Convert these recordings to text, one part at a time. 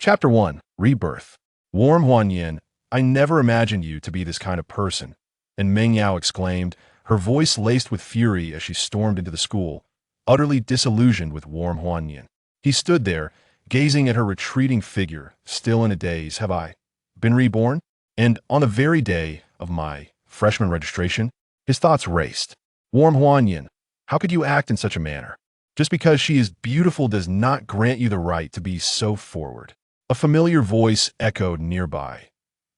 Chapter 1. Rebirth. Warm Huanyin, I never imagined you to be this kind of person. And Meng Yao exclaimed, her voice laced with fury as she stormed into the school, utterly disillusioned with Warm Huanyin. He stood there, gazing at her retreating figure, still in a daze. Have I been reborn? And on the very day of my freshman registration, his thoughts raced. Warm Huanyin, how could you act in such a manner? Just because she is beautiful does not grant you the right to be so forward. A familiar voice echoed nearby.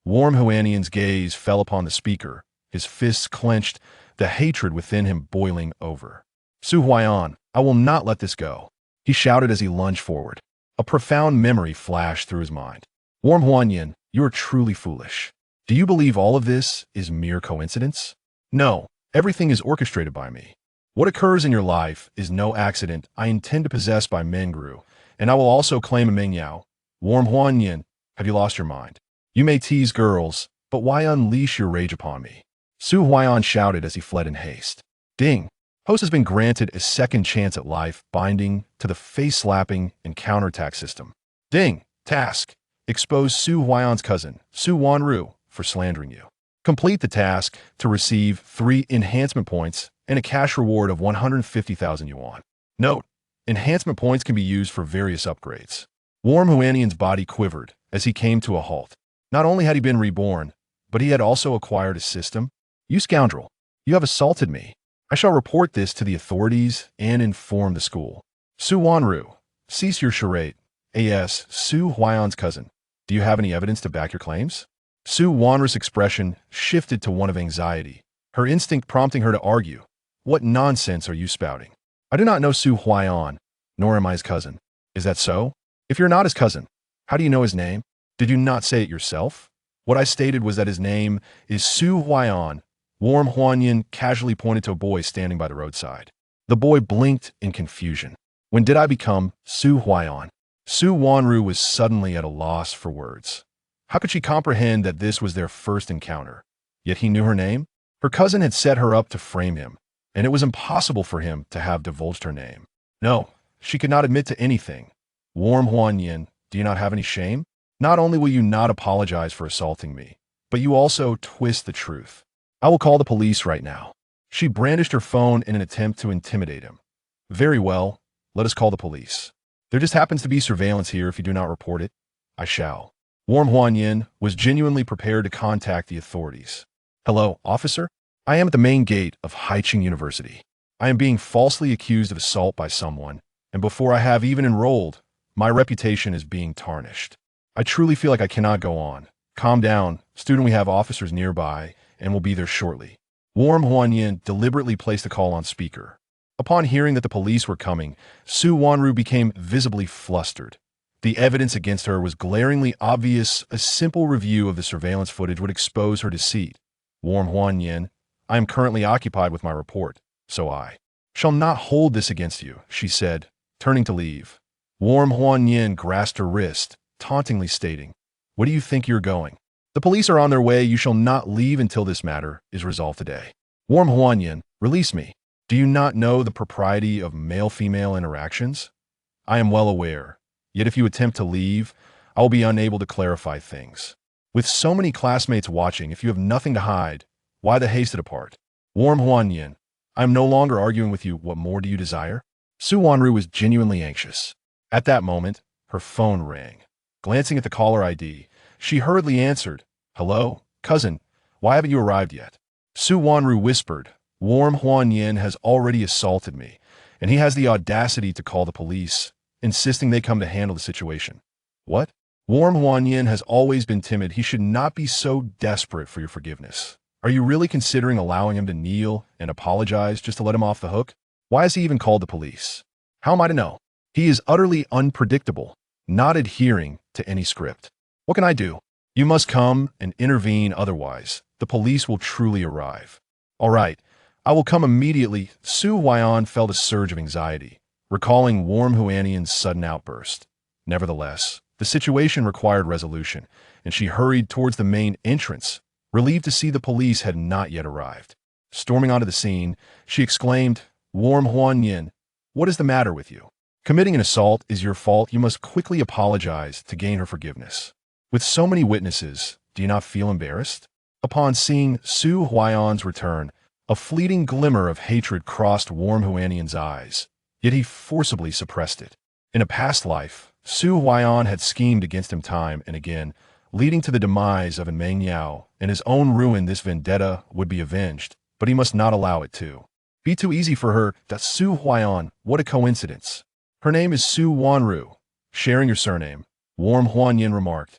Warm Huanyan's gaze fell upon the speaker, his fists clenched, the hatred within him boiling over. Su Huayan, I will not let this go, he shouted as he lunged forward. A profound memory flashed through his mind. Warm Huanyin, you are truly foolish. Do you believe all of this is mere coincidence? No, everything is orchestrated by me. What occurs in your life is no accident. I intend to possess by Mengru, and I will also claim a Meng Yao. Warm Huanyin, have you lost your mind? You may tease girls, but why unleash your rage upon me? Su Huayan shouted as he fled in haste. Ding! Host has been granted a second chance at life, binding to the face-slapping and counterattack system. Ding! Task. Expose Su Huayan's cousin, Su Wanru, for slandering you. Complete the task to receive 3 enhancement points and a cash reward of 150,000 yuan. Note, enhancement points can be used for various upgrades. Warm Huanyan's body quivered as he came to a halt. Not only had he been reborn, but he had also acquired a system. You scoundrel, you have assaulted me. I shall report this to the authorities and inform the school. Su Wanru, cease your charade. A.S. Su Huayan's cousin. Do you have any evidence to back your claims? Su Wanru's expression shifted to one of anxiety, her instinct prompting her to argue. What nonsense are you spouting? I do not know Su Huayan, nor am I his cousin. Is that so? If you're not his cousin, how do you know his name? Did you not say it yourself? What I stated was that his name is Su Huayan. Warm Huanyin casually pointed to a boy standing by the roadside. The boy blinked in confusion. When did I become Su Huayan? Su Wanru was suddenly at a loss for words. How could she comprehend that this was their first encounter? Yet he knew her name? Her cousin had set her up to frame him, and it was impossible for him to have divulged her name. No, she could not admit to anything. Warm Huanyin, do you not have any shame? Not only will you not apologize for assaulting me, but you also twist the truth. I will call the police right now. She brandished her phone in an attempt to intimidate him. Very well, let us call the police. There just happens to be surveillance here if you do not report it. I shall. Warm Huanyin was genuinely prepared to contact the authorities. Hello, officer? I am at the main gate of Haicheng University. I am being falsely accused of assault by someone, and before I have even enrolled, my reputation is being tarnished. I truly feel like I cannot go on. Calm down, student, we have officers nearby, and will be there shortly. Warm Huanyin deliberately placed the call on speaker. Upon hearing that the police were coming, Su Wanru became visibly flustered. The evidence against her was glaringly obvious. A simple review of the surveillance footage would expose her deceit. Warm Huanyin, I am currently occupied with my report, so I shall not hold this against you, she said, turning to leave. Warm Huanyin grasped her wrist, tauntingly stating, Where do you think you're going? The police are on their way. You shall not leave until this matter is resolved today. Warm Huanyin, release me. Do you not know the propriety of male-female interactions? I am well aware. Yet if you attempt to leave, I will be unable to clarify things. With so many classmates watching, if you have nothing to hide, why the haste to depart? Warm Huanyin, I am no longer arguing with you. What more do you desire? Su Wanru was genuinely anxious. At that moment, her phone rang. Glancing at the caller ID, she hurriedly answered, Hello, cousin, why haven't you arrived yet? Su Wanru whispered, Warm Huanyin has already assaulted me, and he has the audacity to call the police, insisting they come to handle the situation. What? Warm Huanyin has always been timid. He should not be so desperate for your forgiveness. Are you really considering allowing him to kneel and apologize just to let him off the hook? Why has he even called the police? How am I to know? He is utterly unpredictable, not adhering to any script. What can I do? You must come and intervene, otherwise the police will truly arrive. All right, I will come immediately. Su Huayan felt a surge of anxiety, recalling Warm Huanyan's sudden outburst. Nevertheless, the situation required resolution, and she hurried towards the main entrance, relieved to see the police had not yet arrived. Storming onto the scene, she exclaimed, Warm Huanyin, what is the matter with you? Committing an assault is your fault. You must quickly apologize to gain her forgiveness. With so many witnesses, do you not feel embarrassed? Upon seeing Su Huayan's return, a fleeting glimmer of hatred crossed Warm Huanian's eyes, yet he forcibly suppressed it. In a past life, Su Huayan had schemed against him time and again, leading to the demise of Meng Yao. In his own ruin, this vendetta would be avenged, but he must not allow it to be too easy for her. That Su Huayan, what a coincidence. Her name is Su Wanru, sharing your surname, Warm Huanyin remarked.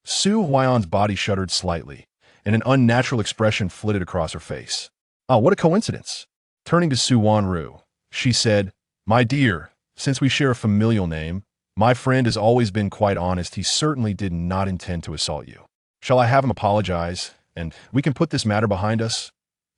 Su Huayan's body shuddered slightly, and an unnatural expression flitted across her face. Ah, what a coincidence. Turning to Su Wanru, she said, My dear, since we share a familial name, my friend has always been quite honest. He certainly did not intend to assault you. Shall I have him apologize, and we can put this matter behind us?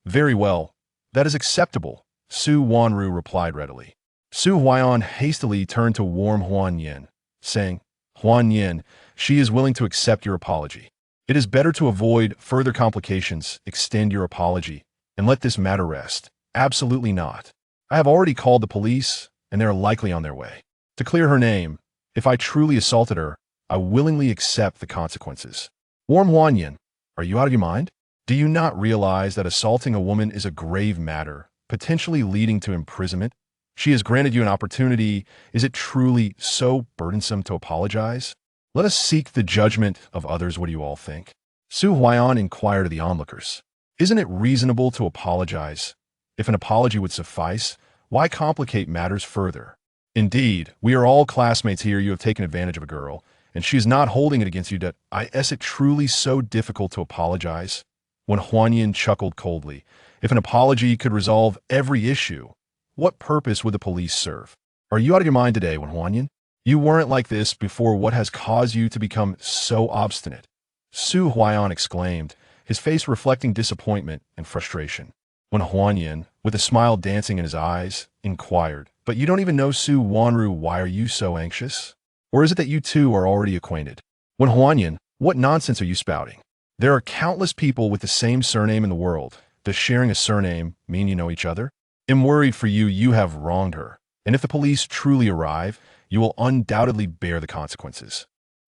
Very well. That is acceptable, Su Wanru replied readily. Su Huayan hastily turned to Warm Huanyin, saying, Huanyin, she is willing to accept your apology. It is better to avoid further complications. Extend your apology, and let this matter rest. Absolutely not. I have already called the police, and they are likely on their way. To clear her name, if I truly assaulted her, I willingly accept the consequences. Warm Huanyin, are you out of your mind? Do you not realize that assaulting a woman is a grave matter, potentially leading to imprisonment? She has granted you an opportunity. Is it truly so burdensome to apologize? Let us seek the judgment of others. What do you all think? Su Huayan inquired of the onlookers. Isn't it reasonable to apologize? If an apology would suffice, why complicate matters further? Indeed, we are all classmates here. You have taken advantage of a girl, and she is not holding it against you. Is it truly so difficult to apologize? When Huanyin chuckled coldly, if an apology could resolve every issue, what purpose would the police serve? Are you out of your mind today, Wen Huanyin? You weren't like this before. What has caused you to become so obstinate? Su Huayan exclaimed, his face reflecting disappointment and frustration. When Huanyin, with a smile dancing in his eyes, inquired, But you don't even know Su Wanru, why are you so anxious? Or is it that you two are already acquainted? When Huanyin, what nonsense are you spouting? There are countless people with the same surname in the world. Does sharing a surname mean you know each other? I'm worried for you. You have wronged her. And if the police truly arrive, you will undoubtedly bear the consequences.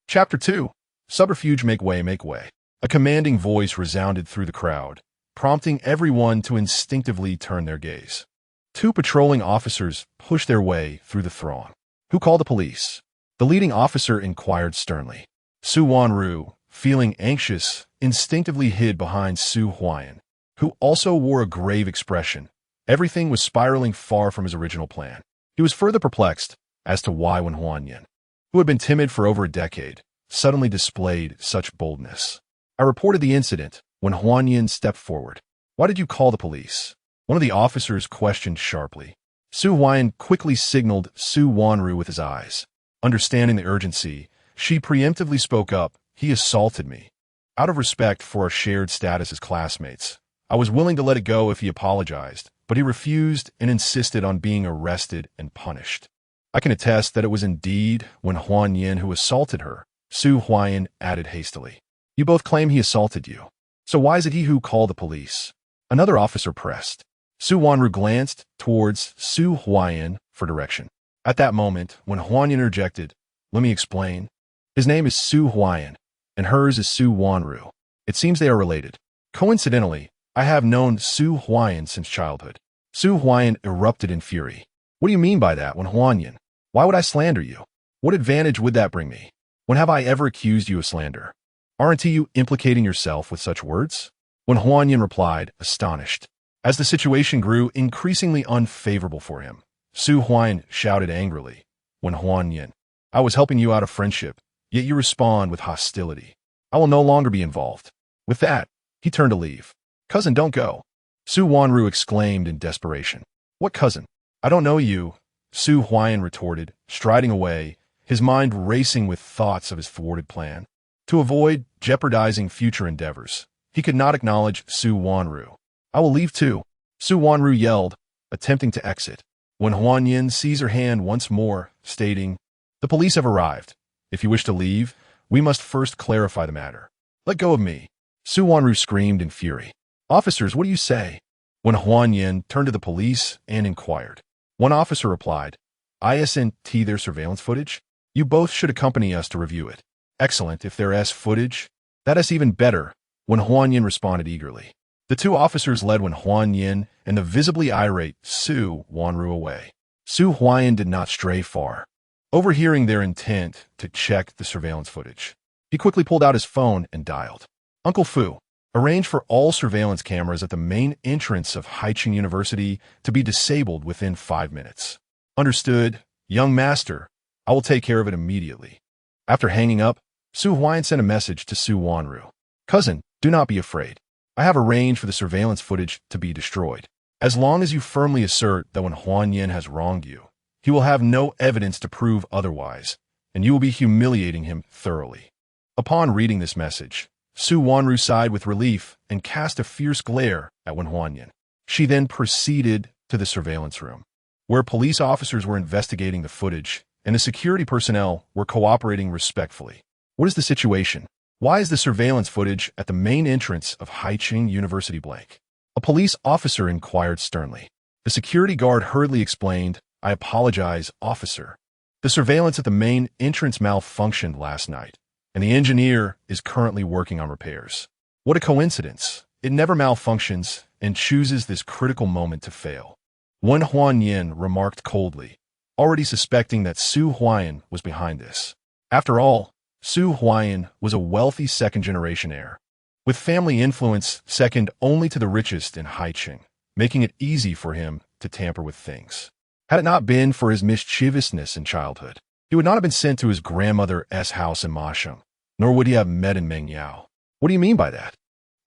Chapter 2. Subterfuge. Make way, make way. A commanding voice resounded through the crowd, prompting everyone to instinctively turn their gaze. Two patrolling officers pushed their way through the throng. Who called the police? The leading officer inquired sternly. Su Wanru, feeling anxious, instinctively hid behind Su Huayan, who also wore a grave expression. Everything was spiraling far from his original plan. He was further perplexed as to why Wen Huanyin, who had been timid for over a decade, suddenly displayed such boldness. I reported the incident. When Huanyin stepped forward. Why did you call the police? One of the officers questioned sharply. Su Huayan quickly signaled Su Wanru with his eyes. Understanding the urgency, she preemptively spoke up. He assaulted me. Out of respect for our shared status as classmates, I was willing to let it go if he apologized, but he refused and insisted on being arrested and punished. I can attest that it was indeed Wen Huanyin who assaulted her, Su Huayan added hastily. You both claim he assaulted you. So why is it he who called the police? Another officer pressed. Su Wanru glanced towards Su Huayan for direction. At that moment, when Huanyin interjected, Let me explain. His name is Su Huayan, and hers is Su Wanru. It seems they are related. Coincidentally, I have known Su Huayan since childhood. Su Huayan erupted in fury. What do you mean by that, Wen Huanyin? Why would I slander you? What advantage would that bring me? When have I ever accused you of slander? Aren't you implicating yourself with such words? Wen Huanyin replied, astonished. As the situation grew increasingly unfavorable for him, Su Huayan shouted angrily, Wen Huanyin, I was helping you out of friendship, yet you respond with hostility. I will no longer be involved. With that, he turned to leave. Cousin, don't go. Su Wanru exclaimed in desperation. What cousin? I don't know you, Su Huayan retorted, striding away, his mind racing with thoughts of his thwarted plan. To avoid jeopardizing future endeavors, he could not acknowledge Su Wanru. I will leave too, Su Wanru yelled, attempting to exit. When Huanyin seized her hand once more, stating, The police have arrived. If you wish to leave, we must first clarify the matter. Let go of me. Su Wanru screamed in fury. Officers, what do you say? When Huanyin turned to the police and inquired. One officer replied, Isn't their surveillance footage? You both should accompany us to review it. Excellent, if there's footage. That is even better, when Huan Yin responded eagerly. The two officers led Wen Huan Yin and the visibly irate Su Wanru away. Su Huayan did not stray far. Overhearing their intent to check the surveillance footage, he quickly pulled out his phone and dialed. Uncle Fu, arrange for all surveillance cameras at the main entrance of Haiqing University to be disabled within 5 minutes. Understood, young master. I will take care of it immediately. After hanging up, Su Huayan sent a message to Su Wanru. Cousin, do not be afraid. I have arranged for the surveillance footage to be destroyed. As long as you firmly assert that when Huan Yin has wronged you, he will have no evidence to prove otherwise, and you will be humiliating him thoroughly. Upon reading this message, Su Wanru sighed with relief and cast a fierce glare at Wen Huan Yin. She then proceeded to the surveillance room, where police officers were investigating the footage and the security personnel were cooperating respectfully. What is the situation? Why is the surveillance footage at the main entrance of Haiqing University blank? A police officer inquired sternly. The security guard hurriedly explained, I apologize, officer. The surveillance at the main entrance malfunctioned last night, and the engineer is currently working on repairs. What a coincidence. It never malfunctions and chooses this critical moment to fail. Wen Huan Yin remarked coldly, already suspecting that Su Huayan was behind this. After all, Su Huayan was a wealthy second-generation heir, with family influence second only to the richest in Haiqing, making it easy for him to tamper with things. Had it not been for his mischievousness in childhood, he would not have been sent to his grandmother's house in Masheng, nor would he have met in Mengyao. What do you mean by that?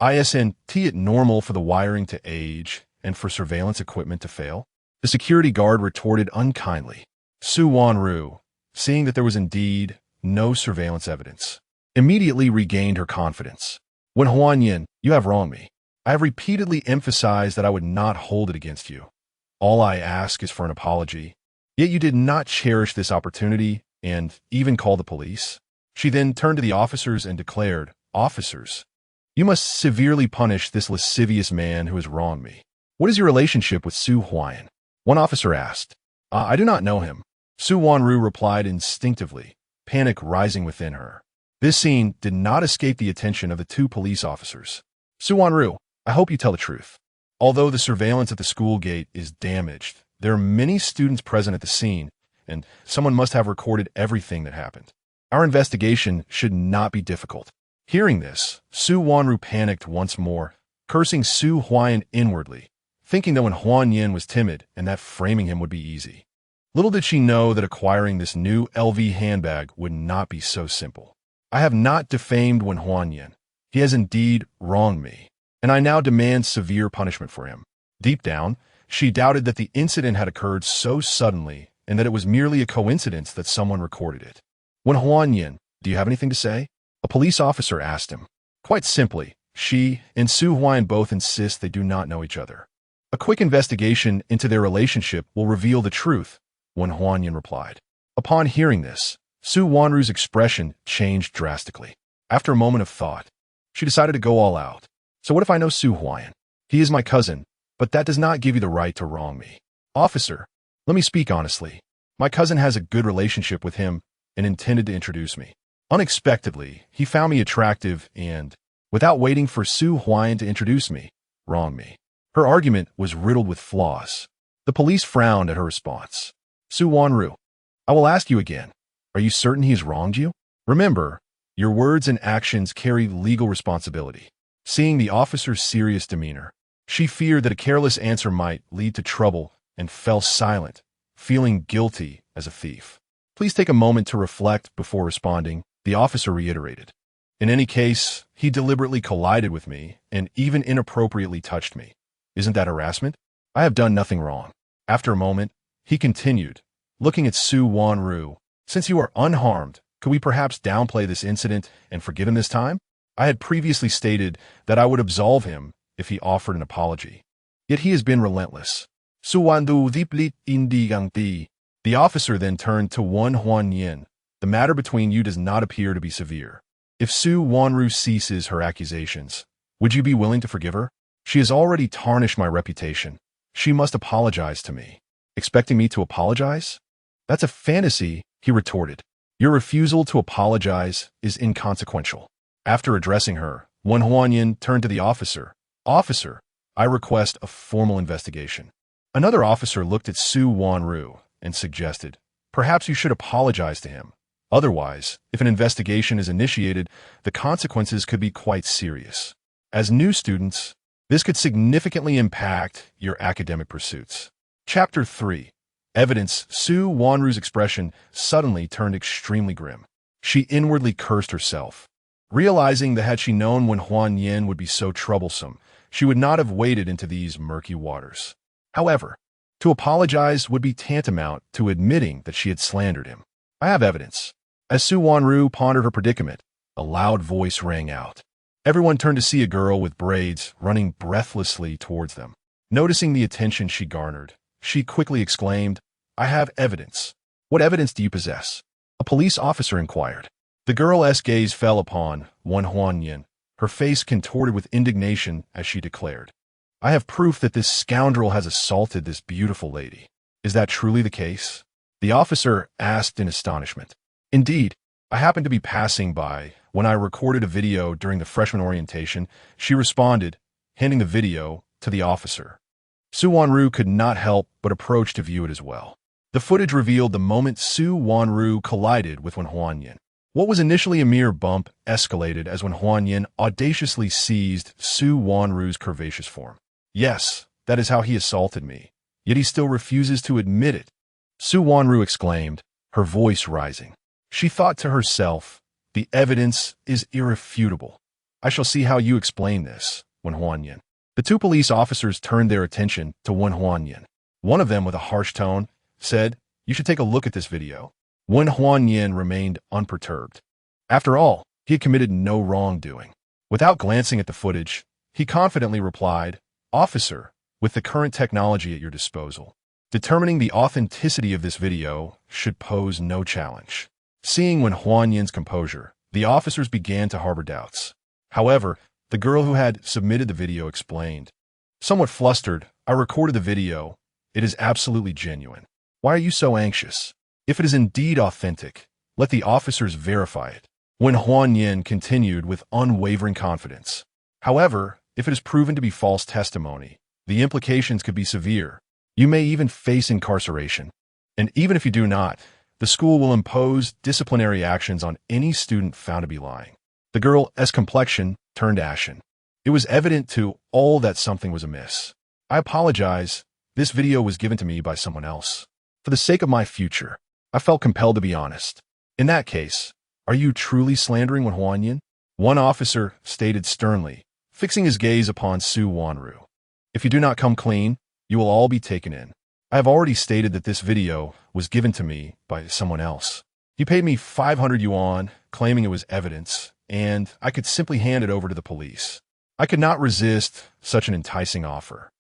Isn't it normal for the wiring to age and for surveillance equipment to fail? The security guard retorted unkindly. Su Wanru, seeing that there was indeed no surveillance evidence, immediately regained her confidence. Wen Huan Yin, you have wronged me. I have repeatedly emphasized that I would not hold it against you. All I ask is for an apology. Yet you did not cherish this opportunity and even call the police. She then turned to the officers and declared, Officers, you must severely punish this lascivious man who has wronged me. What is your relationship with Su Huayan? One officer asked. I do not know him. Su Wanru replied instinctively, panic rising within her. This scene did not escape the attention of the two police officers. Su Wanru, I hope you tell the truth. Although the surveillance at the school gate is damaged, there are many students present at the scene, and someone must have recorded everything that happened. Our investigation should not be difficult. Hearing this, Su Wanru panicked once more, cursing Su Huayan inwardly, thinking that when Huan Yin was timid and that framing him would be easy. Little did she know that acquiring this new LV handbag would not be so simple. I have not defamed Wen Huan Yin. He has indeed wronged me, and I now demand severe punishment for him. Deep down, she doubted that the incident had occurred so suddenly and that it was merely a coincidence that someone recorded it. Wen Huan Yin, do you have anything to say? A police officer asked him. Quite simply, she and Su Huayan both insist they do not know each other. A quick investigation into their relationship will reveal the truth, Wen Huan Yin replied. Upon hearing this, Su Wanru's expression changed drastically. After a moment of thought, she decided to go all out. So what if I know Su Huayan? He is my cousin, but that does not give you the right to wrong me. Officer, let me speak honestly. My cousin has a good relationship with him and intended to introduce me. Unexpectedly, he found me attractive and, without waiting for Su Huayan to introduce me, wronged me. Her argument was riddled with flaws. The police frowned at her response. Su Wanru, I will ask you again. Are you certain he has wronged you? Remember, your words and actions carry legal responsibility. Seeing the officer's serious demeanor, she feared that a careless answer might lead to trouble and fell silent, feeling guilty as a thief. Please take a moment to reflect before responding, the officer reiterated. In any case, he deliberately collided with me and even inappropriately touched me. Isn't that harassment? I have done nothing wrong. After a moment, he continued, looking at Su Wanru. Since you are unharmed, could we perhaps downplay this incident and forgive him this time? I had previously stated that I would absolve him if he offered an apology. Yet he has been relentless. Su Wandu diplit indi gangti. The officer then turned to Wen Huan Yin. The matter between you does not appear to be severe. If Su Wanru ceases her accusations, would you be willing to forgive her? She has already tarnished my reputation. She must apologize to me. Expecting me to apologize? That's a fantasy, he retorted. Your refusal to apologize is inconsequential. After addressing her, Wen Huanyin turned to the officer. Officer, I request a formal investigation. Another officer looked at Su Wanru and suggested, perhaps you should apologize to him. Otherwise, if an investigation is initiated, the consequences could be quite serious. As new students, this could significantly impact your academic pursuits. Chapter 3. Evidence. Su Wanru's expression suddenly turned extremely grim. She inwardly cursed herself, realizing that had she known Wen Huanyin would be so troublesome, she would not have waded into these murky waters. However, to apologize would be tantamount to admitting that she had slandered him. I have evidence. As Su Wanru pondered her predicament, a loud voice rang out. Everyone turned to see a girl with braids running breathlessly towards them. Noticing the attention she garnered, she quickly exclaimed, I have evidence. What evidence do you possess? A police officer inquired. The girl's gaze fell upon Wen Huanyin, her face contorted with indignation as she declared, I have proof that this scoundrel has assaulted this beautiful lady. Is that truly the case? The officer asked in astonishment. Indeed, I happened to be passing by when I recorded a video during the freshman orientation, she responded, handing the video to the officer. Su Wanru could not help but approach to view it as well. The footage revealed the moment Su Wanru collided with Wen Huanyin. What was initially a mere bump escalated as Wen Huanyin audaciously seized Su Wanru's curvaceous form. Yes, that is how he assaulted me, yet he still refuses to admit it. Su Wanru exclaimed, her voice rising. She thought to herself, the evidence is irrefutable. I shall see how you explain this, Wen Huanyin. The two police officers turned their attention to Wen Huanyin. One of them, with a harsh tone, said, you should take a look at this video. Wen Huanyin remained unperturbed. After all, he had committed no wrongdoing. Without glancing at the footage, he confidently replied, Officer, with the current technology at your disposal, determining the authenticity of this video should pose no challenge. Seeing Wen Huanyin's composure, the officers began to harbor doubts. However, the girl who had submitted the video explained, somewhat flustered, I recorded the video. It is absolutely genuine. Why are you so anxious? If it is indeed authentic, let the officers verify it. Wen Huanyin continued with unwavering confidence. However, if it is proven to be false testimony, the implications could be severe. You may even face incarceration. And even if you do not, the school will impose disciplinary actions on any student found to be lying. The girl's complexion turned ashen. It was evident to all that something was amiss. I apologize. This video was given to me by someone else. For the sake of my future, I felt compelled to be honest. In that case, are you truly slandering Wen Huanyin? One officer stated sternly, fixing his gaze upon Su Wanru. If you do not come clean, you will all be taken in. I have already stated that this video was given to me by someone else. He paid me 500 yuan, claiming it was evidence, and I could simply hand it over to the police. I could not resist such an enticing offer.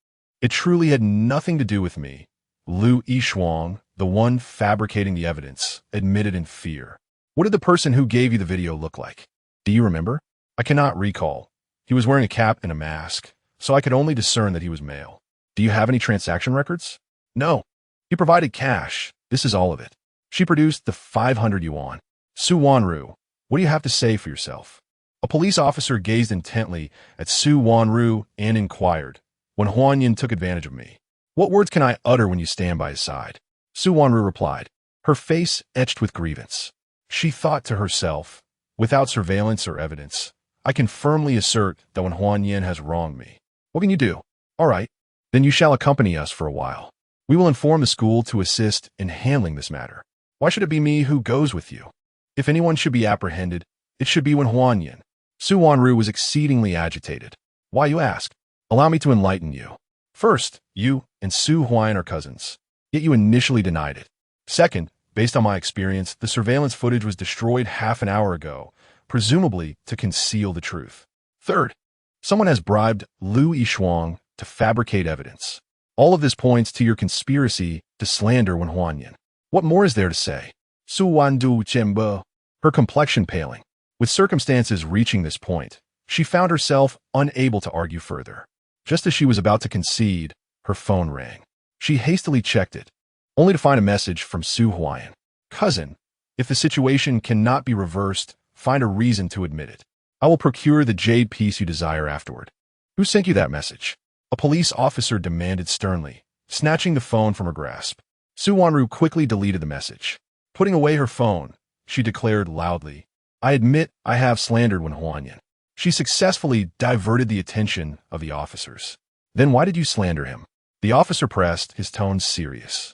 It truly had nothing to do with me. Lu Yishuang, the one fabricating the evidence, admitted in fear. What did the person who gave you the video look like? Do you remember? I cannot recall. He was wearing a cap and a mask, so I could only discern that he was male. Do you have any transaction records? No. He provided cash. This is all of it. She produced the 500 yuan. Su Wanru, what do you have to say for yourself? A police officer gazed intently at Su Wanru and inquired, Wen Huanyin took advantage of me. What words can I utter when you stand by his side? Su Wanru replied, her face etched with grievance. She thought to herself, without surveillance or evidence, I can firmly assert that Wen Huanyin has wronged me. What can you do? All right, then you shall accompany us for a while. We will inform the school to assist in handling this matter. Why should it be me who goes with you? If anyone should be apprehended, it should be Wen Huanyin. Su Wanru was exceedingly agitated. Why, you ask? Allow me to enlighten you. First, you and Su Huayan are cousins, yet you initially denied it. Second, based on my experience, the surveillance footage was destroyed half an hour ago, presumably to conceal the truth. Third, someone has bribed Lu Yishuang to fabricate evidence. All of this points to your conspiracy to slander Wen Huanyin. What more is there to say? Su Wandu Chembo, her complexion paling. With circumstances reaching this point, she found herself unable to argue further. Just as she was about to concede, her phone rang. She hastily checked it. only to find a message from Su Huayan. Cousin, if the situation cannot be reversed, find a reason to admit it. I will procure the jade piece you desire afterward. Who sent you that message? A police officer demanded sternly, snatching the phone from her grasp. Su Wanru quickly deleted the message. Putting away her phone, she declared loudly, I admit I have slandered Wen Huanyan. She successfully diverted the attention of the officers. Then why did you slander him? The officer pressed, his tone serious.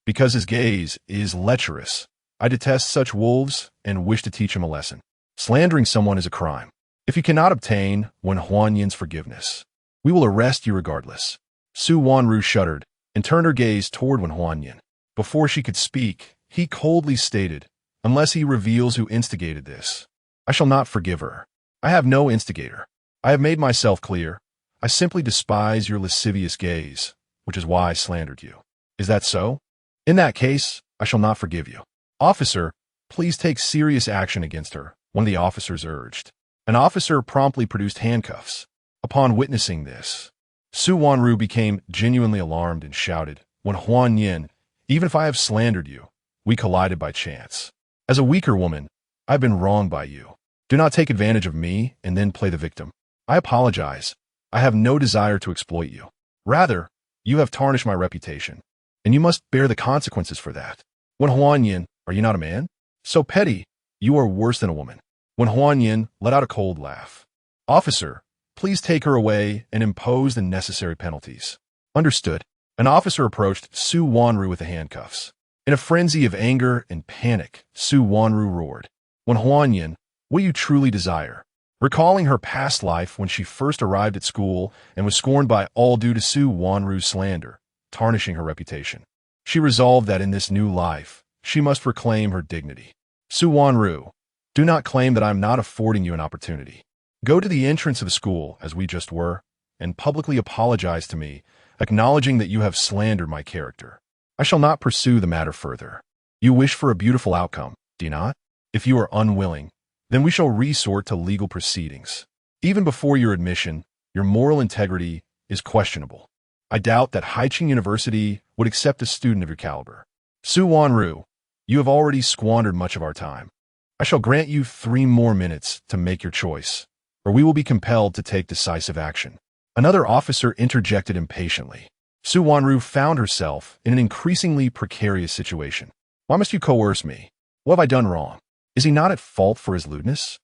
Because his gaze is lecherous. I detest such wolves and wish to teach him a lesson. Slandering someone is a crime. If you cannot obtain Wen Huanyan's forgiveness, we will arrest you regardless. Su Wanru shuddered and turned her gaze toward Wen Huanyan. Before she could speak, he coldly stated, unless he reveals who instigated this, I shall not forgive her. I have no instigator. I have made myself clear. I simply despise your lascivious gaze, which is why I slandered you. Is that so? In that case, I shall not forgive you. Officer, please take serious action against her, one of the officers urged. An officer promptly produced handcuffs. Upon witnessing this, Su Wanru became genuinely alarmed and shouted, Wen Huanyan, even if I have slandered you, we collided by chance. As a weaker woman, I've been wronged by you. Do not take advantage of me and then play the victim. I apologize. I have no desire to exploit you. Rather, you have tarnished my reputation, and you must bear the consequences for that. Wen Huanyan, are you not a man? So petty, you are worse than a woman. Wen Huanyan let out a cold laugh. Officer, please take her away and impose the necessary penalties. Understood. An officer approached Su Wanru with the handcuffs. In a frenzy of anger and panic, Su Wanru roared, Wen Huanyan, what you truly desire. Recalling her past life when she first arrived at school and was scorned by all due to Su Wanru's slander, tarnishing her reputation, she resolved that in this new life, she must reclaim her dignity. Su Wanru, do not claim that I am not affording you an opportunity. Go to the entrance of the school, as we just were, and publicly apologize to me, acknowledging that you have slandered my character. I shall not pursue the matter further. You wish for a beautiful outcome, do you not? If you are unwilling, then we shall resort to legal proceedings. Even before your admission, your moral integrity is questionable. I doubt that Haiqing University would accept a student of your caliber. Su Wanru, you have already squandered much of our time. I shall grant you 3 more minutes to make your choice, or we will be compelled to take decisive action. Another officer interjected impatiently. Su Wanru found herself in an increasingly precarious situation. Why must you coerce me? What have I done wrong? Is he not at fault for his lewdness?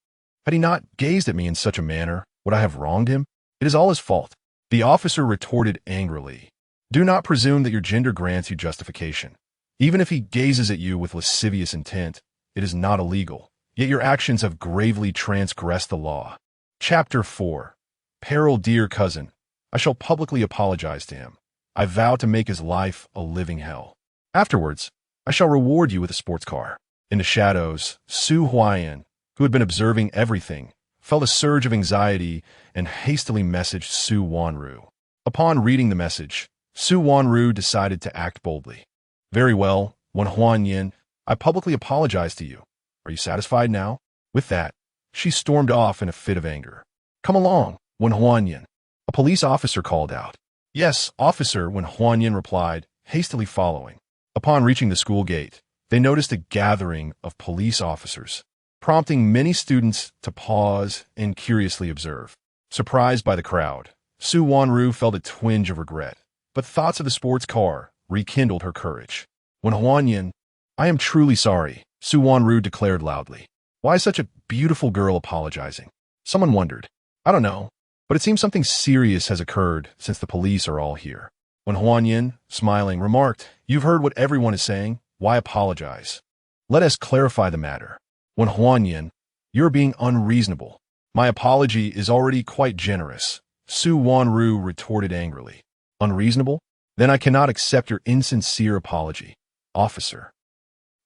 Had he not gazed at me in such a manner, would I have wronged him? It is all his fault. The officer retorted angrily. Do not presume that your gender grants you justification. Even if he gazes at you with lascivious intent, it is not illegal, yet your actions have gravely transgressed the law. Chapter 4. Peril, dear cousin, I shall publicly apologize to him. I vow to make his life a living hell. Afterwards, I shall reward you with a sports car. In the shadows, Su Huayan, who had been observing everything, felt a surge of anxiety and hastily messaged Su Wanru. Upon reading the message, Su Wanru decided to act boldly. Very well, Wen Huanyan, I publicly apologize to you. Are you satisfied now? With that, she stormed off in a fit of anger. Come along, Wen Huanyan. A police officer called out. Yes, officer, Wen Huanyan replied, hastily following. Upon reaching the school gate, they noticed a gathering of police officers, prompting many students to pause and curiously observe. Surprised by the crowd, Su Wanru felt a twinge of regret, but thoughts of the sports car rekindled her courage. Wen Huanyan, I am truly sorry, Su Wanru declared loudly. Why is such a beautiful girl apologizing? Someone wondered. I don't know, but it seems something serious has occurred since the police are all here. Wen Huanyan, smiling, remarked, You've heard what everyone is saying. Why apologize? Let us clarify the matter. Wen Huanyan, you're being unreasonable. My apology is already quite generous, Su Wanru retorted angrily. Unreasonable? Then I cannot accept your insincere apology. Officer.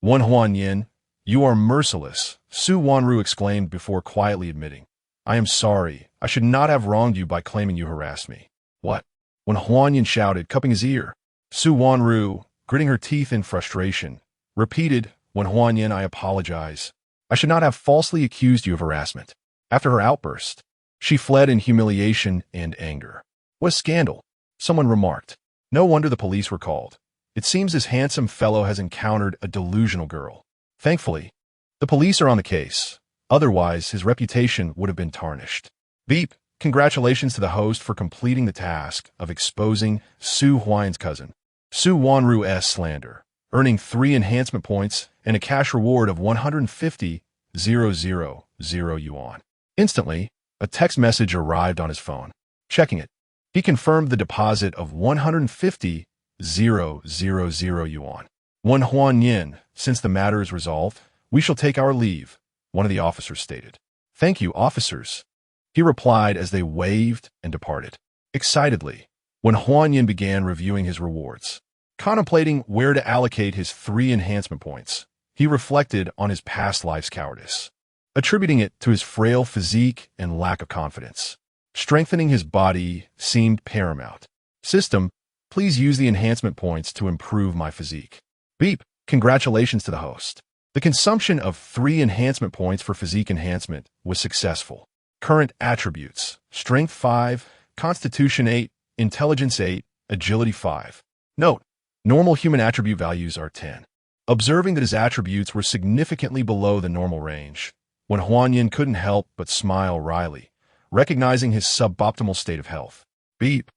Wen Huanyan, you are merciless, Su Wanru exclaimed before quietly admitting. I am sorry. I should not have wronged you by claiming you harassed me. What? Wen Huanyan shouted, cupping his ear. Su Wanru, gritting her teeth in frustration, repeated, Wen Huanyan, I apologize. I should not have falsely accused you of harassment. After her outburst, she fled in humiliation and anger. What a scandal, someone remarked. No wonder the police were called. It seems this handsome fellow has encountered a delusional girl. Thankfully, the police are on the case. Otherwise, his reputation would have been tarnished. Beep. Congratulations to the host for completing the task of exposing Su Huayan's cousin, Su Wanru's slander, earning 3 enhancement points and a cash reward of 150,000 yuan. Instantly, a text message arrived on his phone. Checking it, he confirmed the deposit of 150,000 yuan. Huan, since the matter is resolved, we shall take our leave, one of the officers stated. Thank you, officers, he replied as they waved and departed. Excitedly, Huan began reviewing his rewards. Contemplating where to allocate his 3 enhancement points, he reflected on his past life's cowardice, attributing it to his frail physique and lack of confidence. Strengthening his body seemed paramount. System, please use the enhancement points to improve my physique. Beep. Congratulations to the host. The consumption of 3 enhancement points for physique enhancement was successful. Current attributes: Strength 5, Constitution 8, Intelligence 8, Agility 5. Note: normal human attribute values are 10. Observing that his attributes were significantly below the normal range, Huan couldn't help but smile wryly, recognizing his suboptimal state of health. Beep.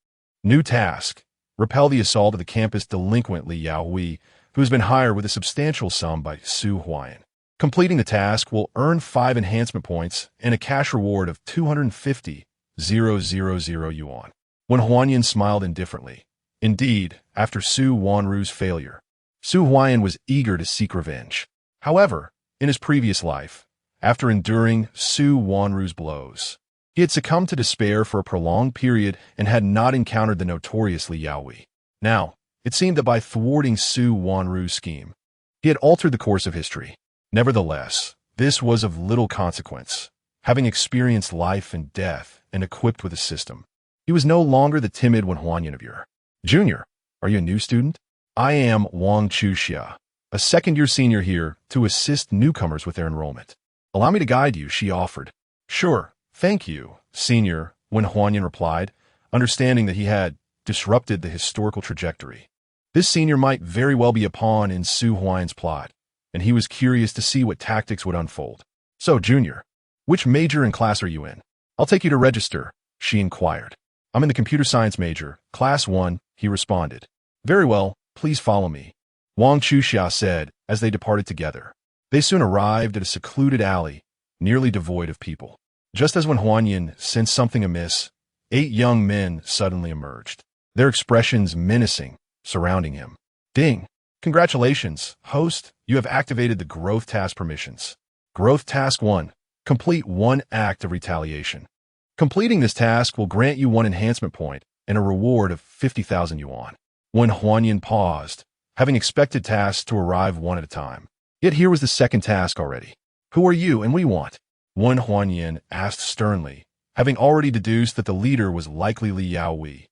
New task: repel the assault of the campus delinquent Li Yaohui, who has been hired with a substantial sum by Su Huayan. Completing the task will earn 5 enhancement points and a cash reward of 250,000 yuan. Huan smiled indifferently. Indeed, after Su Wanru's failure, Su Huayan was eager to seek revenge. However, in his previous life, after enduring Su Wanru's blows, he had succumbed to despair for a prolonged period and had not encountered the notorious Li Yaohui. Now, it seemed that by thwarting Su Wanru's scheme, he had altered the course of history. Nevertheless, this was of little consequence. Having experienced life and death and equipped with a system, he was no longer the timid Huan of yore. Junior, are you a new student? I am Wang Chuxia, a second-year senior here to assist newcomers with their enrollment. Allow me to guide you, she offered. Sure, thank you, senior, Huan replied, understanding that he had disrupted the historical trajectory. This senior might very well be a pawn in Su Huayan's plot, and he was curious to see what tactics would unfold. So, Junior, which major and class are you in? I'll take you to register, she inquired. I'm in the computer science major, class 1, he responded. Very well, please follow me, Wang Chuxia said as they departed together. They soon arrived at a secluded alley, nearly devoid of people. Just as Huan sensed something amiss, 8 young men suddenly emerged, their expressions menacing, surrounding him. Ding! Congratulations, host, you have activated the Growth Task permissions. Growth Task 1. Complete 1 act of retaliation. Completing this task will grant you 1 enhancement point and a reward of 50,000 yuan. Huan paused, having expected tasks to arrive one at a time. Yet here was the second task already. Who are you and what do you want? Huan asked sternly, having already deduced that the leader was likely Li Yaohui,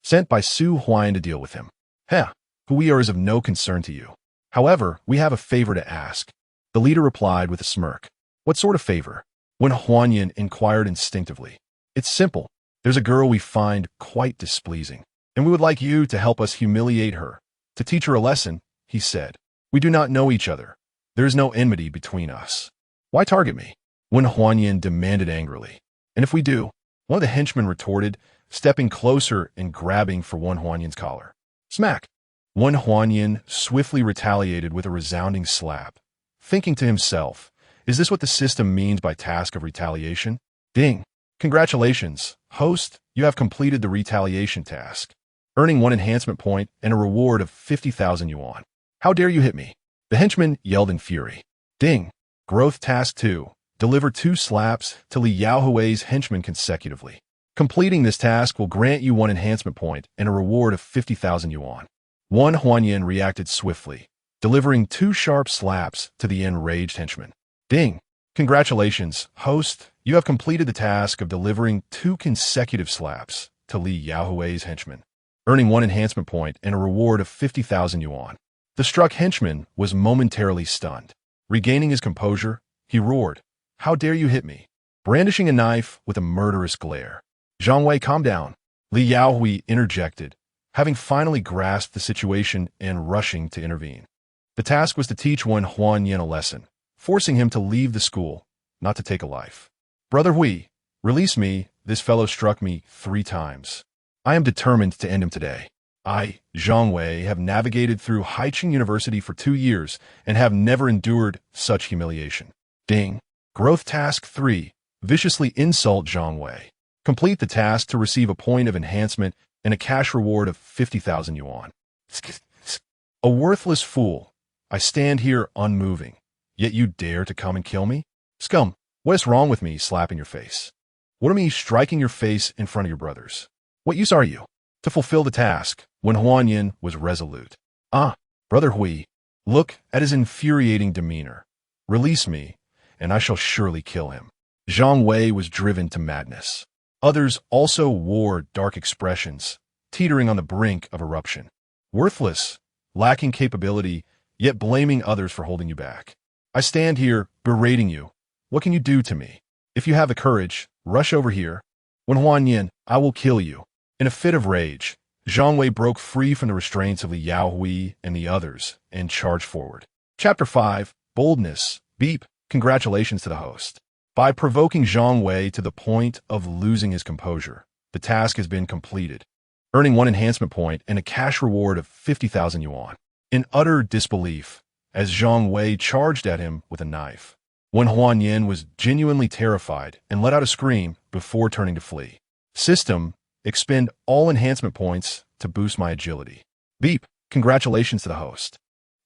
sent by Su Huayan to deal with him. Heh. Who we are is of no concern to you. However, we have a favor to ask. The leader replied with a smirk. What sort of favor? Huan inquired instinctively. It's simple. There's a girl we find quite displeasing, and we would like you to help us humiliate her. To teach her a lesson, he said. We do not know each other. There is no enmity between us. Why target me? Huan demanded angrily. And if we do? One of the henchmen retorted, stepping closer and grabbing for Huan's collar. Smack! Huan swiftly retaliated with a resounding slap, thinking to himself, is this what the system means by task of retaliation? Ding! Congratulations, host, you have completed the retaliation task, earning 1 enhancement point and a reward of 50,000 yuan. How dare you hit me? The henchman yelled in fury. Ding! Growth Task 2. Deliver 2 slaps to Li Yaohui's henchmen consecutively. Completing this task will grant you 1 enhancement point and a reward of 50,000 yuan. Huan reacted swiftly, delivering 2 sharp slaps to the enraged henchman. Ding! Congratulations, host, you have completed the task of delivering 2 consecutive slaps to Li Yaohui's henchman, earning 1 enhancement point and a reward of 50,000 yuan. The struck henchman was momentarily stunned. Regaining his composure, he roared, How dare you hit me? Brandishing a knife with a murderous glare. Zhang Wei, calm down, Li Yaohui interjected, having finally grasped the situation and rushing to intervene. The task was to teach Wen Huanyan a lesson, forcing him to leave the school, not to take a life. Brother Hui, release me, this fellow struck me 3 times. I am determined to end him today. I, Zhang Wei, have navigated through Haiqing University for 2 years and have never endured such humiliation. Ding. Growth Task 3. Viciously insult Zhang Wei. Complete the task to receive a point of enhancement and a cash reward of 50,000 yuan. A worthless fool. I stand here unmoving, yet you dare to come and kill me? Scum, what is wrong with me slapping your face? What of me striking your face in front of your brothers? What use are you? To fulfill the task, Wen Huanyan was resolute. Ah, Brother Hui, look at his infuriating demeanor. Release me, and I shall surely kill him. Zhang Wei was driven to madness. Others also wore dark expressions, teetering on the brink of eruption. Worthless, lacking capability, yet blaming others for holding you back. I stand here berating you. What can you do to me? If you have the courage, rush over here. Wen Huanyan, I will kill you. In a fit of rage, Zhang Wei broke free from the restraints of Li Yaohui and the others and charged forward. Chapter 5. Boldness. Beep. Congratulations to the host. By provoking Zhang Wei to the point of losing his composure, the task has been completed, earning 1 enhancement point and a cash reward of 50,000 yuan. In utter disbelief, as Zhang Wei charged at him with a knife, Wen Huanyan was genuinely terrified and let out a scream before turning to flee. System. Expend all enhancement points to boost my agility. Beep. Congratulations to the host.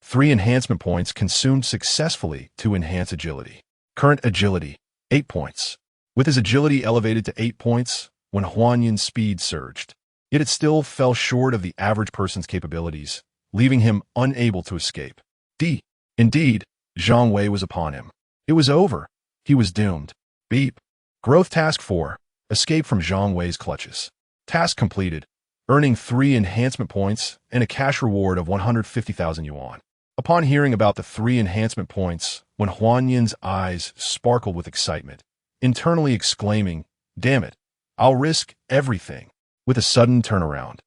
3 enhancement points consumed successfully to enhance agility. Current agility, 8 points. With his agility elevated to 8 points, Wen Huanyan's speed surged. Yet it still fell short of the average person's capabilities, leaving him unable to escape. Indeed, Zhang Wei was upon him. It was over. He was doomed. Beep. Growth Task 4. Escape from Zhang Wei's clutches. Task completed, earning 3 enhancement points and a cash reward of 150,000 yuan. Upon hearing about the 3 enhancement points, Wen Huanyan's eyes sparkled with excitement, internally exclaiming, "Damn it, I'll risk everything." With a sudden turnaround,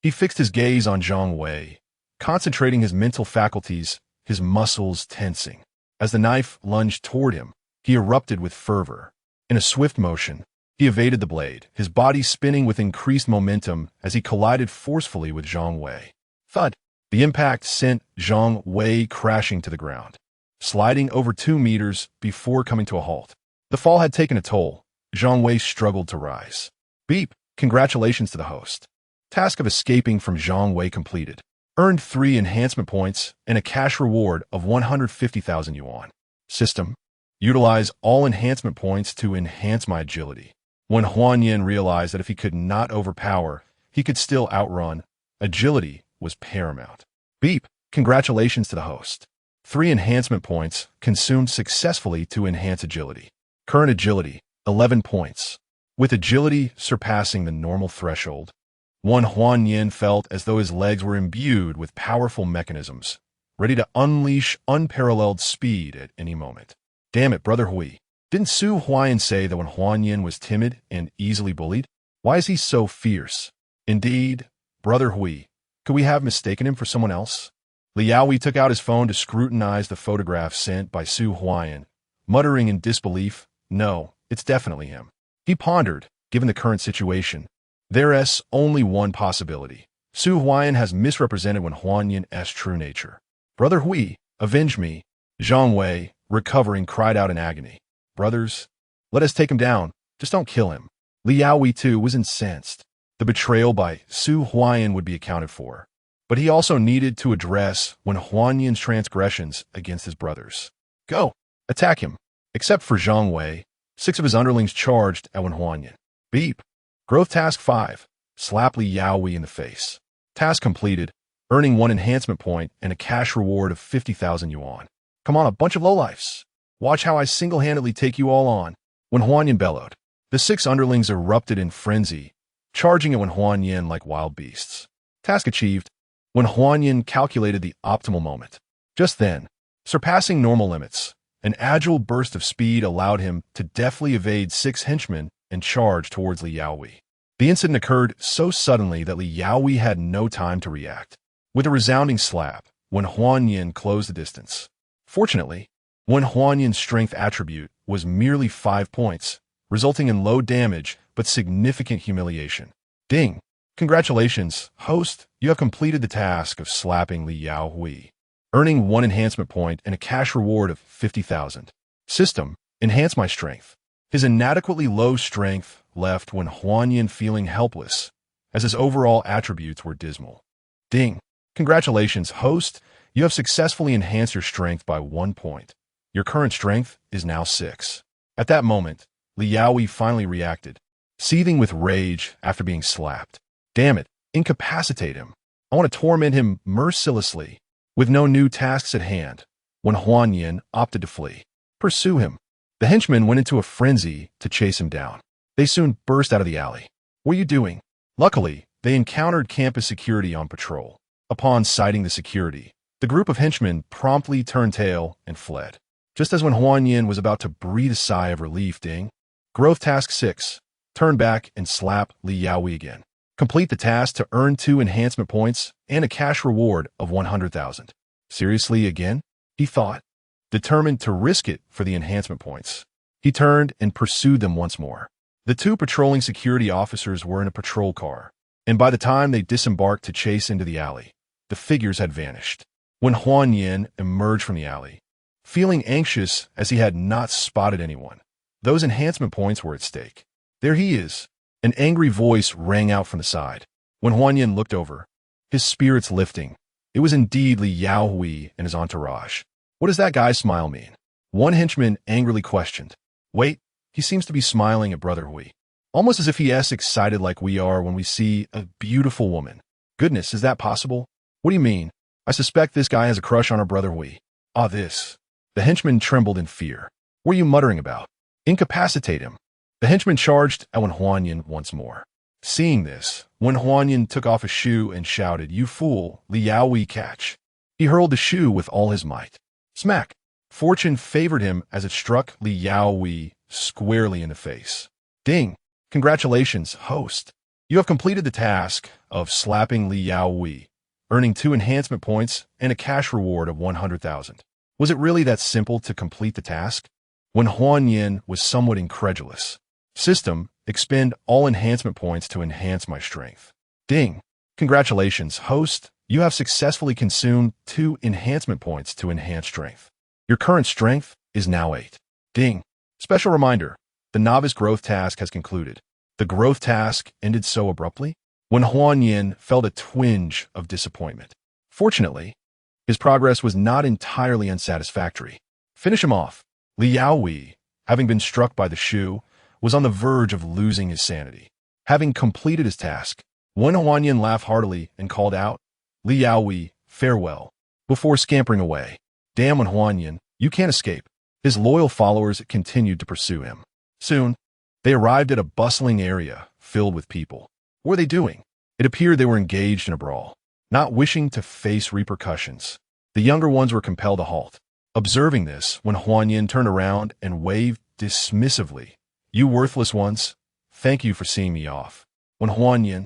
he fixed his gaze on Zhang Wei, concentrating his mental faculties, his muscles tensing. As the knife lunged toward him, he erupted with fervor. In a swift motion, he evaded the blade, his body spinning with increased momentum as he collided forcefully with Zhang Wei. Thud! The impact sent Zhang Wei crashing to the ground, sliding over 2 meters before coming to a halt. The fall had taken a toll. Zhang Wei struggled to rise. Beep! Congratulations to the host. Task of escaping from Zhang Wei completed. Earned 3 enhancement points and a cash reward of 150,000 yuan. System. Utilize all enhancement points to enhance my agility. When Huanyan realized that if he could not overpower, he could still outrun, agility was paramount. Beep! Congratulations to the host. 3 enhancement points consumed successfully to enhance agility. Current agility, 11 points. With agility surpassing the normal threshold, Wen Huanyan felt as though his legs were imbued with powerful mechanisms, ready to unleash unparalleled speed at any moment. Damn it, Brother Hui. Didn't Su Huayan say that Wen Huanyan was timid and easily bullied? Why is he so fierce? Indeed, Brother Hui, could we have mistaken him for someone else? Li Yaohui took out his phone to scrutinize the photograph sent by Su Huayan, muttering in disbelief, "No, it's definitely him." He pondered, given the current situation, there's only one possibility. Su Huayan has misrepresented Wen Huanyan's true nature. Brother Hui, avenge me. Zhang Wei, recovering, cried out in agony. Brothers, let us take him down. Just don't kill him. Li Yaohui, too, was incensed. The betrayal by Su Huayan would be accounted for, but he also needed to address Wen Huanyan's transgressions against his brothers. Go, attack him. Except for Zhang Wei, 6 of his underlings charged at Wen Huanyan. Beep. Growth Task 5. Slap Li Yaohui in the face. Task completed, earning 1 enhancement point and a cash reward of 50,000 yuan. Come on, a bunch of lowlifes. Watch how I single-handedly take you all on. Wen Huanyan bellowed. The 6 underlings erupted in frenzy, charging at Wen Huanyan like wild beasts. Task achieved. Wen Huanyan calculated the optimal moment. Just then, surpassing normal limits, an agile burst of speed allowed him to deftly evade 6 henchmen and charge towards Li Yaohui. The incident occurred so suddenly that Li Yaoi had no time to react. With a resounding slap, Wen Huanyan closed the distance. Fortunately, Wen Huanyan's strength attribute was merely 5 points, resulting in low damage but significant humiliation. Ding! Congratulations, host, you have completed the task of slapping Li Yaoi, earning 1 enhancement point and a cash reward of 50,000. System, enhance my strength. His inadequately low strength left Wen Huanyan feeling helpless, as his overall attributes were dismal. Ding! Congratulations, host, you have successfully enhanced your strength by 1 point. Your current strength is now 6. At that moment, Li Yaoi finally reacted, seething with rage after being slapped. Damn it, incapacitate him. I want to torment him mercilessly. With no new tasks at hand, Wen Huanyan opted to flee. Pursue him. The henchmen went into a frenzy to chase him down. They soon burst out of the alley. What are you doing? Luckily, they encountered campus security on patrol. Upon sighting the security, the group of henchmen promptly turned tail and fled. Just as Wen Huanyan was about to breathe a sigh of relief, Ding. Growth Task 6. Turn back and slap Li Yaoi again. Complete the task to earn 2 enhancement points and a cash reward of 100,000. Seriously again? He thought. Determined to risk it for the enhancement points, he turned and pursued them once more. The 2 patrolling security officers were in a patrol car, and by the time they disembarked to chase into the alley, the figures had vanished. When Huanyan emerged from the alley, feeling anxious as he had not spotted anyone, those enhancement points were at stake. There he is. An angry voice rang out from the side. When Huanyan looked over, his spirits lifting, it was indeed Li Yaoi and his entourage. What does that guy's smile mean? One henchman angrily questioned. Wait, he seems to be smiling at Brother Hui, almost as if he is excited like we are when we see a beautiful woman. Goodness, is that possible? What do you mean? I suspect this guy has a crush on our Brother Hui. Ah, this. The henchman trembled in fear. What are you muttering about? Incapacitate him. The henchman charged at Wen Huanyan once more. Seeing this, Wen Huanyan took off a shoe and shouted, You fool, Li Yaoi catch. He hurled the shoe with all his might. Smack! Fortune favored him as it struck Li Yaoi squarely in the face. Ding! Congratulations, host. You have completed the task of slapping Li Yaoi, earning 2 enhancement points and a cash reward of 100,000. Was it really that simple to complete the task? Wen Huanyan was somewhat incredulous. System, expend all enhancement points to enhance my strength. Ding! Congratulations, host. You have successfully consumed 2 enhancement points to enhance strength. Your current strength is now 8. Ding! Special reminder, the novice growth task has concluded. The growth task ended so abruptly, Wen Huanyan felt a twinge of disappointment. Fortunately, his progress was not entirely unsatisfactory. Finish him off. Li Yaoi, having been struck by the shoe, was on the verge of losing his sanity. Having completed his task, Wen Huanyan laughed heartily and called out, Li Yaoi, farewell, before scampering away. Damn Wen Huanyan, you can't escape. His loyal followers continued to pursue him. Soon, they arrived at a bustling area filled with people. What were they doing? It appeared they were engaged in a brawl. Not wishing to face repercussions, the younger ones were compelled to halt. Observing this, Wen Huanyan turned around and waved dismissively. You worthless ones, thank you for seeing me off. Wen Huanyan,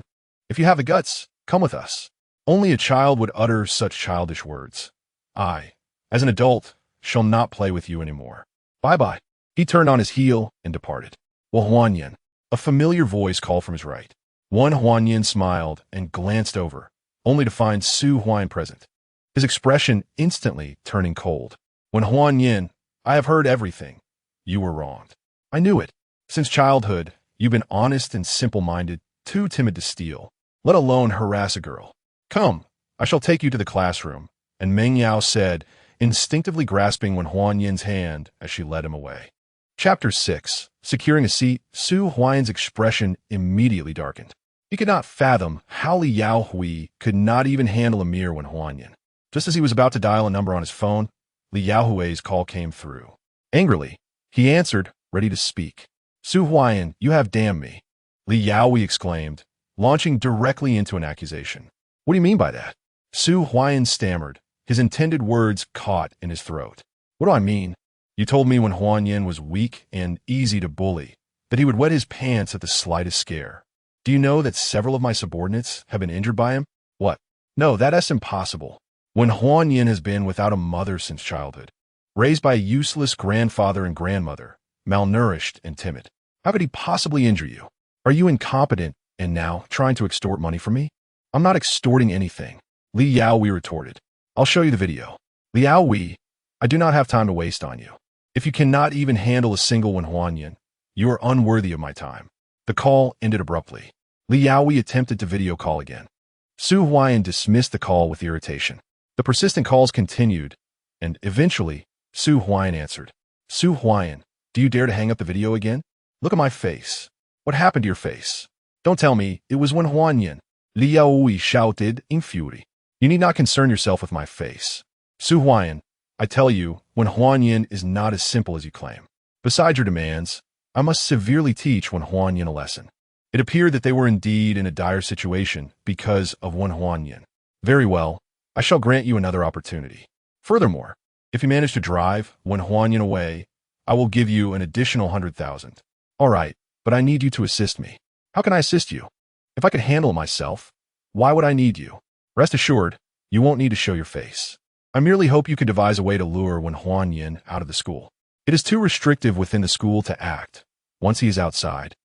if you have the guts, come with us. Only a child would utter such childish words. I, as an adult, shall not play with you anymore. Bye-bye. He turned on his heel and departed. Wen Huanyan, a familiar voice called from his right. Wen Huanyan smiled and glanced over, only to find Su Huan present, his expression instantly turning cold. Wen Huanyan, I have heard everything. You were wronged. I knew it. Since childhood, you've been honest and simple-minded, too timid to steal, let alone harass a girl. Come, I shall take you to the classroom, and Meng Yao said, instinctively grasping Wen Huanyan's hand as she led him away. Chapter 6. Securing a seat, Su Huan's expression immediately darkened. He could not fathom how Li Yaoi could not even handle a mere Wen Huanyan. Just as he was about to dial a number on his phone, Li Yaohui's call came through. Angrily, he answered, ready to speak. Su Huan, you have damned me, Li Yaoi exclaimed, launching directly into an accusation. What do you mean by that? Su Huan stammered, his intended words caught in his throat. What do I mean? You told me Wen Huanyan was weak and easy to bully, that he would wet his pants at the slightest scare. Do you know that several of my subordinates have been injured by him? What? No, that's impossible. When Huan Yin has been without a mother since childhood, raised by a useless grandfather and grandmother, malnourished and timid, how could he possibly injure you? Are you incompetent and now trying to extort money from me? I'm not extorting anything, Li Yao Wei retorted. I'll show you the video. Liao Wei, I do not have time to waste on you. If you cannot even handle a single Wen Huanyan, you are unworthy of my time. The call ended abruptly. Liao Wei attempted to video call again. Su Huayan dismissed the call with irritation. The persistent calls continued, and eventually, Su Huayan answered. Su Huayan, do you dare to hang up the video again? Look at my face. What happened to your face? Don't tell me it was Wen Huanyan. Liao Wei shouted in fury. You need not concern yourself with my face. Su Huayan, I tell you, Wen Huanyan is not as simple as you claim. Besides your demands, I must severely teach Wen Huanyan a lesson. It appeared that they were indeed in a dire situation because of Wen Huanyan. Very well, I shall grant you another opportunity. Furthermore, if you manage to drive Wen Huanyan away, I will give you an additional 100,000. All right, but I need you to assist me. How can I assist you? If I could handle it myself, why would I need you? Rest assured, you won't need to show your face. I merely hope you could devise a way to lure Wen Huanyan out of the school. It is too restrictive within the school to act. Once he is outside,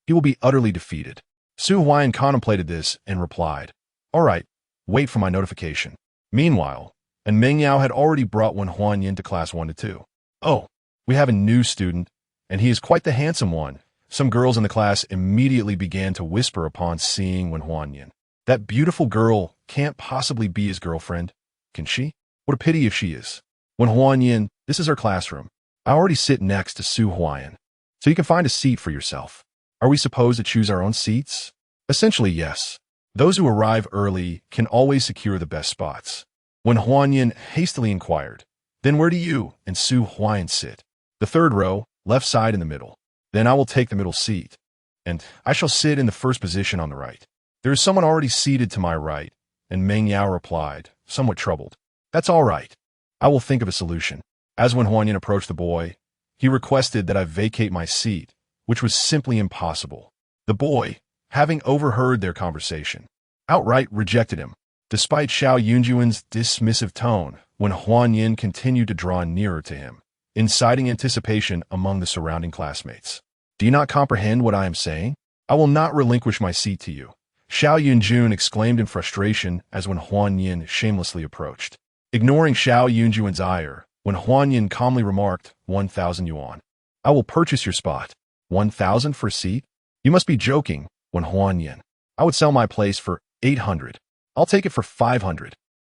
he will be utterly defeated. Su Huayan contemplated this and replied, All right, wait for my notification. Meanwhile, and Meng Yao had already brought Wen Huanyan to class 1 to 2. Oh, we have a new student, and he is quite the handsome one. Some girls in the class immediately began to whisper upon seeing Wen Huanyan. That beautiful girl can't possibly be his girlfriend, can she? What a pity if she is. Wen Huanyan, this is our classroom. I already sit next to Su Huayan, so you can find a seat for yourself. Are we supposed to choose our own seats? Essentially, yes. Those who arrive early can always secure the best spots. Wen Huanyan hastily inquired, Then where do you and Su Huayan sit? The third row, left side in the middle. Then I will take the middle seat, and I shall sit in the first position on the right. There is someone already seated to my right, and Meng Yao replied, somewhat troubled. That's all right. I will think of a solution. As Wen Huanyan approached the boy, he requested that I vacate my seat, which was simply impossible. The boy, having overheard their conversation, outright rejected him. Despite Xiao Yunjuan's dismissive tone, Wen Huanyan continued to draw nearer to him, inciting anticipation among the surrounding classmates. Do you not comprehend what I am saying? I will not relinquish my seat to you. Xiao Yunjun exclaimed in frustration as Wen Huanyan shamelessly approached. Ignoring Xiao Yunjuan's ire, Wen Huanyan calmly remarked, 1,000 yuan. I will purchase your spot. 1,000 for a seat? You must be joking, Wen Huanyan. I would sell my place for 800. I'll take it for 500.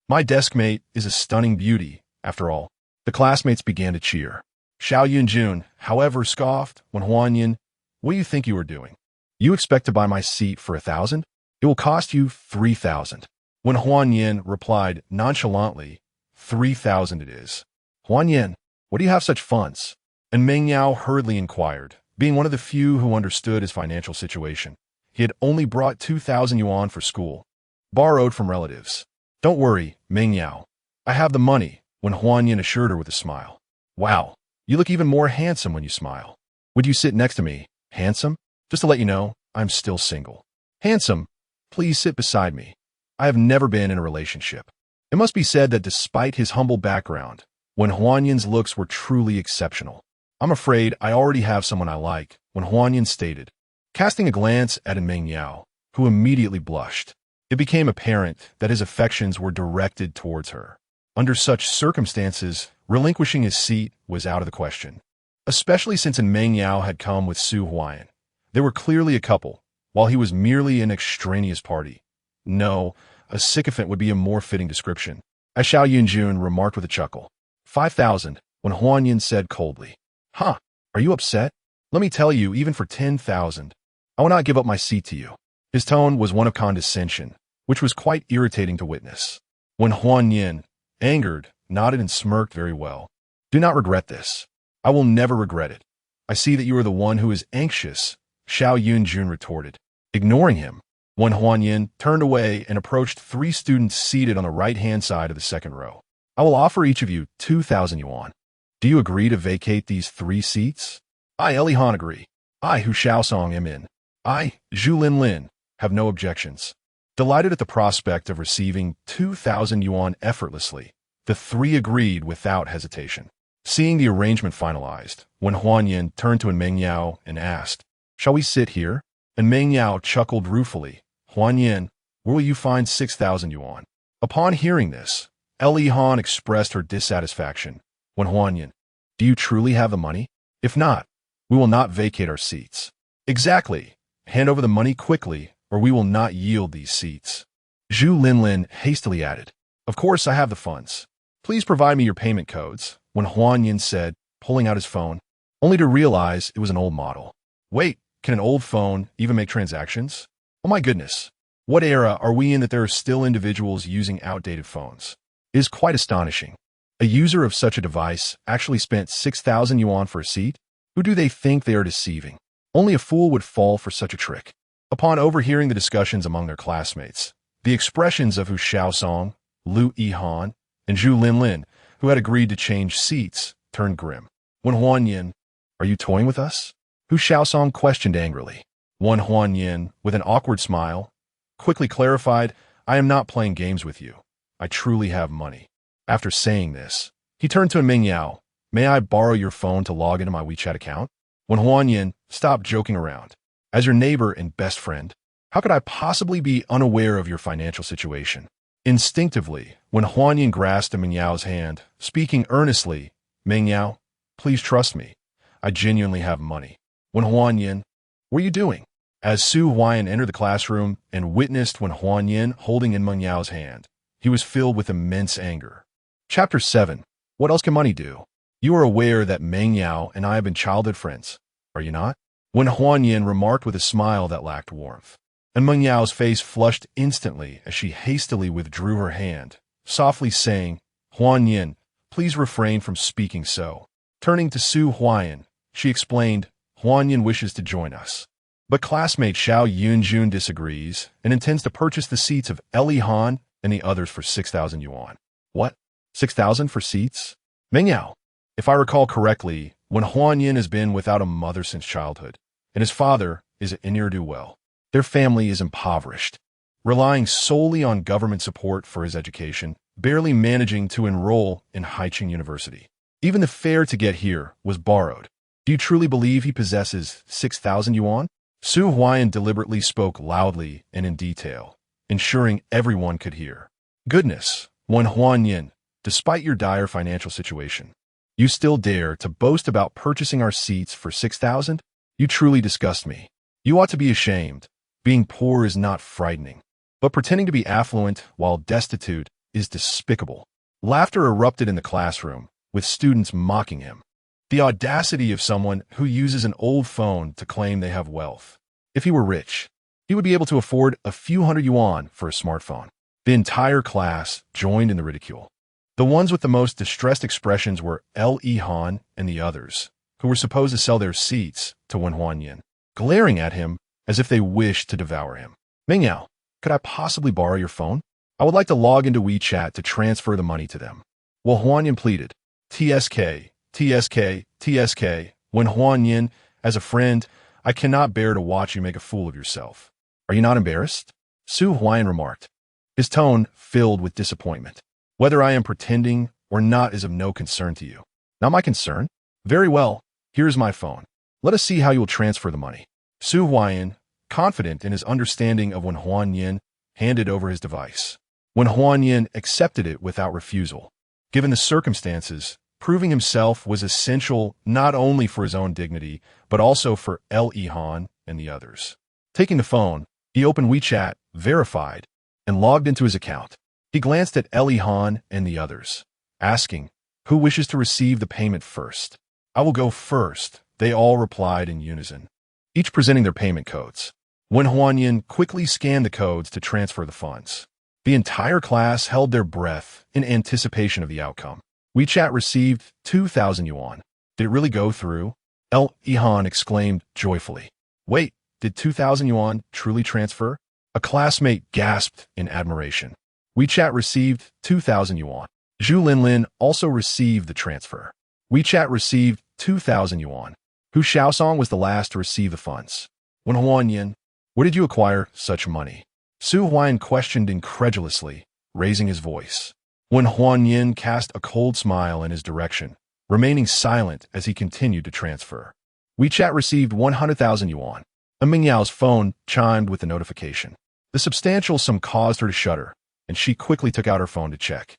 My desk mate is a stunning beauty, after all. The classmates began to cheer. Xiao Yunjun, however, scoffed, Wen Huanyan, what do you think you are doing? You expect to buy my seat for 1,000? It will cost you 3,000. Wen Huanyan replied nonchalantly, 3,000 it is. Huanyan, what do you have such funds? And Meng Yao hurriedly inquired, being one of the few who understood his financial situation. He had only brought 2,000 yuan for school, borrowed from relatives. Don't worry, Meng Yao. I have the money, Wen Huanyan assured her with a smile. Wow, you look even more handsome when you smile. Would you sit next to me? Handsome? Just to let you know, I'm still single. Handsome? Please sit beside me. I have never been in a relationship. It must be said that despite his humble background, Wen Huanyan's looks were truly exceptional. I'm afraid I already have someone I like, Wen Huanyan stated, casting a glance at Meng Yao, who immediately blushed. It became apparent that his affections were directed towards her. Under such circumstances, relinquishing his seat was out of the question, especially since Meng Yao had come with Su Huayan. They were clearly a couple, while he was merely an extraneous party. No, a sycophant would be a more fitting description, as Xiao Yunjun remarked with a chuckle. 5,000, Wen Huanyan said coldly. Huh, are you upset? Let me tell you, even for 10,000, I will not give up my seat to you. His tone was one of condescension, which was quite irritating to witness. Wen Huanyan, angered, nodded and smirked very well. Do not regret this. I will never regret it. I see that you are the one who is anxious, Xiao Yunjun retorted. Ignoring him, Wen Huanyan turned away and approached 3 students seated on the right-hand side of the second row. I will offer each of you 2,000 yuan. Do you agree to vacate these 3 seats? I, Eli Han, agree. I, Hu Xiaosong, am in. I, Zhu Lin Lin, have no objections. Delighted at the prospect of receiving 2,000 yuan effortlessly, the three agreed without hesitation. Seeing the arrangement finalized, when Huan Yin turned to Meng Yao and asked, "Shall we sit here?" And Meng Yao chuckled ruefully. "Huan Yin, where will you find 6,000 yuan?" Upon hearing this, Li Han expressed her dissatisfaction. When Huan Yin, "Do you truly have the money? If not, we will not vacate our seats." "Exactly. Hand over the money quickly, or we will not yield these seats." Zhu Linlin hastily added, "Of course I have the funds. Please provide me your payment codes," when Huan Yin said, pulling out his phone, only to realize it was an old model. Wait, can an old phone even make transactions? Oh my goodness. What era are we in that there are still individuals using outdated phones? It is quite astonishing. A user of such a device actually spent 6,000 yuan for a seat? Who do they think they are deceiving? Only a fool would fall for such a trick. Upon overhearing the discussions among their classmates, the expressions of Hu Xiaosong, Lu Yihan, and Zhu Linlin, who had agreed to change seats, turned grim. When Huan Yin, "Are you toying with us?" Hu Xiaosong questioned angrily. When Huan Yin, with an awkward smile, quickly clarified, "I am not playing games with you. I truly have money." After saying this, he turned to Meng Yao. "May I borrow your phone to log into my WeChat account?" When Huan Yin, "Stop joking around. As your neighbor and best friend, how could I possibly be unaware of your financial situation?" Instinctively, when Huan Yin grasped Meng Yao's hand, speaking earnestly, "Meng Yao, please trust me. I genuinely have money." When Huan Yin, "What are you doing?" As Su Huayan entered the classroom and witnessed when Huan Yin holding in Meng Yao's hand, he was filled with immense anger. Chapter 7. What else can money do? You are aware that Meng Yao and I have been childhood friends, are you not? When Huan Yin remarked with a smile that lacked warmth, and Meng Yao's face flushed instantly as she hastily withdrew her hand, softly saying, "Huan Yin, please refrain from speaking so." Turning to Su Huayan, she explained, "Huan Yin wishes to join us. But classmate Xiao Yunjun disagrees and intends to purchase the seats of Li Han and the others for 6,000 yuan. What? 6,000 for seats? Meng Yao, if I recall correctly, when Huan Yin has been without a mother since childhood, and his father is a ne'er-do-well, their family is impoverished, relying solely on government support for his education, barely managing to enroll in Haiqing University. Even the fare to get here was borrowed. Do you truly believe he possesses 6,000 yuan? Su Huayan deliberately spoke loudly and in detail, ensuring everyone could hear. Goodness, when Huan Yin, despite your dire financial situation, you still dare to boast about purchasing our seats for 6,000? You truly disgust me. You ought to be ashamed. Being poor is not frightening, but pretending to be affluent while destitute is despicable. Laughter erupted in the classroom, with students mocking him. The audacity of someone who uses an old phone to claim they have wealth. If he were rich, he would be able to afford a few hundred yuan for a smartphone. The entire class joined in the ridicule. The ones with the most distressed expressions were Li Han and the others, who were supposed to sell their seats to Wen Huan Yin, glaring at him as if they wished to devour him. "Meng Yao, could I possibly borrow your phone? I would like to log into WeChat to transfer the money to them." While Huan Yin pleaded, "TSK, TSK, TSK, when Huan Yin, as a friend, I cannot bear to watch you make a fool of yourself. Are you not embarrassed?" Su Huayan remarked, his tone filled with disappointment. "Whether I am pretending or not is of no concern to you." "Not my concern? Very well, here is my phone. Let us see how you will transfer the money." Su Huayan, confident in his understanding of when Huan Yin, handed over his device. When Huan Yin accepted it without refusal. Given the circumstances, proving himself was essential not only for his own dignity, but also for Li Han and the others. Taking the phone, he opened WeChat, verified, and logged into his account. He glanced at Li Han and the others, asking, "Who wishes to receive the payment first?" "I will go first," they all replied in unison, each presenting their payment codes. When Huan Yin quickly scanned the codes to transfer the funds, the entire class held their breath in anticipation of the outcome. WeChat received 2,000 yuan. Did it really go through? Li Han exclaimed joyfully. "Wait, did 2,000 yuan truly transfer?" A classmate gasped in admiration. WeChat received 2,000 yuan. Zhu Linlin also received the transfer. WeChat received 2,000 yuan. Hu Xiaosong was the last to receive the funds. When Huan Yin, Where did you acquire such money? Su Huan questioned incredulously, raising his voice. When Huan Yin cast a cold smile in his direction, remaining silent as he continued to transfer. WeChat received 100,000 yuan. Ming Yao's phone chimed with the notification. The substantial sum caused her to shudder, and she quickly took out her phone to check.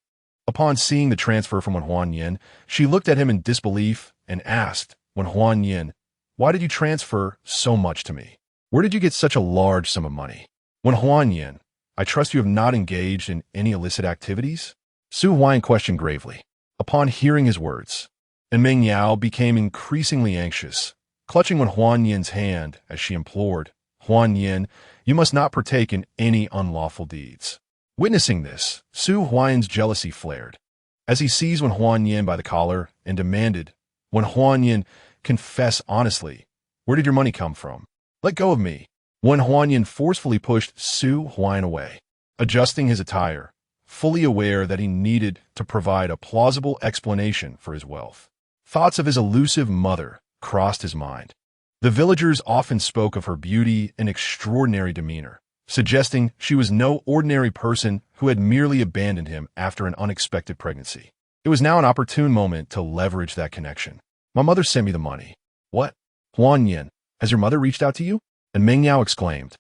Upon seeing the transfer from Huan Yin, she looked at him in disbelief and asked, Huan Yin, why did you transfer so much to me? Where did you get such a large sum of money? Huan Yin, I trust you have not engaged in any illicit activities? Su Huan questioned gravely. Upon hearing his words, and Ming Yao became increasingly anxious, clutching Huan Yin's hand as she implored, Huan Yin, you must not partake in any unlawful deeds. Witnessing this, Su Huan's jealousy flared, as he seized Huan Yin by the collar and demanded, Huan Yin, confess honestly, where did your money come from? Let go of me. Huan Yin forcefully pushed Su Huan away, adjusting his attire, fully aware that he needed to provide a plausible explanation for his wealth. Thoughts of his elusive mother crossed his mind. The villagers often spoke of her beauty and extraordinary demeanor, suggesting she was no ordinary person who had merely abandoned him after an unexpected pregnancy. It was now an opportune moment to leverage that connection. My mother sent me the money. What? Huan Yin, has your mother reached out to you? And Ming Yao exclaimed,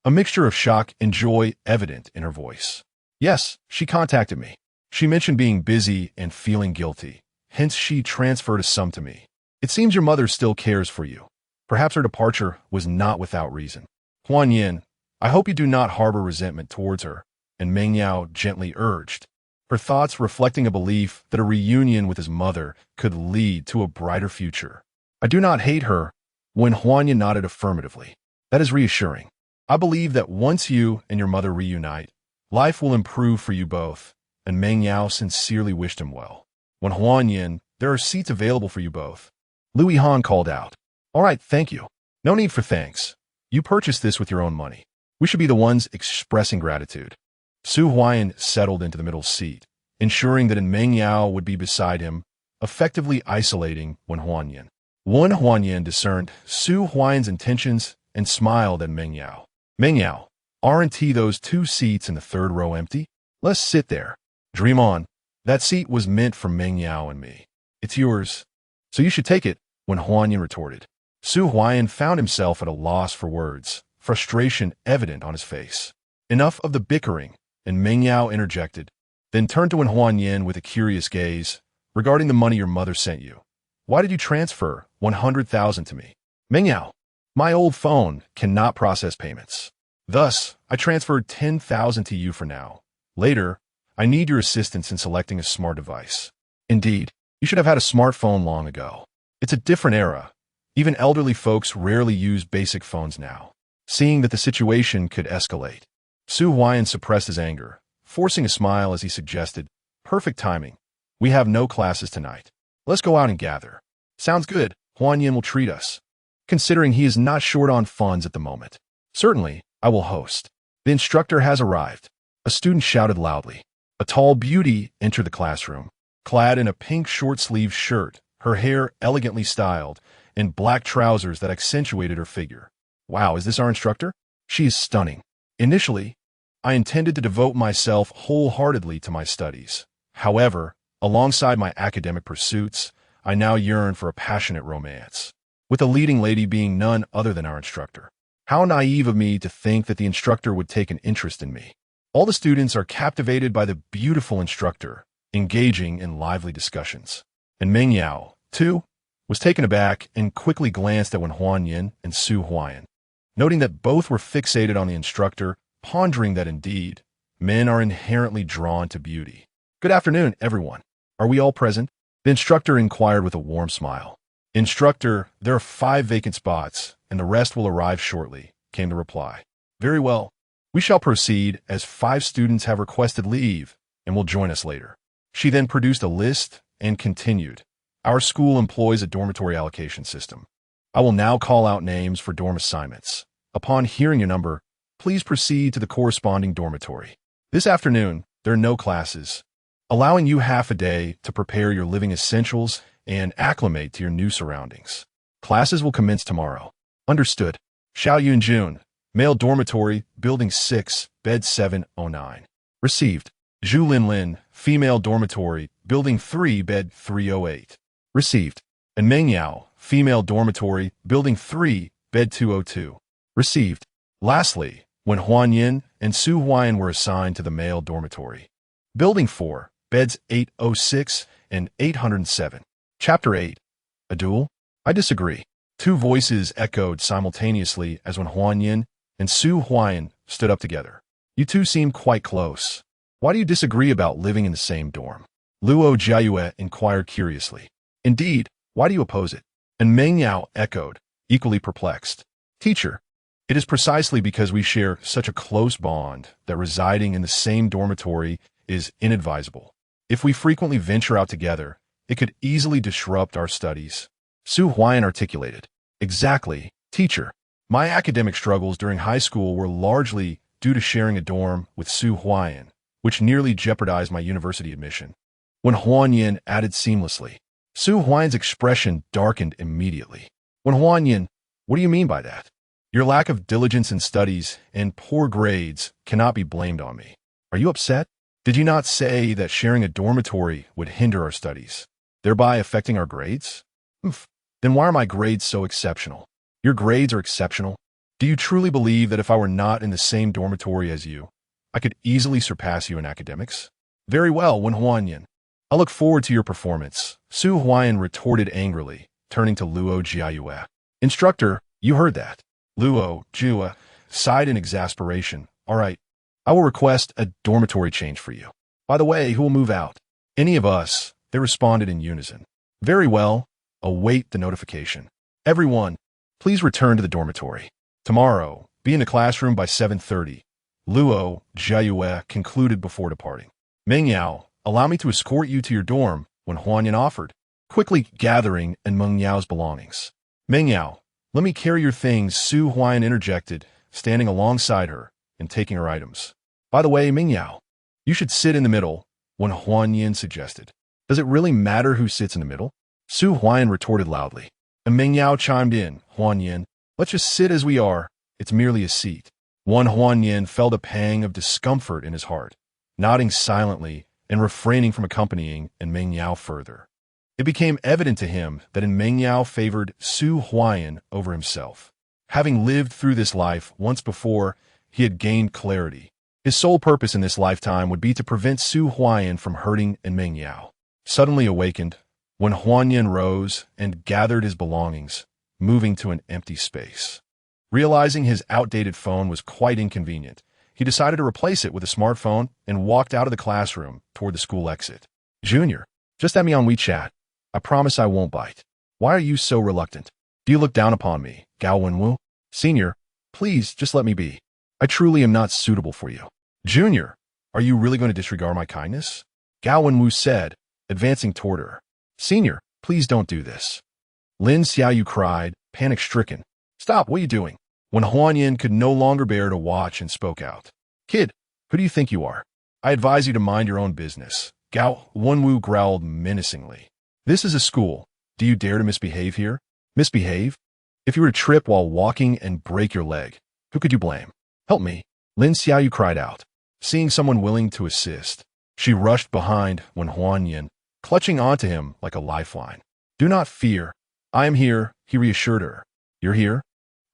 a mixture of shock and joy evident in her voice. Yes, she contacted me. She mentioned being busy and feeling guilty, hence she transferred a sum to me. It seems your mother still cares for you. Perhaps her departure was not without reason. Huan Yin, I hope you do not harbor resentment towards her, and Ming Yao gently urged, her thoughts reflecting a belief that a reunion with his mother could lead to a brighter future. I do not hate her. When Huan Yin nodded affirmatively. That is reassuring. I believe that once you and your mother reunite, life will improve for you both, and Meng Yao sincerely wished him well. When Huan Yin, there are seats available for you both. Louis Han called out. All right, thank you. No need for thanks. You purchased this with your own money. We should be the ones expressing gratitude. Su Huan settled into the middle seat, ensuring that Meng Yao would be beside him, effectively isolating Huan Yin. Huan Yin discerned Su Huan's intentions and smiled at Meng Yao. Meng Yao, aren't those 2 seats in the 3rd row empty? Let's sit there. Dream on. That seat was meant for Meng Yao and me. It's yours. So you should take it, Huan Yin retorted. Su Huan found himself at a loss for words, frustration evident on his face. Enough of the bickering, and Meng Yao interjected, then turned to Huan Yin with a curious gaze. Regarding the money your mother sent you, why did you transfer 100,000 to me? Meng Yao, my old phone cannot process payments. Thus, I transferred 10,000 to you for now. Later, I need your assistance in selecting a smart device. Indeed, you should have had a smartphone long ago. It's a different era. Even elderly folks rarely use basic phones now. Seeing that the situation could escalate, Su Huan suppressed his anger, forcing a smile as he suggested, perfect timing. We have no classes tonight. Let's go out and gather. Sounds good. Huan Yin will treat us, considering he is not short on funds at the moment. Certainly, I will host. The instructor has arrived. A student shouted loudly. A tall beauty entered the classroom, clad in a pink short-sleeved shirt, her hair elegantly styled, and black trousers that accentuated her figure. Wow, is this our instructor? She is stunning. Initially, I intended to devote myself wholeheartedly to my studies. However, alongside my academic pursuits, I now yearn for a passionate romance, with the leading lady being none other than our instructor. How naive of me to think that the instructor would take an interest in me. All the students are captivated by the beautiful instructor, engaging in lively discussions. And Meng Yao, too, was taken aback and quickly glanced at Huan Yin and Su Huan, noting that both were fixated on the instructor, pondering that indeed, men are inherently drawn to beauty. Good afternoon, everyone. Are we all present? The instructor inquired with a warm smile. Instructor, there are 5 vacant spots, and the rest will arrive shortly, came the reply. Very well. We shall proceed as 5 students have requested leave and will join us later. She then produced a list and continued. Our school employs a dormitory allocation system. I will now call out names for dorm assignments. Upon hearing your number, please proceed to the corresponding dormitory. This afternoon, there are no classes, allowing you half a day to prepare your living essentials and acclimate to your new surroundings. Classes will commence tomorrow. Understood. Xiao Yunjun, Male dormitory, Building 6, Bed 709. Received. Zhu Lin Lin, Female dormitory, Building 3, Bed 308. Received. And Meng Yao, Female dormitory, Building 3, Bed 202. Received. Lastly, when Huan Yin and Su Huayan were assigned to the male dormitory. Building 4, Beds 806 and 807. Chapter 8. A duel? I disagree. Two voices echoed simultaneously as when Huan Yin and Su Huayan stood up together. You two seem quite close. Why do you disagree about living in the same dorm? Luo Jiayue inquired curiously. Indeed, why do you oppose it? And Meng Yao echoed, equally perplexed. Teacher, it is precisely because we share such a close bond that residing in the same dormitory is inadvisable. If we frequently venture out together, it could easily disrupt our studies. Su Huayan articulated. Exactly, teacher. My academic struggles during high school were largely due to sharing a dorm with Su Huayan, which nearly jeopardized my university admission. When Huan Yin added seamlessly, Su Huayan's expression darkened immediately. When Huan Yin, what do you mean by that? Your lack of diligence in studies and poor grades cannot be blamed on me. Are you upset? Did you not say that sharing a dormitory would hinder our studies, thereby affecting our grades? Then why are my grades so exceptional? Your grades are exceptional. Do you truly believe that if I were not in the same dormitory as you, I could easily surpass you in academics? Very well, Wen Huanyan. I look forward to your performance, Su Huayan retorted angrily, turning to Luo Jiayue. Instructor, you heard that. Luo Jiayue sighed in exasperation. All right, I will request a dormitory change for you. By the way, who will move out? Any of us, they responded in unison. Very well, await the notification. Everyone, please return to the dormitory. Tomorrow, be in the classroom by 7:30. Luo Jiayue concluded before departing. Meng Yao, allow me to escort you to your dorm, when Huanyan offered, quickly gathering in Meng Yao's belongings. Meng Yao, let me carry your things, Su Huayan interjected, standing alongside her and taking her items. By the way, Meng Yao, you should sit in the middle, when Huanyan suggested. Does it really matter who sits in the middle? Su Huayan retorted loudly. And Meng Yao chimed in, Huanyan, let's just sit as we are. It's merely a seat. One Huanyan felt a pang of discomfort in his heart, nodding silently and refraining from accompanying and Meng Yao further. It became evident to him that Meng Yao favored Su Huayan over himself. Having lived through this life once before, he had gained clarity. His sole purpose in this lifetime would be to prevent Su Huayan from hurting Meng Yao. Suddenly awakened, when Huanyan rose and gathered his belongings, moving to an empty space. Realizing his outdated phone was quite inconvenient, he decided to replace it with a smartphone and walked out of the classroom toward the school exit. Junior, just add me on WeChat. I promise I won't bite. Why are you so reluctant? Do you look down upon me, Gao Wenwu? Senior, please just let me be. I truly am not suitable for you. Junior, are you really going to disregard my kindness? Gao Wenwu said, advancing toward her. Senior, please don't do this. Lin Xiaoyu cried, panic-stricken. Stop, what are you doing? When Huanyan could no longer bear to watch and spoke out. Kid, who do you think you are? I advise you to mind your own business. Gao Wenwu growled menacingly. This is a school. Do you dare to misbehave here? Misbehave? If you were to trip while walking and break your leg, who could you blame? Help me, Lin Xiaoyu cried out. Seeing someone willing to assist, she rushed behind when Huanyan, clutching onto him like a lifeline. Do not fear. I am here, he reassured her. You're here?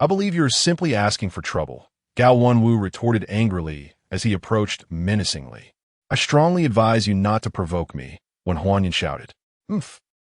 I believe you're simply asking for trouble, Gao Wenwu retorted angrily as he approached menacingly. I strongly advise you not to provoke me, when Huanyan shouted.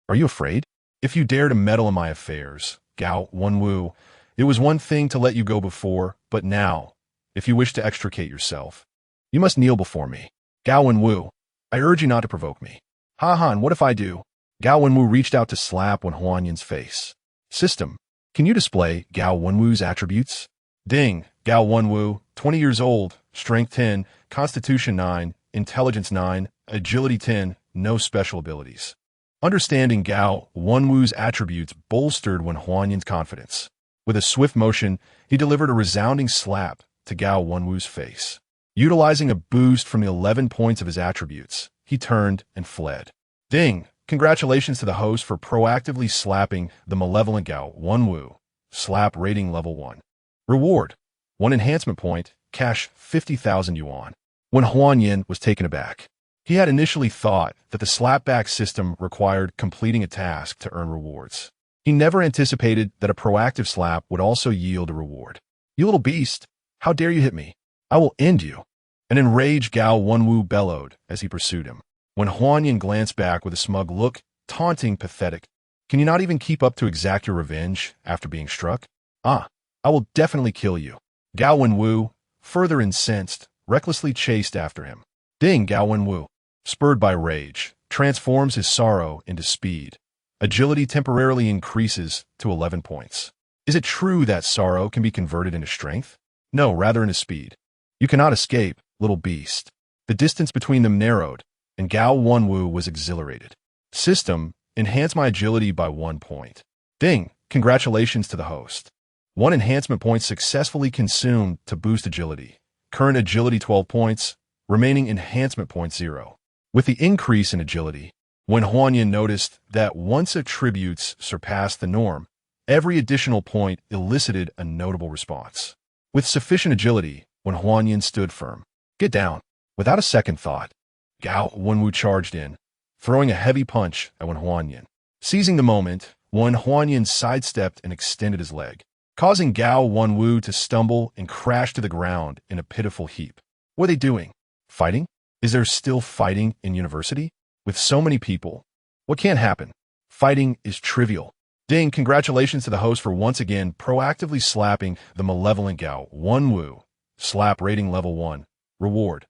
Are you afraid? If you dare to meddle in my affairs, Gao Wenwu, it was one thing to let you go before, but now, if you wish to extricate yourself, you must kneel before me. Gao Wenwu, I urge you not to provoke me. And what if I do? Gao Wenwu reached out to slap when Huanyan's face. System, can you display Gao Wenwu's attributes? Ding, Gao Wenwu, 20 years old, strength 10, constitution 9, intelligence 9, agility 10, no special abilities. Understanding Gao Wenwu's attributes bolstered when Huanyan's confidence. With a swift motion, he delivered a resounding slap to Gao Wenwu's face. Utilizing a boost from the 11 points of his attributes, he turned and fled. Ding! Congratulations to the host for proactively slapping the malevolent Gao Wenwu. Slap rating level 1. Reward. 1 enhancement point, cash 50,000 yuan. When Huan Yin was taken aback, he had initially thought that the slapback system required completing a task to earn rewards. He never anticipated that a proactive slap would also yield a reward. "You little beast, how dare you hit me? I will end you." An enraged Gao Wenwu bellowed as he pursued him. When Huan Yin glanced back with a smug look, taunting, pathetic, "Can you not even keep up to exact your revenge after being struck? I will definitely kill you." Gao Wenwu, further incensed, recklessly chased after him. Ding! Gao Wenwu, spurred by rage, transforms his sorrow into speed. Agility temporarily increases to 11 points. Is it true that sorrow can be converted into strength? No, rather into speed. "You cannot escape, little beast." The distance between them narrowed, and Gao Wenwu was exhilarated. System, enhance my agility by 1 point. Ding! Congratulations to the host. 1 enhancement point successfully consumed to boost agility. Current agility 12 points, remaining enhancement point 0. With the increase in agility, when Huan Yin noticed that once attributes surpassed the norm, every additional point elicited a notable response. With sufficient agility, when Huan Yin stood firm, "Get down." Without a second thought, Gao Wenwu charged in, throwing a heavy punch at Wen Huanyan. Seizing the moment, Wen Huanyan sidestepped and extended his leg, causing Gao Wenwu to stumble and crash to the ground in a pitiful heap. What are they doing? Fighting? Is there still fighting in university? With so many people, what can't happen? Fighting is trivial. Ding, congratulations to the host for once again proactively slapping the malevolent Gao Wenwu. Slap rating level 1. Reward: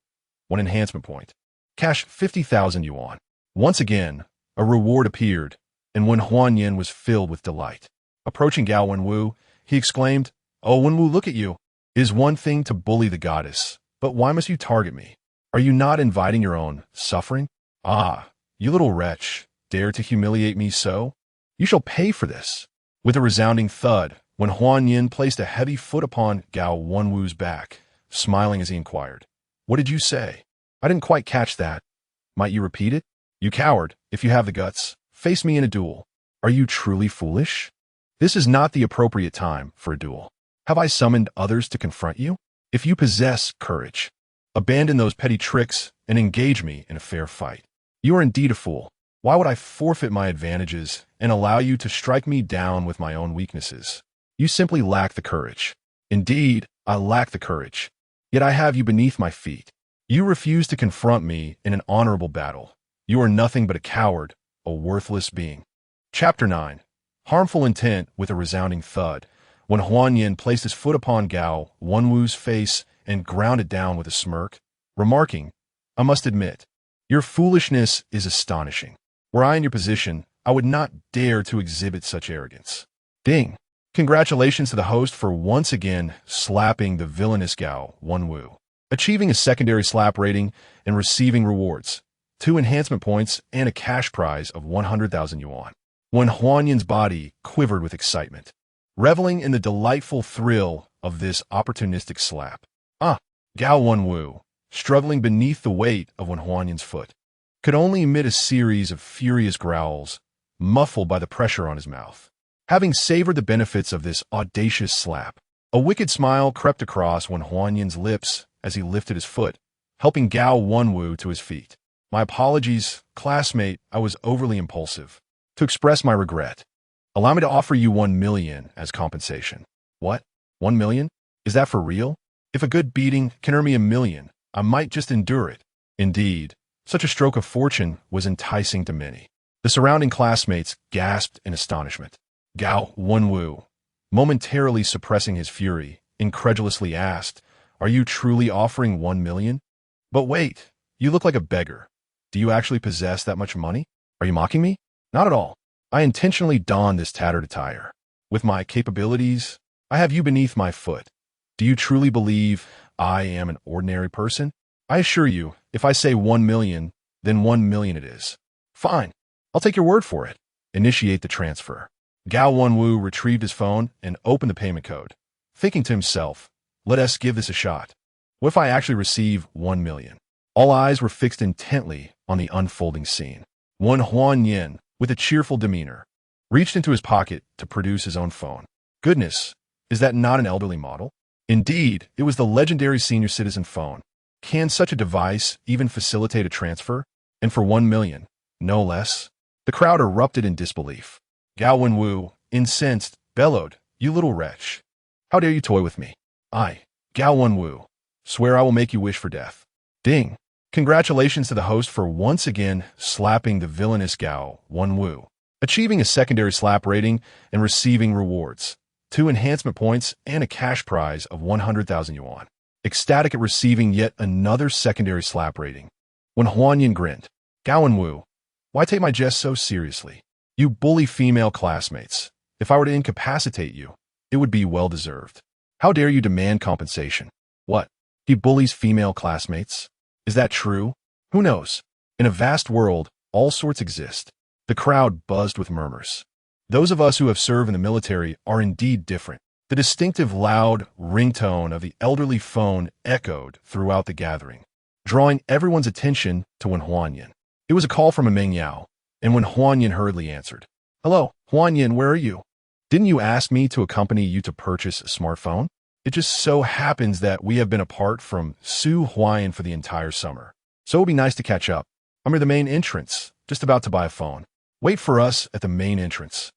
1 enhancement point. Cash 50,000 yuan. Once again, a reward appeared, and Wen Huanyan was filled with delight. Approaching Gao Wenwu, he exclaimed, "Oh, Wenwu, look at you. It is one thing to bully the goddess, but why must you target me? Are you not inviting your own suffering? Ah, you little wretch, dare to humiliate me so? You shall pay for this." With a resounding thud, Wen Huanyan placed a heavy foot upon Gao Wenwu's back, smiling as he inquired, "What did you say? I didn't quite catch that. Might you repeat it? You coward, if you have the guts, face me in a duel. Are you truly foolish? This is not the appropriate time for a duel. Have I summoned others to confront you? If you possess courage, abandon those petty tricks and engage me in a fair fight. You are indeed a fool. Why would I forfeit my advantages and allow you to strike me down with my own weaknesses? You simply lack the courage. Indeed, I lack the courage. Yet I have you beneath my feet. You refuse to confront me in an honorable battle. You are nothing but a coward, a worthless being." Chapter 9. Harmful Intent. With a resounding thud, when Huanyan placed his foot upon Gao Wenwu's face and ground it down with a smirk, remarking, "I must admit, your foolishness is astonishing. Were I in your position, I would not dare to exhibit such arrogance." Ding! Congratulations to the host for once again slapping the villainous Gao Wenwu, achieving a secondary slap rating and receiving rewards, 2 enhancement points and a cash prize of 100,000 yuan. When Huanyan's body quivered with excitement, reveling in the delightful thrill of this opportunistic slap. Gao Wenwu, struggling beneath the weight of Wen Huanyan's foot, could only emit a series of furious growls, muffled by the pressure on his mouth. Having savored the benefits of this audacious slap, a wicked smile crept across Wen Huanyan's lips as he lifted his foot, helping Gao Wenwu to his feet. "My apologies, classmate, I was overly impulsive. To express my regret, allow me to offer you 1 million as compensation." "What? 1 million? Is that for real? If a good beating can earn me 1 million, I might just endure it." Indeed, such a stroke of fortune was enticing to many. The surrounding classmates gasped in astonishment. Gao Wenwu, momentarily suppressing his fury, incredulously asked, "Are you truly offering 1 million? But wait, you look like a beggar. Do you actually possess that much money? Are you mocking me?" "Not at all. I intentionally donned this tattered attire. With my capabilities, I have you beneath my foot. Do you truly believe I am an ordinary person? I assure you, if I say 1 million, then 1 million it is." "Fine. I'll take your word for it. Initiate the transfer." Gao Wenwu retrieved his phone and opened the payment code, thinking to himself, "Let us give this a shot. What if I actually receive 1 million? All eyes were fixed intently on the unfolding scene. Wen Huanyan, with a cheerful demeanor, reached into his pocket to produce his own phone. Goodness, is that not an elderly model? Indeed, it was the legendary senior citizen phone. Can such a device even facilitate a transfer? And for 1 million, no less? The crowd erupted in disbelief. Gao Wenwu, incensed, bellowed, "You little wretch! How dare you toy with me? I, Gao Wenwu, swear I will make you wish for death." Ding! Congratulations to the host for once again slapping the villainous Gao Wenwu, achieving a secondary slap rating and receiving rewards, 2 enhancement points and a cash prize of 100,000 yuan. Ecstatic at receiving yet another secondary slap rating. When Huanyan grinned, "Gao Wenwu, why take my jest so seriously? You bully female classmates. If I were to incapacitate you, it would be well-deserved. How dare you demand compensation? What? He bullies female classmates? Is that true? Who knows? In a vast world, all sorts exist." The crowd buzzed with murmurs. Those of us who have served in the military are indeed different. The distinctive loud ringtone of the elderly phone echoed throughout the gathering, drawing everyone's attention to Wen Huanyan. It was a call from a Meng Yao, and Wen Huanyan hurriedly answered. "Hello, Huanyan, where are you? Didn't you ask me to accompany you to purchase a smartphone? It just so happens that we have been apart from Su Huayan for the entire summer, so it would be nice to catch up. I'm near the main entrance, just about to buy a phone. Wait for us at the main entrance.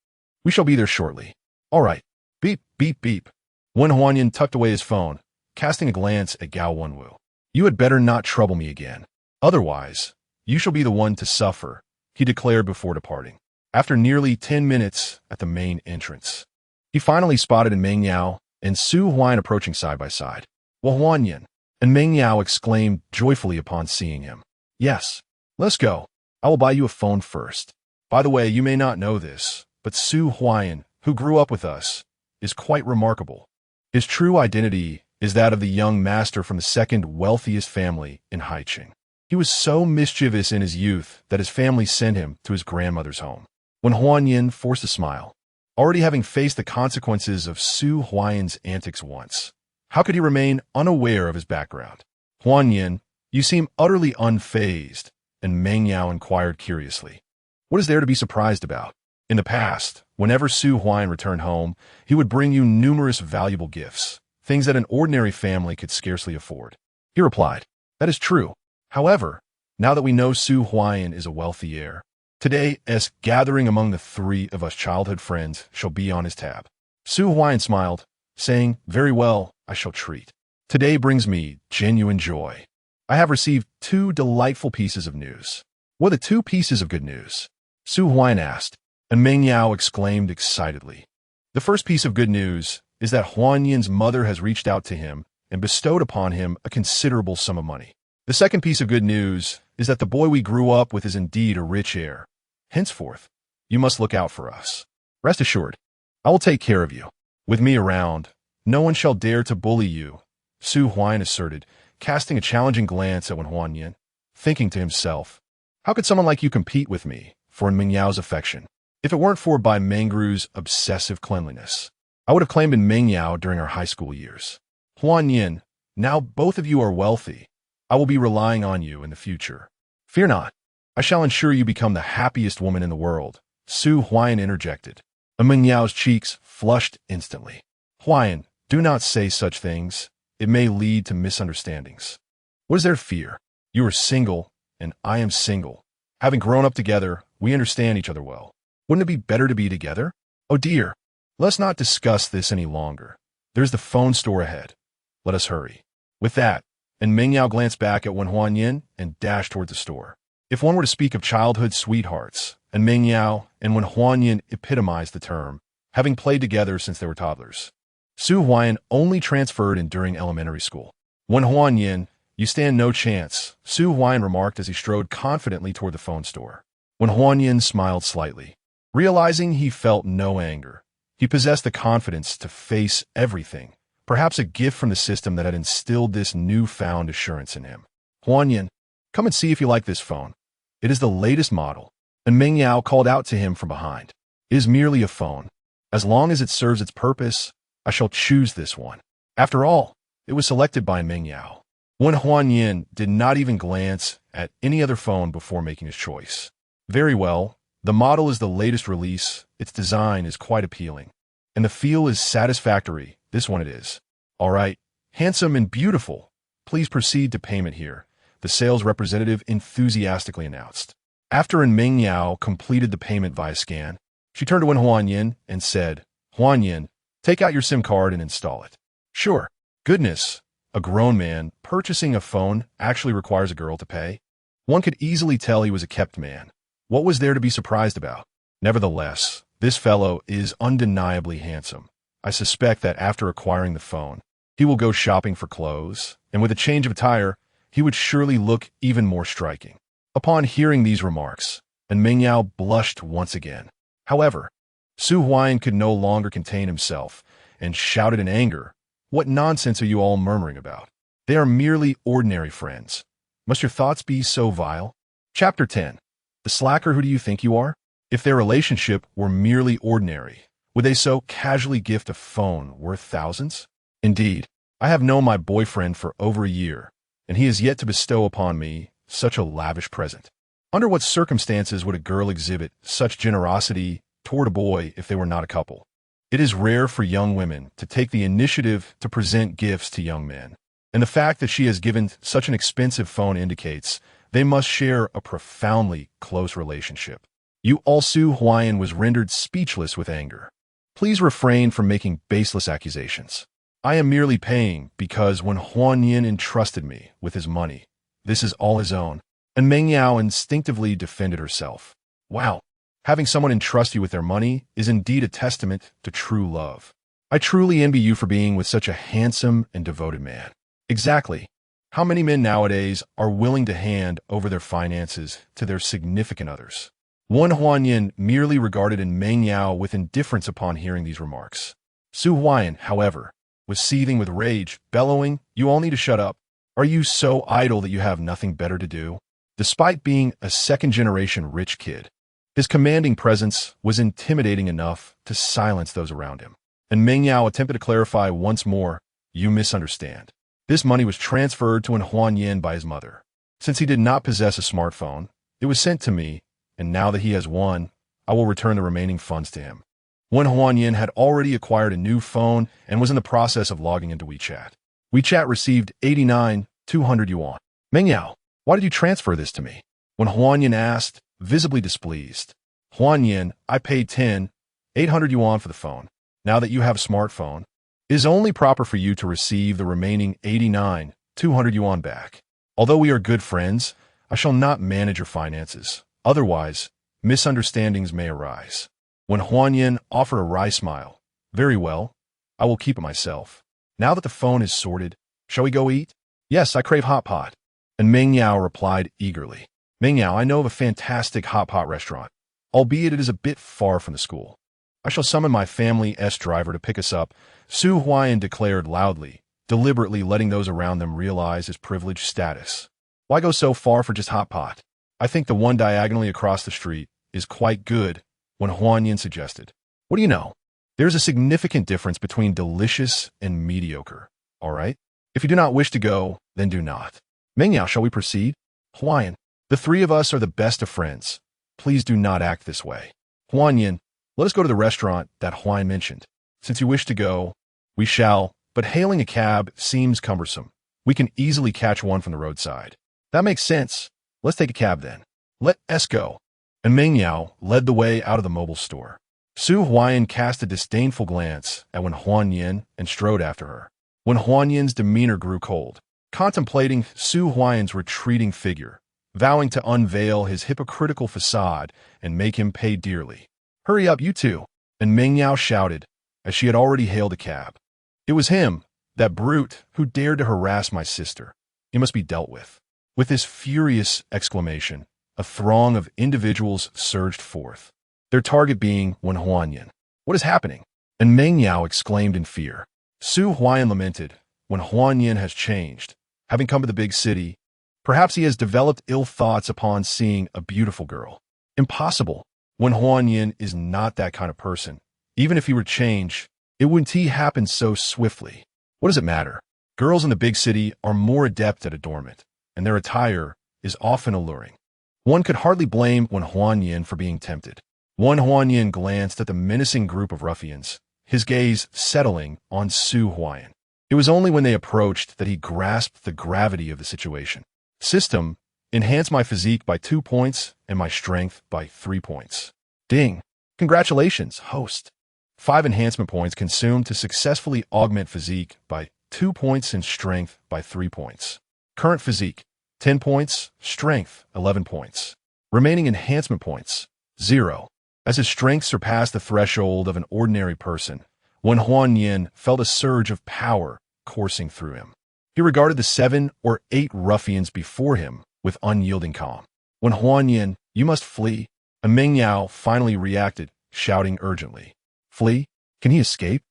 We shall be there shortly." "All right." Beep, beep, beep. Wen Huanyan tucked away his phone, casting a glance at Gao Wenwu. "You had better not trouble me again. Otherwise, you shall be the one to suffer," he declared before departing. After nearly 10 minutes at the main entrance, he finally spotted Meng Yao and Su Huayan approaching side by side. "Well, Huanyan," and Meng Yao exclaimed joyfully upon seeing him. "Yes, let's go. I will buy you a phone first. By the way, you may not know this, but Su Huayan, who grew up with us, is quite remarkable. His true identity is that of the young master from the second wealthiest family in Haiqing. He was so mischievous in his youth that his family sent him to his grandmother's home." When Huanyan forced a smile, already having faced the consequences of Su Huayan's antics once, how could he remain unaware of his background? "Huanyan, you seem utterly unfazed," and Meng Yao inquired curiously. "What is there to be surprised about? In the past, whenever Su Huayan returned home, he would bring you numerous valuable gifts, things that an ordinary family could scarcely afford." He replied, "That is true. However, now that we know Su Huayan is a wealthy heir, today's gathering among the 3 of us childhood friends shall be on his tab." Su Huayan smiled, saying, "Very well, I shall treat. Today brings me genuine joy. I have received 2 delightful pieces of news." "What are the 2 pieces of good news?" Su Huayan asked, and Meng Yao exclaimed excitedly. "The first piece of good news is that Huanyan's mother has reached out to him and bestowed upon him a considerable sum of money. The second piece of good news is that the boy we grew up with is indeed a rich heir. Henceforth, you must look out for us. Rest assured, I will take care of you. With me around, no one shall dare to bully you," Su Huayan asserted, casting a challenging glance at Wen Huanyan, thinking to himself, "How could someone like you compete with me for Meng Yao's affection? If it weren't for Bai Mengru's obsessive cleanliness, I would have claimed in Meng Yao during our high school years. Huanyan, now both of you are wealthy. I will be relying on you in the future. Fear not. I shall ensure you become the happiest woman in the world," Su Huayan interjected. Meng Yao's cheeks flushed instantly. "Huayan, do not say such things. It may lead to misunderstandings. What is there to fear? You are single, and I am single. Having grown up together, we understand each other well. Wouldn't it be better to be together? Oh dear, let's not discuss this any longer. There's the phone store ahead. Let us hurry." With that, and Meng Yao glanced back at Wen Huanyan and dashed toward the store. If one were to speak of childhood sweethearts, and Meng Yao and Wen Huanyan epitomized the term, having played together since they were toddlers. Su Huayan only transferred in during elementary school. "Wen Huanyan, you stand no chance," Su Huayan remarked as he strode confidently toward the phone store. Wen Huanyan smiled slightly. Realizing he felt no anger, he possessed the confidence to face everything, perhaps a gift from the system that had instilled this newfound assurance in him. "Huanyan, come and see if you like this phone. It is the latest model." And Meng Yao called out to him from behind. "It is merely a phone. As long as it serves its purpose, I shall choose this one." After all, it was selected by Meng Yao. Wen Huanyan did not even glance at any other phone before making his choice. "Very well. The model is the latest release. Its design is quite appealing. And the feel is satisfactory. This one it is." "All right, handsome and beautiful. Please proceed to payment here, the sales representative enthusiastically announced. After Meng Yao completed the payment via scan, she turned to Huan Yin and said, Huan Yin, take out your SIM card and install it. Sure. Goodness, a grown man purchasing a phone actually requires a girl to pay? One could easily tell he was a kept man. What was there to be surprised about? Nevertheless, this fellow is undeniably handsome. I suspect that after acquiring the phone, he will go shopping for clothes, and with a change of attire, he would surely look even more striking. Upon hearing these remarks, Meng Yao blushed once again. However, Su Huayan could no longer contain himself and shouted in anger, What nonsense are you all murmuring about? They are merely ordinary friends. Must your thoughts be so vile? Chapter 10. The slacker, who do you think you are? If their relationship were merely ordinary, would they so casually gift a phone worth thousands? Indeed, I have known my boyfriend for over a year, and he has yet to bestow upon me such a lavish present. Under what circumstances would a girl exhibit such generosity toward a boy if they were not a couple? It is rare for young women to take the initiative to present gifts to young men, and the fact that she has given such an expensive phone indicates they must share a profoundly close relationship. Su Huayan was rendered speechless with anger. Please refrain from making baseless accusations. I am merely paying because when Huan Yin entrusted me with his money, this is all his own. And Meng Yao instinctively defended herself. Wow, having someone entrust you with their money is indeed a testament to true love. I truly envy you for being with such a handsome and devoted man. Exactly. How many men nowadays are willing to hand over their finances to their significant others? One Huan Yin merely regarded Meng Yao with indifference upon hearing these remarks. Su Huayan, however, was seething with rage, bellowing, You all need to shut up. Are you so idle that you have nothing better to do? Despite being a second-generation rich kid, his commanding presence was intimidating enough to silence those around him. And Meng Yao attempted to clarify once more, You misunderstand. This money was transferred to Huan Yin by his mother. Since he did not possess a smartphone, it was sent to me, and now that he has one, I will return the remaining funds to him. Huan Yin had already acquired a new phone and was in the process of logging into WeChat. WeChat received 200 yuan. Meng Yao, why did you transfer this to me? When Huan Yin asked, visibly displeased. Huan Yin, I paid 800 yuan for the phone. Now that you have a smartphone, it is only proper for you to receive the remaining 200 yuan back. Although we are good friends, I shall not manage your finances. Otherwise, misunderstandings may arise. When Huan Yin offered a wry smile, Very well, I will keep it myself. Now that the phone is sorted, shall we go eat? Yes, I crave hot pot. And Meng Yao replied eagerly. Meng Yao, I know of a fantastic hot pot restaurant, albeit it is a bit far from the school. I shall summon my family's driver to pick us up, Su Huayan declared loudly, deliberately letting those around them realize his privileged status. Why go so far for just hot pot? I think the one diagonally across the street is quite good, when Huan Yin suggested. What do you know? There's a significant difference between delicious and mediocre, all right? If you do not wish to go, then do not. Meng Yao, shall we proceed? Huayan, the three of us are the best of friends. Please do not act this way. Huan Yin, let us go to the restaurant that Huan mentioned. Since you wish to go, we shall, but hailing a cab seems cumbersome. We can easily catch one from the roadside. That makes sense. Let's take a cab then. Let us go. And Meng Yao led the way out of the mobile store. Su Huayan cast a disdainful glance at Huan Yin and strode after her. When Huan Yin's demeanor grew cold, contemplating Su Huayan's retreating figure, vowing to unveil his hypocritical facade and make him pay dearly. Hurry up, you two! And Meng Yao shouted, as she had already hailed a cab. It was him, that brute, who dared to harass my sister. He must be dealt with. With this furious exclamation, a throng of individuals surged forth, their target being Huan Yin. What is happening? And Meng Yao exclaimed in fear. Su Huayan lamented, Huan Yin has changed. Having come to the big city, perhaps he has developed ill thoughts upon seeing a beautiful girl. Impossible. Huan Yin is not that kind of person. Even if he were to change, it wouldn't happen so swiftly. What does it matter? Girls in the big city are more adept at adornment, and their attire is often alluring. One could hardly blame Huan Yin for being tempted. Huan Yin glanced at the menacing group of ruffians, his gaze settling on Su Huayan. It was only when they approached that he grasped the gravity of the situation. System, enhance my physique by 2 points and my strength by 3 points. Ding. Congratulations, host. 5 enhancement points consumed to successfully augment physique by 2 points and strength by 3 points. Current physique, 10 points, strength, 11 points. Remaining enhancement points, 0. As his strength surpassed the threshold of an ordinary person, Wen Huanyan felt a surge of power coursing through him. He regarded the 7 or 8 ruffians before him with unyielding calm. Wen Huanyan, you must flee. And Meng Yao finally reacted, shouting urgently. Flee? Can he escape?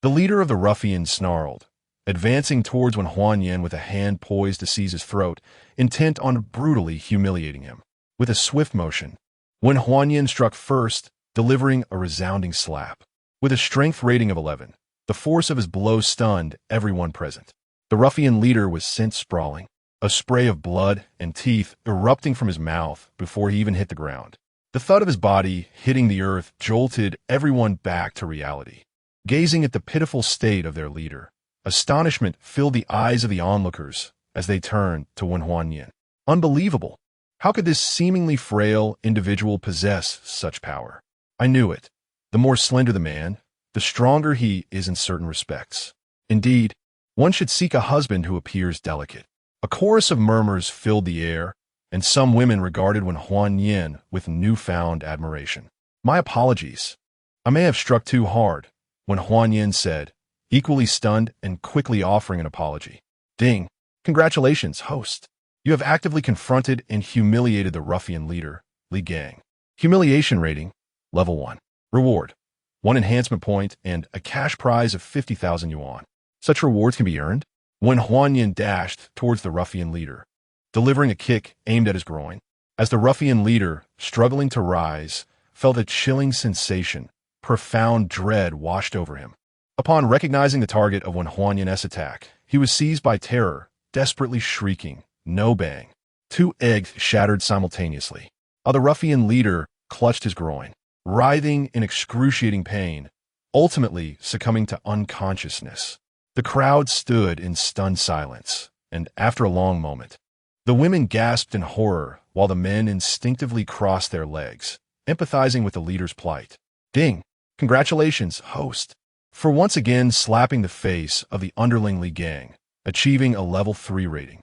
The leader of the ruffians snarled, advancing towards Wen Huanyan with a hand poised to seize his throat, intent on brutally humiliating him. With a swift motion, Wen Huanyan struck first, delivering a resounding slap. With a strength rating of 11, the force of his blow stunned everyone present. The ruffian leader was sent sprawling, a spray of blood and teeth erupting from his mouth before he even hit the ground. The thud of his body hitting the earth jolted everyone back to reality. Gazing at the pitiful state of their leader, astonishment filled the eyes of the onlookers as they turned to Wen Huanyan. Unbelievable! How could this seemingly frail individual possess such power? I knew it. The more slender the man, the stronger he is in certain respects. Indeed, one should seek a husband who appears delicate. A chorus of murmurs filled the air, and some women regarded Wen Huanyan with newfound admiration. My apologies. I may have struck too hard, Wen Huanyan said, equally stunned and quickly offering an apology. Ding. Congratulations, host. You have actively confronted and humiliated the ruffian leader, Li Gang. Humiliation rating, level 1. Reward, 1 enhancement point and a cash prize of 50,000 yuan. Such rewards can be earned. Wen Huanyan dashed towards the ruffian leader, delivering a kick aimed at his groin. As the ruffian leader, struggling to rise, felt a chilling sensation, profound dread washed over him. Upon recognizing the target of Wen Huanyan's attack, he was seized by terror, desperately shrieking, "No bang!" 2 eggs shattered simultaneously. The ruffian leader clutched his groin, writhing in excruciating pain, ultimately succumbing to unconsciousness. The crowd stood in stunned silence, and after a long moment, the women gasped in horror while the men instinctively crossed their legs, empathizing with the leader's plight. Ding! Congratulations, host, for once again slapping the face of the underling Li Gang, achieving a level 3 rating,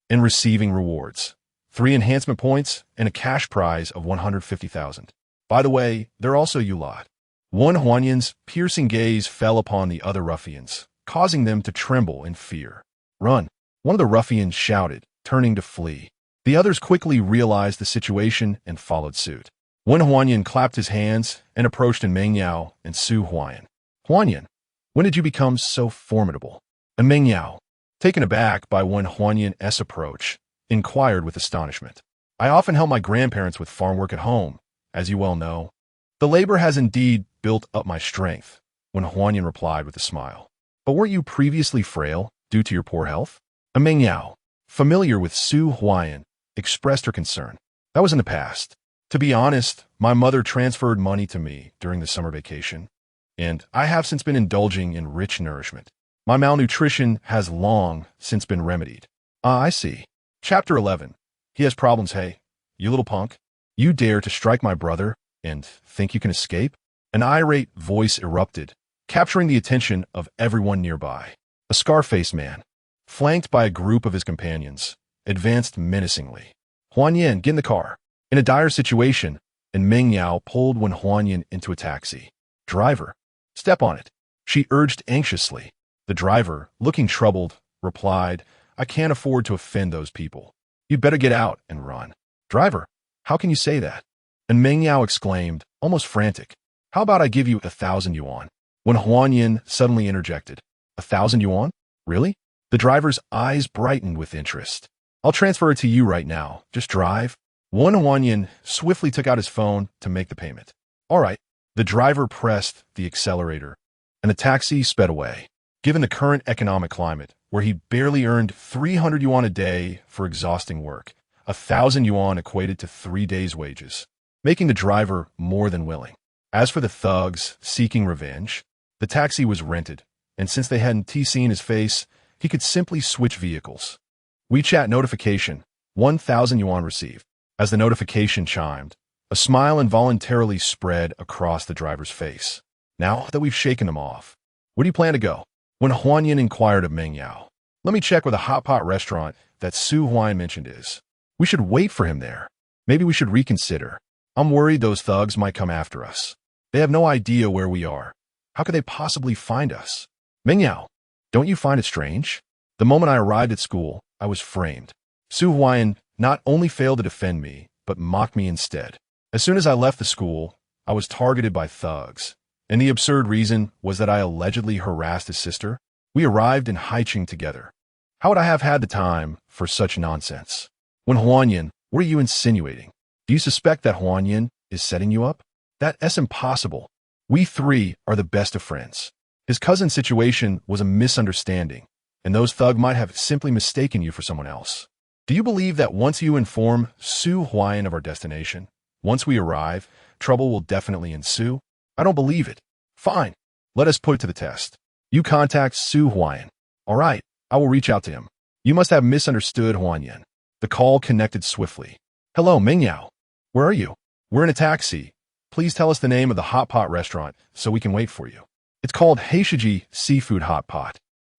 and receiving rewards, 3 enhancement points and a cash prize of 150,000. By the way, they're also you lot. Wen Huanyan's piercing gaze fell upon the other ruffians, causing them to tremble in fear. Run! One of the ruffians shouted, turning to flee. The others quickly realized the situation and followed suit. Wen Huanyan clapped his hands and approached Meng Yao and Su Huayan. Huanyan, when did you become so formidable? And Meng Yao, taken aback by Wen Huanyan's approach, inquired with astonishment. I often help my grandparents with farm work at home, as you well know. The labor has indeed built up my strength, Wen Huanyan replied with a smile. But weren't you previously frail due to your poor health? And Meng Yao, familiar with Su Huayan, expressed her concern. That was in the past. To be honest, my mother transferred money to me during the summer vacation, and I have since been indulging in rich nourishment. My malnutrition has long since been remedied. I see. Chapter 11. He has problems, hey? You little punk. You dare to strike my brother and think you can escape? An irate voice erupted, capturing the attention of everyone nearby. A scar-faced man, flanked by a group of his companions, advanced menacingly. Huanyan, get in the car. In a dire situation, and Meng Yao pulled Wen Huanyan into a taxi. Driver, step on it, she urged anxiously. The driver, looking troubled, replied, I can't afford to offend those people. You'd better get out and run. Driver, how can you say that? And Meng Yao exclaimed, almost frantic, how about I give you 1,000 yuan? When Huanyan suddenly interjected, 1,000 yuan? Really? The driver's eyes brightened with interest. I'll transfer it to you right now. Just drive. Wen Huanyan swiftly took out his phone to make the payment. All right. The driver pressed the accelerator, and the taxi sped away. Given the current economic climate, where he barely earned 300 yuan a day for exhausting work, 1,000 yuan equated to 3 days' wages, making the driver more than willing. As for the thugs seeking revenge, the taxi was rented, and since they hadn't seen his face, he could simply switch vehicles. WeChat notification, 1,000 yuan received. As the notification chimed, a smile involuntarily spread across the driver's face. Now that we've shaken them off, where do you plan to go? When Huanyan inquired of Meng Yao, let me check where the hot pot restaurant that Su Huan mentioned is. We should wait for him there. Maybe we should reconsider. I'm worried those thugs might come after us. They have no idea where we are. How could they possibly find us? Meng Yao, don't you find it strange? The moment I arrived at school, I was framed. Su Huan not only failed to defend me, but mocked me instead. As soon as I left the school, I was targeted by thugs, and the absurd reason was that I allegedly harassed his sister. We arrived in Haicheng together. How would I have had the time for such nonsense? When Huanyan, what are you insinuating? Do you suspect that Huanyan is setting you up? That's impossible. We three are the best of friends. His cousin's situation was a misunderstanding, and those thugs might have simply mistaken you for someone else. Do you believe that once you inform Su Huan of our destination, once we arrive, trouble will definitely ensue? I don't believe it. Fine. Let us put it to the test. You contact Su Huan. All right, I will reach out to him. You must have misunderstood Huanyan. The call connected swiftly. Hello, Meng Yao. Where are you? We're in a taxi. Please tell us the name of the hot pot restaurant so we can wait for you. It's called Heishiji Seafood Hot Pot.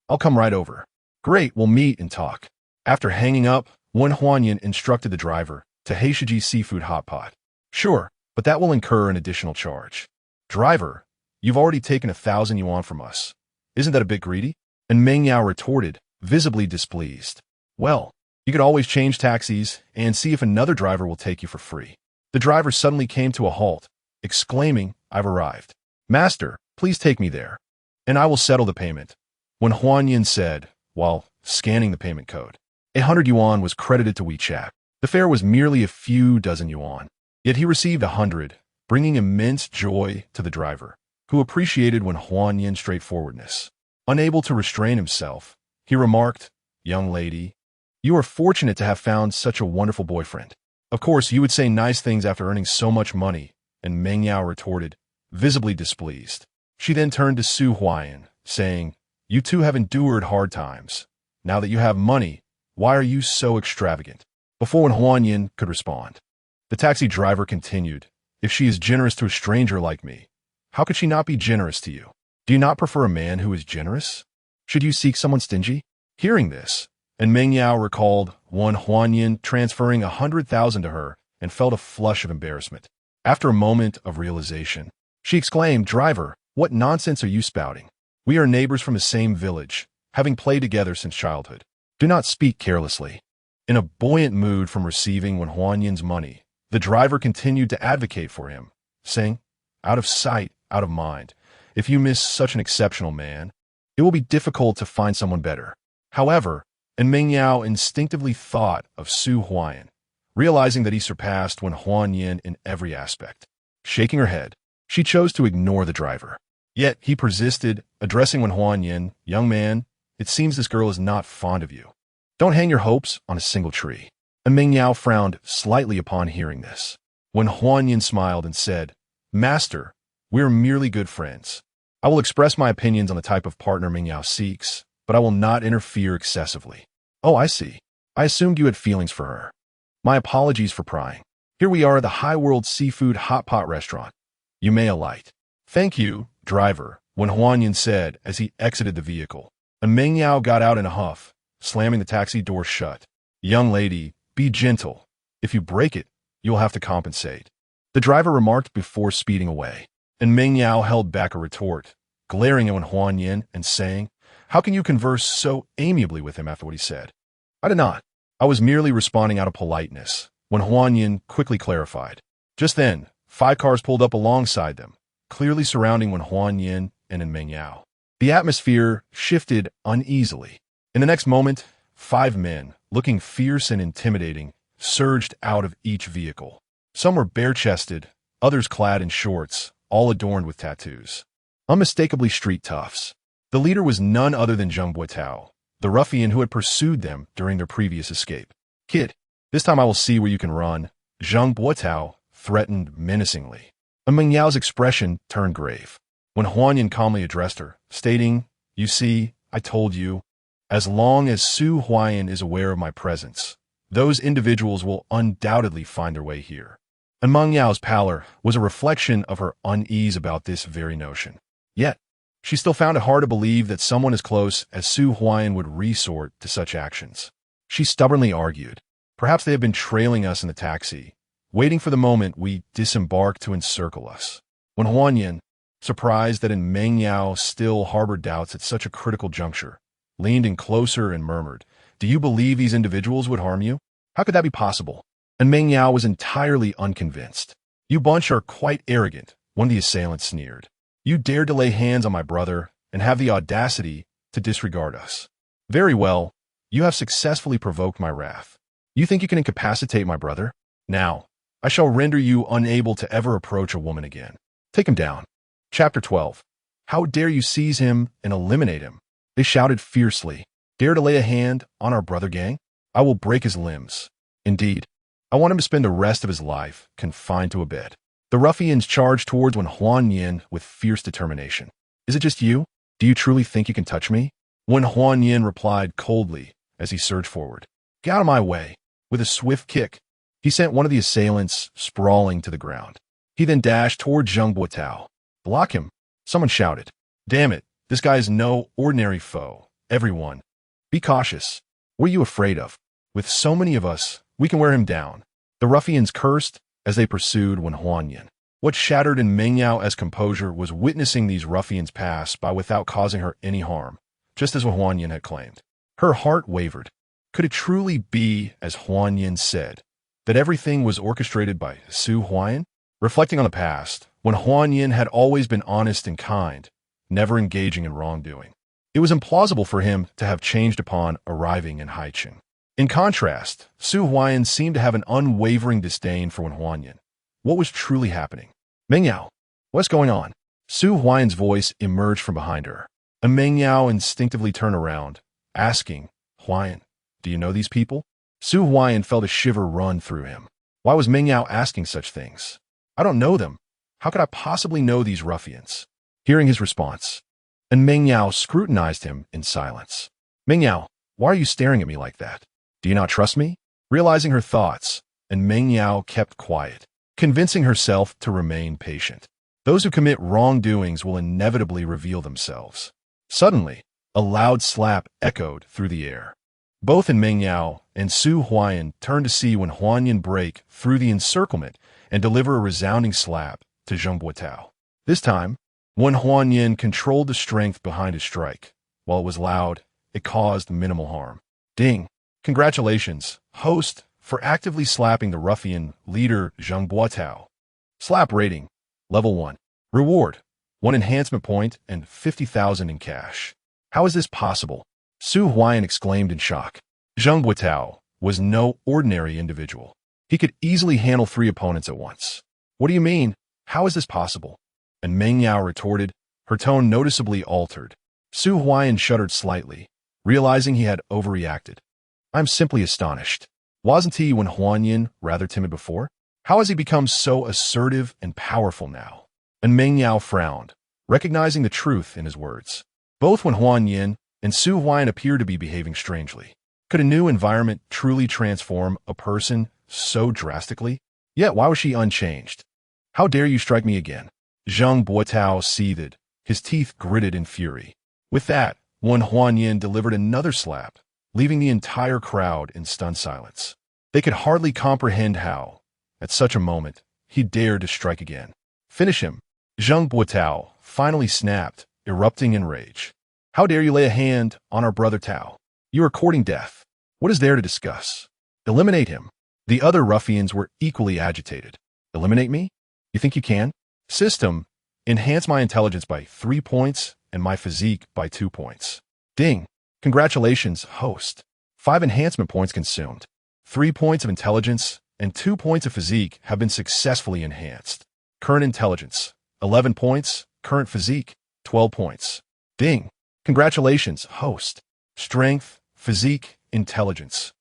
I'll come right over. Great, we'll meet and talk. After hanging up, Huanyan instructed the driver to Heishiji Seafood Hot Pot. Sure, but that will incur an additional charge. Driver, you've already taken 1,000 yuan from us. Isn't that a bit greedy? And Meng Yao retorted, visibly displeased. Well, you could always change taxis and see if another driver will take you for free. The driver suddenly came to a halt, exclaiming, I've arrived. Master, please take me there, and I will settle the payment. When Huanyan said, while scanning the payment code, 100 yuan was credited to WeChat. The fare was merely a few dozen yuan. Yet he received 100, bringing immense joy to the driver, who appreciated when Huanyan's straightforwardness. Unable to restrain himself, he remarked, Young lady, you are fortunate to have found such a wonderful boyfriend. Of course, you would say nice things after earning so much money, and Meng Yao retorted, visibly displeased. She then turned to Su Huan, saying, You two have endured hard times. Now that you have money, why are you so extravagant? Before Huanyan could respond, the taxi driver continued, If she is generous to a stranger like me, how could she not be generous to you? Do you not prefer a man who is generous? Should you seek someone stingy? Hearing this, and Meng Yao recalled Huanyan transferring 100,000 to her and felt a flush of embarrassment. After a moment of realization, she exclaimed, Driver, what nonsense are you spouting? We are neighbors from the same village, having played together since childhood. Do not speak carelessly. In a buoyant mood from receiving Huanyan's money, the driver continued to advocate for him, saying, Out of sight, out of mind. If you miss such an exceptional man, it will be difficult to find someone better. However, and Meng Yao instinctively thought of Su Huan, realizing that he surpassed Huanyan in every aspect. Shaking her head, she chose to ignore the driver. Yet he persisted, addressing Huanyan, Young man, it seems this girl is not fond of you. Don't hang your hopes on a single tree. And Meng Yao frowned slightly upon hearing this. When Huanyan smiled and said, Master, we are merely good friends. I will express my opinions on the type of partner Meng Yao seeks, but I will not interfere excessively. Oh, I see. I assumed you had feelings for her. My apologies for prying. Here we are at the High World Seafood Hot Pot Restaurant. You may alight. Thank you, driver, when Huanyan said as he exited the vehicle. And Meng Yao got out in a huff, slamming the taxi door shut. Young lady, be gentle. If you break it, you'll have to compensate. The driver remarked before speeding away. And Meng Yao held back a retort, glaring at Huanyan and saying, How can you converse so amiably with him after what he said? I did not. I was merely responding out of politeness, when Huanyan quickly clarified. Just then, 5 cars pulled up alongside them, clearly surrounding Huanyan and Meng Yao. The atmosphere shifted uneasily. In the next moment, 5 men, looking fierce and intimidating, surged out of each vehicle. Some were bare-chested, others clad in shorts, all adorned with tattoos. Unmistakably street toughs. The leader was none other than Zheng Buotao, the ruffian who had pursued them during their previous escape. Kid, this time I will see where you can run, Zheng Buotao threatened menacingly. And Meng Yao's expression turned grave. When Huanyan calmly addressed her, stating, You see, I told you. As long as Su Huayan is aware of my presence, those individuals will undoubtedly find their way here. And Meng Yao's pallor was a reflection of her unease about this very notion. Yet, she still found it hard to believe that someone as close as Su Huayan would resort to such actions. She stubbornly argued, perhaps they have been trailing us in the taxi, waiting for the moment we disembark to encircle us. When Huanyan, surprised that in Meng Yao still harbored doubts at such a critical juncture, leaned in closer and murmured, "Do you believe these individuals would harm you? How could that be possible?" And Meng Yao was entirely unconvinced. "You bunch are quite arrogant," one of the assailants sneered. "You dared to lay hands on my brother and have the audacity to disregard us. Very well, you have successfully provoked my wrath. You think you can incapacitate my brother? Now, I shall render you unable to ever approach a woman again. Take him down." Chapter 12. How dare you seize him and eliminate him? They shouted fiercely. Dare to lay a hand on our brother gang? I will break his limbs. Indeed, I want him to spend the rest of his life confined to a bed. The ruffians charged towards Huan Yin with fierce determination. "Is it just you? Do you truly think you can touch me?" Huan Yin replied coldly as he surged forward. "Get out of my way." With a swift kick, he sent one of the assailants sprawling to the ground. He then dashed toward Zheng Buotao. "Block him," someone shouted. "Damn it, this guy is no ordinary foe. Everyone, be cautious. What are you afraid of? With so many of us, we can wear him down." The ruffians cursed as they pursued Huanyan. What shattered in Meng Yao's composure was witnessing these ruffians pass by without causing her any harm, just as Huanyan had claimed. Her heart wavered. Could it truly be, as Huanyan said, that everything was orchestrated by Su Huayan? Reflecting on the past, when Huanyan had always been honest and kind, never engaging in wrongdoing, it was implausible for him to have changed upon arriving in Haicheng. In contrast, Su Huayan seemed to have an unwavering disdain for Huanyan. What was truly happening? "Meng Yao, what's going on?" Su Huayan's voice emerged from behind her, and Meng Yao instinctively turned around, asking, "Huayan, do you know these people?" Su Huayan felt a shiver run through him. Why was Meng Yao asking such things? "I don't know them. How could I possibly know these ruffians?" Hearing his response, and Meng Yao scrutinized him in silence. "Meng Yao, why are you staring at me like that? Do you not trust me?" Realizing her thoughts, and Meng Yao kept quiet, convincing herself to remain patient. Those who commit wrongdoings will inevitably reveal themselves. Suddenly, a loud slap echoed through the air. Both in Meng Yao and Su Huayan turned to see Huanyan break through the encirclement and deliver a resounding slap to Zheng Buotao. This time, Huanyan controlled the strength behind his strike. While it was loud, it caused minimal harm. Ding! Congratulations, host, for actively slapping the ruffian leader Zheng Buotao. Slap rating, level 1. Reward, 1 enhancement point and 50,000 in cash. How is this possible? Su Huayan exclaimed in shock. Zheng Buotao was no ordinary individual. He could easily handle 3 opponents at once. "What do you mean? How is this possible?" And Meng Yao retorted, her tone noticeably altered. Su Huayan shuddered slightly, realizing he had overreacted. "I'm simply astonished. Wasn't he Huanyan rather timid before? How has he become so assertive and powerful now?" And Meng Yao frowned, recognizing the truth in his words. Both Huanyan and Su Huayan appeared to be behaving strangely. Could a new environment truly transform a person so drastically? Yet why was she unchanged? "How dare you strike me again?" Zheng Buotao seethed, his teeth gritted in fury. With that, Huanyan delivered another slap, leaving the entire crowd in stunned silence. They could hardly comprehend how, at such a moment, he dared to strike again. "Finish him!" Zheng Buotao finally snapped, erupting in rage. "How dare you lay a hand on our brother Tao? You are courting death. What is there to discuss? Eliminate him." The other ruffians were equally agitated. "Eliminate me? You think you can?" System, enhance my intelligence by 3 points and my physique by 2 points. Ding. Congratulations, host. 5 enhancement points consumed. 3 points of intelligence and 2 points of physique have been successfully enhanced. Current intelligence, 11 points. Current physique, 12 points. Ding. Congratulations, host. Strength, physique, intelligence,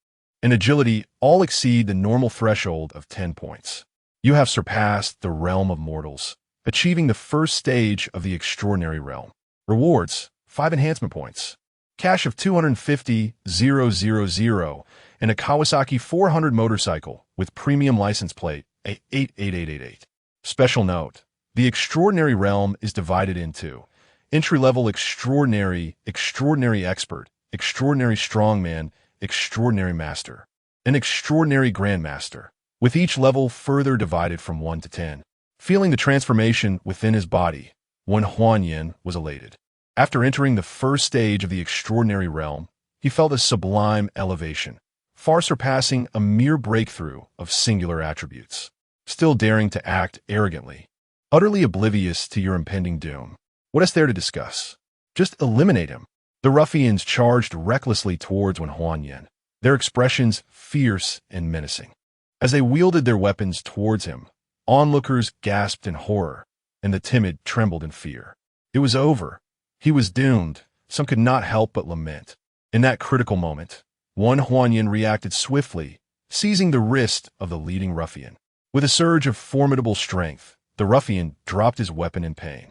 and agility all exceed the normal threshold of 10 points. You have surpassed the realm of mortals, achieving the first stage of the extraordinary realm. Rewards, 5 enhancement points, cash of 250,000, and a Kawasaki 400 motorcycle with premium license plate A88888. Special note: the extraordinary realm is divided into entry-level extraordinary, extraordinary expert, extraordinary strongman, extraordinary master, and extraordinary grandmaster, with each level further divided from 1 to 10. Feeling the transformation within his body, Wen Huanyan was elated. After entering the first stage of the extraordinary realm, he felt a sublime elevation, far surpassing a mere breakthrough of singular attributes. Still daring to act arrogantly, utterly oblivious to your impending doom. What is there to discuss? Just eliminate him. The ruffians charged recklessly towards Wen Huanyan, their expressions fierce and menacing. As they wielded their weapons towards him, onlookers gasped in horror, and the timid trembled in fear. It was over. He was doomed. Some could not help but lament. In that critical moment, Wen Huanyan reacted swiftly, seizing the wrist of the leading ruffian. With a surge of formidable strength, the ruffian dropped his weapon in pain.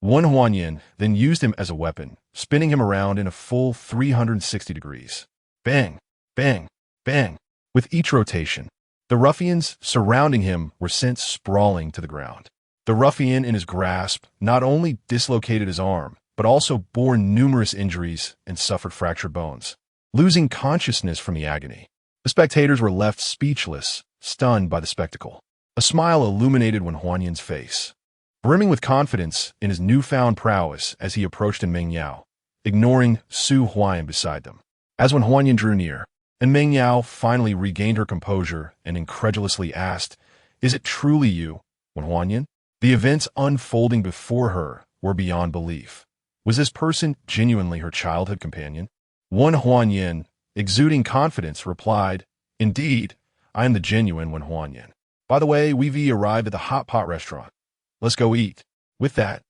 Wen Huanyan then used him as a weapon, spinning him around in a full 360 degrees. Bang, bang, bang. With each rotation, the ruffians surrounding him were sent sprawling to the ground. The ruffian in his grasp not only dislocated his arm, but also bore numerous injuries and suffered fractured bones, losing consciousness from the agony. The spectators were left speechless, stunned by the spectacle. A smile illuminated Wen Huanyan's face, brimming with confidence in his newfound prowess as he approached Meng Yao, ignoring Su Huayan beside them. As Wen Huanyan drew near, and Meng Yao finally regained her composure and incredulously asked, "Is it truly you, Wen Huanyan?" The events unfolding before her were beyond belief. Was this person genuinely her childhood companion? Wen Huanyan, exuding confidence, replied, "Indeed, I am the genuine Wen Huanyan. By the way, we've arrived at the hot pot restaurant. Let's go eat." With that,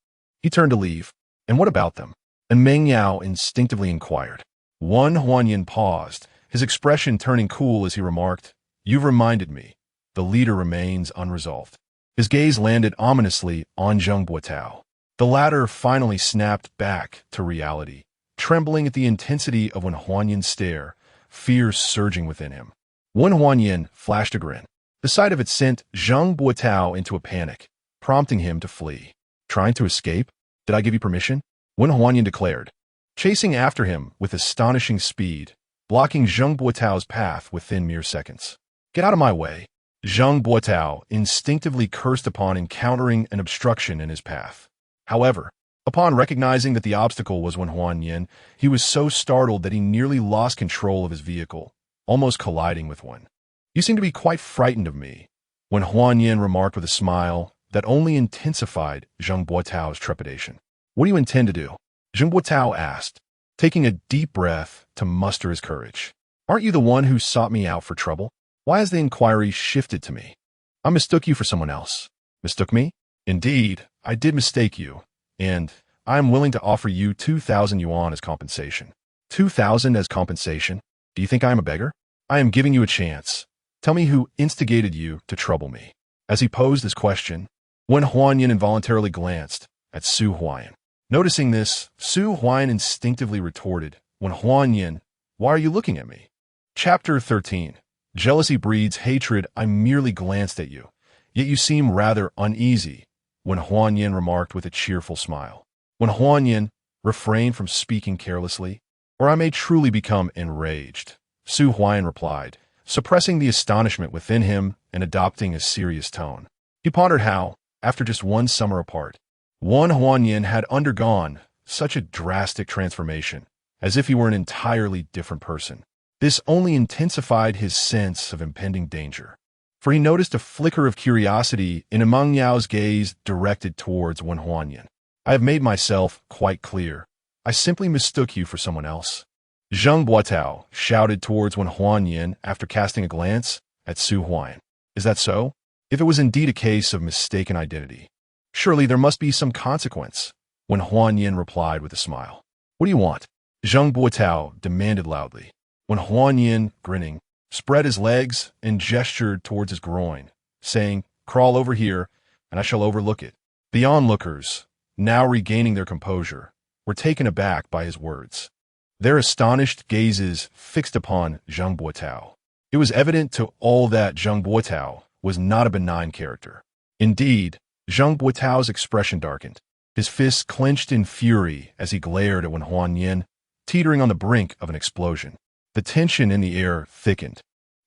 he turned to leave. "And what about them?" And Meng Yao instinctively inquired. Wen Huanyan paused, his expression turning cool as he remarked, "You've reminded me. The leader remains unresolved." His gaze landed ominously on Zheng Buotao. The latter finally snapped back to reality, trembling at the intensity of Wen Huanyan's stare, fear surging within him. Wen Huanyan flashed a grin. The sight of it sent Zheng Buotao into a panic, prompting him to flee. "Trying to escape? Did I give you permission?" Wen Huanyan declared, chasing after him with astonishing speed, blocking Zheng Buotao's path within mere seconds. "Get out of my way!" Zheng Buotao instinctively cursed upon encountering an obstruction in his path. However, upon recognizing that the obstacle was Wen Huanyan, he was so startled that he nearly lost control of his vehicle, almost colliding with one. "You seem to be quite frightened of me," Wen Huanyan remarked with a smile that only intensified Zheng Buotao's trepidation. "What do you intend to do?" Zheng Buotao asked, taking a deep breath to muster his courage. "Aren't you the one who sought me out for trouble? Why has the inquiry shifted to me?" "I mistook you for someone else." "Mistook me?" "Indeed, I did mistake you, and I am willing to offer you 2,000 yuan as compensation." 2,000 as compensation? Do you think I am a beggar? I am giving you a chance. Tell me who instigated you to trouble me. As he posed this question, Wen Huanyan involuntarily glanced at Su Huayan. Noticing this, Su Huayan instinctively retorted, "Wen Huanyan, why are you looking at me?" Chapter 13. Jealousy breeds hatred. "I merely glanced at you, yet you seem rather uneasy," Wen Huanyan remarked with a cheerful smile. Wen Huanyan refrained from speaking carelessly, "Or I may truly become enraged," Su Huayan replied, suppressing the astonishment within him and adopting a serious tone. He pondered how, after just one summer apart, Wen Huanyan had undergone such a drastic transformation, as if he were an entirely different person. This only intensified his sense of impending danger, for he noticed a flicker of curiosity in Meng Yao's gaze directed towards Wen Huanyan. "I have made myself quite clear. I simply mistook you for someone else," Zheng Buotao shouted towards Wen Huanyan after casting a glance at Su Huayan. "Is that so? If it was indeed a case of mistaken identity, surely there must be some consequence," Wen Huanyan replied with a smile. "What do you want?" Zheng Buotao demanded loudly. Wen Huanyan, grinning, spread his legs and gestured towards his groin, saying, "Crawl over here, and I shall overlook it." The onlookers, now regaining their composure, were taken aback by his words. Their astonished gazes fixed upon Zheng Buotao. It was evident to all that Zheng Buotao was not a benign character. Indeed, Zheng Buotao's expression darkened. His fists clenched in fury as he glared at Wen Huanyan, teetering on the brink of an explosion. The tension in the air thickened,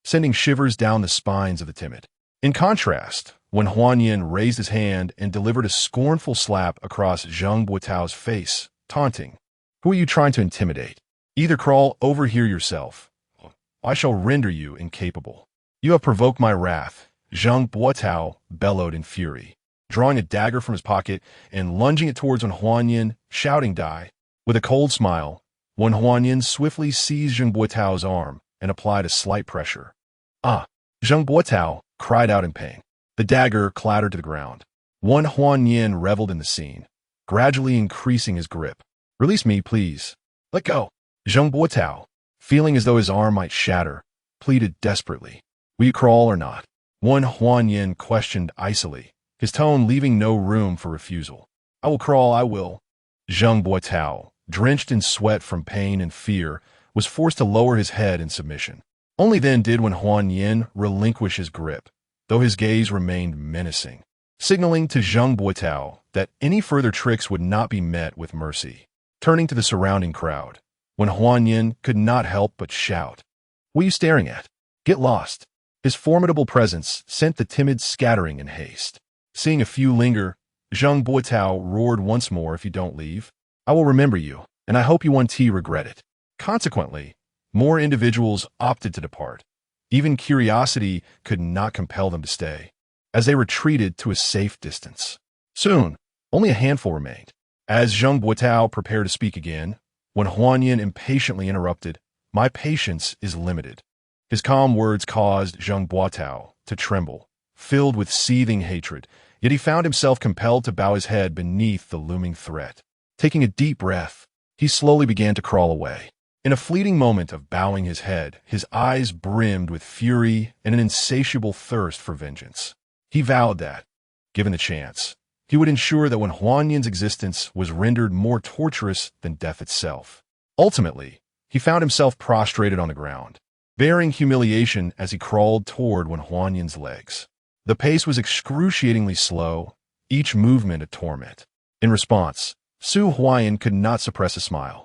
sending shivers down the spines of the timid. In contrast, Wen Huanyan raised his hand and delivered a scornful slap across Zheng Buotao's face, taunting, "Who are you trying to intimidate? Either crawl over here yourself, or I shall render you incapable." "You have provoked my wrath," Zheng Buotao bellowed in fury, drawing a dagger from his pocket and lunging it towards Wen Huanyan, shouting, "Die!" With a cold smile, Wen Huanyan swiftly seized Zheng Buotao's arm and applied a slight pressure. "Ah!" Zheng Buotao cried out in pain. The dagger clattered to the ground. Wen Huanyan reveled in the scene, gradually increasing his grip. "Release me, please. Let go." Zheng Buotao, feeling as though his arm might shatter, pleaded desperately. "Will you crawl or not?" Wen Huanyan questioned icily, his tone leaving no room for refusal. "I will crawl, I will." Zheng Buotao, drenched in sweat from pain and fear, was forced to lower his head in submission. Only then did Wen Huanyan relinquish his grip, though his gaze remained menacing, signaling to Zheng Buotao that any further tricks would not be met with mercy. Turning to the surrounding crowd, Wen Huanyan could not help but shout, "What are you staring at? Get lost." His formidable presence sent the timid scattering in haste. Seeing a few linger, Zheng Buotao roared once more, "If you don't leave, I will remember you, and I hope you one day regret it." Consequently, more individuals opted to depart. Even curiosity could not compel them to stay, as they retreated to a safe distance. Soon, only a handful remained. As Zheng Buotao prepared to speak again, Wen Huanyan impatiently interrupted, "My patience is limited." His calm words caused Zheng Buotao to tremble, filled with seething hatred, yet he found himself compelled to bow his head beneath the looming threat. Taking a deep breath, he slowly began to crawl away. In a fleeting moment of bowing his head, his eyes brimmed with fury and an insatiable thirst for vengeance. He vowed that, given the chance, he would ensure that Wen Huanyan's existence was rendered more torturous than death itself. Ultimately, he found himself prostrated on the ground, bearing humiliation as he crawled toward Wen Huanyan's legs. The pace was excruciatingly slow, each movement a torment. In response, Su Huayan could not suppress a smile.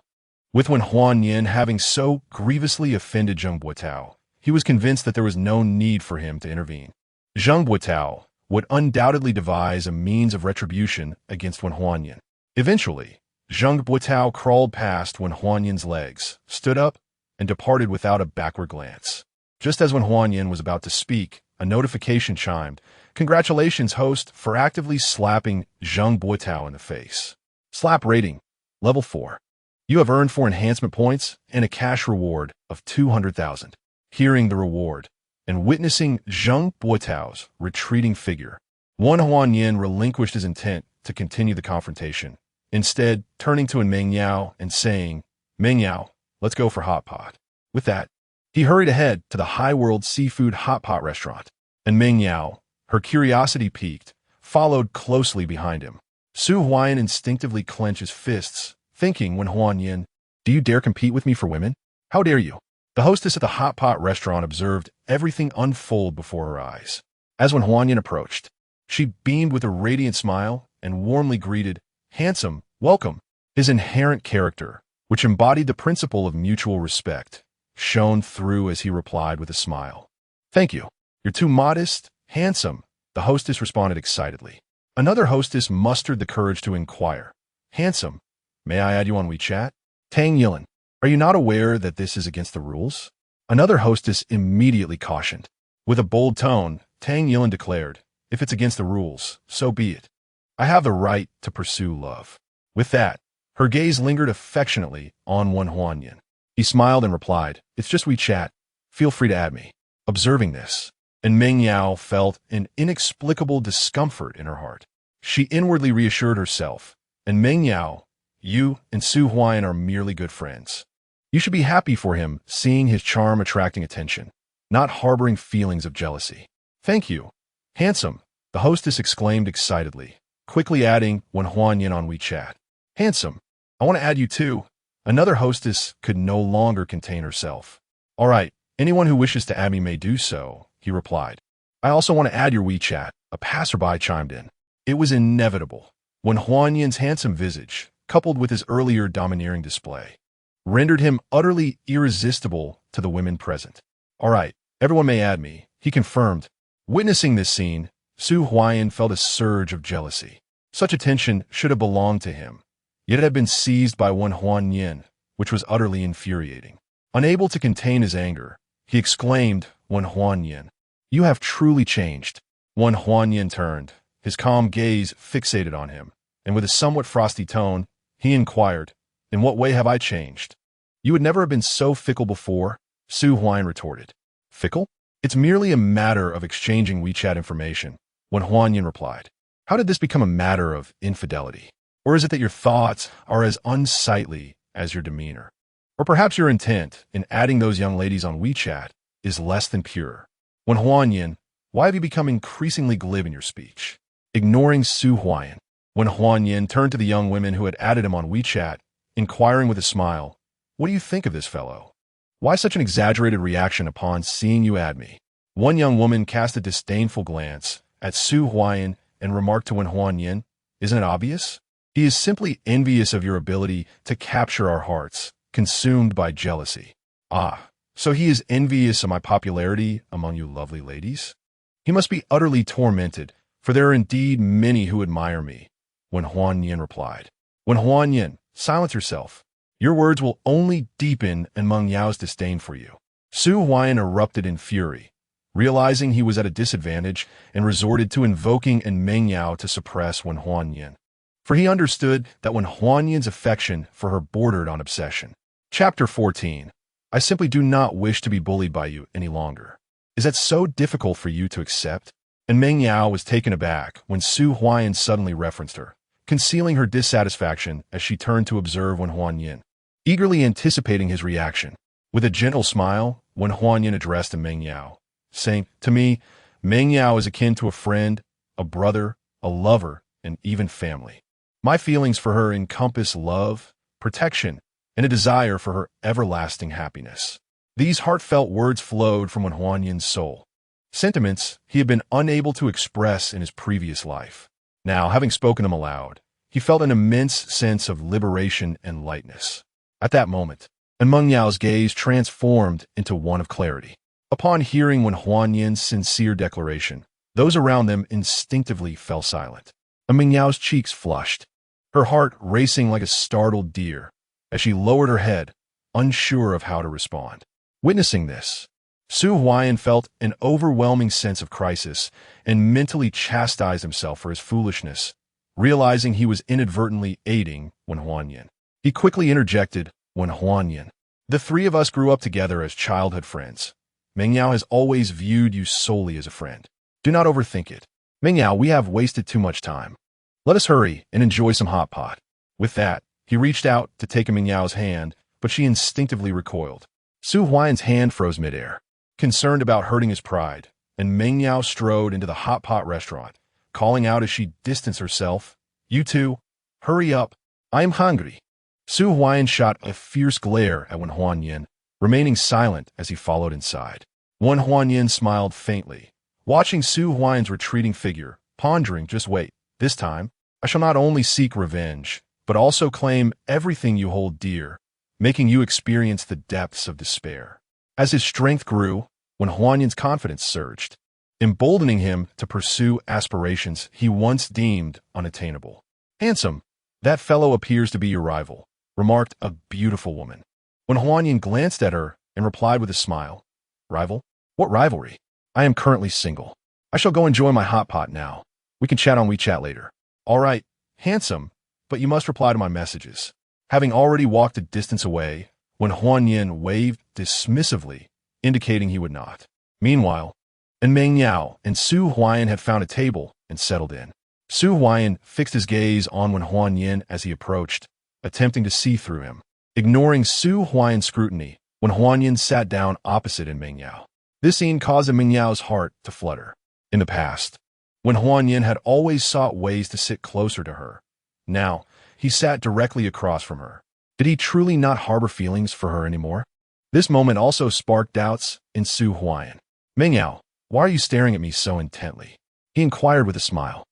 With Wen Huanyan having so grievously offended Zheng Buotao, he was convinced that there was no need for him to intervene. Zheng Buotao would undoubtedly devise a means of retribution against Wen Huanyan. Eventually, Zheng Buotao crawled past Wen Huanyan's legs, stood up, and departed without a backward glance. Just as Wen Huanyan was about to speak, a notification chimed. "Congratulations, host, for actively slapping Zheng Buotao in the face. Slap rating, level 4. You have earned 4 enhancement points and a cash reward of 200,000. Hearing the reward and witnessing Zheng Buotao's retreating figure, Wen Huanyan relinquished his intent to continue the confrontation, instead turning to Meng Yao and saying, "Meng Yao, let's go for hot pot." With that, he hurried ahead to the High World Seafood Hot Pot restaurant, and Meng Yao, her curiosity piqued, followed closely behind him. Su Huayan instinctively clenched his fists, thinking Wen Huanyan, "Do you dare compete with me for women? How dare you?" The hostess at the hot pot restaurant observed everything unfold before her eyes. As Wen Huanyan approached, she beamed with a radiant smile and warmly greeted, "Handsome, welcome." His inherent character, which embodied the principle of mutual respect, shone through as he replied with a smile. "Thank you. You're too modest, handsome," the hostess responded excitedly. Another hostess mustered the courage to inquire, "Handsome, may I add you on WeChat?" "Tang Yilin, are you not aware that this is against the rules?" Another hostess immediately cautioned. With a bold tone, Tang Yilin declared, "If it's against the rules, so be it. I have the right to pursue love." With that, her gaze lingered affectionately on Wen Huanyan. He smiled and replied, "It's just WeChat. Feel free to add me." Observing this, and Meng Yao felt an inexplicable discomfort in her heart. She inwardly reassured herself, "And Meng Yao, you and Su Huayan are merely good friends. You should be happy for him seeing his charm attracting attention, not harboring feelings of jealousy." "Thank you, handsome," the hostess exclaimed excitedly, quickly adding Wen Huanyan on WeChat. "Handsome, I want to add you too. Another hostess could no longer contain herself. All right, anyone who wishes to add me may do so, he replied. I also want to add your WeChat, a passerby chimed in. It was inevitable. When Huan Yin's handsome visage, coupled with his earlier domineering display, rendered him utterly irresistible to the women present. All right, everyone may add me, he confirmed. Witnessing this scene, Su Huayan felt a surge of jealousy. Such attention should have belonged to him, yet it had been seized by one Huan Yin, which was utterly infuriating. Unable to contain his anger, he exclaimed, "One Huan Yin, you have truly changed." One Huan Yin turned, his calm gaze fixated on him, and with a somewhat frosty tone, he inquired, "In what way have I changed?" "You would never have been so fickle before," Su Huayan retorted. "Fickle? It's merely a matter of exchanging WeChat information," when Huan Yin replied. "How did this become a matter of infidelity? Or is it that your thoughts are as unsightly as your demeanor? Or perhaps your intent in adding those young ladies on WeChat is less than pure?" When Huan Yin, why have you become increasingly glib in your speech? Ignoring Su Huayan, when Huan Yin turned to the young women who had added him on WeChat, inquiring with a smile, "What do you think of this fellow? Why such an exaggerated reaction upon seeing you add me?" One young woman cast a disdainful glance at Su Huayan and remarked to Wen Huan Yin, "Isn't it obvious? He is simply envious of your ability to capture our hearts, consumed by jealousy." "Ah, so he is envious of my popularity among you lovely ladies? He must be utterly tormented, for there are indeed many who admire me," Wen Huan Yin replied. "Wen Huan Yin, silence yourself. Your words will only deepen in Meng Yao's disdain for you." Su Huayan erupted in fury, realizing he was at a disadvantage, and resorted to invoking in Meng Yao to suppress Wen Huan Yin. For he understood that Wen Huan Yin's affection for her bordered on obsession. Chapter 14. I simply do not wish to be bullied by you any longer. Is that so difficult for you to accept? And Meng Yao was taken aback when Su Huayan suddenly referenced her, concealing her dissatisfaction as she turned to observe Wen Huan Yin, eagerly anticipating his reaction. With a gentle smile, Wen Huan Yin addressed Meng Yao, saying, "To me, Meng Yao is akin to a friend, a brother, a lover, and even family. My feelings for her encompass love, protection, and a desire for her everlasting happiness." These heartfelt words flowed from Wen Huan Yin's soul, sentiments he had been unable to express in his previous life. Now, having spoken them aloud, he felt an immense sense of liberation and lightness. At that moment, and Meng Yao's gaze transformed into one of clarity. Upon hearing Wen Huan Yin's sincere declaration, those around them instinctively fell silent. And Meng Yao's cheeks flushed, her heart racing like a startled deer, as she lowered her head, unsure of how to respond. Witnessing this, Su Huayan felt an overwhelming sense of crisis and mentally chastised himself for his foolishness, realizing he was inadvertently aiding Wen Huan Yin. He quickly interjected, "Wen Huan Yin, the three of us grew up together as childhood friends. Meng Yao has always viewed you solely as a friend. Do not overthink it. Meng Yao, we have wasted too much time. Let us hurry and enjoy some hot pot." With that, he reached out to take Meng Yao's hand, but she instinctively recoiled. Su Huayan's hand froze midair, concerned about hurting his pride, and Meng Yao strode into the hot pot restaurant, calling out as she distanced herself, "You two, hurry up. I am hungry." Su Huayan shot a fierce glare at Wen Huan Yin, remaining silent as he followed inside. Wen Huan Yin smiled faintly, watching Su Huayan's retreating figure, pondering, "Just wait. This time, I shall not only seek revenge, but also claim everything you hold dear, making you experience the depths of despair." As his strength grew, Wen Huan Yin's confidence surged, emboldening him to pursue aspirations he once deemed unattainable. "Handsome, that fellow appears to be your rival," remarked a beautiful woman. Wen Huan Yin glanced at her and replied with a smile, "Rival? What rivalry? I am currently single. I shall go enjoy my hot pot now. We can chat on WeChat later." "All right, handsome, but you must reply to my messages." Having already walked a distance away, Wen Huan Yin waved dismissively, indicating he would not. Meanwhile, Meng Yao and Su Huayan had found a table and settled in. Su Huayan fixed his gaze on Wen Huan Yin as he approached, attempting to see through him. Ignoring Su Huayan's scrutiny, Wen Huan Yin sat down opposite Meng Yao. This scene caused Meng Yao's heart to flutter. In the past, Wen Huan Yin had always sought ways to sit closer to her. Now, he sat directly across from her. Did he truly not harbor feelings for her anymore? This moment also sparked doubts in Su Huayan. Meng Yao, why are you staring at me so intently? He inquired with a smile.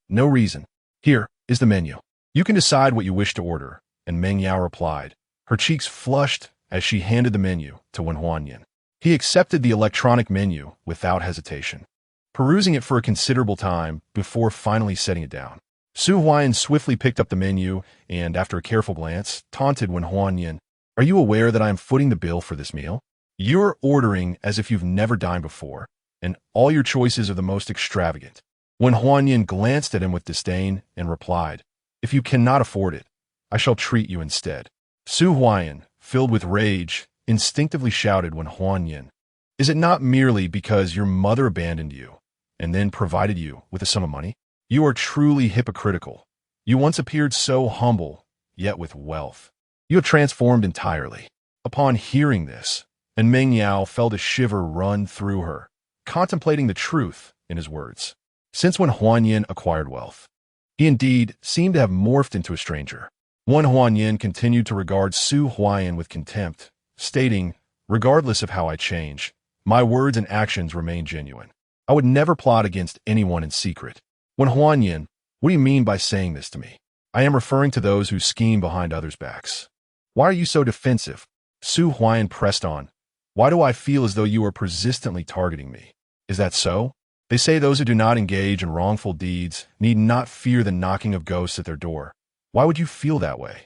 No reason. Here is the menu. You can decide what you wish to order, and Meng Yao replied. Her cheeks flushed as she handed the menu to Wen Huanyan. He accepted the electronic menu without hesitation, perusing it for a considerable time before finally setting it down. Su Huayan swiftly picked up the menu and, after a careful glance, taunted Wen Huanyan. Are you aware that I am footing the bill for this meal? You're ordering as if you've never dined before, and all your choices are the most extravagant. Wen Huanyan glanced at him with disdain and replied, If you cannot afford it, I shall treat you instead. Su Huayan, filled with rage, instinctively shouted Wen Huanyan, Is it not merely because your mother abandoned you and then provided you with a sum of money? You are truly hypocritical. You once appeared so humble, yet with wealth. You have transformed entirely. Upon hearing this, and Meng Yao felt a shiver run through her, contemplating the truth in his words. Since Wen Huanyan acquired wealth, he indeed seemed to have morphed into a stranger. Wen Huanyan continued to regard Su Huayan with contempt, stating, Regardless of how I change, my words and actions remain genuine. I would never plot against anyone in secret. Wen Huanyan, what do you mean by saying this to me? I am referring to those who scheme behind others' backs. Why are you so defensive? Su Huayan pressed on. Why do I feel as though you are persistently targeting me? Is that so? They say those who do not engage in wrongful deeds need not fear the knocking of ghosts at their door. Why would you feel that way?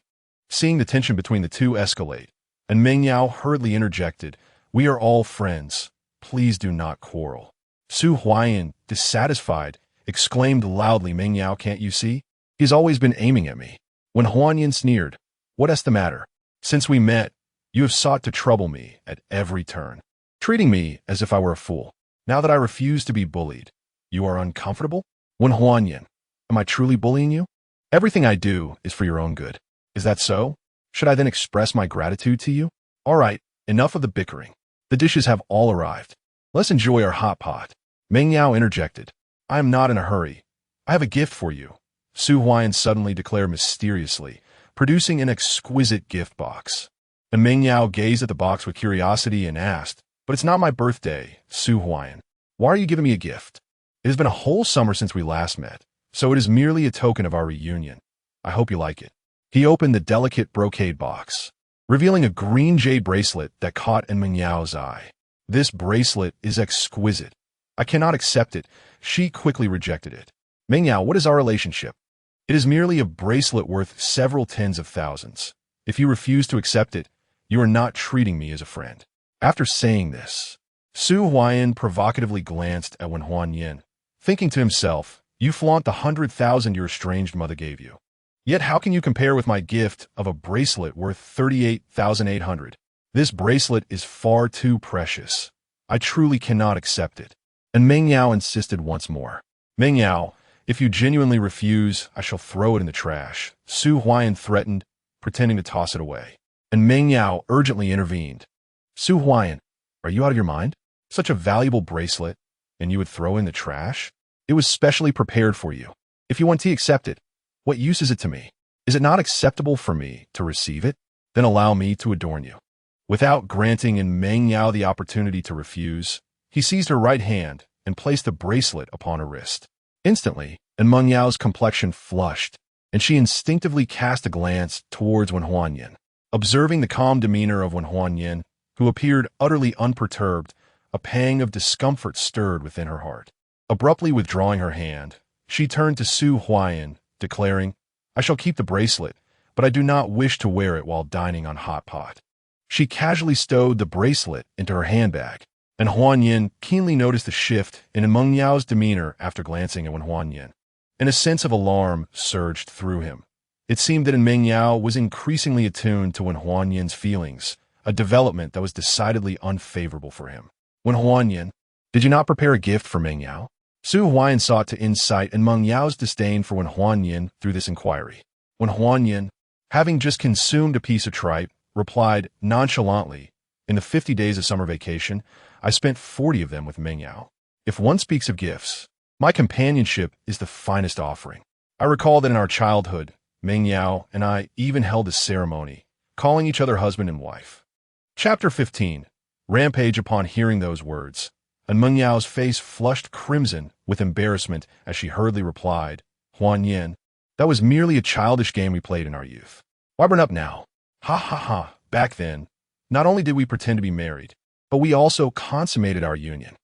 Seeing the tension between the two escalate, and Meng Yao hurriedly interjected, We are all friends. Please do not quarrel. Su Huayan, dissatisfied, exclaimed loudly, Meng Yao, can't you see? He's always been aiming at me. Wen Huanyan sneered, What's the matter? Since we met, you have sought to trouble me at every turn, treating me as if I were a fool. Now that I refuse to be bullied, you are uncomfortable? Wen Huanyan, am I truly bullying you? Everything I do is for your own good. Is that so? Should I then express my gratitude to you? All right, enough of the bickering. The dishes have all arrived. Let's enjoy our hot pot. Meng Yao interjected. I am not in a hurry. I have a gift for you. Su Huayan suddenly declared mysteriously, producing an exquisite gift box. And Meng Yao gazed at the box with curiosity and asked, But it's not my birthday, Su Huayan. Why are you giving me a gift? It has been a whole summer since we last met, so it is merely a token of our reunion. I hope you like it. He opened the delicate brocade box, revealing a green jade bracelet that caught in Meng Yao's eye. This bracelet is exquisite. I cannot accept it. She quickly rejected it. Meng Yao, what is our relationship? It is merely a bracelet worth several tens of thousands. If you refuse to accept it, you are not treating me as a friend. After saying this, Su Huayan provocatively glanced at Wen Huanyan, thinking to himself, You flaunt the 100,000 your estranged mother gave you. Yet how can you compare with my gift of a bracelet worth 38,800? This bracelet is far too precious. I truly cannot accept it. And Meng Yao insisted once more. Meng Yao, if you genuinely refuse, I shall throw it in the trash. Su Huayan threatened, pretending to toss it away. And Meng Yao urgently intervened. Su Huayan, are you out of your mind? Such a valuable bracelet, and you would throw in the trash? It was specially prepared for you. If you want to accept it, what use is it to me? Is it not acceptable for me to receive it? Then allow me to adorn you. Without granting in Meng Yao the opportunity to refuse, he seized her right hand and placed the bracelet upon her wrist. Instantly, and Meng Yao's complexion flushed, and she instinctively cast a glance towards Wen Huanyan. Observing the calm demeanor of Wen Huanyan, who appeared utterly unperturbed, a pang of discomfort stirred within her heart. Abruptly withdrawing her hand, she turned to Su Huayan, declaring, I shall keep the bracelet, but I do not wish to wear it while dining on hot pot. She casually stowed the bracelet into her handbag, and Huanyan keenly noticed a shift in Meng Yao's demeanor after glancing at Wen Huanyan. And a sense of alarm surged through him. It seemed that Meng Yao was increasingly attuned to Wen Huanyan's feelings, a development that was decidedly unfavorable for him. Wen Huanyan, did you not prepare a gift for Meng Yao? Su Huayan sought to incite in Meng Yao's disdain for Wen Huanyan through this inquiry. Wen Huanyan, having just consumed a piece of tripe, replied nonchalantly, In the 50 days of summer vacation, I spent 40 of them with Meng Yao. If one speaks of gifts, my companionship is the finest offering. I recall that in our childhood, Meng Yao and I even held a ceremony, calling each other husband and wife. Chapter 15. Rampage. Upon hearing those words, and Meng Yao's face flushed crimson with embarrassment as she hurriedly replied, Huan Yin, that was merely a childish game we played in our youth. Why burn up now? Ha ha ha. Back then, not only did we pretend to be married, but we also consummated our union.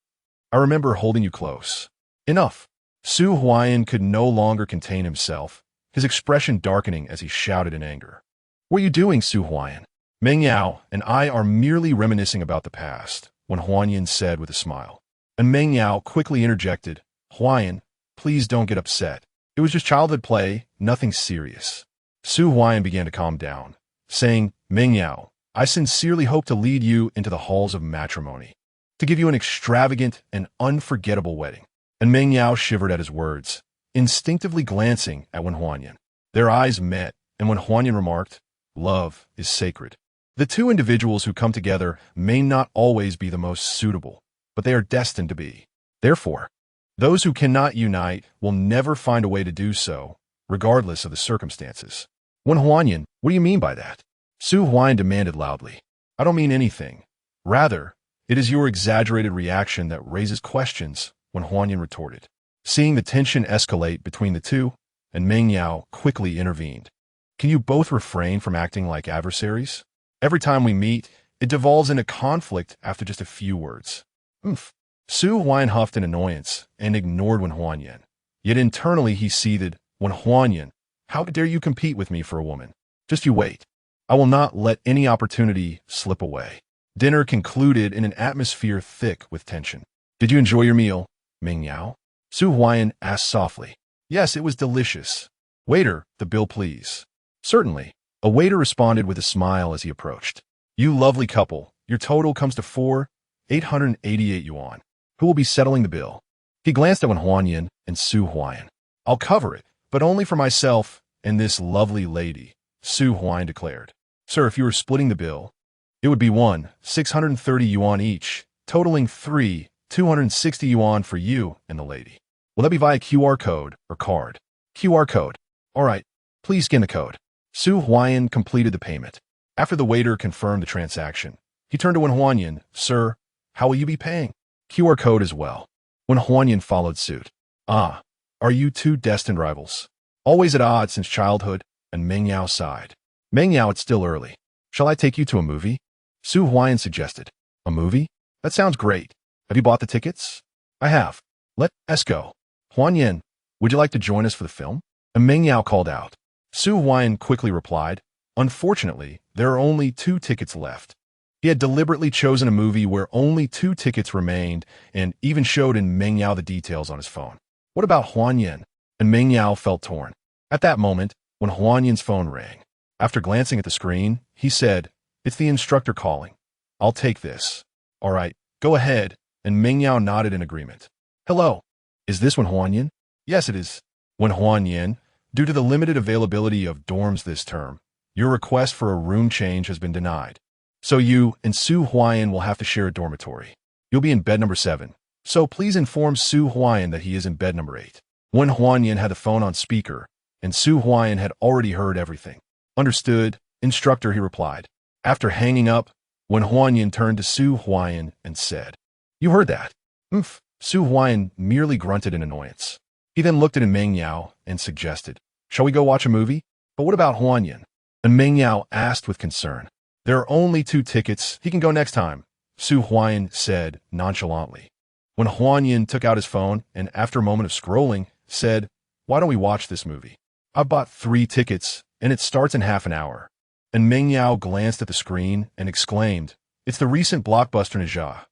I remember holding you close. Enough. Su Huayan could no longer contain himself, his expression darkening as he shouted in anger. What are you doing, Su Huayan? Meng Yao and I are merely reminiscing about the past, when Huan Yin said with a smile. And Meng Yao quickly interjected, Huayan, please don't get upset. It was just childhood play, nothing serious. Su Huayan began to calm down, saying, Meng Yao, I sincerely hope to lead you into the halls of matrimony, to give you an extravagant and unforgettable wedding. And Meng Yao shivered at his words, instinctively glancing at Wen Huanyan. Their eyes met, and when Huanyan remarked, love is sacred. The two individuals who come together may not always be the most suitable, but they are destined to be. Therefore, those who cannot unite will never find a way to do so, regardless of the circumstances. Wen Huanyan, what do you mean by that? Su Huayan demanded loudly. I don't mean anything. Rather, it is your exaggerated reaction that raises questions, Wen Huanyan retorted. Seeing the tension escalate between the two, and Meng Yao quickly intervened. Can you both refrain from acting like adversaries? Every time we meet, it devolves into conflict after just a few words. Su Huayan huffed in annoyance and ignored Wen Huanyan. Yet internally he seethed, Wen Huanyan, how dare you compete with me for a woman? Just you wait. I will not let any opportunity slip away. Dinner concluded in an atmosphere thick with tension. Did you enjoy your meal, Meng Yao? Su Huayan asked softly. Yes, it was delicious. Waiter, the bill please. Certainly. A waiter responded with a smile as he approached. You lovely couple, your total comes to 4,888 yuan. Who will be settling the bill? He glanced at Wen Huanyan and Su Huayan. I'll cover it, but only for myself and this lovely lady, Su Huayan declared. Sir, if you were splitting the bill, it would be 630 yuan each, totaling 260 yuan for you and the lady. Will that be via QR code or card? QR code. All right, please scan the code. Su Huayan completed the payment. After the waiter confirmed the transaction, he turned to Wen Huanyan. Sir, how will you be paying? QR code as well. Wen Huanyan followed suit. Ah, are you two destined rivals? Always at odds since childhood, and Meng Yao sighed. Meng Yao, it's still early. Shall I take you to a movie? Su Huayan suggested. A movie? That sounds great. Have you bought the tickets? I have. Let's go. Huanyan, would you like to join us for the film? And Meng Yao called out. Su Huayan quickly replied, unfortunately, there are only 2 tickets left. He had deliberately chosen a movie where only 2 tickets remained and even showed in Meng Yao the details on his phone. What about Huanyan? And Meng Yao felt torn. At that moment, when Huanyan's phone rang, after glancing at the screen, he said, it's the instructor calling. I'll take this. All right, go ahead. And Meng Yao nodded in agreement. Hello. Is this Wen Huanyan? Yes, it is. Wen Huanyan, due to the limited availability of dorms this term, your request for a room change has been denied. So you and Su Huayan will have to share a dormitory. You'll be in bed number 7. So please inform Su Huayan that he is in bed number 8. Wen Huanyan had the phone on speaker, and Su Huayan had already heard everything. Understood, instructor, he replied. After hanging up, Wen Huanyan turned to Su Huayan and said, You heard that? Su Huayan merely grunted in annoyance. He then looked at Meng Yao and suggested, Shall we go watch a movie? But what about Huanyan? And Meng Yao asked with concern. There are only 2 tickets. He can go next time, Su Huayan said nonchalantly. When Huanyan took out his phone and after a moment of scrolling, said, Why don't we watch this movie? I bought 3 tickets and it starts in half an hour. And Meng Yao glanced at the screen and exclaimed, It's the recent blockbuster Nija.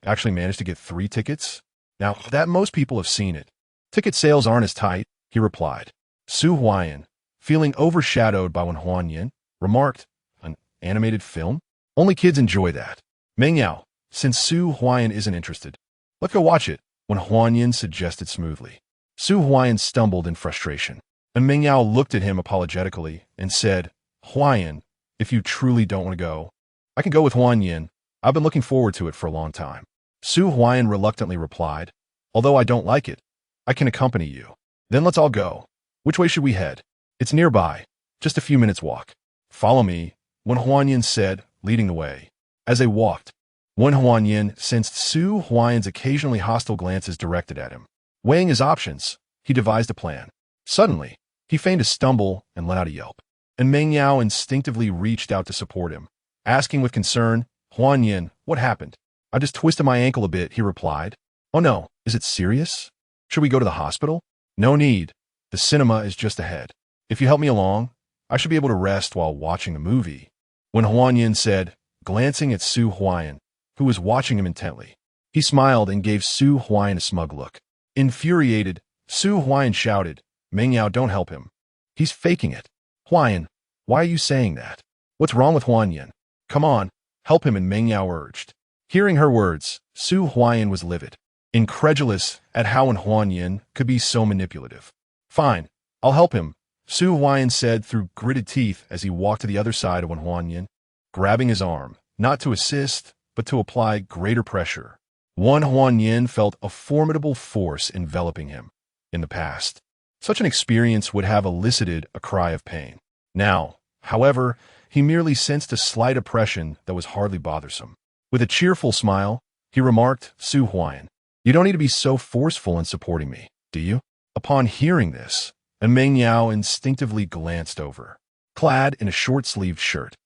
Actually managed to get 3 tickets? Now, that most people have seen it. Ticket sales aren't as tight, he replied. Su Huayan, feeling overshadowed by Wen Huanyan, remarked, An animated film? Only kids enjoy that. Meng Yao, since Su Huayan isn't interested, let's go watch it, Wen Huanyan suggested smoothly. Su Huayan stumbled in frustration, and Meng Yao looked at him apologetically and said, Huayan, if you truly don't want to go, I can go with Huanyan. I've been looking forward to it for a long time. Su Huayan reluctantly replied, Although I don't like it, I can accompany you. Then let's all go. Which way should we head? It's nearby. Just a few minutes' walk. Follow me, Wen Huanyan said, leading the way. As they walked, Wen Huanyan sensed Su Huayan's occasionally hostile glances directed at him. Weighing his options, he devised a plan. Suddenly, he feigned a stumble and let out a yelp. And Meng Yao instinctively reached out to support him, asking with concern, Huanyan, what happened? I just twisted my ankle a bit, he replied. Oh no, is it serious? Should we go to the hospital? No need. The cinema is just ahead. If you help me along, I should be able to rest while watching the movie. Wen Huanyan said, glancing at Su Huayan, who was watching him intently. He smiled and gave Su Huayan a smug look. Infuriated, Su Huayan shouted, Meng Yao, don't help him. He's faking it. Huayan, why are you saying that? What's wrong with Huanyan? Come on, help him, and Meng Yao urged. Hearing her words, Su Huayan was livid, incredulous at how Wen Huanyan could be so manipulative. Fine, I'll help him, Su Huayan said through gritted teeth as he walked to the other side of Wen Huanyan, grabbing his arm, not to assist, but to apply greater pressure. Wen Huanyan felt a formidable force enveloping him. In the past, such an experience would have elicited a cry of pain. Now, however, he merely sensed a slight oppression that was hardly bothersome. With a cheerful smile, he remarked, Su Huayan, you don't need to be so forceful in supporting me, do you? Upon hearing this, Meng Yao instinctively glanced over. Clad in a short-sleeved shirt,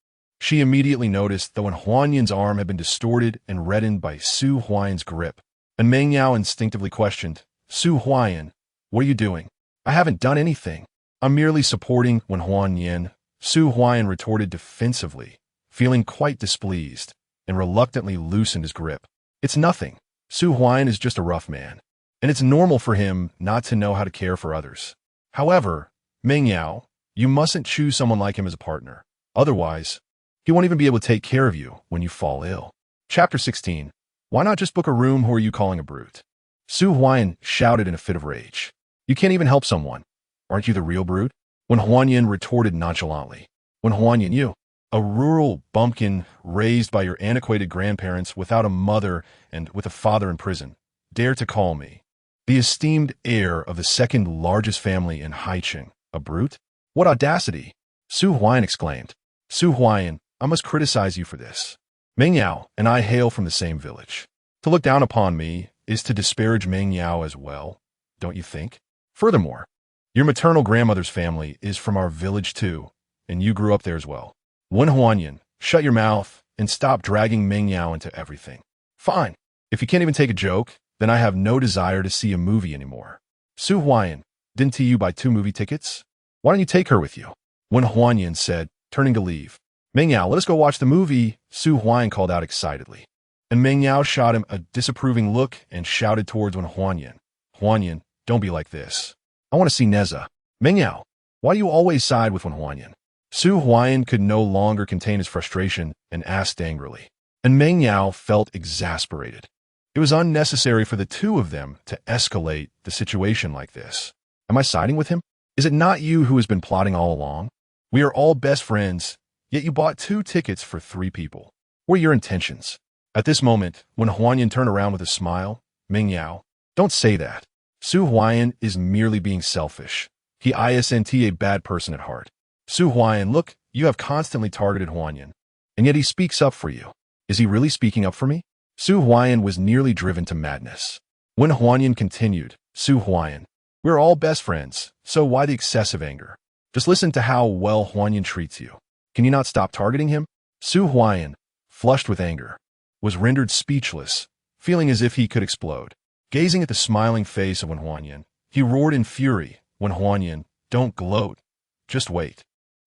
she immediately noticed that Wen Huanyan's arm had been distorted and reddened by Su Huayan's grip. And Meng Yao instinctively questioned, Su Huayan, what are you doing? I haven't done anything. I'm merely supporting Wen Huanyan, Su Huayan retorted defensively, feeling quite displeased, and reluctantly loosened his grip. It's nothing. Su Huayan is just a rough man, and it's normal for him not to know how to care for others. However, Meng Yao, you mustn't choose someone like him as a partner. Otherwise, he won't even be able to take care of you when you fall ill. Chapter 16. Why not just book a room? Who are you calling a brute? Su Huayan shouted in a fit of rage. You can't even help someone. Aren't you the real brute? Wen Huanyan retorted nonchalantly. Wen Huanyan, you, a rural bumpkin raised by your antiquated grandparents without a mother and with a father in prison, dare to call me, the esteemed heir of the second largest family in Haicheng, a brute? What audacity! Su Huayan exclaimed. Su Huayan, I must criticize you for this. Meng Yao and I hail from the same village. To look down upon me is to disparage Meng Yao as well, don't you think? Furthermore, your maternal grandmother's family is from our village too, and you grew up there as well. Wen Huanyan, shut your mouth and stop dragging Meng Yao into everything. Fine. If you can't even take a joke, then I have no desire to see a movie anymore. Su Huayan, didn't you buy 2 movie tickets? Why don't you take her with you? Wen Huanyan said, turning to leave. Meng Yao, let us go watch the movie, Su Huayan called out excitedly. And Meng Yao shot him a disapproving look and shouted towards Wen Huanyan. Huanyan, don't be like this. I want to see Neza. Meng Yao, why do you always side with Wen Huanyan? Su Huayan could no longer contain his frustration and asked angrily. And Meng Yao felt exasperated. It was unnecessary for the two of them to escalate the situation like this. Am I siding with him? Is it not you who has been plotting all along? We are all best friends, yet you bought 2 tickets for 3 people. What are your intentions? At this moment, when Huanyan turned around with a smile, Meng Yao, don't say that. Su Huayan is merely being selfish. He isn't a bad person at heart. Su Huayan, look, you have constantly targeted Huanyan, and yet he speaks up for you. Is he really speaking up for me? Su Huayan was nearly driven to madness. When Huanyan continued, Su Huayan, we're all best friends, so why the excessive anger? Just listen to how well Huanyan treats you. Can you not stop targeting him? Su Huayan, flushed with anger, was rendered speechless, feeling as if he could explode. Gazing at the smiling face of Wen Huanyan, he roared in fury. Wen Huanyan, don't gloat. Just wait.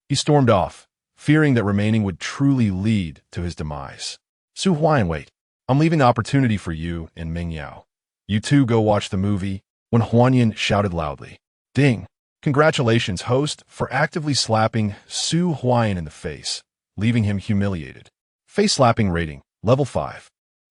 He stormed off, fearing that remaining would truly lead to his demise. Su Huayan, wait. I'm leaving the opportunity for you and Meng Yao. You two go watch the movie. Wen Huanyan shouted loudly. Ding! Congratulations, host, for actively slapping Su Huayan in the face, leaving him humiliated. Face slapping rating, level 5.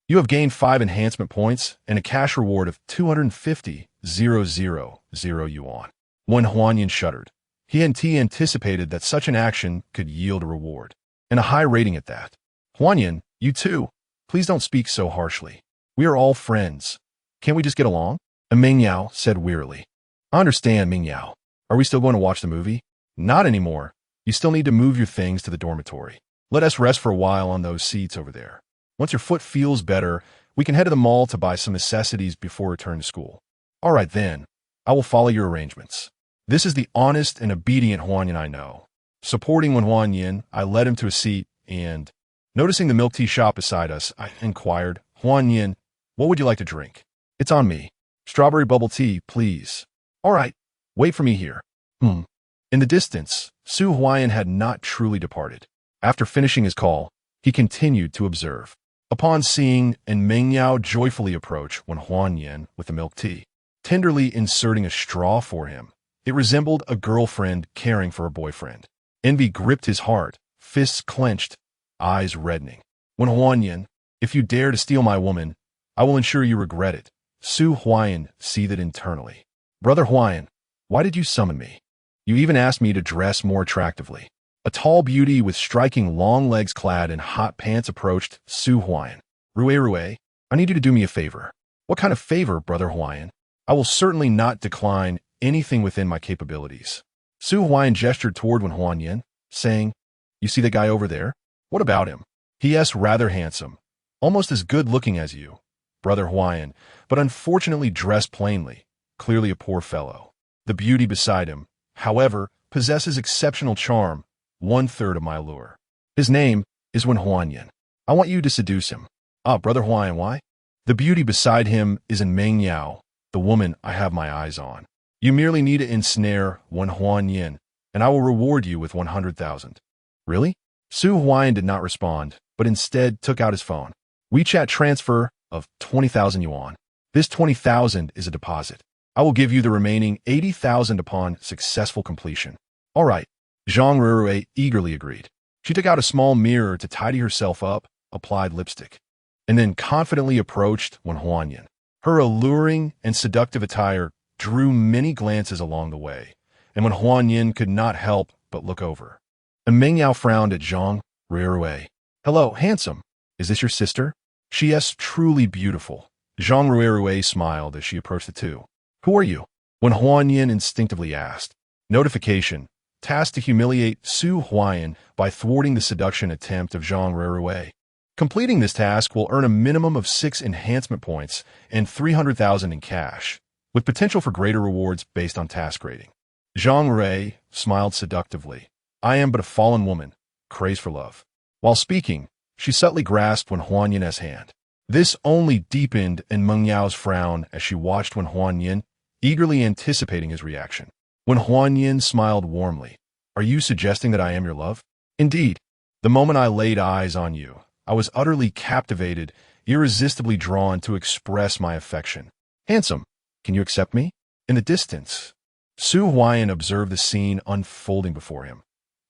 You have gained 5 enhancement points and a cash reward of 250,000 yuan. Wen Huanyan shuddered. He had anticipated that such an action could yield a reward, and a high rating at that. Huanyan, you too. Please don't speak so harshly. We are all friends. Can't we just get along? And Meng Yao said wearily. I understand, Meng Yao. Are we still going to watch the movie? Not anymore. You still need to move your things to the dormitory. Let us rest for a while on those seats over there. Once your foot feels better, we can head to the mall to buy some necessities before return to school. All right then. I will follow your arrangements. This is the honest and obedient Huanyan I know. Supporting Huanyan, I led him to a seat and, noticing the milk tea shop beside us, I inquired, Huanyan, what would you like to drink? It's on me. Strawberry bubble tea, please. All right. Wait for me here. In the distance, Su Huayan had not truly departed. After finishing his call, he continued to observe. Upon seeing and Meng Yao joyfully approach Huanyan with the milk tea, tenderly inserting a straw for him, it resembled a girlfriend caring for a boyfriend. Envy gripped his heart, fists clenched, eyes reddening. Huanyan, if you dare to steal my woman, I will ensure you regret it. Su Huayan seethed internally. Brother Huayan, why did you summon me? You even asked me to dress more attractively. A tall beauty with striking long legs clad in hot pants approached Su Huayan. Rue, I need you to do me a favor. What kind of favor, Brother Huayan? I will certainly not decline anything within my capabilities. Su Huayan gestured toward Huanyan, saying, You see the guy over there? What about him? He is rather handsome, almost as good-looking as you, Brother Huayan, but unfortunately dressed plainly, clearly a poor fellow. The beauty beside him, however, possesses exceptional charm, 1/3 of my allure. His name is Huanyan. I want you to seduce him. Ah, Brother Huayan, why? The beauty beside him is in Meng Yao, the woman I have my eyes on. You merely need to ensnare Huanyan, and I will reward you with 100,000. Really? Su Huayan did not respond, but instead took out his phone. WeChat transfer of 20,000 yuan. This 20,000 is a deposit. I will give you the remaining 80,000 upon successful completion. All right. Zhang Rurue eagerly agreed. She took out a small mirror to tidy herself up, applied lipstick, and then confidently approached Huanyan. Her alluring and seductive attire drew many glances along the way, and Huanyan could not help but look over. And Meng Yao frowned at Zhang Rurue. Hello, handsome. Is this your sister? She is truly beautiful. Zhang Rurue smiled as she approached the two. Who are you? Huanyan instinctively asked. Notification. Tasked to humiliate Su Huayan by thwarting the seduction attempt of Zhang Rurue. Completing this task will earn a minimum of 6 enhancement points and 300,000 in cash, with potential for greater rewards based on task rating. Zhang Rurue smiled seductively. I am but a fallen woman, crazed for love. While speaking, she subtly grasped Huanyan's hand. This only deepened in Meng Yao's frown as she watched Huanyan, eagerly anticipating his reaction. Huanyan smiled warmly. Are you suggesting that I am your love? Indeed. The moment I laid eyes on you, I was utterly captivated, irresistibly drawn to express my affection. Handsome, can you accept me? In the distance, Su Huayan observed the scene unfolding before him,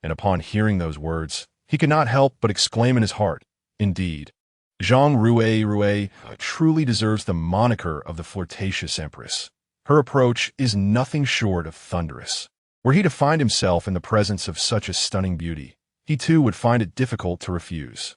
and upon hearing those words, he could not help but exclaim in his heart, Indeed, Zhang Rurue truly deserves the moniker of the flirtatious empress. Her approach is nothing short of thunderous. Were he to find himself in the presence of such a stunning beauty, he too would find it difficult to refuse.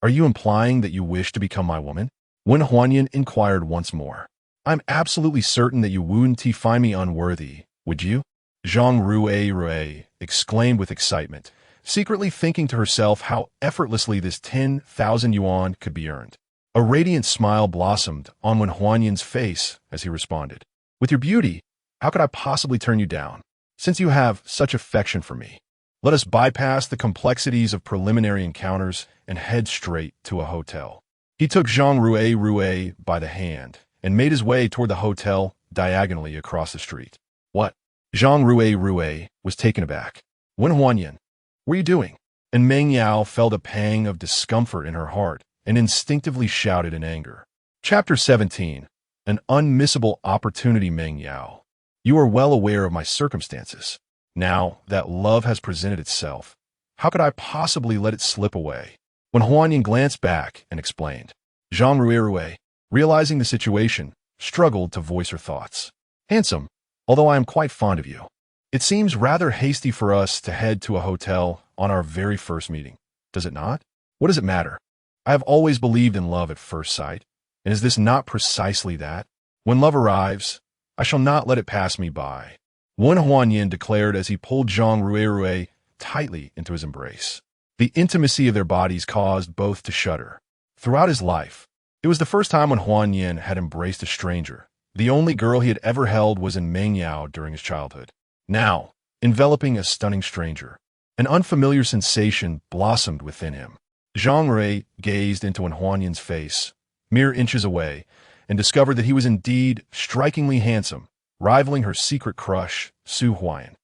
Are you implying that you wish to become my woman? Huanyan inquired once more. I'm absolutely certain that you wouldn't find me unworthy, would you? Zhang Rurue exclaimed with excitement, secretly thinking to herself how effortlessly this 10,000 yuan could be earned. A radiant smile blossomed on Huanyan's face as he responded. With your beauty, how could I possibly turn you down? Since you have such affection for me, let us bypass the complexities of preliminary encounters and head straight to a hotel. He took Zhang Rurue by the hand and made his way toward the hotel diagonally across the street. What? Zhang Rurue was taken aback. Huanyan, what are you doing? And Meng Yao felt a pang of discomfort in her heart and instinctively shouted in anger. Chapter 17. An unmissable opportunity, Meng Yao. You are well aware of my circumstances. Now that love has presented itself, how could I possibly let it slip away? Huanyan glanced back and explained. Zhang Rurue, realizing the situation, struggled to voice her thoughts. Handsome, although I am quite fond of you, it seems rather hasty for us to head to a hotel on our very first meeting, does it not? What does it matter? I have always believed in love at first sight. And is this not precisely that? When love arrives, I shall not let it pass me by. Wen Huanyin declared as he pulled Zhang Ruirue tightly into his embrace. The intimacy of their bodies caused both to shudder. Throughout his life, it was the first time when Huanyin had embraced a stranger. The only girl he had ever held was in Mengyao during his childhood. Now, enveloping a stunning stranger, an unfamiliar sensation blossomed within him. Zhang Rui gazed into Wen Huanyin's face, mere inches away, and discovered that he was indeed strikingly handsome, rivaling her secret crush, Su Huayan.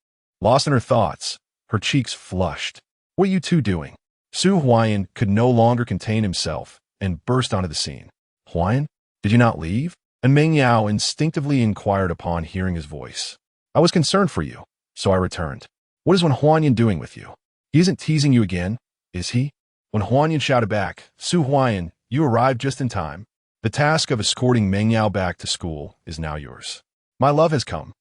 Lost in her thoughts, her cheeks flushed. "What are you two doing?" Su Huayan could no longer contain himself and burst onto the scene. "Huayan, did you not leave?" And Meng Yao instinctively inquired upon hearing his voice. "I was concerned for you, so I returned." "What is Wen Huanyin doing with you? He isn't teasing you again, is he?" When Huanyin shouted back, "Su Huayan, you arrived just in time. The task of escorting Meng Yao back to school is now yours. My love has come,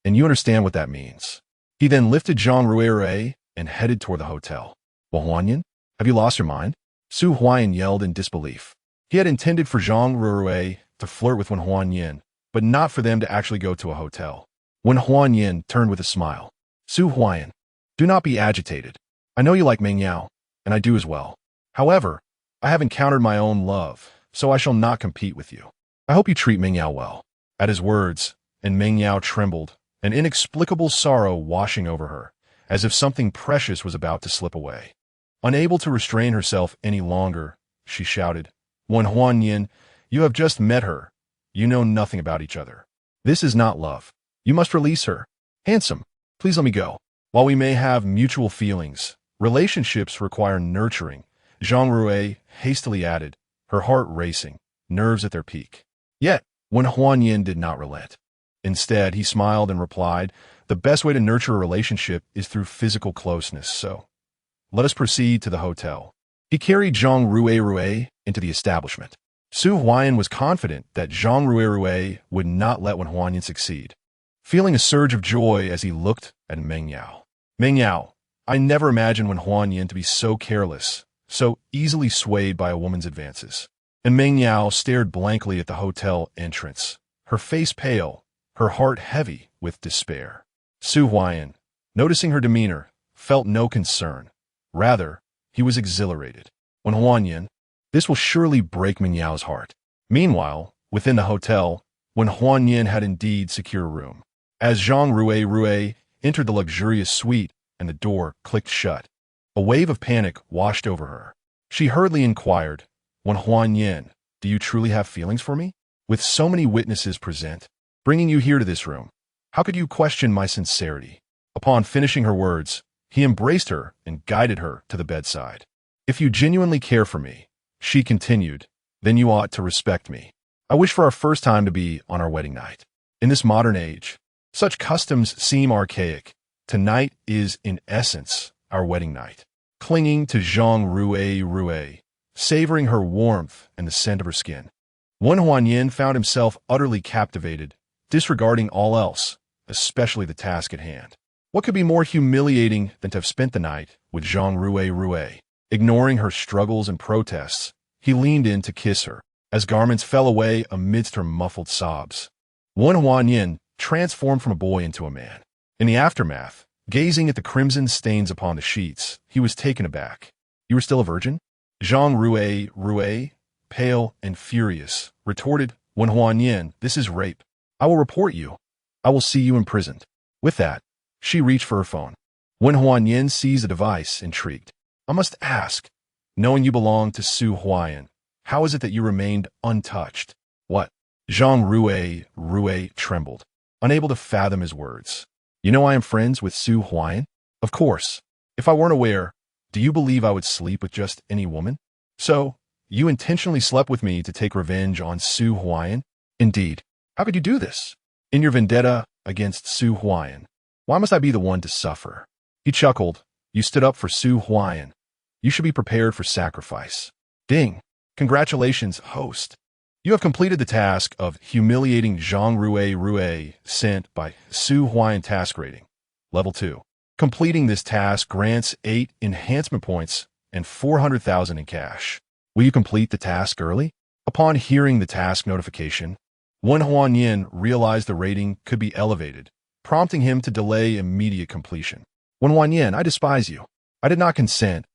and you understand what that means." He then lifted Zhang Ruirue and headed toward the hotel. "Well, Huanyin, have you lost your mind?" Su Huayan yelled in disbelief. He had intended for Zhang Ruirue to flirt with Wen Huanyin, but not for them to actually go to a hotel. Wen Huanyin turned with a smile. "Su Huayan, do not be agitated. I know you like Meng Yao, and I do as well. However, I have encountered my own love, so I shall not compete with you. I hope you treat Meng Yao well." At his words, and Meng Yao trembled, an inexplicable sorrow washing over her, as if something precious was about to slip away. Unable to restrain herself any longer, she shouted, "Wen Huanyin, you have just met her. You know nothing about each other. This is not love. You must release her. Handsome, please let me go. While we may have mutual feelings, relationships require nurturing," Zhang Rui hastily added, her heart racing, nerves at their peak. Yet, Wen Huanyin did not relent. Instead, he smiled and replied, "The best way to nurture a relationship is through physical closeness, so let us proceed to the hotel." He carried Zhang Ruirue into the establishment. Su Huayan was confident that Zhang Ruirue would not let Wen Huanyin succeed, feeling a surge of joy as he looked at Meng Yao. "Meng Yao, I never imagined Wen Huanyin to be so careless, so easily swayed by a woman's advances." And Meng Yao stared blankly at the hotel entrance, her face pale, her heart heavy with despair. Su Huayan, noticing her demeanor, felt no concern. Rather, he was exhilarated. Wen Huanyin, this will surely break Meng Yao's heart. Meanwhile, within the hotel, Wen Huanyin had indeed secured a room. As Zhang Ruirue entered the luxurious suite and the door clicked shut, a wave of panic washed over her. She hurriedly inquired, "Wen Huanyin, do you truly have feelings for me? With so many witnesses present, bringing you here to this room, how could you question my sincerity?" Upon finishing her words, he embraced her and guided her to the bedside. "If you genuinely care for me," she continued, "then you ought to respect me. I wish for our first time to be on our wedding night. In this modern age, such customs seem archaic. Tonight is, in essence, our wedding night." Clinging to Zhang Ruirue, savoring her warmth and the scent of her skin, Wen Huanyin found himself utterly captivated, disregarding all else, especially the task at hand. What could be more humiliating than to have spent the night with Zhang Ruirue? Ignoring her struggles and protests, he leaned in to kiss her, as garments fell away amidst her muffled sobs. Wen Huanyin transformed from a boy into a man. In the aftermath, gazing at the crimson stains upon the sheets, he was taken aback. "You were still a virgin?" Zhang Ruirue, pale and furious, retorted, "Wen Huanyin, this is rape. I will report you. I will see you imprisoned." With that, she reached for her phone. Wen Huanyin seized the device, intrigued. "I must ask, knowing you belong to Su Huayan, how is it that you remained untouched?" "What?" Zhang Ruirue trembled, unable to fathom his words. "You know I am friends with Su Huayan?" "Of course. If I weren't aware, do you believe I would sleep with just any woman?" "So, you intentionally slept with me to take revenge on Su Huayan?" "Indeed. How could you do this? In your vendetta against Su Huayan, why must I be the one to suffer?" He chuckled. "You stood up for Su Huayan. You should be prepared for sacrifice." Ding! Congratulations, host. You have completed the task of humiliating Zhang Ruirue sent by Su Huayan task rating. Level 2. Completing this task grants 8 enhancement points and 400,000 in cash. Will you complete the task early? Upon hearing the task notification, Wen Huanyin realized the rating could be elevated, prompting him to delay immediate completion. Wen Huanyan, I despise you. I did not consent.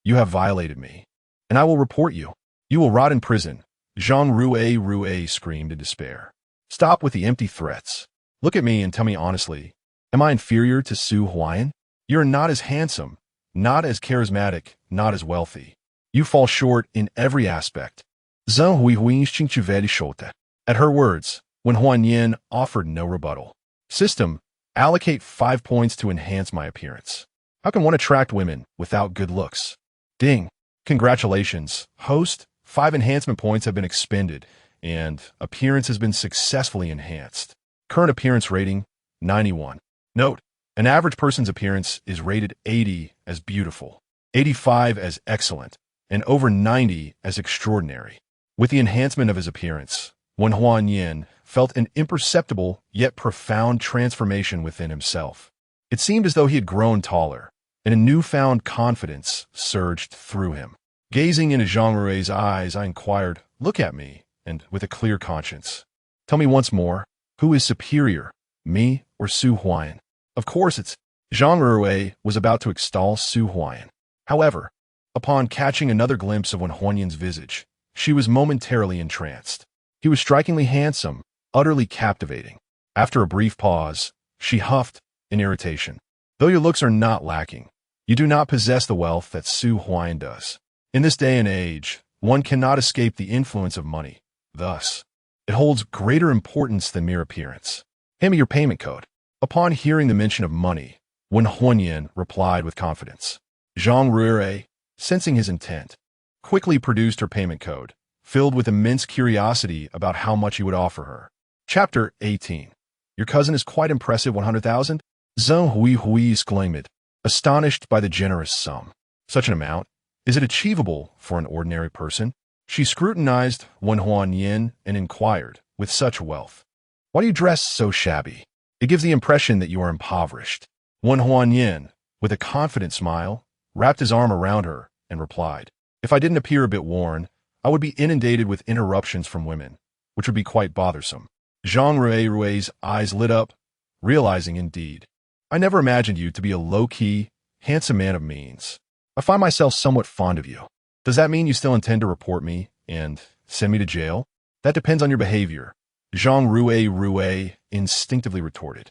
You have violated me. And I will report you. You will rot in prison. Zhang Rue screamed in despair. Stop with the empty threats. Look at me and tell me honestly, am I inferior to Su Huayan? You're not as handsome, not as charismatic, not as wealthy. You fall short in every aspect. Zhang Hui Shota. At her words, Wen Huanyan offered no rebuttal. System, allocate 5 points to enhance my appearance. How can one attract women without good looks? Ding. Congratulations, host. 5 enhancement points have been expended, and appearance has been successfully enhanced. Current appearance rating, 91. Note, an average person's appearance is rated 80 as beautiful, 85 as excellent, and over 90 as extraordinary. With the enhancement of his appearance, Wen Huanyan felt an imperceptible yet profound transformation within himself. It seemed as though he had grown taller, and a newfound confidence surged through him. Gazing into Zhang Rue's eyes, I inquired, look at me, and with a clear conscience. Tell me once more, who is superior, me or Su Huayan? Of course it's... Zhang Rue was about to extol Su Huayan. However, upon catching another glimpse of Wen Huanyan's visage, she was momentarily entranced. He was strikingly handsome, utterly captivating. After a brief pause, she huffed in irritation. Though your looks are not lacking, you do not possess the wealth that Su Huayan does. In this day and age, one cannot escape the influence of money. Thus, it holds greater importance than mere appearance. Hand me your payment code. Upon hearing the mention of money, Wen Huanyan replied with confidence. Zhang Rue, sensing his intent, quickly produced her payment code, filled with immense curiosity about how much he would offer her. Chapter 18. Your cousin is quite impressive, 100,000? Zhang Hui exclaimed, astonished by the generous sum. Such an amount? Is it achievable for an ordinary person? She scrutinized Wen Huanyan and inquired, with such wealth, why do you dress so shabby? It gives the impression that you are impoverished. Wen Huanyan, with a confident smile, wrapped his arm around her and replied, if I didn't appear a bit worn, I would be inundated with interruptions from women, which would be quite bothersome. Zhang Rue's eyes lit up, realizing indeed, I never imagined you to be a low-key, handsome man of means. I find myself somewhat fond of you. Does that mean you still intend to report me and send me to jail? That depends on your behavior. Zhang Rue instinctively retorted.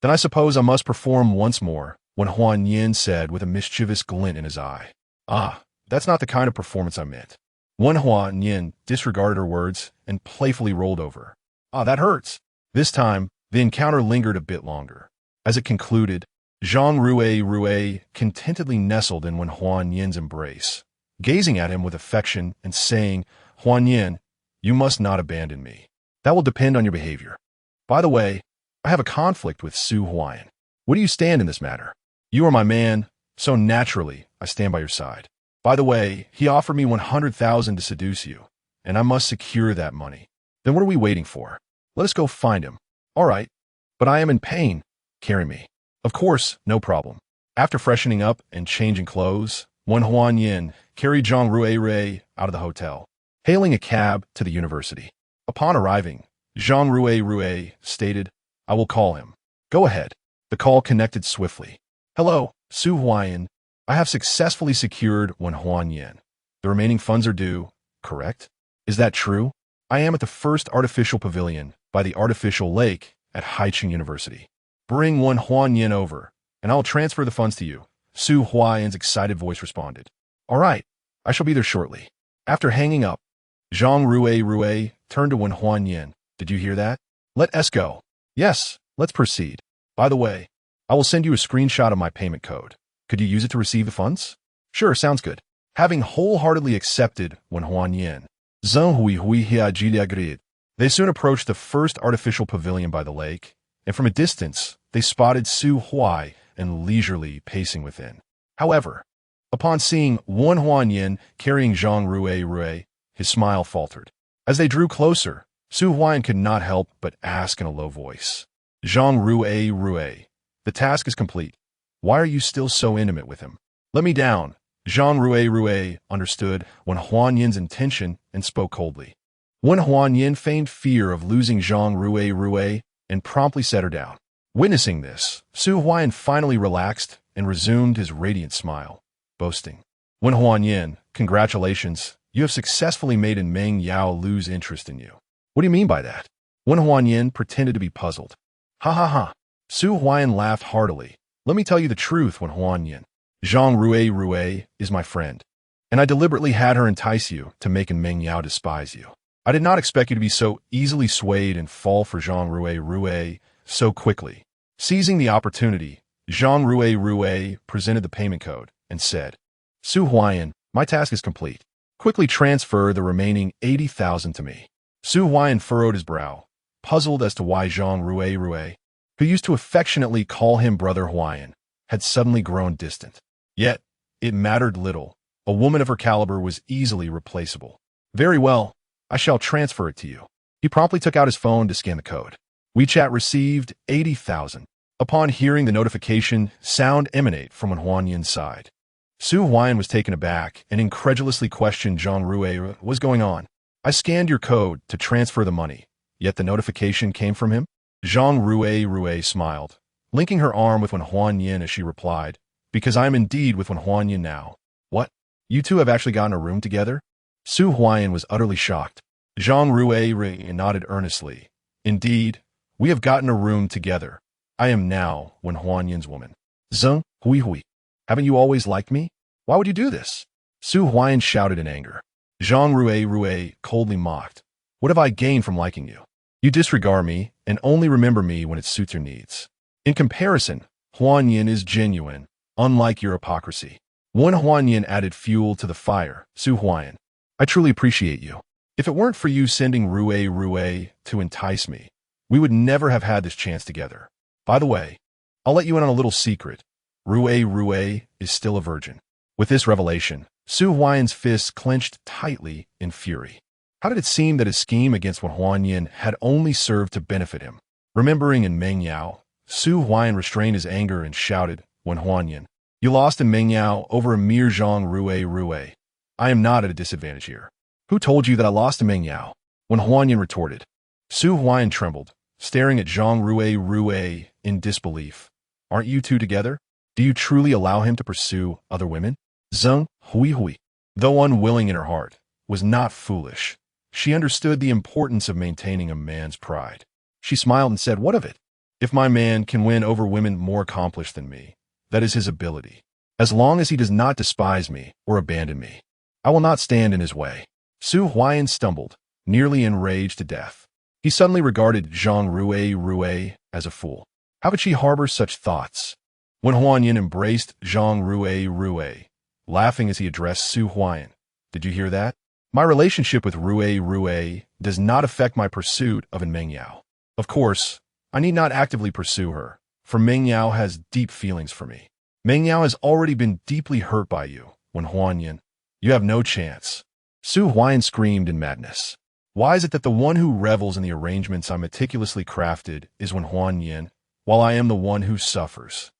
Then I suppose I must perform once more, Wen Huanyan said with a mischievous glint in his eye. Ah, that's not the kind of performance I meant. Wen Huanyan disregarded her words and playfully rolled over. Ah, that hurts. This time, the encounter lingered a bit longer. As it concluded, Zhang Rue contentedly nestled in Wen Huanyan's embrace, gazing at him with affection and saying, Huanyan, you must not abandon me. That will depend on your behavior. By the way, I have a conflict with Su Huayan. Where do you stand in this matter? You are my man, so naturally I stand by your side. By the way, he offered me 100,000 to seduce you, and I must secure that money. Then what are we waiting for? Let us go find him. All right, but I am in pain. Carry me. Of course, no problem. After freshening up and changing clothes, Wen Huanyan carried Zhang Rue out of the hotel, hailing a cab to the university. Upon arriving, Zhang Rue stated, I will call him. Go ahead. The call connected swiftly. Hello, Su Huayan. I have successfully secured Wen Huanyan. The remaining funds are due, correct? Is that true? I am at the first artificial pavilion by the artificial lake at Haicheng University. Bring Wen Huanyan over, and I will transfer the funds to you. Su Huayan's excited voice responded. All right, I shall be there shortly. After hanging up, Zhang Rue turned to Wen Huanyan. Did you hear that? Let us go. Yes, let's proceed. By the way, I will send you a screenshot of my payment code. Could you use it to receive the funds? Sure, sounds good. Having wholeheartedly accepted Wen Huanyan, Zhang Hui agreed. They soon approached the first artificial pavilion by the lake, and from a distance, they spotted Su Huai and leisurely pacing within. However, upon seeing Wen Huanyan carrying Zhang Rue, his smile faltered. As they drew closer, Su Huayan could not help but ask in a low voice, Zhang Rue, the task is complete. Why are you still so intimate with him? Let me down. Zhang Rue understood Wen Huanyan's intention and spoke coldly. Wen Huanyan feigned fear of losing Zhang Rue and promptly set her down. Witnessing this, Su Huayan finally relaxed and resumed his radiant smile, boasting, Wen Huanyin, congratulations, you have successfully made Meng Yao lose interest in you. What do you mean by that? Wen Huanyin pretended to be puzzled. Ha ha ha. Su Huayan laughed heartily. Let me tell you the truth, Wen Huanyin. Zhang Rue is my friend, and I deliberately had her entice you to make Meng Yao despise you. I did not expect you to be so easily swayed and fall for Zhang Rue so quickly. Seizing the opportunity, Zhang Rue presented the payment code and said, Su Huayan, my task is complete. Quickly transfer the remaining 80,000 to me. Su Huayan furrowed his brow, puzzled as to why Zhang Rue, who used to affectionately call him Brother Huayan, had suddenly grown distant. Yet, it mattered little. A woman of her caliber was easily replaceable. Very well, I shall transfer it to you. He promptly took out his phone to scan the code. WeChat received 80,000. Upon hearing the notification, sound emanate from Huanyin's side. Su Huayan was taken aback and incredulously questioned Zhang Rue. What was going on? I scanned your code to transfer the money, yet the notification came from him? Zhang Rue smiled, linking her arm with Wen Huanyin as she replied, because I am indeed with Wen Huanyin now. What? You two have actually gotten a room together? Su Huayan was utterly shocked. Zhang Rue nodded earnestly. Indeed, we have gotten a room together. I am now Wen Huanyin's woman. Zeng, hui. Haven't you always liked me? Why would you do this? Su Huayan shouted in anger. Zhang Rue coldly mocked. What have I gained from liking you? You disregard me and only remember me when it suits your needs. In comparison, Huanyin is genuine, unlike your hypocrisy. Wen Huanyin added fuel to the fire. Su Huayan, I truly appreciate you. If it weren't for you sending Rue to entice me, we would never have had this chance together. By the way, I'll let you in on a little secret. Rue is still a virgin. With this revelation, Su Huayan's fists clenched tightly in fury. How did it seem that his scheme against Wen Huanyin had only served to benefit him? Remembering in Meng Yao, Su Huayan restrained his anger and shouted, Wen Huanyin, you lost in Meng Yao over a mere Zhang Rue. I am not at a disadvantage here. Who told you that I lost to Meng Yao? Wen Huanyin retorted. Su Huayan trembled, staring at Zhang Rue in disbelief. Aren't you two together? Do you truly allow him to pursue other women? Zeng, hui. Though unwilling in her heart, was not foolish. She understood the importance of maintaining a man's pride. She smiled and said, what of it? If my man can win over women more accomplished than me, that is his ability. As long as he does not despise me or abandon me, I will not stand in his way. Su Huayan stumbled, nearly enraged to death. He suddenly regarded Zhang Rue as a fool. How could she harbor such thoughts? Wen Huanyin embraced Zhang Rue, laughing as he addressed Su Huayan. Did you hear that? My relationship with Rue does not affect my pursuit of Meng Yao. Of course, I need not actively pursue her, for Meng Yao has deep feelings for me. Meng Yao has already been deeply hurt by you, Wen Huanyin. You have no chance. Su Huayan screamed in madness. Why is it that the one who revels in the arrangements I meticulously crafted is Wen Huanyin, while I am the one who suffers?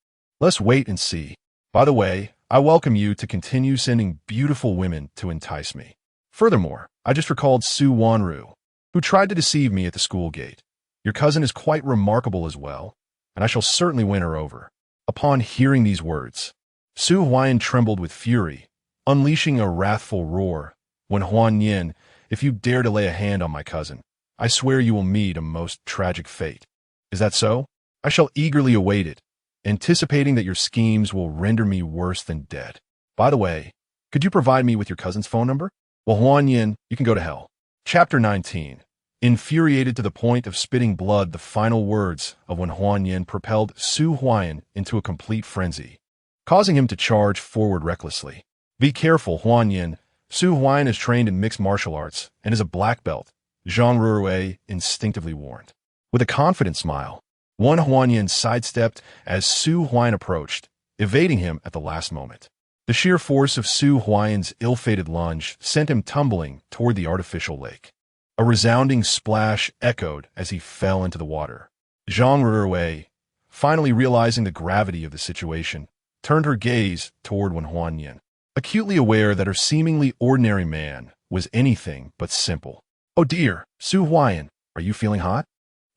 Let's wait and see. By the way, I welcome you to continue sending beautiful women to entice me. Furthermore, I just recalled Su Wanru, who tried to deceive me at the school gate. Your cousin is quite remarkable as well, and I shall certainly win her over. Upon hearing these words, Su Huayan trembled with fury, unleashing a wrathful roar. Wen Huanyin, if you dare to lay a hand on my cousin, I swear you will meet a most tragic fate. Is that so? I shall eagerly await it, anticipating that your schemes will render me worse than dead. By the way, could you provide me with your cousin's phone number? Well, Huanyin, you can go to hell. Chapter 19. Infuriated to the point of spitting blood, the final words of Wen Huanyin propelled Su Huayan into a complete frenzy, causing him to charge forward recklessly. Be careful, Huanyin. Su Huayan is trained in mixed martial arts and is a black belt, Zhang Rue instinctively warned. With a confident smile, Wen Huanyin sidestepped as Su Huayan approached, evading him at the last moment. The sheer force of Su Huayan's ill-fated lunge sent him tumbling toward the artificial lake. A resounding splash echoed as he fell into the water. Zhang Rue, finally realizing the gravity of the situation, turned her gaze toward Wen Huanyin, acutely aware that her seemingly ordinary man was anything but simple. Oh dear, Su Huayan, are you feeling hot?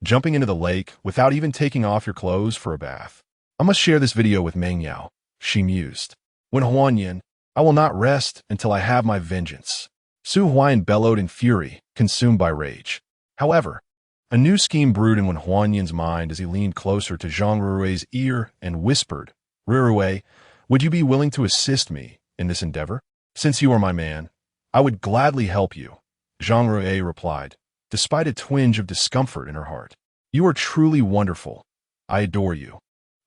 jumping into the lake without even taking off your clothes for a bath. I must share this video with Meng Yao, she mused. When Huanyan, I will not rest until I have my vengeance. Su Huayan bellowed in fury, consumed by rage. However, a new scheme brewed in Wen Huanyan's mind as he leaned closer to Zhang Rui's ear and whispered, Rui, would you be willing to assist me in this endeavor? Since you are my man, I would gladly help you, Zhang Rui replied, despite a twinge of discomfort in her heart. You are truly wonderful. I adore you.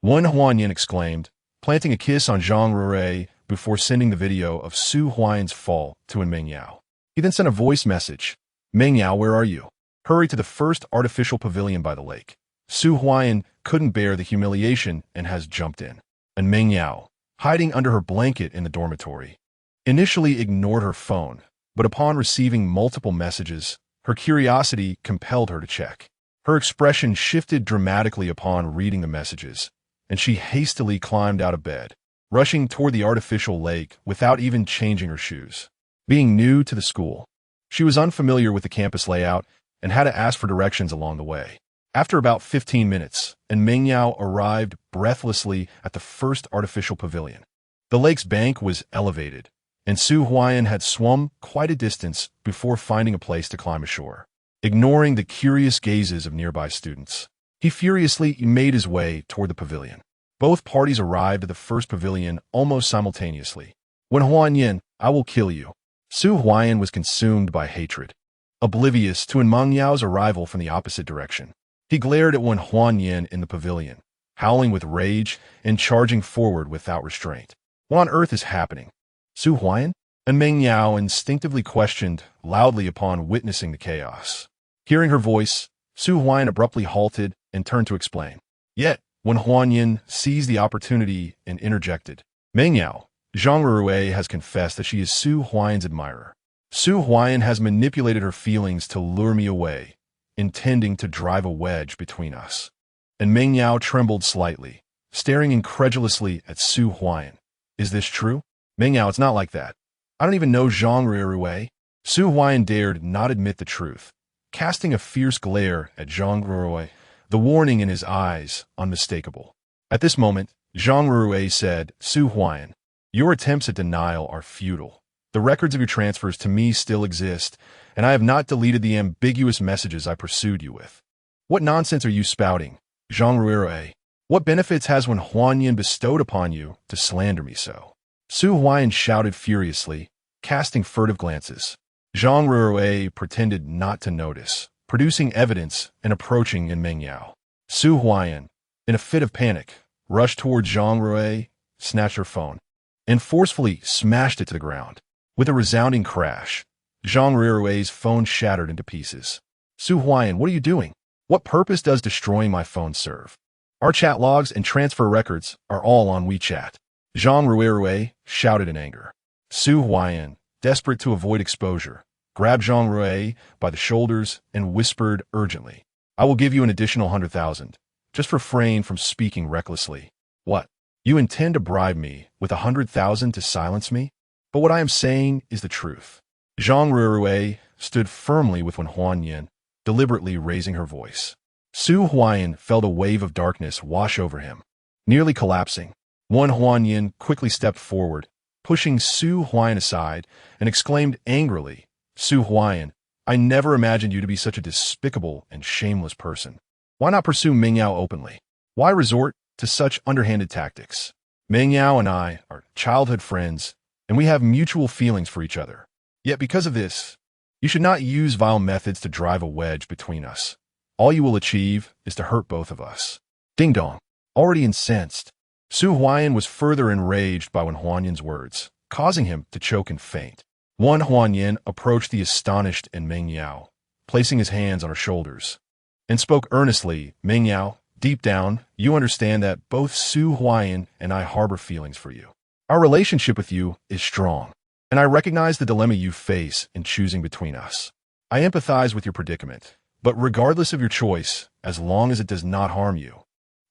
Wen Huanyan exclaimed, planting a kiss on Zhang Rui before sending the video of Su Huayan's fall to Meng Yao. He then sent a voice message. Meng Yao, where are you? Hurry to the first artificial pavilion by the lake. Su Huayan couldn't bear the humiliation and has jumped in. And Meng Yao, hiding under her blanket in the dormitory, initially ignored her phone, but upon receiving multiple messages, her curiosity compelled her to check. Her expression shifted dramatically upon reading the messages, and she hastily climbed out of bed, rushing toward the artificial lake without even changing her shoes. Being new to the school, she was unfamiliar with the campus layout and had to ask for directions along the way. After about 15 minutes, Meng Yao arrived breathlessly at the first artificial pavilion. The lake's bank was elevated, and Su Huayan had swum quite a distance before finding a place to climb ashore. Ignoring the curious gazes of nearby students, he furiously made his way toward the pavilion. Both parties arrived at the first pavilion almost simultaneously. When Huanyan, I will kill you. Su Huayan was consumed by hatred, oblivious to Meng Yao's arrival from the opposite direction. He glared at Wen Huanyan in the pavilion, howling with rage and charging forward without restraint. What on earth is happening? Su Huayan? And Meng Yao instinctively questioned loudly upon witnessing the chaos. Hearing her voice, Su Huayan abruptly halted and turned to explain. Yet, when Huanyan seized the opportunity and interjected, Meng Yao, Zhang Rui has confessed that she is Su Huayan's admirer. Su Huayan has manipulated her feelings to lure me away, intending to drive a wedge between us. And Meng Yao trembled slightly, staring incredulously at Su Huayan. Is this true? Meng Yao, it's not like that. I don't even know Zhang Rui. Su Huayan dared not admit the truth, casting a fierce glare at Zhang Rui, the warning in his eyes unmistakable. At this moment, Zhang Rui said, Su Huayan, your attempts at denial are futile. The records of your transfers to me still exist, and I have not deleted the ambiguous messages I pursued you with. What nonsense are you spouting, Zhang Rui? What benefits has Wen Huanyan bestowed upon you to slander me so? Su Huayan shouted furiously, casting furtive glances. Zhang Rui pretended not to notice, producing evidence and approaching Meng Yao. Su Huayan, in a fit of panic, rushed toward Zhang Rui, snatched her phone, and forcefully smashed it to the ground. With a resounding crash, Zhang Rui's phone shattered into pieces. Su Huayan, what are you doing? What purpose does destroying my phone serve? Our chat logs and transfer records are all on WeChat. Zhang Rui shouted in anger. Su Huayan, desperate to avoid exposure, grabbed Zhang Rui by the shoulders and whispered urgently, I will give you an additional 100,000. Just refrain from speaking recklessly. What? You intend to bribe me with 100,000 to silence me? But what I am saying is the truth. Zhang Rui stood firmly with Wen Huanyan, deliberately raising her voice. Su Huayan felt a wave of darkness wash over him. Nearly collapsing, Wen Huanyan quickly stepped forward, pushing Su Huayan aside, and exclaimed angrily, Su Huayan, I never imagined you to be such a despicable and shameless person. Why not pursue Meng Yao openly? Why resort to such underhanded tactics? Meng Yao and I are childhood friends, and we have mutual feelings for each other. Yet because of this, you should not use vile methods to drive a wedge between us. All you will achieve is to hurt both of us. Ding dong. Already incensed, Su Huayan was further enraged by Wen Huanyan's words, causing him to choke and faint. Wen Huanyan approached the astonished Meng Yao, placing his hands on her shoulders, and spoke earnestly, Meng Yao, deep down, you understand that both Su Huayan and I harbor feelings for you. Our relationship with you is strong, and I recognize the dilemma you face in choosing between us. I empathize with your predicament, but regardless of your choice, as long as it does not harm you,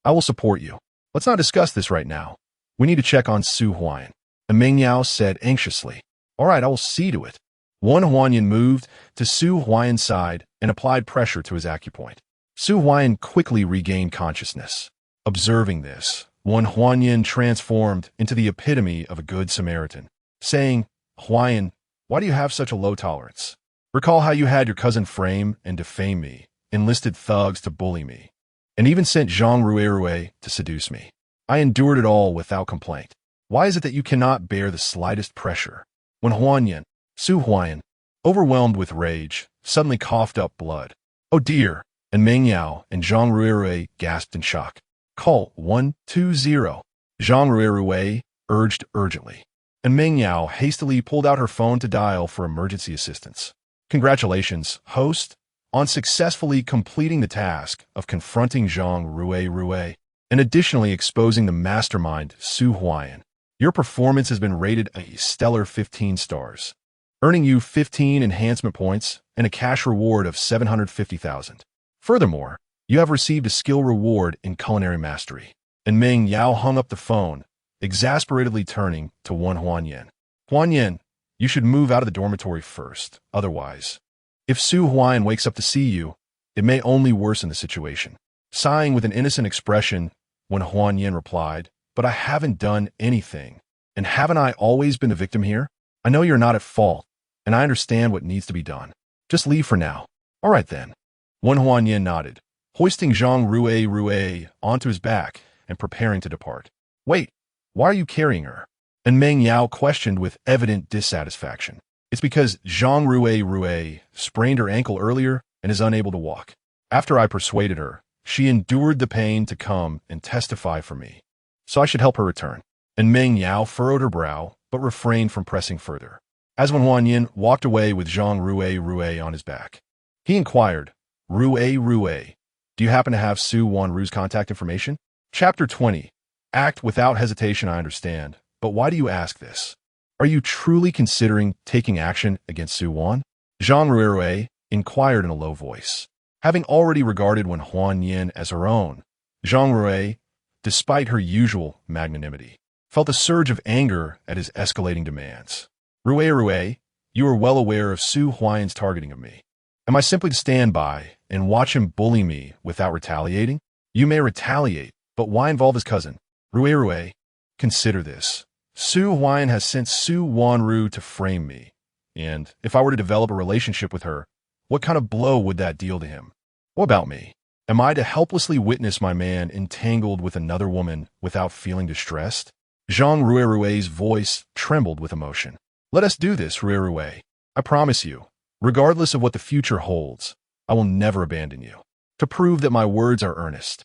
I will support you. Let's not discuss this right now. We need to check on Su Huayan. Meng Yao said anxiously. All right, I will see to it. Wen Huanyan moved to Su Huayan's side and applied pressure to his acupoint. Su Huayan quickly regained consciousness. Observing this, Wen Huanyin transformed into the epitome of a good Samaritan, saying, "Huayan, why do you have such a low tolerance? Recall how you had your cousin frame and defame me, enlisted thugs to bully me, and even sent Zhang Ruirue to seduce me. I endured it all without complaint. Why is it that you cannot bear the slightest pressure?" When Huanyin, Su Huayan, overwhelmed with rage, suddenly coughed up blood. "Oh dear!" And Meng Yao and Zhang Ruirue gasped in shock. "Call 120. Zhang Ruirue urged urgently, and Meng Yao hastily pulled out her phone to dial for emergency assistance. "Congratulations, host, on successfully completing the task of confronting Zhang Ruirue and additionally exposing the mastermind Su Huayan. Your performance has been rated a stellar 15 stars, earning you 15 enhancement points and a cash reward of 750,000. Furthermore, you have received a skill reward in culinary mastery." And Meng Yao hung up the phone, exasperatedly turning to Wen Huanyin. "Huanyin, you should move out of the dormitory first. Otherwise, if Su Huayan wakes up to see you, it may only worsen the situation." Sighing with an innocent expression, Wen Huanyin replied, "But I haven't done anything. And haven't I always been the victim here? I know you're not at fault, and I understand what needs to be done. Just leave for now." "All right then." Wen Huanyin nodded, hoisting Zhang Ruirue onto his back and preparing to depart. "Wait, why are you carrying her?" And Meng Yao questioned with evident dissatisfaction. "It's because Zhang Ruirue sprained her ankle earlier and is unable to walk. After I persuaded her, she endured the pain to come and testify for me. So I should help her return." And Meng Yao furrowed her brow, but refrained from pressing further. As Wen Huanyin walked away with Zhang Ruirue on his back, he inquired, "Ruirue, do you happen to have Su Wanru's contact information?" Chapter 20. Act without hesitation. I understand, but why do you ask this? Are you truly considering taking action against Su Wan? Zhang Ruirue inquired in a low voice. Having already regarded Wen Huanyin as her own, Zhang Ruirue, despite her usual magnanimity, felt a surge of anger at his escalating demands. "Ruirue, you are well aware of Su Huayan's targeting of me. Am I simply to stand by and watch him bully me without retaliating? You may retaliate, but why involve his cousin? Ruirue, consider this. Su Huayan has sent Su Wanru to frame me, and if I were to develop a relationship with her, what kind of blow would that deal to him? What about me? Am I to helplessly witness my man entangled with another woman without feeling distressed?" Zhang Ruirue's voice trembled with emotion. "Let us do this, Ruirue. I promise you, regardless of what the future holds, I will never abandon you. To prove that my words are earnest,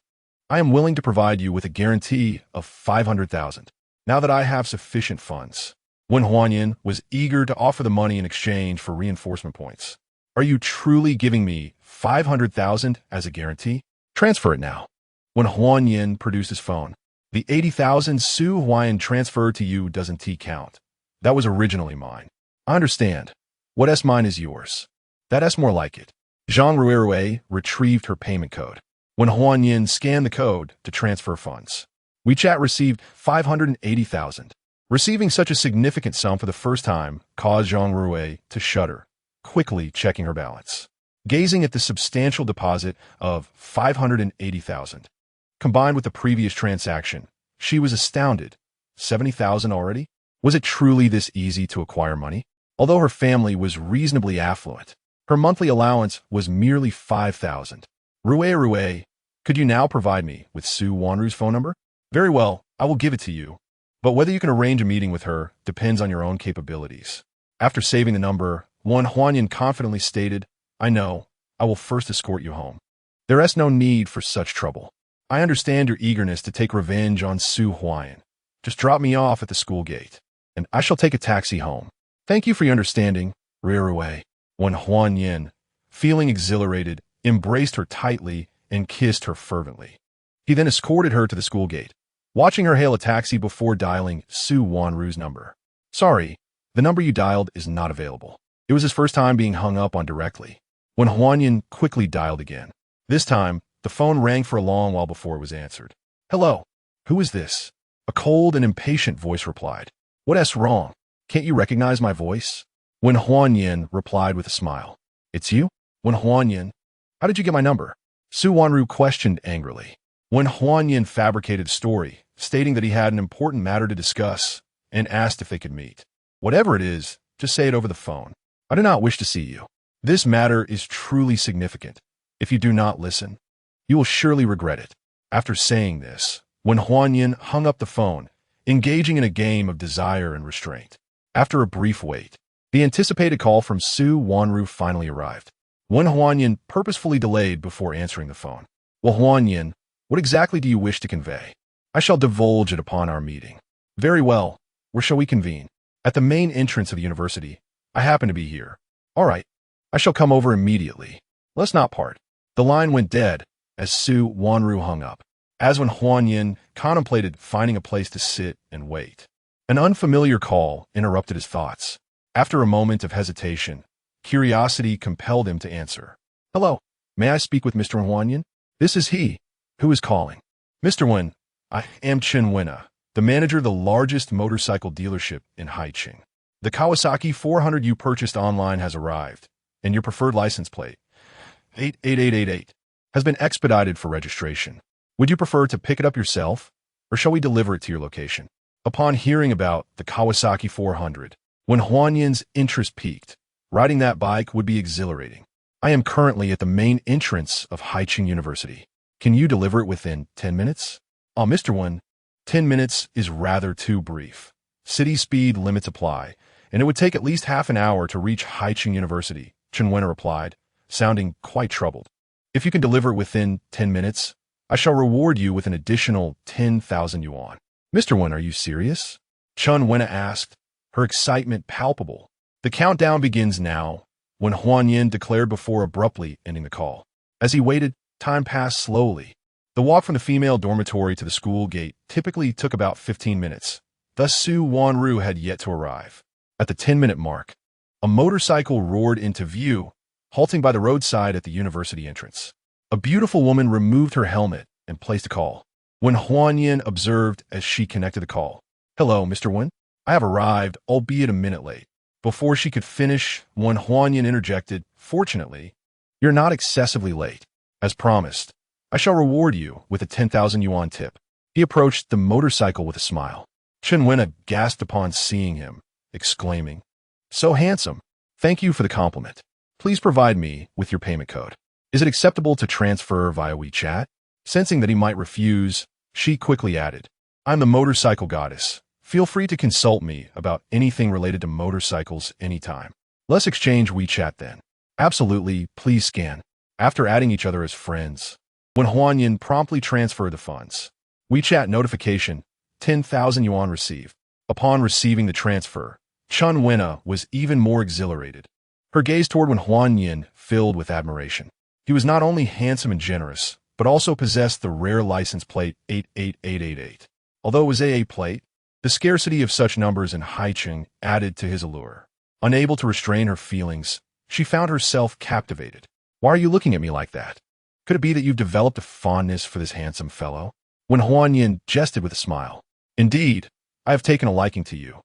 I am willing to provide you with a guarantee of 500,000, now that I have sufficient funds." Wen Huanyin was eager to offer the money in exchange for reinforcement points. "Are you truly giving me 500,000 as a guarantee? Transfer it now." Wen Huanyin produced his phone. "The 80,000 Su Huayan transferred to you doesn't count. That was originally mine." "I understand. What S mine is yours?" "That S more like it." Zhang Ruirue retrieved her payment code. Wen Huanyin scanned the code to transfer funds. WeChat received 580,000. Receiving such a significant sum for the first time caused Zhang Ruirue to shudder, quickly checking her balance. Gazing at the substantial deposit of 580,000, combined with the previous transaction, she was astounded. 70,000 already? Was it truly this easy to acquire money? Although her family was reasonably affluent, her monthly allowance was merely 5,000. "Ruirue, could you now provide me with Su Wanru's phone number?" "Very well, I will give it to you, but whether you can arrange a meeting with her depends on your own capabilities." After saving the number, Wen Huanyin confidently stated, "I know, I will first escort you home. There is no need for such trouble. I understand your eagerness to take revenge on Su Huayan. Just drop me off at the school gate, and I shall take a taxi home." "Thank you for your understanding, Ruirue." Wen Huanyin, feeling exhilarated, embraced her tightly and kissed her fervently. He then escorted her to the school gate, watching her hail a taxi before dialing Su Wanru's number. "Sorry, the number you dialed is not available." It was his first time being hung up on directly. Wen Huanyin quickly dialed again. This time, the phone rang for a long while before it was answered. "Hello, who is this?" A cold and impatient voice replied. "What's wrong? Can't you recognize my voice?" Wen Huanyin replied with a smile. "It's you? Wen Huanyin, how did you get my number?" Su Wanru questioned angrily. When Huan Yin fabricated a story, stating that he had an important matter to discuss, and asked if they could meet. Whatever it is, just say it over the phone. I do not wish to see you. This matter is truly significant. If you do not listen, you will surely regret it. After saying this, when Huan Yin hung up the phone, engaging in a game of desire and restraint. After a brief wait, the anticipated call from Su Wanru finally arrived. When Huan Yin purposefully delayed before answering the phone. Well, Huan Yin, what exactly do you wish to convey? I shall divulge it upon our meeting. Very well. Where shall we convene? At the main entrance of the university. I happen to be here. All right. I shall come over immediately. Let's not part. The line went dead as Su Wanru hung up. As when Huan Yin contemplated finding a place to sit and wait. An unfamiliar call interrupted his thoughts. After a moment of hesitation, curiosity compelled him to answer. Hello. May I speak with Mr. Huan Yin? This is he. Who is calling? Mr. Wen, I am Chen Wena, the manager of the largest motorcycle dealership in Haicheng. The Kawasaki 400 you purchased online has arrived, and your preferred license plate, 88888, has been expedited for registration. Would you prefer to pick it up yourself, or shall we deliver it to your location? Upon hearing about the Kawasaki 400, when Huan Yin's interest peaked, riding that bike would be exhilarating. I am currently at the main entrance of Haicheng University. Can you deliver it within 10 minutes? Oh, Mr. Wen, 10 minutes is rather too brief. City speed limits apply, and it would take at least half an hour to reach Haicheng University, Chen Wen replied, sounding quite troubled. If you can deliver it within 10 minutes, I shall reward you with an additional 10,000 yuan. Mr. Wen, are you serious? Chen Wen asked, her excitement palpable. The countdown begins now, when Huan Yin declared before abruptly ending the call. As he waited, time passed slowly. The walk from the female dormitory to the school gate typically took about 15 minutes. Thus Su Wanru had yet to arrive. At the 10-minute mark, a motorcycle roared into view, halting by the roadside at the university entrance. A beautiful woman removed her helmet and placed a call. When Huan Yin observed as she connected the call, Hello, Mr. Wen. I have arrived, albeit a minute late. Before she could finish, when Huan Yin interjected, Fortunately, you're not excessively late. As promised, I shall reward you with a 10,000 yuan tip. He approached the motorcycle with a smile. Chen Wena gasped upon seeing him, exclaiming, So handsome. Thank you for the compliment. Please provide me with your payment code. Is it acceptable to transfer via WeChat? Sensing that he might refuse, she quickly added, I'm the motorcycle goddess. Feel free to consult me about anything related to motorcycles anytime. Let's exchange WeChat then. Absolutely, please scan. After adding each other as friends, when Huan Yin promptly transferred the funds, WeChat notification, 10,000 yuan received. Upon receiving the transfer, Chen Wena was even more exhilarated. Her gaze toward when Huan Yin filled with admiration. He was not only handsome and generous, but also possessed the rare license plate 88888. Although it was AA plate, the scarcity of such numbers in Haicheng added to his allure. Unable to restrain her feelings, she found herself captivated. Why are you looking at me like that? Could it be that you've developed a fondness for this handsome fellow? When Huan Yin jested with a smile. Indeed, I have taken a liking to you.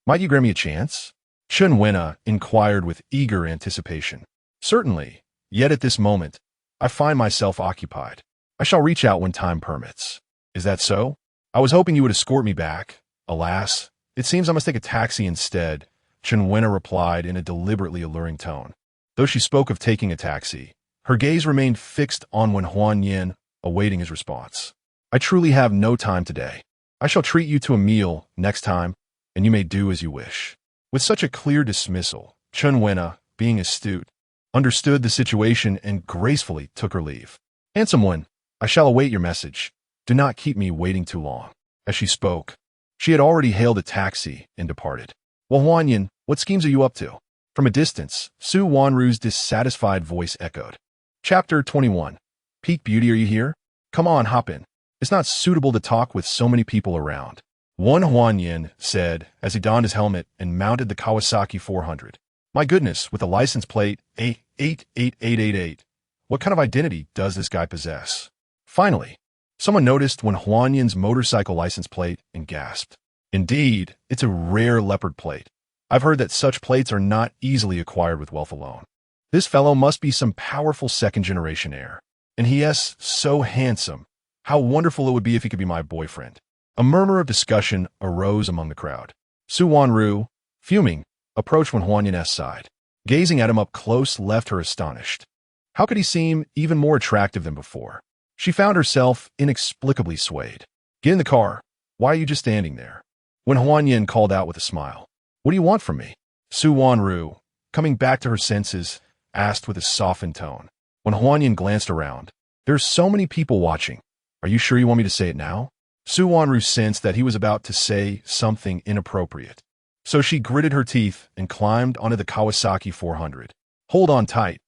Might you grant me a chance? Chen Wena inquired with eager anticipation. Certainly, yet at this moment, I find myself occupied. I shall reach out when time permits. Is that so? I was hoping you would escort me back. Alas, it seems I must take a taxi instead, Chen Wena replied in a deliberately alluring tone. Though she spoke of taking a taxi, her gaze remained fixed on when Huan Yin, awaiting his response. I truly have no time today. I shall treat you to a meal next time, and you may do as you wish. With such a clear dismissal, Chen Wena, being astute, understood the situation and gracefully took her leave. Handsome one, I shall await your message. Do not keep me waiting too long. As she spoke, she had already hailed a taxi and departed. Well, Huan Yin, what schemes are you up to? From a distance, Su Wanru's dissatisfied voice echoed. Chapter 21. Peak Beauty, are you here? Come on, hop in. It's not suitable to talk with so many people around. One Huan Yin said as he donned his helmet and mounted the Kawasaki 400. My goodness, with a license plate 88888. What kind of identity does this guy possess? Finally, someone noticed when Huan Yin's motorcycle license plate and gasped. Indeed, it's a rare leopard plate. I've heard that such plates are not easily acquired with wealth alone. This fellow must be some powerful second-generation heir. And he is so handsome. How wonderful it would be if he could be my boyfriend. A murmur of discussion arose among the crowd. Su Wanru, fuming, approached Wen Huanyin's side. Gazing at him up close left her astonished. How could he seem even more attractive than before? She found herself inexplicably swayed. Get in the car. Why are you just standing there? Wen Huanyin called out with a smile. What do you want from me? Su Wanru, coming back to her senses, asked with a softened tone. Wen Huanyin glanced around. There's so many people watching. Are you sure you want me to say it now? Su Wanru sensed that he was about to say something inappropriate. So she gritted her teeth and climbed onto the Kawasaki 400. Hold on tight,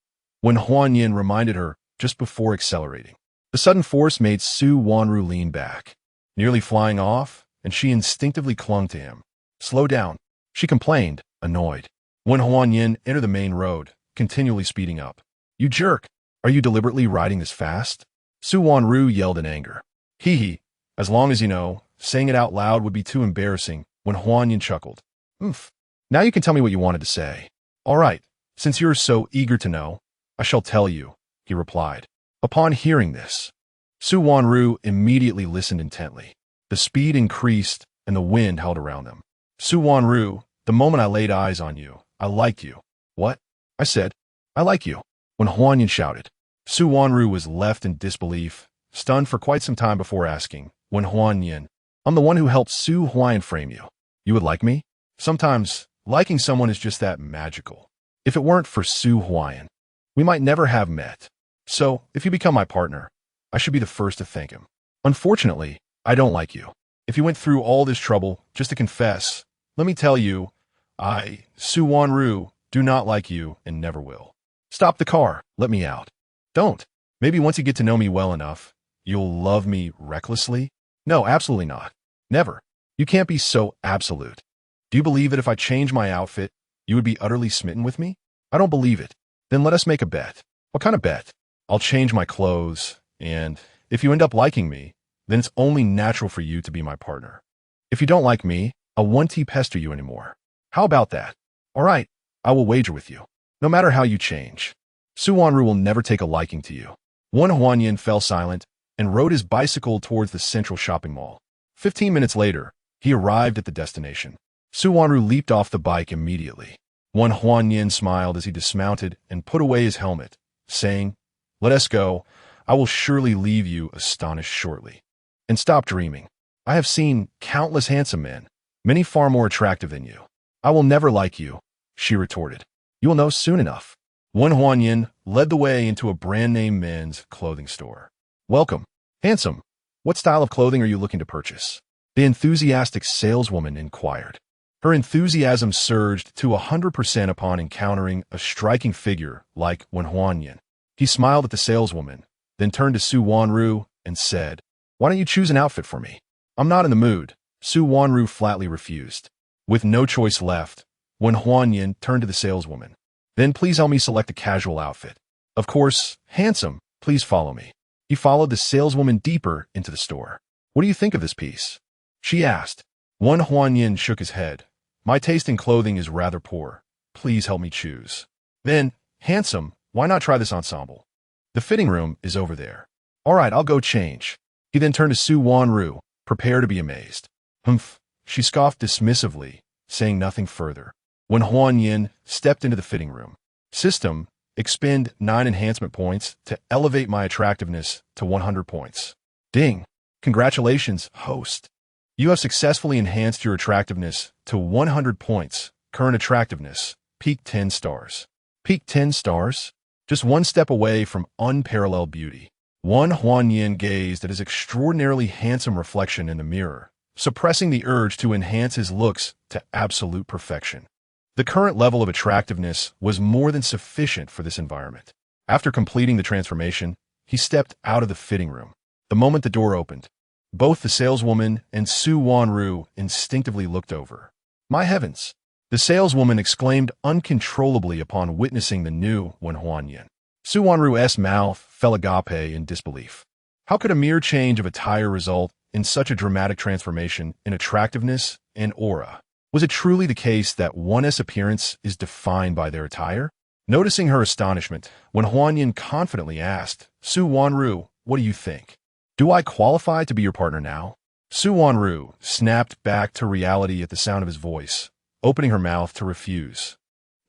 Wen Huanyin reminded her just before accelerating. The sudden force made Su Wanru lean back, nearly flying off, and she instinctively clung to him. Slow down, she complained, annoyed. Wen Huanyin entered the main road, continually speeding up. You jerk! Are you deliberately riding this fast? Su Wanru yelled in anger. Hee hee, as long as you know, saying it out loud would be too embarrassing, Wen Huanyin chuckled. Oomph. Now you can tell me what you wanted to say. All right, since you're so eager to know, I shall tell you, he replied. Upon hearing this, Su Wanru immediately listened intently. The speed increased and the wind held around them. Su Wanru, the moment I laid eyes on you, I liked you. What? I said, I like you. When Huanyin shouted. Su Wanru was left in disbelief, stunned for quite some time before asking, When Huanyin, I'm the one who helped Su Huayan frame you. You would like me? Sometimes, liking someone is just that magical. If it weren't for Su Huayan, we might never have met. So, if you become my partner, I should be the first to thank him. Unfortunately, I don't like you. If you went through all this trouble just to confess, let me tell you, I, Su Wanru, do not like you and never will. Stop the car. Let me out. Don't. Maybe once you get to know me well enough, you'll love me recklessly? No, absolutely not. Never. You can't be so absolute. Do you believe that if I change my outfit, you would be utterly smitten with me? I don't believe it. Then let us make a bet. What kind of bet? I'll change my clothes, and if you end up liking me, then it's only natural for you to be my partner. If you don't like me, I won't pester you anymore. How about that? All right, I will wager with you. No matter how you change, Su Wanru will never take a liking to you. Wen Huanyin fell silent and rode his bicycle towards the central shopping mall. 15 minutes later, he arrived at the destination. Su Wanru leaped off the bike immediately. Wen Huanyin smiled as he dismounted and put away his helmet, saying, Let us go. I will surely leave you astonished shortly. And stop dreaming. I have seen countless handsome men, many far more attractive than you. I will never like you, she retorted. You will know soon enough. Wen Huanyin led the way into a brand-name men's clothing store. Welcome. Handsome. What style of clothing are you looking to purchase? The enthusiastic saleswoman inquired. Her enthusiasm surged to 100% upon encountering a striking figure like Wen Huanyin. He smiled at the saleswoman, then turned to Su Wanru and said, Why don't you choose an outfit for me? I'm not in the mood. Su Wanru flatly refused. With no choice left, Wen Huanyin turned to the saleswoman. Then please help me select a casual outfit. Of course, handsome, please follow me. He followed the saleswoman deeper into the store. What do you think of this piece? She asked. Wen Huanyin shook his head. My taste in clothing is rather poor. Please help me choose. Then, handsome, why not try this ensemble? The fitting room is over there. All right, I'll go change. He then turned to Su Wanru, prepare to be amazed. Humph, she scoffed dismissively, saying nothing further. Wen Huanyin stepped into the fitting room. System, expend 9 enhancement points to elevate my attractiveness to 100 points. Ding. Congratulations, host. You have successfully enhanced your attractiveness to 100 points. Current attractiveness, peak 10 stars. Peak 10 stars? Just one step away from unparalleled beauty. Wen Huanyin gazed at his extraordinarily handsome reflection in the mirror, suppressing the urge to enhance his looks to absolute perfection. The current level of attractiveness was more than sufficient for this environment. After completing the transformation, he stepped out of the fitting room. The moment the door opened, both the saleswoman and Su Wanru instinctively looked over. My heavens! The saleswoman exclaimed uncontrollably upon witnessing the new Wen Huanyin. Su Wanru's mouth fell agape in disbelief. How could a mere change of attire result in such a dramatic transformation in attractiveness and aura? Was it truly the case that one's appearance is defined by their attire? Noticing her astonishment, when Huan Yin confidently asked, Su Wanru, what do you think? Do I qualify to be your partner now? Su Wanru snapped back to reality at the sound of his voice, opening her mouth to refuse.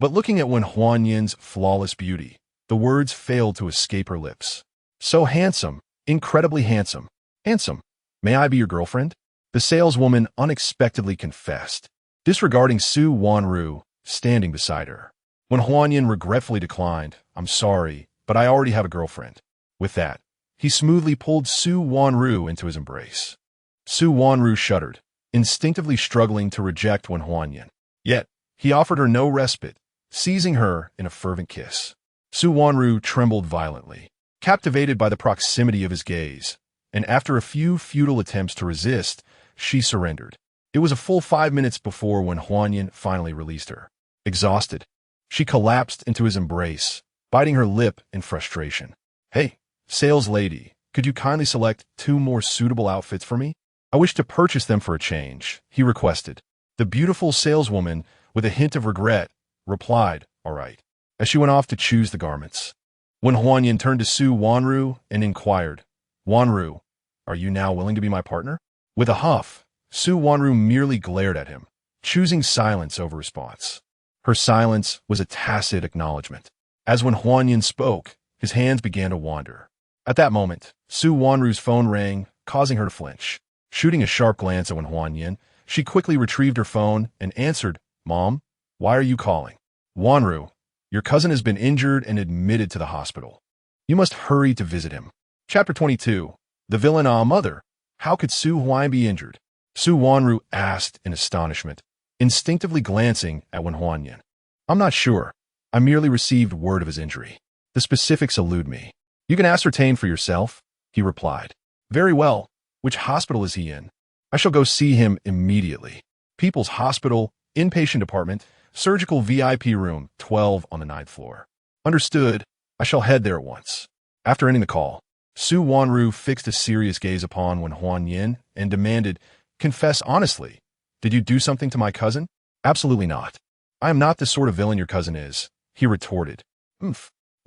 But looking at Wen Huan Yin's flawless beauty, the words failed to escape her lips. So handsome, incredibly handsome. Handsome. May I be your girlfriend? The saleswoman unexpectedly confessed, disregarding Su Wanru standing beside her. When Huan Yin regretfully declined, I'm sorry, but I already have a girlfriend. With that, he smoothly pulled Su Wanru into his embrace. Su Wanru shuddered, instinctively struggling to reject Wen Huan Yin. Yet, he offered her no respite, seizing her in a fervent kiss. Su Wanru trembled violently, captivated by the proximity of his gaze, and after a few futile attempts to resist, she surrendered. It was a full 5 minutes before Wen Huan Yin finally released her. Exhausted, she collapsed into his embrace, biting her lip in frustration. Hey, sales lady, could you kindly select 2 more suitable outfits for me? I wish to purchase them for a change, he requested. The beautiful saleswoman, with a hint of regret, replied, all right, as she went off to choose the garments. When Huan Yin turned to Su Wanru and inquired, Wanru, are you now willing to be my partner? With a huff, Su Wanru merely glared at him, choosing silence over response. Her silence was a tacit acknowledgement. As when Huan Yin spoke, his hands began to wander. At that moment, Su Wanru's phone rang, causing her to flinch. Shooting a sharp glance at Wen Huan Yin, she quickly retrieved her phone and answered, Mom, why are you calling? Wanru, your cousin has been injured and admitted to the hospital. You must hurry to visit him. Chapter 22. The villain mother. How could Su Huan be injured? Su Wanru asked in astonishment, instinctively glancing at Wen Huan Yin. I'm not sure. I merely received word of his injury. The specifics elude me. You can ascertain for yourself, he replied. Very well. Which hospital is he in? I shall go see him immediately. People's Hospital, inpatient department, surgical VIP room, 12 on the 9th floor. Understood. I shall head there at once. After ending the call, Su Wanru fixed a serious gaze upon Wen Huan Yin and demanded, confess honestly. Did you do something to my cousin? Absolutely not. I am not the sort of villain your cousin is, he retorted. What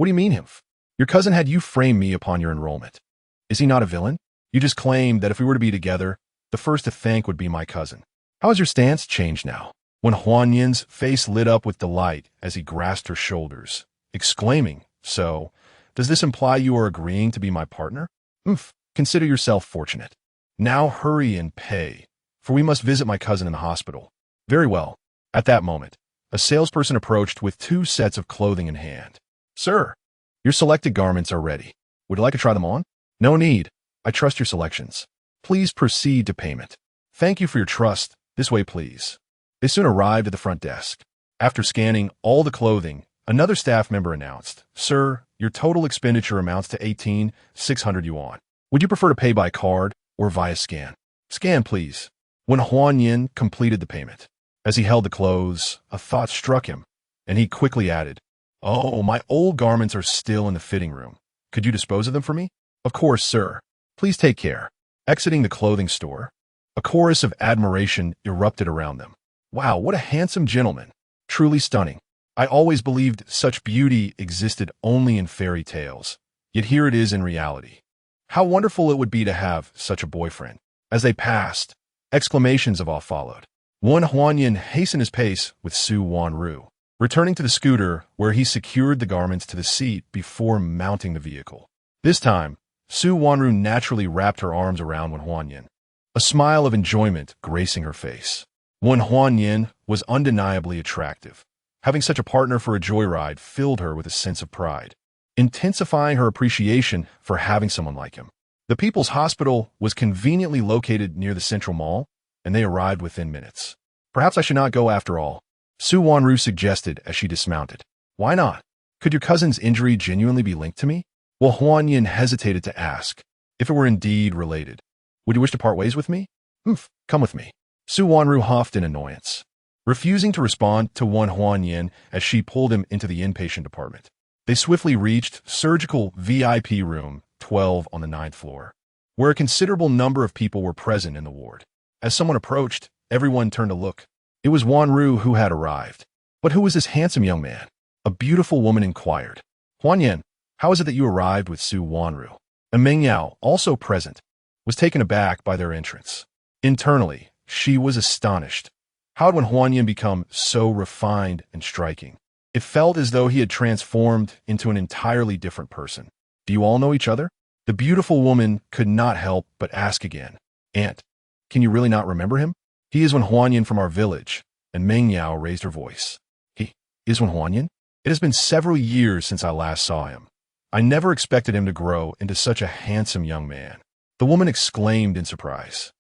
do you mean, Your cousin had you frame me upon your enrollment. Is he not a villain? You just claimed that if we were to be together, the first to thank would be my cousin. How has your stance changed now? When Huan Yin's face lit up with delight as he grasped her shoulders, exclaiming, So, does this imply you are agreeing to be my partner? Consider yourself fortunate. Now hurry and pay, for we must visit my cousin in the hospital. Very well. At that moment, a salesperson approached with 2 sets of clothing in hand. Sir, your selected garments are ready. Would you like to try them on? No need. I trust your selections. Please proceed to payment. Thank you for your trust. This way, please. They soon arrived at the front desk. After scanning all the clothing, another staff member announced, Sir, your total expenditure amounts to 18,600 yuan. Would you prefer to pay by card or via scan? Scan, please. When Huan Yin completed the payment, as he held the clothes, a thought struck him, and he quickly added, Oh, my old garments are still in the fitting room. Could you dispose of them for me? Of course, sir. Please take care. Exiting the clothing store, a chorus of admiration erupted around them. Wow, what a handsome gentleman. Truly stunning. I always believed such beauty existed only in fairy tales, yet here it is in reality. How wonderful it would be to have such a boyfriend. As they passed, exclamations of awe followed. Wen Huan Yin hastened his pace with Su Wanru, returning to the scooter where he secured the garments to the seat before mounting the vehicle. This time, Su Wanru naturally wrapped her arms around Wen Huan Yin, a smile of enjoyment gracing her face. Wen Huan Yin was undeniably attractive. Having such a partner for a joyride filled her with a sense of pride, intensifying her appreciation for having someone like him. The People's Hospital was conveniently located near the Central Mall, and they arrived within minutes. Perhaps I should not go after all, Su Wanru suggested as she dismounted. Why not? Could your cousin's injury genuinely be linked to me? Well, Huan Yin hesitated to ask, if it were indeed related. Would you wish to part ways with me? Come with me. Su Wanru huffed in annoyance, refusing to respond to Wen Huan Yin as she pulled him into the inpatient department. They swiftly reached surgical VIP room 12 on the 9th floor, where a considerable number of people were present in the ward. As someone approached, everyone turned to look. It was Wanru who had arrived. But who was this handsome young man? A beautiful woman inquired. Huanyan, how is it that you arrived with Su Wanru? And Meng Yao, also present, was taken aback by their entrance. Internally, she was astonished. How had Huanyan become so refined and striking? It felt as though he had transformed into an entirely different person. Do you all know each other? The beautiful woman could not help but ask again. Aunt, can you really not remember him? He is Huanyan from our village. And Meng Yao raised her voice. He is Huanyan? It has been several years since I last saw him. I never expected him to grow into such a handsome young man. The woman exclaimed in surprise.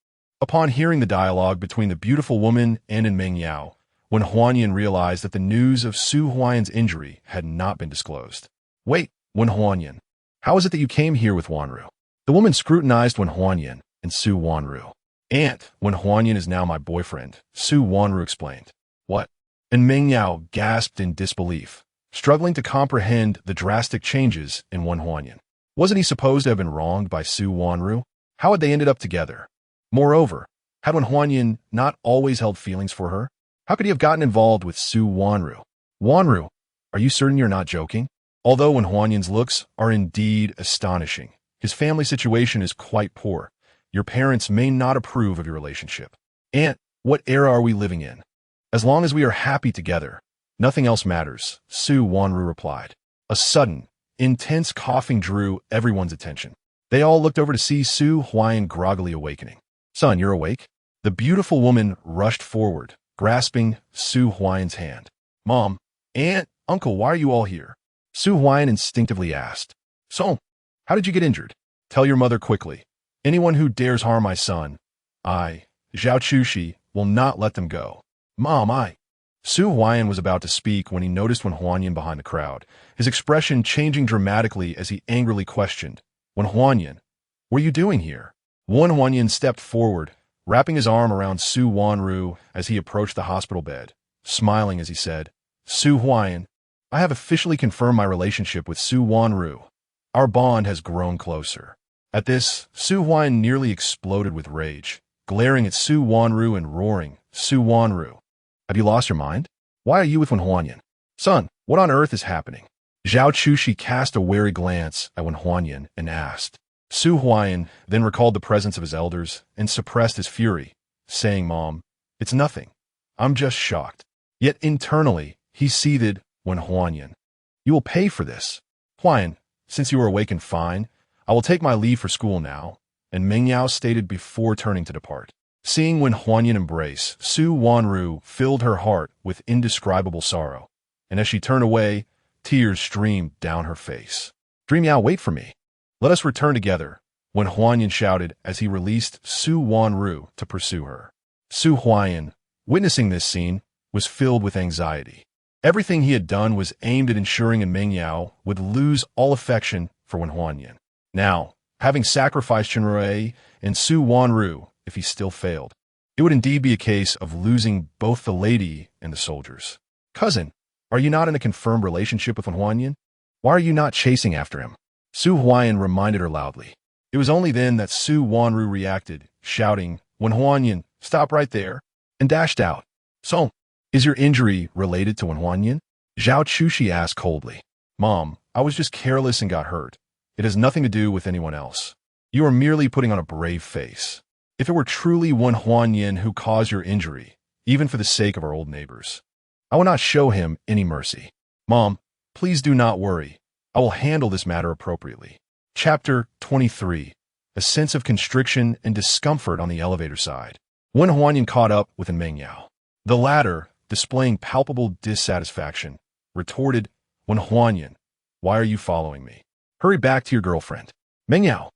Upon hearing the dialogue between the beautiful woman and Meng Yao, when Huanyan realized that the news of Su Huayan's injury had not been disclosed. Wait, Huanyan, how is it that you came here with Wanru? The woman scrutinized Huanyan and Su Wanru. Aunt, Huanyan is now my boyfriend, Su Wanru explained. What? And Meng Yao gasped in disbelief, struggling to comprehend the drastic changes in Huanyan. Wasn't he supposed to have been wronged by Su Wanru? How had they ended up together? Moreover, had Huanyan not always held feelings for her? How could he have gotten involved with Su Wanru? Wanru, are you certain you're not joking? Although Huanyan's looks are indeed astonishing, his family situation is quite poor. Your parents may not approve of your relationship. Aunt, what era are we living in? As long as we are happy together, nothing else matters, Su Wanru replied. A sudden, intense coughing drew everyone's attention. They all looked over to see Su Huayan groggily awakening. Son, you're awake? The beautiful woman rushed forward, grasping Su Huayan's hand. Mom, Aunt, Uncle, why are you all here? Su Huayan instinctively asked. So, how did you get injured? Tell your mother quickly. Anyone who dares harm my son, Zhao Chushi, will not let them go. Mom, Su Huayan was about to speak when he noticed Huanyan behind the crowd, his expression changing dramatically as he angrily questioned. Huanyan, what are you doing here? Huanyan stepped forward, wrapping his arm around Su Wanru as he approached the hospital bed, smiling as he said, Su Huayan, I have officially confirmed my relationship with Su Wanru. Our bond has grown closer. At this, Su Huayan nearly exploded with rage, glaring at Su Wanru and roaring, Su Wanru, have you lost your mind? Why are you with Huanyan? Son, what on earth is happening? Zhao Chushi cast a wary glance at Huanyan and asked. Su Huayan then recalled the presence of his elders and suppressed his fury, saying, Mom, it's nothing. I'm just shocked. Yet internally, he seethed Huanyan. You will pay for this. Huayan, since you are awake and fine, I will take my leave for school now, and Meng Yao stated before turning to depart. Seeing Huanyan embrace, Su Wanru filled her heart with indescribable sorrow, and as she turned away, tears streamed down her face. Dream Yao, wait for me. Let us return together, Huanyan shouted as he released Su Wanru to pursue her. Su Huayan, witnessing this scene, was filled with anxiety. Everything he had done was aimed at ensuring Meng Yao would lose all affection for Huanyan. Now, having sacrificed Chenrui and Su Wanru, if he still failed, it would indeed be a case of losing both the lady and the soldiers. Cousin, are you not in a confirmed relationship with Huanyan? Why are you not chasing after him? Su Huayan reminded her loudly. It was only then that Su Wanru reacted, shouting, Huanyan, stop right there, and dashed out. So, is your injury related to Huanyan? Zhao Chushi asked coldly. Mom, I was just careless and got hurt. It has nothing to do with anyone else. You are merely putting on a brave face. If it were truly Huanyan who caused your injury, even for the sake of our old neighbors, I will not show him any mercy. Mom, please do not worry. I will handle this matter appropriately. Chapter 23. A sense of constriction and discomfort on the elevator side. When Huanyan caught up with Meng Yao, the latter, displaying palpable dissatisfaction, retorted, Huanyan, why are you following me? Hurry back to your girlfriend. Meng Yao,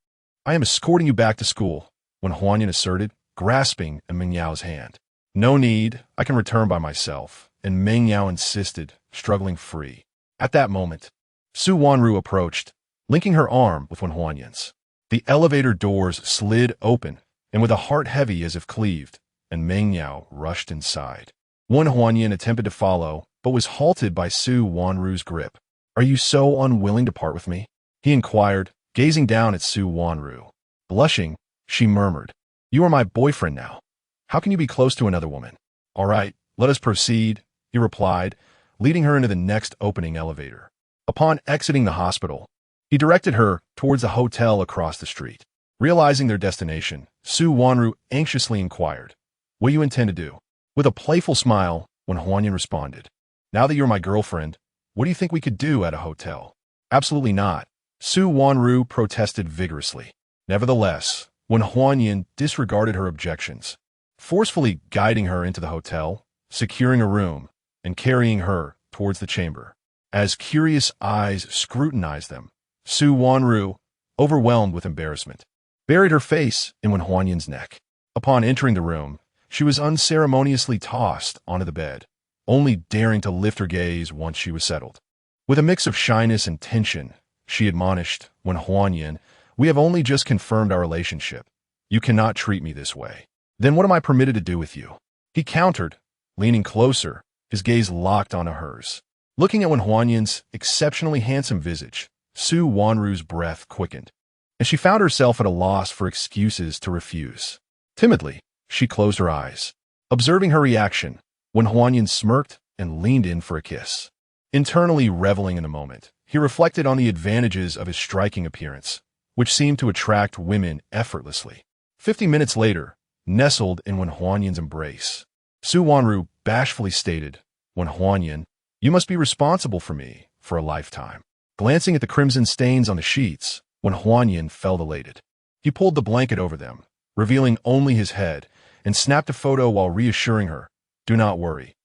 I am escorting you back to school, Huanyan asserted, grasping Meng Yao's hand. No need, I can return by myself, and Meng Yao insisted, struggling free. At that moment, Su Wanru approached, linking her arm with Huanyan's. The elevator doors slid open, and with a heart heavy as if cleaved, and Meng Yao rushed inside. Huanyan attempted to follow, but was halted by Su Wanru's grip. Are you so unwilling to part with me? He inquired, gazing down at Su Wanru. Blushing, she murmured, You are my boyfriend now. How can you be close to another woman? All right, let us proceed, he replied, leading her into the next opening elevator. Upon exiting the hospital, he directed her towards a hotel across the street. Realizing their destination, Su Wanru anxiously inquired, "What do you intend to do?" With a playful smile, when Huanyan responded, "Now that you're my girlfriend, what do you think we could do at a hotel?" "Absolutely not," Su Wanru protested vigorously. Nevertheless, when Huanyan disregarded her objections, forcefully guiding her into the hotel, securing a room, and carrying her towards the chamber. As curious eyes scrutinized them, Su Wanru, overwhelmed with embarrassment, buried her face in Wen Huanyan's neck. Upon entering the room, she was unceremoniously tossed onto the bed, only daring to lift her gaze once she was settled. With a mix of shyness and tension, she admonished, "Wen Huanyan, we have only just confirmed our relationship. You cannot treat me this way. Then what am I permitted to do with you?" He countered, leaning closer, his gaze locked onto hers. Looking at Wen Huanyan's exceptionally handsome visage, Su Wanru's breath quickened, and she found herself at a loss for excuses to refuse. Timidly, she closed her eyes. Observing her reaction, Wen Huanyan smirked and leaned in for a kiss. Internally reveling in the moment, he reflected on the advantages of his striking appearance, which seemed to attract women effortlessly. 50 minutes later, nestled in Wen Huanyan's embrace, Su Wanru bashfully stated, "Wen Huanyan, you must be responsible for me for a lifetime." Glancing at the crimson stains on the sheets, Wen Huanyan felt elated. He pulled the blanket over them, revealing only his head, and snapped a photo while reassuring her, "Do not worry.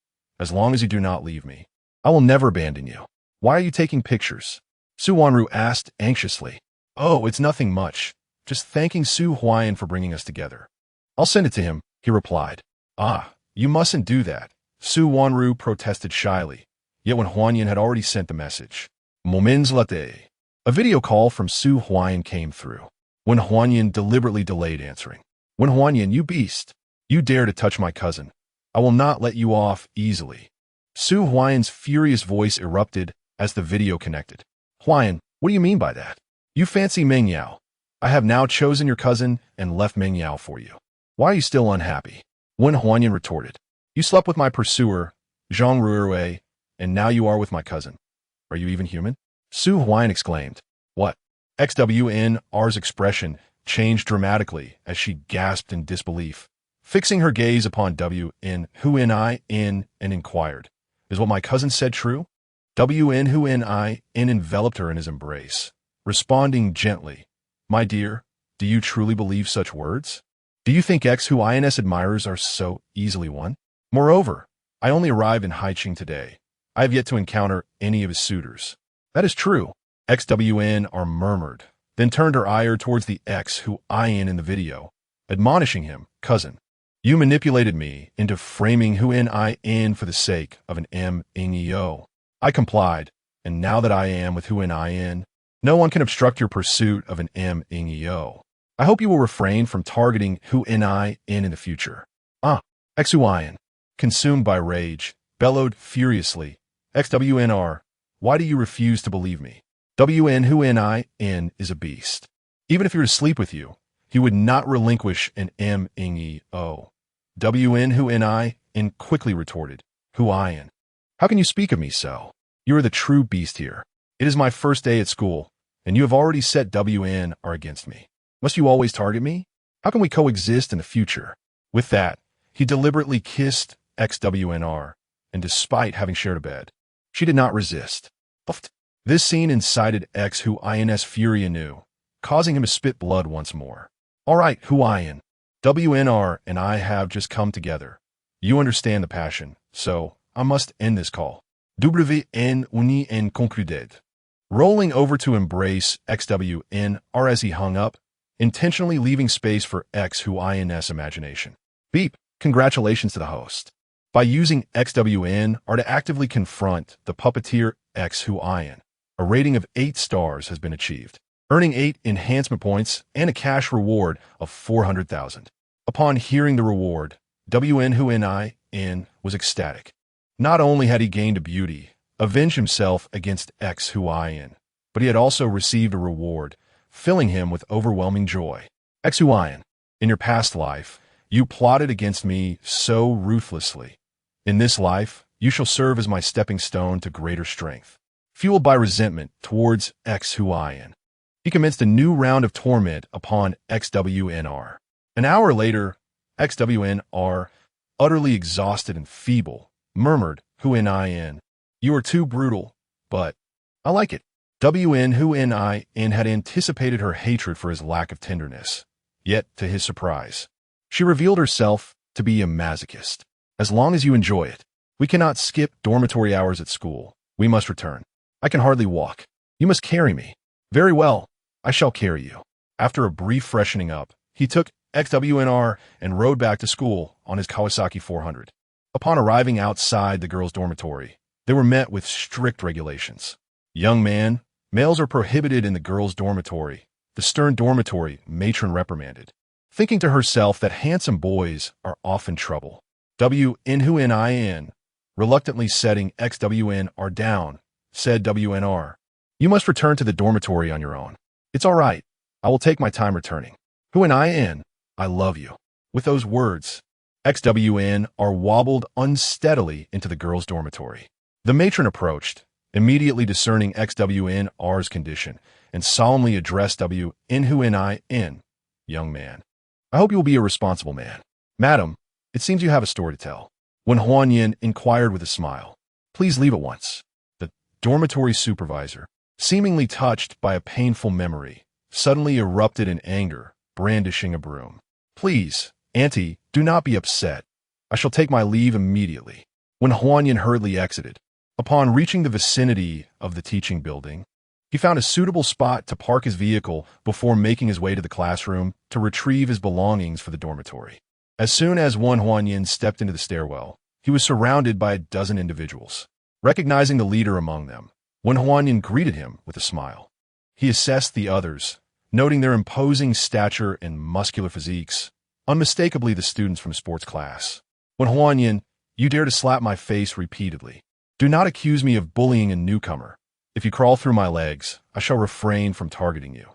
As long as you do not leave me, I will never abandon you." "Why are you taking pictures?" Su Wanru asked anxiously. "Oh, it's nothing much. Just thanking Su Huayan for bringing us together." "I'll send it to him," he replied. "Ah, you mustn't do that," Su Wanru protested shyly, yet Wen Huanyan had already sent the message. Moments later, a video call from Su Huayan came through. Wen Huanyan deliberately delayed answering. "Wen Huanyan, you beast! You dare to touch my cousin. I will not let you off easily." Su Huayan's furious voice erupted as the video connected. "Huayan, what do you mean by that? You fancy Meng Yao. I have now chosen your cousin and left Meng Yao for you. Why are you still unhappy?" Wen Huanyan retorted. "You slept with my pursuer, Zhang Ruerui, and now you are with my cousin. Are you even human?" Su Huayan exclaimed. "What?" XWNR's expression changed dramatically as she gasped in disbelief, fixing her gaze upon WN Hunin and inquired, "Is what my cousin said true?" WN Hunin enveloped her in his embrace, responding gently, "My dear, do you truly believe such words? Do you think X-Huin's admirers are so easily won? Moreover, I only arrived in Haiqing today. I have yet to encounter any of his suitors." "That is true," XWNR murmured, then turned her ire towards the X-Huin in the video, admonishing him, "Cousin, you manipulated me into framing Hunin for the sake of an Mengyo. I complied, and now that I am with Hunin, no one can obstruct your pursuit of an Mengyo. I hope you will refrain from targeting Hunin in the future." "Ah," X-Huin, consumed by rage, bellowed furiously, "XWNR, why do you refuse to believe me? WN Hunin is a beast. Even if he were to sleep with you, he would not relinquish an Mengyo." WN Hunin quickly retorted, "Huin, how can you speak of me so? You are the true beast here. It is my first day at school, and you have already set WNR against me. Must you always target me? How can we coexist in the future?" With that, he deliberately kissed XWNR, and despite having shared a bed, she did not resist. This scene incited X-Huin's fury anew, causing him to spit blood once more. "All right, Huin, WNR and I have just come together. You understand the passion, so I must end this call. WN uni en concluded." Rolling over to embrace XWNR as he hung up, intentionally leaving space for X-Huin's imagination. Beep, congratulations to the host. By using XWNR to actively confront the puppeteer X-Huin, a rating of 8 stars has been achieved, earning 8 enhancement points and a cash reward of 400,000. Upon hearing the reward, WN Hunin was ecstatic. Not only had he gained a beauty, avenged himself against X-Huin, but he had also received a reward, filling him with overwhelming joy. "X-Huin, in your past life, you plotted against me so ruthlessly. In this life, you shall serve as my stepping stone to greater strength. Fueled by resentment towards XWIN, he commenced a new round of torment upon XWNR. An hour later, XWNR, utterly exhausted and feeble, murmured, "Hunin, you are too brutal, but I like it." Hunin had anticipated her hatred for his lack of tenderness. Yet, to his surprise, she revealed herself to be a masochist. "As long as you enjoy it. We cannot skip dormitory hours at school. We must return. I can hardly walk. You must carry me." "Very well, I shall carry you." After a brief freshening up, he took XWNR and rode back to school on his Kawasaki 400. Upon arriving outside the girls' dormitory, they were met with strict regulations. "Young man, males are prohibited in the girls' dormitory," the stern dormitory matron reprimanded, thinking to herself that handsome boys are often trouble. WNHUNIN, reluctantly setting XWNR down, said WNR, "You must return to the dormitory on your own." "It's all right. I will take my time returning." "HUNIN, I love you." With those words, XWNR wobbled unsteadily into the girls' dormitory. The matron approached, immediately discerning XWNR's condition, and solemnly addressed WNHUNIN, "Young man, I hope you will be a responsible man." "Madam, it seems you have a story to tell." When Huanyin inquired with a smile, "Please leave at once." The dormitory supervisor, seemingly touched by a painful memory, suddenly erupted in anger, brandishing a broom. "Please, Auntie, do not be upset. I shall take my leave immediately." When Huanyin hurriedly exited, upon reaching the vicinity of the teaching building, he found a suitable spot to park his vehicle before making his way to the classroom to retrieve his belongings for the dormitory. As soon as Huanyin stepped into the stairwell, he was surrounded by a dozen individuals. Recognizing the leader among them, Huanyin greeted him with a smile. He assessed the others, noting their imposing stature and muscular physiques, unmistakably the students from sports class. "Huanyin, you dare to slap my face repeatedly. Do not accuse me of bullying a newcomer. If you crawl through my legs, I shall refrain from targeting you."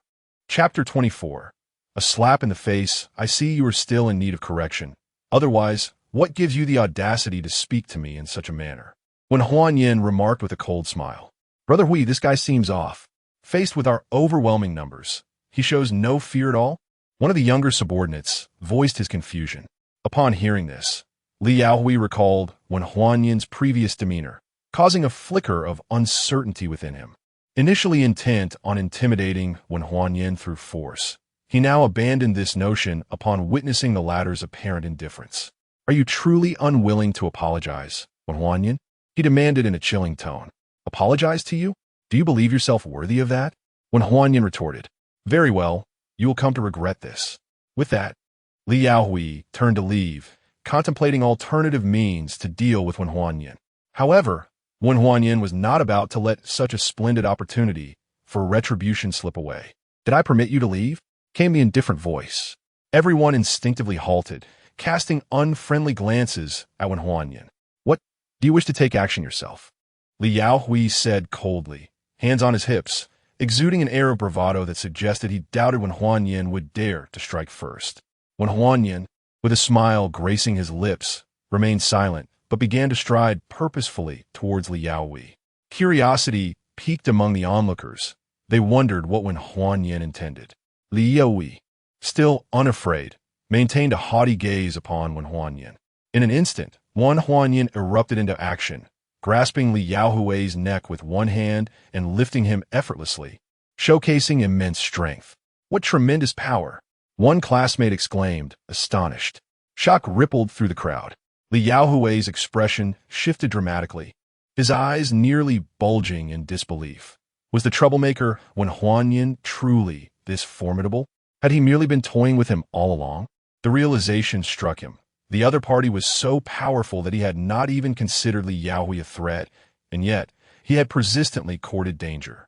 Chapter 24. A slap in the face. "I see you are still in need of correction. Otherwise, what gives you the audacity to speak to me in such a manner?" When Huanyin remarked with a cold smile, "Brother Hui, this guy seems off. Faced with our overwhelming numbers, he shows no fear at all." One of the younger subordinates voiced his confusion. Upon hearing this, Li Yaohui recalled Huanyin's previous demeanor, causing a flicker of uncertainty within him. Initially intent on intimidating Huanyin through force, he now abandoned this notion upon witnessing the latter's apparent indifference. "Are you truly unwilling to apologize, Huanyin?" he demanded in a chilling tone. "Apologize to you? Do you believe yourself worthy of that?" Huanyin retorted, "Very well, you will come to regret this." With that, Li Yaohui turned to leave, contemplating alternative means to deal with Huanyin. However, Huanyin was not about to let such a splendid opportunity for retribution slip away. "Did I permit you to leave?" came the indifferent voice. Everyone instinctively halted, casting unfriendly glances at Huanyin. "What? Do you wish to take action yourself?" Li Yaohui said coldly, hands on his hips, exuding an air of bravado that suggested he doubted Huanyin would dare to strike first. Huanyin, with a smile gracing his lips, remained silent, but began to stride purposefully towards Li Yaohui. Curiosity piqued among the onlookers. They wondered what Huanyin intended. Li Yaohui, still unafraid, maintained a haughty gaze upon Huanyin. In an instant, Huanyin erupted into action, grasping Li Yaohui's neck with one hand and lifting him effortlessly, showcasing immense strength. "What tremendous power!" one classmate exclaimed, astonished. Shock rippled through the crowd. Li Yaohui's expression shifted dramatically, his eyes nearly bulging in disbelief. Was the troublemaker Huanyin truly this formidable? Had he merely been toying with him all along? The realization struck him. The other party was so powerful that he had not even considered Li Yaohui a threat, and yet he had persistently courted danger.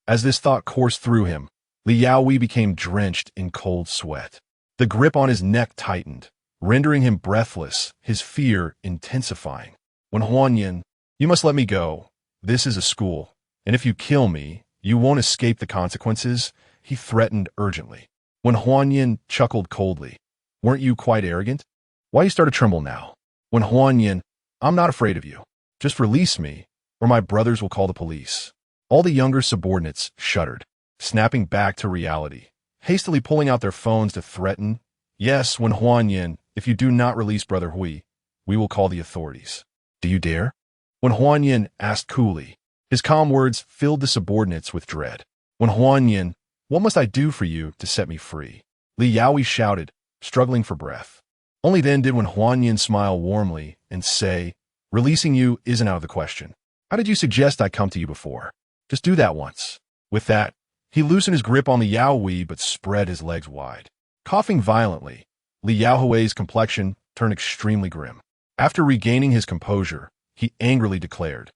As this thought coursed through him, Li Yaohui became drenched in cold sweat. The grip on his neck tightened, rendering him breathless, his fear intensifying. Huanyin, you must let me go. This is a school, and if you kill me, you won't escape the consequences, he threatened urgently. Huanyin chuckled coldly. Weren't you quite arrogant? Why you start to tremble now? Huanyin, I'm not afraid of you. Just release me, or my brothers will call the police. All the younger subordinates shuddered, snapping back to reality, hastily pulling out their phones to threaten. Yes, when Huan Yin, if you do not release Brother Hui, we will call the authorities. Do you dare? When Huan Yin asked coolly, his calm words filled the subordinates with dread. When Huan Yin, what must I do for you to set me free? Li Yaoi shouted, struggling for breath. Only then did Wen Huanyin smile warmly and say, releasing you isn't out of the question. How did you suggest I come to you before? Just do that once. With that, he loosened his grip on Li Yaoi but spread his legs wide. Coughing violently, Li Yaohui's complexion turned extremely grim. After regaining his composure, he angrily declared,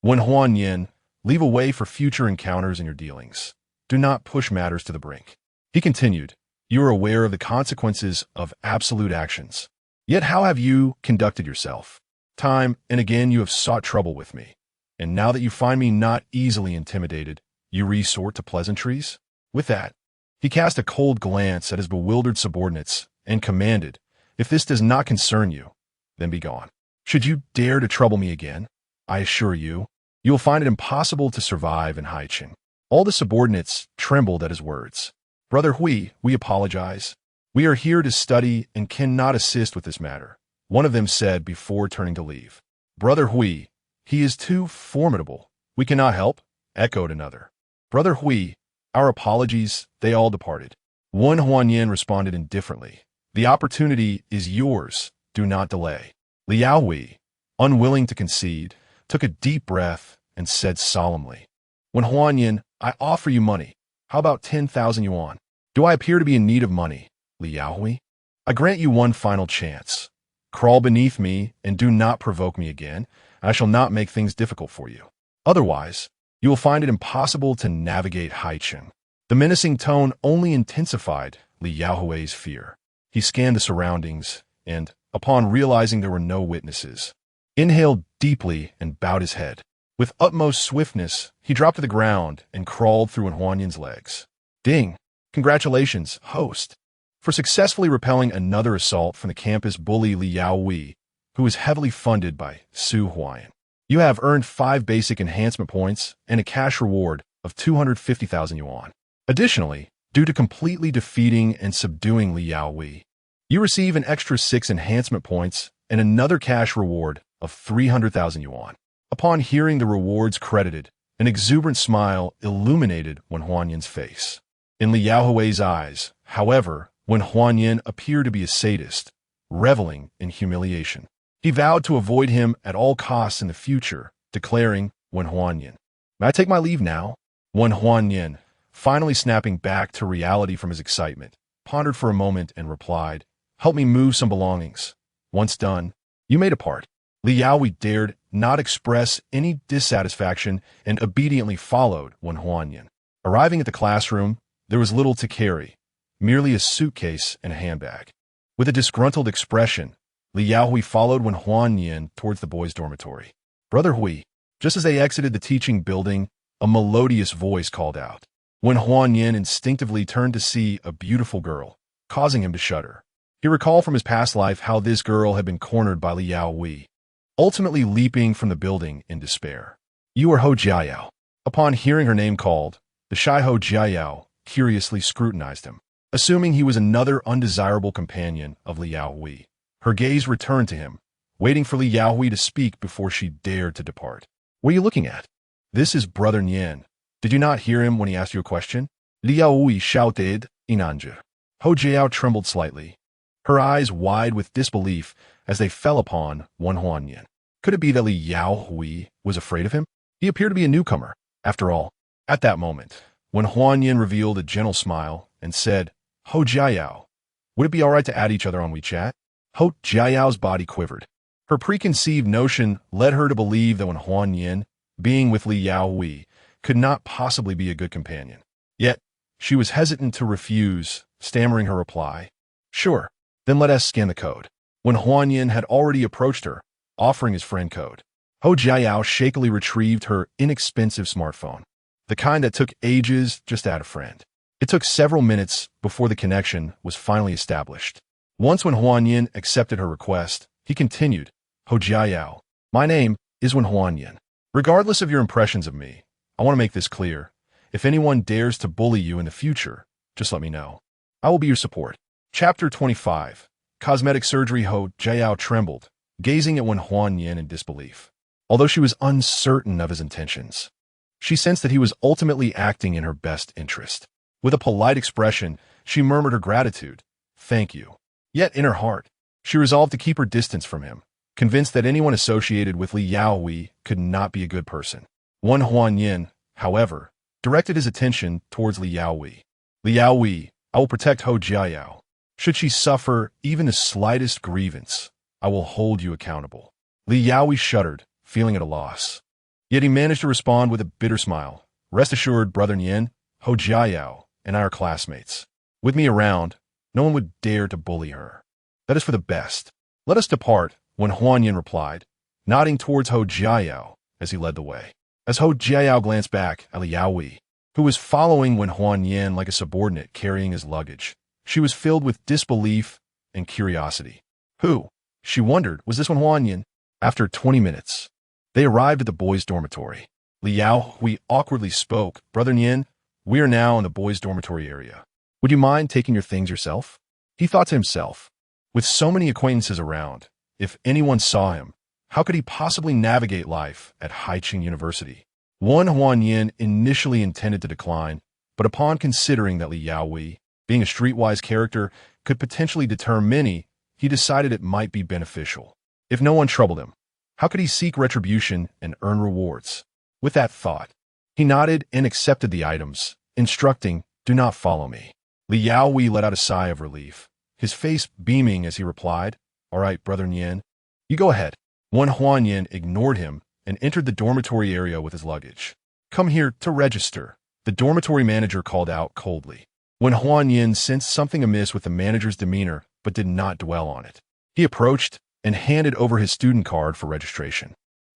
Wen Huanyin, leave a way for future encounters in your dealings. Do not push matters to the brink. He continued, you are aware of the consequences of absolute actions. Yet how have you conducted yourself? Time and again you have sought trouble with me. And now that you find me not easily intimidated, you resort to pleasantries? With that, he cast a cold glance at his bewildered subordinates and commanded, if this does not concern you, then be gone. Should you dare to trouble me again, I assure you, you will find it impossible to survive in Haiqin. All the subordinates trembled at his words. Brother Hui, we apologize. We are here to study and cannot assist with this matter, one of them said before turning to leave. Brother Hui, he is too formidable. We cannot help, echoed another. Brother Hui, our apologies, they all departed. Wen Huanyin responded indifferently. The opportunity is yours, do not delay. Liao Hui, unwilling to concede, took a deep breath and said solemnly, Wen Huanyin, I offer you money. How about 10,000 yuan? Do I appear to be in need of money, Liao Hui? I grant you one final chance. Crawl beneath me and do not provoke me again. I shall not make things difficult for you. Otherwise, you will find it impossible to navigate Haiqin. The menacing tone only intensified Li Yaohui's fear. He scanned the surroundings and, upon realizing there were no witnesses, inhaled deeply and bowed his head. With utmost swiftness, he dropped to the ground and crawled through Wen Huanyin's legs. Ding! Congratulations, host, for successfully repelling another assault from the campus bully Li Yaoi, who is heavily funded by Su Huayan. You have earned 5 basic enhancement points and a cash reward of 250,000 yuan. Additionally, due to completely defeating and subduing Li Yaoi, you receive an extra 6 enhancement points and another cash reward of 300,000 yuan. Upon hearing the rewards credited, an exuberant smile illuminated Wen Huanyin's face. In Li Yaohui's eyes, however, Wen Huanyin appeared to be a sadist, reveling in humiliation. He vowed to avoid him at all costs in the future, declaring, Wen Huanyin, may I take my leave now? Wen Huanyin, finally snapping back to reality from his excitement, pondered for a moment and replied, help me move some belongings. Once done, you may depart. Li Yaoi dared not express any dissatisfaction and obediently followed Wen Huanyin. Arriving at the classroom, there was little to carry, merely a suitcase and a handbag. With a disgruntled expression, Li Yaoi followed Wen Huanyin towards the boys' dormitory. Brother Hui, just as they exited the teaching building, a melodious voice called out. Wen Huanyin instinctively turned to see a beautiful girl, causing him to shudder. He recalled from his past life how this girl had been cornered by Li Yaoi, ultimately leaping from the building in despair. You are Ho Jiayao. Upon hearing her name called, the shy Ho Jiayao curiously scrutinized him, assuming he was another undesirable companion of Li Yaoi. Her gaze returned to him, waiting for Li Yaoi to speak before she dared to depart. What are you looking at? This is Brother Nian. Did you not hear him when he asked you a question? Li Yaoi shouted, Inanja. Ho Jiao trembled slightly, her eyes wide with disbelief as they fell upon Wen Huanyin. Could it be that Li Yaoi was afraid of him? He appeared to be a newcomer, after all. At that moment, Wen Huanyin revealed a gentle smile and said, Ho Jiayao, would it be all right to add each other on WeChat? Ho Jiayao's body quivered. Her preconceived notion led her to believe that Wen Huanyin, being with Li Yaoi, could not possibly be a good companion. Yet, she was hesitant to refuse, stammering her reply. Sure, then let us scan the code. Wen Huanyin had already approached her, offering his friend code. Ho Jiayao shakily retrieved her inexpensive smartphone, the kind that took ages just to add a friend. It took several minutes before the connection was finally established. Once Wen Huanyin accepted her request, he continued, Ho Jiayao, my name is Wen Huanyan. Regardless of your impressions of me, I want to make this clear. If anyone dares to bully you in the future, just let me know. I will be your support. Chapter 25. Cosmetic Surgery. Ho Jiao trembled, gazing at Wen Huanyan in disbelief. Although she was uncertain of his intentions, she sensed that he was ultimately acting in her best interest. With a polite expression, she murmured her gratitude. Thank you. Yet in her heart, she resolved to keep her distance from him, convinced that anyone associated with Li Yaohui could not be a good person. Wen Huanyan, however, directed his attention towards Li Yaohui. Li Yaohui, I will protect Ho Jiao. Should she suffer even the slightest grievance, I will hold you accountable. Li Yaohui shuddered, feeling at a loss. Yet he managed to respond with a bitter smile. Rest assured, Brother Nian, Ho Jiao and I are classmates. With me around, no one would dare to bully her. That is for the best. Let us depart, Wen Huanyan replied, nodding towards Ho Jiao as he led the way. As Ho Jiao glanced back at Li Yaohui, who was following Wen Huanyan like a subordinate carrying his luggage, she was filled with disbelief and curiosity. Who, she wondered, was this Wen Huanyan? After 20 minutes, they arrived at the boys' dormitory. Li Yaohui awkwardly spoke, Brother Nian, we are now in the boys' dormitory area. Would you mind taking your things yourself? He thought to himself, with so many acquaintances around, if anyone saw him, how could he possibly navigate life at Haiqing University? Wen Huanyan initially intended to decline, but upon considering that Li Yaohui, being a streetwise character, could potentially deter many, he decided it might be beneficial. If no one troubled him, how could he seek retribution and earn rewards? With that thought, he nodded and accepted the items, instructing, do not follow me. Li Yaohui let out a sigh of relief, his face beaming as he replied, all right, Brother Nian, you go ahead. Wen Huanyan ignored him and entered the dormitory area with his luggage. Come here to register, the dormitory manager called out coldly. Wen Huanyan sensed something amiss with the manager's demeanor, but did not dwell on it. He approached and handed over his student card for registration.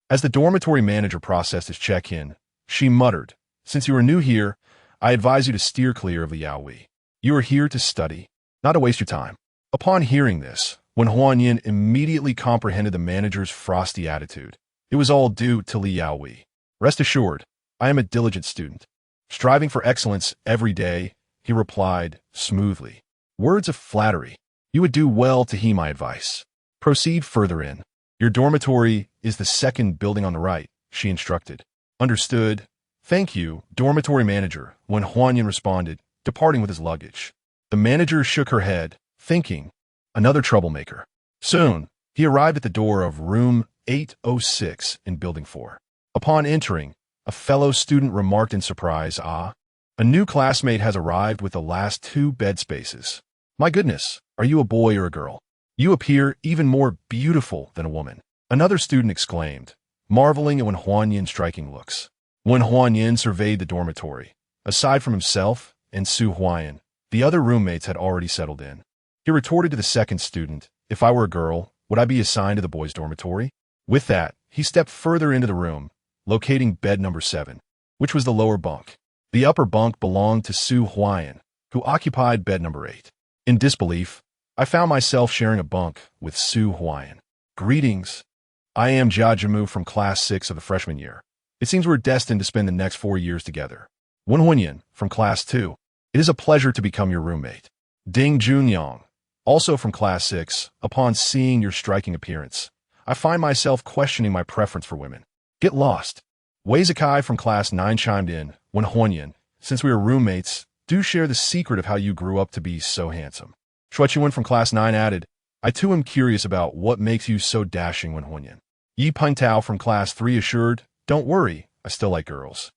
As the dormitory manager processed his check-in, she muttered, since you are new here, I advise you to steer clear of Li Yaohui. You are here to study, not to waste your time. Upon hearing this, Wen Huanyan immediately comprehended the manager's frosty attitude. It was all due to Li Yaohui. Rest assured, I am a diligent student, striving for excellence every day, he replied smoothly. Words of flattery. You would do well to heed my advice. Proceed further in. Your dormitory is the second building on the right, she instructed. Understood. Thank you, dormitory manager, Wen Huanyan responded, departing with his luggage. The manager shook her head, thinking, another troublemaker. Soon, he arrived at the door of room 806 in Building 4. Upon entering, a fellow student remarked in surprise, a new classmate has arrived with the last 2 bed spaces. My goodness, are you a boy or a girl? You appear even more beautiful than a woman. Another student exclaimed, marveling at Wen Huanyan's striking looks. Wen Huanyan surveyed the dormitory. Aside from himself and Su Huayan, the other roommates had already settled in. He retorted to the second student, if I were a girl, would I be assigned to the boys' dormitory? With that, he stepped further into the room, locating bed number 7, which was the lower bunk. The upper bunk belonged to Su Huayan, who occupied bed number 8. In disbelief, I found myself sharing a bunk with Su Huayan. Greetings. I am Jia Jimu from Class 6 of the freshman year. It seems we're destined to spend the next 4 years together. Wen Huanyan, from Class 2. It is a pleasure to become your roommate. Ding Junyang, also from Class 6, upon seeing your striking appearance, I find myself questioning my preference for women. Get lost. Wei Zikai from Class 9 chimed in, Wen Huanyan, since we are roommates, do share the secret of how you grew up to be so handsome. Shuai Chuan from Class 9 added, I too am curious about what makes you so dashing, Wen Huanyan. Yi Pingtao from Class 3 assured, don't worry, I still like girls.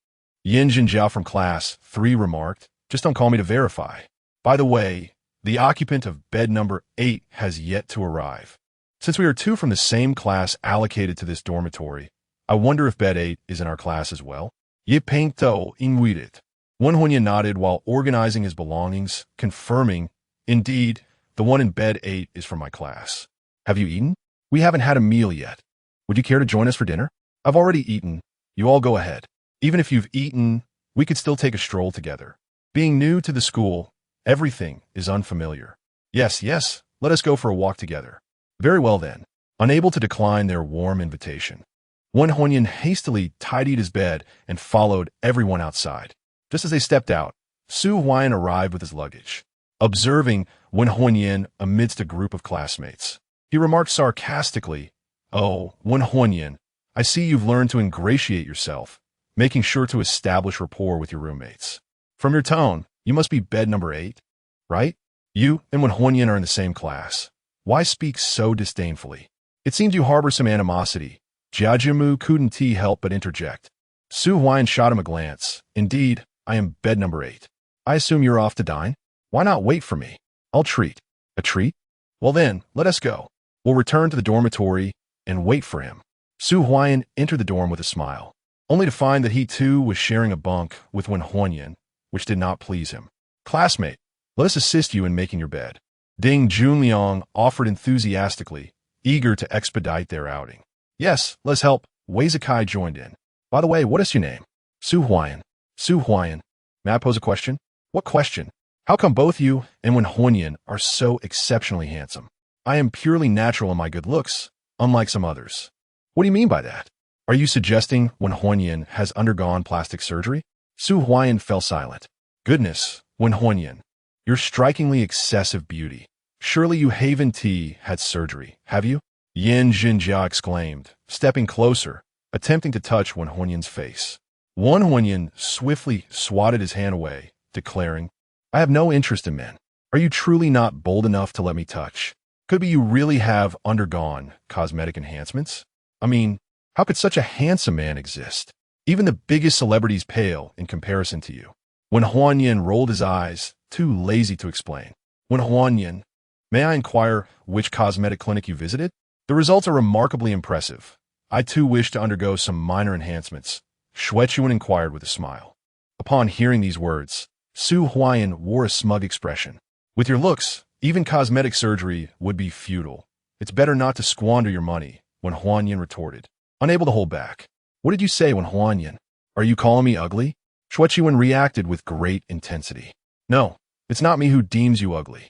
Yin Jinjiao from Class 3 remarked, just don't call me to verify. By the way, the occupant of bed number 8 has yet to arrive. Since we are 2 from the same class allocated to this dormitory, I wonder if bed 8 is in our class as well. Yi Pingtao inwided. Wen Huanyan nodded while organizing his belongings, confirming, indeed, the one in bed 8 is from my class. Have you eaten? We haven't had a meal yet. Would you care to join us for dinner? I've already eaten. You all go ahead. Even if you've eaten, we could still take a stroll together. Being new to the school, everything is unfamiliar. Yes, let us go for a walk together. Very well then. Unable to decline their warm invitation, Wen Huanyan hastily tidied his bed and followed everyone outside. Just as they stepped out, Su Huayan arrived with his luggage. Observing Wen Huanyan amidst a group of classmates, he remarked sarcastically, "Oh, Wen Huanyan, I see you've learned to ingratiate yourself, making sure to establish rapport with your roommates. From your tone, you must be bed number 8, right? You and Wen Huanyan are in the same class. Why speak so disdainfully? It seems you harbor some animosity." Jiajimu couldn't help but interject. Su Huayan shot him a glance. "Indeed, I am bed number 8. I assume you're off to dine? Why not wait for me? I'll treat." "A treat? Well then, let us go. We'll return to the dormitory and wait for him." Su Huayan entered the dorm with a smile, only to find that he too was sharing a bunk with Wen Huanyan, which did not please him. "Classmate, let us assist you in making your bed." Ding Junliang offered enthusiastically, eager to expedite their outing. "Yes, let's help." Wei Zikai joined in. "By the way, what is your name?" "Su Huayan." "Su Huayan. May I pose a question?" "What question?" "How come both you and Wen Huanyan are so exceptionally handsome?" "I am purely natural in my good looks, unlike some others." "What do you mean by that? Are you suggesting Wen Huanyan has undergone plastic surgery?" Su Huayan fell silent. "Goodness, Wen Huanyan, your strikingly excessive beauty. Surely you haven't had surgery, have you?" Yin Jinjia exclaimed, stepping closer, attempting to touch Wen Huanyan's face. Wen Huanyan swiftly swatted his hand away, declaring, "I have no interest in men. Are you truly not bold enough to let me touch? Could be you really have undergone cosmetic enhancements? I mean, how could such a handsome man exist? Even the biggest celebrities pale in comparison to you." Wen Huanyan rolled his eyes, too lazy to explain. "Wen Huanyan, may I inquire which cosmetic clinic you visited? The results are remarkably impressive. I too wish to undergo some minor enhancements," Xuechuan inquired with a smile. Upon hearing these words, Su Huayan wore a smug expression. "With your looks, even cosmetic surgery would be futile. It's better not to squander your money," Wen Huanyan retorted, unable to hold back. "What did you say, Wen Huanyan? Are you calling me ugly?" Xuechuan reacted with great intensity. "No, it's not me who deems you ugly.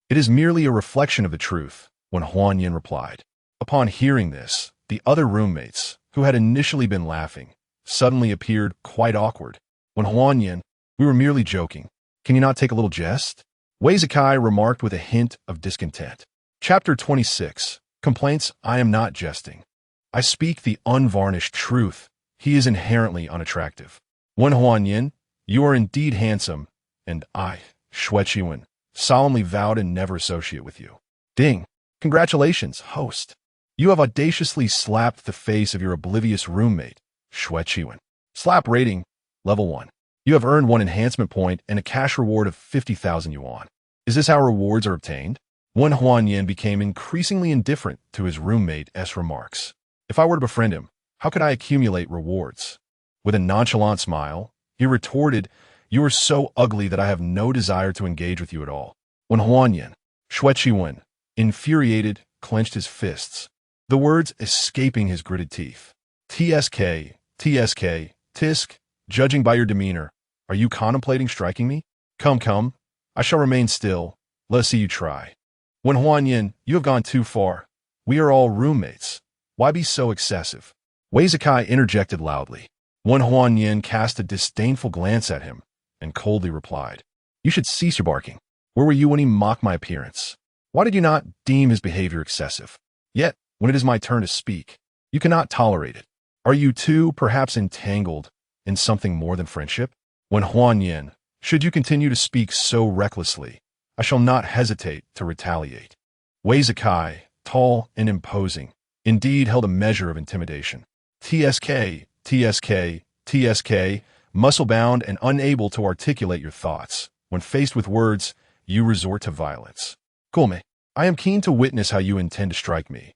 It is merely a reflection of the truth," Wen Huanyan replied. Upon hearing this, the other roommates, who had initially been laughing, suddenly appeared quite awkward. "Wen Huanyan, we were merely joking. Can you not take a little jest?" Wei Zikai remarked with a hint of discontent. Chapter 26. Complaints. "I am not jesting. I speak the unvarnished truth. He is inherently unattractive. Wen Huanyan, you are indeed handsome, and I, Xuechuan, solemnly vow to never associate with you." Ding. "Congratulations, host. You have audaciously slapped the face of your oblivious roommate, Xuechuan. Slap rating, level 1. You have earned 1 enhancement point and a cash reward of 50,000 yuan. Is this how rewards are obtained?" Wen Huanyan became increasingly indifferent to his roommate's remarks. "If I were to befriend him, how could I accumulate rewards?" With a nonchalant smile, he retorted, "You are so ugly that I have no desire to engage with you at all." Wen Huanyan, Xuechuan, infuriated, clenched his fists, the words escaping his gritted teeth. "TSK, TSK, Tisk, judging by your demeanor, are you contemplating striking me? Come, I shall remain still. Let us see you try." Wen Huanyan, you have gone too far. We are all roommates. Why be so excessive?" Wei Zikai interjected loudly. Wen Huanyan cast a disdainful glance at him and coldly replied, "You should cease your barking. Where were you when he mocked my appearance? Why did you not deem his behavior excessive? Yet, when it is my turn to speak, you cannot tolerate it. Are you too, perhaps, entangled in something more than friendship? Wen Huanyan, should you continue to speak so recklessly, I shall not hesitate to retaliate." Wei Zikai, tall and imposing, indeed held a measure of intimidation. TSK, TSK, TSK, muscle-bound and unable to articulate your thoughts. When faced with words, you resort to violence. "Kulme, I am keen to witness how you intend to strike me,"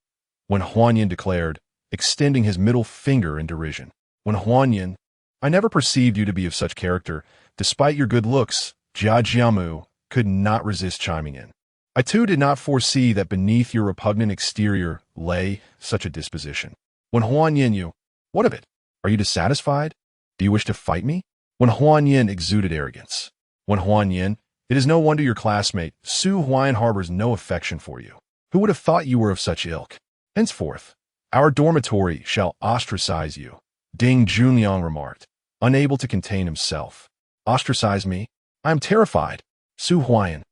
Wen Huanyan declared, extending his middle finger in derision. Wen Huanyan, I never perceived you to be of such character. Despite your good looks, Jia Jiamu could not resist chiming in. I too did not foresee that beneath your repugnant exterior lay such a disposition. Wen Huanyan, you, what of it? Are you dissatisfied? Do you wish to fight me? Wen Huanyan exuded arrogance. Wen Huanyan, it is no wonder your classmate, Su Huayan, harbors no affection for you. Who would have thought you were of such ilk? Henceforth, Our dormitory shall ostracize you, Ding Junliang remarked, unable to contain himself. Ostracize me? I am terrified. Su Huayan,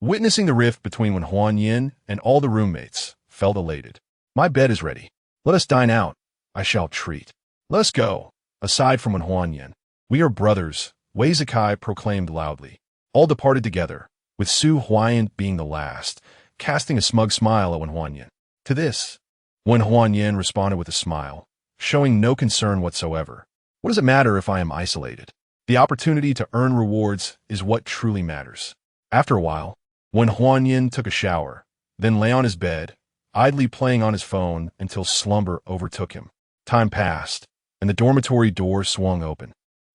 witnessing the rift between Wen Huanyin and all the roommates, felt elated. My bed is ready. Let us dine out. I shall treat. Let us go. Aside from Wen Huanyin, we are brothers, Wei Zikai proclaimed loudly. All departed together, with Su Huayan being the last, casting a smug smile at Wen Huanyin. To this, Wen Huanyin responded with a smile, showing no concern whatsoever. What does it matter if I am isolated? The opportunity to earn rewards is what truly matters. After a while, Wen Huanyin took a shower, then lay on his bed, idly playing on his phone until slumber overtook him. Time passed, and the dormitory door swung open.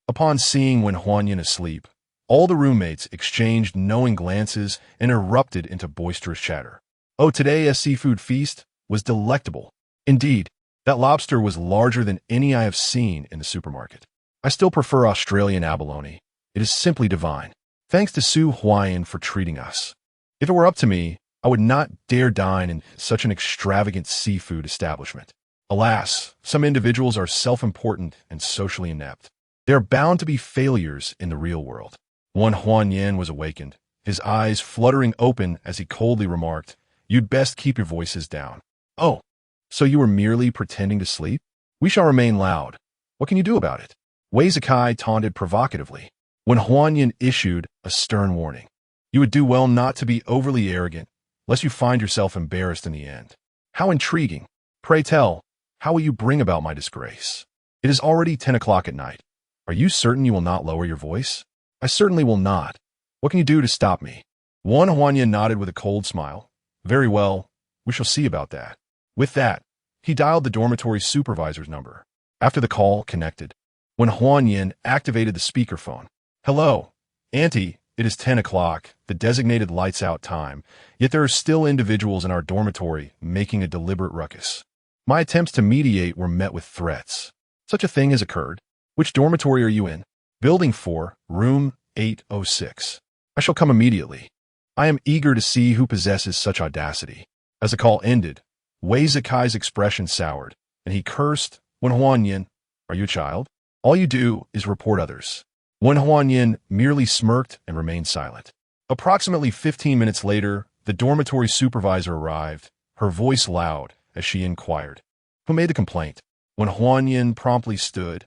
Upon seeing Wen Huanyin asleep, all the roommates exchanged knowing glances and erupted into boisterous chatter. Oh, today's seafood feast was delectable. Indeed, that lobster was larger than any I have seen in the supermarket. I still prefer Australian abalone. It is simply divine. Thanks to Su Huayan for treating us. If it were up to me, I would not dare dine in such an extravagant seafood establishment. Alas, some individuals are self-important and socially inept. They are bound to be failures in the real world. Wen Huanyin was awakened, his eyes fluttering open as he coldly remarked, You'd best keep your voices down. Oh, so you were merely pretending to sleep? We shall remain loud. What can you do about it? Wei Zikai taunted provocatively. Wen Huanyin issued a stern warning. You would do well not to be overly arrogant, lest you find yourself embarrassed in the end. How intriguing. Pray tell, how will you bring about my disgrace? It is already 10 o'clock at night. Are you certain you will not lower your voice? I certainly will not. What can you do to stop me? Wen Huanyin nodded with a cold smile. Very well, we shall see about that. With that, he dialed the dormitory supervisor's number. After the call connected, Wen Huanyin activated the speakerphone. Hello, Auntie, it is 10 o'clock, the designated lights-out time, yet there are still individuals in our dormitory making a deliberate ruckus. My attempts to mediate were met with threats. Such a thing has occurred. Which dormitory are you in? Building 4, room 806. I shall come immediately. I am eager to see who possesses such audacity. As the call ended, Wei Zikai's expression soured, and he cursed, Wen Huanyin, are you a child? All you do is report others. Wen Huanyin merely smirked and remained silent. Approximately 15 minutes later, the dormitory supervisor arrived, her voice loud as she inquired, Who made the complaint? Wen Huanyin promptly stood.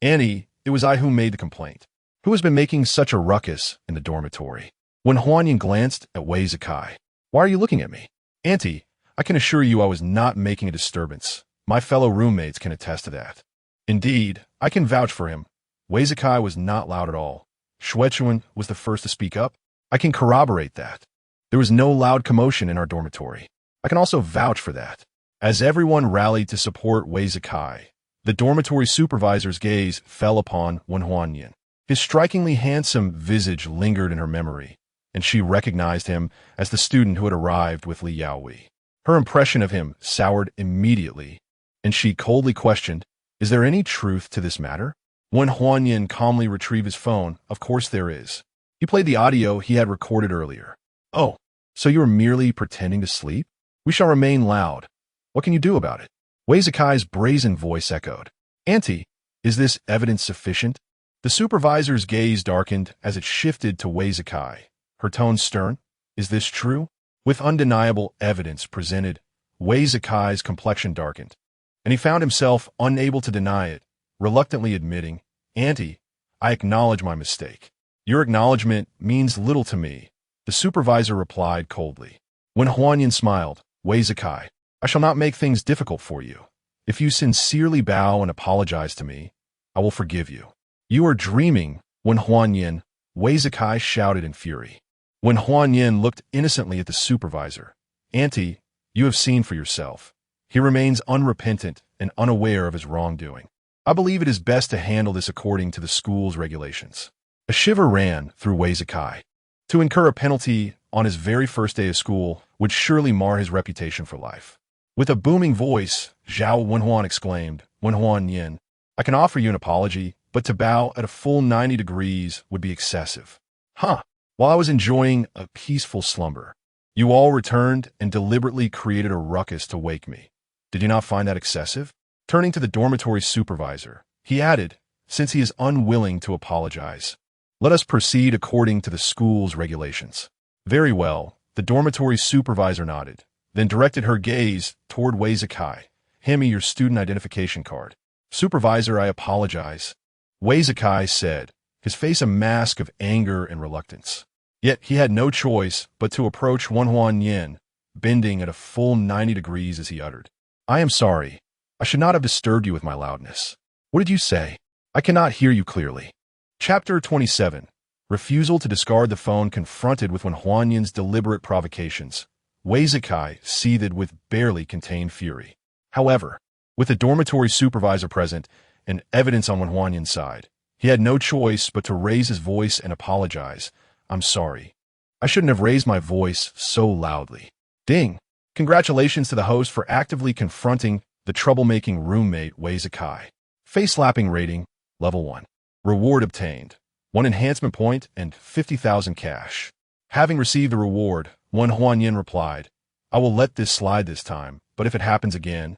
Annie, it was I who made the complaint. Who has been making such a ruckus in the dormitory? Wen Huanyin glanced at Wei Zikai. Why are you looking at me? Auntie, I can assure you I was not making a disturbance. My fellow roommates can attest to that. Indeed, I can vouch for him. Wei Zikai was not loud at all. Shuechuan was the first to speak up. I can corroborate that. There was no loud commotion in our dormitory. I can also vouch for that. As everyone rallied to support Wei Zikai, the dormitory supervisor's gaze fell upon Wen Huanyin. His strikingly handsome visage lingered in her memory, and she recognized him as the student who had arrived with Li Yaoi. Her impression of him soured immediately, and she coldly questioned, Is there any truth to this matter? Wen Huanyin calmly retrieved his phone. Of course there is. He played the audio he had recorded earlier. Oh, so you are merely pretending to sleep? We shall remain loud. What can you do about it? Wei Zikai's brazen voice echoed. Auntie, is this evidence sufficient? The supervisor's gaze darkened as it shifted to Wei Zikai. Her tone stern. Is this true? With undeniable evidence presented, Wei Zikai's complexion darkened, and he found himself unable to deny it, reluctantly admitting, Auntie, I acknowledge my mistake. Your acknowledgement means little to me, the supervisor replied coldly. Wen Huanyin smiled, Wei Zikai, I shall not make things difficult for you. If you sincerely bow and apologize to me, I will forgive you. You are dreaming, Wen Huanyin, Wei Zikai shouted in fury. Wen Huanyin looked innocently at the supervisor. Auntie, you have seen for yourself. He remains unrepentant and unaware of his wrongdoing. I believe it is best to handle this according to the school's regulations. A shiver ran through Wei Zikai. To incur a penalty on his very first day of school would surely mar his reputation for life. With a booming voice, Zhao Wenhuan exclaimed, Wen Huanyin, I can offer you an apology, but to bow at a full 90 degrees would be excessive. Huh. While I was enjoying a peaceful slumber, you all returned and deliberately created a ruckus to wake me. Did you not find that excessive? Turning to the dormitory supervisor, he added, since he is unwilling to apologize. Let us proceed according to the school's regulations. Very well, the dormitory supervisor nodded, then directed her gaze toward Wei Zakai. Hand me your student identification card. Supervisor, I apologize. Wei Zakai said, his face a mask of anger and reluctance. Yet he had no choice but to approach Huan, bending at a full 90 degrees as he uttered, I am sorry. I should not have disturbed you with my loudness. What did you say? I cannot hear you clearly. Chapter 27. Refusal to discard the phone confronted with Huan's deliberate provocations. Wei Zakai seethed with barely contained fury. However, with the dormitory supervisor present and evidence on Huan's side, he had no choice but to raise his voice and apologize. I'm sorry. I shouldn't have raised my voice so loudly. Ding! Congratulations to the host for actively confronting the troublemaking roommate Wei Zakai. Face-slapping rating, level 1. Reward obtained. 1 enhancement point and 50,000 cash. Having received the reward, Huan replied, I will let this slide this time, but if it happens again,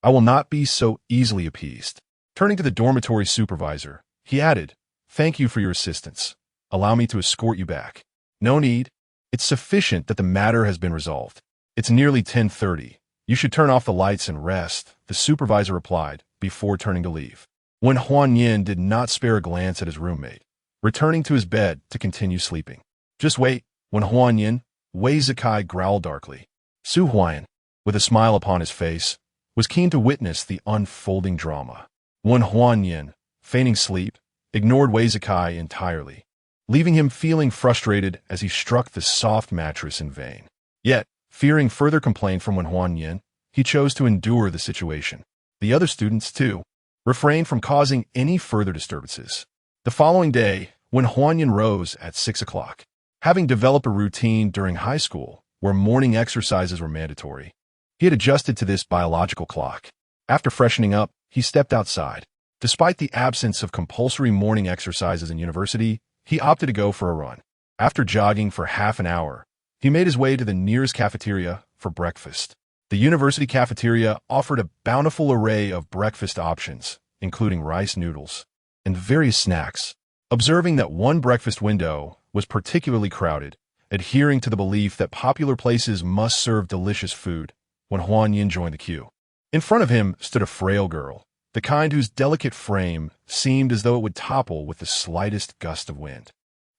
I will not be so easily appeased. Turning to the dormitory supervisor, he added, Thank you for your assistance. Allow me to escort you back. No need. It's sufficient that the matter has been resolved. It's nearly 10:30. You should turn off the lights and rest, the supervisor replied, before turning to leave. When Huan did not spare a glance at his roommate, returning to his bed to continue sleeping. Just wait, when Huan, Wei Zakai growled darkly. Su Huan, with a smile upon his face, was keen to witness the unfolding drama. When Huan, feigning sleep, ignored Wei Zakai entirely, leaving him feeling frustrated as he struck the soft mattress in vain. Yet, fearing further complaint from Huan, he chose to endure the situation. The other students, too, refrained from causing any further disturbances. The following day, when Huan rose at 6 o'clock, having developed a routine during high school where morning exercises were mandatory, he had adjusted to this biological clock. After freshening up, he stepped outside. Despite the absence of compulsory morning exercises in university, he opted to go for a run. After jogging for half an hour, he made his way to the nearest cafeteria for breakfast. The university cafeteria offered a bountiful array of breakfast options, including rice noodles and various snacks. Observing that one breakfast window was particularly crowded, adhering to the belief that popular places must serve delicious food, when Huan joined the queue. In front of him stood a frail girl, the kind whose delicate frame seemed as though it would topple with the slightest gust of wind.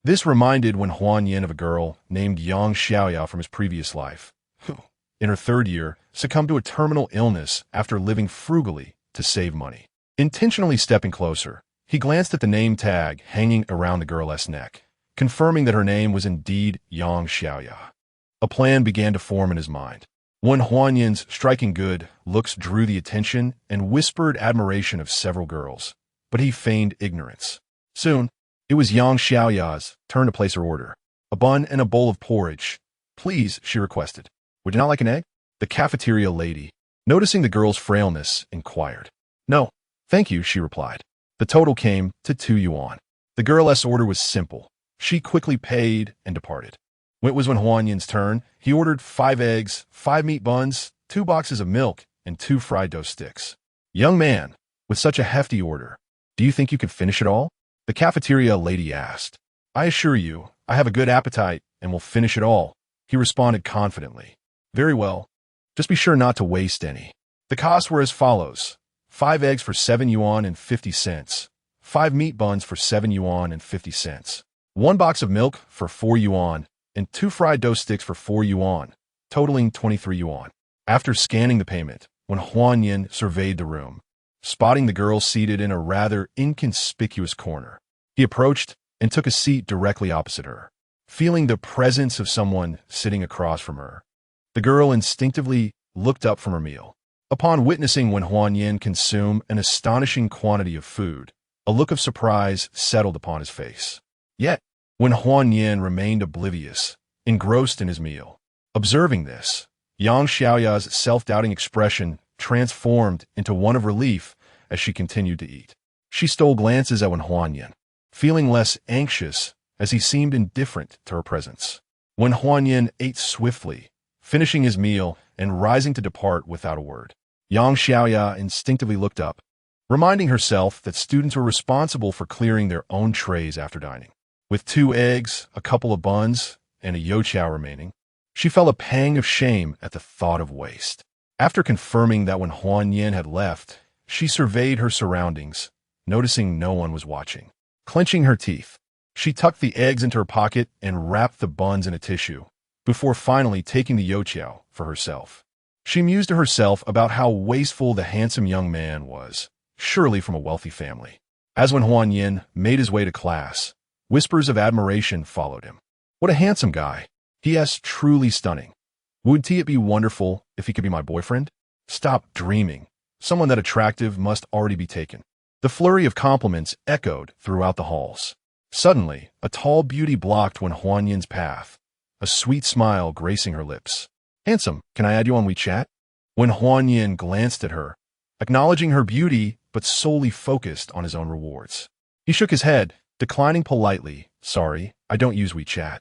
This reminded Huan of a girl named Yang Xiaoya from his previous life, who, in her 3rd year, succumbed to a terminal illness after living frugally to save money. Intentionally stepping closer, he glanced at the name tag hanging around the girl's neck, confirming that her name was indeed Yang Xiaoya. A plan began to form in his mind. When Huan's striking good looks drew the attention and whispered admiration of several girls, but he feigned ignorance. Soon, it was Yang Xiaoya's turn to place her order. A bun and a bowl of porridge. Please, she requested. Would you not like an egg? The cafeteria lady, noticing the girl's frailness, inquired. No, thank you, she replied. The total came to 2 yuan. The girl's order was simple. She quickly paid and departed. When it was Huan's turn, he ordered 5 eggs, 5 meat buns, 2 boxes of milk, and 2 fried dough sticks. Young man, with such a hefty order, do you think you could finish it all? The cafeteria lady asked. I assure you, I have a good appetite and will finish it all, he responded confidently. Very well. Just be sure not to waste any. The costs were as follows. 5 eggs for 7 yuan and 50 cents. 5 meat buns for 7 yuan and 50 cents. 1 box of milk for 4 yuan, and 2 fried dough sticks for 4 yuan, totaling 23 yuan. After scanning the payment, when Huan surveyed the room, spotting the girl seated in a rather inconspicuous corner, he approached and took a seat directly opposite her, feeling the presence of someone sitting across from her. The girl instinctively looked up from her meal. Upon witnessing Huan consume an astonishing quantity of food, a look of surprise settled upon his face. Yet, when Huan remained oblivious, engrossed in his meal. Observing this, Yang Xiaoya's self-doubting expression transformed into one of relief as she continued to eat. She stole glances at Huan, feeling less anxious as he seemed indifferent to her presence. When Huan ate swiftly, finishing his meal and rising to depart without a word. Yang Xiaoya instinctively looked up, reminding herself that students were responsible for clearing their own trays after dining. With 2 eggs, a couple of buns, and a youqiao remaining, she felt a pang of shame at the thought of waste. After confirming that when Huan Yin had left, she surveyed her surroundings, noticing no one was watching. Clenching her teeth, she tucked the eggs into her pocket and wrapped the buns in a tissue, before finally taking the youqiao for herself. She mused to herself about how wasteful the handsome young man was, surely from a wealthy family. As when Huan Yin made his way to class, whispers of admiration followed him. What a handsome guy. P.S. Truly stunning. Would it be wonderful if he could be my boyfriend? Stop dreaming. Someone that attractive must already be taken. The flurry of compliments echoed throughout the halls. Suddenly, a tall beauty blocked when Huan Yin's path, a sweet smile gracing her lips. Handsome, can I add you on WeChat? When Huan Yin glanced at her, acknowledging her beauty but solely focused on his own rewards. He shook his head, declining politely, sorry, I don't use WeChat.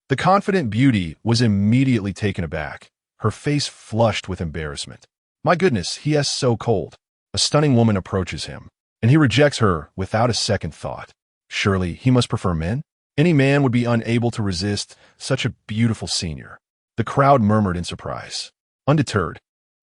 The confident beauty was immediately taken aback, her face flushed with embarrassment. My goodness, he is so cold. A stunning woman approaches him, and he rejects her without a second thought. Surely he must prefer men? Any man would be unable to resist such a beautiful senior. The crowd murmured in surprise. Undeterred,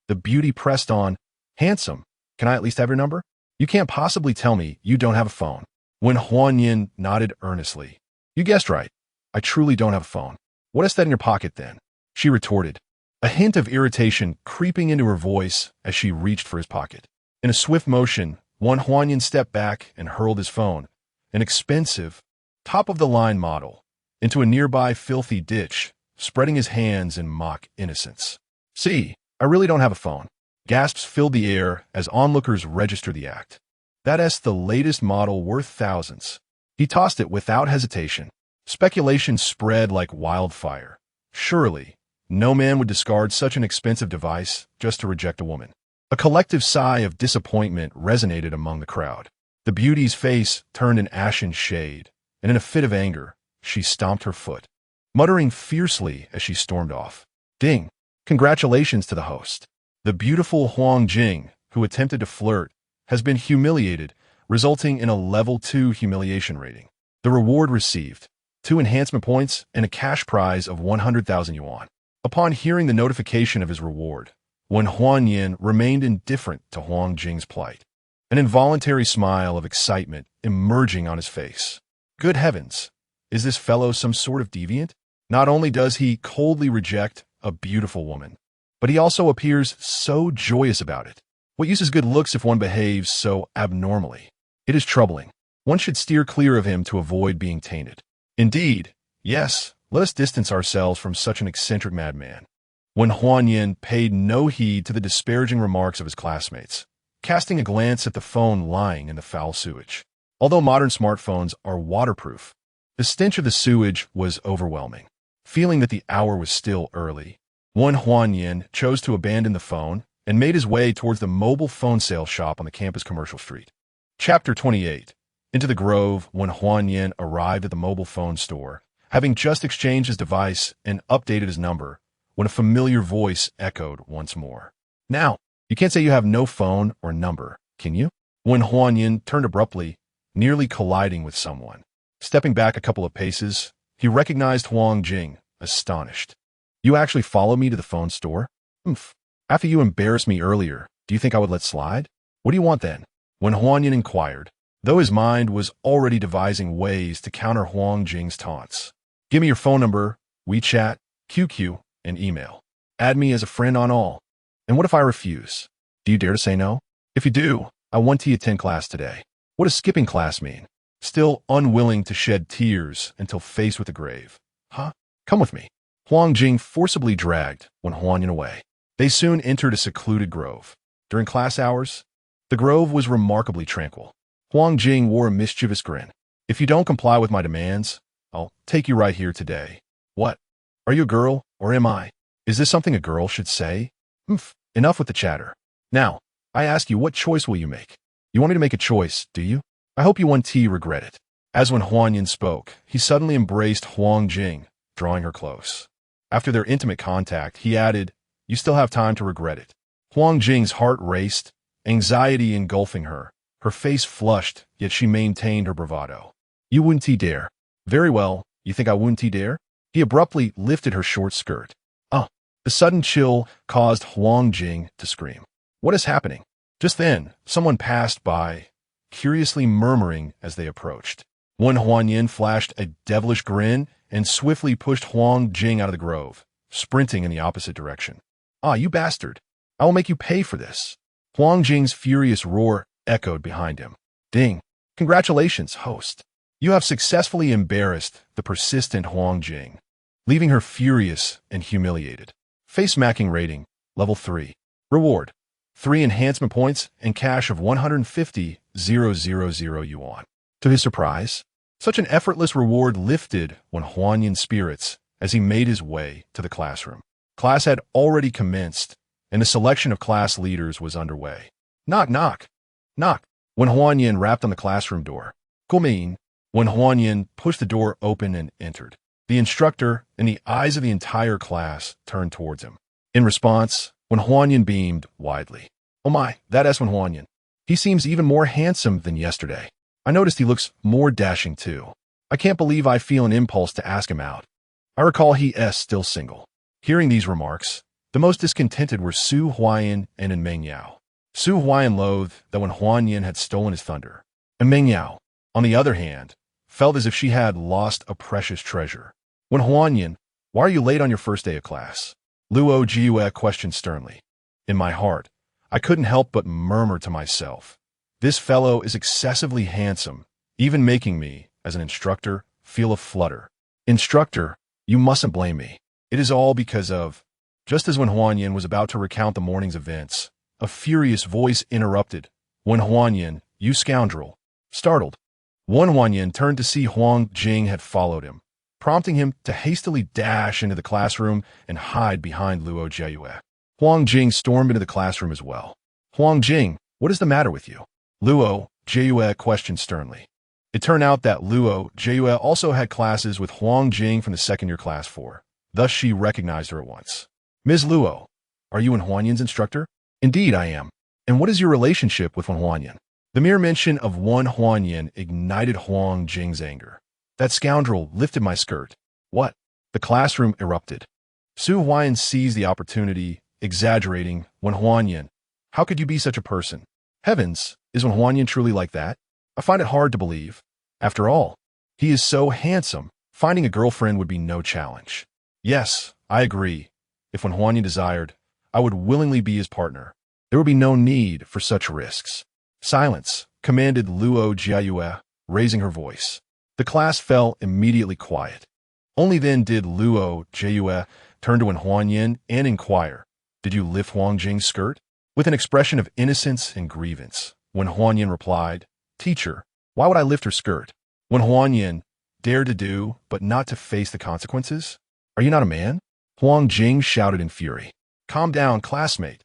the beauty pressed on, handsome, can I at least have your number? You can't possibly tell me you don't have a phone. When Huan Yin nodded earnestly. You guessed right. I truly don't have a phone. What is that in your pocket then? She retorted, a hint of irritation creeping into her voice as she reached for his pocket. In a swift motion, Huan Yin stepped back and hurled his phone, an expensive, top-of-the-line model, into a nearby filthy ditch, spreading his hands in mock innocence. See, I really don't have a phone. Gasps filled the air as onlookers registered the act. That's the latest model worth thousands. He tossed it without hesitation. Speculation spread like wildfire. Surely, no man would discard such an expensive device just to reject a woman. A collective sigh of disappointment resonated among the crowd. The beauty's face turned an ashen shade, and in a fit of anger, she stomped her foot, muttering fiercely as she stormed off. Ding! Congratulations to the host. The beautiful Huang Jing, who attempted to flirt, has been humiliated, resulting in a level 2 humiliation rating. The reward received 2 enhancement points and a cash prize of 100,000 yuan. Upon hearing the notification of his reward, when Huan Yin remained indifferent to Huang Jing's plight, an involuntary smile of excitement emerging on his face. Good heavens, is this fellow some sort of deviant? Not only does he coldly reject a beautiful woman, but he also appears so joyous about it. What use is good looks if one behaves so abnormally? It is troubling. One should steer clear of him to avoid being tainted. Indeed, yes, let us distance ourselves from such an eccentric madman. When Huan Yin paid no heed to the disparaging remarks of his classmates, casting a glance at the phone lying in the foul sewage. Although modern smartphones are waterproof, the stench of the sewage was overwhelming. Feeling that the hour was still early, Huan Yin chose to abandon the phone and made his way towards the mobile phone sales shop on the campus commercial street. Chapter 28. Into the grove when Huan Yin arrived at the mobile phone store, having just exchanged his device and updated his number, when a familiar voice echoed once more. Now, you can't say you have no phone or number, can you? When Huan Yin turned abruptly, nearly colliding with someone. Stepping back a couple of paces, he recognized Huang Jing, astonished. You actually followed me to the phone store? Oomph. After you embarrassed me earlier, do you think I would let slide? What do you want then? When Huan Yin inquired, though his mind was already devising ways to counter Huang Jing's taunts. Give me your phone number, WeChat, QQ, and email. Add me as a friend on all. And what if I refuse? Do you dare to say no? If you do, I want to attend class today. What does skipping class mean? Still unwilling to shed tears until faced with the grave. Huh? Come with me. Huang Jing forcibly dragged Huan Yin away. They soon entered a secluded grove. During class hours, the grove was remarkably tranquil. Huang Jing wore a mischievous grin. If you don't comply with my demands, I'll take you right here today. What? Are you a girl, or am I? Is this something a girl should say? Enough with the chatter. Now, I ask you, what choice will you make? You want me to make a choice, do you? I hope you won't regret it. As when Huan Yin spoke, he suddenly embraced Huang Jing, drawing her close. After their intimate contact, he added, you still have time to regret it. Huang Jing's heart raced, anxiety engulfing her. Her face flushed, yet she maintained her bravado. You wouldn't dare. Very well, you think I wouldn't dare? He abruptly lifted her short skirt. Oh! The sudden chill caused Huang Jing to scream. What is happening? Just then, someone passed by, curiously murmuring as they approached. Wen Huanyan flashed a devilish grin and swiftly pushed Huang Jing out of the grove, sprinting in the opposite direction. Ah, you bastard! I will make you pay for this. Huang Jing's furious roar echoed behind him. Ding! Congratulations, host. You have successfully embarrassed the persistent Huang Jing, leaving her furious and humiliated. Face smacking rating, level 3. Reward: 3 enhancement points and cash of 150,000 yuan. To his surprise, such an effortless reward lifted Wen Huanyan's spirits as he made his way to the classroom. Class had already commenced, and the selection of class leaders was underway. Knock, knock, knock. Wen Huanyan rapped on the classroom door. Guomin. Wen Huanyan pushed the door open and entered. The instructor and the eyes of the entire class turned towards him. In response, Wen Huanyan beamed widely. Oh my, that is Wen Huanyan. He seems even more handsome than yesterday. I noticed he looks more dashing too. I can't believe I feel an impulse to ask him out. I recall he is still single. Hearing these remarks, the most discontented were Su Huayan and Meng Yao. Su Huayan loathed that Wen Huanyan had stolen his thunder, and Meng Yao, on the other hand, felt as if she had lost a precious treasure. Wen Huanyan, why are you late on your first day of class? Luo Jiue questioned sternly. In my heart, I couldn't help but murmur to myself, this fellow is excessively handsome, even making me, as an instructor, feel a flutter. Instructor, you mustn't blame me. It is all because of... Just as Wen Huanyan was about to recount the morning's events, a furious voice interrupted. Wen Huanyan, you scoundrel. Startled, Wen Huanyan turned to see Huang Jing had followed him, prompting him to hastily dash into the classroom and hide behind Luo Jiue. Huang Jing stormed into the classroom as well. Huang Jing, what is the matter with you? Luo Jiue questioned sternly. It turned out that Luo Jiue also had classes with Huang Jing from the second-year class 4. Thus, she recognized her at once. Ms. Luo, are you Wen Huanyan's instructor? Indeed, I am. And what is your relationship with Wen Huanyan? The mere mention of Wen Huanyan ignited Huang Jing's anger. That scoundrel lifted my skirt. What? The classroom erupted. Su Huayan seized the opportunity, exaggerating. Wen Huanyan, how could you be such a person? Heavens, is Wen Huanyan truly like that? I find it hard to believe. After all, he is so handsome, finding a girlfriend would be no challenge. Yes, I agree. If Wen Huanyan desired, I would willingly be his partner. There would be no need for such risks. Silence, commanded Luo Jiue, raising her voice. The class fell immediately quiet. Only then did Luo Jiue turn to Wen Huanyan and inquire, did you lift Huang Jing's skirt? With an expression of innocence and grievance, Wen Huanyan replied, Teacher, why would I lift her skirt? Wen Huanyan dared to do, but not to face the consequences? Are you not a man? Huang Jing shouted in fury. Calm down, classmate.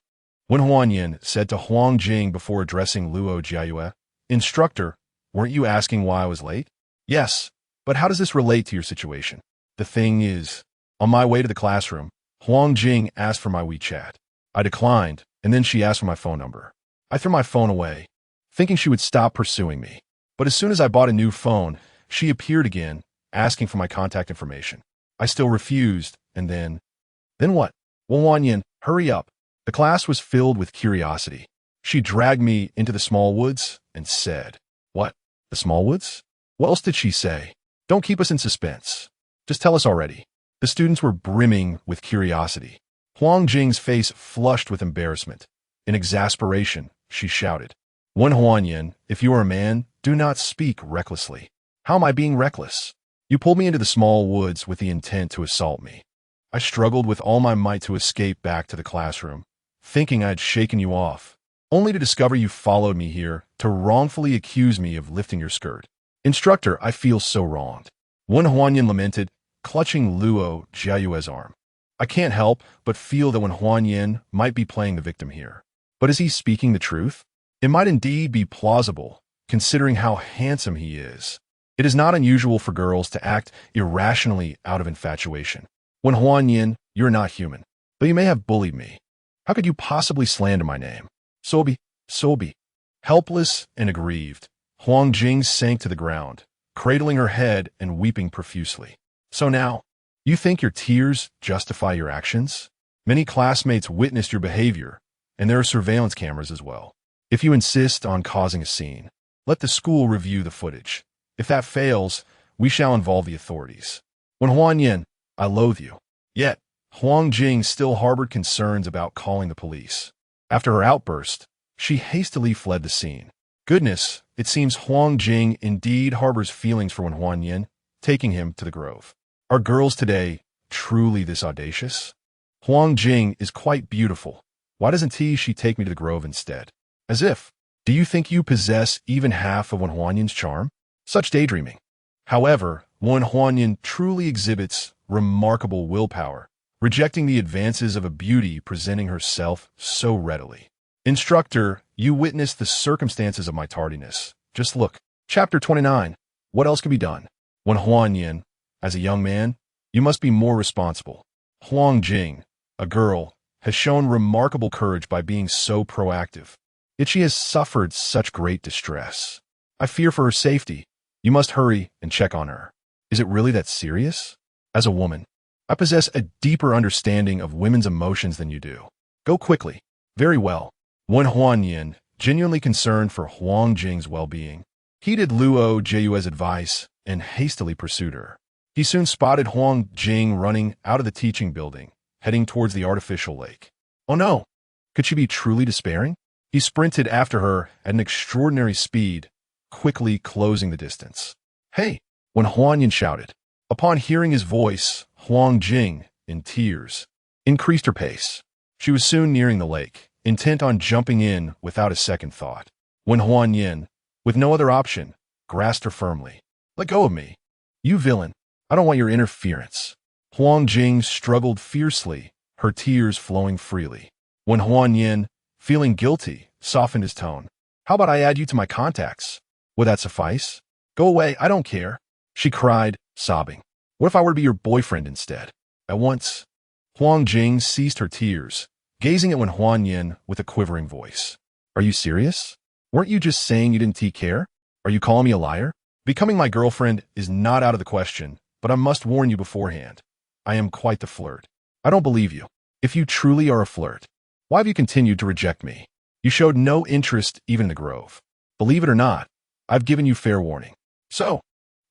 Wen Huanyan said to Huang Jing before addressing Luo Jiue, Instructor, weren't you asking why I was late? Yes, but how does this relate to your situation? The thing is, on my way to the classroom, Huang Jing asked for my WeChat. I declined, and then she asked for my phone number. I threw my phone away, thinking she would stop pursuing me. But as soon as I bought a new phone, she appeared again, asking for my contact information. I still refused, and then what? Wen Huanyan, hurry up. The class was filled with curiosity. She dragged me into the small woods and said, What? The small woods? What else did she say? Don't keep us in suspense. Just tell us already. The students were brimming with curiosity. Huang Jing's face flushed with embarrassment. In exasperation, she shouted, Wen Huanyan, if you are a man, do not speak recklessly. How am I being reckless? You pulled me into the small woods with the intent to assault me. I struggled with all my might to escape back to the classroom, thinking I had shaken you off, only to discover you followed me here to wrongfully accuse me of lifting your skirt. Instructor, I feel so wronged. Wen Huanyan lamented, clutching Luo Jiue's arm. I can't help but feel that Wen Huanyan might be playing the victim here. But is he speaking the truth? It might indeed be plausible, considering how handsome he is. It is not unusual for girls to act irrationally out of infatuation. Wen Huanyan, you're not human, though you may have bullied me. How could you possibly slander my name? Sobi. Helpless and aggrieved, Huang Jing sank to the ground, cradling her head and weeping profusely. So now, you think your tears justify your actions? Many classmates witnessed your behavior, and there are surveillance cameras as well. If you insist on causing a scene, let the school review the footage. If that fails, we shall involve the authorities. When Huan Yin, I loathe you. Yet, Huang Jing still harbored concerns about calling the police. After her outburst, she hastily fled the scene. Goodness, it seems Huang Jing indeed harbors feelings for Wen Huanyin, taking him to the grove. Are girls today truly this audacious? Huang Jing is quite beautiful. Why doesn't she take me to the grove instead? As if, do you think you possess even half of Wen Huanyin's charm? Such daydreaming. However, Wen Huanyin truly exhibits remarkable willpower, rejecting the advances of a beauty presenting herself so readily. Instructor, you witnessed the circumstances of my tardiness. Just look. Chapter 29. What else can be done? Wen Huanyin, as a young man, you must be more responsible. Huang Jing, a girl, has shown remarkable courage by being so proactive. Yet she has suffered such great distress. I fear for her safety. You must hurry and check on her. Is it really that serious? As a woman, I possess a deeper understanding of women's emotions than you do. Go quickly. Very well. Wen Huanyin, genuinely concerned for Huang Jing's well-being, heeded Luo Jiue's advice and hastily pursued her. He soon spotted Huang Jing running out of the teaching building, heading towards the artificial lake. Oh no! Could she be truly despairing? He sprinted after her at an extraordinary speed, quickly closing the distance. Hey! Wen Huanyin shouted. Upon hearing his voice, Huang Jing, in tears, increased her pace. She was soon nearing the lake, intent on jumping in without a second thought. Wen Huanyin, with no other option, grasped her firmly. Let go of me. You villain. I don't want your interference. Huang Jing struggled fiercely, her tears flowing freely. Wen Huanyin, feeling guilty, softened his tone. How about I add you to my contacts? Would that suffice? Go away, I don't care. She cried, sobbing. What if I were to be your boyfriend instead? At once, Huang Jing ceased her tears, gazing at Wen Huanyin with a quivering voice. Are you serious? Weren't you just saying you didn't take care? Are you calling me a liar? Becoming my girlfriend is not out of the question, but I must warn you beforehand. I am quite the flirt. I don't believe you. If you truly are a flirt, why have you continued to reject me? You showed no interest even in the grove. Believe it or not, I've given you fair warning. So,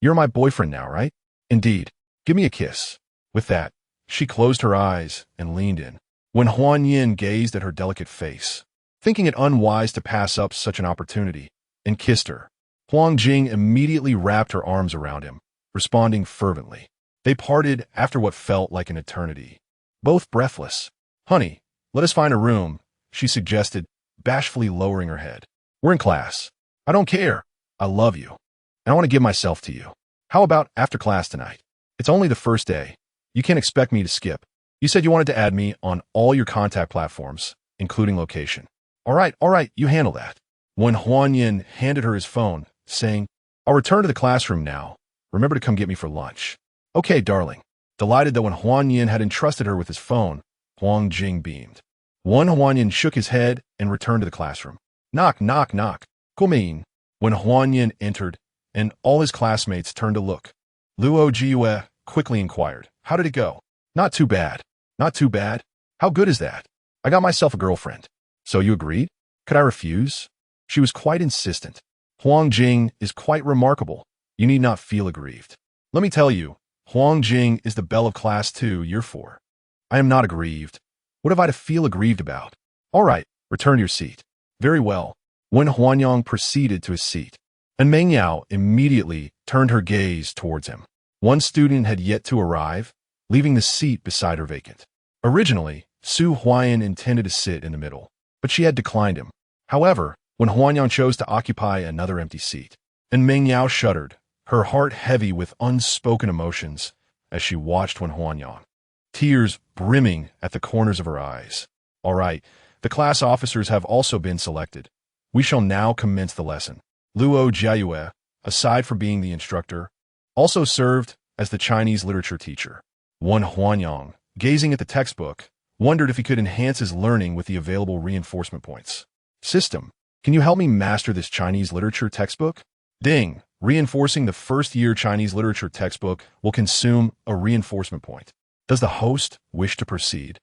you're my boyfriend now, right? Indeed. Give me a kiss. With that, she closed her eyes and leaned in. When Huanyin gazed at her delicate face, thinking it unwise to pass up such an opportunity, and kissed her, Huang Jing immediately wrapped her arms around him, responding fervently. They parted after what felt like an eternity. Both breathless. Honey, let us find a room, she suggested, bashfully lowering her head. We're in class. I don't care. I love you. And I want to give myself to you. How about after class tonight? It's only the first day. You can't expect me to skip. You said you wanted to add me on all your contact platforms, including location. All right, you handle that. When Huanyin handed her his phone, saying, I'll return to the classroom now. Remember to come get me for lunch. Okay, darling. Delighted that when Huanyin had entrusted her with his phone, Huang Jing beamed. Huanyin shook his head and returned to the classroom. Knock, knock, knock. Come in. When Huanyin entered, and all his classmates turned to look, Luo Jiue quickly inquired, How did it go? Not too bad. Not too bad. How good is that? I got myself a girlfriend. So you agreed? Could I refuse? She was quite insistent. Huang Jing is quite remarkable. You need not feel aggrieved. Let me tell you, Huang Jing is the belle of class 2, year 4. I am not aggrieved. What have I to feel aggrieved about? All right, return to your seat. Very well. When Huanyang proceeded to his seat, and Meng Yao immediately turned her gaze towards him. One student had yet to arrive, leaving the seat beside her vacant. Originally, Su Huayan intended to sit in the middle, but she had declined him. However, when Huanyang chose to occupy another empty seat, and Meng Yao shuddered, her heart heavy with unspoken emotions as she watched Wen Huanyang, tears brimming at the corners of her eyes. All right, the class officers have also been selected. We shall now commence the lesson. Luo Jiue, aside from being the instructor, also served as the Chinese literature teacher. Wen Huanyang, gazing at the textbook, wondered if he could enhance his learning with the available reinforcement points. System, can you help me master this Chinese literature textbook? Ding, reinforcing the first-year Chinese literature textbook will consume a reinforcement point. Does the host wish to proceed?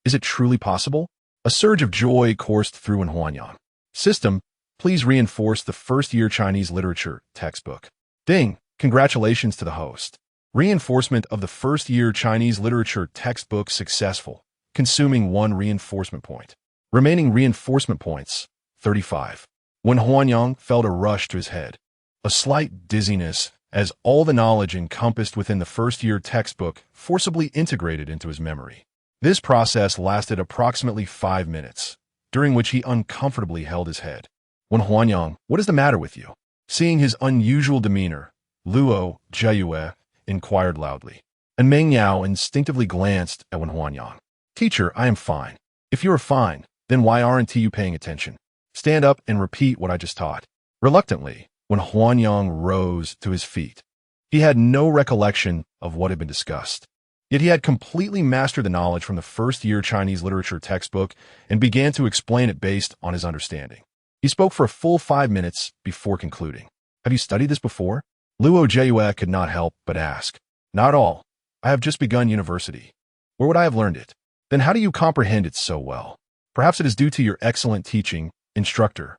Is it truly possible? A surge of joy coursed through Huanyang. System, please reinforce the first-year Chinese literature textbook. Ding, congratulations to the host. Reinforcement of the first-year Chinese literature textbook successful, consuming 1 reinforcement point. Remaining reinforcement points, 35. When Huanyang felt a rush to his head, a slight dizziness, as all the knowledge encompassed within the first-year textbook forcibly integrated into his memory. This process lasted approximately 5 minutes, during which he uncomfortably held his head. When Huanyang, what is the matter with you? Seeing his unusual demeanor, Luo Jiayue inquired loudly, and Meng Yao instinctively glanced at Wen Huanyang. Teacher, I am fine. If you are fine, then why aren't you paying attention? Stand up and repeat what I just taught. Reluctantly, when Huanyang rose to his feet, he had no recollection of what had been discussed. Yet he had completely mastered the knowledge from the first-year Chinese literature textbook and began to explain it based on his understanding. He spoke for a full 5 minutes before concluding. Have you studied this before? Luo Jiayue could not help but ask. Not at all. I have just begun university. Where would I have learned it? Then how do you comprehend it so well? Perhaps it is due to your excellent teaching, instructor.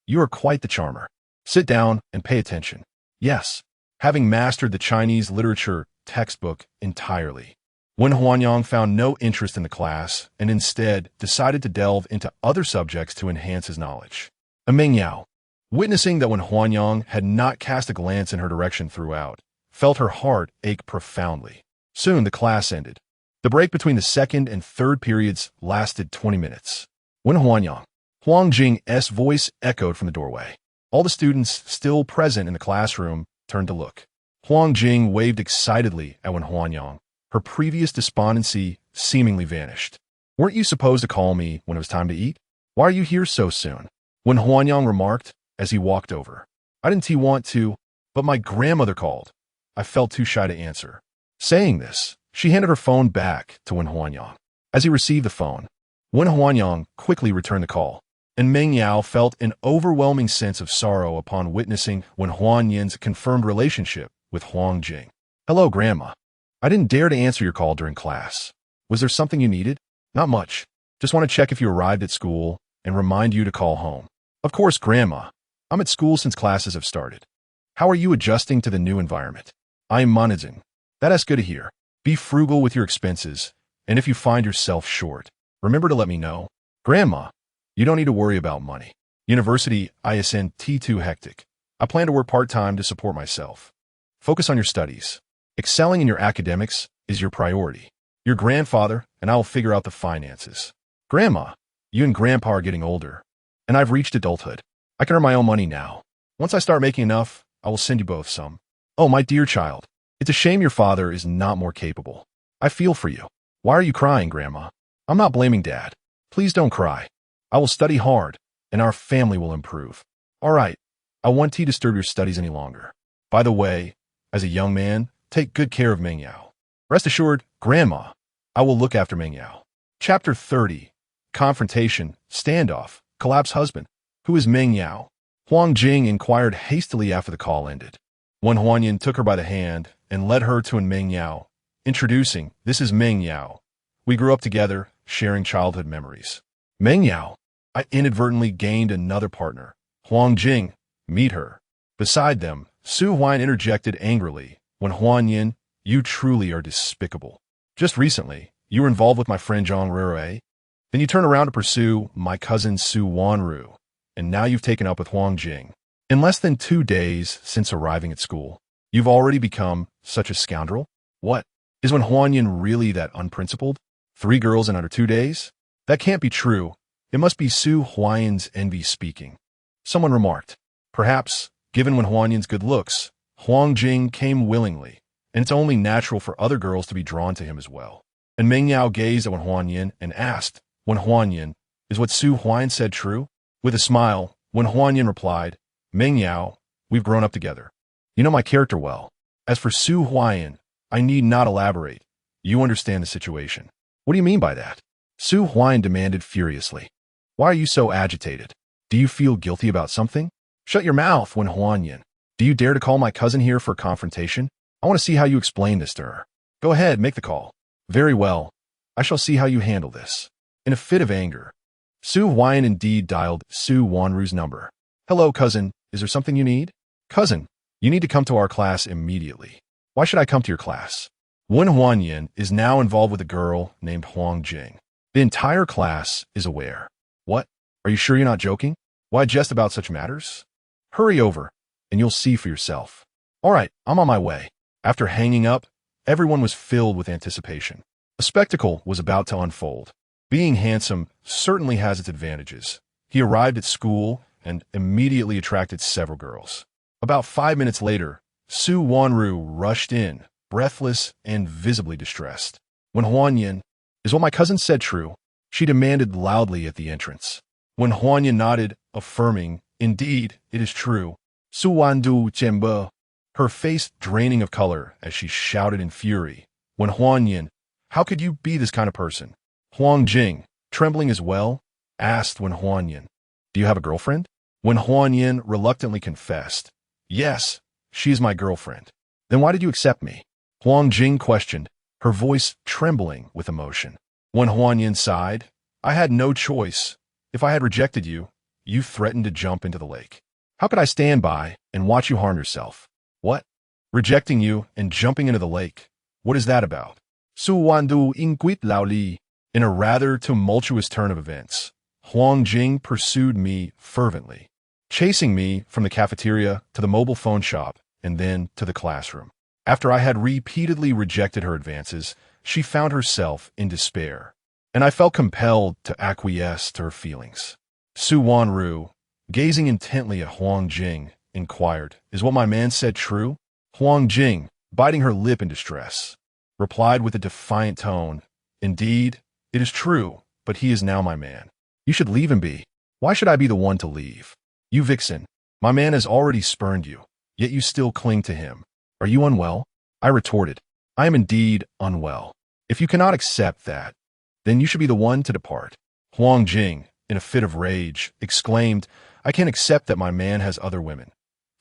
You are quite the charmer. Sit down and pay attention. Yes, having mastered the Chinese literature textbook entirely, Wen Huanyang found no interest in the class and instead decided to delve into other subjects to enhance his knowledge. Meng Yao, witnessing that Wen Huanyang had not cast a glance in her direction throughout, felt her heart ache profoundly. Soon the class ended. The break between the second and third periods lasted 20 minutes. Wen Huanyang, Huang Jing's voice echoed from the doorway. All the students still present in the classroom turned to look. Huang Jing waved excitedly at Wen Huanyang. Her previous despondency seemingly vanished. Weren't you supposed to call me when it was time to eat? Why are you here so soon? Wen Huanyang remarked as he walked over. I didn't want to, but my grandmother called. I felt too shy to answer. Saying this, she handed her phone back to Wen Huanyang. As he received the phone, Wen Huanyang quickly returned the call, and Meng Yao felt an overwhelming sense of sorrow upon witnessing Wen Huanyang's confirmed relationship with Huang Jing. Hello, Grandma. I didn't dare to answer your call during class. Was there something you needed? Not much. Just want to check if you arrived at school and remind you to call home. Of course, Grandma. I'm at school since classes have started. How are you adjusting to the new environment? I am managing. That's good to hear. Be frugal with your expenses, and if you find yourself short, remember to let me know. Grandma, you don't need to worry about money. University isn't too hectic. I plan to work part-time to support myself. Focus on your studies. Excelling in your academics is your priority. Your grandfather and I will figure out the finances. Grandma, you and Grandpa are getting older, and I've reached adulthood. I can earn my own money now. Once I start making enough, I will send you both some. Oh, my dear child, it's a shame your father is not more capable. I feel for you. Why are you crying, Grandma? I'm not blaming Dad. Please don't cry. I will study hard, and our family will improve. All right, I won't disturb your studies any longer. By the way, as a young man, take good care of Meng Yao. Rest assured, Grandma, I will look after Meng Yao. Chapter 30. Confrontation, Standoff, Collapse Husband. Who is Meng Yao? Huang Jing inquired hastily after the call ended. Wen Huanyang took her by the hand and led her to Meng Yao, introducing, this is Meng Yao. We grew up together, sharing childhood memories. Meng Yao, I inadvertently gained another partner. Huang Jing, meet her. Beside them, Su Huan interjected angrily, Wen Huanyang, you truly are despicable. Just recently, you were involved with my friend Zhang Rurui. Then you turn around to pursue my cousin Su Wanru, and now you've taken up with Huang Jing. In less than 2 days since arriving at school, you've already become such a scoundrel? What? Is Wen Huanyang really that unprincipled? 3 girls in under 2 days? That can't be true. It must be Su Huan's envy speaking. Someone remarked. Perhaps, given Wen Huanyang's good looks, Huang Jing came willingly, and it's only natural for other girls to be drawn to him as well. And Meng Yao gazed at Wen Huanyang and asked, Wen Huanyang, is what Su Huan said true? With a smile, Wen Huanyang replied, Meng Yao, we've grown up together. You know my character well. As for Su Huan, I need not elaborate. You understand the situation. What do you mean by that? Su Huan demanded furiously. Why are you so agitated? Do you feel guilty about something? Shut your mouth, Wen Huanyan. Do you dare to call my cousin here for confrontation? I want to see how you explain this to her. Go ahead, make the call. Very well. I shall see how you handle this. In a fit of anger, Su Huan indeed dialed Su Wanru's number. Hello, cousin. Is there something you need? Cousin, you need to come to our class immediately. Why should I come to your class? Wen Huanyan is now involved with a girl named Huang Jing. The entire class is aware. What? Are you sure you're not joking? Why jest about such matters? Hurry over, and you'll see for yourself. All right, I'm on my way. After hanging up, everyone was filled with anticipation. A spectacle was about to unfold. Being handsome certainly has its advantages. He arrived at school and immediately attracted several girls. About 5 minutes later, Su Wanru rushed in, breathless and visibly distressed. When Huanyan, is what my cousin said true? She demanded loudly at the entrance. When Huanyan nodded, affirming, indeed, it is true. Su Wandu Chemba, her face draining of color as she shouted in fury. When Huanyan, how could you be this kind of person? Huang Jing, trembling as well, asked Wen Huanyan, do you have a girlfriend? Wen Huanyan reluctantly confessed, yes, she is my girlfriend. Then why did you accept me? Huang Jing questioned, her voice trembling with emotion. Wen Huanyan sighed, I had no choice. If I had rejected you, you threatened to jump into the lake. How could I stand by and watch you harm yourself? What? Rejecting you and jumping into the lake? What is that about? Su Wandu Inquit Lao Li. In a rather tumultuous turn of events, Huang Jing pursued me fervently, chasing me from the cafeteria to the mobile phone shop and then to the classroom. After I had repeatedly rejected her advances, she found herself in despair, and I felt compelled to acquiesce to her feelings. Su Wanru, gazing intently at Huang Jing, inquired, is what my man said true? Huang Jing, biting her lip in distress, replied with a defiant tone, indeed, it is true, but he is now my man. You should leave him be. Why should I be the one to leave? You vixen, my man has already spurned you, yet you still cling to him. Are you unwell? I retorted, I am indeed unwell. If you cannot accept that, then you should be the one to depart. Huang Jing, in a fit of rage, exclaimed, I can't accept that my man has other women.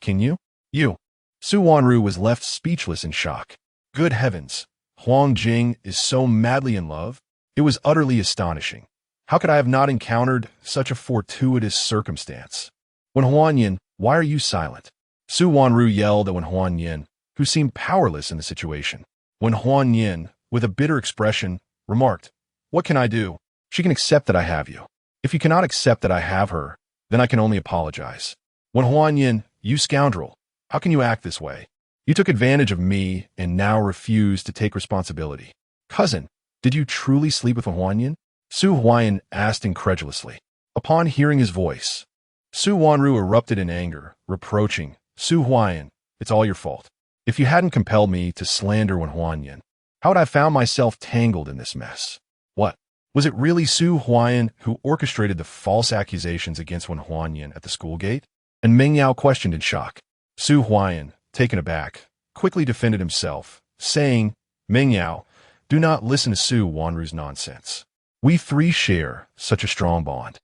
Can you? You. Su Wanru was left speechless in shock. Good heavens, Huang Jing is so madly in love? It was utterly astonishing. How could I have not encountered such a fortuitous circumstance? Wen Huanyan, why are you silent? Su Wanru yelled at Wen Huanyan, who seemed powerless in the situation. Wen Huanyan, with a bitter expression, remarked, what can I do? She can accept that I have you. If you cannot accept that I have her, then I can only apologize. Wen Huanyan, you scoundrel, how can you act this way? You took advantage of me and now refuse to take responsibility. Cousin, did you truly sleep with Huanyan? Su Huan asked incredulously. Upon hearing his voice, Su Wanru erupted in anger, reproaching, Su Huan, it's all your fault. If you hadn't compelled me to slander Wen Huanyan, how would I found myself tangled in this mess? What? Was it really Su Huan who orchestrated the false accusations against Wen Huanyan at the school gate? And Meng Yao questioned in shock. Su Huan, taken aback, quickly defended himself, saying, Meng Yao, do not listen to Su Wanru's nonsense. We three share such a strong bond.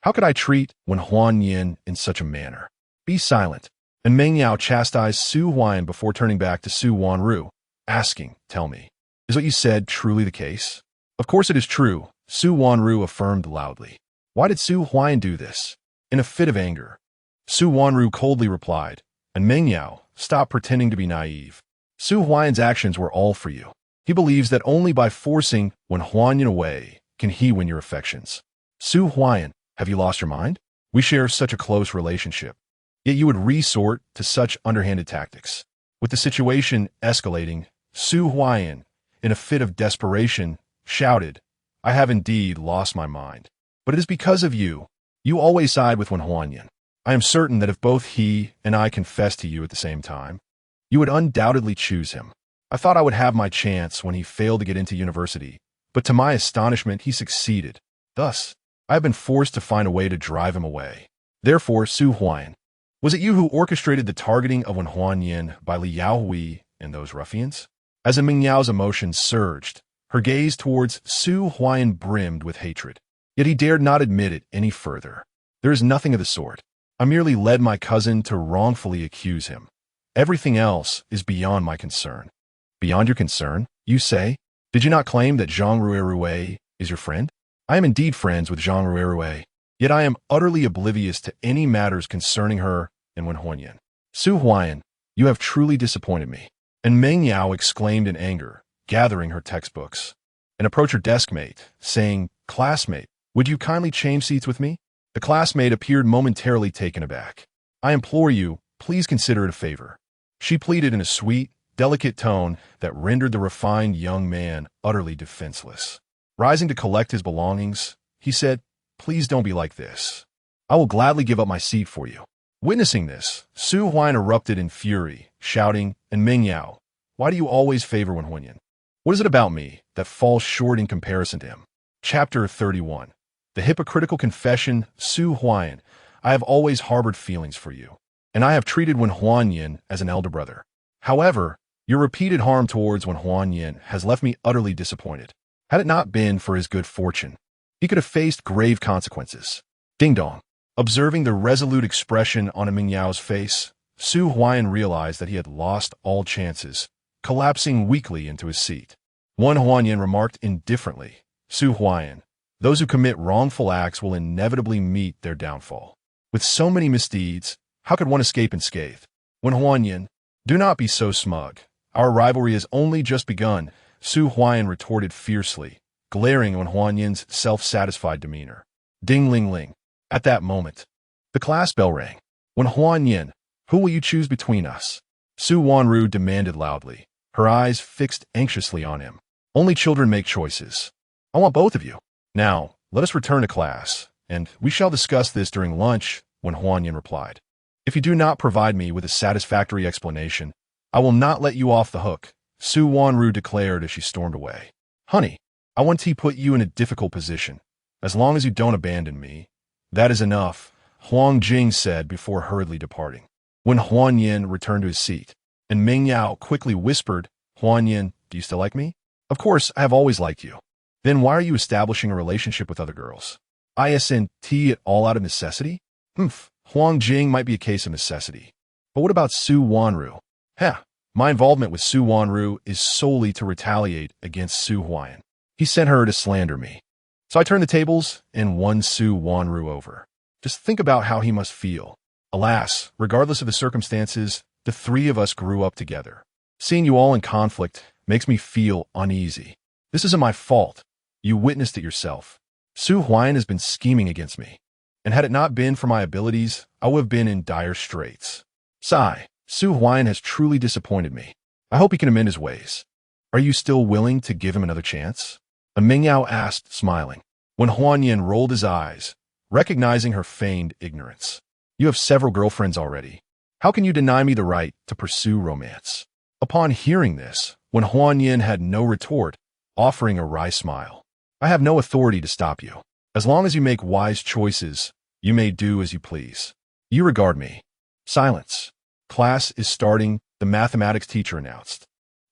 How could I treat Wen Huanyan in such a manner? Be silent. And Meng Yao chastised Su Huan before turning back to Su Wanru, asking, tell me, is what you said truly the case? Of course it is true, Su Wanru affirmed loudly. Why did Su Huan do this? In a fit of anger, Su Wanru coldly replied, and Meng Yao, stop pretending to be naive. Su Huan's actions were all for you. He believes that only by forcing Wen Huanyan away can he win your affections. Su Huan, have you lost your mind? We share such a close relationship. Yet you would resort to such underhanded tactics. With the situation escalating, Su Huan, in a fit of desperation, shouted, I have indeed lost my mind. But it is because of you. You always side with Wen Huanyan. I am certain that if both he and I confessed to you at the same time, you would undoubtedly choose him. I thought I would have my chance when he failed to get into university, but to my astonishment he succeeded. Thus, I have been forced to find a way to drive him away. Therefore, Su Huan, was it you who orchestrated the targeting of Wen Huanyan by Li Yaohui and those ruffians? As Meng Yao's emotions surged, Her gaze towards Su Huayan brimmed with hatred. Yet he dared not admit it any further. There is nothing of the sort. I merely led my cousin to wrongfully accuse him. Everything else is beyond my concern. Beyond your concern, you say? Did you not claim that Zhang Ruerue is your friend? I am indeed friends with Zhang Ruerue, yet I am utterly oblivious to any matters concerning her and Wen Huanyan. Su Huayan, you have truly disappointed me. And Meng Yao exclaimed in anger, gathering her textbooks, and approached her deskmate, saying, "Classmate, would you kindly change seats with me?" The classmate appeared momentarily taken aback. "I implore you, please consider it a favor." She pleaded in a sweet, delicate tone that rendered the refined young man utterly defenseless. Rising to collect his belongings, he said, "Please don't be like this. I will gladly give up my seat for you." Witnessing this, Su Huayan erupted in fury, shouting, "And Meng Yao, why do you always favor Wen Huanyan? What is it about me that falls short in comparison to him?" Chapter 31. The hypocritical confession. Su Huayan, I have always harbored feelings for you, and I have treated Wen Huanyan as an elder brother. However, your repeated harm towards Wen Huanyan has left me utterly disappointed. Had it not been for his good fortune, he could have faced grave consequences. Ding dong. Observing the resolute expression on Meng Yao's face, Su Huayan realized that he had lost all chances, collapsing weakly into his seat. Wen Huanyan remarked indifferently, "Su Huayan, those who commit wrongful acts will inevitably meet their downfall. With so many misdeeds, how could one escape unscathed? Wen Huanyan, do not be so smug. Our rivalry has only just begun," Su Huayan retorted fiercely, glaring on Huanyan's self-satisfied demeanor. Ding ling ling. At that moment, the class bell rang. "Wen Huanyan, who will you choose between us?" Su Wanru demanded loudly, her eyes fixed anxiously on him. "Only children make choices. I want both of you. Now, let us return to class, and we shall discuss this during lunch," Wen Huanyan replied. "If you do not provide me with a satisfactory explanation, I will not let you off the hook," Su Wanru declared as she stormed away. "Honey, I want to put you in a difficult position. As long as you don't abandon me, that is enough," Huang Jing said before hurriedly departing. When Huanyan returned to his seat, and Meng Yao quickly whispered, "Huanyan, do you still like me?" "Of course, I have always liked you." "Then why are you establishing a relationship with other girls?" "Isn't it all out of necessity?" Huang Jing might be a case of necessity. But what about Su Wanru? My involvement with Su Wanru is solely to retaliate against Su Huayan. He sent her to slander me. So I turned the tables and won Su Wanru over. Just think about how he must feel. Alas, regardless of the circumstances, the three of us grew up together. Seeing you all in conflict makes me feel uneasy. This isn't my fault. You witnessed it yourself. Su Huayan has been scheming against me. And had it not been for my abilities, I would have been in dire straits. Sigh, Su Huayan has truly disappointed me. I hope he can amend his ways. Are you still willing to give him another chance? Meng Yao asked, smiling. When Huanyan rolled his eyes, recognizing her feigned ignorance. You have several girlfriends already. How can you deny me the right to pursue romance? Upon hearing this, when Huanyan had no retort, offering a wry smile. I have no authority to stop you. As long as you make wise choices, you may do as you please. You regard me. Silence. Class is starting, the mathematics teacher announced.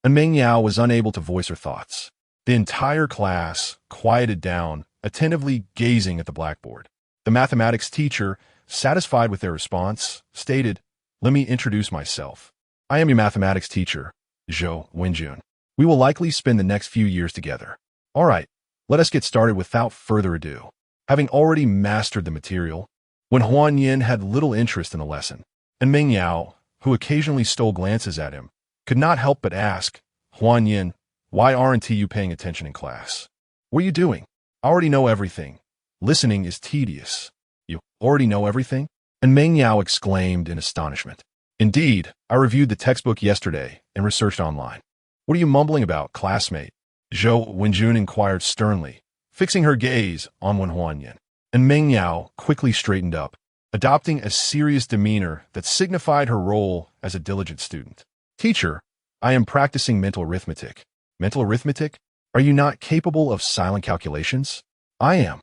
And Meng Yao was unable to voice her thoughts. The entire class quieted down, attentively gazing at the blackboard. The mathematics teacher, satisfied with their response, stated, "Let me introduce myself. I am your mathematics teacher, Zhou Wenjun. We will likely spend the next few years together. All right, let us get started without further ado." Having already mastered the material, when Huanyan had little interest in the lesson, and Meng Yao, who occasionally stole glances at him, could not help but ask, "Huanyan, why aren't you paying attention in class? What are you doing? I already know everything. Listening is tedious." "You already know everything?" And Meng Yao exclaimed in astonishment. "Indeed, I reviewed the textbook yesterday and researched online." "What are you mumbling about, classmate?" Zhou Wenjun inquired sternly, fixing her gaze on Wen Huanyan. And Meng Yao quickly straightened up, adopting a serious demeanor that signified her role as a diligent student. "Teacher, I am practicing mental arithmetic." "Mental arithmetic? Are you not capable of silent calculations?" "I am."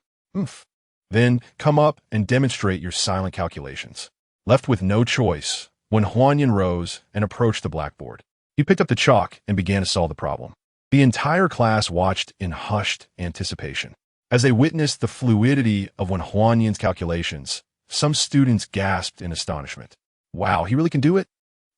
Then come up and demonstrate your silent calculations." Left with no choice, when Huanyan rose and approached the blackboard, he picked up the chalk and began to solve the problem. The entire class watched in hushed anticipation. As they witnessed the fluidity of Wen Huanyan's calculations, some students gasped in astonishment. Wow, he really can do it?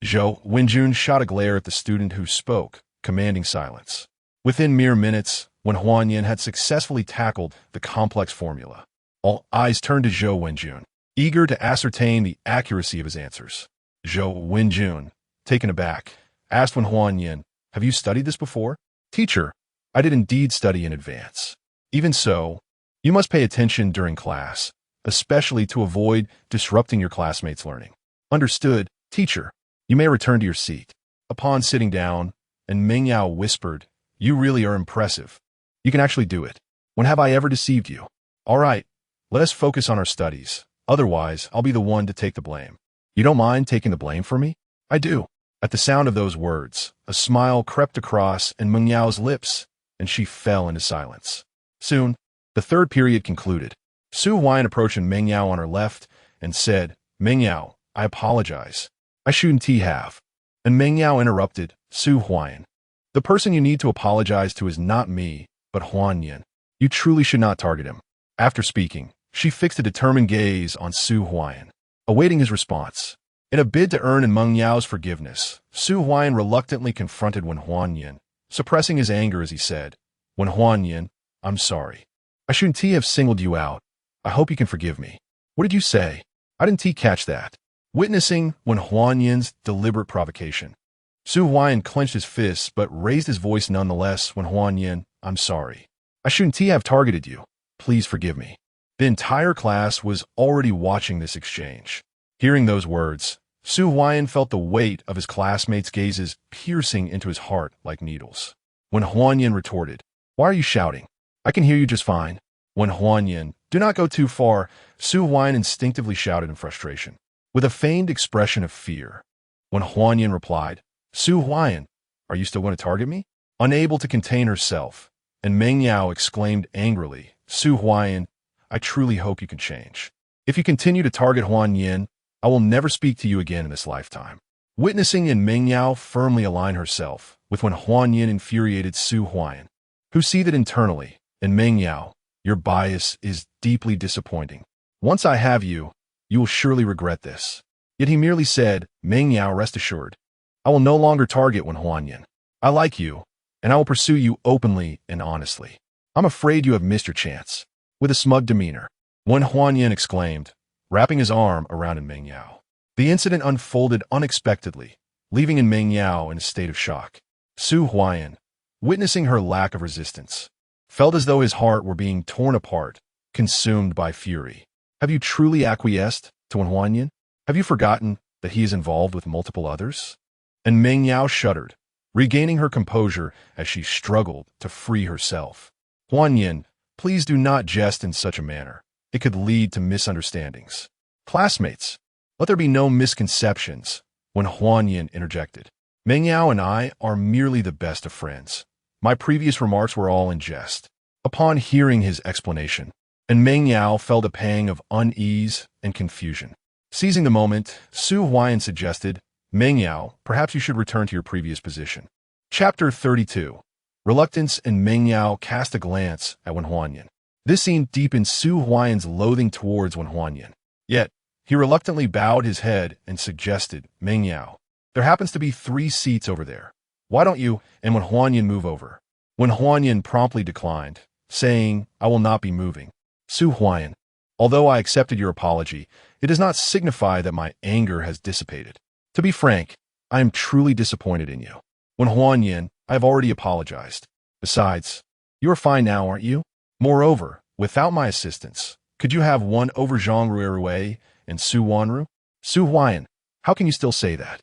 Zhou Wenjun shot a glare at the student who spoke, commanding silence. Within mere minutes, Wen Huanyan had successfully tackled the complex formula. All eyes turned to Zhou Wenjun, eager to ascertain the accuracy of his answers. Zhou Wenjun, taken aback, asked Wen Huanyan, "Have you studied this before?" "Teacher, I did indeed study in advance. Even so, you must pay attention during class, especially to avoid disrupting your classmates' learning." "Understood, teacher. You may return to your seat." Upon sitting down, and Meng Yao whispered, "You really are impressive. You can actually do it. When have I ever deceived you? All right, let us focus on our studies. Otherwise, I'll be the one to take the blame." "You don't mind taking the blame for me?" "I do." At the sound of those words, a smile crept across Meng Yao's lips, and she fell into silence. Soon, the third period concluded. Su Huayan approached Meng Yao on her left and said, "Meng Yao, I apologize. I shouldn't have." And Meng Yao interrupted, "Su Huayan, the person you need to apologize to is not me, but Huanyan. You truly should not target him." After speaking, she fixed a determined gaze on Su Huayan, awaiting his response. In a bid to earn Meng Yao's forgiveness, Su Huayan reluctantly confronted Wen Huanyan, suppressing his anger as he said, "Wen Huanyan, I'm sorry. I shouldn't have singled you out. I hope you can forgive me." "What did you say? I didn't catch that." Witnessing Wen Huanyan's deliberate provocation, Su Huayan clenched his fists but raised his voice nonetheless. "Wen Huanyan, I'm sorry. I shouldn't have targeted you. Please forgive me." The entire class was already watching this exchange. Hearing those words, Su Huayan felt the weight of his classmates' gazes piercing into his heart like needles. Wen Huanyan retorted, "Why are you shouting? I can hear you just fine." Wen Huanyan, "Do not go too far," Su Huayan instinctively shouted in frustration. With a feigned expression of fear, Wen Huanyan replied, "Su Huayan, are you still going to target me?" Unable to contain herself, and Meng Yao exclaimed angrily, "Su Huayan, I truly hope you can change. If you continue to target Huanyan, I will never speak to you again in this lifetime." Witnessing Meng Yao firmly align herself with Wen Huanyan infuriated Su Huayan, who seethed internally, and Meng Yao, your bias is deeply disappointing. Once I have you, you will surely regret this. Yet he merely said, "Meng Yao, rest assured, I will no longer target Wen Huanyan. I like you, and I will pursue you openly and honestly. I'm afraid you have missed your chance." With a smug demeanor, Wen Huanyan exclaimed, wrapping his arm around Meng Yao. The incident unfolded unexpectedly, leaving Meng Yao in a state of shock. Su Huayan, witnessing her lack of resistance, felt as though his heart were being torn apart, consumed by fury. Have you truly acquiesced to Wen Huanyan? Have you forgotten that he is involved with multiple others? And Meng Yao shuddered, regaining her composure as she struggled to free herself. "Huanyan, please do not jest in such a manner. It could lead to misunderstandings." "Classmates, let there be no misconceptions," Wen Huanyan interjected. "Meng Yao and I are merely the best of friends. My previous remarks were all in jest." Upon hearing his explanation, Meng Yao felt a pang of unease and confusion. Seizing the moment, Su Huayan suggested, "Meng Yao, perhaps you should return to your previous position." Chapter 32. Reluctance, and Meng Yao cast a glance at Wen Huanyan. This scene deepened Su Huayan's loathing towards Wen Huanyan. Yet, he reluctantly bowed his head and suggested, "Meng Yao, there happens to be 3 seats over there. Why don't you and Wen Huanyan move over?" Wen Huanyan promptly declined, saying, "I will not be moving." "Su Huayan, although I accepted your apology, it does not signify that my anger has dissipated. To be frank, I am truly disappointed in you. Wen Huanyan, I have already apologized. Besides, you are fine now, aren't you? Moreover, without my assistance, could you have won over Zhang Ruirui and Su Wanru?" "Su Huayan, how can you still say that?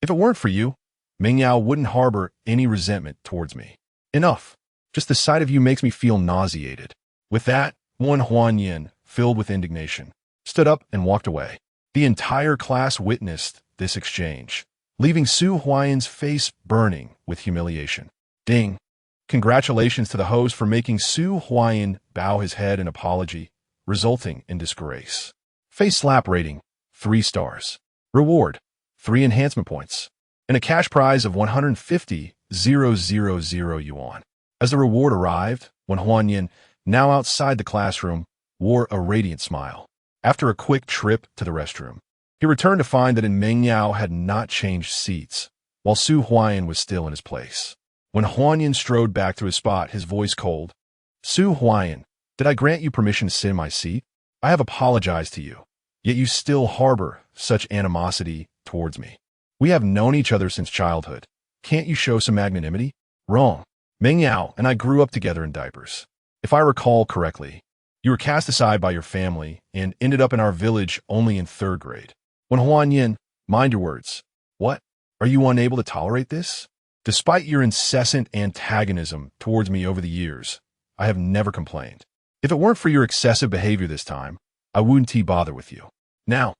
If it weren't for you, Meng Yao wouldn't harbor any resentment towards me." "Enough. Just the sight of you makes me feel nauseated." With that, Wen Huanyan, filled with indignation, stood up and walked away. The entire class witnessed this exchange, leaving Su Huayan's face burning with humiliation. Ding! Congratulations to the host for making Su Huayan bow his head in apology, resulting in disgrace. Face slap rating, 3 stars. Reward, 3 enhancement points. And a cash prize of 150 yuan. As the reward arrived, when Huan Yin, now outside the classroom, wore a radiant smile. After a quick trip to the restroom, he returned to find that Meng Yao had not changed seats, while Su Huayan was still in his place. When Huan Yin strode back to his spot, his voice cold, "Su Huayan, did I grant you permission to sit in my seat? I have apologized to you, yet you still harbor such animosity towards me. We have known each other since childhood. Can't you show some magnanimity?" "Wrong. Meng Yao and I grew up together in diapers. If I recall correctly, you were cast aside by your family and ended up in our village only in 3rd grade. When Huan Yin, mind your words. What? Are you unable to tolerate this? Despite your incessant antagonism towards me over the years, I have never complained. If it weren't for your excessive behavior this time, I wouldn't bother with you. Now,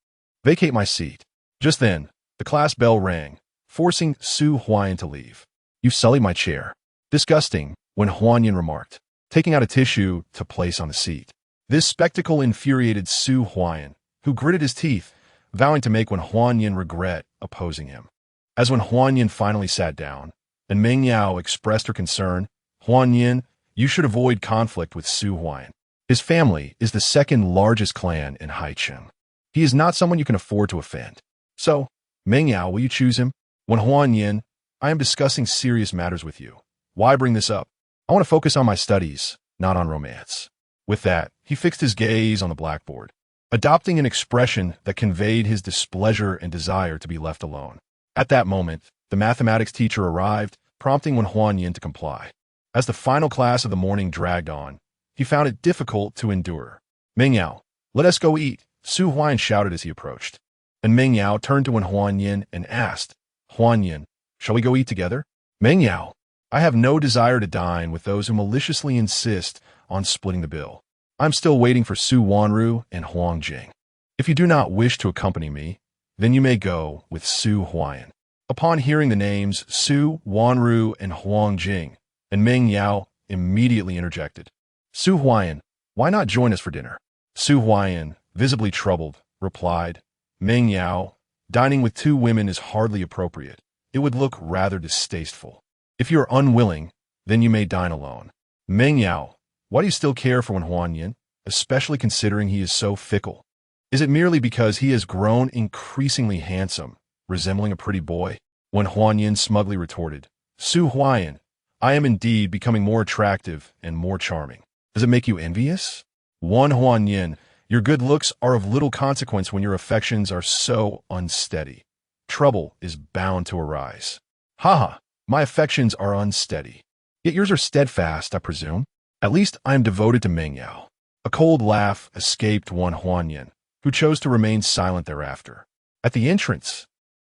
vacate my seat." Just then, the class bell rang, forcing Su Huayan to leave. "You sullied my chair." "Disgusting," when Huan Yin remarked, taking out a tissue to place on the seat. This spectacle infuriated Su Huayan, who gritted his teeth, vowing to make when Huan Yin regret opposing him. As when Huan Yin finally sat down, and Meng Yao expressed her concern, "Huan Yin, you should avoid conflict with Su Huayan. His family is the 2nd largest clan in Haicheng. He is not someone you can afford to offend. So, Meng Yao, will you choose him? When Huan Yin, I am discussing serious matters with you. Why bring this up? I want to focus on my studies, not on romance." With that, he fixed his gaze on the blackboard, adopting an expression that conveyed his displeasure and desire to be left alone. At that moment, the mathematics teacher arrived, prompting when Huan Yin to comply. As the final class of the morning dragged on, he found it difficult to endure. "Meng Yao, let us go eat," Su Huayan shouted as he approached. And Meng Yao turned to when Huan Yin and asked, "Huan Yin, shall we go eat together?" "Meng Yao, I have no desire to dine with those who maliciously insist on splitting the bill. I'm still waiting for Su Wanru and Huang Jing. If you do not wish to accompany me, then you may go with Su Huayan." Upon hearing the names Su Wanru and Huang Jing, and Meng Yao immediately interjected, "Su Huayan, why not join us for dinner?" Su Huayan, visibly troubled, replied, "Meng Yao, dining with 2 women is hardly appropriate. It would look rather distasteful. If you are unwilling, then you may dine alone." "Meng Yao, why do you still care for Huan Yin, especially considering he is so fickle? Is it merely because he has grown increasingly handsome, resembling a pretty boy?" When Huan Yin smugly retorted, "Su Huayan, I am indeed becoming more attractive and more charming. Does it make you envious?" Huan Yin, your good looks are of little consequence when your affections are so unsteady. Trouble is bound to arise." "Haha, my affections are unsteady. Yet yours are steadfast, I presume. At least I am devoted to Meng Yao." A cold laugh escaped Huan Yin, who chose to remain silent thereafter. At the entrance,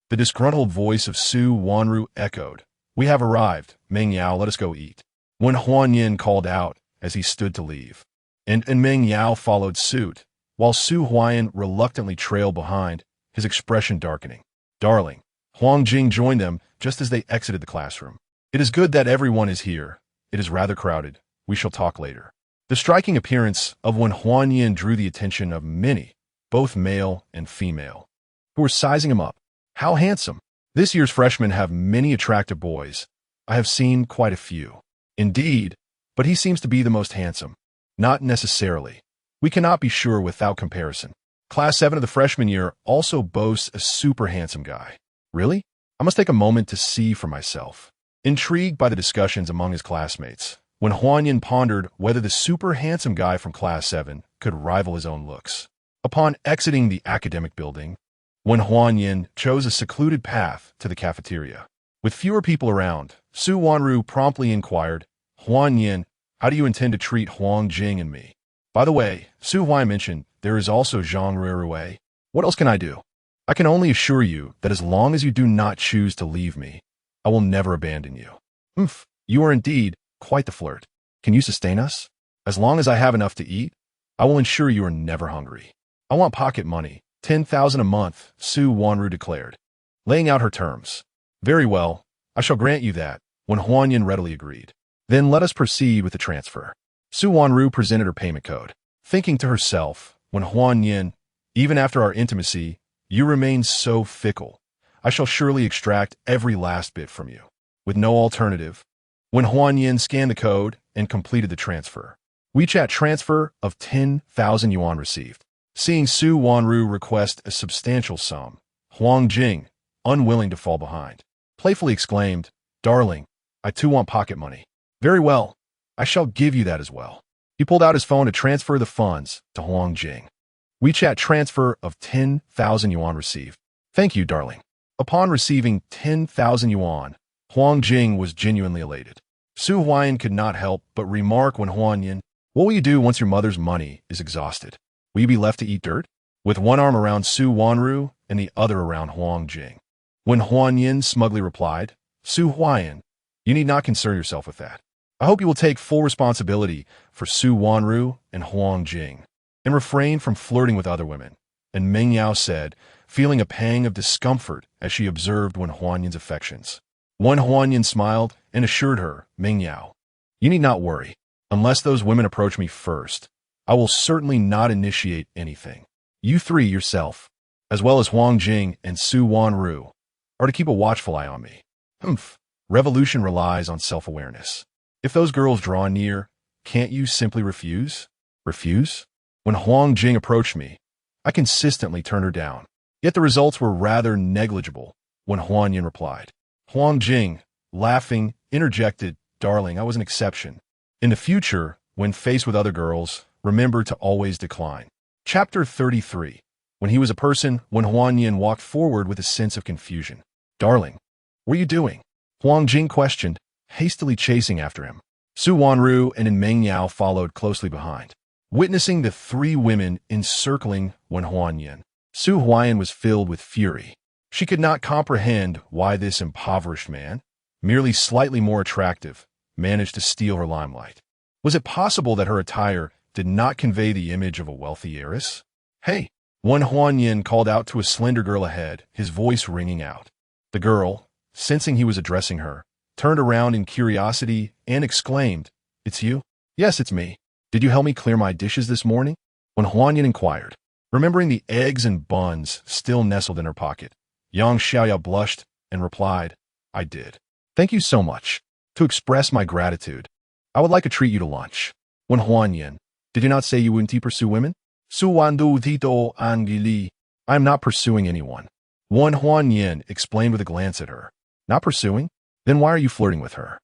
the disgruntled voice of Su Wanru echoed, "We have arrived. Meng Yao, let us go eat." When Huan Yin called out as he stood to leave, and Meng Yao followed suit, while Su Huayan reluctantly trailed behind, his expression darkening. "Darling." Huang Jing joined them just as they exited the classroom. "It is good that everyone is here. It is rather crowded. We shall talk later." The striking appearance of when Huan Yin drew the attention of many, both male and female, who were sizing him up. "How handsome! This year's freshmen have many attractive boys. I have seen quite a few." "Indeed, but he seems to be the most handsome." "Not necessarily. We cannot be sure without comparison. Class 7 of the freshman year also boasts a super handsome guy." "Really? I must take a moment to see for myself." Intrigued by the discussions among his classmates, when Huan Yin pondered whether the super handsome guy from Class 7 could rival his own looks. Upon exiting the academic building, when Huan Yin chose a secluded path to the cafeteria. With fewer people around, Su Wanru promptly inquired, "Huan Yin, how do you intend to treat Huang Jing and me? By the way, Su Huai mentioned there is also Zhang Ruirui. What else can I do? I can only assure you that as long as you do not choose to leave me, I will never abandon you." "Umph, you are indeed quite the flirt. Can you sustain us? As long as I have enough to eat, I will ensure you are never hungry." "I want pocket money, 10,000 a month," Su Wanru declared, laying out her terms. "Very well, I shall grant you that," when Huan Yin readily agreed. "Then let us proceed with the transfer." Su Wanru presented her payment code, thinking to herself, when Huan Yin, even after our intimacy, you remain so fickle. I shall surely extract every last bit from you. with no alternative. When Huan Yin scanned the code and completed the transfer. WeChat transfer of 10,000 yuan received. Seeing Su Wanru request a substantial sum, Huang Jing, unwilling to fall behind, playfully exclaimed, "Darling, I too want pocket money." "Very well, I shall give you that as well." He pulled out his phone to transfer the funds to Huang Jing. WeChat transfer of 10,000 yuan received. "Thank you, darling." Upon receiving 10,000 yuan, Huang Jing was genuinely elated. Su Huayan could not help but remark when Huan Yin, "What will you do once your mother's money is exhausted? Will you be left to eat dirt?" With one arm around Su Wanru and the other around Huang Jing. When Huan Yin smugly replied, "Su Huayan, you need not concern yourself with that. I hope you will take full responsibility for Su Wanru and Huang Jing, and refrain from flirting with other women." And Meng Yao said, feeling a pang of discomfort as she observed when Huan Yin's affections. When Huan Yin smiled and assured her, "Meng Yao, you need not worry. Unless those women approach me first, I will certainly not initiate anything. You three yourself, as well as Huang Jing and Su Wanru, are to keep a watchful eye on me." Humph. Revolution relies on self-awareness. If those girls draw near, can't you simply refuse? Refuse? When Huang Jing approached me, I consistently turned her down. Yet the results were rather negligible when Huan Yin replied. Huang Jing, laughing, interjected, "Darling, I was an exception. In the future, when faced with other girls, remember to always decline." Chapter 33. When he was a person, when Huan Yin walked forward with a sense of confusion. "Darling, what are you doing?" Huang Jing questioned, hastily chasing after him. Su Wanru and Meng Yao followed closely behind. Witnessing the three women encircling when Huan Yin, Su Huayan was filled with fury. She could not comprehend why this impoverished man, merely slightly more attractive, managed to steal her limelight. Was it possible that her attire did not convey the image of a wealthy heiress? "Hey!" When Huan Yin called out to a slender girl ahead, his voice ringing out. The girl, sensing he was addressing her, turned around in curiosity and exclaimed, "It's you?" "Yes, it's me. Did you help me clear my dishes this morning?" When Huan Yin inquired, remembering the eggs and buns still nestled in her pocket, Yang Xiaoyao blushed and replied, "I did. Thank you so much. To express my gratitude, I would like to treat you to lunch." When Huan Yin, "Did you not say you wouldn't pursue women?" "Su wandu tito angili." "I am not pursuing anyone." When Huan Yin explained with a glance at her, "Not pursuing? Then why are you flirting with her?"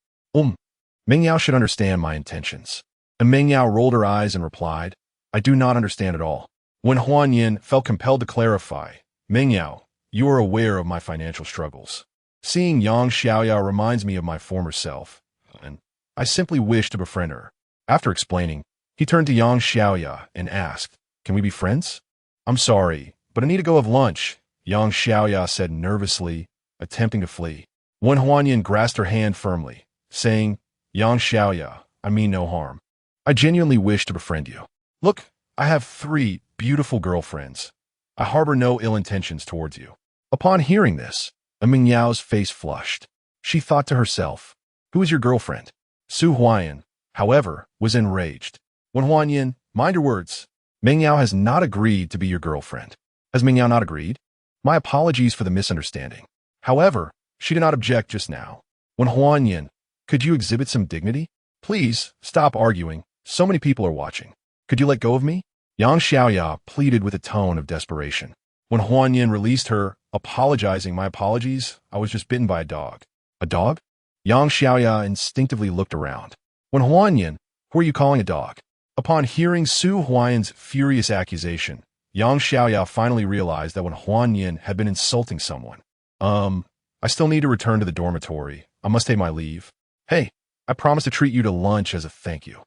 Meng Yao should understand my intentions." And Meng Yao rolled her eyes and replied, "I do not understand at all." When Huan Yin felt compelled to clarify, "Meng Yao, you are aware of my financial struggles. Seeing Yang Xiaoyao reminds me of my former self, and I simply wish to befriend her." After explaining, he turned to Yang Xiaoyao and asked, "Can we be friends?" "I'm sorry, but I need to go have lunch," Yang Xiaoyao said nervously, attempting to flee. When Huan Yin grasped her hand firmly, saying, "Yang Xiaoyao, I mean no harm. I genuinely wish to befriend you. Look, I have 3 beautiful girlfriends. I harbor no ill intentions towards you." Upon hearing this, Meng Yao's face flushed. She thought to herself, "Who is your girlfriend?" Su Huayan, however, was enraged. When Huan Yin, "Mind your words. Meng Yao has not agreed to be your girlfriend." "Has Meng Yao not agreed?" "My apologies for the misunderstanding. However, she did not object just now." When Huan Yin, "Could you exhibit some dignity? Please, stop arguing. So many people are watching. Could you let go of me?" Yang Xiaoyao pleaded with a tone of desperation. When Huan Yin released her, apologizing, "My apologies, I was just bitten by a dog." "A dog?" Yang Xiaoyao instinctively looked around. When Huan Yin, "Who are you calling a dog?" Upon hearing Su Huayan's furious accusation, Yang Xiaoyao finally realized that when Huan Yin had been insulting someone. I still need to return to the dormitory. I must take my leave." "Hey, I promised to treat you to lunch as a thank you.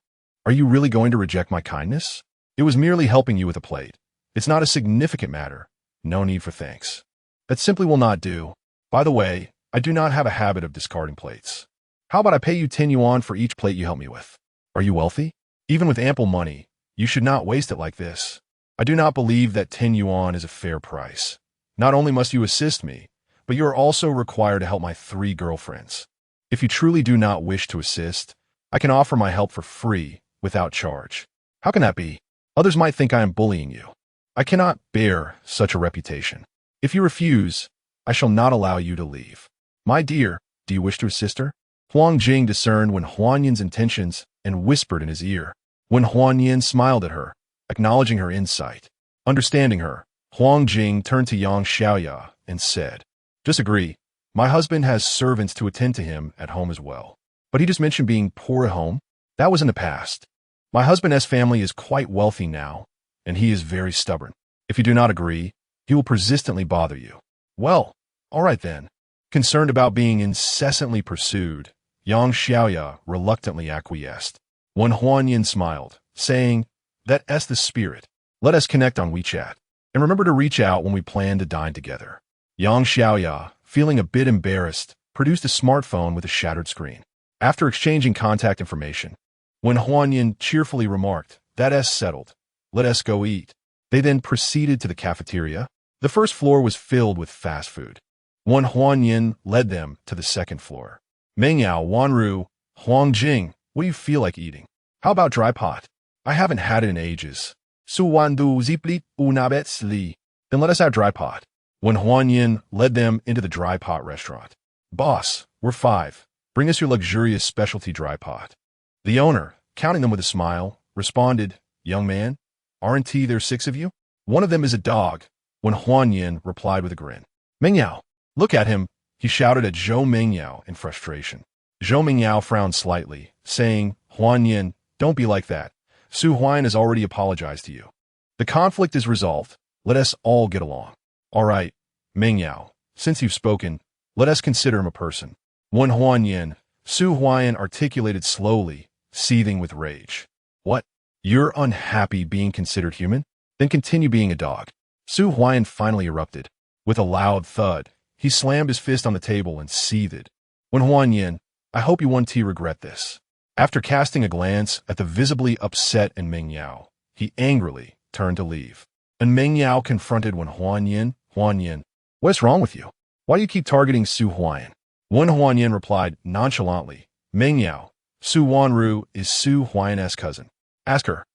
Are you really going to reject my kindness? It was merely helping you with a plate. It's not a significant matter. No need for thanks. That simply will not do. By the way, I do not have a habit of discarding plates. How about I pay you 10 yuan for each plate you help me with? Are you wealthy? Even with ample money, you should not waste it like this. I do not believe that 10 yuan is a fair price. Not only must you assist me, but you are also required to help my 3 girlfriends. If you truly do not wish to assist, I can offer my help for free, without charge." "How can that be? Others might think I am bullying you. I cannot bear such a reputation. If you refuse, I shall not allow you to leave." "My dear, Do you wish to assist her? Huang Jing discerned Wen Huanyan's intentions and whispered in his ear. Wen Huanyan smiled at her, acknowledging her insight. Understanding her, Huang Jing turned to Yang Xiaoya and said, "Just agree. My husband has servants to attend to him at home as well. But he just mentioned being poor at home. That was in the past. My husband's family is quite wealthy now, and he is very stubborn. If you do not agree, he will persistently bother you." Well, all right then. Concerned about being incessantly pursued, Yang Xiaoya reluctantly acquiesced. Wen Huanyan smiled, saying, "That's the spirit. Let us connect on WeChat. And remember to reach out when we plan to dine together." Yang Xiaoya, feeling a bit embarrassed, produced a smartphone with a shattered screen. After exchanging contact information, Wen Huanyan cheerfully remarked, "That's settled. Let us go eat." They then proceeded to the cafeteria. The first floor was filled with fast food. Wen Huanyan led them to the second floor. "Mengyao, Wanru, Huang Jing, what do you feel like eating? How about dry pot? I haven't had it in ages." "Su wandu ziplit unabetsli." "Then let us have dry pot." Wen Huanyan led them into the dry pot restaurant. "Boss, we're 5. Bring us your luxurious specialty dry pot." The owner, counting them with a smile, responded, "Young man, aren't there 6 of you? One of them is a dog." Wen Huanyan replied with a grin. "Mengyao, look at him," he shouted at Zhou Mengyao in frustration. Zhou Mengyao frowned slightly, saying, "Huanyan, don't be like that. Su Huan has already apologized to you. The conflict is resolved. Let us all get along." "All right, Mengyao, since you've spoken, let us consider him a person." Wen Huanyan, Su Huan articulated slowly, seething with rage. "What? You're unhappy being considered human? Then continue being a dog." Su Huan finally erupted. With a loud thud, he slammed his fist on the table and seethed. "Wen Huanyan, I hope you won't regret this." After casting a glance at the visibly upset Mengyao, he angrily turned to leave. And Mengyao confronted Wen Huanyan. "Huanyan, what's wrong with you? Why do you keep targeting Su Huan?" Wen Huanyan replied nonchalantly, "Mengyao, Su Wanru is Su Huan's cousin. Ask her."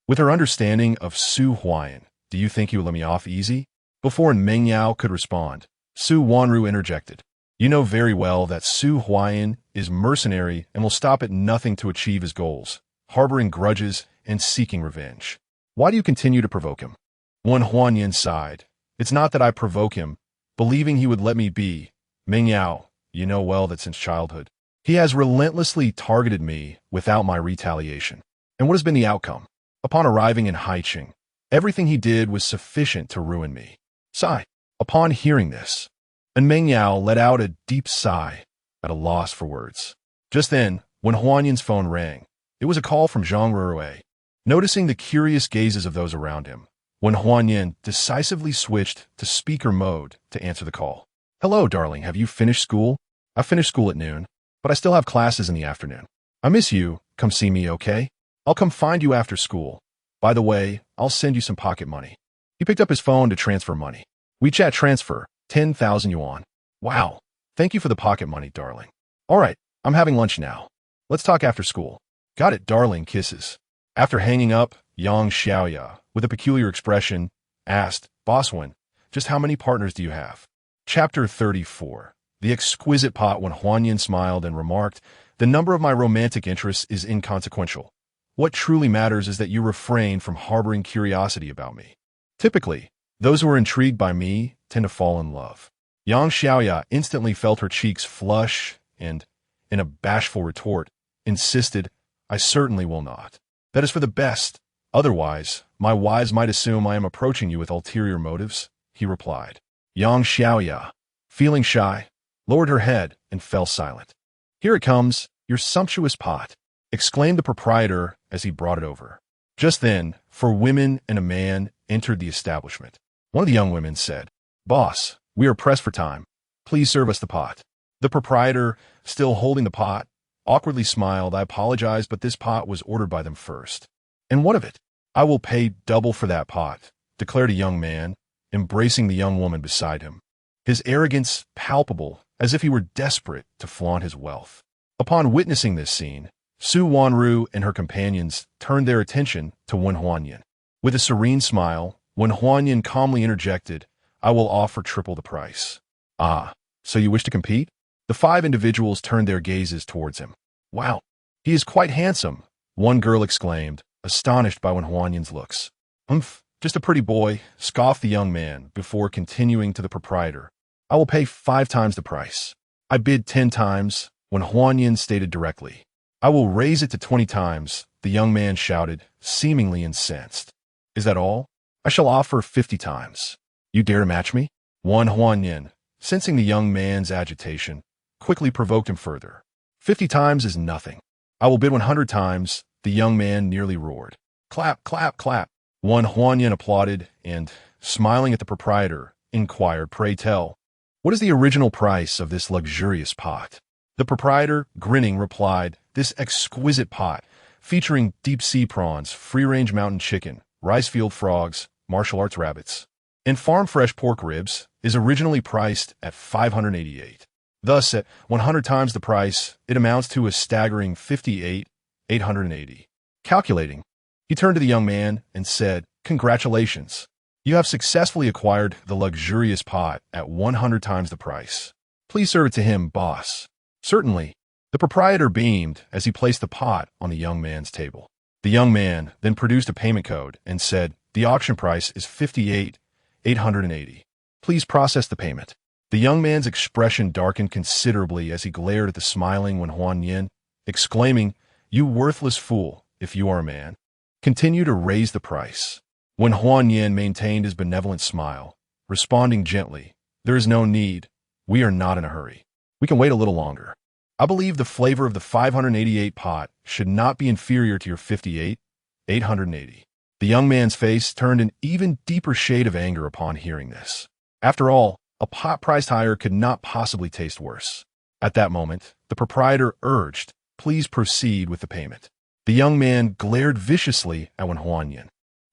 With her understanding of Su Huan, "Do you think you will let me off easy?" Before Mengyao could respond, Su Wanru interjected. "You know very well that Su Huan is mercenary and will stop at nothing to achieve his goals, harboring grudges and seeking revenge. Why do you continue to provoke him?" Wen Huanyan sighed. "It's not that I provoke him, believing he would let me be. Mengyao, you know well that since childhood, he has relentlessly targeted me without my retaliation. And what has been the outcome? Upon arriving in Haiqing, everything he did was sufficient to ruin me." Sigh. Upon hearing this, and Mengyao let out a deep sigh, at a loss for words. Just then, when Huanyan's phone rang, it was a call from Zhang Rurui. Noticing the curious gazes of those around him, Wen Huanyan decisively switched to speaker mode to answer the call. "Hello, darling, have you finished school?" "I finished school at noon, but I still have classes in the afternoon. I miss you. Come see me, okay? I'll come find you after school. By the way, I'll send you some pocket money." He picked up his phone to transfer money. WeChat transfer, 10,000 yuan. "Wow, thank you for the pocket money, darling. All right, I'm having lunch now. Let's talk after school." "Got it, darling, kisses." After hanging up, Yang Xiaoya, with a peculiar expression, asked, "Boss Wen, just how many partners do you have?" Chapter 34. The exquisite pot. When Huanyan smiled and remarked, "The number of my romantic interests is inconsequential. What truly matters is that you refrain from harboring curiosity about me. Typically, those who are intrigued by me tend to fall in love." Yang Xiaoya instantly felt her cheeks flush and, in a bashful retort, insisted, "I certainly will not. That is for the best. Otherwise, my wives might assume I am approaching you with ulterior motives," he replied. Yang Xiaoya, feeling shy, lowered her head and fell silent. "Here it comes, your sumptuous pot," exclaimed the proprietor as he brought it over. Just then, 4 women and a man entered the establishment. One of the young women said, "Boss, we are pressed for time. Please serve us the pot." The proprietor, still holding the pot, awkwardly smiled. "I apologize, but this pot was ordered by them first." "And what of it? I will pay double for that pot," declared a young man, embracing the young woman beside him, his arrogance palpable as if he were desperate to flaunt his wealth. Upon witnessing this scene, Su Wanru and her companions turned their attention to Wen Huanyan. With a serene smile, Wen Huanyan calmly interjected, "I will offer triple the price." "Ah, so you wish to compete? The 5 individuals turned their gazes towards him. Wow, he is quite handsome, one girl exclaimed, astonished by Wen Huanyan's looks. Just a pretty boy, scoffed the young man before continuing to the proprietor. I will pay 5 times the price. I bid 10 times, Wen Huanyan stated directly. I will raise it to 20 times, the young man shouted, seemingly incensed. Is that all? I shall offer 50 times. You dare to match me? Wen Huanyan, sensing the young man's agitation, quickly provoked him further. 50 times is nothing. I will bid 100 times, the young man nearly roared. Clap, clap, clap. Wen Huanyan applauded and, smiling at the proprietor, inquired, pray tell, what is the original price of this luxurious pot? The proprietor, grinning, replied, this exquisite pot, featuring deep-sea prawns, free-range mountain chicken, rice-field frogs, martial arts rabbits, and farm-fresh pork ribs, is originally priced at 588. Thus, at 100 times the price, it amounts to a staggering 58,880. Calculating, he turned to the young man and said, congratulations. You have successfully acquired the luxurious pot at 100 times the price. Please serve it to him, boss. Certainly. The proprietor beamed as he placed the pot on the young man's table. The young man then produced a payment code and said, the auction price is 58,880. Please process the payment. The young man's expression darkened considerably as he glared at the smiling Wen Huanyan, exclaiming, you worthless fool, if you are a man. Continue to raise the price. Wen Huanyan maintained his benevolent smile, responding gently, there is no need. We are not in a hurry. We can wait a little longer. I believe the flavor of the 588 pot should not be inferior to your 58,880. The young man's face turned an even deeper shade of anger upon hearing this. After all, a pot priced higher could not possibly taste worse. At that moment, the proprietor urged, please proceed with the payment. The young man glared viciously at Wen Huanyan,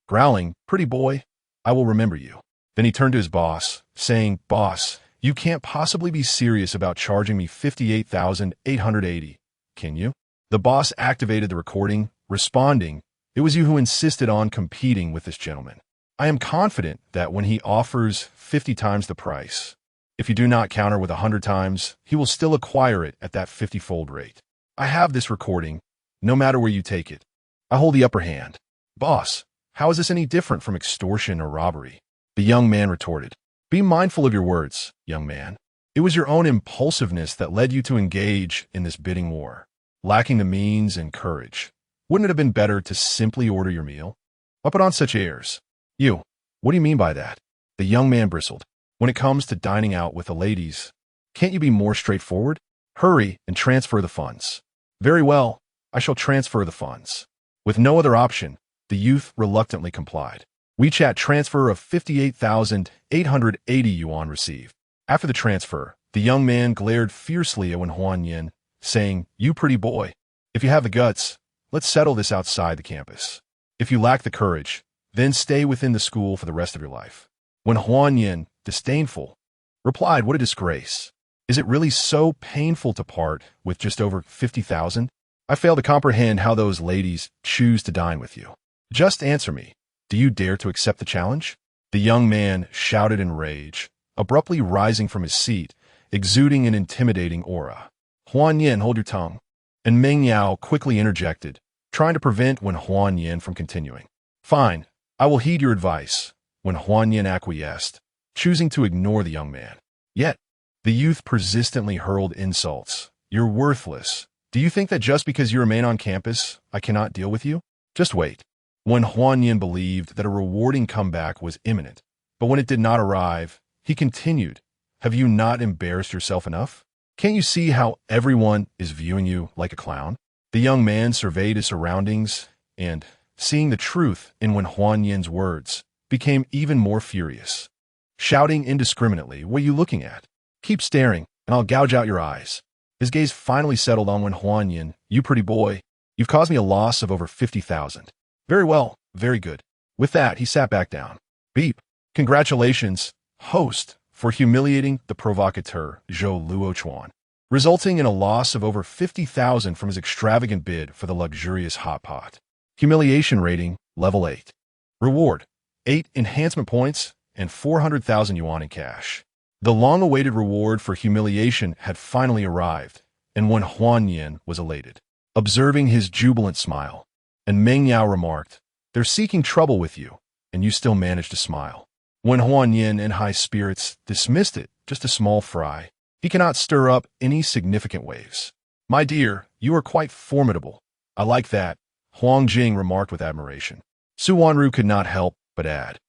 growling, pretty boy, I will remember you. Then he turned to his boss, saying, boss, you can't possibly be serious about charging me 58,880, can you? The boss activated the recording, responding, it was you who insisted on competing with this gentleman. I am confident that when he offers 50 times the price, if you do not counter with 100 times, he will still acquire it at that 50-fold rate. I have this recording, no matter where you take it. I hold the upper hand. Boss, how is this any different from extortion or robbery? The young man retorted. Be mindful of your words, young man. It was your own impulsiveness that led you to engage in this bidding war. Lacking the means and courage, wouldn't it have been better to simply order your meal? Why put on such airs? You, what do you mean by that? The young man bristled. When it comes to dining out with the ladies, can't you be more straightforward? Hurry and transfer the funds. Very well, I shall transfer the funds. With no other option, the youth reluctantly complied. WeChat transfer of 58,880 yuan received. After the transfer, the young man glared fiercely at Wen Huanyan, saying, you pretty boy, if you have the guts, let's settle this outside the campus. If you lack the courage, then stay within the school for the rest of your life. Wen Huanyan, disdainful, replied, what a disgrace. Is it really so painful to part with just over 50,000? I fail to comprehend how those ladies choose to dine with you. Just answer me. Do you dare to accept the challenge? The young man shouted in rage, abruptly rising from his seat, exuding an intimidating aura. Huanyan, hold your tongue. And Meng Yao quickly interjected, trying to prevent Wen Huanyan from continuing. Fine, I will heed your advice, Wen Huanyan acquiesced, choosing to ignore the young man. Yet, the youth persistently hurled insults. You're worthless. Do you think that just because you remain on campus, I cannot deal with you? Just wait. Wen Huanyan believed that a rewarding comeback was imminent, but when it did not arrive, he continued, have you not embarrassed yourself enough? Can't you see how everyone is viewing you like a clown? The young man surveyed his surroundings and, seeing the truth in Wen Huanyan's words, became even more furious. Shouting indiscriminately, what are you looking at? Keep staring, and I'll gouge out your eyes. His gaze finally settled on Wen Huanyan. You pretty boy, you've caused me a loss of over 50,000. Very well, very good. With that, he sat back down. Beep. Congratulations, host, for humiliating the provocateur, Zhou Luochuan, resulting in a loss of over 50,000 from his extravagant bid for the luxurious hot pot. Humiliation rating, level 8. Reward, 8 enhancement points and 400,000 yuan in cash. The long-awaited reward for humiliation had finally arrived, and Wen Huanyan was elated, observing his jubilant smile. And Meng Yao remarked, "They're seeking trouble with you, and you still manage to smile." Wen Huanyan, in high spirits, dismissed it, just a small fry. He cannot stir up any significant waves. "My dear, you are quite formidable. I like that," Huang Jing remarked with admiration. Su Wanru could not help but add,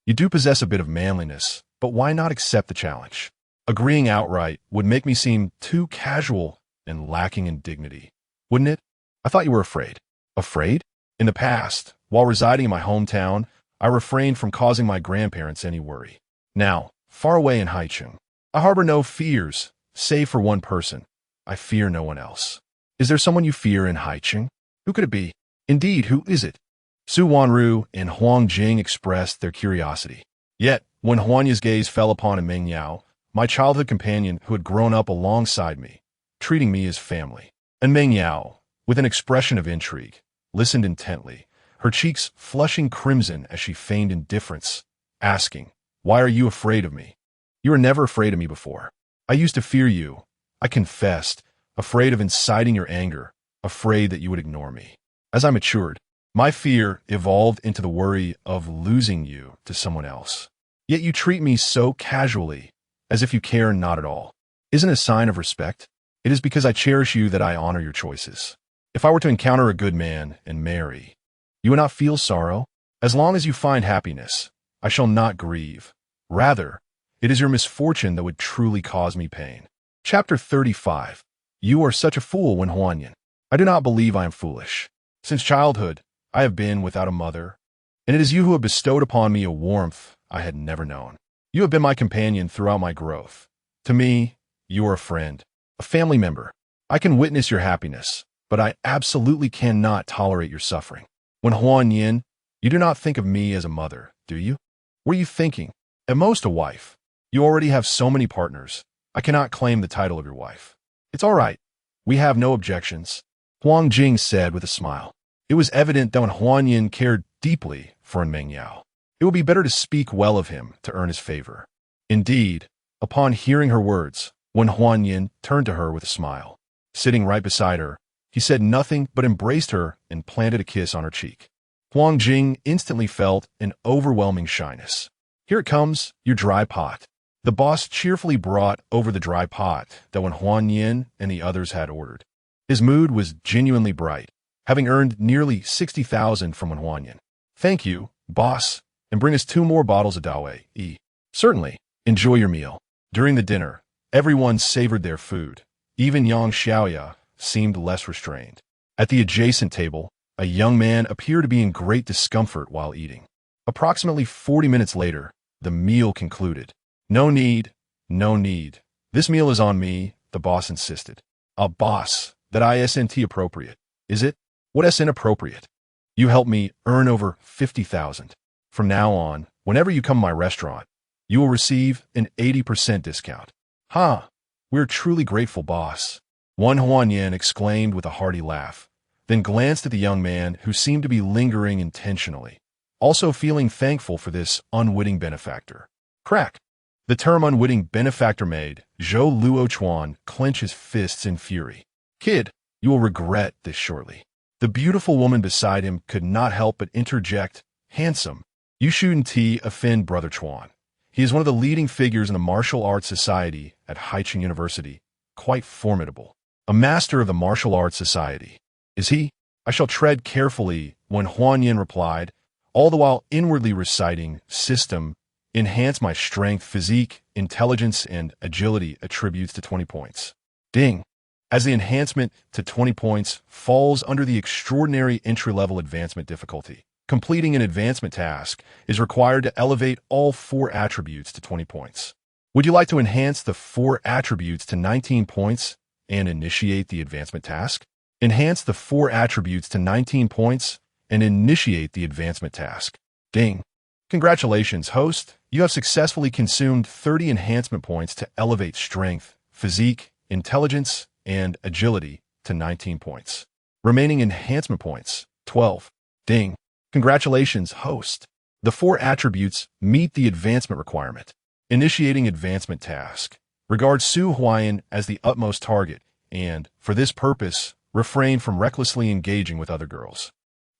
"You do possess a bit of manliness, but why not accept the challenge? Agreeing outright would make me seem too casual and lacking in dignity, wouldn't it? I thought you were afraid." "Afraid? In the past, while residing in my hometown, I refrained from causing my grandparents any worry. Now, far away in Haicheng, I harbor no fears, save for one person. I fear no one else." "Is there someone you fear in Haicheng? Who could it be?" "Indeed, who is it?" Su Wanru and Huang Jing expressed their curiosity. Yet, when Huanya's gaze fell upon Meng Yao, my childhood companion who had grown up alongside me, treating me as family, and Meng Yao, with an expression of intrigue, listened intently, her cheeks flushing crimson as she feigned indifference, asking, "Why are you afraid of me?" "You were never afraid of me before. I used to fear you," I confessed, afraid of inciting your anger, afraid that you would ignore me. As I matured, my fear evolved into the worry of losing you to someone else. Yet you treat me so casually, as if you care not at all. Isn't it a sign of respect? It is because I cherish you that I honor your choices. If I were to encounter a good man and marry, you would not feel sorrow? As long as you find happiness, I shall not grieve. Rather, it is your misfortune that would truly cause me pain. Chapter 35. You are such a fool, Wen Huanyan. I do not believe I am foolish. Since childhood, I have been without a mother, and it is you who have bestowed upon me a warmth I had never known. You have been my companion throughout my growth. To me, you are a friend, a family member. I can witness your happiness, but I absolutely cannot tolerate your suffering. Wen Huanyan, you do not think of me as a mother, do you? What are you thinking? At most a wife. You already have so many partners. I cannot claim the title of your wife. It's all right. We have no objections, Huang Jing said with a smile. It was evident that Wen Huanyan cared deeply for Meng Yao. It would be better to speak well of him to earn his favor. Indeed, upon hearing her words, Wen Huanyan turned to her with a smile. Sitting right beside her, he said nothing but embraced her and planted a kiss on her cheek. Huang Jing instantly felt an overwhelming shyness. "Here it comes, your dry pot." The boss cheerfully brought over the dry pot that Wen Huanyan and the others had ordered. His mood was genuinely bright, having earned nearly 60,000 from Wen Huanyan. "Thank you, boss, and bring us 2 more bottles of Dawei. Certainly. Enjoy your meal." During the dinner, everyone savored their food. Even Yang Xiaoya seemed less restrained. At the adjacent table, a young man appeared to be in great discomfort while eating. Approximately 40 minutes later, the meal concluded. No need. This meal is on me," the boss insisted. Boss, that isn't appropriate, is it?" "What is inappropriate?" "You helped me earn over 50,000. From now on, whenever you come to my restaurant, you will receive an 80% discount." We're truly grateful, boss," Wen Huanyan exclaimed with a hearty laugh, then glanced at the young man who seemed to be lingering intentionally, also feeling thankful for this unwitting benefactor. Crack! The term unwitting benefactor made Zhou Luochuan clench his fists in fury. "Kid, you will regret this shortly." The beautiful woman beside him could not help but interject, "Handsome, you shouldn't offend Brother Chuan. He is one of the leading figures in the martial arts society at Haicheng University, quite formidable. A master of the martial arts society. Is he? I shall tread carefully," Wen Huanyan replied, all the while inwardly reciting system, "enhance my strength, physique, intelligence, and agility attributes to 20 points. Ding. As the enhancement to 20 points falls under the extraordinary entry-level advancement difficulty, completing an advancement task is required to elevate all 4 attributes to 20 points. Would you like to enhance the 4 attributes to 19 points and initiate the advancement task? Enhance the 4 attributes to 19 points and initiate the advancement task. Ding. Congratulations, host. You have successfully consumed 30 enhancement points to elevate strength, physique, intelligence, and agility to 19 points. Remaining enhancement points, 12. Ding. Congratulations, host. The 4 attributes meet the advancement requirement. Initiating advancement task. Regard Su Huayan as the utmost target, and, for this purpose, refrain from recklessly engaging with other girls.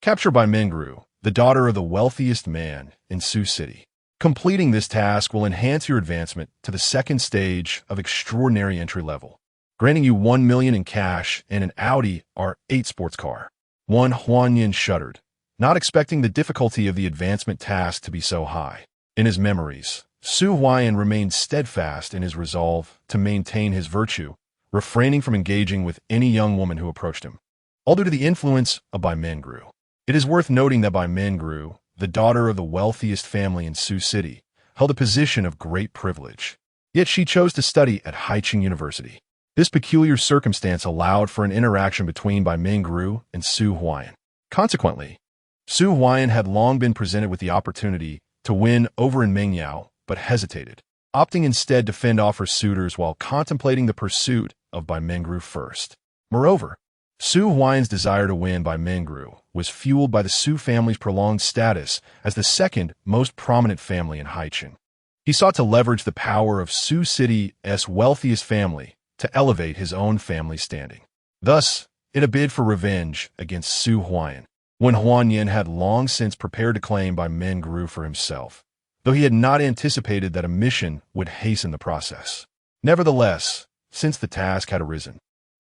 Capture by Mingru, the daughter of the wealthiest man in Su City. Completing this task will enhance your advancement to the second stage of extraordinary entry level, granting you 1 million in cash and an Audi R8 sports car. Huanyin shuddered, not expecting the difficulty of the advancement task to be so high. In his memories, Su Huayan remained steadfast in his resolve to maintain his virtue, refraining from engaging with any young woman who approached him, all due to the influence of Bai Mingru. It is worth noting that Bai Mingru, the daughter of the wealthiest family in Su City, held a position of great privilege. Yet she chose to study at Haicheng University. This peculiar circumstance allowed for an interaction between Bai Mingru and Su Huayan. Consequently, Su Huayan had long been presented with the opportunity to win over in Mengyao, but hesitated, opting instead to fend off her suitors while contemplating the pursuit of Bai Mingru first. Moreover, Su Huayan's desire to win Bai Mingru was fueled by the Su family's prolonged status as the second most prominent family in Haicheng. He sought to leverage the power of Su City's wealthiest family to elevate his own family standing. Thus, in a bid for revenge against Su Huayan, when Huanyin had long since prepared to claim Bai Mingru for himself, though he had not anticipated that a mission would hasten the process. Nevertheless, since the task had arisen,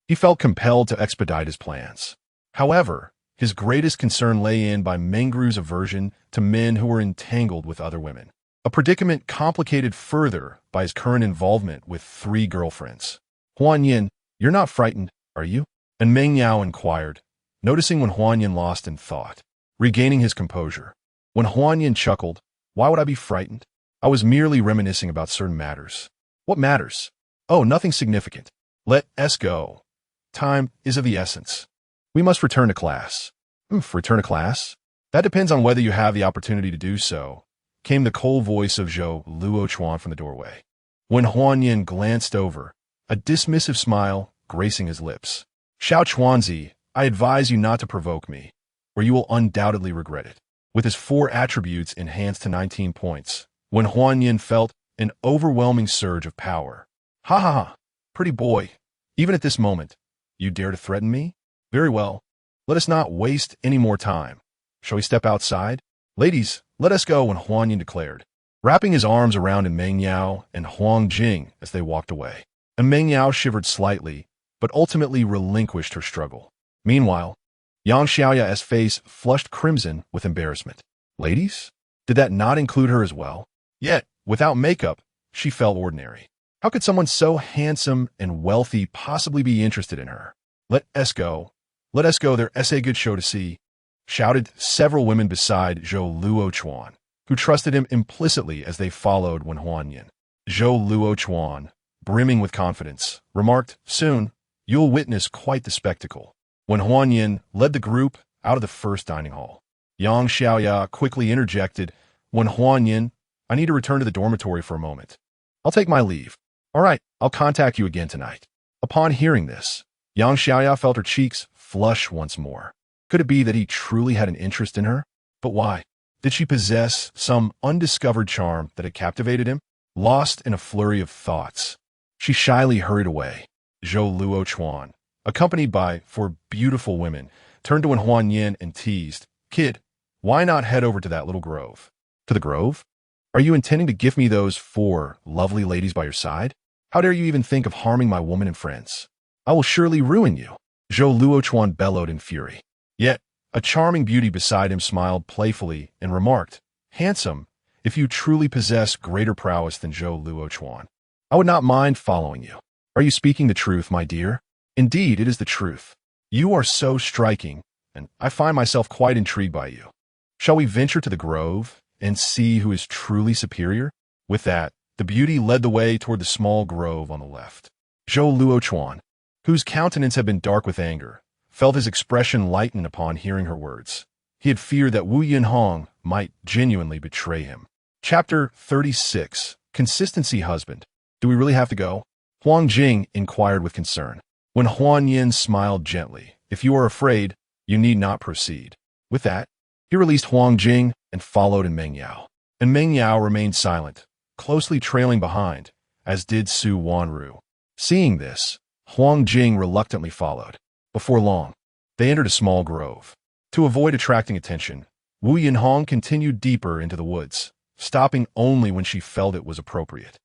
he felt compelled to expedite his plans. However, his greatest concern lay in Bai Mingru's aversion to men who were entangled with other women, a predicament complicated further by his current involvement with 3 girlfriends. Huanyin, you're not frightened, are you? And Meng Yao inquired, noticing when Huanyin lost in thought. Regaining his composure, when Huanyin chuckled, why would I be frightened? I was merely reminiscing about certain matters. What matters? Oh, nothing significant. Let us go. Time is of the essence. We must return to class. Return to class? That depends on whether you have the opportunity to do so, came the cold voice of Zhou Luochuan from the doorway. When Huanyin glanced over, a dismissive smile gracing his lips. Xiao Chuanzi, I advise you not to provoke me, or you will undoubtedly regret it. With his 4 attributes enhanced to 19 points, when Huanyin felt an overwhelming surge of power. Ha ha ha, pretty boy, even at this moment, you dare to threaten me? Very well, let us not waste any more time. Shall we step outside? Ladies, let us go, when Huanyin declared, wrapping his arms around Meng Yao and Huang Jing as they walked away. And Meng Yao shivered slightly, but ultimately relinquished her struggle. Meanwhile, Yang Xiaoya's face flushed crimson with embarrassment. Ladies? Did that not include her as well? Yet, without makeup, she felt ordinary. How could someone so handsome and wealthy possibly be interested in her? Let us go. Let us go, there's a good show to see, shouted several women beside Zhou Luochuan, who trusted him implicitly as they followed when Huanyin. Zhou Luochuan, brimming with confidence, remarked, soon, you'll witness quite the spectacle. When Huanyin led the group out of the first dining hall, Yang Xiaoya quickly interjected, when Huanyin, I need to return to the dormitory for a moment. I'll take my leave. All right, I'll contact you again tonight. Upon hearing this, Yang Xiaoya felt her cheeks flush once more. Could it be that he truly had an interest in her? But why? Did she possess some undiscovered charm that had captivated him? Lost in a flurry of thoughts, she shyly hurried away. Zhou Luochuan, accompanied by 4 beautiful women, turned to Huanyin and teased, Kid, why not head over to that little grove? To the grove? Are you intending to give me those 4 lovely ladies by your side? How dare you even think of harming my woman and friends? I will surely ruin you. Zhou Luochuan bellowed in fury. Yet, a charming beauty beside him smiled playfully and remarked, Handsome, if you truly possess greater prowess than Zhou Luochuan, I would not mind following you. Are you speaking the truth, my dear? Indeed, it is the truth. You are so striking, and I find myself quite intrigued by you. Shall we venture to the grove and see who is truly superior? With that, the beauty led the way toward the small grove on the left. Zhou Luochuan, whose countenance had been dark with anger, felt his expression lighten upon hearing her words. He had feared that Wu Yinhong might genuinely betray him. Chapter 36. Consistency Husband. Do we really have to go? Huang Jing inquired with concern. When Huanyin smiled gently, if you are afraid, you need not proceed. With that, he released Huang Jing and followed in Meng Yao. And Meng Yao remained silent, closely trailing behind, as did Su Wanru. Seeing this, Huang Jing reluctantly followed. Before long, they entered a small grove. To avoid attracting attention, Wu Yinhong continued deeper into the woods, stopping only when she felt it was appropriate.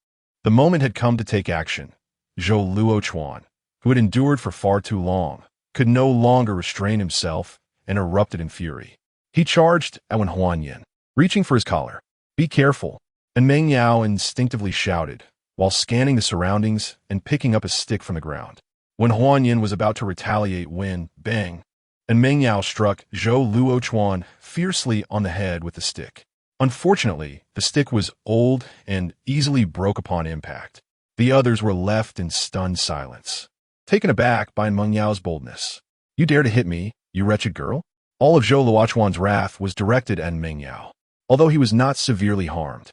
The moment had come to take action. Zhou Luochuan, who had endured for far too long, could no longer restrain himself and erupted in fury. He charged at Wen Huanyan, reaching for his collar. "Be careful," and Meng Yao instinctively shouted, while scanning the surroundings and picking up a stick from the ground. When Huanyan was about to retaliate when, bang, and Meng Yao struck Zhou Luochuan fiercely on the head with the stick. Unfortunately, the stick was old and easily broke upon impact. The others were left in stunned silence, taken aback by Meng Yao's boldness. "You dare to hit me, you wretched girl?" All of Zhou Luochuan's wrath was directed at Meng Yao, although he was not severely harmed.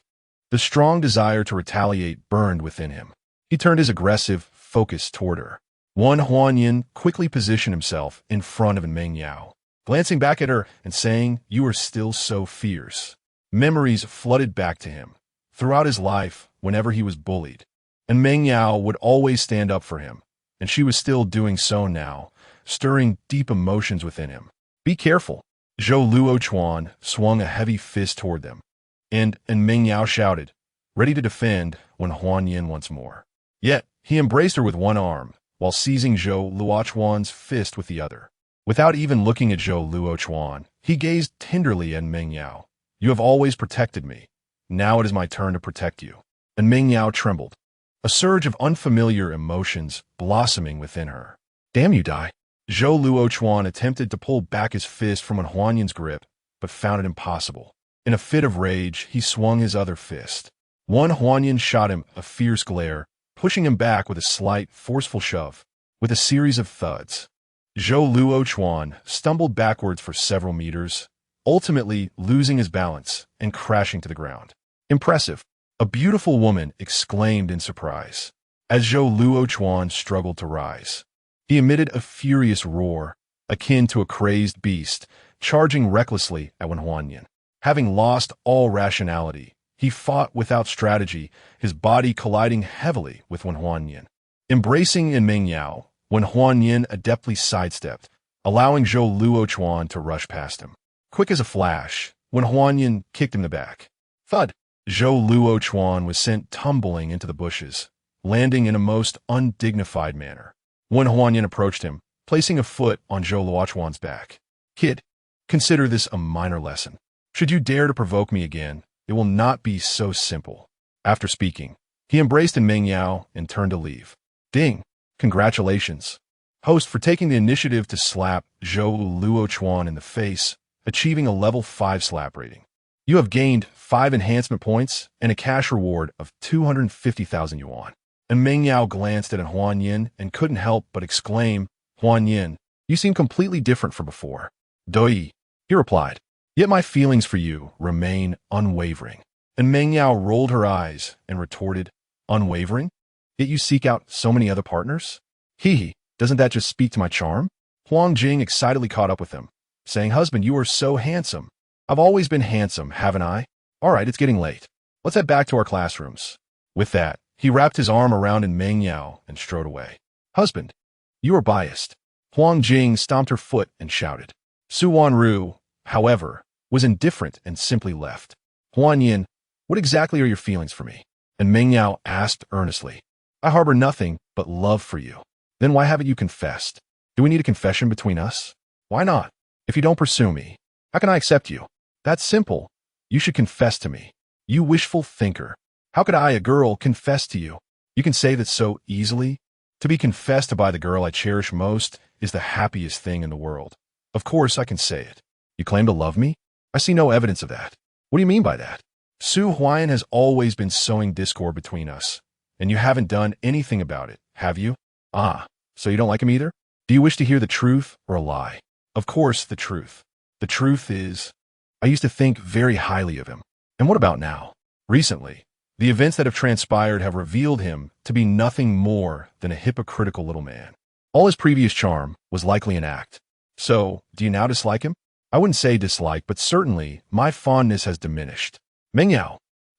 The strong desire to retaliate burned within him. He turned his aggressive focus toward her. Wen Huanyan quickly positioned himself in front of Meng Yao, glancing back at her and saying, "You are still so fierce." Memories flooded back to him. Throughout his life, whenever he was bullied, and Meng Yao would always stand up for him, and she was still doing so now, stirring deep emotions within him. "Be careful." Zhou Luochuan swung a heavy fist toward them, and Meng Yao shouted, ready to defend Wen Huanyan once more. Yet, he embraced her with one arm, while seizing Zhou Luochuan's fist with the other. Without even looking at Zhou Luochuan, he gazed tenderly at Meng Yao. "You have always protected me. Now it is my turn to protect you." And Meng Yao trembled, a surge of unfamiliar emotions blossoming within her. "Damn you, die." Zhou Luochuan attempted to pull back his fist from Wen Huanyan's grip, but found it impossible. In a fit of rage, he swung his other fist. Wen Huanyan shot him a fierce glare, pushing him back with a slight, forceful shove. With a series of thuds, Zhou Luochuan stumbled backwards for several meters, ultimately losing his balance and crashing to the ground. "Impressive," a beautiful woman exclaimed in surprise, as Zhou Luochuan struggled to rise. He emitted a furious roar, akin to a crazed beast, charging recklessly at Wen Huanyan. Having lost all rationality, he fought without strategy, his body colliding heavily with Wen Huanyan. Embracing Meng Yao, Wen Huanyan adeptly sidestepped, allowing Zhou Luochuan to rush past him. Quick as a flash, Wen Huanyan kicked him in the back. Thud! Zhou Luochuan was sent tumbling into the bushes, landing in a most undignified manner. Wen Huanyan approached him, placing a foot on Zhou Luochuan's back. "Kid, consider this a minor lesson. Should you dare to provoke me again, it will not be so simple." After speaking, he embraced Meng Yao and turned to leave. Ding! Congratulations, host, for taking the initiative to slap Zhou Luochuan in the face, achieving a level 5 slap rating. You have gained 5 enhancement points and a cash reward of 250,000 yuan. And Meng Yao glanced at Huanyan and couldn't help but exclaim, "Huanyan, you seem completely different from before." "Doi," he replied, "yet my feelings for you remain unwavering." And Meng Yao rolled her eyes and retorted, "Unwavering? Yet you seek out so many other partners?" "Hee, doesn't that just speak to my charm?" Huang Jing excitedly caught up with him, saying, "Husband, you are so handsome." "I've always been handsome, haven't I? All right, it's getting late. Let's head back to our classrooms." With that, he wrapped his arm around Meng Yao and strode away. "Husband, you are biased." Huang Jing stomped her foot and shouted. Su Wanru, however, was indifferent and simply left. "Huanyan, what exactly are your feelings for me?" And Meng Yao asked earnestly. "I harbor nothing but love for you." "Then why haven't you confessed? Do we need a confession between us?" "Why not? If you don't pursue me, how can I accept you?" "That's simple. You should confess to me." "You wishful thinker. How could I, a girl, confess to you?" "You can say that so easily. To be confessed to by the girl I cherish most is the happiest thing in the world. Of course I can say it." "You claim to love me? I see no evidence of that." "What do you mean by that?" "Su Huan has always been sowing discord between us, and you haven't done anything about it, have you?" "Ah, so you don't like him either? Do you wish to hear the truth or a lie?" "Of course, the truth. The truth is, I used to think very highly of him." "And what about now?" "Recently, the events that have transpired have revealed him to be nothing more than a hypocritical little man. All his previous charm was likely an act. So, do you now dislike him?" "I wouldn't say dislike, but certainly my fondness has diminished." "Meng Yao,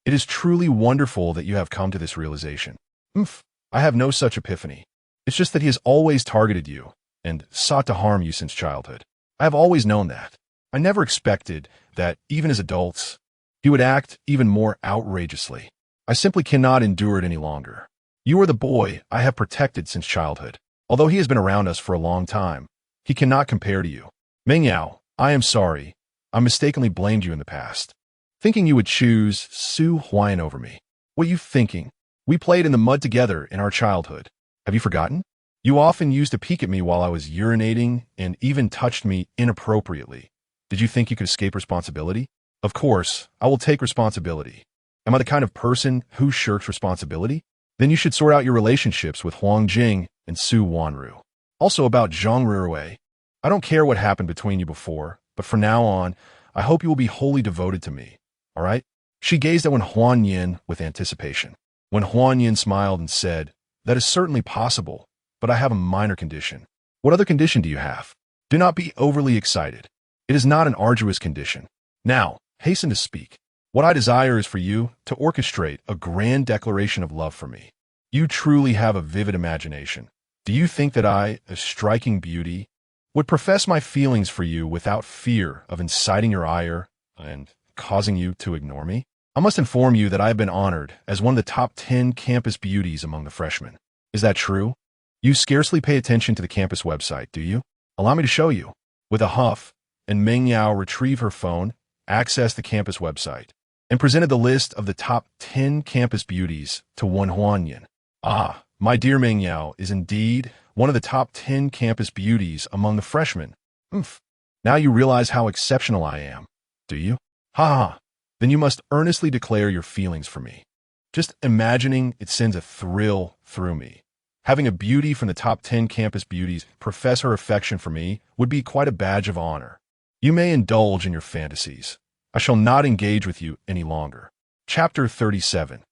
It is truly wonderful that you have come to this realization. Oomph, I have no such epiphany. It's just that he has always targeted you and sought to harm you since childhood. I have always known that. I never expected that, even as adults, he would act even more outrageously. I simply cannot endure it any longer. You are the boy I have protected since childhood. Although he has been around us for a long time, he cannot compare to you. Meng Yao, I am sorry. I mistakenly blamed you in the past, thinking you would choose Su Huayan over me. What are you thinking? We played in the mud together in our childhood. Have you forgotten? You often used to peek at me while I was urinating and even touched me inappropriately. Did you think you could escape responsibility? Of course, I will take responsibility. Am I the kind of person who shirks responsibility? Then you should sort out your relationships with Huang Jing and Su Wanru. Also about Zhang Rirui. I don't care what happened between you before, but from now on, I hope you will be wholly devoted to me. All right? She gazed at Wen Huanyin with anticipation. Wen Huanyin smiled and said, "That is certainly possible, but I have a minor condition." "What other condition do you have?" "Do not be overly excited. It is not an arduous condition. Now, hasten to speak. What I desire is for you to orchestrate a grand declaration of love for me. You truly have a vivid imagination. Do you think that I, a striking beauty, would profess my feelings for you without fear of inciting your ire and causing you to ignore me? I must inform you that I have been honored as one of the top 10 campus beauties among the freshmen. Is that true? You scarcely pay attention to the campus website, do you? Allow me to show you." With a huff, and Meng Yao retrieved her phone, accessed the campus website, and presented the list of the top 10 campus beauties to Wen Huanyin. "Ah, my dear Meng Yao is indeed one of the top 10 campus beauties among the freshmen. Oomph. Now you realize how exceptional I am, do you? Ha ha. Then you must earnestly declare your feelings for me. Just imagining it sends a thrill through me. Having a beauty from the top 10 campus beauties profess her affection for me would be quite a badge of honor. You may indulge in your fantasies. I shall not engage with you any longer." Chapter 37.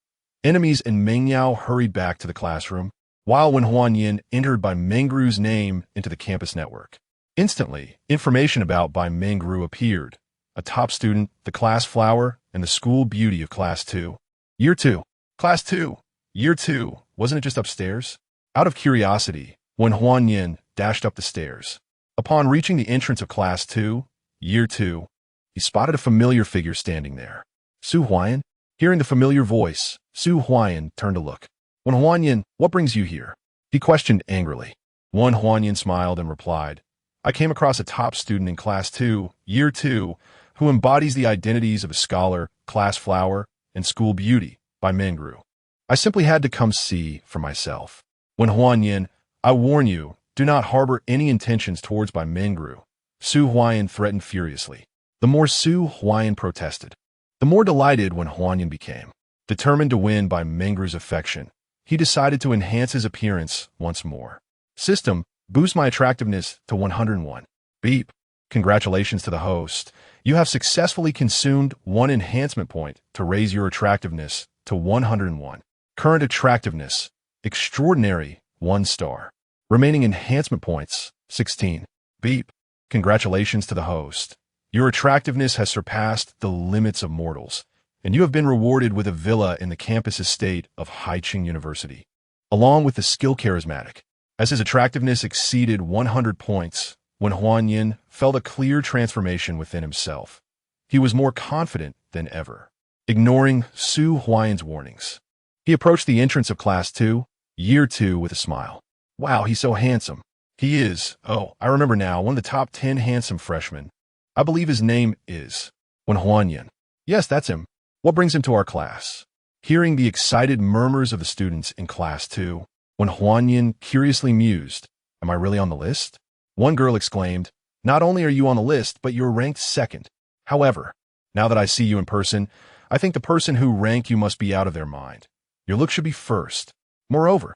Enemies and Meng Yao hurried back to the classroom, while Wen Huanyin entered Bai Mengru's name into the campus network. Instantly, information about Bai Mengru appeared. A top student, the class flower, and the school beauty of Class 2. Year 2. Class 2. Year 2. Wasn't it just upstairs? Out of curiosity, Wen Huanyin dashed up the stairs. Upon reaching the entrance of Class 2, Year 2, he spotted a familiar figure standing there. Su Huayan? Hearing the familiar voice, Su Huayan turned to look. "Wen Huanyin, what brings you here?" he questioned angrily. Wen Huanyin smiled and replied, "I came across a top student in Class 2, Year 2, who embodies the identities of a scholar, class flower, and school beauty, Bai Mengru. I simply had to come see for myself. Wen Huanyin, I warn you, do not harbor any intentions towards Bai Mengru." Su Huayan threatened furiously. The more Su Huayan protested, the more delighted Wen Huanyin became. Determined to win Bai Mengru's affection, he decided to enhance his appearance once more. "System, boost my attractiveness to 101. Beep. Congratulations to the host. You have successfully consumed one enhancement point to raise your attractiveness to 101. Current attractiveness, extraordinary, 1 star. Remaining enhancement points, 16. Beep. Congratulations to the host. Your attractiveness has surpassed the limits of mortals, and you have been rewarded with a villa in the campus estate of Haiqing University, along with the skill charismatic. As his attractiveness exceeded 100 points, Wen Huanyin felt a clear transformation within himself. He was more confident than ever. Ignoring Su Huayan's warnings, he approached the entrance of Class 2, Year 2 with a smile. "Wow, he's so handsome. He is, oh, I remember now, one of the top 10 handsome freshmen. I believe his name is Wen Huanyin. Yes, that's him. What brings him to our class?" Hearing the excited murmurs of the students in Class 2, Wen Huanyin curiously mused, "Am I really on the list?" One girl exclaimed, "Not only are you on the list, but you're ranked 2nd. However, now that I see you in person, I think the person who ranked you must be out of their mind. Your look should be 1st. Moreover,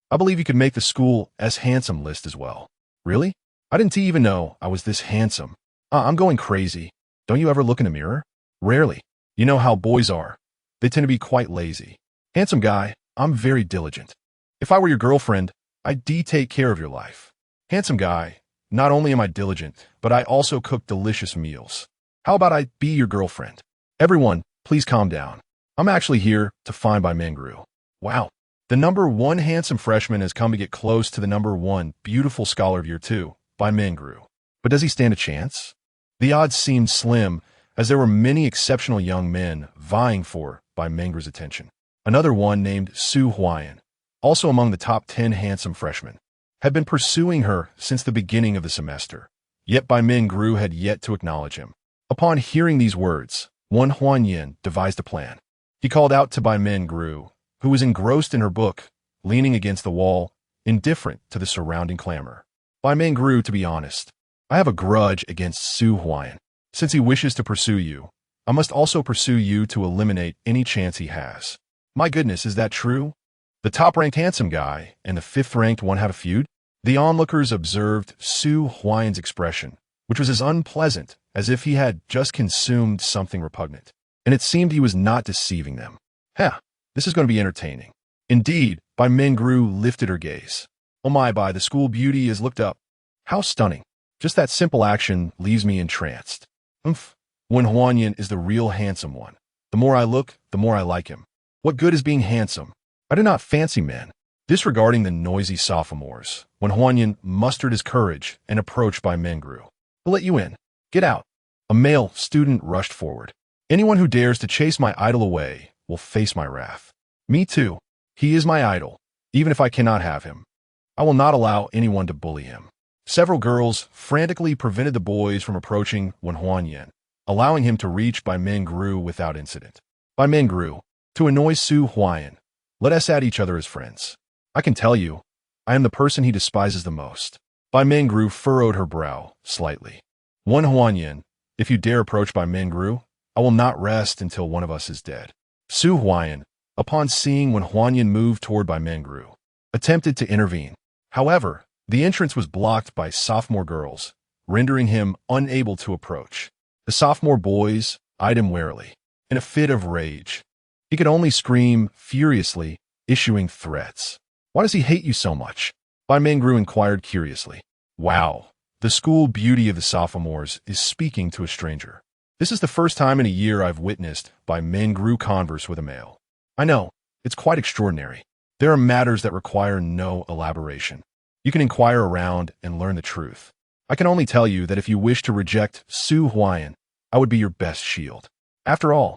I believe you could make the school S handsome list as well." "Really? I didn't even know I was this handsome. I'm going crazy. Don't you ever look in the mirror?" "Rarely. You know how boys are. They tend to be quite lazy." "Handsome guy, I'm very diligent. If I were your girlfriend, I'd take care of your life." "Handsome guy, not only am I diligent, but I also cook delicious meals. How about I be your girlfriend?" "Everyone, please calm down. I'm actually here to find Bai Mingru. Wow. The number one handsome freshman has come to get close to the number one beautiful scholar of year two, Bai Mingru. But does he stand a chance? The odds seemed slim, as there were many exceptional young men vying for Bai Mingru's attention. Another one named Su Huayan, also among the top 10 handsome freshmen, had been pursuing her since the beginning of the semester. Yet Bai Mingru had yet to acknowledge him. Upon hearing these words, Wan Huanyin devised a plan. He called out to Bai Mingru, who was engrossed in her book, leaning against the wall, indifferent to the surrounding clamor. Bai Mingru, to be honest, I have a grudge against Su Huayan. Since he wishes to pursue you, I must also pursue you to eliminate any chance he has. My goodness, is that true? The top-ranked handsome guy and the fifth-ranked one had a feud? The onlookers observed Su Huayan's expression, which was as unpleasant as if he had just consumed something repugnant, and it seemed he was not deceiving them. This is going to be entertaining. Indeed, Bai Mingru lifted her gaze. Oh my, Bai, the school beauty has looked up. How stunning. Just that simple action leaves me entranced. Wan Huanyin is the real handsome one. The more I look, the more I like him. What good is being handsome? I do not fancy men. Disregarding the noisy sophomores, Wan Huanyin mustered his courage and approached Bai Mingru. I'll let you in. Get out. A male student rushed forward. Anyone who dares to chase my idol away will face my wrath. Me too. He is my idol, even if I cannot have him. I will not allow anyone to bully him. Several girls frantically prevented the boys from approaching Wan Huanyin, allowing him to reach Bai Mingru without incident. Bai Mingru, to annoy Su Huayan, let us at each other as friends. I can tell you, I am the person he despises the most. Bai Mingru furrowed her brow slightly. Wan Huanyin, if you dare approach Bai Mingru, I will not rest until one of us is dead. Su Huayan, upon seeing Wan Huanyin move toward Bai Mingru, attempted to intervene. However, the entrance was blocked by sophomore girls, rendering him unable to approach. The sophomore boys eyed him warily, in a fit of rage. He could only scream furiously, issuing threats. Why does he hate you so much? Bai Mingru inquired curiously. Wow, the school beauty of the sophomores is speaking to a stranger. This is the first time in a year I've witnessed Bai Mingru converse with a male. I know, it's quite extraordinary. There are matters that require no elaboration. You can inquire around and learn the truth. I can only tell you that if you wish to reject Su Huayan, I would be your best shield. After all,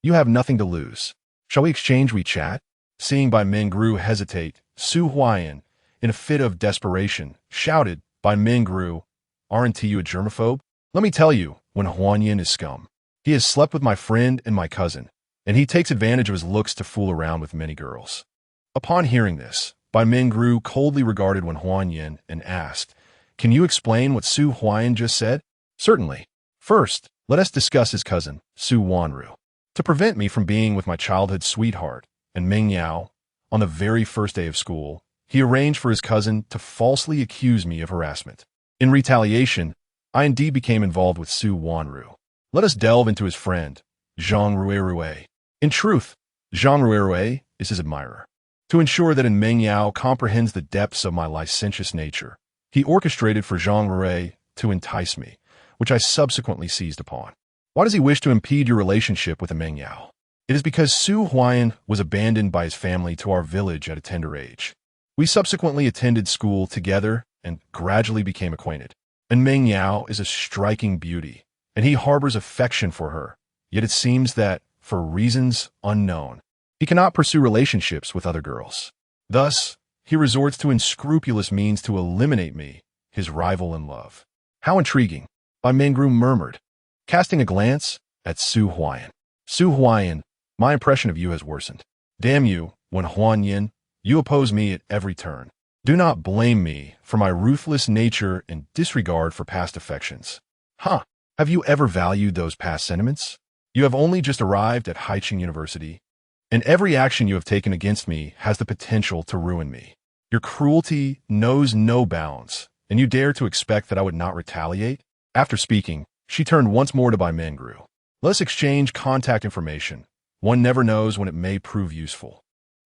you have nothing to lose. Shall we exchange WeChat? Seeing Bai Mingru hesitate, Su Huayan, in a fit of desperation, shouted, Bai Mingru, aren't you a germaphobe? Let me tell you, Wan Huanyin is scum. He has slept with my friend and my cousin, and he takes advantage of his looks to fool around with many girls. Upon hearing this, Bai Mingru coldly regarded Wan Huanyin and asked, Can you explain what Su Huayan just said? Certainly. First, let us discuss his cousin, Su Wanru. To prevent me from being with my childhood sweetheart and Meng Yao on the very first day of school, he arranged for his cousin to falsely accuse me of harassment. In retaliation, I indeed became involved with Su Wanru. Let us delve into his friend, Zhang Ruerue. In truth, Zhang Ruerue is his admirer. To ensure that Meng Yao comprehends the depths of my licentious nature, he orchestrated for Zhang Ruerue to entice me, which I subsequently seized upon. Why does he wish to impede your relationship with Meng Yao? It is because Su Huayan was abandoned by his family to our village at a tender age. We subsequently attended school together and gradually became acquainted. And Meng Yao is a striking beauty, and he harbors affection for her, yet it seems that, for reasons unknown, he cannot pursue relationships with other girls. Thus, he resorts to unscrupulous means to eliminate me, his rival in love. How intriguing, Bai Mingru murmured, casting a glance at Su Huayan. Su Huayan, my impression of you has worsened. Damn you, Wan Huanyin, you oppose me at every turn. Do not blame me for my ruthless nature and disregard for past affections. Have you ever valued those past sentiments? You have only just arrived at Haicheng University, and every action you have taken against me has the potential to ruin me. Your cruelty knows no bounds, and you dare to expect that I would not retaliate? After speaking, she turned once more to Bai Mingru. Let us exchange contact information. One never knows when it may prove useful.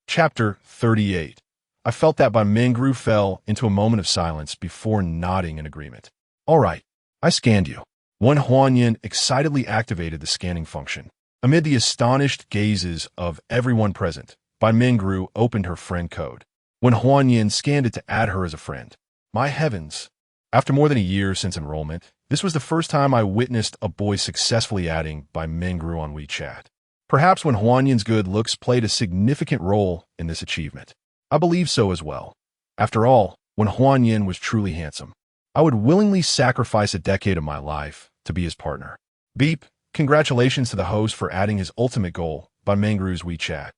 Chapter 38. I felt that Bai Mingru fell into a moment of silence before nodding in agreement. All right, I scanned you. Wan Huanyin excitedly activated the scanning function. Amid the astonished gazes of everyone present, Bai Mingru opened her friend code. When Huan Yin scanned it to add her as a friend. My heavens! After more than a year since enrollment, this was the first time I witnessed a boy successfully adding Bai Mingru on WeChat. Perhaps when Huan Yin's good looks played a significant role in this achievement. I believe so as well. After all, when Huan Yin was truly handsome, I would willingly sacrifice a decade of my life to be his partner. Beep, congratulations to the host for adding his ultimate goal by Mengru's WeChat.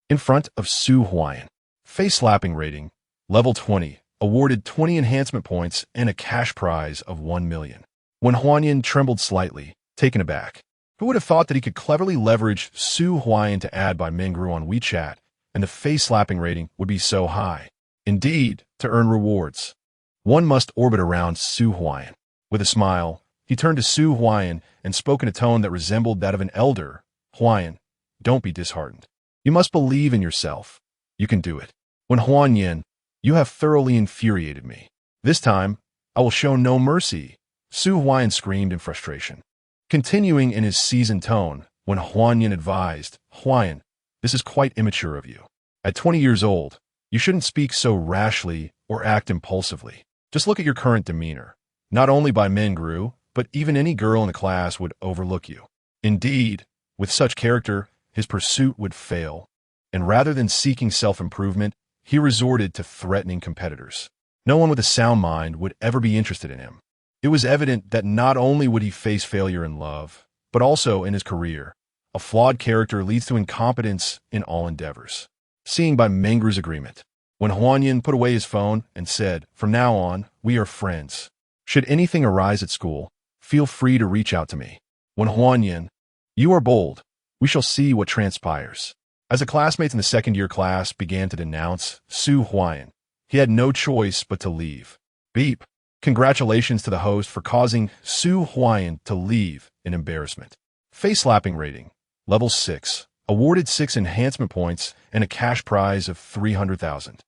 In front of Su Huayan. Face slapping rating, level 20, awarded 20 enhancement points and a cash prize of 1 million. When Huanyan trembled slightly, taken aback. Who would have thought that he could cleverly leverage Su Huayan to add by Mengru on WeChat, and the face slapping rating would be so high? Indeed, to earn rewards, one must orbit around Su Huayan. With a smile, he turned to Su Huayan and spoke in a tone that resembled that of an elder. Huayan, don't be disheartened. You must believe in yourself. You can do it. When Huan Yin, you have thoroughly infuriated me. This time, I will show no mercy. Su Huayan screamed in frustration. Continuing in his seasoned tone, when Huan Yin advised, Huayan, this is quite immature of you. At 20 years old, you shouldn't speak so rashly or act impulsively. Just look at your current demeanor. Not only by Mengru, but even any girl in the class would overlook you. Indeed, with such character, his pursuit would fail. And rather than seeking self-improvement, he resorted to threatening competitors. No one with a sound mind would ever be interested in him. It was evident that not only would he face failure in love, but also in his career. A flawed character leads to incompetence in all endeavors. Seeing by Mengru's agreement, when Huanyan put away his phone and said, from now on, we are friends. Should anything arise at school, feel free to reach out to me. When Huanyan, you are bold, we shall see what transpires. As the classmates in the second-year class began to denounce Su Huayan, he had no choice but to leave. Beep. Congratulations to the host for causing Su Huayan to leave in embarrassment. Face slapping rating, level 6, awarded 6 enhancement points and a cash prize of 300,000.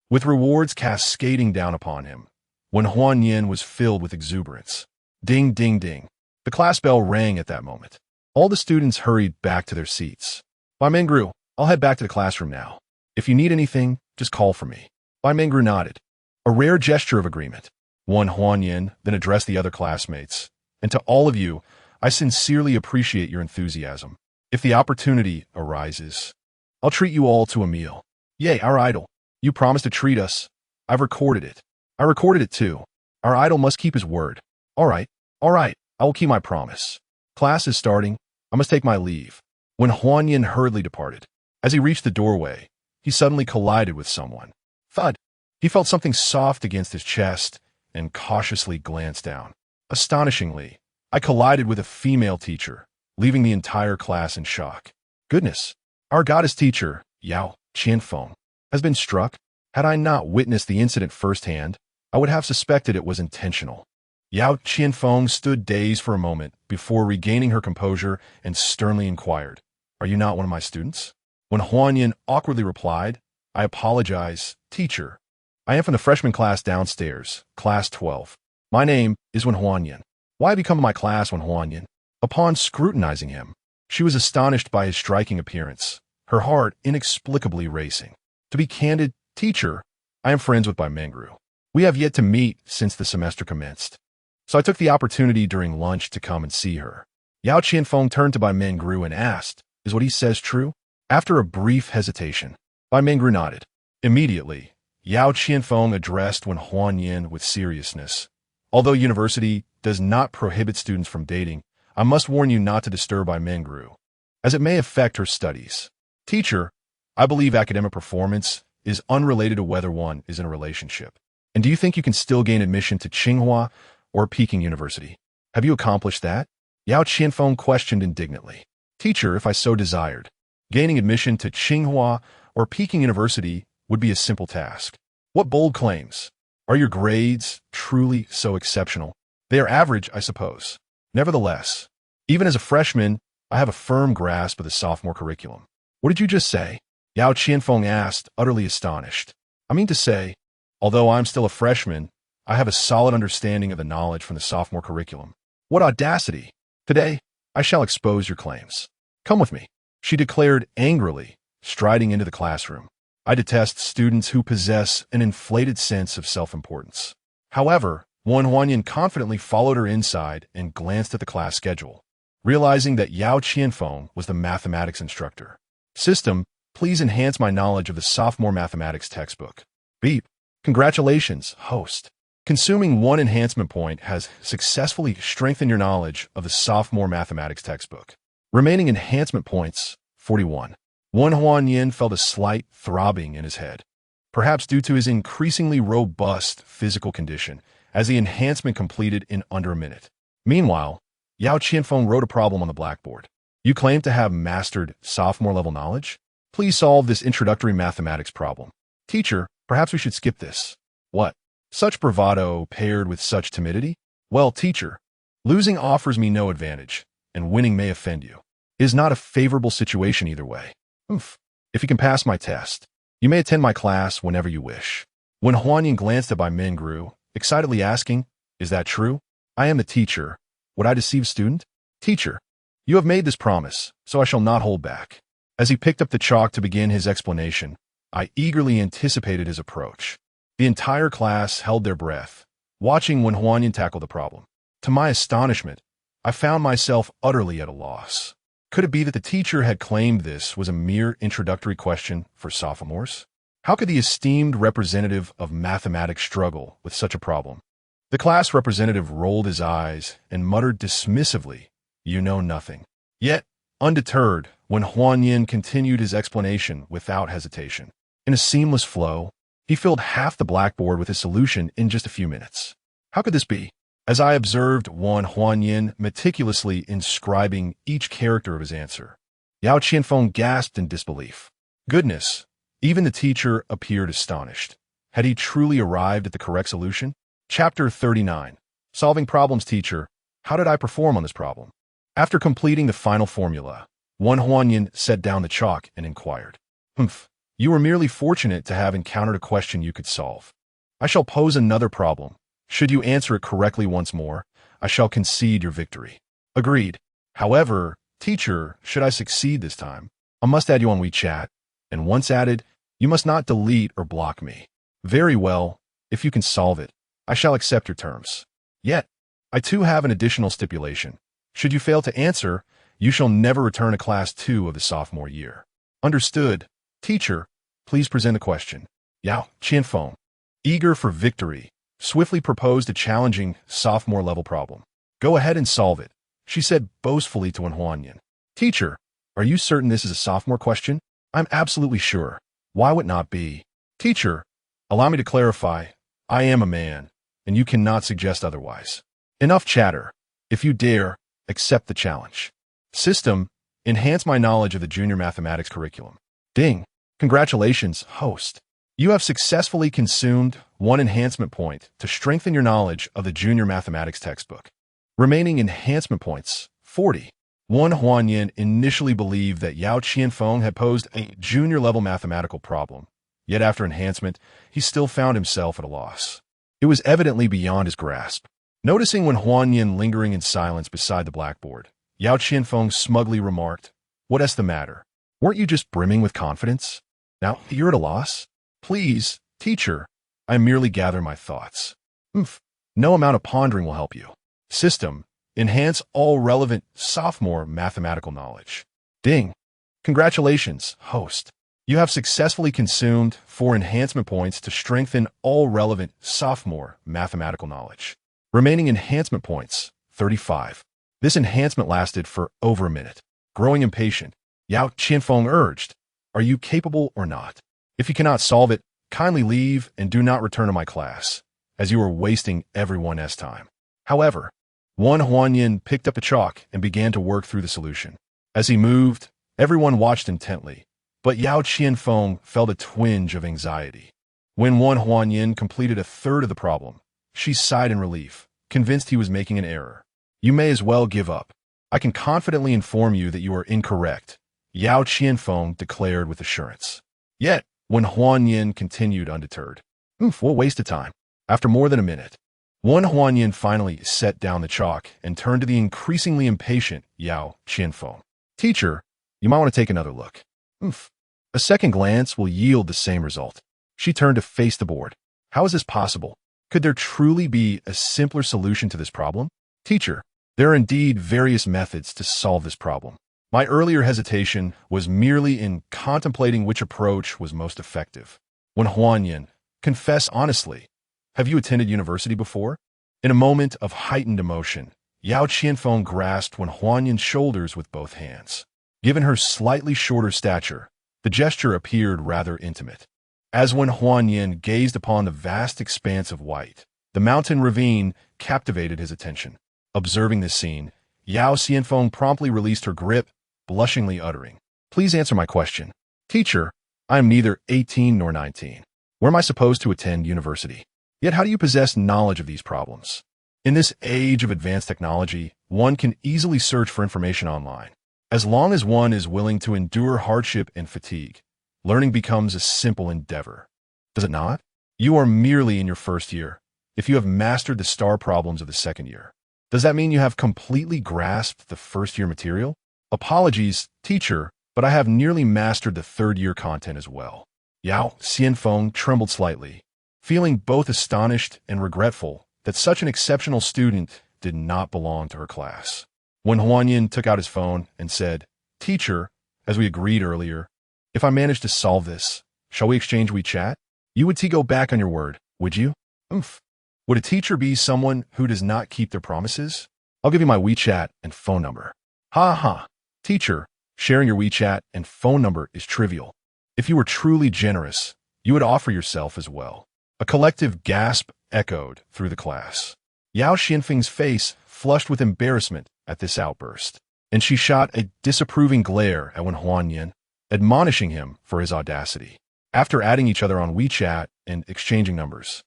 With rewards cascading down upon him, when Huan Yin was filled with exuberance. Ding, ding, ding. The class bell rang at that moment. All the students hurried back to their seats. Bai Mengru, I'll head back to the classroom now. If you need anything, just call for me. Bai Mengru nodded. A rare gesture of agreement. One Huan Yin then addressed the other classmates. And to all of you, I sincerely appreciate your enthusiasm. If the opportunity arises, I'll treat you all to a meal. Yay, our idol. You promised to treat us. I've recorded it. I recorded it too. Our idol must keep his word. All right, I will keep my promise. Class is starting. I must take my leave. When Huan Yin hurriedly departed, as he reached the doorway, he suddenly collided with someone. Thud. He felt something soft against his chest and cautiously glanced down. Astonishingly, I collided with a female teacher, leaving the entire class in shock. Goodness, our goddess teacher, Yao Qianfeng, has been struck. Had I not witnessed the incident firsthand, I would have suspected it was intentional. Yao Qianfeng stood dazed for a moment before regaining her composure and sternly inquired, Are you not one of my students? When Huan Yin awkwardly replied, I apologize, teacher. I am from the freshman class downstairs, class 12. My name is Wen Huanyan. Why have you come to my class, Wen Huanyan? Upon scrutinizing him, she was astonished by his striking appearance, her heart inexplicably racing. To be candid, teacher, I am friends with Bai Mengru. We have yet to meet since the semester commenced. So I took the opportunity during lunch to come and see her. Yao Qianfeng turned to Bai Mengru and asked, Is what he says true? After a brief hesitation, Bai Mengru nodded. Immediately, Yao Qianfeng addressed Wen Huanyan with seriousness. Although university does not prohibit students from dating, I must warn you not to disturb Bai Mengru, as it may affect her studies. Teacher, I believe academic performance is unrelated to whether one is in a relationship. And do you think you can still gain admission to Tsinghua or Peking University? Have you accomplished that? Yao Qianfeng questioned indignantly. Teacher, if I so desired, gaining admission to Tsinghua or Peking University would be a simple task. What bold claims? Are your grades truly so exceptional? They are average, I suppose. Nevertheless, even as a freshman, I have a firm grasp of the sophomore curriculum. What did you just say? Yao Qianfeng asked, utterly astonished. I mean to say, although I'm still a freshman, I have a solid understanding of the knowledge from the sophomore curriculum. What audacity! Today, I shall expose your claims. Come with me, she declared angrily, striding into the classroom. I detest students who possess an inflated sense of self-importance. However, Huanyan confidently followed her inside and glanced at the class schedule, realizing that Yao Qianfeng was the mathematics instructor. System, please enhance my knowledge of the sophomore mathematics textbook. Beep. Congratulations, host. Consuming one enhancement point has successfully strengthened your knowledge of the sophomore mathematics textbook. Remaining enhancement points, 41. Huanyan felt a slight throbbing in his head, perhaps due to his increasingly robust physical condition, as the enhancement completed in under a minute. Meanwhile, Yao Qianfeng wrote a problem on the blackboard. You claim to have mastered sophomore-level knowledge? Please solve this introductory mathematics problem. Teacher, perhaps we should skip this. What? Such bravado paired with such timidity? Well, teacher, losing offers me no advantage, and winning may offend you. It is not a favorable situation either way. Oof. If you can pass my test, you may attend my class whenever you wish. When Huanyan glanced at Mingru, excitedly asking, Is that true? I am the teacher. Would I deceive student? Teacher, you have made this promise, so I shall not hold back. As he picked up the chalk to begin his explanation, I eagerly anticipated his approach. The entire class held their breath, watching when Huanyan tackled the problem. To my astonishment, I found myself utterly at a loss. Could it be that the teacher had claimed this was a mere introductory question for sophomores? How could the esteemed representative of mathematics struggle with such a problem? The class representative rolled his eyes and muttered dismissively, You know nothing. Yet, undeterred, when Huanyan continued his explanation without hesitation. In a seamless flow, he filled half the blackboard with his solution in just a few minutes. How could this be? As I observed Huanyan meticulously inscribing each character of his answer, Yao Qianfeng gasped in disbelief. Goodness, even the teacher appeared astonished. Had he truly arrived at the correct solution? Chapter 39. Solving Problems. Teacher, how did I perform on this problem? After completing the final formula, Huanyan set down the chalk and inquired. You were merely fortunate to have encountered a question you could solve. I shall pose another problem. Should you answer it correctly once more, I shall concede your victory. Agreed. However, teacher, should I succeed this time, I must add you on WeChat, and once added, you must not delete or block me. Very well, if you can solve it, I shall accept your terms. Yet, I too have an additional stipulation. Should you fail to answer, you shall never return to Class 2 of the sophomore year. Understood. Teacher, please present the question. Yao Qianfeng, eager for victory, swiftly proposed a challenging sophomore-level problem. Go ahead and solve it, she said boastfully to Huanyan. Teacher, are you certain this is a sophomore question? I'm absolutely sure. Why would it not be? Teacher, allow me to clarify. I am a man, and you cannot suggest otherwise. Enough chatter. If you dare, accept the challenge. System, enhance my knowledge of the junior mathematics curriculum. Ding. Congratulations, host. You have successfully consumed one enhancement point to strengthen your knowledge of the junior mathematics textbook. Remaining enhancement points, 40. Huanyan initially believed that Yao Qianfeng had posed a junior-level mathematical problem, yet after enhancement, he still found himself at a loss. It was evidently beyond his grasp. Noticing when Huanyan lingering in silence beside the blackboard, Yao Qianfeng smugly remarked, What's the matter? Weren't you just brimming with confidence? Now you're at a loss? Please, teacher, I merely gather my thoughts. No amount of pondering will help you. System, enhance all relevant sophomore mathematical knowledge. Ding. Congratulations, host. You have successfully consumed 4 enhancement points to strengthen all relevant sophomore mathematical knowledge. Remaining enhancement points, 35. This enhancement lasted for over a minute. Growing impatient, Yao Qianfeng urged, Are you capable or not? If you cannot solve it, kindly leave and do not return to my class, as you are wasting everyone's time. However, Huanyan picked up the chalk and began to work through the solution. As he moved, everyone watched intently, but Yao Qianfeng felt a twinge of anxiety. When Huanyan completed a third of the problem, she sighed in relief, convinced he was making an error. You may as well give up. I can confidently inform you that you are incorrect, Yao Qianfeng declared with assurance. Yet, when Huanyan continued undeterred, what waste of time. After more than a minute, Huanyan finally set down the chalk and turned to the increasingly impatient Yao Qianfeng. Teacher, You might want to take another look. Oof. A second glance will yield the same result. She turned to face the board. How is this possible? Could there truly be a simpler solution to this problem? Teacher, there are indeed various methods to solve this problem. My earlier hesitation was merely in contemplating which approach was most effective. When Huanyin, confess honestly, have you attended university before? In a moment of heightened emotion, Yao Qianfeng grasped Wen Huanyin's shoulders with both hands. Given her slightly shorter stature, the gesture appeared rather intimate. As Wen Huanyin gazed upon the vast expanse of white, the mountain ravine captivated his attention. Observing this scene, Yao Qianfeng promptly released her grip, blushingly uttering, "Please answer my question. Teacher, I am neither 18 nor 19. Where am I supposed to attend university? Yet how do you possess knowledge of these problems? In this age of advanced technology, one can easily search for information online. As long as one is willing to endure hardship and fatigue, learning becomes a simple endeavor. Does it not? You are merely in your first year. If you have mastered the star problems of the second year, does that mean you have completely grasped the first-year material? Apologies, teacher, but I have nearly mastered the third-year content as well." Yao Xianfeng trembled slightly, feeling both astonished and regretful that such an exceptional student did not belong to her class. When Huanyin took out his phone and said, "Teacher, as we agreed earlier, if I manage to solve this, shall we exchange WeChat? You would go back on your word, would you?" Oof. Would a teacher be someone who does not keep their promises? I'll give you my WeChat and phone number. Ha ha. Teacher, sharing your WeChat and phone number is trivial. If you were truly generous, you would offer yourself as well. A collective gasp echoed through the class. Yao Xianfeng's face flushed with embarrassment at this outburst, and she shot a disapproving glare at Wen Huanyin, admonishing him for his audacity. After adding each other on WeChat and exchanging numbers,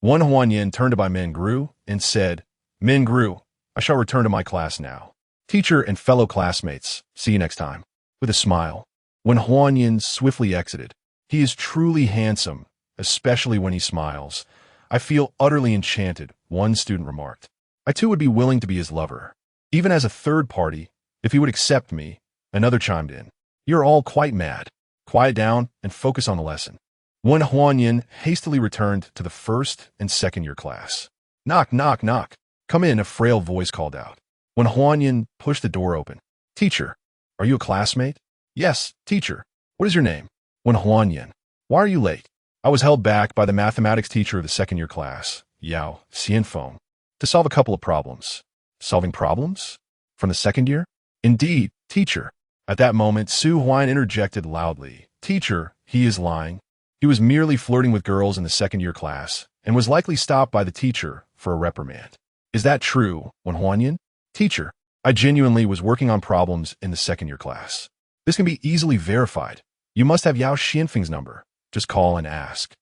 Wen Huanyin turned to Min Gru and said, "Min Gru, I shall return to my class now. Teacher and fellow classmates, see you next time." With a smile, Wen Huanyin swiftly exited. He is truly handsome, especially when he smiles. I feel utterly enchanted, one student remarked. I too would be willing to be his lover. Even as a third party, if he would accept me, another chimed in. You're all quite mad. Quiet down and focus on the lesson. Wen Huanyin hastily returned to the first and second year class. Knock, knock, knock. Come in, a frail voice called out. Wen Huanyin pushed the door open. Teacher, are you a classmate? Yes, teacher. What is your name? Wen Huanyin. Why are you late? I was held back by the mathematics teacher of the second year class, Yao Xianfeng, to solve a couple of problems. Solving problems? From the second year? Indeed, teacher. At that moment, Su Huan interjected loudly. Teacher, he is lying. He was merely flirting with girls in the second year class and was likely stopped by the teacher for a reprimand. Is that true, Wen Huanyin? Teacher, I genuinely was working on problems in the second year class. This can be easily verified. You must have Yao Xianfeng's number. Just call and ask.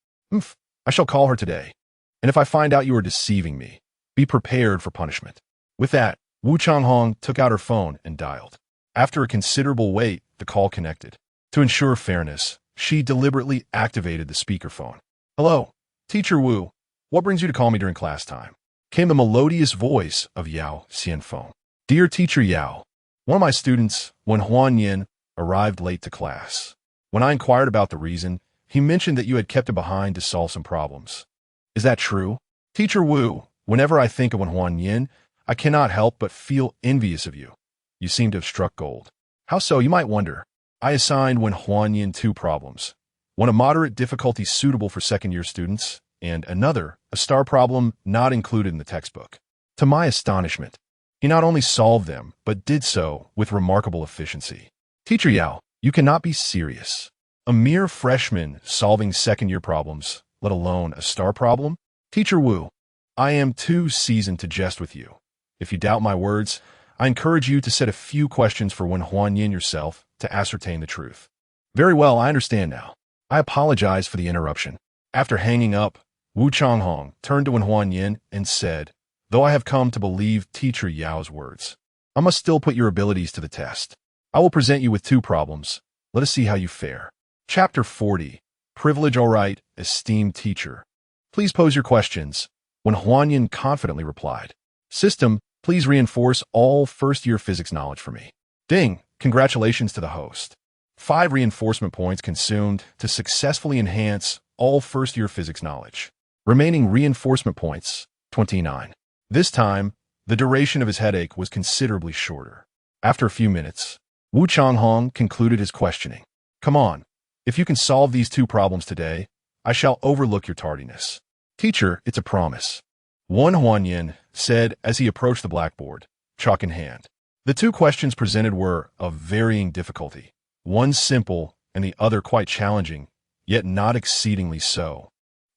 I shall call her today. And if I find out you are deceiving me, be prepared for punishment. With that, Wu Changhong took out her phone and dialed. After a considerable wait, the call connected. To ensure fairness, she deliberately activated the speakerphone. Hello, Teacher Wu. What brings you to call me during class time? Came the melodious voice of Yao Xianfeng. Dear Teacher Yao, one of my students, Wen Huanyin, arrived late to class. When I inquired about the reason, he mentioned that you had kept him behind to solve some problems. Is that true? Teacher Wu, whenever I think of Wen Huanyin, I cannot help but feel envious of you. You seem to have struck gold. How so, you might wonder? I assigned Wen Huanyin 2 problems. One a moderate difficulty suitable for second-year students, and another, a star problem not included in the textbook. To my astonishment, he not only solved them, but did so with remarkable efficiency. Teacher Yao, you cannot be serious. A mere freshman solving second-year problems, let alone a star problem? Teacher Wu, I am too seasoned to jest with you. If you doubt my words, I encourage you to set a few questions for Wen Huanyin yourself to ascertain the truth. Very well, I understand now. I apologize for the interruption. After hanging up, Wu Changhong turned to Wen Huanyin and said, Though I have come to believe Teacher Yao's words, I must still put your abilities to the test. I will present you with 2 problems. Let us see how you fare. Chapter 40. Privilege all right, esteemed teacher. Please pose your questions. Wen Huanyin confidently replied. System, please reinforce all first-year physics knowledge for me. Ding, Congratulations to the host. 5 reinforcement points consumed to successfully enhance all first-year physics knowledge. Remaining reinforcement points, 29. This time, the duration of his headache was considerably shorter. After a few minutes, Wu Changhong concluded his questioning. Come on, if you can solve these 2 problems today, I shall overlook your tardiness. Teacher, it's a promise. Wan Huanyin said as he approached the blackboard, chalk in hand. The 2 questions presented were of varying difficulty, one simple and the other quite challenging, yet not exceedingly so.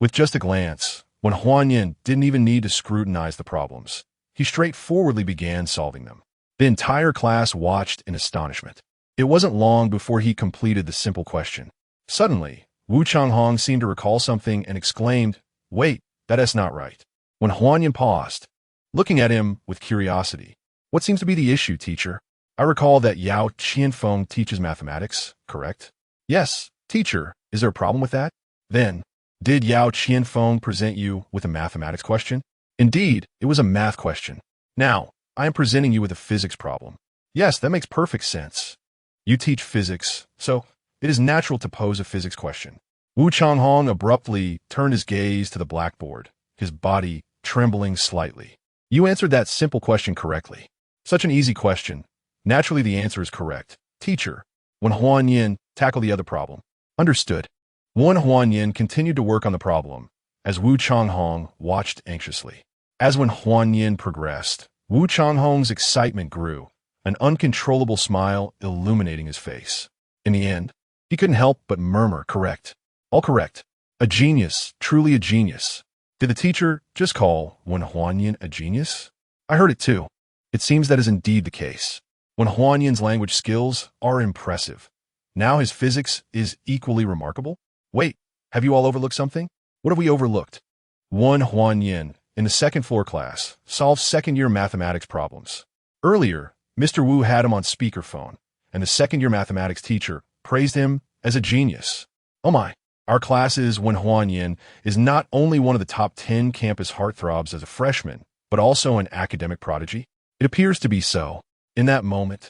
With just a glance, when Huanyin didn't even need to scrutinize the problems, he straightforwardly began solving them. The entire class watched in astonishment. It wasn't long before he completed the simple question. Suddenly, Wu Changhong seemed to recall something and exclaimed, "Wait, that's not right." When Huanyin paused, looking at him with curiosity, "What seems to be the issue, teacher? I recall that Yao Qianfeng teaches mathematics, correct?" "Yes, teacher. Is there a problem with that?" "Then, did Yao Qianfeng present you with a mathematics question?" "Indeed, it was a math question. Now, I am presenting you with a physics problem." "Yes, that makes perfect sense. You teach physics, so it is natural to pose a physics question." Wu Changhong abruptly turned his gaze to the blackboard, his body trembling slightly. "You answered that simple question correctly. Such an easy question. Naturally, the answer is correct. Teacher, when Huanyin tackled the other problem." "Understood." Wan Huanyin continued to work on the problem, as Wu Changhong watched anxiously. As when Huanyin progressed, Wu Changhong's excitement grew, an uncontrollable smile illuminating his face. In the end, he couldn't help but murmur, "Correct. All correct. A genius, truly a genius." Did the teacher just call Wan Huanyin a genius? I heard it too. It seems that is indeed the case. Wan Huanyin's language skills are impressive. Now his physics is equally remarkable. Wait, have you all overlooked something? What have we overlooked? Wan Huanyin, in the second-floor class, solves second-year mathematics problems. Earlier, Mr. Wu had him on speakerphone, and the second-year mathematics teacher praised him as a genius. Oh my, our class's Wan Huanyin is not only one of the top 10 campus heartthrobs as a freshman, but also an academic prodigy. It appears to be so. In that moment,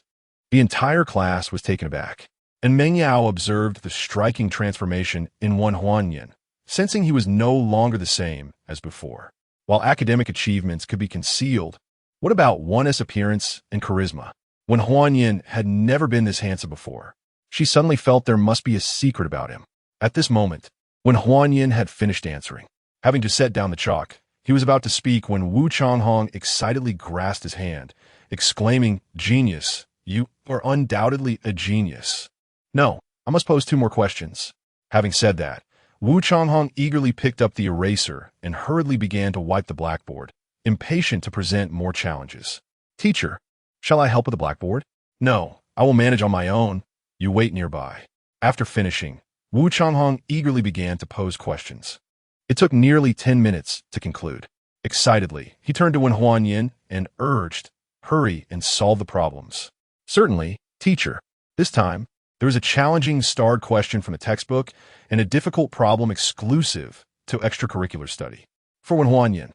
the entire class was taken aback, and Meng Yao observed the striking transformation in Wan Huanyin, sensing he was no longer the same as before. While academic achievements could be concealed, what about Wan's appearance and charisma? Wan Huanyin had never been this handsome before. She suddenly felt there must be a secret about him. At this moment, when Huanyin had finished answering, having to set down the chalk, he was about to speak when Wu Changhong excitedly grasped his hand, exclaiming, "Genius, you are undoubtedly a genius." "No, I must pose 2 more questions." Having said that, Wu Changhong eagerly picked up the eraser and hurriedly began to wipe the blackboard, impatient to present more challenges. "Teacher, shall I help with the blackboard?" "No, I will manage on my own. You wait nearby." After finishing, Wu Changhong eagerly began to pose questions. It took nearly 10 minutes to conclude. Excitedly, he turned to Wan Huanyin and urged, "Hurry and solve the problems." "Certainly, teacher." This time, there was a challenging starred question from the textbook and a difficult problem exclusive to extracurricular study. For Wan Huanyin,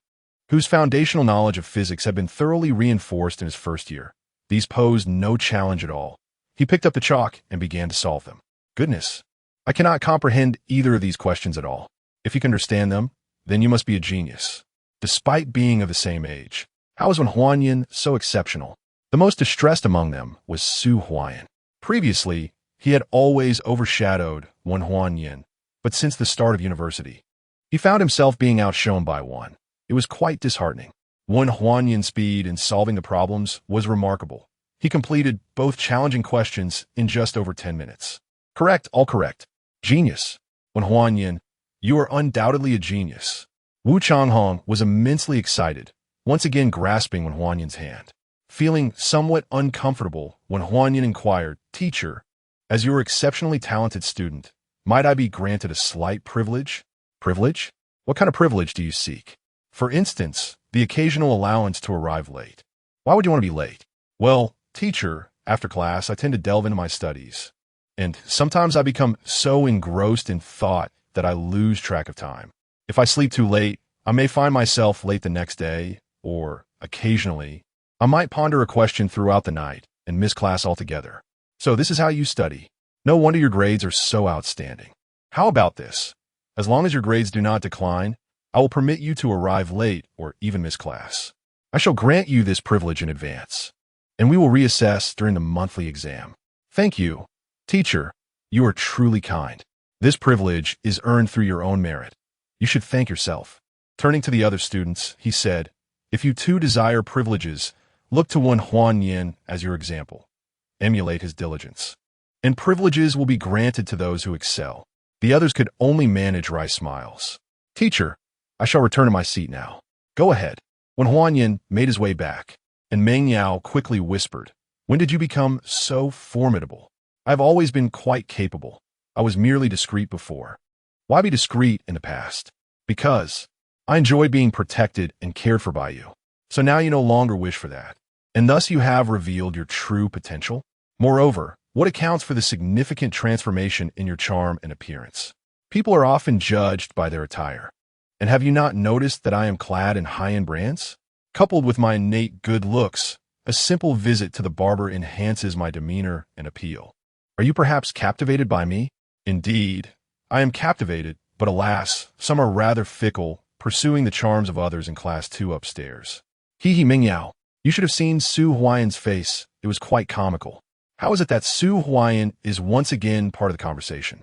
whose foundational knowledge of physics had been thoroughly reinforced in his first year, these posed no challenge at all. He picked up the chalk and began to solve them. "Goodness, I cannot comprehend either of these questions at all. If you can understand them, then you must be a genius." Despite being of the same age, how was Wan Huanyin so exceptional? The most distressed among them was Su Huayan. Previously, he had always overshadowed Wan Huanyin, but since the start of university, he found himself being outshone by Wan. It was quite disheartening. Wan Huanyin's speed in solving the problems was remarkable. He completed both challenging questions in just over 10 minutes. "Correct, all correct. Genius. Wan Huanyin, you are undoubtedly a genius." Wu Changhong was immensely excited, once again grasping Wan Huanyin's hand. Feeling somewhat uncomfortable, Wan Huanyin inquired, "Teacher, as your exceptionally talented student, might I be granted a slight privilege?" "Privilege? What kind of privilege do you seek?" "For instance, the occasional allowance to arrive late." "Why would you want to be late?" "Well, teacher, after class I tend to delve into my studies, and sometimes I become so engrossed in thought that I lose track of time. If I sleep too late, I may find myself late the next day, or, occasionally, I might ponder a question throughout the night and miss class altogether." So this is how you study. No wonder your grades are so outstanding. How about this? As long as your grades do not decline, I will permit you to arrive late or even miss class. I shall grant you this privilege in advance, and we will reassess during the monthly exam. Thank you, teacher. You are truly kind. This privilege is earned through your own merit. You should thank yourself. Turning to the other students, he said, if you too desire privileges, look to one Huan Yin as your example. Emulate his diligence. And privileges will be granted to those who excel. The others could only manage wry smiles. Teacher, I shall return to my seat now. Go ahead. When Huan Yin made his way back, and Meng Yao quickly whispered, when did you become so formidable? I've always been quite capable. I was merely discreet before. Why be discreet in the past? Because I enjoyed being protected and cared for by you. So now you no longer wish for that. And thus you have revealed your true potential. Moreover, what accounts for the significant transformation in your charm and appearance? People are often judged by their attire. And have you not noticed that I am clad in high-end brands? Coupled with my innate good looks, a simple visit to the barber enhances my demeanor and appeal. Are you perhaps captivated by me? Indeed, I am captivated, but alas, some are rather fickle, pursuing the charms of others in class 2 upstairs. Hee Ming Yao, you should have seen Su Huayan's face. It was quite comical. How is it that Su Huayan is once again part of the conversation?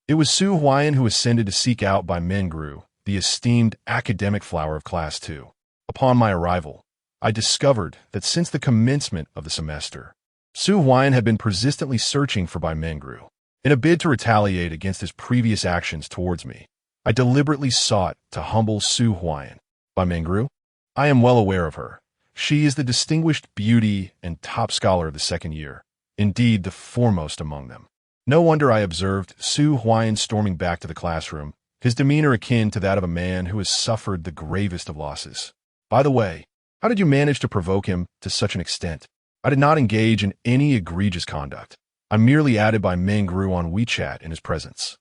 It was Su Huayan who ascended to seek out by Mengru, the esteemed academic flower of class 2. Upon my arrival, I discovered that since the commencement of the semester, Su Huayan had been persistently searching for Bai Mengru. In a bid to retaliate against his previous actions towards me, I deliberately sought to humble Su Huayan. Bai Mengru? I am well aware of her. She is the distinguished beauty and top scholar of the second year, indeed the foremost among them. No wonder I observed Su Huayan storming back to the classroom, his demeanor akin to that of a man who has suffered the gravest of losses. By the way, how did you manage to provoke him to such an extent? I did not engage in any egregious conduct. I merely added Bai Mengru on WeChat in his presence.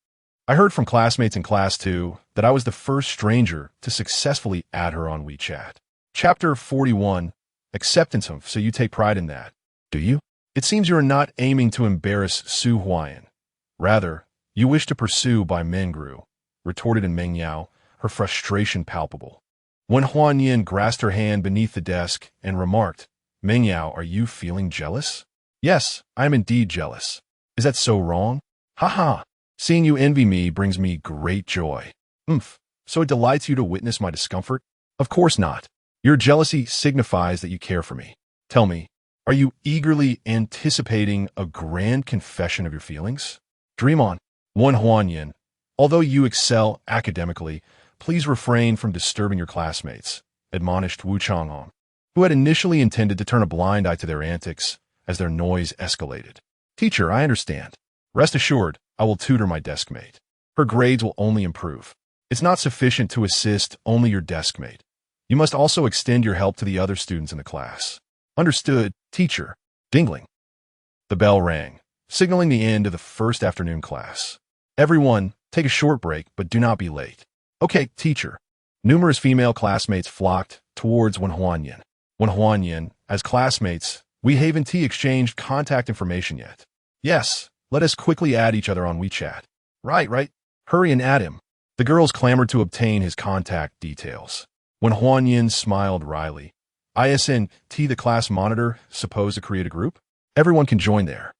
I heard from classmates in class 2 that I was the first stranger to successfully add her on WeChat. Chapter 41, Acceptance of, so you take pride in that, do you? It seems you are not aiming to embarrass Su Huayan. Rather, you wish to pursue Bai Mengru, retorted in Meng Yao, her frustration palpable. When Huan Yin grasped her hand beneath the desk and remarked, Meng Yao, are you feeling jealous? Yes, I am indeed jealous. Is that so wrong? Ha ha! Seeing you envy me brings me great joy. So it delights you to witness my discomfort? Of course not. Your jealousy signifies that you care for me. Tell me, are you eagerly anticipating a grand confession of your feelings? Dream on. One Huan Yin, although you excel academically, please refrain from disturbing your classmates, admonished Wu Chang'an, who had initially intended to turn a blind eye to their antics as their noise escalated. Teacher, I understand. Rest assured, I will tutor my deskmate. Her grades will only improve. It's not sufficient to assist only your deskmate. You must also extend your help to the other students in the class. Understood, teacher. Dingling. The bell rang, signaling the end of the first afternoon class. Everyone, take a short break, but do not be late. Okay, teacher. Numerous female classmates flocked towards Wen Huanyin. Wen Huanyin, as classmates, we haven't exchanged contact information yet. Yes, let us quickly add each other on WeChat. Right. Hurry and add him. The girls clamored to obtain his contact details. When Huanyin smiled wryly, ISNT, the class monitor, supposed to create a group? Everyone can join there.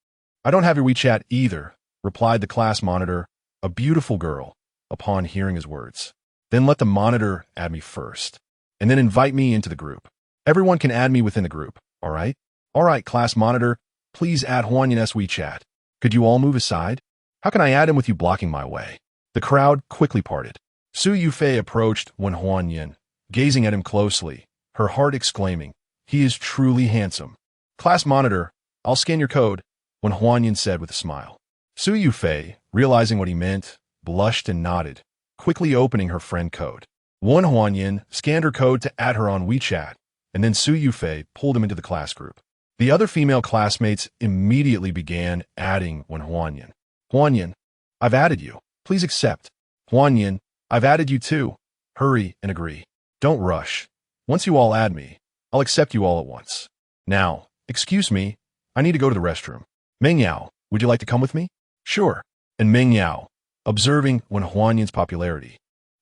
I don't have your WeChat either, replied the class monitor, a beautiful girl, upon hearing his words. Then let the monitor add me first, and then invite me into the group. Everyone can add me within the group, all right? All right, class monitor, please add Huanyin's WeChat. Could you all move aside? How can I add him with you blocking my way? The crowd quickly parted. Su Yufei approached Wen Huanyin, gazing at him closely, her heart exclaiming, he is truly handsome. Class monitor, I'll scan your code, Wen Huanyin said with a smile. Su Yufei, realizing what he meant, blushed and nodded, quickly opening her friend code. Wen Huanyin scanned her code to add her on WeChat, and then Su Yufei pulled him into the class group. The other female classmates immediately began adding Wen Huanyin. Huanyin, I've added you. Please accept. Huanyin, I've added you too. Hurry and agree. Don't rush. Once you all add me, I'll accept you all at once. Now, excuse me, I need to go to the restroom. Meng Yao, would you like to come with me? Sure. And Meng Yao, observing Wen Huanyan's popularity,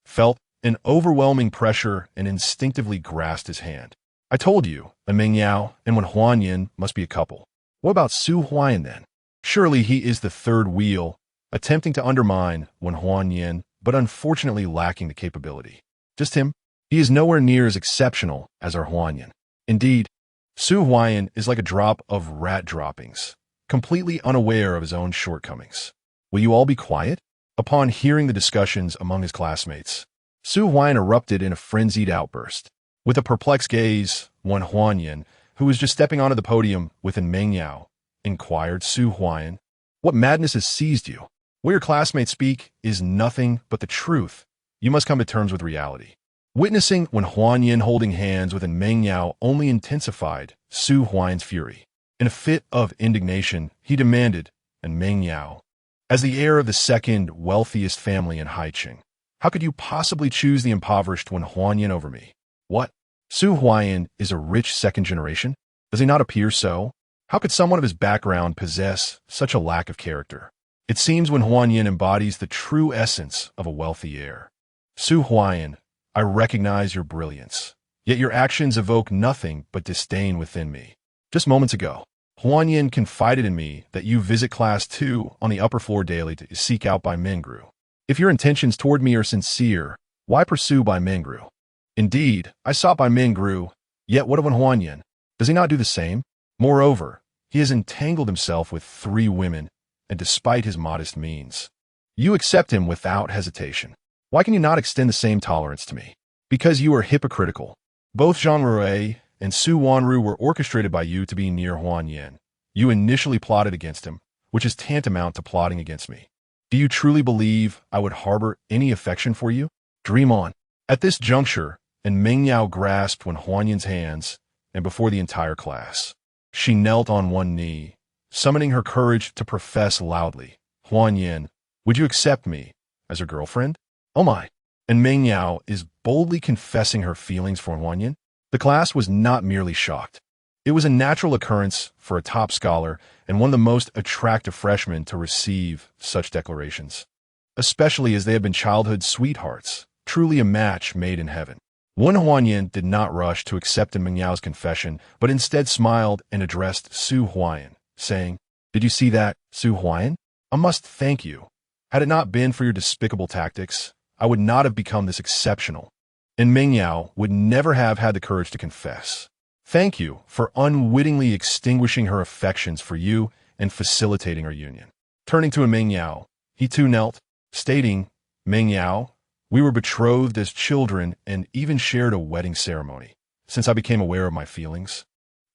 felt an overwhelming pressure and instinctively grasped his hand. I told you, Meng Yao and Wen Huanyan must be a couple. What about Su Huayan then? Surely he is the third wheel, attempting to undermine Wen Huanyan, but unfortunately lacking the capability. Just him? He is nowhere near as exceptional as our Huanyan. Indeed, Su Huayan is like a drop of rat droppings, completely unaware of his own shortcomings. Will you all be quiet? Upon hearing the discussions among his classmates, Su Huayan erupted in a frenzied outburst. With a perplexed gaze, Wen Huanyan, who was just stepping onto the podium within Meng Yao, inquired, Su Huayan, what madness has seized you? What your classmates speak is nothing but the truth. You must come to terms with reality. Witnessing Wen Huanyan holding hands with Meng Yao only intensified Su Huayan's fury. In a fit of indignation, he demanded, and Meng Yao, as the heir of the second wealthiest family in Haiqing, how could you possibly choose the impoverished Wen Huanyan over me? What? Su Huayan is a rich second generation? Does he not appear so? How could someone of his background possess such a lack of character? It seems Wen Huanyan embodies the true essence of a wealthy heir. Su Huayan, I recognize your brilliance, yet your actions evoke nothing but disdain within me. Just moments ago, Huanyan confided in me that you visit class 2 on the upper floor daily to seek out Bai Mengru. If your intentions toward me are sincere, why pursue Bai Mengru? Indeed, I sought Bai Mengru, yet what of Wen Huanyan? Does he not do the same? Moreover, he has entangled himself with 3 women, and despite his modest means, you accept him without hesitation. Why can you not extend the same tolerance to me? Because you are hypocritical. Both Zhang Rui and Su Wanru were orchestrated by you to be near Huanyan. You initially plotted against him, which is tantamount to plotting against me. Do you truly believe I would harbor any affection for you? Dream on. At this juncture, and Meng Yao grasped Wen Huanyan's hands, and before the entire class, she knelt on one knee, summoning her courage to profess loudly, Huanyan, would you accept me as your girlfriend? Oh my! And Meng Yao is boldly confessing her feelings for Huanyan. The class was not merely shocked. It was a natural occurrence for a top scholar and one of the most attractive freshmen to receive such declarations, especially as they had been childhood sweethearts, truly a match made in heaven. Wen Huanyan did not rush to accept Meng Yao's confession, but instead smiled and addressed Su Huayan, saying, did you see that, Su Huayan? I must thank you. Had it not been for your despicable tactics, I would not have become this exceptional, and Meng Yao would never have had the courage to confess. Thank you for unwittingly extinguishing her affections for you and facilitating our union. Turning to Meng Yao, he too knelt, stating, Meng Yao, we were betrothed as children and even shared a wedding ceremony. Since I became aware of my feelings,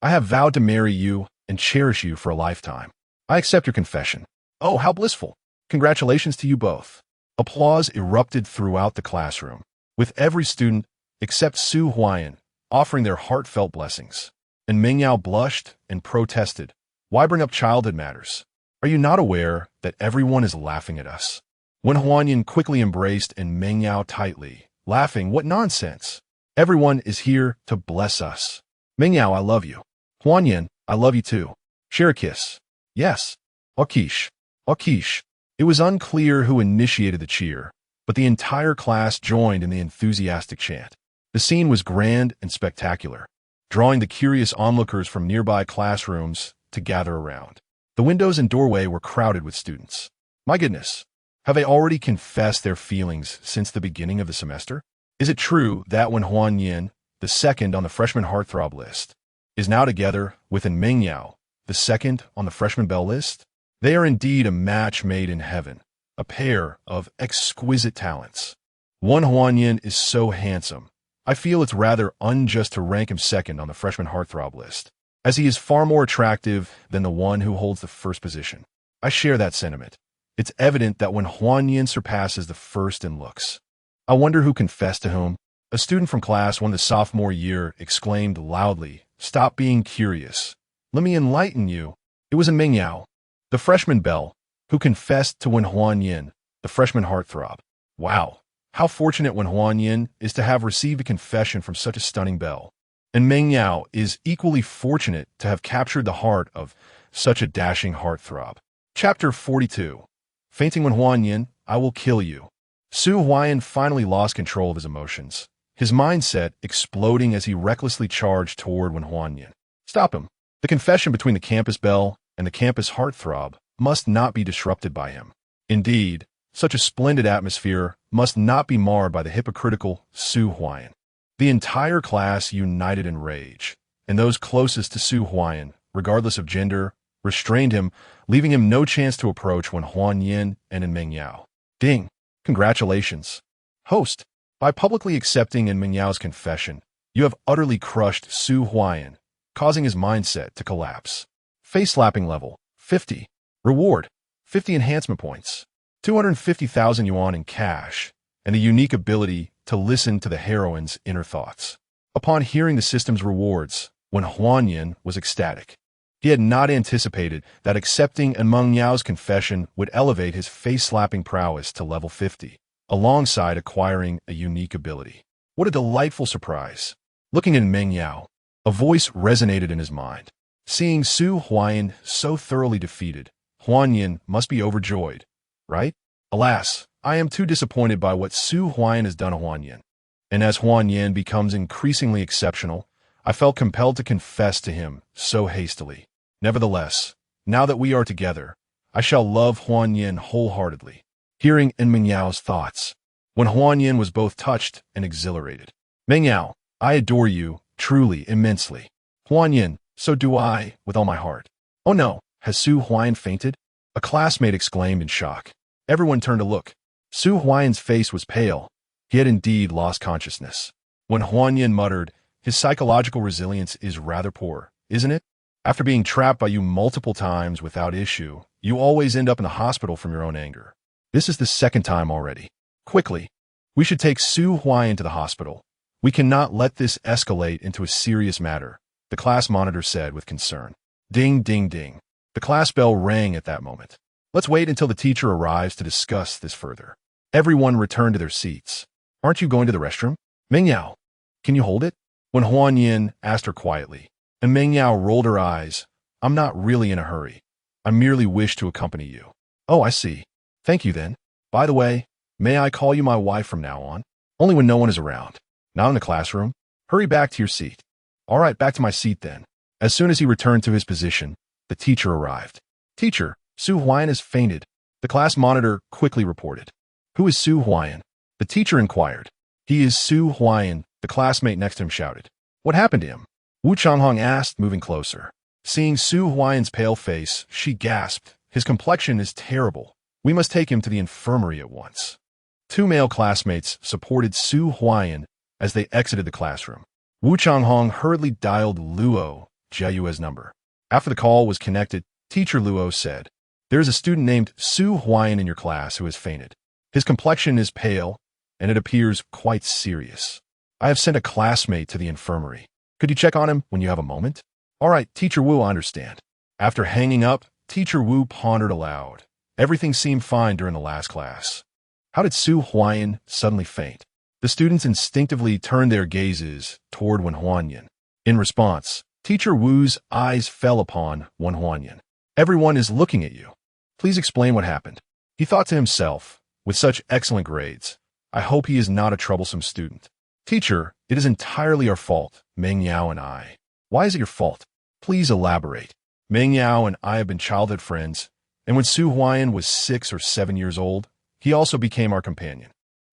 I have vowed to marry you and cherish you for a lifetime. I accept your confession. Oh, how blissful. Congratulations to you both. Applause erupted throughout the classroom, with every student except Su Huayan offering their heartfelt blessings. And Meng Yao blushed and protested. Why bring up childhood matters? Are you not aware that everyone is laughing at us? Wen Huanyan quickly embraced and Meng Yao tightly, laughing, what nonsense! Everyone is here to bless us. Meng Yao, I love you. Huanyan, I love you too. Share a kiss. Yes. Akish. Akish. It was unclear who initiated the cheer, but the entire class joined in the enthusiastic chant. The scene was grand and spectacular, drawing the curious onlookers from nearby classrooms to gather around. The windows and doorway were crowded with students. My goodness, have they already confessed their feelings since the beginning of the semester? Is it true that Wen Huanyan, the second on the freshman heartthrob list, is now together with Meng Yao, the second on the freshman belle list? They are indeed a match made in heaven, a pair of exquisite talents. Wen Huanyan is so handsome, I feel it's rather unjust to rank him second on the freshman heartthrob list, as he is far more attractive than the one who holds the first position. I share that sentiment. It's evident that Wen Huanyan surpasses the first in looks. I wonder who confessed to whom. A student from class 1 the sophomore year exclaimed loudly, stop being curious. Let me enlighten you. It was Meng Yao, the freshman belle, who confessed to Wen Huanyan, the freshman heartthrob. Wow, how fortunate Wen Huanyan is to have received a confession from such a stunning belle. And Meng Yao is equally fortunate to have captured the heart of such a dashing heartthrob. Chapter 42. Fainting when Huan Yin, I will kill you. Su Huayan finally lost control of his emotions, his mindset exploding as he recklessly charged toward Wen Huanyan. Stop him. The confession between the campus belle and the campus heartthrob must not be disrupted by him. Indeed, such a splendid atmosphere must not be marred by the hypocritical Su Huayan. The entire class united in rage, and those closest to Su Huayan, regardless of gender, restrained him, leaving him no chance to approach Wen Huanyan and in Meng Yao. Ding! Congratulations. Host, by publicly accepting in Meng Yao's confession, you have utterly crushed Su Huayan, causing his mindset to collapse. Face slapping level, 50. Reward, 50 enhancement points. 250,000 yuan in cash, and the unique ability to listen to the heroine's inner thoughts. Upon hearing the system's rewards, Wen Huanyan was ecstatic. He had not anticipated that accepting in Meng Yao's confession would elevate his face-slapping prowess to level 50, alongside acquiring a unique ability. What a delightful surprise. Looking at Meng Yao, a voice resonated in his mind. Seeing Su Huayan so thoroughly defeated, Huanyan must be overjoyed, right? Alas, I am too disappointed by what Su Huayan has done to Huanyan. And as Huanyan becomes increasingly exceptional, I felt compelled to confess to him so hastily. Nevertheless, now that we are together, I shall love Huanyan wholeheartedly. Hearing in Meng Yao's thoughts, when Huanyan was both touched and exhilarated. Meng Yao, I adore you, truly, immensely. Huanyan, so do I, with all my heart. Oh no, has Su Huayan fainted? A classmate exclaimed in shock. Everyone turned to look. Su Huayan's face was pale. He had indeed lost consciousness. When Huanyan muttered, his psychological resilience is rather poor, isn't it? After being trapped by you multiple times without issue, you always end up in the hospital from your own anger. This is the second time already. Quickly, we should take Su Huayan to the hospital. We cannot let this escalate into a serious matter, the class monitor said with concern. Ding, ding, ding. The class bell rang at that moment. Let's wait until the teacher arrives to discuss this further. Everyone returned to their seats. Aren't you going to the restroom? Meng Yao, can you hold it? When Huanyan asked her quietly, and Meng Yao rolled her eyes, I'm not really in a hurry. I merely wish to accompany you. Oh, I see. Thank you then. By the way, may I call you my wife from now on? Only when no one is around. Not in the classroom. Hurry back to your seat. All right, back to my seat then. As soon as he returned to his position, the teacher arrived. Teacher, Su Huayan has fainted. The class monitor quickly reported. Who is Su Huayan? The teacher inquired. He is Su Huayan, the classmate next to him shouted. What happened to him? Wu Changhong asked, moving closer. Seeing Su Huayan's pale face, she gasped. His complexion is terrible. We must take him to the infirmary at once. Two male classmates supported Su Huayan as they exited the classroom. Wu Changhong hurriedly dialed Luo Jiayue's number. After the call was connected, Teacher Luo said, There is a student named Su Huayan in your class who has fainted. His complexion is pale, and it appears quite serious. I have sent a classmate to the infirmary. Could you check on him when you have a moment? All right, Teacher Wu, I understand. After hanging up, Teacher Wu pondered aloud. Everything seemed fine during the last class. How did Su Huayan suddenly faint? The students instinctively turned their gazes toward Wen Huanyan. In response, Teacher Wu's eyes fell upon Wen Huanyan. Everyone is looking at you. Please explain what happened. He thought to himself, with such excellent grades, I hope he is not a troublesome student. Teacher, it is entirely our fault, Meng Yao and I. Why is it your fault? Please elaborate. Meng Yao and I have been childhood friends, and when Su Huayan was 6 or 7 years old, he also became our companion.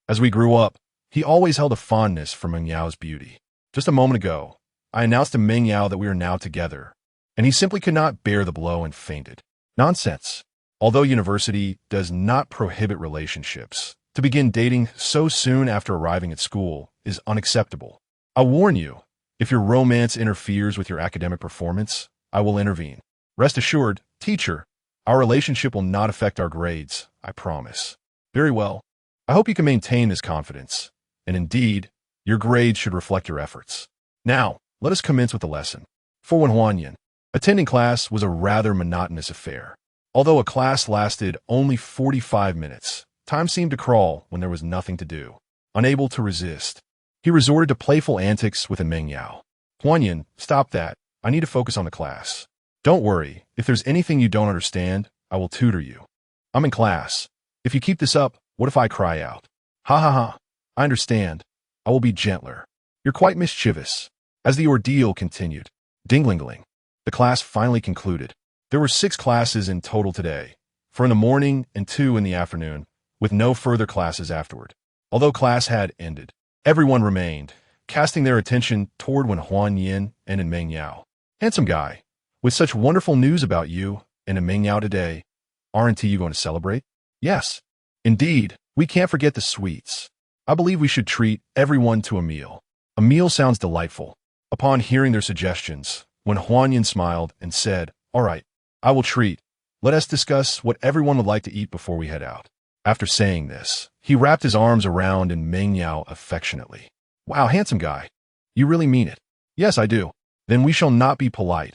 As we grew up, he always held a fondness for Meng Yao's beauty. Just a moment ago, I announced to Meng Yao that we are now together, and he simply could not bear the blow and fainted. Nonsense. Although university does not prohibit relationships, to begin dating so soon after arriving at school is unacceptable. I warn you, if your romance interferes with your academic performance, I will intervene. Rest assured, teacher, our relationship will not affect our grades, I promise. Very well. I hope you can maintain this confidence, and indeed, your grades should reflect your efforts. Now, let us commence with the lesson. For Wen Huanyan, attending class was a rather monotonous affair. Although a class lasted only 45 minutes, time seemed to crawl when there was nothing to do. Unable to resist, he resorted to playful antics with Meng Yao. Huanyan, stop that. I need to focus on the class. Don't worry, if there's anything you don't understand, I will tutor you. I'm in class. If you keep this up, what if I cry out? Ha ha ha. I understand. I will be gentler. You're quite mischievous. As the ordeal continued, ding-ling-ling, the class finally concluded. There were 6 classes in total today, 4 in the morning and 2 in the afternoon, with no further classes afterward. Although class had ended, everyone remained, casting their attention toward Huan Yin and Meng Yao. Handsome guy, with such wonderful news about you and Meng Yao today, aren't you going to celebrate? Yes. Indeed, we can't forget the sweets. I believe we should treat everyone to a meal. A meal sounds delightful. Upon hearing their suggestions, when Huan Yin smiled and said, "All right, I will treat. Let us discuss what everyone would like to eat before we head out." After saying this, he wrapped his arms around Meng Yao affectionately. Wow, handsome guy. You really mean it? Yes, I do. Then we shall not be polite.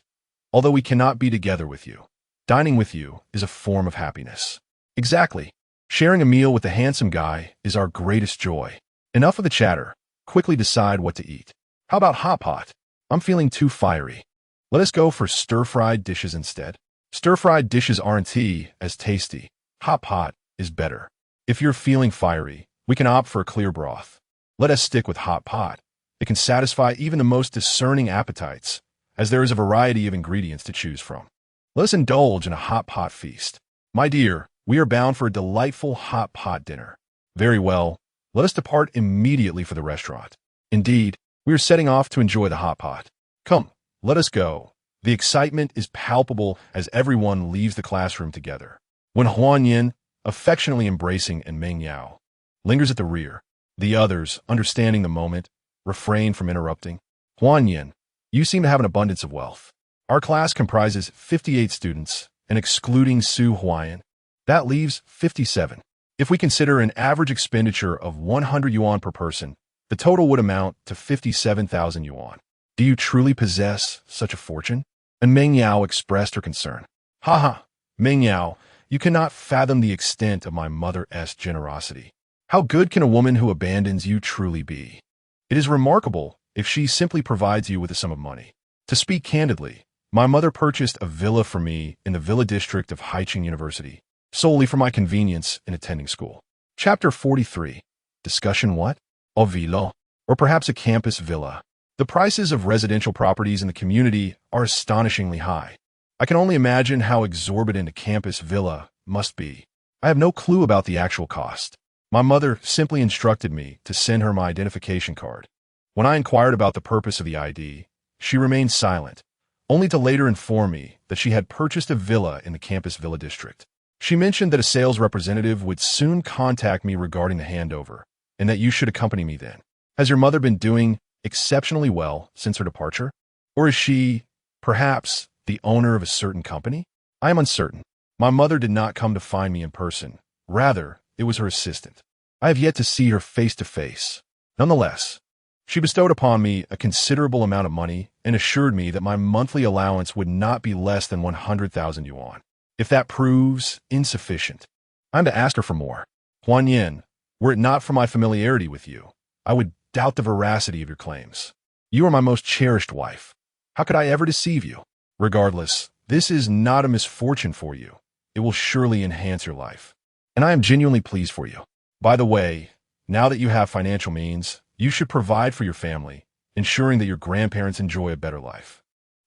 Although we cannot be together with you, dining with you is a form of happiness. Exactly. Sharing a meal with the handsome guy is our greatest joy. Enough of the chatter. Quickly decide what to eat. How about hot pot? I'm feeling too fiery. Let us go for stir-fried dishes instead. Stir-fried dishes aren't as tasty. Hot pot is better. If you're feeling fiery, we can opt for a clear broth. Let us stick with hot pot. It can satisfy even the most discerning appetites, as there is a variety of ingredients to choose from. Let us indulge in a hot pot feast. My dear, we are bound for a delightful hot pot dinner. Very well, let us depart immediately for the restaurant. Indeed, we are setting off to enjoy the hot pot. Come, let us go. The excitement is palpable as everyone leaves the classroom together. When Huan Yin, affectionately embracing Meng Yao, lingers at the rear, the others, understanding the moment, refrain from interrupting. Huan Yin, you seem to have an abundance of wealth. Our class comprises 58 students, and excluding Su Huayan, that leaves 57. If we consider an average expenditure of 100 yuan per person, the total would amount to 57,000 yuan. Do you truly possess such a fortune? And Meng Yao expressed her concern. Ha ha, Meng Yao, you cannot fathom the extent of my mother's generosity. How good can a woman who abandons you truly be? It is remarkable if she simply provides you with a sum of money. To speak candidly, my mother purchased a villa for me in the villa district of Haicheng University, solely for my convenience in attending school. Chapter 43. Discussion what? A villa, or perhaps a campus villa. The prices of residential properties in the community are astonishingly high. I can only imagine how exorbitant a campus villa must be. I have no clue about the actual cost. My mother simply instructed me to send her my identification card. When I inquired about the purpose of the ID, she remained silent, only to later inform me that she had purchased a villa in the campus villa district. She mentioned that a sales representative would soon contact me regarding the handover, and that you should accompany me then. Has your mother been doing exceptionally well since her departure? Or is she, perhaps, the owner of a certain company? I am uncertain. My mother did not come to find me in person. Rather, it was her assistant. I have yet to see her face to face. Nonetheless, she bestowed upon me a considerable amount of money and assured me that my monthly allowance would not be less than 100,000 yuan. If that proves insufficient, I am to ask her for more. Huan Yin, were it not for my familiarity with you, I would doubt the veracity of your claims. You are my most cherished wife. How could I ever deceive you? Regardless, this is not a misfortune for you. It will surely enhance your life. And I am genuinely pleased for you. By the way, now that you have financial means, you should provide for your family, ensuring that your grandparents enjoy a better life.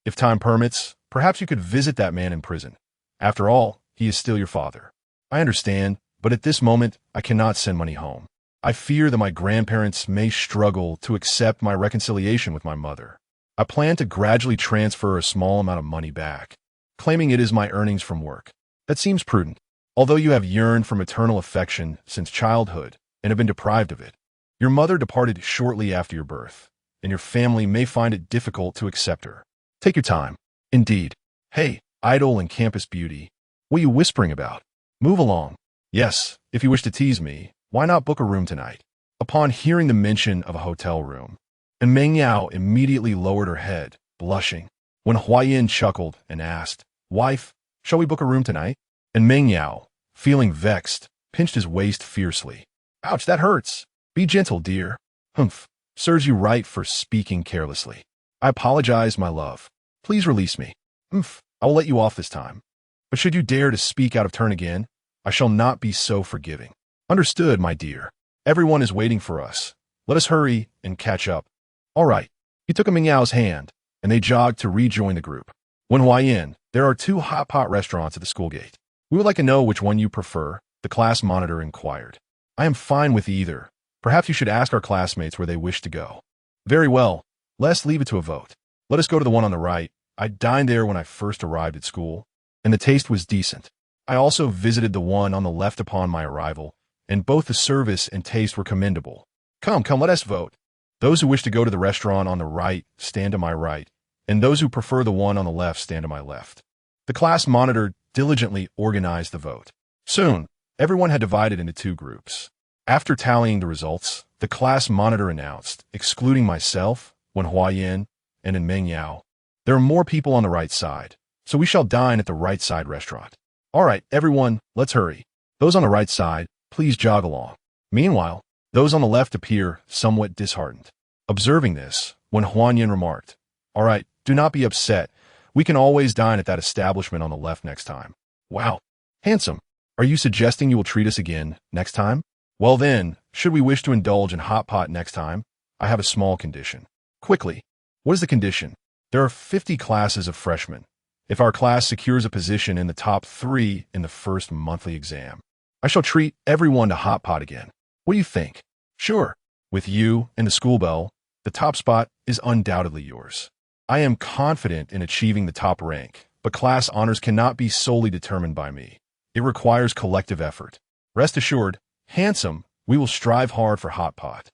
If time permits, perhaps you could visit that man in prison. After all, he is still your father. I understand, but at this moment, I cannot send money home. I fear that my grandparents may struggle to accept my reconciliation with my mother. I plan to gradually transfer a small amount of money back, claiming it is my earnings from work. That seems prudent. Although you have yearned for maternal affection since childhood and have been deprived of it, your mother departed shortly after your birth, and your family may find it difficult to accept her. Take your time. Indeed. Hey, idle and campus beauty. What are you whispering about? Move along. Yes, if you wish to tease me, why not book a room tonight? Upon hearing the mention of a hotel room, Meng Yao immediately lowered her head, blushing. When Huayan chuckled and asked, "Wife, shall we book a room tonight?" And Meng Yao, feeling vexed, pinched his waist fiercely. Ouch, that hurts. Be gentle, dear. Humph, serves you right for speaking carelessly. I apologize, my love. Please release me. Humph, I will let you off this time. But should you dare to speak out of turn again, I shall not be so forgiving. Understood, my dear. Everyone is waiting for us. Let us hurry and catch up. All right. He took Meng Yao's hand, and they jogged to rejoin the group. Wen Huayan, there are 2 hot pot restaurants at the school gate. We would like to know which one you prefer, the class monitor inquired. I am fine with either. Perhaps you should ask our classmates where they wish to go. Very well. Let's leave it to a vote. Let us go to the one on the right. I dined there when I first arrived at school, and the taste was decent. I also visited the one on the left upon my arrival, and both the service and taste were commendable. Come, let us vote. Those who wish to go to the restaurant on the right stand to my right, and those who prefer the one on the left stand to my left. The class monitor diligently organized the vote. Soon, everyone had divided into 2 groups. After tallying the results, the class monitor announced, excluding myself, Wen Huayan, and Meng Yao, there are more people on the right side, so we shall dine at the right side restaurant. All right, everyone, let's hurry. Those on the right side, please jog along. Meanwhile, those on the left appear somewhat disheartened. Observing this, Wen Huayan remarked, all right, do not be upset. We can always dine at that establishment on the left next time. Wow. Handsome. Are you suggesting you will treat us again next time? Well then, should we wish to indulge in hot pot next time, I have a small condition. Quickly. What is the condition? There are 50 classes of freshmen. If our class secures a position in the top 3 in the first monthly exam, I shall treat everyone to hot pot again. What do you think? Sure. With you and the school bell, the top spot is undoubtedly yours. I am confident in achieving the top rank, but class honors cannot be solely determined by me. It requires collective effort. Rest assured, handsome, we will strive hard for hot pot.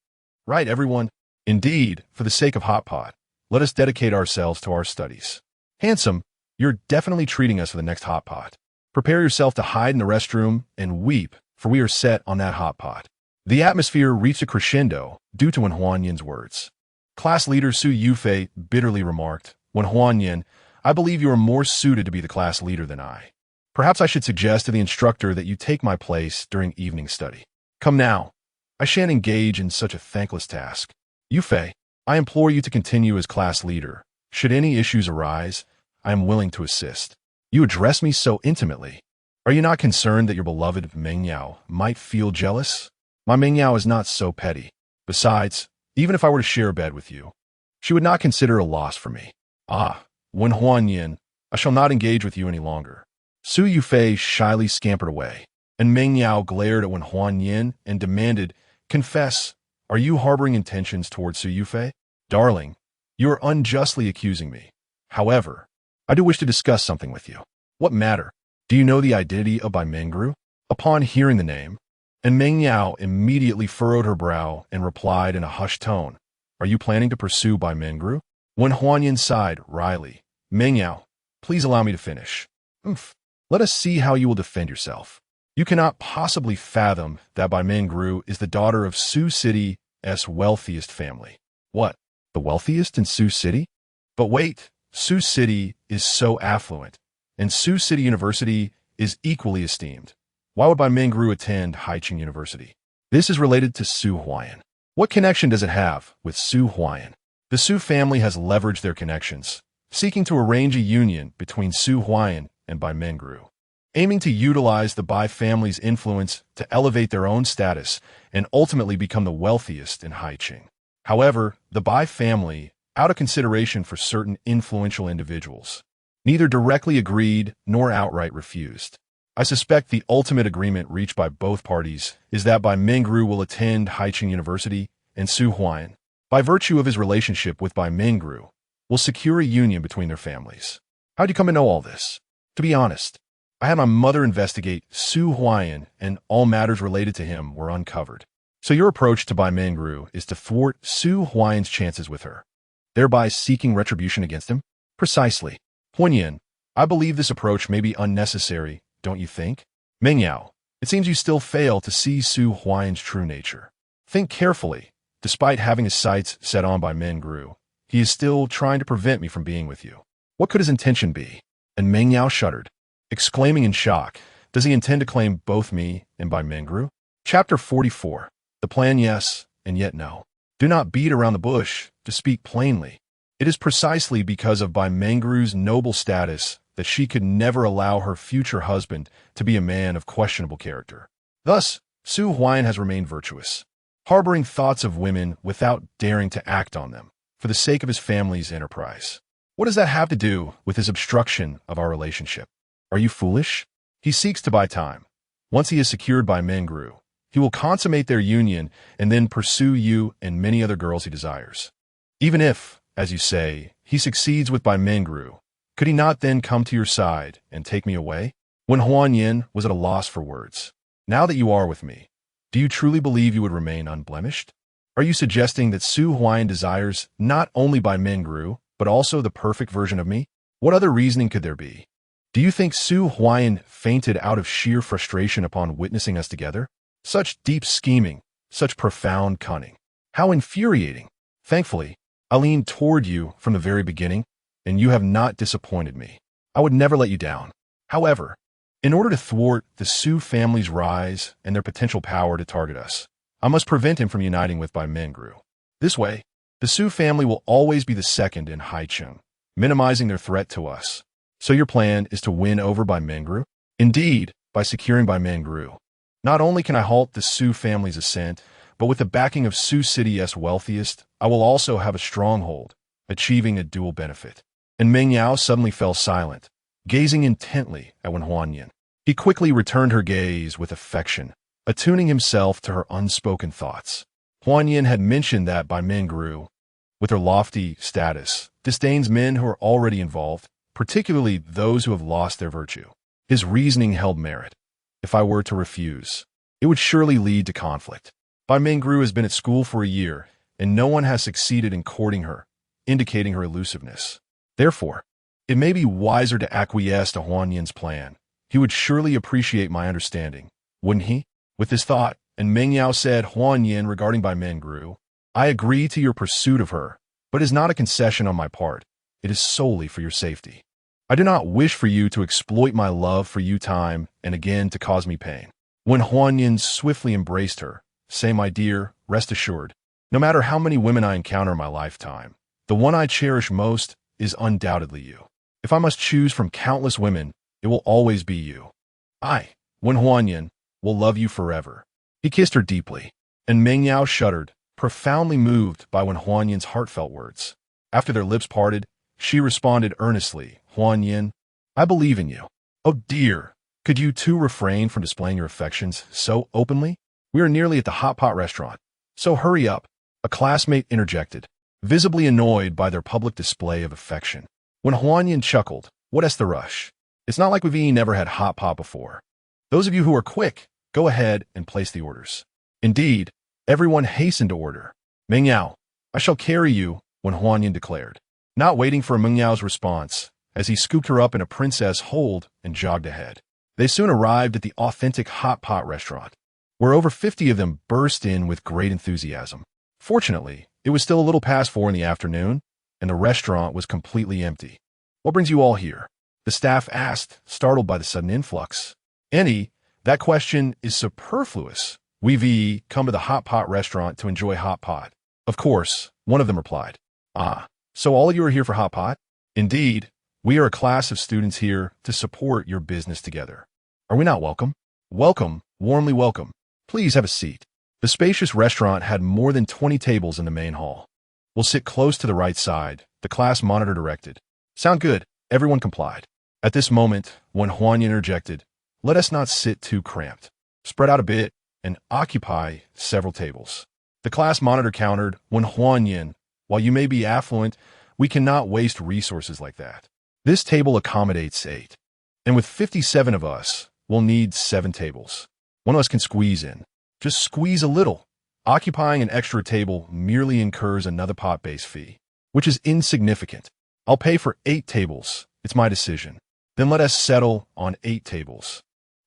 Right, everyone? Indeed, for the sake of hot pot, let us dedicate ourselves to our studies. Handsome, you're definitely treating us for the next hot pot. Prepare yourself to hide in the restroom and weep, for we are set on that hot pot. The atmosphere reached a crescendo due to Wen Huayan's words. Class leader Su Yufei bitterly remarked, Wen Huayan, I believe you are more suited to be the class leader than I. Perhaps I should suggest to the instructor that you take my place during evening study. Come now. I shan't engage in such a thankless task. Yufei, I implore you to continue as class leader. Should any issues arise, I am willing to assist. You address me so intimately. Are you not concerned that your beloved Meng Yao might feel jealous? My Meng Yao is not so petty. Besides, even if I were to share a bed with you, she would not consider a loss for me. Ah, Wen Huayan, I shall not engage with you any longer. Su Yufei shyly scampered away, and Meng Yao glared at Wen Huayan and demanded, confess, are you harboring intentions towards Su Yufei? Darling, you are unjustly accusing me. However, I do wish to discuss something with you. What matter? Do you know the identity of Bai Mengru? Upon hearing the name, and Meng Yao immediately furrowed her brow and replied in a hushed tone, are you planning to pursue Bai Mengru? Wen Huayan sighed wryly. Meng Yao, please allow me to finish. Let us see how you will defend yourself. You cannot possibly fathom that Bai Mengru is the daughter of Sioux City's wealthiest family. What? The wealthiest in Sioux City? But wait, Sioux City is so affluent, and Sioux City University is equally esteemed. Why would Bai Mengru attend Haiqing University? This is related to Su Huayan. What connection does it have with Su Huayan? The Su family has leveraged their connections, seeking to arrange a union between Su Huayan and Bai Mengru, aiming to utilize the Bai family's influence to elevate their own status and ultimately become the wealthiest in Haiqing. However, the Bai family, out of consideration for certain influential individuals, neither directly agreed nor outright refused. I suspect the ultimate agreement reached by both parties is that Bai Mengru will attend Haiqing University, and Su Huayan, by virtue of his relationship with Bai Mengru, will secure a union between their families. How'd you come to know all this? To be honest, I had my mother investigate Su Huayan, and all matters related to him were uncovered. So your approach to Bai Mengru is to thwart Su Huayan's chances with her, thereby seeking retribution against him? Precisely. Huayan, I believe this approach may be unnecessary, don't you think? Meng Yao, it seems you still fail to see Su Huayan's true nature. Think carefully. Despite having his sights set on Bai Mengru, he is still trying to prevent me from being with you. What could his intention be? And Meng Yao shuddered, exclaiming in shock, does he intend to claim both me and Bai Mengru? Chapter 44. The plan yes, and yet no. Do not beat around the bush, to speak plainly. It is precisely because of Bai Mengru's noble status that she could never allow her future husband to be a man of questionable character. Thus, Su Huayan has remained virtuous, harboring thoughts of women without daring to act on them, for the sake of his family's enterprise. What does that have to do with his obstruction of our relationship? Are you foolish? He seeks to buy time. Once he is secured by Mengru, he will consummate their union and then pursue you and many other girls he desires. Even if, as you say, he succeeds with Bai Mengru, could he not then come to your side and take me away? When Huan Yin was at a loss for words. Now that you are with me, do you truly believe you would remain unblemished? Are you suggesting that Su Huayan desires not only Bai Mengru, but also the perfect version of me? What other reasoning could there be? Do you think Su Huayan fainted out of sheer frustration upon witnessing us together? Such deep scheming, such profound cunning. How infuriating! Thankfully, I leaned toward you from the very beginning, and you have not disappointed me. I would never let you down. However, in order to thwart the Su family's rise and their potential power to target us, I must prevent him from uniting with Bai Mengru. This way, the Su family will always be the second in Haicheng, minimizing their threat to us. So your plan is to win over Bai Mengru? Indeed, by securing Bai Mengru. Not only can I halt the Su family's ascent, but with the backing of Sioux City's wealthiest, I will also have a stronghold, achieving a dual benefit. And Meng Yao suddenly fell silent, gazing intently at Wen Huanyan. He quickly returned her gaze with affection, attuning himself to her unspoken thoughts. Huanyan had mentioned that Bai Mengru, with her lofty status, disdains men who are already involved, particularly those who have lost their virtue. His reasoning held merit. If I were to refuse, it would surely lead to conflict. Bai Mengru has been at school for a year, and no one has succeeded in courting her, indicating her elusiveness. Therefore, it may be wiser to acquiesce to Huanyan's plan. He would surely appreciate my understanding, wouldn't he? With this thought, and Meng Yao said, Huanyan regarding Bai Mengru, I agree to your pursuit of her, but it is not a concession on my part. It is solely for your safety. I do not wish for you to exploit my love for you time and again to cause me pain. When Huanyan swiftly embraced her, say, my dear, rest assured, no matter how many women I encounter in my lifetime, the one I cherish most is undoubtedly you. If I must choose from countless women, it will always be you. I, Wen Huanyan, will love you forever. He kissed her deeply, and Meng Yao shuddered, profoundly moved by Wen Huanyan's heartfelt words. After their lips parted, she responded earnestly, Huanyan, I believe in you. Oh dear, could you too refrain from displaying your affections so openly? We are nearly at the hot pot restaurant, so hurry up, a classmate interjected, visibly annoyed by their public display of affection. When Huanyan chuckled, what's the rush? It's not like we've never had hot pot before. Those of you who are quick, go ahead and place the orders. Indeed, everyone hastened to order. Meng Yao, I shall carry you, Wen Huanyan declared, not waiting for Meng Yao's response, as he scooped her up in a princess hold and jogged ahead. They soon arrived at the authentic hot pot restaurant, where over 50 of them burst in with great enthusiasm. Fortunately, it was still a little past 4 in the afternoon, and the restaurant was completely empty. What brings you all here? The staff asked, startled by the sudden influx. That question is superfluous. We've come to the hot pot restaurant to enjoy hot pot. Of course, one of them replied. Ah, so all of you are here for hot pot? Indeed, we are a class of students here to support your business together. Are we not welcome? Welcome, warmly welcome. Please have a seat. The spacious restaurant had more than 20 tables in the main hall. We'll sit close to the right side, the class monitor directed. Sound good? Everyone complied. At this moment, when Huanyan interjected, let us not sit too cramped. Spread out a bit and occupy several tables. The class monitor countered, when Huanyan, while you may be affluent, we cannot waste resources like that. This table accommodates 8. And with 57 of us, we'll need 7 tables. One of us can squeeze in. Just squeeze a little. Occupying an extra table merely incurs another pot-based fee, which is insignificant. I'll pay for 8 tables. It's my decision. Then let us settle on 8 tables,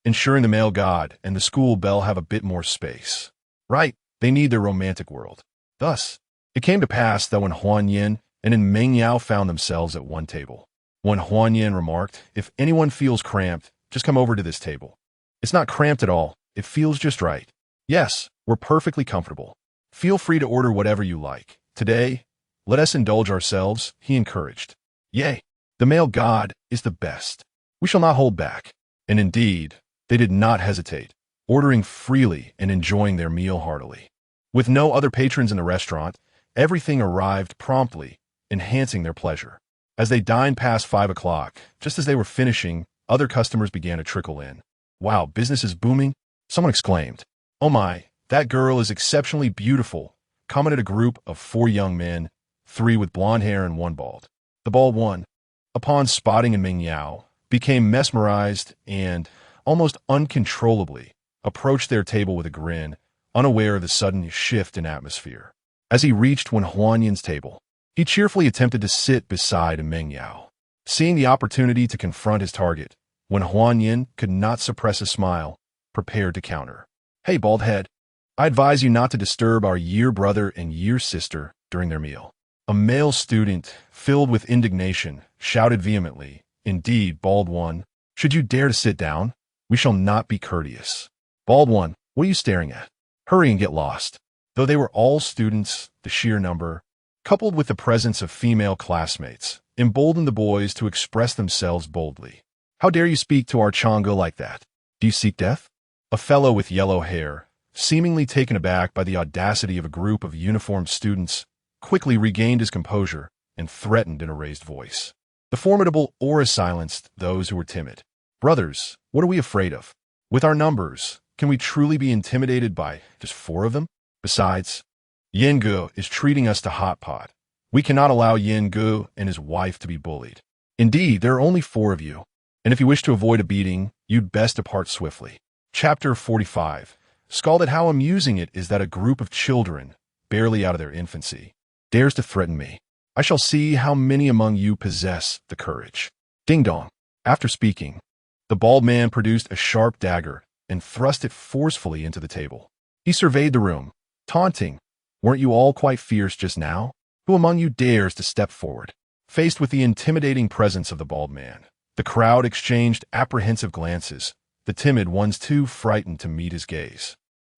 ensuring the male god and the school belle have a bit more space. Right, they need their romantic world. Thus, it came to pass that when Huanyan and Meng Yao found themselves at one table, when Huanyan remarked, if anyone feels cramped, just come over to this table. It's not cramped at all. It feels just right. Yes, we're perfectly comfortable. Feel free to order whatever you like. Today, let us indulge ourselves, he encouraged. Yay! The male god is the best. We shall not hold back. And indeed, they did not hesitate, ordering freely and enjoying their meal heartily. With no other patrons in the restaurant, everything arrived promptly, enhancing their pleasure. As they dined past 5 o'clock, just as they were finishing, other customers began to trickle in. Wow, business is booming? Someone exclaimed. Oh my, that girl is exceptionally beautiful, commented a group of 4 young men, 3 with blonde hair and 1 bald. The bald one, upon spotting Meng Yao, became mesmerized and, almost uncontrollably, approached their table with a grin, unaware of the sudden shift in atmosphere. As he reached Wen Huanyan's table, he cheerfully attempted to sit beside Meng Yao. Seeing the opportunity to confront his target, Wen Huanyan could not suppress a smile, prepared to counter. Hey, bald head, I advise you not to disturb our year brother and year sister during their meal. A male student, filled with indignation, shouted vehemently, Indeed, bald one, should you dare to sit down, we shall not be courteous. Bald one, what are you staring at? Hurry and get lost. Though they were all students, the sheer number, coupled with the presence of female classmates, emboldened the boys to express themselves boldly. How dare you speak to our Chang'e like that? Do you seek death? A fellow with yellow hair, seemingly taken aback by the audacity of a group of uniformed students, quickly regained his composure and threatened in a raised voice. The formidable aura silenced those who were timid. Brothers, what are we afraid of? With our numbers, can we truly be intimidated by just 4 of them? Besides, Yen Gu is treating us to hot pot. We cannot allow Yen Gu and his wife to be bullied. Indeed, there are only 4 of you, and if you wish to avoid a beating, you'd best depart swiftly. Chapter 45. Scalded, how amusing it is that a group of children, barely out of their infancy, dares to threaten me. I shall see how many among you possess the courage. Ding dong. After speaking, the bald man produced a sharp dagger and thrust it forcefully into the table. He surveyed the room, taunting, Weren't you all quite fierce just now? Who among you dares to step forward? Faced with the intimidating presence of the bald man, the crowd exchanged apprehensive glances, the timid ones too frightened to meet his gaze.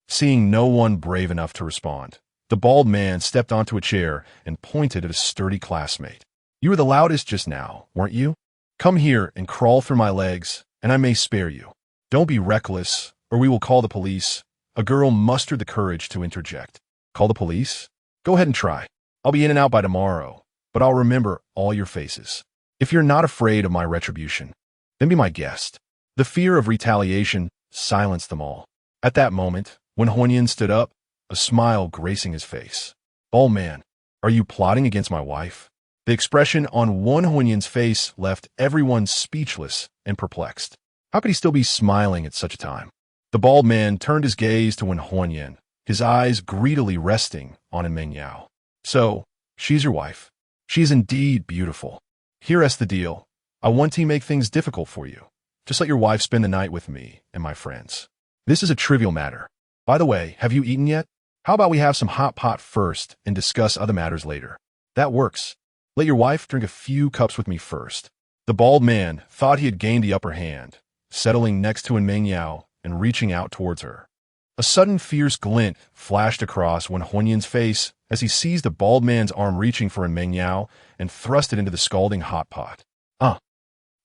Seeing no one brave enough to respond, the bald man stepped onto a chair and pointed at a sturdy classmate. You were the loudest just now, weren't you? Come here and crawl through my legs, and I may spare you. Don't be reckless, or we will call the police. A girl mustered the courage to interject. Call the police? Go ahead and try. I'll be in and out by tomorrow, but I'll remember all your faces. If you're not afraid of my retribution, then be my guest. The fear of retaliation silenced them all. At that moment, when Huanyan stood up, a smile gracing his face. Oh man, are you plotting against my wife? The expression on Huanyan's face left everyone speechless and perplexed. How could he still be smiling at such a time? The bald man turned his gaze to Huanyan, his eyes greedily resting on Meng Yao. So, she's your wife. She is indeed beautiful. Here's the deal. I want to make things difficult for you. Just let your wife spend the night with me and my friends. This is a trivial matter. By the way, have you eaten yet? How about we have some hot pot first and discuss other matters later? That works. Let your wife drink a few cups with me first. The bald man thought he had gained the upper hand, settling next to Meng Yao and reaching out towards her. A sudden fierce glint flashed across Huanyan's face as he seized the bald man's arm reaching for Meng Yao and thrust it into the scalding hot pot.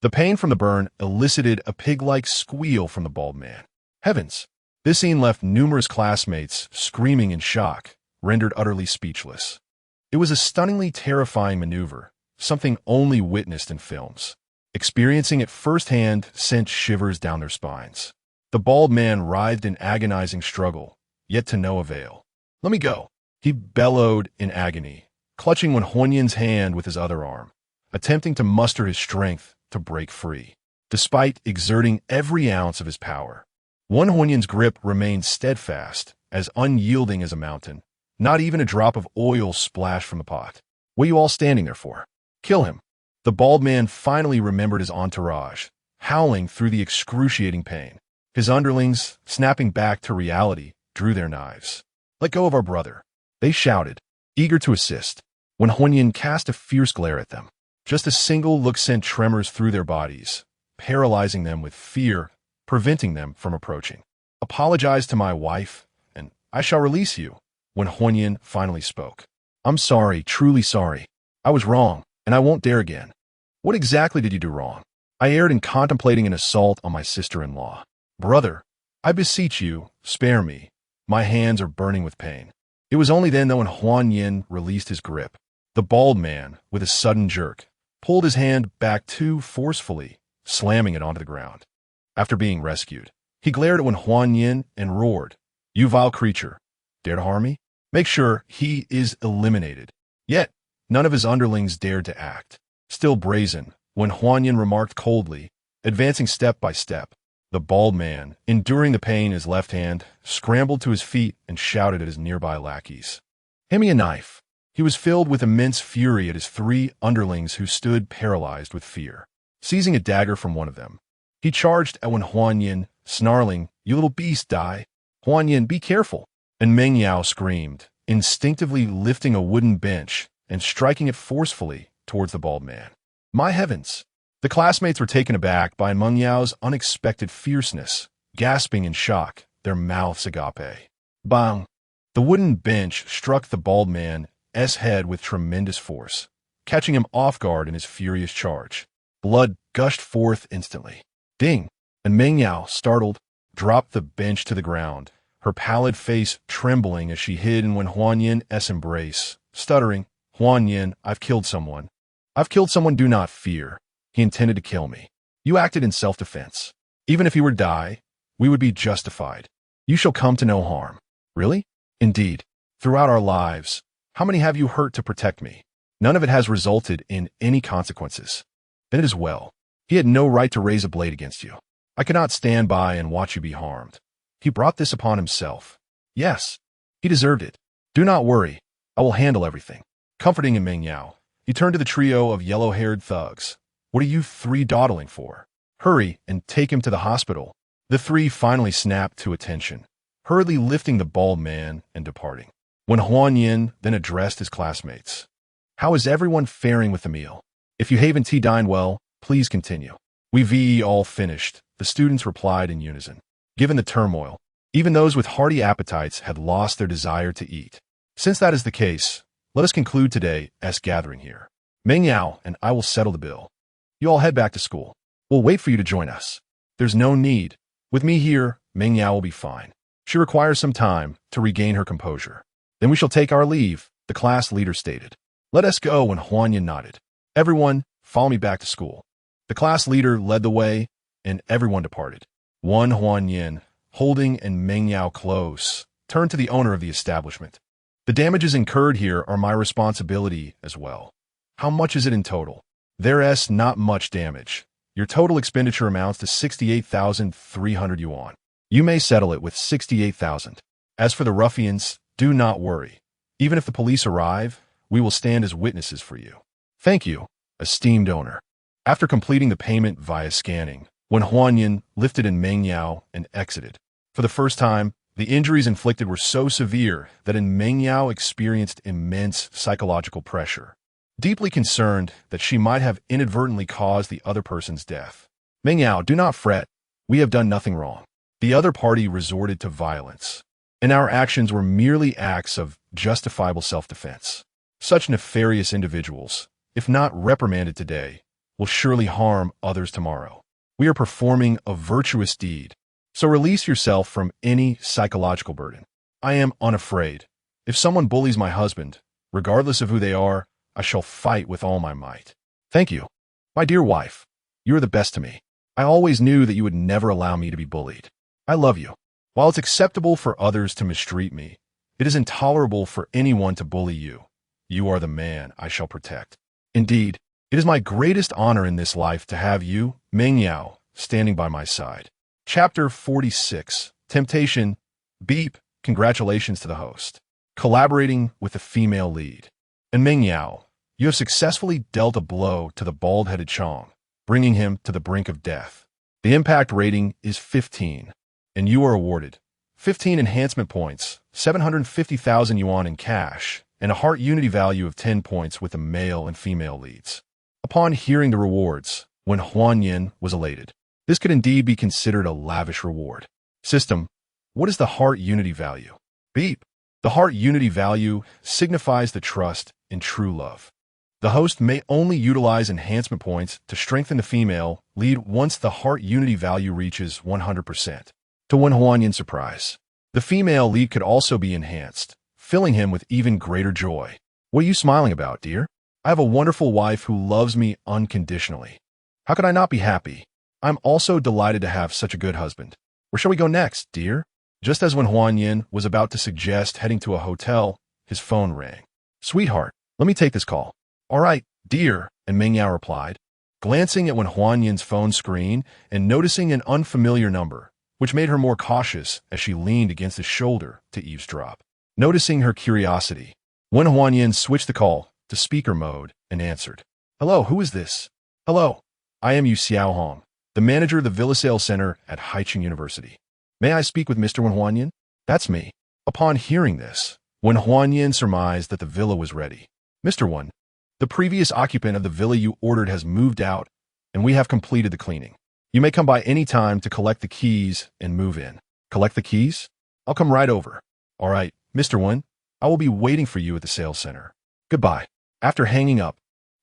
The pain from the burn elicited a pig-like squeal from the bald man. Heavens! This scene left numerous classmates screaming in shock, rendered utterly speechless. It was a stunningly terrifying maneuver, something only witnessed in films. Experiencing it firsthand sent shivers down their spines. The bald man writhed in agonizing struggle, yet to no avail. Let me go, he bellowed in agony, clutching Huanyan's hand with his other arm, attempting to muster his strength to break free. Despite exerting every ounce of his power, Huanyan's grip remained steadfast, as unyielding as a mountain. Not even a drop of oil splashed from the pot. What are you all standing there for? Kill him. The bald man finally remembered his entourage, howling through the excruciating pain. His underlings, snapping back to reality, drew their knives. Let go of our brother, they shouted, eager to assist, when Huanyan cast a fierce glare at them. Just a single look sent tremors through their bodies, paralyzing them with fear, preventing them from approaching. Apologize to my wife, and I shall release you, when Huanyan finally spoke. I'm sorry, truly sorry. I was wrong, and I won't dare again. What exactly did you do wrong? I erred in contemplating an assault on my sister-in-law. Brother, I beseech you, spare me. My hands are burning with pain. It was only then that when Huan Yin released his grip, the bald man, with a sudden jerk, pulled his hand back too forcefully, slamming it onto the ground. After being rescued, he glared at Huan Yin and roared, "You vile creature, dare to harm me? Make sure he is eliminated." Yet, none of his underlings dared to act. Still brazen, when Huan Yin remarked coldly, advancing step by step, the bald man, enduring the pain in his left hand, scrambled to his feet and shouted at his nearby lackeys, "Hand me a knife." He was filled with immense fury at his 3 underlings who stood paralyzed with fear. Seizing a dagger from one of them, he charged at Huan Yin, snarling, "You little beast, die! Huan Yin, be careful!" And Meng Yao screamed, instinctively lifting a wooden bench and striking it forcefully towards the bald man. My heavens! The classmates were taken aback by Meng Yao's unexpected fierceness, gasping in shock, their mouths agape. Bang! The wooden bench struck the bald man's head with tremendous force, catching him off guard in his furious charge. Blood gushed forth instantly. Ding! And Meng Yao, startled, dropped the bench to the ground, her pallid face trembling as she hid in Huan Yin's embrace, stuttering, "Huan Yin, I've killed someone. I've killed someone, do not fear. He intended to kill me. You acted in self-defense. Even if he were to die, we would be justified. You shall come to no harm." Really? Indeed. Throughout our lives, how many have you hurt to protect me? None of it has resulted in any consequences. Then it is well. He had no right to raise a blade against you. I cannot stand by and watch you be harmed. He brought this upon himself. Yes, he deserved it. Do not worry. I will handle everything. Comforting Meng Yao, he turned to the trio of yellow-haired thugs. What are you 3 dawdling for? Hurry and take him to the hospital. The 3 finally snapped to attention, hurriedly lifting the bald man and departing. When Huan Yin then addressed his classmates, "How is everyone faring with the meal? If you haven't dined well, please continue." "We've all finished," the students replied in unison. Given the turmoil, even those with hearty appetites had lost their desire to eat. Since that is the case, let us conclude today's gathering here. Meng Yao and I will settle the bill. You all head back to school. We'll wait for you to join us. There's no need. With me here, Meng Yao will be fine. She requires some time to regain her composure. Then we shall take our leave, the class leader stated. Let us go, when Huan Yin nodded. Everyone, follow me back to school. The class leader led the way, and everyone departed. Huan Yin, holding and Meng Yao close, turned to the owner of the establishment. The damages incurred here are my responsibility as well. How much is it in total? There's not much damage. Your total expenditure amounts to 68,300 yuan. You may settle it with 68,000. As for the ruffians, do not worry. Even if the police arrive, we will stand as witnesses for you. Thank you, esteemed owner. After completing the payment via scanning, when Huan Yin lifted in Meng Yao and exited, for the first time, the injuries inflicted were so severe that Meng Yao experienced immense psychological pressure, deeply concerned that she might have inadvertently caused the other person's death. Meng Yao, do not fret. We have done nothing wrong. The other party resorted to violence, and our actions were merely acts of justifiable self-defense. Such nefarious individuals, if not reprimanded today, will surely harm others tomorrow. We are performing a virtuous deed, so release yourself from any psychological burden. I am unafraid. If someone bullies my husband, regardless of who they are, I shall fight with all my might. Thank you. My dear wife, you are the best to me. I always knew that you would never allow me to be bullied. I love you. While it's acceptable for others to mistreat me, it is intolerable for anyone to bully you. You are the man I shall protect. Indeed, it is my greatest honor in this life to have you, Meng Yao, standing by my side. Chapter 46, Temptation. Beep, congratulations to the host. Collaborating with the female lead. And Meng Yao, you have successfully dealt a blow to the bald-headed Chong, bringing him to the brink of death. The impact rating is 15, and you are awarded 15 enhancement points, 750,000 yuan in cash, and a heart unity value of 10 points with the male and female leads. Upon hearing the rewards, when Huan Yin was elated, this could indeed be considered a lavish reward. System, what is the heart unity value? Beep. The heart unity value signifies the trust in true love. The host may only utilize enhancement points to strengthen the female lead once the heart unity value reaches 100%. To Wen Huanyan's surprise, the female lead could also be enhanced, filling him with even greater joy. What are you smiling about, dear? I have a wonderful wife who loves me unconditionally. How could I not be happy? I'm also delighted to have such a good husband. Where shall we go next, dear? Just as Wen Huanyan was about to suggest heading to a hotel, his phone rang. Sweetheart, let me take this call. All right, dear, and Meng Yao replied, glancing at Wen Huanyan's phone screen and noticing an unfamiliar number, which made her more cautious as she leaned against his shoulder to eavesdrop. Noticing her curiosity, Wen Huanyan switched the call to speaker mode and answered. Hello, who is this? Hello, I am Yu Xiaohong, the manager of the Villa Sales Center at Haicheng University. May I speak with Mr. Wen Huanyan? That's me. Upon hearing this, Wen Huanyan surmised that the villa was ready. Mr. Wen, the previous occupant of the villa you ordered has moved out, and we have completed the cleaning. You may come by any time to collect the keys and move in. Collect the keys? I'll come right over. All right, Mr. Wen, I will be waiting for you at the sales center. Goodbye. After hanging up,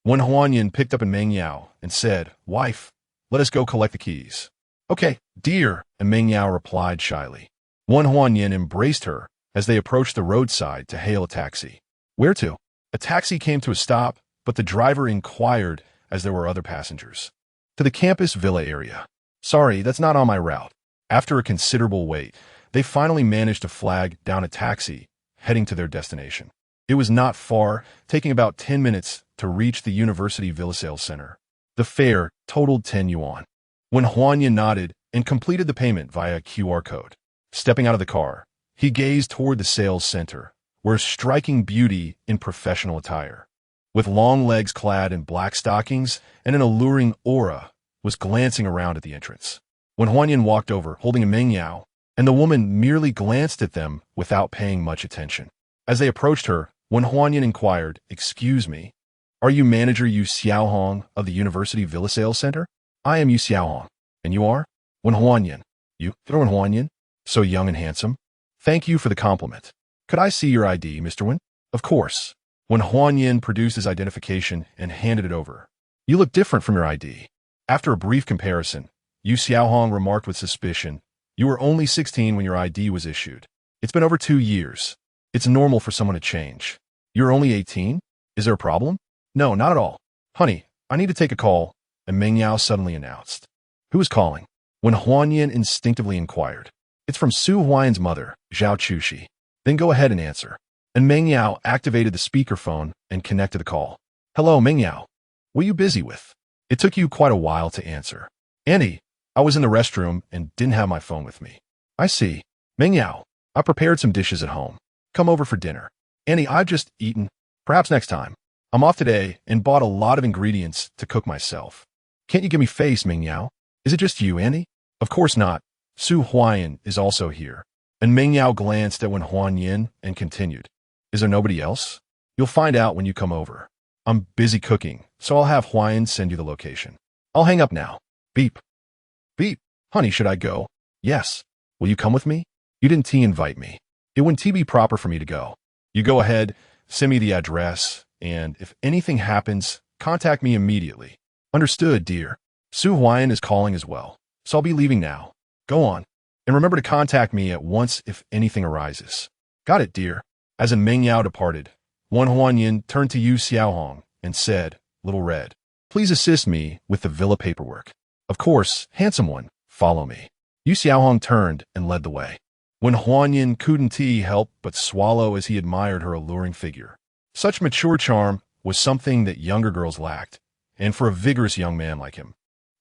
Wen Huanyan picked up Meng Yao and said, Wife, let us go collect the keys. Okay, dear, and Meng Yao replied shyly. Wen Huanyan embraced her as they approached the roadside to hail a taxi. Where to? A taxi came to a stop, but the driver inquired as there were other passengers. To the campus villa area. Sorry, that's not on my route. After a considerable wait, they finally managed to flag down a taxi, heading to their destination. It was not far, taking about 10 minutes to reach the University Villa Sales Center. The fare totaled 10 yuan. When Huanyan nodded and completed the payment via QR code, stepping out of the car, he gazed toward the sales center, where a striking beauty in professional attire, with long legs clad in black stockings and an alluring aura, was glancing around at the entrance. When Huanyan walked over, holding a Meng Yao, and the woman merely glanced at them without paying much attention. As they approached her, Wen Huanyan inquired, Excuse me, are you manager Yu Xiaohong of the University Villa Sales Center? I am Yu Xiaohong. And you are? Wen Huanyan. You, Wen Huanyan? So young and handsome? Thank you for the compliment. Could I see your ID, Mr. Wen? Of course. Wen Huanyan produced his identification and handed it over. You look different from your ID. After a brief comparison, Yu Xiaohong remarked with suspicion, You were only 16 when your ID was issued. It's been over 2 years. It's normal for someone to change. You're only 18? Is there a problem? No, not at all. Honey, I need to take a call, and Meng Yao suddenly announced. Who is calling? When Huanyan instinctively inquired. It's from Su Huayan's mother, Zhao Chuxi. Then go ahead and answer. And Meng Yao activated the speakerphone and connected the call. Hello, Meng Yao. What are you busy with? It took you quite a while to answer. Annie, I was in the restroom and didn't have my phone with me. I see. Meng Yao, I prepared some dishes at home. Come over for dinner. Annie, I've just eaten. Perhaps next time. I'm off today and bought a lot of ingredients to cook myself. Can't you give me face, Meng Yao? Is it just you, Annie? Of course not. Su Huayan is also here. And Meng Yao glanced at Wen Huanyan and continued. Is there nobody else? You'll find out when you come over. I'm busy cooking, so I'll have Huayan send you the location. I'll hang up now. Beep. Beep. Honey, should I go? Yes. Will you come with me? You didn't invite me. It wouldn't be proper for me to go. You go ahead, send me the address, and if anything happens, contact me immediately. Understood, dear. Su Huayan is calling as well, so I'll be leaving now. Go on. And remember to contact me at once if anything arises. Got it, dear. As Meng Yao departed, Wen Huanyan turned to Yu Xiaohong and said, Little Red, please assist me with the villa paperwork. Of course, handsome one, follow me. Yu Xiaohong turned and led the way. Wen Huanyan couldn't help but swallow as he admired her alluring figure. Such mature charm was something that younger girls lacked, and for a vigorous young man like him,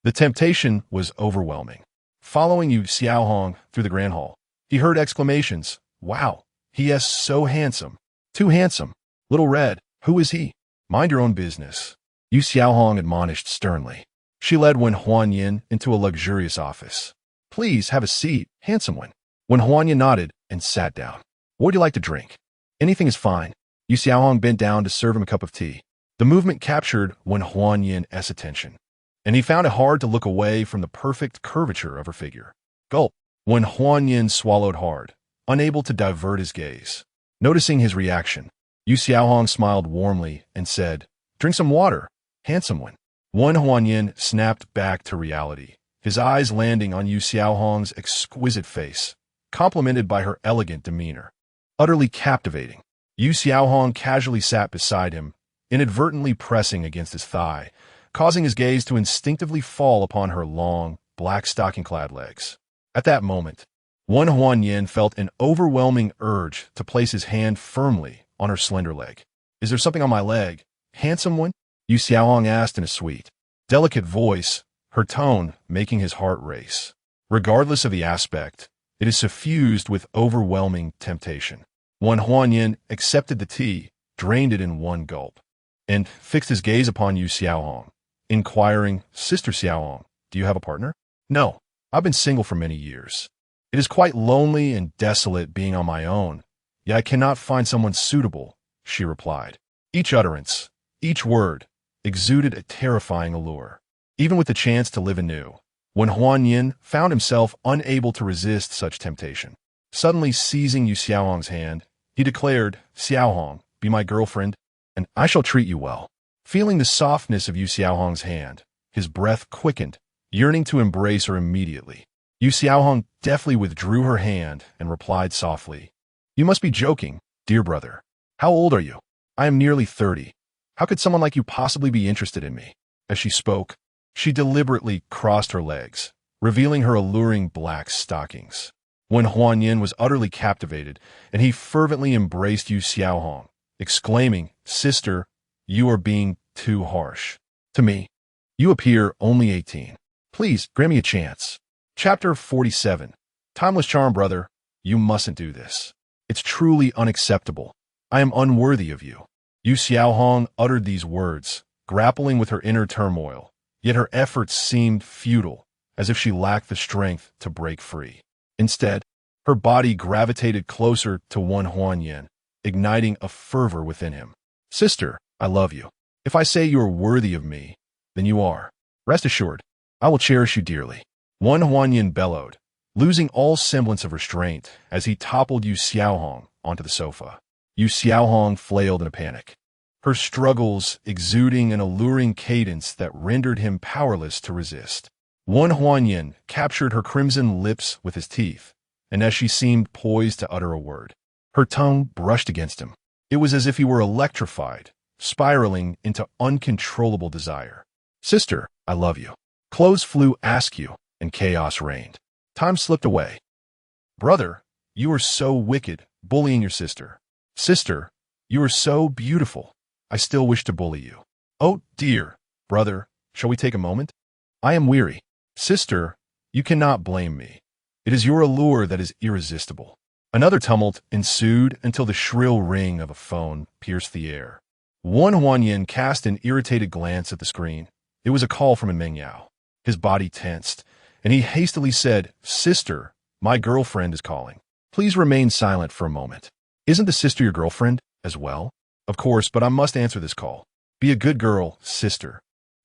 the temptation was overwhelming. Following Yu Xiaohong through the grand hall, he heard exclamations, Wow, he is so handsome. Too handsome. Little Red, who is he? Mind your own business. Yu Xiaohong admonished sternly. She led Wen Huanyan into a luxurious office. Please have a seat, handsome one. Wen Huanyan nodded and sat down. What would you like to drink? Anything is fine. Yu Xiaohong bent down to serve him a cup of tea. The movement captured Wen Huanyan's attention, and he found it hard to look away from the perfect curvature of her figure. Gulp. Wen Huanyan swallowed hard, unable to divert his gaze. Noticing his reaction, Yu Xiaohong smiled warmly and said, Drink some water, handsome one. Huanyin snapped back to reality, his eyes landing on Yu Xiaohong's exquisite face, complimented by her elegant demeanor. Utterly captivating, Yu Xiaohong casually sat beside him, inadvertently pressing against his thigh, causing his gaze to instinctively fall upon her long, black stocking-clad legs. At that moment, Huanyin felt an overwhelming urge to place his hand firmly on her slender leg. "Is there something on my leg, handsome one?" Yu Xiaohong asked in a sweet, delicate voice, her tone making his heart race. Regardless of the aspect, it is suffused with overwhelming temptation. Huanyin accepted the tea, drained it in one gulp, and fixed his gaze upon Yu Xiaohong, inquiring, "Sister Xiaohong, do you have a partner?" "No, I've been single for many years. It is quite lonely and desolate being on my own, yet I cannot find someone suitable," she replied. Each utterance, each word, exuded a terrifying allure. Even with the chance to live anew, when Huanyin found himself unable to resist such temptation. Suddenly seizing Yu Xiaohong's hand, he declared, "Xiaohong, be my girlfriend, and I shall treat you well." Feeling the softness of Yu Xiaohong's hand, his breath quickened, yearning to embrace her immediately. Yu Xiaohong deftly withdrew her hand and replied softly, "You must be joking, dear brother. How old are you?" "I am nearly 30. How could someone like you possibly be interested in me?" As she spoke, she deliberately crossed her legs, revealing her alluring black stockings. When Huanyin was utterly captivated, and he fervently embraced Yu Xiaohong, exclaiming, "Sister, you are being too harsh. To me, you appear only 18. Please, grant me a chance." Chapter 47. Timeless charm, brother. You mustn't do this. It's truly unacceptable. I am unworthy of you. Yu Xiaohong uttered these words, grappling with her inner turmoil, yet her efforts seemed futile, as if she lacked the strength to break free. Instead, her body gravitated closer to Huanyin, igniting a fervor within him. "Sister, I love you. If I say you are worthy of me, then you are. Rest assured, I will cherish you dearly." Huanyin bellowed, losing all semblance of restraint as he toppled Yu Xiaohong onto the sofa. Yu Xiaohong flailed in a panic, her struggles exuding an alluring cadence that rendered him powerless to resist. Huanyin captured her crimson lips with his teeth, and as she seemed poised to utter a word, her tongue brushed against him. It was as if he were electrified, spiraling into uncontrollable desire. "Sister, I love you." Clothes flew askew, and chaos reigned. Time slipped away. "Brother, you are so wicked, bullying your sister." "Sister, you are so beautiful. I still wish to bully you." "Oh, dear, brother, shall we take a moment? I am weary." "Sister, you cannot blame me. It is your allure that is irresistible." Another tumult ensued until the shrill ring of a phone pierced the air. Huanyin cast an irritated glance at the screen. It was a call from Meng Yao. His body tensed, and he hastily said, "Sister, my girlfriend is calling. Please remain silent for a moment." "Isn't the sister your girlfriend as well?" "Of course, but I must answer this call." "Be a good girl, sister."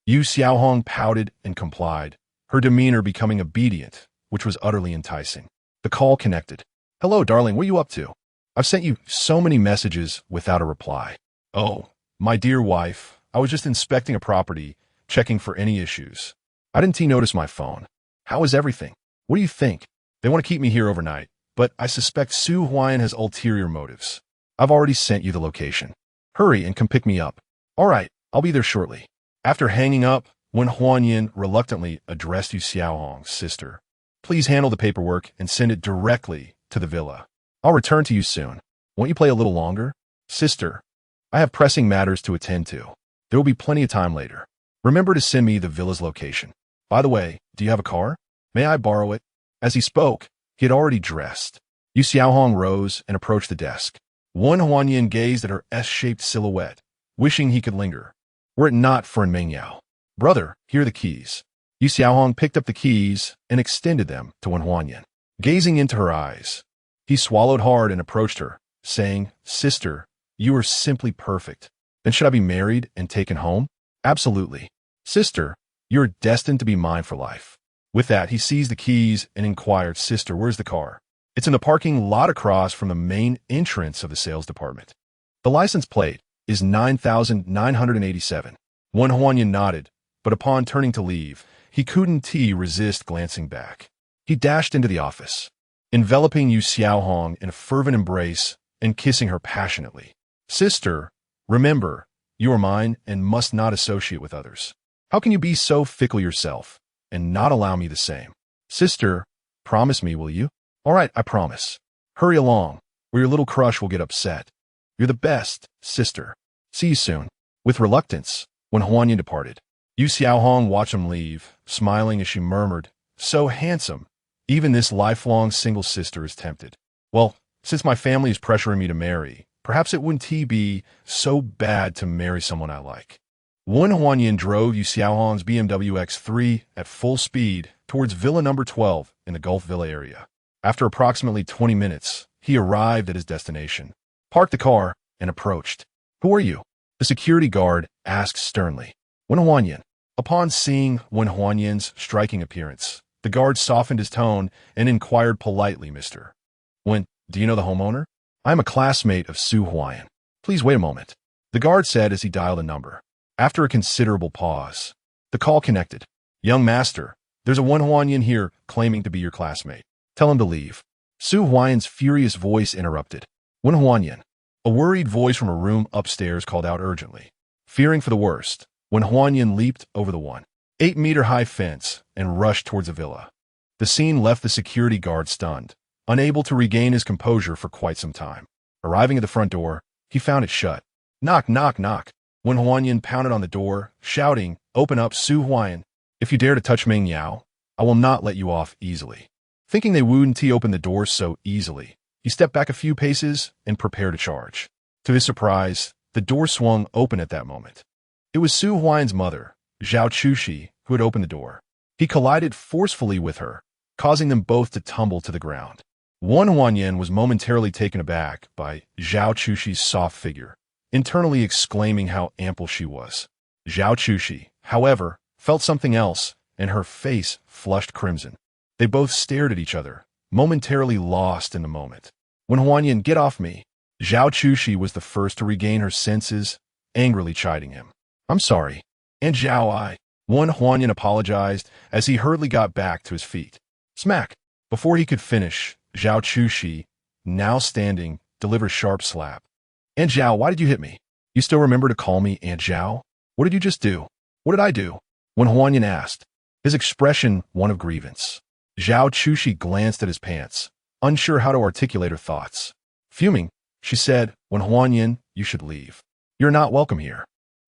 Yu Xiaohong pouted and complied, her demeanor becoming obedient, which was utterly enticing. The call connected. "Hello, darling, what are you up to? I've sent you so many messages without a reply." "Oh, my dear wife, I was just inspecting a property, checking for any issues. I didn't notice my phone. How is everything? What do you think? They want to keep me here overnight, but I suspect Su Huan has ulterior motives. I've already sent you the location. Hurry and come pick me up." "All right, I'll be there shortly." After hanging up, when Huanyin reluctantly addressed Yu Xiaohong's sister, "Please handle the paperwork and send it directly to the villa. I'll return to you soon. Won't you play a little longer?" "Sister, I have pressing matters to attend to. There will be plenty of time later. Remember to send me the villa's location. By the way, do you have a car? May I borrow it?" As he spoke, he had already dressed. Yu Xiaohong rose and approached the desk. Huanyin gazed at her S-shaped silhouette, wishing he could linger, were it not for Meng Yao. "Brother, here are the keys." Yu Xiaohong picked up the keys and extended them to Huanyin. Gazing into her eyes, he swallowed hard and approached her, saying, "Sister, you are simply perfect. Then should I be married and taken home?" "Absolutely. Sister, you are destined to be mine for life." With that, he seized the keys and inquired, "Sister, where's the car?" "It's in the parking lot across from the main entrance of the sales department." "The license plate, is 9,987. Wen Huanyan nodded, but upon turning to leave, he couldn't resist glancing back. He dashed into the office, enveloping Yu Xiaohong in a fervent embrace and kissing her passionately. "Sister, remember, you are mine and must not associate with others. How can you be so fickle yourself and not allow me the same? Sister, promise me, will you?" "All right, I promise. Hurry along, or your little crush will get upset. You're the best, sister. See you soon." With reluctance, when Huanyan departed, Yu Xiaohong watched him leave, smiling as she murmured, "So handsome. Even this lifelong single sister is tempted. Well, since my family is pressuring me to marry, perhaps it wouldn't be so bad to marry someone I like." Wen Huanyan drove Yu Xiaohong's BMW X3 at full speed towards Villa number 12 in the Gulf Villa area. After approximately 20 minutes, he arrived at his destination, parked the car, and approached. "Who are you?" the security guard asked sternly. "Wen Huanyan." Upon seeing Wen Huanyan's striking appearance, the guard softened his tone and inquired politely, "Mr. Wen, do you know the homeowner?" "I am a classmate of Su Huayan." "Please wait a moment," the guard said as he dialed a number. After a considerable pause, the call connected. "Young master, there's a Wen Huanyan here claiming to be your classmate. Tell him to leave." Su Huayan's furious voice interrupted. "Wen Huanyan." A worried voice from a room upstairs called out urgently. Fearing for the worst, Wen Huanyan leaped over the 1.8-meter-high fence and rushed towards the villa. The scene left the security guard stunned, unable to regain his composure for quite some time. Arriving at the front door, he found it shut. "Knock, knock, knock." Wen Huanyan pounded on the door, shouting, "Open up, Su Huayan. If you dare to touch Meng Yao, I will not let you off easily." Thinking they wouldn't open the door so easily, he stepped back a few paces and prepared to charge. To his surprise, the door swung open at that moment. It was Su Huayan's mother, Zhao Chushi, who had opened the door. He collided forcefully with her, causing them both to tumble to the ground. Wen Huanyan was momentarily taken aback by Zhao Chushi's soft figure, internally exclaiming how ample she was. Zhao Chushi, however, felt something else, and her face flushed crimson. They both stared at each other, momentarily lost in the moment. "Wen Huanyan, get off me!" Zhao Chushi was the first to regain her senses, angrily chiding him. "I'm sorry." "And Zhao, Wen Huanyan apologized as he hurriedly got back to his feet. Smack! Before he could finish, Zhao Chushi, now standing, delivered a sharp slap. "Aunt Zhao, why did you hit me? You still remember to call me Aunt Zhao? What did you just do?" "What did I do?" Wen Huanyan asked, his expression one of grievance. Zhao Chushi glanced at his pants, unsure how to articulate her thoughts. Fuming, she said, "Wen Huanyan, you should leave. You're not welcome here."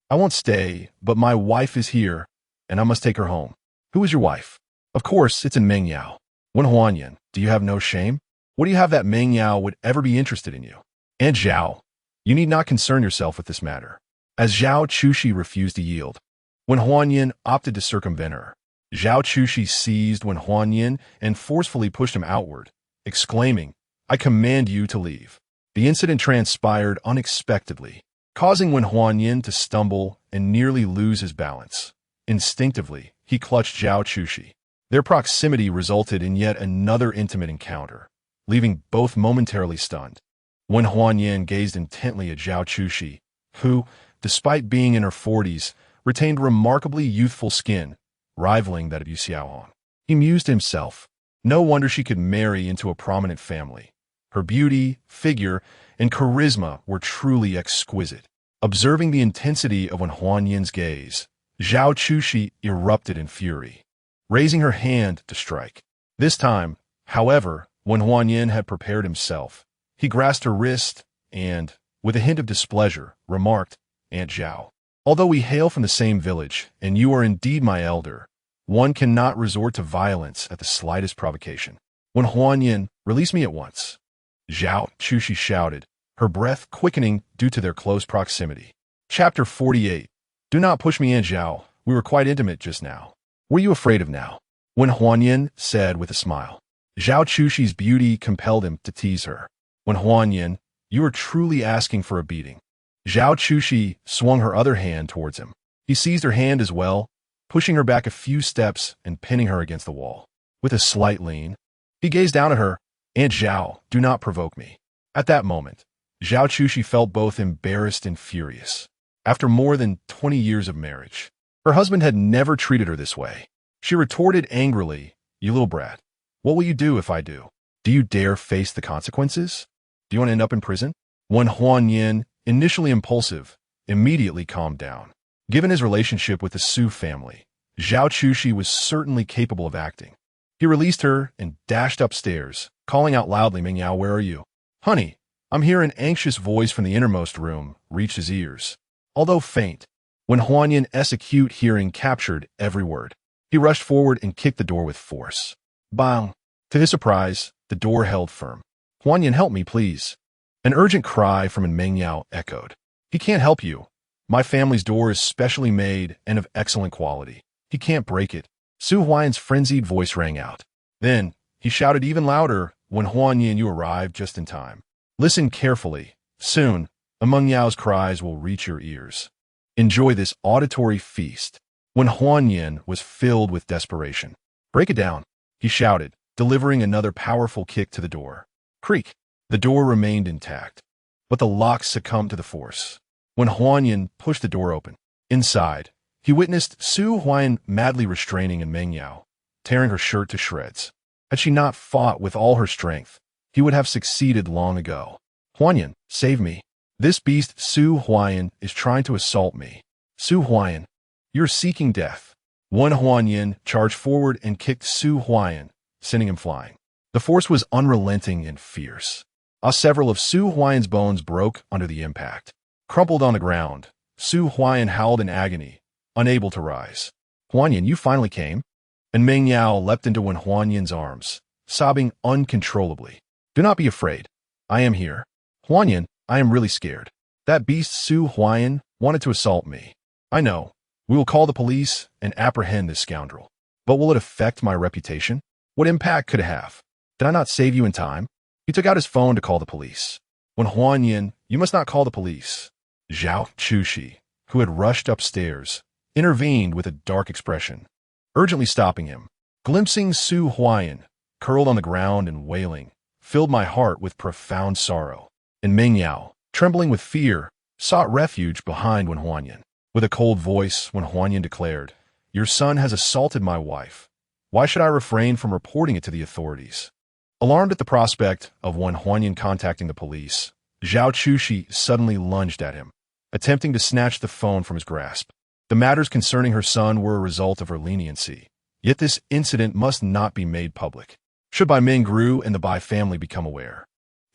"I won't stay, but my wife is here, and I must take her home." "Who is your wife?" "Of course, it's in Meng Yao." "Wen Huanyan, do you have no shame? What do you have that Meng Yao would ever be interested in you?" "Aunt Zhao, you need not concern yourself with this matter." As Zhao Chushi refused to yield, Wen Huanyan opted to circumvent her. Zhao Chushi seized Wen Huanyan and forcefully pushed him outward, exclaiming, "I command you to leave." The incident transpired unexpectedly, causing Wen Huanyan to stumble and nearly lose his balance. Instinctively, he clutched Zhao Chushi. Their proximity resulted in yet another intimate encounter, leaving both momentarily stunned. Wen Huanyan gazed intently at Zhao Chushi, who, despite being in her 40s, retained remarkably youthful skin, rivaling that of Yu Xiaohong. He mused to himself, no wonder she could marry into a prominent family. Her beauty, figure, and charisma were truly exquisite. Observing the intensity of Wen Huanyan's gaze, Zhao Chushi erupted in fury, raising her hand to strike. This time, however, Wen Huanyan had prepared himself. He grasped her wrist and, with a hint of displeasure, remarked, "Aunt Zhao, although we hail from the same village, and you are indeed my elder, one cannot resort to violence at the slightest provocation. Wen Huanyan, release me at once." Zhao Chushi shouted, her breath quickening due to their close proximity. Chapter 48. "Do not push me, Aunt Zhao. We were quite intimate just now." "What are you afraid of now?" Wen Huanyan said with a smile. Zhao Chushi's beauty compelled him to tease her. "Wen Huanyan, you are truly asking for a beating." Zhao Chushi swung her other hand towards him. He seized her hand as well, pushing her back a few steps and pinning her against the wall. With a slight lean, he gazed down at her. "Aunt Zhao, do not provoke me." At that moment, Zhao Chushi felt both embarrassed and furious. After more than 20 years of marriage, her husband had never treated her this way. She retorted angrily, "You little brat. What will you do if I do? Do you dare face the consequences? Do you want to end up in prison?" When Huan Yin, initially impulsive, immediately calmed down. Given his relationship with the Su family, Zhao Chushi was certainly capable of acting. He released her and dashed upstairs, calling out loudly, "Mingyao, where are you?" "Honey, I'm here." An anxious voice from the innermost room reached his ears. Although faint, when Huan Yin's acute hearing captured every word, he rushed forward and kicked the door with force. Bang! To his surprise, the door held firm. "Huan Yin, help me, please." An urgent cry from Mingyao echoed. "He can't help you. My family's door is specially made and of excellent quality. He can't break it." Su Huan's frenzied voice rang out. Then, he shouted even louder, "When Huan Yin, you arrived just in time. Listen carefully. Soon, Meng Yao's cries will reach your ears. Enjoy this auditory feast." When Huan Yin was filled with desperation, "Break it down," he shouted, delivering another powerful kick to the door. Creak! The door remained intact, but the lock succumbed to the force. When Huan Yin pushed the door open, inside, he witnessed Su Huan madly restraining Meng Yao, tearing her shirt to shreds. Had she not fought with all her strength, he would have succeeded long ago. "Huan Yin, save me. This beast Su Huan is trying to assault me. Su Huan, you're seeking death." One Huan Yin charged forward and kicked Su Huan, sending him flying. The force was unrelenting and fierce. Several of Su Huan's bones broke under the impact. Crumpled on the ground, Su Huan howled in agony, unable to rise. "Huan Yin, you finally came?" And Meng Yao leapt into Huan Yin's arms, sobbing uncontrollably. "Do not be afraid. I am here. Huan Yin, I am really scared. That beast Su Huan wanted to assault me. I know. We will call the police and apprehend this scoundrel. But will it affect my reputation? What impact could it have? Did I not save you in time?" He took out his phone to call the police. When Huan Yin, "You must not call the police." Zhao Chushi, who had rushed upstairs, intervened with a dark expression, urgently stopping him. Glimpsing Su Huan, curled on the ground and wailing, filled my heart with profound sorrow. And Meng Yao, trembling with fear, sought refuge behind Huan Yin. With a cold voice, Huan Yin declared, "Your son has assaulted my wife. Why should I refrain from reporting it to the authorities?" Alarmed at the prospect of Huan Yin contacting the police, Zhao Chushi suddenly lunged at him, attempting to snatch the phone from his grasp. The matters concerning her son were a result of her leniency. Yet this incident must not be made public. Should Bai Ming Gru and the Bai family become aware,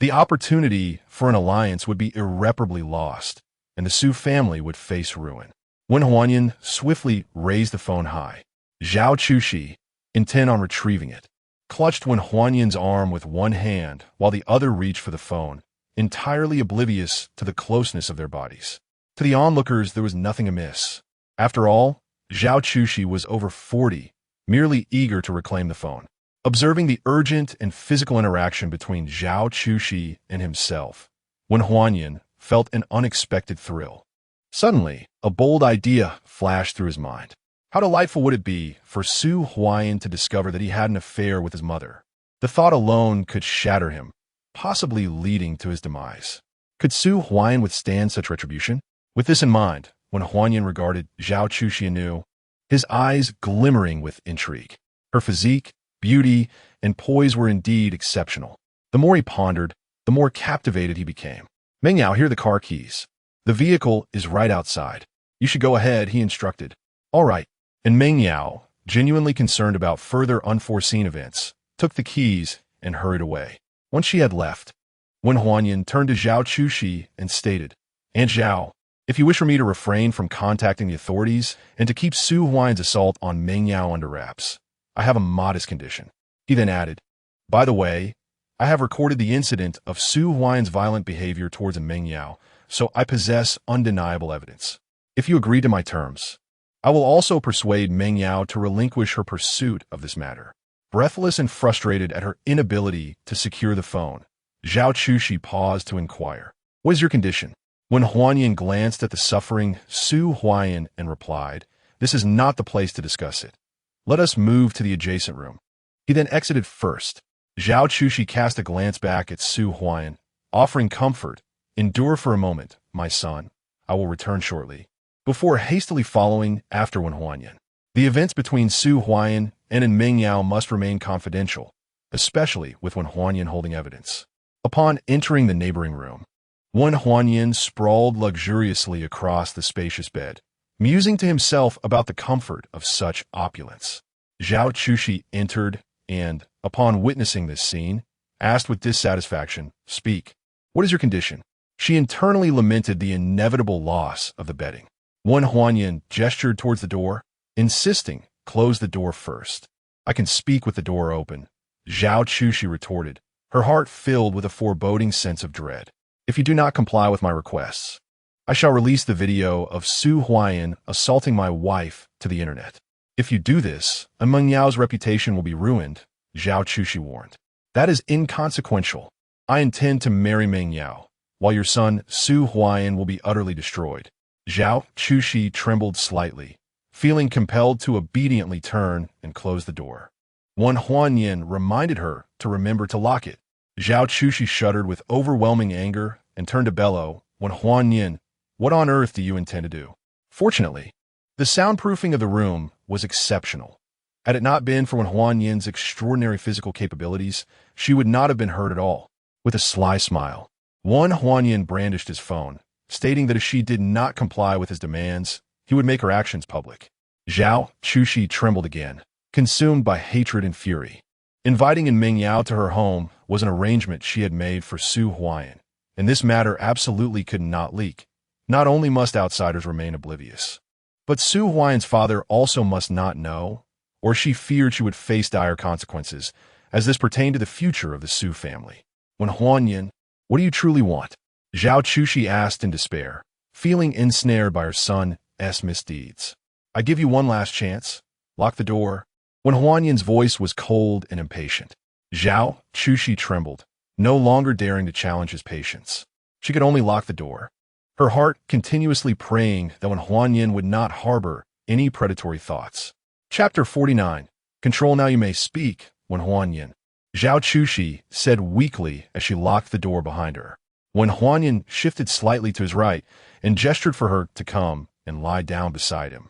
the opportunity for an alliance would be irreparably lost, and the Su family would face ruin. When Huan Yin swiftly raised the phone high, Zhao Chushi, intent on retrieving it, clutched Huan Yin's arm with one hand while the other reached for the phone, entirely oblivious to the closeness of their bodies. To the onlookers, there was nothing amiss. After all, Zhao Chushi was over 40, merely eager to reclaim the phone. Observing the urgent and physical interaction between Zhao Chushi and himself, when Huan Yin felt an unexpected thrill. Suddenly, a bold idea flashed through his mind. How delightful would it be for Su Huan to discover that he had an affair with his mother? The thought alone could shatter him, possibly leading to his demise. Could Su Huan withstand such retribution? With this in mind, when Huan Yin regarded Zhao Chushi anew, his eyes glimmering with intrigue. Her physique, beauty, and poise were indeed exceptional. The more he pondered, the more captivated he became. "Meng Yao, here are the car keys. The vehicle is right outside. You should go ahead," he instructed. "All right." And Meng Yao, genuinely concerned about further unforeseen events, took the keys and hurried away. Once she had left, when Huan Yin turned to Zhao Chushi and stated, "Aunt Zhao, if you wish for me to refrain from contacting the authorities and to keep Su Huan's assault on Meng Yao under wraps, I have a modest condition." He then added, "By the way, I have recorded the incident of Su Huan's violent behavior towards Meng Yao, so I possess undeniable evidence. If you agree to my terms, I will also persuade Meng Yao to relinquish her pursuit of this matter." Breathless and frustrated at her inability to secure the phone, Zhao Chushi paused to inquire, "What is your condition?" When Huan Yin glanced at the suffering Su Huan and replied, "This is not the place to discuss it. Let us move to the adjacent room." He then exited first. Zhao Chushi cast a glance back at Su Huan, offering comfort, Endure for a moment, my son. I will return shortly. Before hastily following after Wen Huanyan. The events between Su Huayan and Meng Yao must remain confidential, especially with Wen Huanyan holding evidence. Upon entering the neighboring room, Wen Huanyan sprawled luxuriously across the spacious bed, musing to himself about the comfort of such opulence. Zhao Chushi entered and, upon witnessing this scene, asked with dissatisfaction, "Speak. What is your condition?" She internally lamented the inevitable loss of the bedding. Wen Huanyan gestured towards the door, insisting, "Close the door first." "I can speak with the door open," Zhao Chushi retorted, her heart filled with a foreboding sense of dread. "If you do not comply with my requests, I shall release the video of Su Huayan assaulting my wife to the internet. If you do this, Meng Yao's reputation will be ruined," Zhao Chushi warned. "That is inconsequential. I intend to marry Meng Yao, while your son Su Huayan will be utterly destroyed." Zhao Chushi trembled slightly, feeling compelled to obediently turn and close the door. Wen Huanyan reminded her to remember to lock it. Zhao Chushi shuddered with overwhelming anger and turned to bellow, "Wen Huanyan, what on earth do you intend to do?" Fortunately, the soundproofing of the room was exceptional. Had it not been for Wen Huanyan's extraordinary physical capabilities, she would not have been hurt at all. With a sly smile, Wen Huanyan brandished his phone, stating that if she did not comply with his demands, he would make her actions public. Zhao Chushi trembled again, consumed by hatred and fury. Inviting Meng Yao to her home was an arrangement she had made for Su Huayan, and this matter absolutely could not leak. Not only must outsiders remain oblivious, but Su Huayan's father also must not know, or she feared she would face dire consequences, as this pertained to the future of the Su family. Wen Huanyan, what do you truly want? Zhao Chushi asked in despair, feeling ensnared by her son's misdeeds. "I give you one last chance. Lock the door." Wen Huanyan's voice was cold and impatient. Zhao Chushi trembled, no longer daring to challenge his patience. She could only lock the door, her heart continuously praying that Wen Huanyan would not harbor any predatory thoughts. Chapter 49. Control now, you may speak, Wen Huanyan. Zhao Chushi said weakly as she locked the door behind her. Wen Huanyan shifted slightly to his right and gestured for her to come and lie down beside him.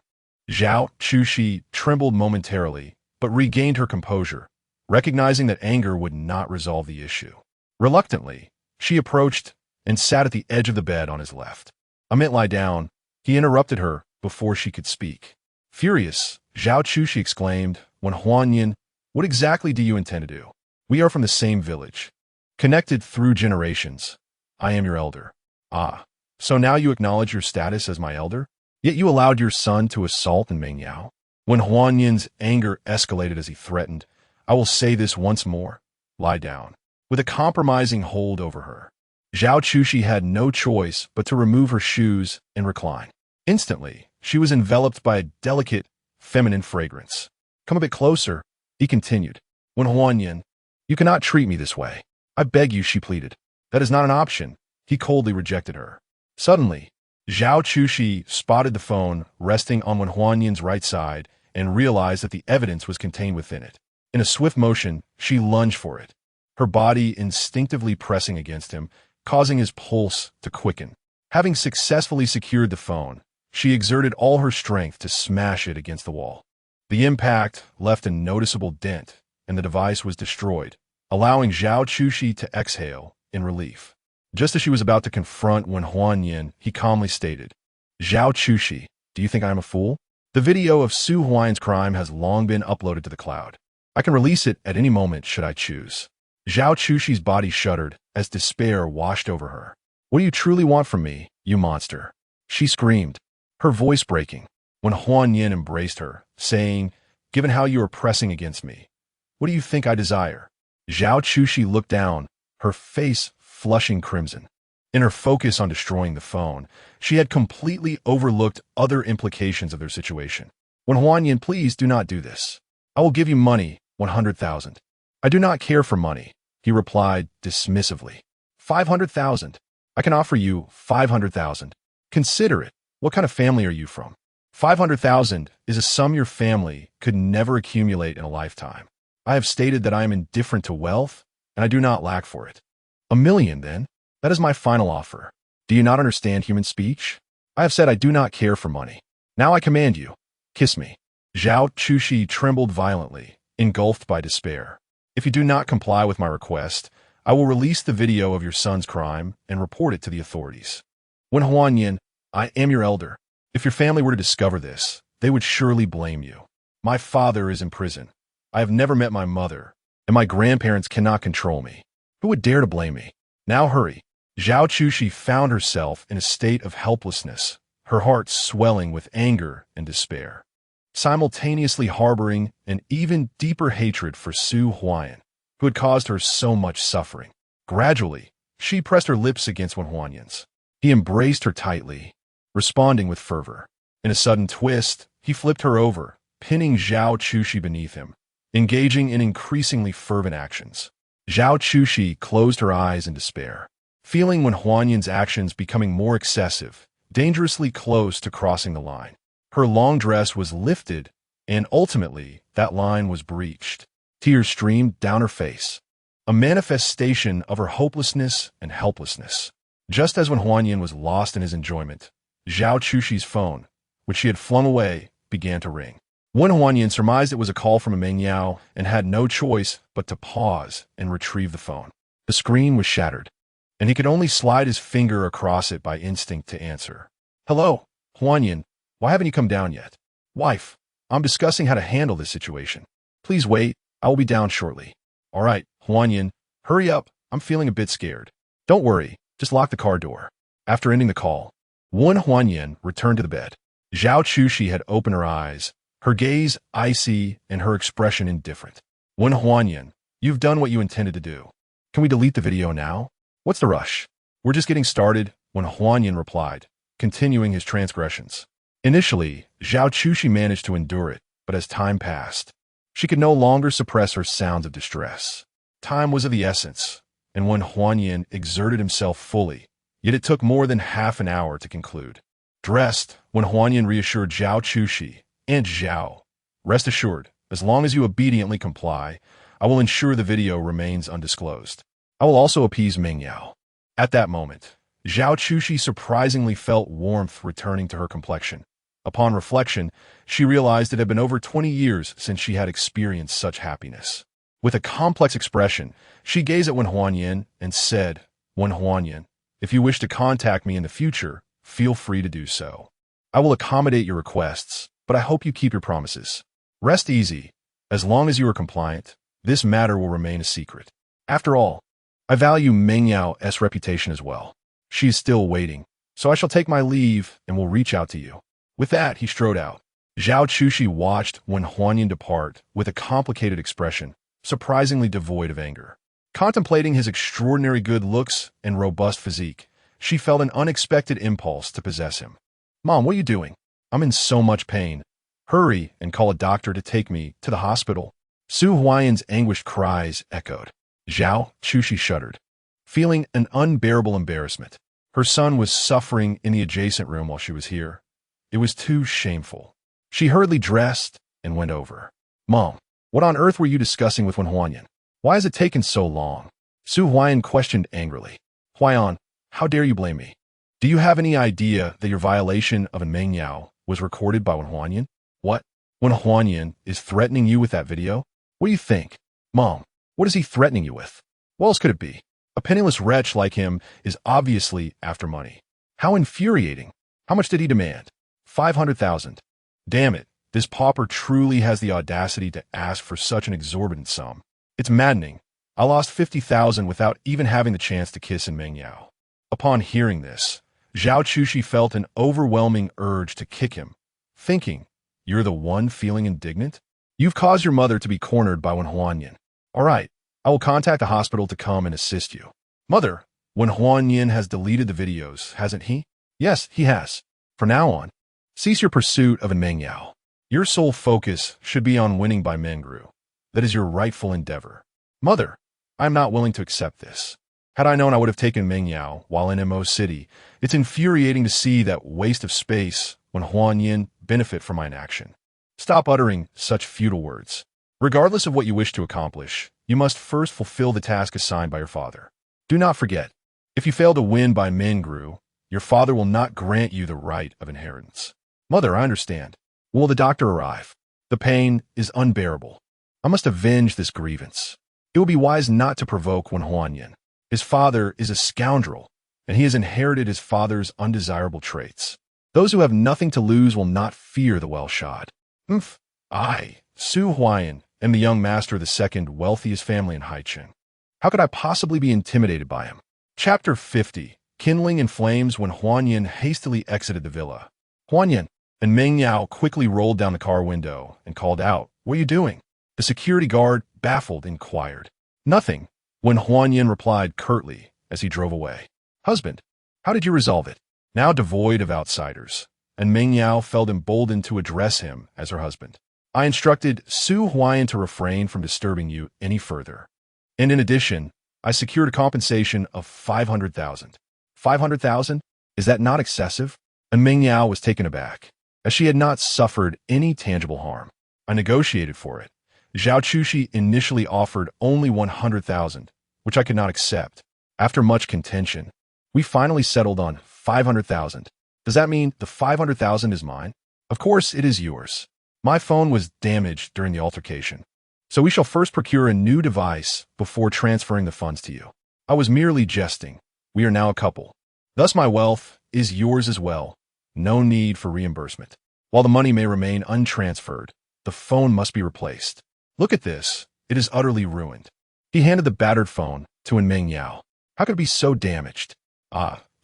Zhao Chushi trembled momentarily, but regained her composure, recognizing that anger would not resolve the issue. Reluctantly, she approached and sat at the edge of the bed on his left. "I meant lie down," he interrupted her before she could speak. Furious, Zhao Chushi exclaimed, "Wen Huanyan, what exactly do you intend to do? We are from the same village, connected through generations. I am your elder." "Ah, so now you acknowledge your status as my elder? Yet you allowed your son to assault Meng Yao?" Wen Huanyan's anger escalated as he threatened, "I will say this once more. Lie down." With a compromising hold over her, Zhao Chushi had no choice but to remove her shoes and recline. Instantly, she was enveloped by a delicate, feminine fragrance. "Come a bit closer," he continued. "Wen Huanyan, you cannot treat me this way. I beg you," she pleaded. "That is not an option." He coldly rejected her. Suddenly, Zhao Chushi spotted the phone resting on Wen Huanyan's right side and realized that the evidence was contained within it. In a swift motion, she lunged for it, her body instinctively pressing against him, causing his pulse to quicken. Having successfully secured the phone, she exerted all her strength to smash it against the wall. The impact left a noticeable dent, and the device was destroyed, allowing Zhao Chushi to exhale in relief. Just as she was about to confront Wen Huanyan, he calmly stated, "Zhao Chushi, do you think I am a fool? The video of Su Huayan's crime has long been uploaded to the cloud. I can release it at any moment should I choose." Zhao Chushi's body shuddered as despair washed over her. "What do you truly want from me, you monster?" she screamed, her voice breaking. Wen Huanyan embraced her, saying, "Given how you are pressing against me, what do you think I desire?" Zhao Chushi looked down, her face flushing crimson. In her focus on destroying the phone, she had completely overlooked other implications of their situation. "Wen Huanyan, please do not do this. I will give you money, 100,000. "I do not care for money," he replied dismissively. 500,000. "I can offer you 500,000. Consider it. What kind of family are you from? 500,000 is a sum your family could never accumulate in a lifetime. I have stated that I am indifferent to wealth, and I do not lack for it. 1 million, then? That is my final offer." Do you not understand human speech? I have said I do not care for money. Now I command you. Kiss me. Zhao Chushi trembled violently, engulfed by despair. If you do not comply with my request, I will release the video of your son's crime and report it to the authorities. Wen Huanyan, I am your elder. If your family were to discover this, they would surely blame you. My father is in prison. I have never met my mother, and my grandparents cannot control me. Who would dare to blame me? Now hurry. Zhao Chushi found herself in a state of helplessness, her heart swelling with anger and despair, simultaneously harboring an even deeper hatred for Su Huayan, who had caused her so much suffering. Gradually, she pressed her lips against Wen Huanyan's. He embraced her tightly, responding with fervor. In a sudden twist, he flipped her over, pinning Zhao Chushi beneath him, engaging in increasingly fervent actions. Zhao Chushi closed her eyes in despair, feeling Wen Huanyan's actions becoming more excessive, dangerously close to crossing the line. Her long dress was lifted, and ultimately, that line was breached. Tears streamed down her face, a manifestation of her hopelessness and helplessness. Just as Wen Huanyan was lost in his enjoyment, Zhao Chushi's phone, which she had flung away, began to ring. Wen Huanyan surmised it was a call from Meng Yao and had no choice but to pause and retrieve the phone. The screen was shattered, and he could only slide his finger across it by instinct to answer. Hello, Huanyan, why haven't you come down yet? Wife, I'm discussing how to handle this situation. Please wait, I will be down shortly. All right, Huanyan, hurry up, I'm feeling a bit scared. Don't worry, just lock the car door. After ending the call, Wen Huanyan returned to the bed. Zhao Chushi had opened her eyes, her gaze icy and her expression indifferent. Wen Huanyan, you've done what you intended to do. Can we delete the video now? What's the rush? We're just getting started, Wen Huanyan replied, continuing his transgressions. Initially, Zhao Chushi managed to endure it, but as time passed, she could no longer suppress her sounds of distress. Time was of the essence, and Wen Huanyan exerted himself fully, yet it took more than half an hour to conclude. Dressed, Wen Huanyan reassured Zhao Chushi, and Zhao, rest assured, as long as you obediently comply, I will ensure the video remains undisclosed. I will also appease Meng Yao. At that moment, Zhao Chushi surprisingly felt warmth returning to her complexion. Upon reflection, she realized it had been over 20 years since she had experienced such happiness. With a complex expression, she gazed at Wen Huanyan and said, Wen Huanyan, if you wish to contact me in the future, feel free to do so. I will accommodate your requests, but I hope you keep your promises. Rest easy. As long as you are compliant, this matter will remain a secret. After all, I value Meng Yao's reputation as well. She is still waiting, so I shall take my leave and will reach out to you. With that, he strode out. Zhao Chushi watched Wen Huanyan depart with a complicated expression, surprisingly devoid of anger. Contemplating his extraordinary good looks and robust physique, she felt an unexpected impulse to possess him. Mom, what are you doing? I'm in so much pain. Hurry and call a doctor to take me to the hospital. Su Huayan's anguished cries echoed. Zhao Chushi shuddered, feeling an unbearable embarrassment. Her son was suffering in the adjacent room while she was here. It was too shameful. She hurriedly dressed and went over. Mom, what on earth were you discussing with Wen Huanyan? Why has it taken so long? Su Huayan questioned angrily. Huayan, how dare you blame me? Do you have any idea that your violation of an Meng Yao was recorded by Wen Huanyan? What? Wen Huanyan is threatening you with that video? What do you think? Mom, what is he threatening you with? What else could it be? A penniless wretch like him is obviously after money. How infuriating. How much did he demand? 500,000. Damn it, this pauper truly has the audacity to ask for such an exorbitant sum. It's maddening. I lost 50,000 without even having the chance to kiss in Meng Yao. Upon hearing this, Zhao Chushi felt an overwhelming urge to kick him, thinking, you're the one feeling indignant? You've caused your mother to be cornered by Wen Huanyan. All right, I will contact the hospital to come and assist you. Mother, Wen Huanyan has deleted the videos, hasn't he? Yes, he has. From now on, cease your pursuit of Meng Yao. Your sole focus should be on winning by Mengru. That is your rightful endeavor. Mother, I am not willing to accept this. Had I known I would have taken Meng Yao while in Mo City, it's infuriating to see that waste of space when Huanyan benefit from my inaction. Stop uttering such futile words. Regardless of what you wish to accomplish, you must first fulfill the task assigned by your father. Do not forget, if you fail to win by Mengru, Your father will not grant you the right of inheritance. Mother, I understand. Will the doctor arrive? The pain is unbearable. I must avenge this grievance. It will be wise not to provoke Wen Huanyan. His father is a scoundrel, and he has inherited his father's undesirable traits. Those who have nothing to lose will not fear the well-shod. I, Su Huayan, am the young master of the second wealthiest family in Haicheng. How could I possibly be intimidated by him? Chapter 50. Kindling in flames when Huanyan hastily exited the villa. Huanyan and Meng Yao quickly rolled down the car window and called out, "What are you doing?" The security guard, baffled, inquired. "Nothing," when Huanyan replied curtly as he drove away. "Husband, how did you resolve it?" Now devoid of outsiders, and Meng Yao felt emboldened to address him as her husband. "I instructed Su Huayan to refrain from disturbing you any further. And in addition, I secured a compensation of 500,000. 500,000? Is that not excessive?" And Meng Yao was taken aback, as she had not suffered any tangible harm. "I negotiated for it. Zhao Chushi initially offered only 100,000, which I could not accept. After much contention, we finally settled on 500,000. Does that mean the 500,000 is mine?" "Of course it is yours. My phone was damaged during the altercation, so we shall first procure a new device before transferring the funds to you. I was merely jesting. We are now a couple. Thus my wealth is yours as well. No need for reimbursement. While the money may remain untransferred, the phone must be replaced. Look at this. It is utterly ruined." He handed the battered phone to Meng Yao. "How could it be so damaged?"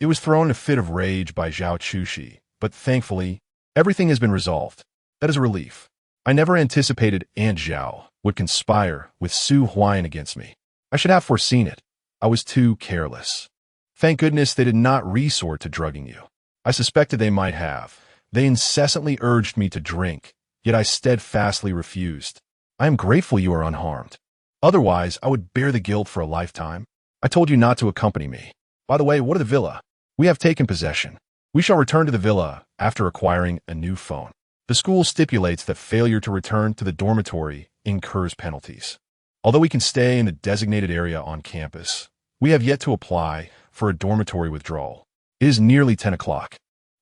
It was thrown in a fit of rage by Zhao Chushi, but thankfully, everything has been resolved. That is a relief. I never anticipated Aunt Zhao would conspire with Su Huayan against me. I should have foreseen it. I was too careless. Thank goodness they did not resort to drugging you. I suspected they might have. They incessantly urged me to drink, yet I steadfastly refused. I am grateful you are unharmed. Otherwise, I would bear the guilt for a lifetime. I told you not to accompany me. By the way, what of the villa? We have taken possession. We shall return to the villa after acquiring a new phone. The school stipulates that failure to return to the dormitory incurs penalties. Although we can stay in the designated area on campus, we have yet to apply for a dormitory withdrawal. It is nearly 10 o'clock.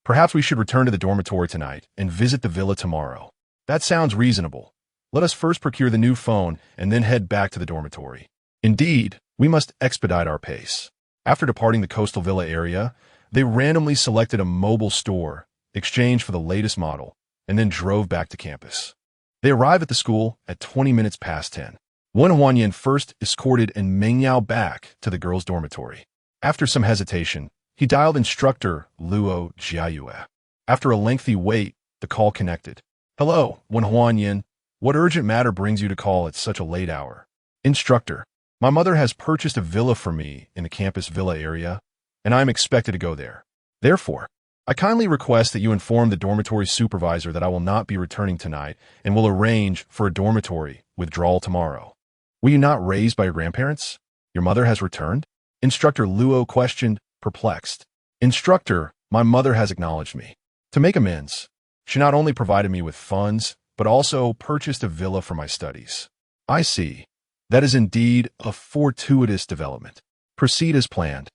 Perhaps we should return to the dormitory tonight and visit the villa tomorrow. That sounds reasonable. Let us first procure the new phone and then head back to the dormitory. Indeed, we must expedite our pace. After departing the coastal villa area, they randomly selected a mobile store, exchanged for the latest model, and then drove back to campus. They arrived at the school at 20 minutes past 10. Wen Huanyan first escorted Meng Yao back to the girls' dormitory. After some hesitation, he dialed instructor Luo Jiayue. After a lengthy wait, the call connected. "Hello, Wen Huanyan. What urgent matter brings you to call at such a late hour?" "Instructor, my mother has purchased a villa for me in the campus villa area, and I am expected to go there. Therefore, I kindly request that you inform the dormitory supervisor that I will not be returning tonight and will arrange for a dormitory withdrawal tomorrow." "Were you not raised by your grandparents? Your mother has returned?" Instructor Luo questioned, perplexed. "Instructor, my mother has acknowledged me. To make amends, she not only provided me with funds, but also purchased a villa for my studies." "I see. That is indeed a fortuitous development. Proceed as planned,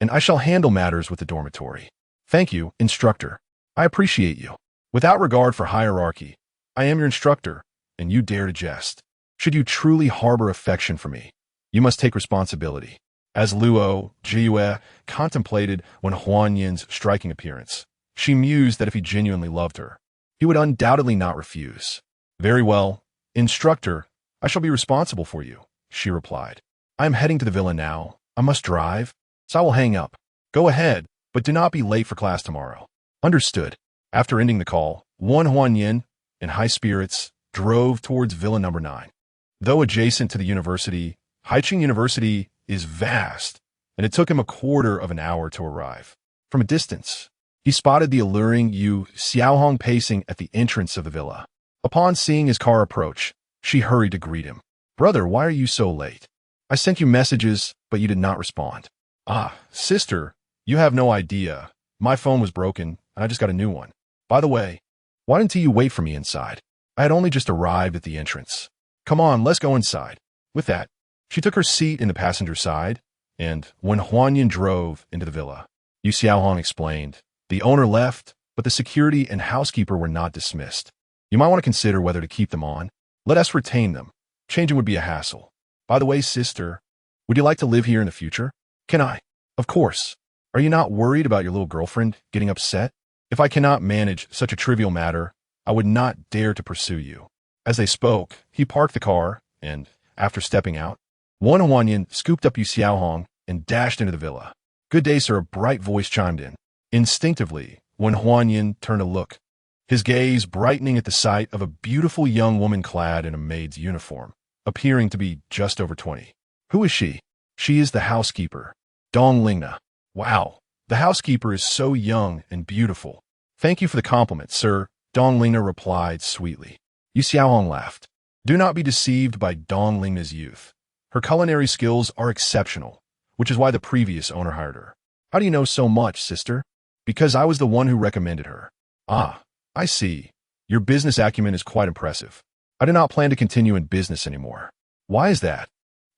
and I shall handle matters with the dormitory." "Thank you, instructor. I appreciate you. Without regard for hierarchy, I am your instructor, and you dare to jest. Should you truly harbor affection for me, you must take responsibility." As Luo Jiayue contemplated Wen Huanyan's striking appearance, she mused that if he genuinely loved her, he would undoubtedly not refuse. "Very well, instructor, I shall be responsible for you," she replied. "I am heading to the villa now. I must drive, so I will hang up. Go ahead, but do not be late for class tomorrow." "Understood." After ending the call, Wen Huanyan, in high spirits, drove towards Villa Number 9. Though adjacent to the university, Haicheng University is vast, and it took him a quarter of an hour to arrive. From a distance, he spotted the alluring Yu Xiaohong pacing at the entrance of the villa. Upon seeing his car approach, she hurried to greet him. "Brother, why are you so late? I sent you messages, but you did not respond." "Ah, sister, you have no idea. My phone was broken, and I just got a new one. By the way, why didn't you wait for me inside? I had only just arrived at the entrance. Come on, let's go inside." With that, she took her seat in the passenger side, and when Huanyan drove into the villa, Yu Xiaohong explained. The owner left, but the security and housekeeper were not dismissed. You might want to consider whether to keep them on. Let us retain them. Changing would be a hassle. By the way, sister, would you like to live here in the future? Can I? Of course. Are you not worried about your little girlfriend getting upset? If I cannot manage such a trivial matter, I would not dare to pursue you. As they spoke, he parked the car, and, after stepping out, Wan Huanyan scooped up Yu Xiaohong and dashed into the villa. Good day, sir, a bright voice chimed in. Instinctively, when Huanyan turned to look, his gaze brightening at the sight of a beautiful young woman clad in a maid's uniform, appearing to be just over 20. Who is she? She is the housekeeper, Dong Lingna. Wow, the housekeeper is so young and beautiful. Thank you for the compliment, sir, Dong Lingna replied sweetly. Yu Xiaohong laughed. Do not be deceived by Dong Lingna's youth. Her culinary skills are exceptional, which is why the previous owner hired her. How do you know so much, sister? Because I was the one who recommended her. Ah, I see. Your business acumen is quite impressive. I do not plan to continue in business anymore. Why is that?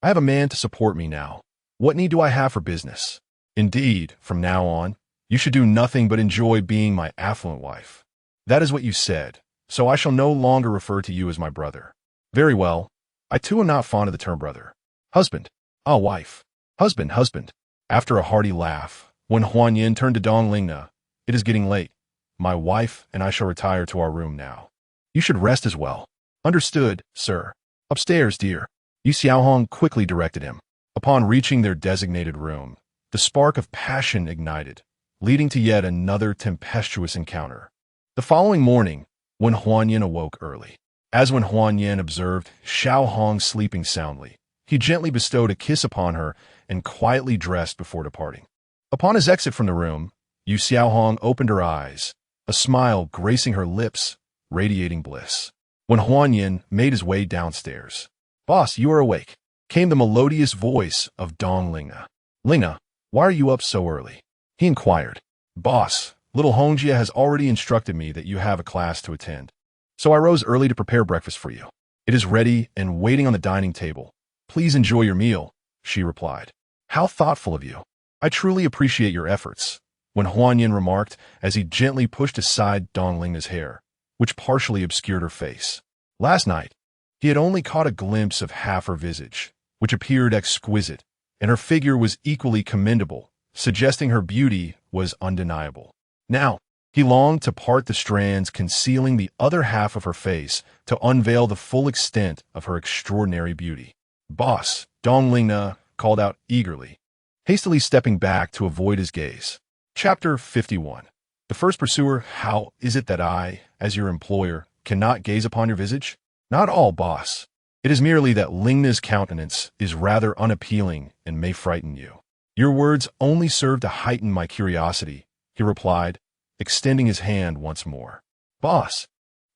I have a man to support me now. What need do I have for business? Indeed, from now on, you should do nothing but enjoy being my affluent wife. That is what you said, so I shall no longer refer to you as my brother. Very well. I too am not fond of the term brother. Husband. Ah, wife. Husband, husband. After a hearty laugh, when Huanyan turned to Dong Lingna, it is getting late. My wife and I shall retire to our room now. You should rest as well. Understood, sir. Upstairs, dear. Yu Xiaohong quickly directed him. Upon reaching their designated room, the spark of passion ignited, leading to yet another tempestuous encounter. The following morning, when Huanyan awoke early, as when Huanyan observed Xiaohong sleeping soundly, he gently bestowed a kiss upon her and quietly dressed before departing. Upon his exit from the room, Yu Xiaohong opened her eyes, a smile gracing her lips, radiating bliss. When Huanyan made his way downstairs, "Boss, you are awake," came the melodious voice of Dong Lingna. "Lingna, why are you up so early?" he inquired. "Boss, little Hongjia has already instructed me that you have a class to attend, so I rose early to prepare breakfast for you. It is ready and waiting on the dining table. Please enjoy your meal," she replied. "How thoughtful of you. I truly appreciate your efforts," when Huanyan remarked as he gently pushed aside Dong Lingna's hair, which partially obscured her face. Last night, he had only caught a glimpse of half her visage, which appeared exquisite, and her figure was equally commendable, suggesting her beauty was undeniable. Now, he longed to part the strands concealing the other half of her face to unveil the full extent of her extraordinary beauty. "Boss," Dong Lingna called out eagerly, hastily stepping back to avoid his gaze. Chapter 51. The first pursuer. How is it that I, as your employer, cannot gaze upon your visage? Not all, boss. It is merely that Lingna's countenance is rather unappealing and may frighten you. Your words only serve to heighten my curiosity, he replied, extending his hand once more. Boss,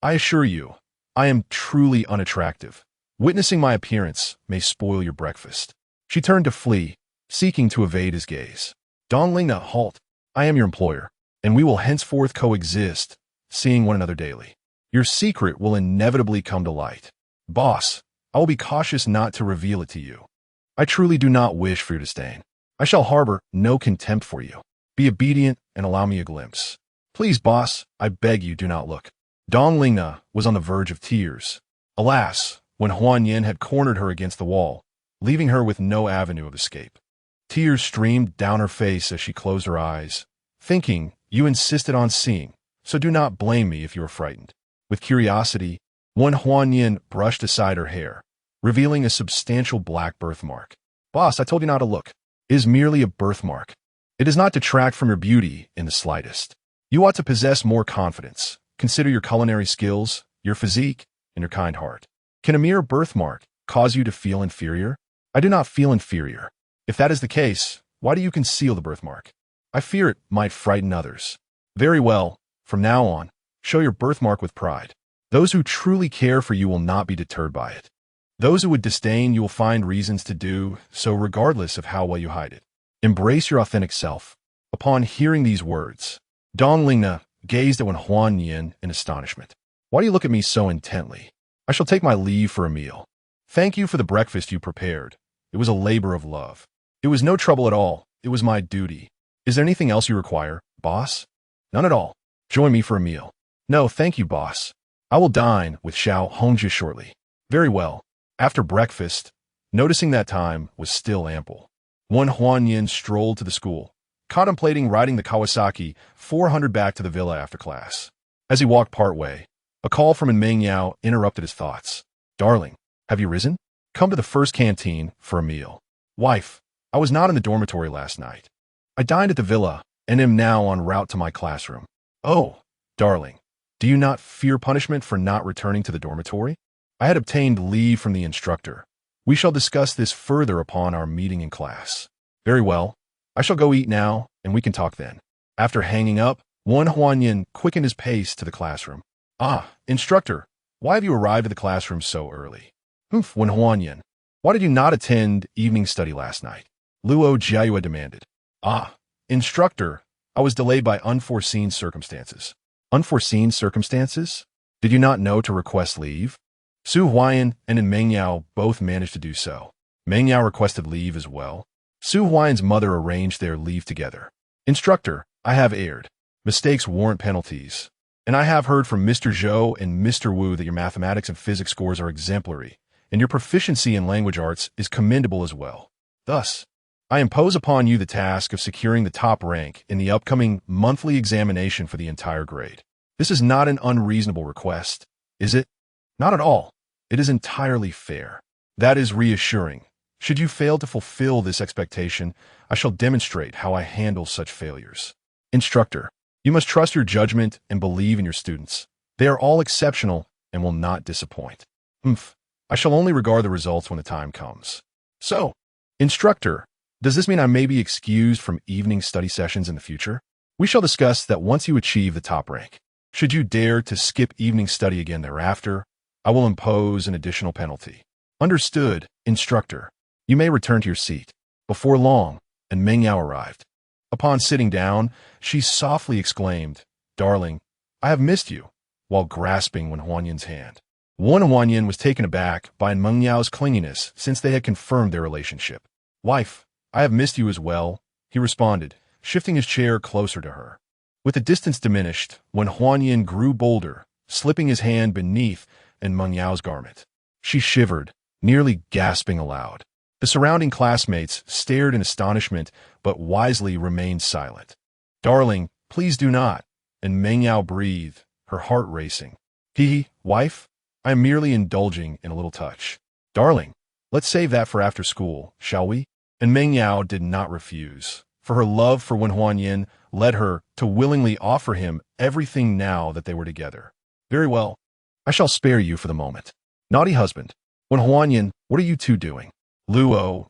I assure you, I am truly unattractive. Witnessing my appearance may spoil your breakfast. She turned to flee, seeking to evade his gaze. Dong Lingna, halt. I am your employer, and we will henceforth coexist, seeing one another daily. Your secret will inevitably come to light. Boss, I will be cautious not to reveal it to you. I truly do not wish for your disdain. I shall harbor no contempt for you. Be obedient and allow me a glimpse. Please, boss, I beg you do not look. Dong Lingna was on the verge of tears. Alas, when Huanyan had cornered her against the wall, leaving her with no avenue of escape. Tears streamed down her face as she closed her eyes, thinking, you insisted on seeing, so do not blame me if you are frightened. With curiosity, Huanyan brushed aside her hair, revealing a substantial black birthmark. Boss, I told you not to look. It is merely a birthmark. It does not detract from your beauty in the slightest. You ought to possess more confidence. Consider your culinary skills, your physique, and your kind heart. Can a mere birthmark cause you to feel inferior? I do not feel inferior. If that is the case, why do you conceal the birthmark? I fear it might frighten others. Very well, from now on, show your birthmark with pride. Those who truly care for you will not be deterred by it. Those who would disdain you will find reasons to do so regardless of how well you hide it. Embrace your authentic self. Upon hearing these words, Dong Lingna gazed at Huanyan in astonishment. Why do you look at me so intently? I shall take my leave for a meal. Thank you for the breakfast you prepared. It was a labor of love. It was no trouble at all. It was my duty. Is there anything else you require, boss? None at all. Join me for a meal. No, thank you, boss. I will dine with Xiao Hongjia shortly. Very well. After breakfast, noticing that time was still ample, Wen Huanyin strolled to the school, contemplating riding the Kawasaki 400 back to the villa after class. As he walked partway, a call from Meng Yao interrupted his thoughts. Darling, have you risen? Come to the first canteen for a meal. Wife, I was not in the dormitory last night. I dined at the villa and am now en route to my classroom. Oh, darling, do you not fear punishment for not returning to the dormitory? I had obtained leave from the instructor. We shall discuss this further upon our meeting in class. Very well. I shall go eat now, and we can talk then. After hanging up, Wen Huanyin quickened his pace to the classroom. Ah, instructor, why have you arrived at the classroom so early? Humph, Wen Huanyin, why did you not attend evening study last night? Luo Jiayue demanded. Ah, instructor, I was delayed by unforeseen circumstances. Unforeseen circumstances? Did you not know to request leave? Su Huayan and Meng Yao both managed to do so. Meng Yao requested leave as well. Su Huayan's mother arranged their leave together. Instructor, I have erred. Mistakes warrant penalties. And I have heard from Mr. Zhou and Mr. Wu that your mathematics and physics scores are exemplary, and your proficiency in language arts is commendable as well. Thus, I impose upon you the task of securing the top rank in the upcoming monthly examination for the entire grade. This is not an unreasonable request, is it? Not at all. It is entirely fair. That is reassuring. Should you fail to fulfill this expectation, I shall demonstrate how I handle such failures. Instructor, you must trust your judgment and believe in your students. They are all exceptional and will not disappoint. I shall only regard the results when the time comes. So, instructor, does this mean I may be excused from evening study sessions in the future? We shall discuss that once you achieve the top rank. Should you dare to skip evening study again thereafter, I will impose an additional penalty. Understood, instructor. You may return to your seat. Before long, and Meng Yao arrived. Upon sitting down, she softly exclaimed, Darling, I have missed you, while grasping Wen Huanyin's hand. Wen Huanyin was taken aback by Meng Yao's clinginess since they had confirmed their relationship. Wife, I have missed you as well, he responded, shifting his chair closer to her. With the distance diminished, Wen Huanyin grew bolder, slipping his hand beneath Meng Yao's garment. She shivered, nearly gasping aloud. The surrounding classmates stared in astonishment, but wisely remained silent. Darling, please do not. And Meng Yao breathed, her heart racing. Wife, I am merely indulging in a little touch. Darling, let's save that for after school, shall we? And Meng Yao did not refuse, for her love for Wen Huanyin led her to willingly offer him everything now that they were together. Very well. I shall spare you for the moment. Naughty husband. Wen Huanyin, what are you two doing? Luo,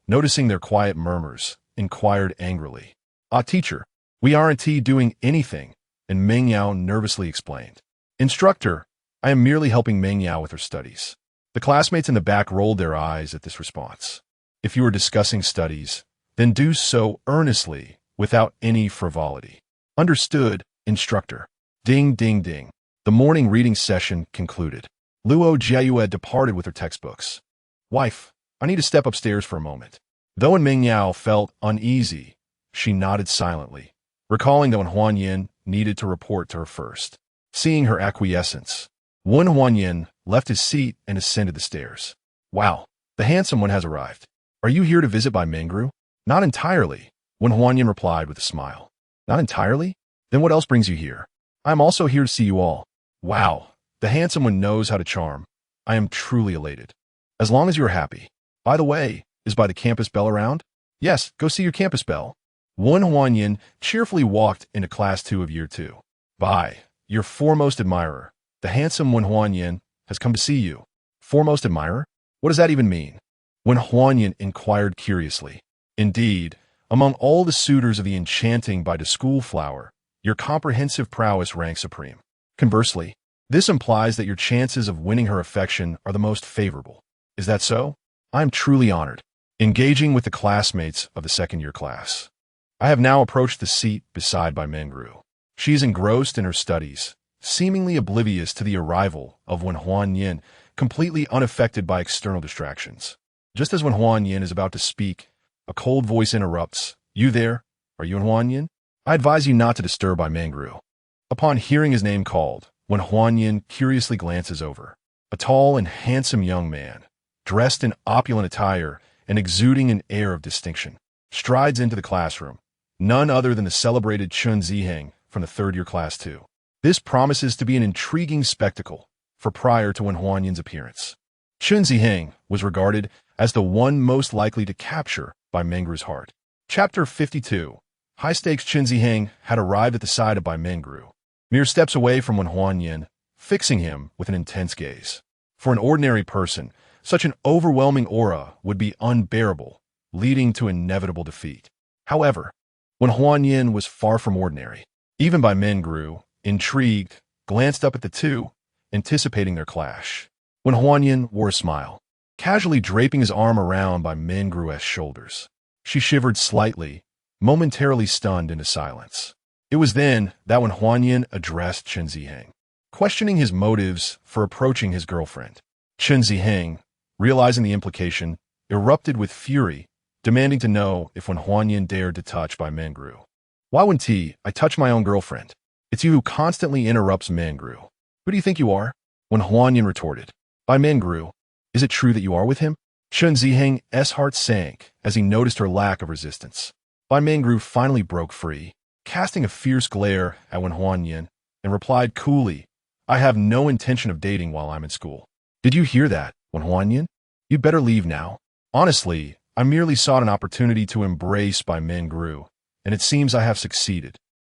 noticing their quiet murmurs, inquired angrily. Ah, teacher, we aren't doing anything, and Meng Yao nervously explained. Instructor, I am merely helping Meng Yao with her studies. The classmates in the back rolled their eyes at this response. If you are discussing studies, then do so earnestly, without any frivolity. Understood, instructor. Ding, ding, ding. The morning reading session concluded. Luo Jiayue departed with her textbooks. Wife, I need to step upstairs for a moment. Though Meng Yao felt uneasy, she nodded silently, recalling that Wen Huanyin needed to report to her first. Seeing her acquiescence, Wen Huanyin left his seat and ascended the stairs. Wow, the handsome one has arrived. Are you here to visit by Mengru? Not entirely, Wen Huanyin replied with a smile. Not entirely? Then what else brings you here? I am also here to see you all. Wow, the handsome one knows how to charm. I am truly elated. As long as you are happy. By the way, is by the campus bell around? Yes, go see your campus bell. Wen Huanyin cheerfully walked into class 2 of year 2. By your foremost admirer, the handsome Wen Huanyin has come to see you. Foremost admirer? What does that even mean? Wen Huanyin inquired curiously. Indeed, among all the suitors of the enchanting by the school flower, your comprehensive prowess ranks supreme. Conversely, this implies that your chances of winning her affection are the most favorable. Is that so? I am truly honored. Engaging with the classmates of the second-year class. I have now approached the seat beside by Mengru. She is engrossed in her studies, seemingly oblivious to the arrival of Wen Huanyin, completely unaffected by external distractions. Just as Wen Huanyin is about to speak, a cold voice interrupts. You there? Are you in Huanyin? I advise you not to disturb by Mangru. Upon hearing his name called, when Huanyin curiously glances over, a tall and handsome young man, dressed in opulent attire and exuding an air of distinction, strides into the classroom, none other than the celebrated Chun Ziheng from the third-year class 2. This promises to be an intriguing spectacle, for prior to Wen Huanyin's appearance, Chun Ziheng was regarded as the one most likely to capture by Mengru's heart. Chapter 52. High-stakes Chun Ziheng had arrived at the side of Bai Mengru, mere steps away from Wen Huanyin, fixing him with an intense gaze. For an ordinary person, such an overwhelming aura would be unbearable, leading to inevitable defeat. However, Wen Huanyin was far from ordinary. Even Bai Mengru, intrigued, glanced up at the two, anticipating their clash. Wen Huanyin wore a smile, casually draping his arm around Bai Mengru's shoulders. She shivered slightly, momentarily stunned into silence. It was then that Wen Huanyin addressed Chun Ziheng, questioning his motives for approaching his girlfriend. Chun Ziheng, realizing the implication, erupted with fury, demanding to know if Wen Huanyin dared to touch Bai Mengru. Why wouldn't I touch my own girlfriend? It's you who constantly interrupts Mengru. Who do you think you are? Wen Huanyin retorted. Bai Mengru, is it true that you are with him? Chun Ziheng's heart sank as he noticed her lack of resistance. Bai Mengru finally broke free, casting a fierce glare at Wen Huanyin, and replied coolly, I have no intention of dating while I'm in school. Did you hear that, Wen Huanyin? You'd better leave now. Honestly, I merely sought an opportunity to embrace Bai Mengru, and it seems I have succeeded.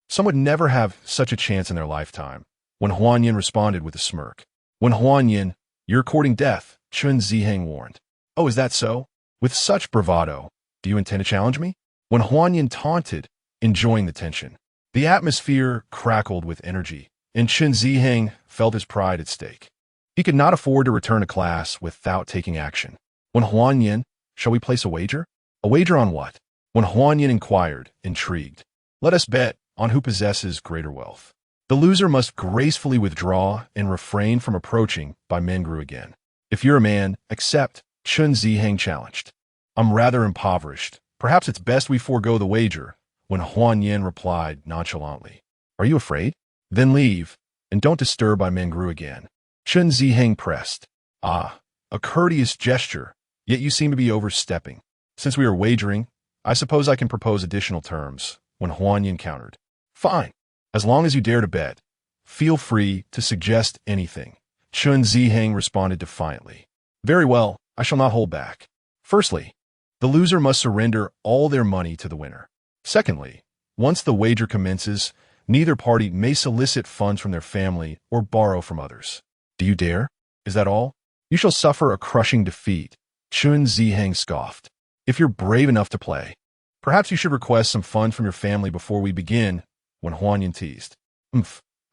Some would never have such a chance in their lifetime. Wen Huanyin responded with a smirk. Wen Huanyin, you're courting death, Chun Ziheng warned. Oh, is that so? With such bravado, do you intend to challenge me? Wen Huanyin taunted, enjoying the tension. The atmosphere crackled with energy, and Chun Ziheng felt his pride at stake. He could not afford to return to class without taking action. Wen Huanyin, shall we place a wager? A wager on what? Wen Huanyin inquired, intrigued. Let us bet on who possesses greater wealth. The loser must gracefully withdraw and refrain from approaching Bai Mengru again. If you're a man, accept, Chun Ziheng challenged. I'm rather impoverished. Perhaps it's best we forego the wager, Wen Huanyin replied nonchalantly. Are you afraid? Then leave, and don't disturb Bai Mengru again. Chun Ziheng pressed. Ah, a courteous gesture, yet you seem to be overstepping. Since we are wagering, I suppose I can propose additional terms, Wen Huanyin countered. Fine. As long as you dare to bet, feel free to suggest anything. Chun Ziheng responded defiantly. Very well, I shall not hold back. Firstly, the loser must surrender all their money to the winner. Secondly, once the wager commences, neither party may solicit funds from their family or borrow from others. Do you dare? Is that all? You shall suffer a crushing defeat, Chun Ziheng scoffed. If you're brave enough to play, perhaps you should request some funds from your family before we begin, Wen Huanyin teased.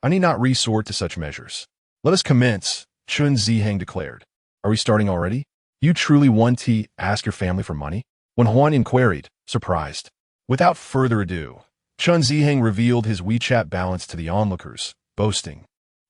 I need not resort to such measures. Let us commence, Chun Ziheng declared. Are we starting already? You truly want to ask your family for money? Wen Huanyin queried, surprised. Without further ado, Chun Ziheng revealed his WeChat balance to the onlookers, boasting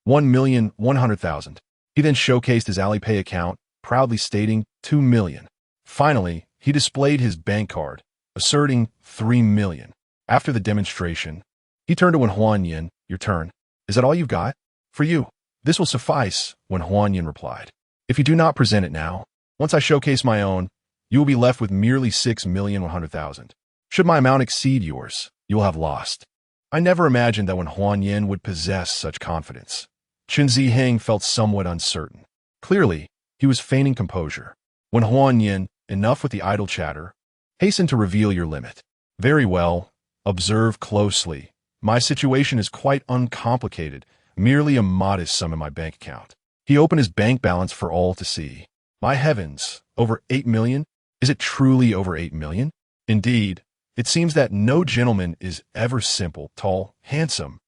1,100,000. He then showcased his Alipay account, proudly stating 2 million. Finally, he displayed his bank card, asserting 3 million. After the demonstration, he turned to Wen Huanyin. Your turn. Is that all you've got? For you. This will suffice, Wen Huanyin replied. If you do not present it now, once I showcase my own, you will be left with merely 6,100,000. Should my amount exceed yours, you will have lost. I never imagined that Wen Huanyin would possess such confidence. Chun Ziheng felt somewhat uncertain. Clearly, he was feigning composure. Wen Huanyin, enough with the idle chatter. Hasten to reveal your limit. Very well. Observe closely. My situation is quite uncomplicated, merely a modest sum in my bank account. He opened his bank balance for all to see. My heavens, over 8 million? Is it truly over 8 million? Indeed, it seems that no gentleman is ever simple, tall, handsome,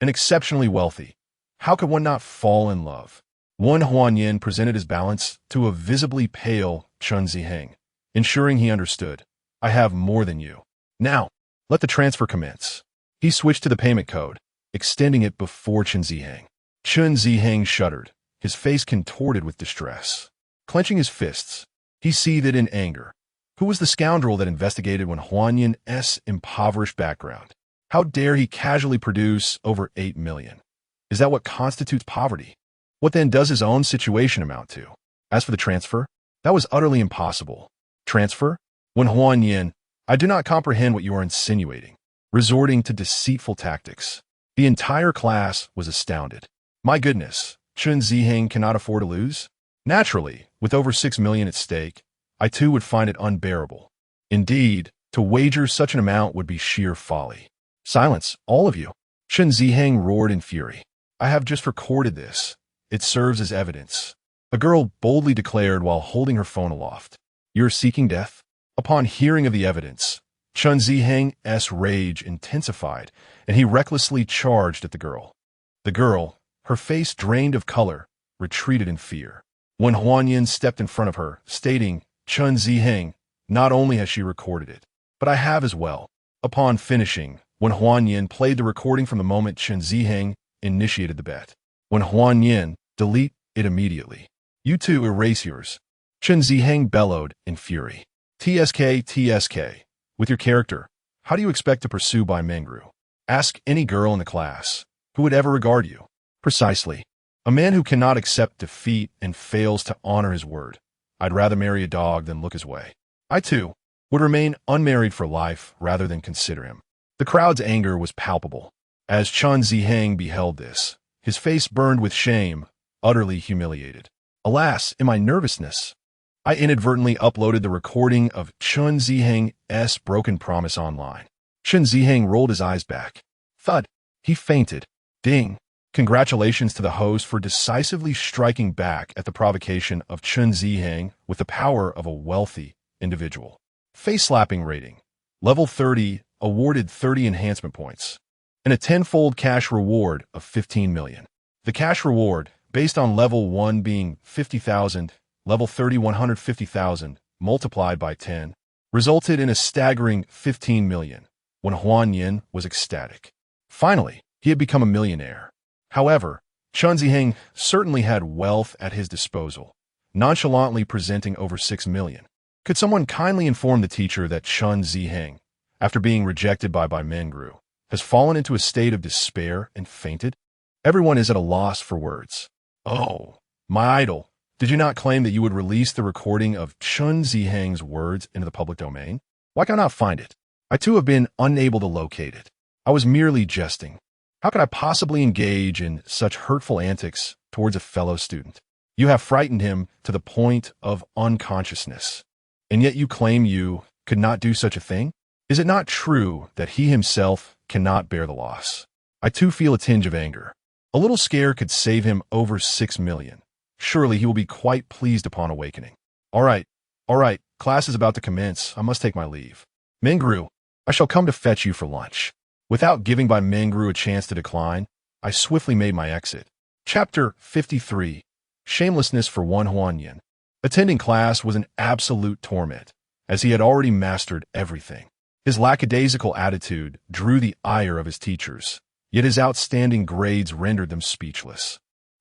and exceptionally wealthy. How could one not fall in love? Wen Huanyin presented his balance to a visibly pale Chun Ziheng, ensuring he understood. I have more than you. Now, let the transfer commence. He switched to the payment code, extending it before Chun Ziheng. Chun Ziheng shuddered, his face contorted with distress. Clenching his fists, he seethed in anger. Who was the scoundrel that investigated Wen Huanyin's impoverished background? How dare he casually produce over 8 million? Is that what constitutes poverty? What then does his own situation amount to? As for the transfer, that was utterly impossible. Transfer? Wen Huanyin, I do not comprehend what you are insinuating. Resorting to deceitful tactics. The entire class was astounded. My goodness, Chun Ziheng cannot afford to lose? Naturally, with over 6 million at stake, I too would find it unbearable. Indeed, to wager such an amount would be sheer folly. Silence, all of you. Chun Ziheng roared in fury. I have just recorded this. It serves as evidence. A girl boldly declared while holding her phone aloft. You're seeking death? Upon hearing of the evidence, Chun Ziheng's rage intensified, and he recklessly charged at the girl. The girl, her face drained of color, retreated in fear. Wen Huanyin stepped in front of her, stating, Chun Ziheng, not only has she recorded it, but I have as well. Upon finishing, Wen Huanyin played the recording from the moment Chun Ziheng initiated the bet. Wen Huanyin, delete it immediately. You two erase yours. Chun Ziheng bellowed in fury. TSK. With your character, how do you expect to pursue Bai Mengru? Ask any girl in the class. Who would ever regard you? Precisely. A man who cannot accept defeat and fails to honor his word. I'd rather marry a dog than look his way. I, too, would remain unmarried for life rather than consider him. The crowd's anger was palpable. As Chun Ziheng beheld this, his face burned with shame, utterly humiliated. Alas, in my nervousness, I inadvertently uploaded the recording of Chun Ziheng's broken promise online. Chun Ziheng rolled his eyes back. Thud. He fainted. Ding. Congratulations to the host for decisively striking back at the provocation of Chun Ziheng with the power of a wealthy individual. Face-slapping rating. Level 30, awarded 30 enhancement points. And a tenfold cash reward of 15 million. The cash reward, based on level 1 being 50,000, level 30 150,000, multiplied by 10, resulted in a staggering 15 million. Wen Huanyin was ecstatic. Finally, he had become a millionaire. However, Chun Ziheng certainly had wealth at his disposal, nonchalantly presenting over 6 million. Could someone kindly inform the teacher that Chun Ziheng, after being rejected by Bai Mengru, has fallen into a state of despair and fainted? Everyone is at a loss for words. Oh, my idol, did you not claim that you would release the recording of Chun Ziheng's words into the public domain? Why can I not find it? I too have been unable to locate it. I was merely jesting. How could I possibly engage in such hurtful antics towards a fellow student? You have frightened him to the point of unconsciousness, and yet you claim you could not do such a thing? Is it not true that he himself cannot bear the loss? I too feel a tinge of anger. A little scare could save him over 6 million. Surely he will be quite pleased upon awakening. All right, class is about to commence. I must take my leave. Mengru, I shall come to fetch you for lunch. Without giving Bai Mengru a chance to decline, I swiftly made my exit. Chapter 53. Shamelessness for Wen Huanyin. Attending class was an absolute torment, as he had already mastered everything. His lackadaisical attitude drew the ire of his teachers, yet his outstanding grades rendered them speechless.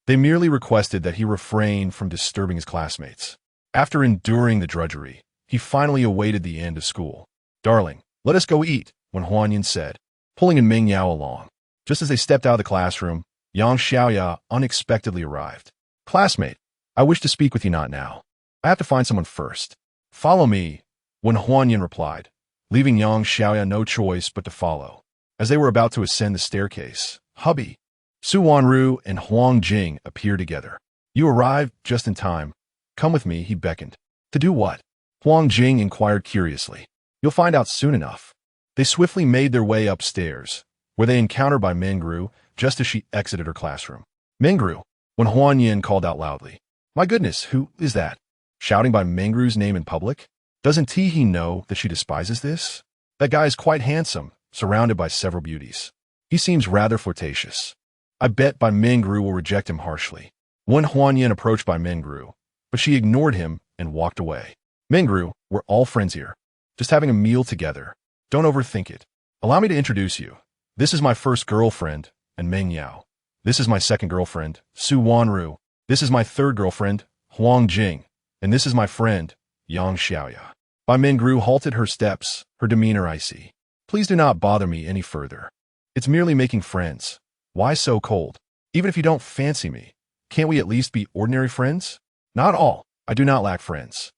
They merely requested that he refrain from disturbing his classmates. After enduring the drudgery, he finally awaited the end of school. Darling, let us go eat, Wen Huanyin said, pulling in Ming Yao along. Just as they stepped out of the classroom, Yang Xiaoya unexpectedly arrived. Classmate, I wish to speak with you not now. I have to find someone first. Follow me, Wen Huanyin replied, leaving Yang Xiaoya no choice but to follow. As they were about to ascend the staircase, hubby, Su Wanru and Huang Jing appeared together. You arrived just in time. Come with me, he beckoned. To do what? Huang Jing inquired curiously. You'll find out soon enough. They swiftly made their way upstairs, where they encountered Bai Mengru just as she exited her classroom. Mengru, Wen Huanyin called out loudly. My goodness, who is that? Shouting Bai Mengru's name in public? Doesn't he know that she despises this? That guy is quite handsome, surrounded by several beauties. He seems rather flirtatious. I bet Bai Mengru will reject him harshly. Wen Huanyin approached Bai Mengru, but she ignored him and walked away. Mengru, we're all friends here. Just having a meal together. Don't overthink it. Allow me to introduce you. This is my first girlfriend, and Meng Yao. This is my second girlfriend, Su Wanru. This is my third girlfriend, Huang Jing. And this is my friend, Yang Xiaoya. Bai Mingru halted her steps, her demeanor icy. Please do not bother me any further. It's merely making friends. Why so cold? Even if you don't fancy me, can't we at least be ordinary friends? Not all. I do not lack friends.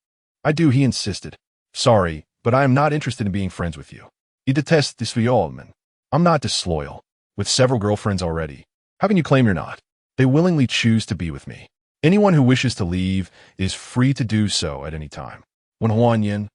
I do, he insisted. Sorry, but I am not interested in being friends with you. You detest disloyalman. I'm not disloyal. With several girlfriends already. How can you claim you're not? They willingly choose to be with me. Anyone who wishes to leave is free to do so at any time. When Huanyan,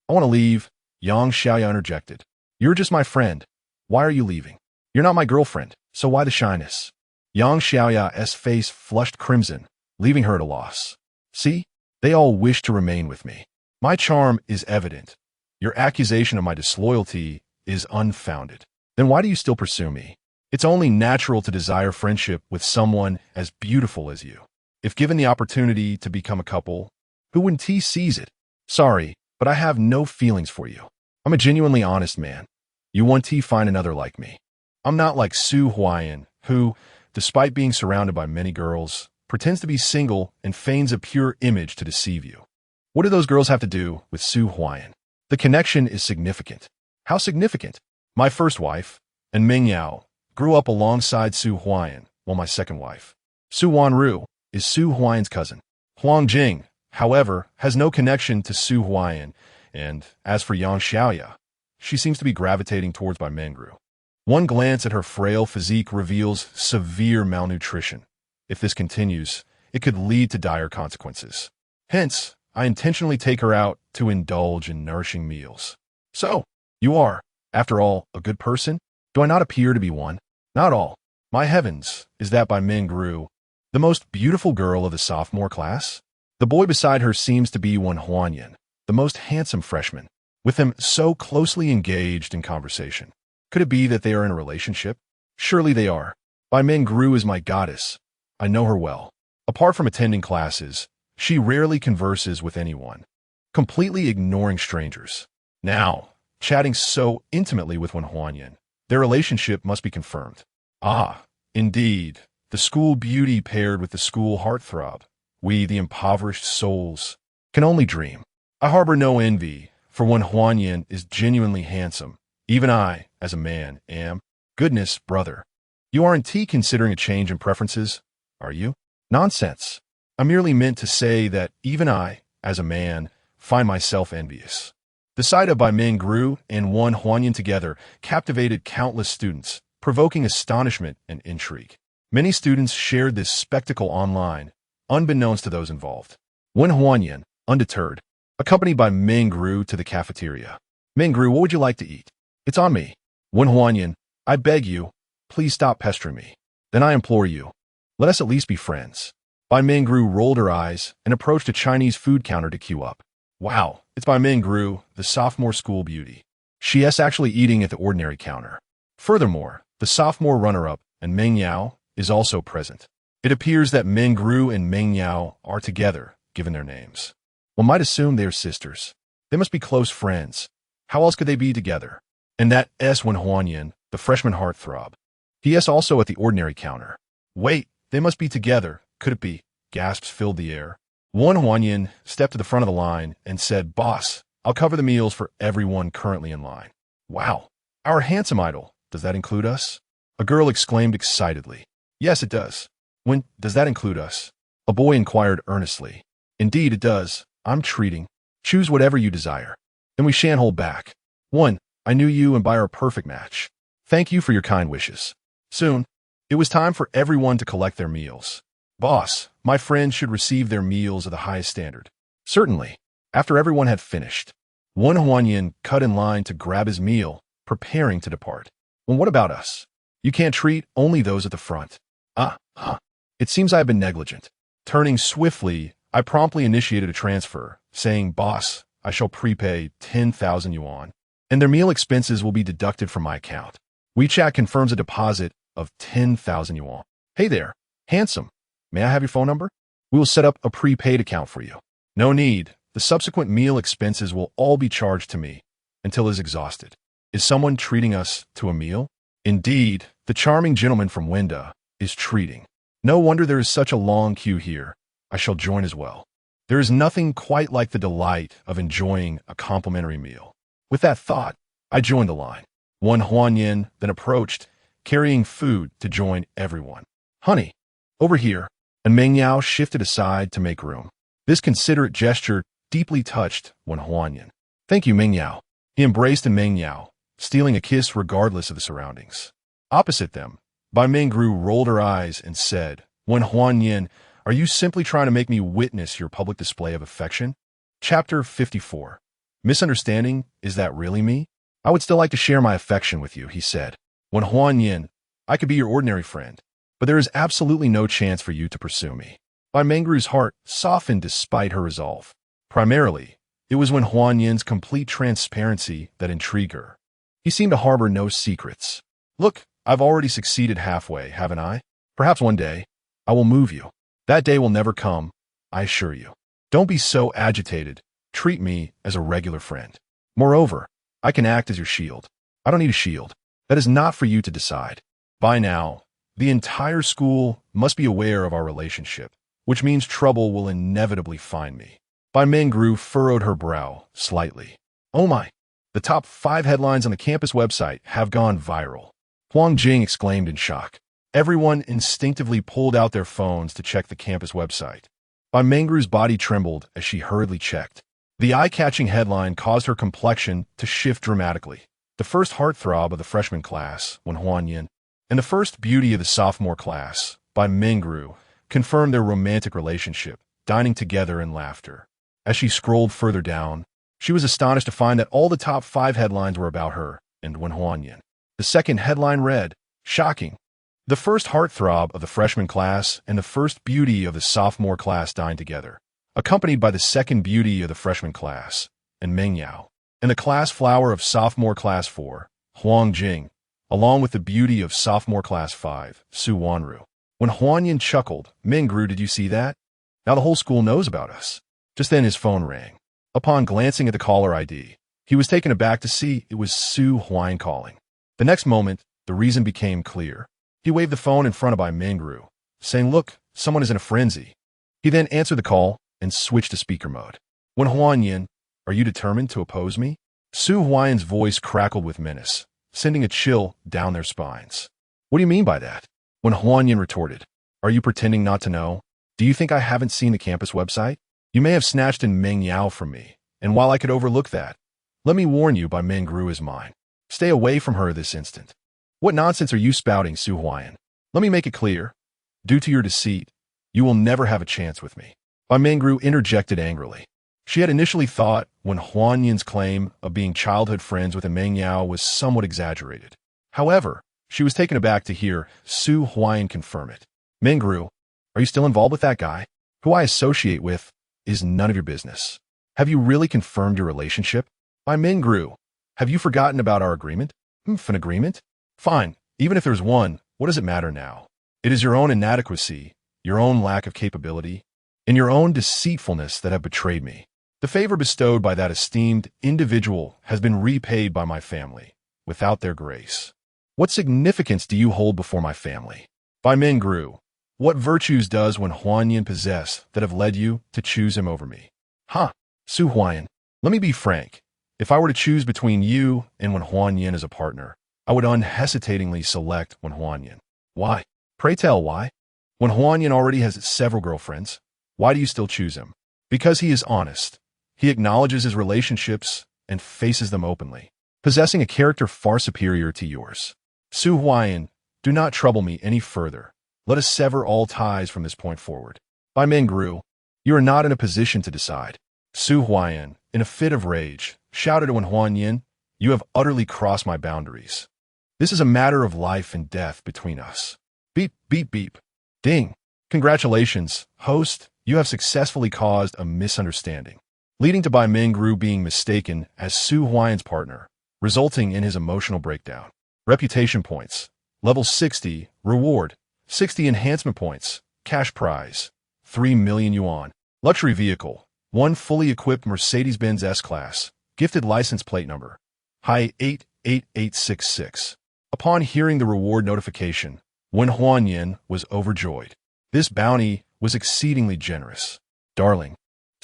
I want to leave, Yang Xiaoya interjected. You're just my friend. Why are you leaving? You're not my girlfriend, so why the shyness? Yang Xiaoya's face flushed crimson, leaving her at a loss. See? They all wish to remain with me. My charm is evident. Your accusation of my disloyalty is unfounded. Then why do you still pursue me? It's only natural to desire friendship with someone as beautiful as you. If given the opportunity to become a couple, who wouldn't seize it? Sorry, but I have no feelings for you. I'm a genuinely honest man. You want to find another like me. I'm not like Su Huayan, who, despite being surrounded by many girls, pretends to be single and feigns a pure image to deceive you. What do those girls have to do with Su Huayan? The connection is significant. How significant? My first wife, and Ming Yao, grew up alongside Su Huayan, while my second wife, Su Wanru, is Su Huayan's cousin. Huang Jing, however, has no connection to Su Huayan, and as for Yang Xiaoya, she seems to be gravitating towards Bai Mingru. One glance at her frail physique reveals severe malnutrition. If this continues, it could lead to dire consequences. Hence, I intentionally take her out to indulge in nourishing meals. So, you are, after all, a good person? Do I not appear to be one? Not all. My heavens, is that Bai Mingru, the most beautiful girl of the sophomore class? The boy beside her seems to be one Huanyan, the most handsome freshman, with him so closely engaged in conversation. Could it be that they are in a relationship? Surely they are. Bai Mingru is my goddess. I know her well. Apart from attending classes, she rarely converses with anyone, completely ignoring strangers. Now, chatting so intimately with one Huanyan, their relationship must be confirmed. Ah, indeed, the school beauty paired with the school heartthrob. We, the impoverished souls, can only dream. I harbor no envy, for one Huanyan is genuinely handsome. Even I, as a man, am. Goodness, brother. You aren't considering a change in preferences, are you? Nonsense. I merely meant to say that even I, as a man, find myself envious. The sight of Bai Mingru and one Huanyan together captivated countless students, provoking astonishment and intrigue. Many students shared this spectacle online, unbeknownst to those involved. One Huanyan, undeterred, accompanied Bai Mingru to the cafeteria. Mingru, what would you like to eat? It's on me. One Huanyan, I beg you, please stop pestering me. Then I implore you, let us at least be friends. Bai Mingru rolled her eyes and approached a Chinese food counter to queue up. Wow, it's Bai Mingru, the sophomore school beauty. She is actually eating at the ordinary counter. Furthermore, the sophomore runner-up and Meng Yao is also present. It appears that Mingru and Meng Yao are together, given their names. One might assume they are sisters. They must be close friends. How else could they be together? And that S1 Huanyan, the freshman heartthrob. He is also at the ordinary counter. Wait, they must be together. Could it be? Gasps filled the air. One Huanyan stepped to the front of the line and said, Boss, I'll cover the meals for everyone currently in line. Wow, our handsome idol. Does that include us? A girl exclaimed excitedly. Yes, it does. When does that include us? A boy inquired earnestly. Indeed, it does. I'm treating. Choose whatever you desire. Then we shan't hold back. 1. I knew you and Bai are a perfect match. Thank you for your kind wishes. Soon, it was time for everyone to collect their meals. Boss, my friends should receive their meals of the highest standard. Certainly. After everyone had finished, one Huanyan cut in line to grab his meal, preparing to depart. Well, what about us? You can't treat only those at the front. It seems I have been negligent. Turning swiftly, I promptly initiated a transfer, saying, Boss, I shall prepay 10,000 yuan, and their meal expenses will be deducted from my account. WeChat confirms a deposit of 10,000 yuan. Hey there, handsome. May I have your phone number? We will set up a prepaid account for you. No need. The subsequent meal expenses will all be charged to me until it is exhausted. Is someone treating us to a meal? Indeed, the charming gentleman from Wenda is treating. No wonder there is such a long queue here. I shall join as well. There is nothing quite like the delight of enjoying a complimentary meal. With that thought, I joined the line. One Huanyin then approached, carrying food to join everyone. Honey, over here. And Meng Yao shifted aside to make room. This considerate gesture deeply touched Wen Huanyin. Thank you, Meng Yao. He embraced Meng Yao, stealing a kiss regardless of the surroundings. Opposite them, Bai Mengru rolled her eyes and said, Wen Huanyin, are you simply trying to make me witness your public display of affection? Chapter 54. Misunderstanding, is that really me? I would still like to share my affection with you, he said. Wen Huanyin, I could be your ordinary friend, but there is absolutely no chance for you to pursue me. Bai Mengru's heart softened despite her resolve. Primarily, it was Wen Huanyin's complete transparency that intrigued her. He seemed to harbor no secrets. Look, I've already succeeded halfway, haven't I? Perhaps one day, I will move you. That day will never come, I assure you. Don't be so agitated. Treat me as a regular friend. Moreover, I can act as your shield. I don't need a shield. That is not for you to decide. By now, the entire school must be aware of our relationship, which means trouble will inevitably find me. Bai Mengru furrowed her brow slightly. Oh my! The top 5 headlines on the campus website have gone viral. Huang Jing exclaimed in shock. Everyone instinctively pulled out their phones to check the campus website. Bai Mengru's body trembled as she hurriedly checked. The eye-catching headline caused her complexion to shift dramatically. The first heartthrob of the freshman class, Wen Huanyin, and the first beauty of the sophomore class, Bai Mengru, confirmed their romantic relationship, dining together in laughter. As she scrolled further down, she was astonished to find that all the top 5 headlines were about her and Wen Huanyin. The second headline read, Shocking. The first heartthrob of the freshman class and the first beauty of the sophomore class dined together, accompanied by the second beauty of the freshman class, and Meng Yao, and the class flower of sophomore class 4, Huang Jing, along with the beauty of sophomore class 5, Su Wanru. When Huanyin chuckled, Mengru, did you see that? Now the whole school knows about us. Just then his phone rang. Upon glancing at the caller ID, he was taken aback to see it was Su Huayin calling. The next moment, the reason became clear. He waved the phone in front of Bai Mengru, saying, Look, someone is in a frenzy. He then answered the call and switched to speaker mode. Wen Huanyin, are you determined to oppose me? Su Huayin's voice crackled with menace, sending a chill down their spines. What do you mean by that? Wen Huanyin retorted, Are you pretending not to know? Do you think I haven't seen the campus website? You may have snatched in Meng Yao from me, and while I could overlook that, let me warn you, Bai Mengru is mine. Stay away from her this instant. What nonsense are you spouting, Su Huayin? Let me make it clear. Due to your deceit, you will never have a chance with me. Bai Mengru interjected angrily. She had initially thought Wen Huanyin's claim of being childhood friends with Meng Yao was somewhat exaggerated. However, she was taken aback to hear Su Huayin confirm it. Mengru, are you still involved with that guy? Who I associate with is none of your business. Have you really confirmed your relationship? Bai Mengru, have you forgotten about our agreement? An agreement? Fine, even if there's one, what does it matter now? It is your own inadequacy, your own lack of capability, and your own deceitfulness that have betrayed me. The favor bestowed by that esteemed individual has been repaid by my family, without their grace. What significance do you hold before my family? Bai Mengru, what virtues does Wen Huanyin possess that have led you to choose him over me? Su Huayin, let me be frank. If I were to choose between you and Wen Huanyin as a partner, I would unhesitatingly select Wen Huanyin. Why? Pray tell why? Wen Huanyin already has several girlfriends. Why do you still choose him? Because he is honest. He acknowledges his relationships and faces them openly, possessing a character far superior to yours. Su Huayin, do not trouble me any further. Let us sever all ties from this point forward. Bai Mengru, you are not in a position to decide. Su Huayin, in a fit of rage, shouted to Wen Huanyin, You have utterly crossed my boundaries. This is a matter of life and death between us. Beep, beep, beep. Ding. Congratulations, host. You have successfully caused a misunderstanding, leading to Bai Mengru being mistaken as Su Huayin's partner, resulting in his emotional breakdown. Reputation points. Level 60. Reward. 60 enhancement points. Cash prize. 3 million yuan. Luxury vehicle. 1 fully equipped Mercedes-Benz S-Class. Gifted license plate number. Hi 88866. Upon hearing the reward notification, Wen Huanyin was overjoyed. This bounty was exceedingly generous. Darling,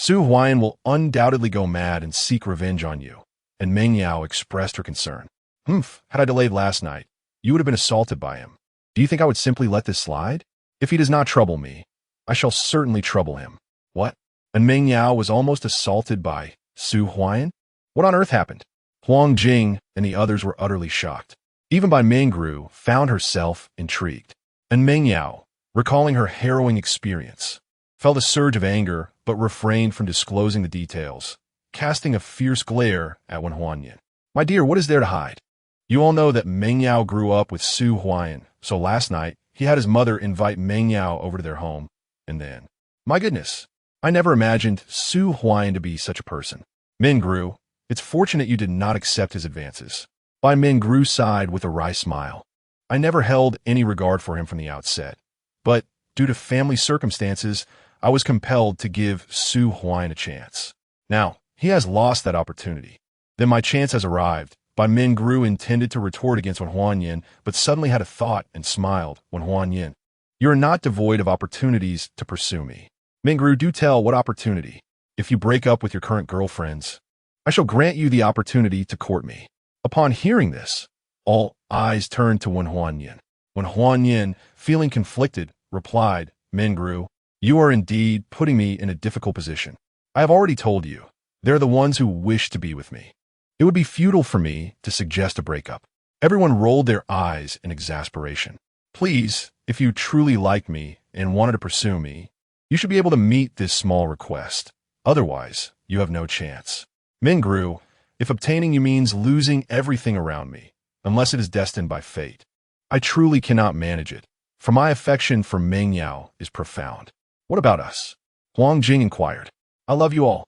Su Huayan will undoubtedly go mad and seek revenge on you. And Meng Yao expressed her concern. Had I delayed last night, you would have been assaulted by him. Do you think I would simply let this slide? If he does not trouble me, I shall certainly trouble him. What? And Meng Yao was almost assaulted by Su Huayan? What on earth happened? Huang Jing and the others were utterly shocked. Even Bai Mingru found herself intrigued. And Meng Yao, recalling her harrowing experience, felt a surge of anger but refrained from disclosing the details, casting a fierce glare at Wen Huanyan. My dear, what is there to hide? You all know that Meng Yao grew up with Su Huayan, so last night he had his mother invite Meng Yao over to their home, and then, my goodness, I never imagined Su Huayan to be such a person. Mingru, it's fortunate you did not accept his advances. Bai Mingru sighed with a wry smile. I never held any regard for him from the outset, but due to family circumstances, I was compelled to give Su Huayan a chance. Now, he has lost that opportunity. Then my chance has arrived. Bai Mingru intended to retort against Wen Huanyan, but suddenly had a thought and smiled. Wen Huanyan, you are not devoid of opportunities to pursue me. Mingru, do tell what opportunity. If you break up with your current girlfriends, I shall grant you the opportunity to court me. Upon hearing this, all eyes turned to Wen Huanyan. Wen Huanyan, feeling conflicted, replied, Mingru, you are indeed putting me in a difficult position. I have already told you, they're the ones who wish to be with me. It would be futile for me to suggest a breakup. Everyone rolled their eyes in exasperation. Please, if you truly like me and wanted to pursue me, you should be able to meet this small request. Otherwise, you have no chance. Mingru, if obtaining you means losing everything around me, unless it is destined by fate, I truly cannot manage it, for my affection for Meng Yao is profound. What about us? Huang Jing inquired. I love you all.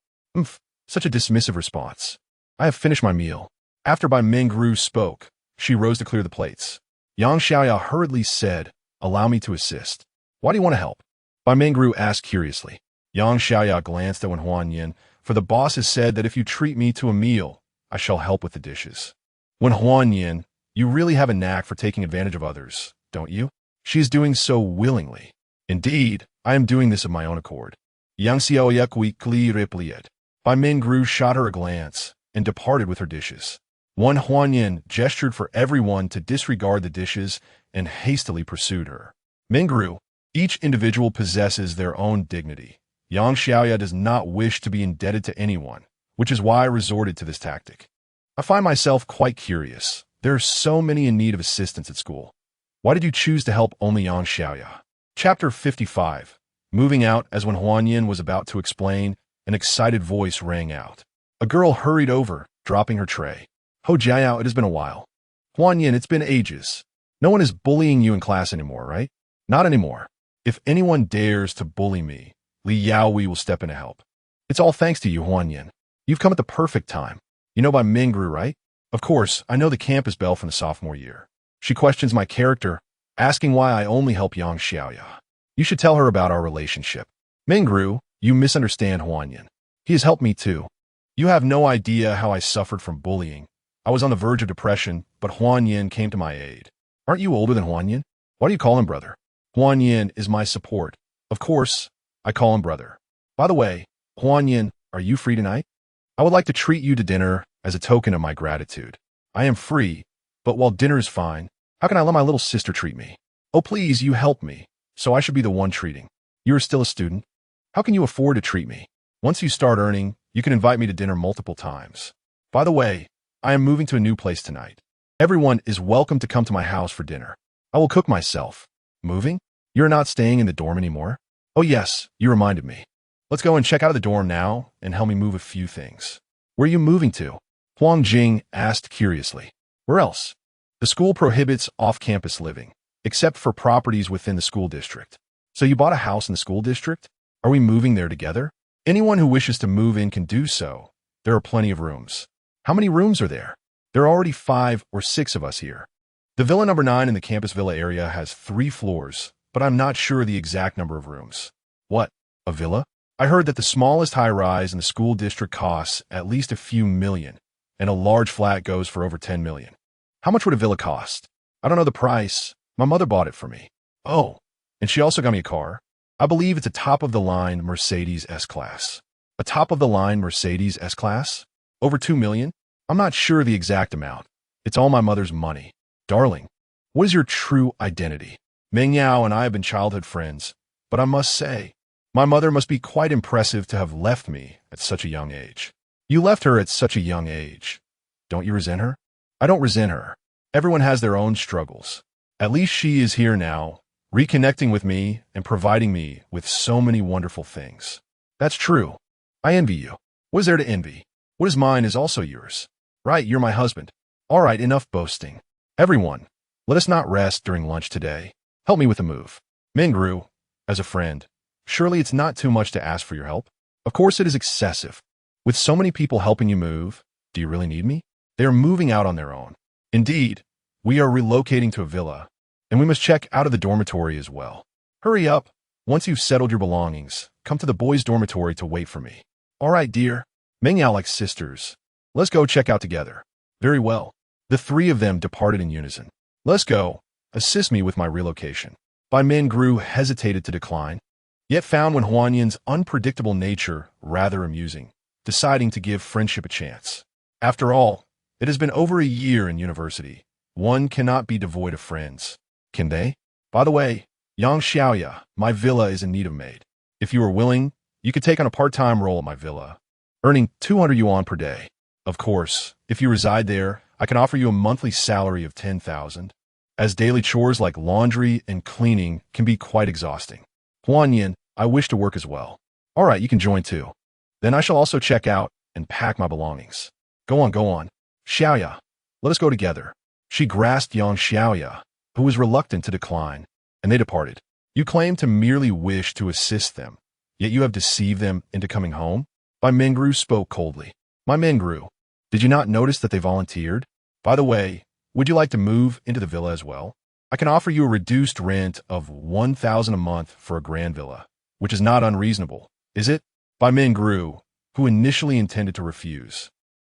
Such a dismissive response. I have finished my meal. After Bai Mingru spoke, she rose to clear the plates. Yang Xiaoya hurriedly said, allow me to assist. Why do you want to help? Bai Mingru asked curiously. Yang Xiaoya glanced at Wen Huanyan, for the boss has said that if you treat me to a meal, I shall help with the dishes. Wen Huanyan, you really have a knack for taking advantage of others, don't you? She is doing so willingly. Indeed, I am doing this of my own accord. Yang Xiaoya quickly replied. Bai Mingru shot her a glance and departed with her dishes. Wen Huanyan gestured for everyone to disregard the dishes and hastily pursued her. Mingru, each individual possesses their own dignity. Yang Xiaoya does not wish to be indebted to anyone, which is why I resorted to this tactic. I find myself quite curious. There are so many in need of assistance at school. Why did you choose to help only Yang Xiaoya? Chapter 55. Moving out as Wen Huanyan was about to explain, an excited voice rang out. A girl hurried over, dropping her tray. Ho Jiao, it has been a while. Huanyan, it's been ages. No one is bullying you in class anymore, right? Not anymore. If anyone dares to bully me, Li Yaoi will step in to help. It's all thanks to you, Huanyan. You've come at the perfect time. You know by Mingru, right? Of course, I know the campus belle from the sophomore year. She questions my character, asking why I only help Yang Xiaoya. You should tell her about our relationship. Mingru, you misunderstand Huanyan. He has helped me too. You have no idea how I suffered from bullying. I was on the verge of depression, but Huanyan came to my aid. Aren't you older than Huanyan? Why do you call him brother? Huanyan is my support. Of course, I call him brother. By the way, Huanyan, are you free tonight? I would like to treat you to dinner as a token of my gratitude. I am free, but while dinner is fine, how can I let my little sister treat me? Oh, please, you help me, so I should be the one treating. You are still a student. How can you afford to treat me? Once you start earning, you can invite me to dinner multiple times. By the way, I am moving to a new place tonight. Everyone is welcome to come to my house for dinner. I will cook myself. Moving? You're not staying in the dorm anymore? Oh yes, you reminded me. Let's go and check out of the dorm now and help me move a few things. Where are you moving to? Huang Jing asked curiously. Where else? The school prohibits off-campus living, except for properties within the school district. So you bought a house in the school district? Are we moving there together? Anyone who wishes to move in can do so. There are plenty of rooms. How many rooms are there? There are already 5 or 6 of us here. The villa number 9 in the campus villa area has 3 floors, but I'm not sure the exact number of rooms. What? A villa? I heard that the smallest high-rise in the school district costs at least a few million, and a large flat goes for over 10 million. How much would a villa cost? I don't know the price. My mother bought it for me. Oh, and she also got me a car. I believe it's a top-of-the-line Mercedes S-Class. A top-of-the-line Mercedes S-Class? Over 2 million? I'm not sure the exact amount. It's all my mother's money. Darling, what is your true identity? Meng Yao and I have been childhood friends, but I must say, my mother must be quite impressive to have left me at such a young age. You left her at such a young age. Don't you resent her? I don't resent her. Everyone has their own struggles. At least she is here now, reconnecting with me and providing me with so many wonderful things. That's true. I envy you. What is there to envy? What is mine is also yours. Right, you're my husband. All right, enough boasting. Everyone, let us not rest during lunch today. Help me with a move. Mingru, as a friend, surely it's not too much to ask for your help? Of course it is excessive. With so many people helping you move, do you really need me? They are moving out on their own. Indeed, we are relocating to a villa, and we must check out of the dormitory as well. Hurry up. Once you've settled your belongings, come to the boys' dormitory to wait for me. All right, dear. Meng Yao like sisters. Let's go check out together. Very well. The three of them departed in unison. Let's go. Assist me with my relocation. Bai Mingru hesitated to decline, yet found Wen Huanyan's unpredictable nature rather amusing, deciding to give friendship a chance. After all, it has been over a year in university. One cannot be devoid of friends. Can they? By the way, Yang Xiaoya, my villa is in need of maid. If you are willing, you could take on a part-time role at my villa, earning 200 yuan per day. Of course, if you reside there, I can offer you a monthly salary of 10,000, as daily chores like laundry and cleaning can be quite exhausting. Huanyan, I wish to work as well. All right, you can join too. Then I shall also check out and pack my belongings. Go on, go on. Xiaoya, let us go together. She grasped Yang Xiaoya, who was reluctant to decline, and they departed. You claim to merely wish to assist them, yet you have deceived them into coming home? Bai Mingru spoke coldly. My Mingru, did you not notice that they volunteered? By the way, would you like to move into the villa as well? I can offer you a reduced rent of 1,000 a month for a grand villa, which is not unreasonable, is it? Bai Mingru, who initially intended to refuse,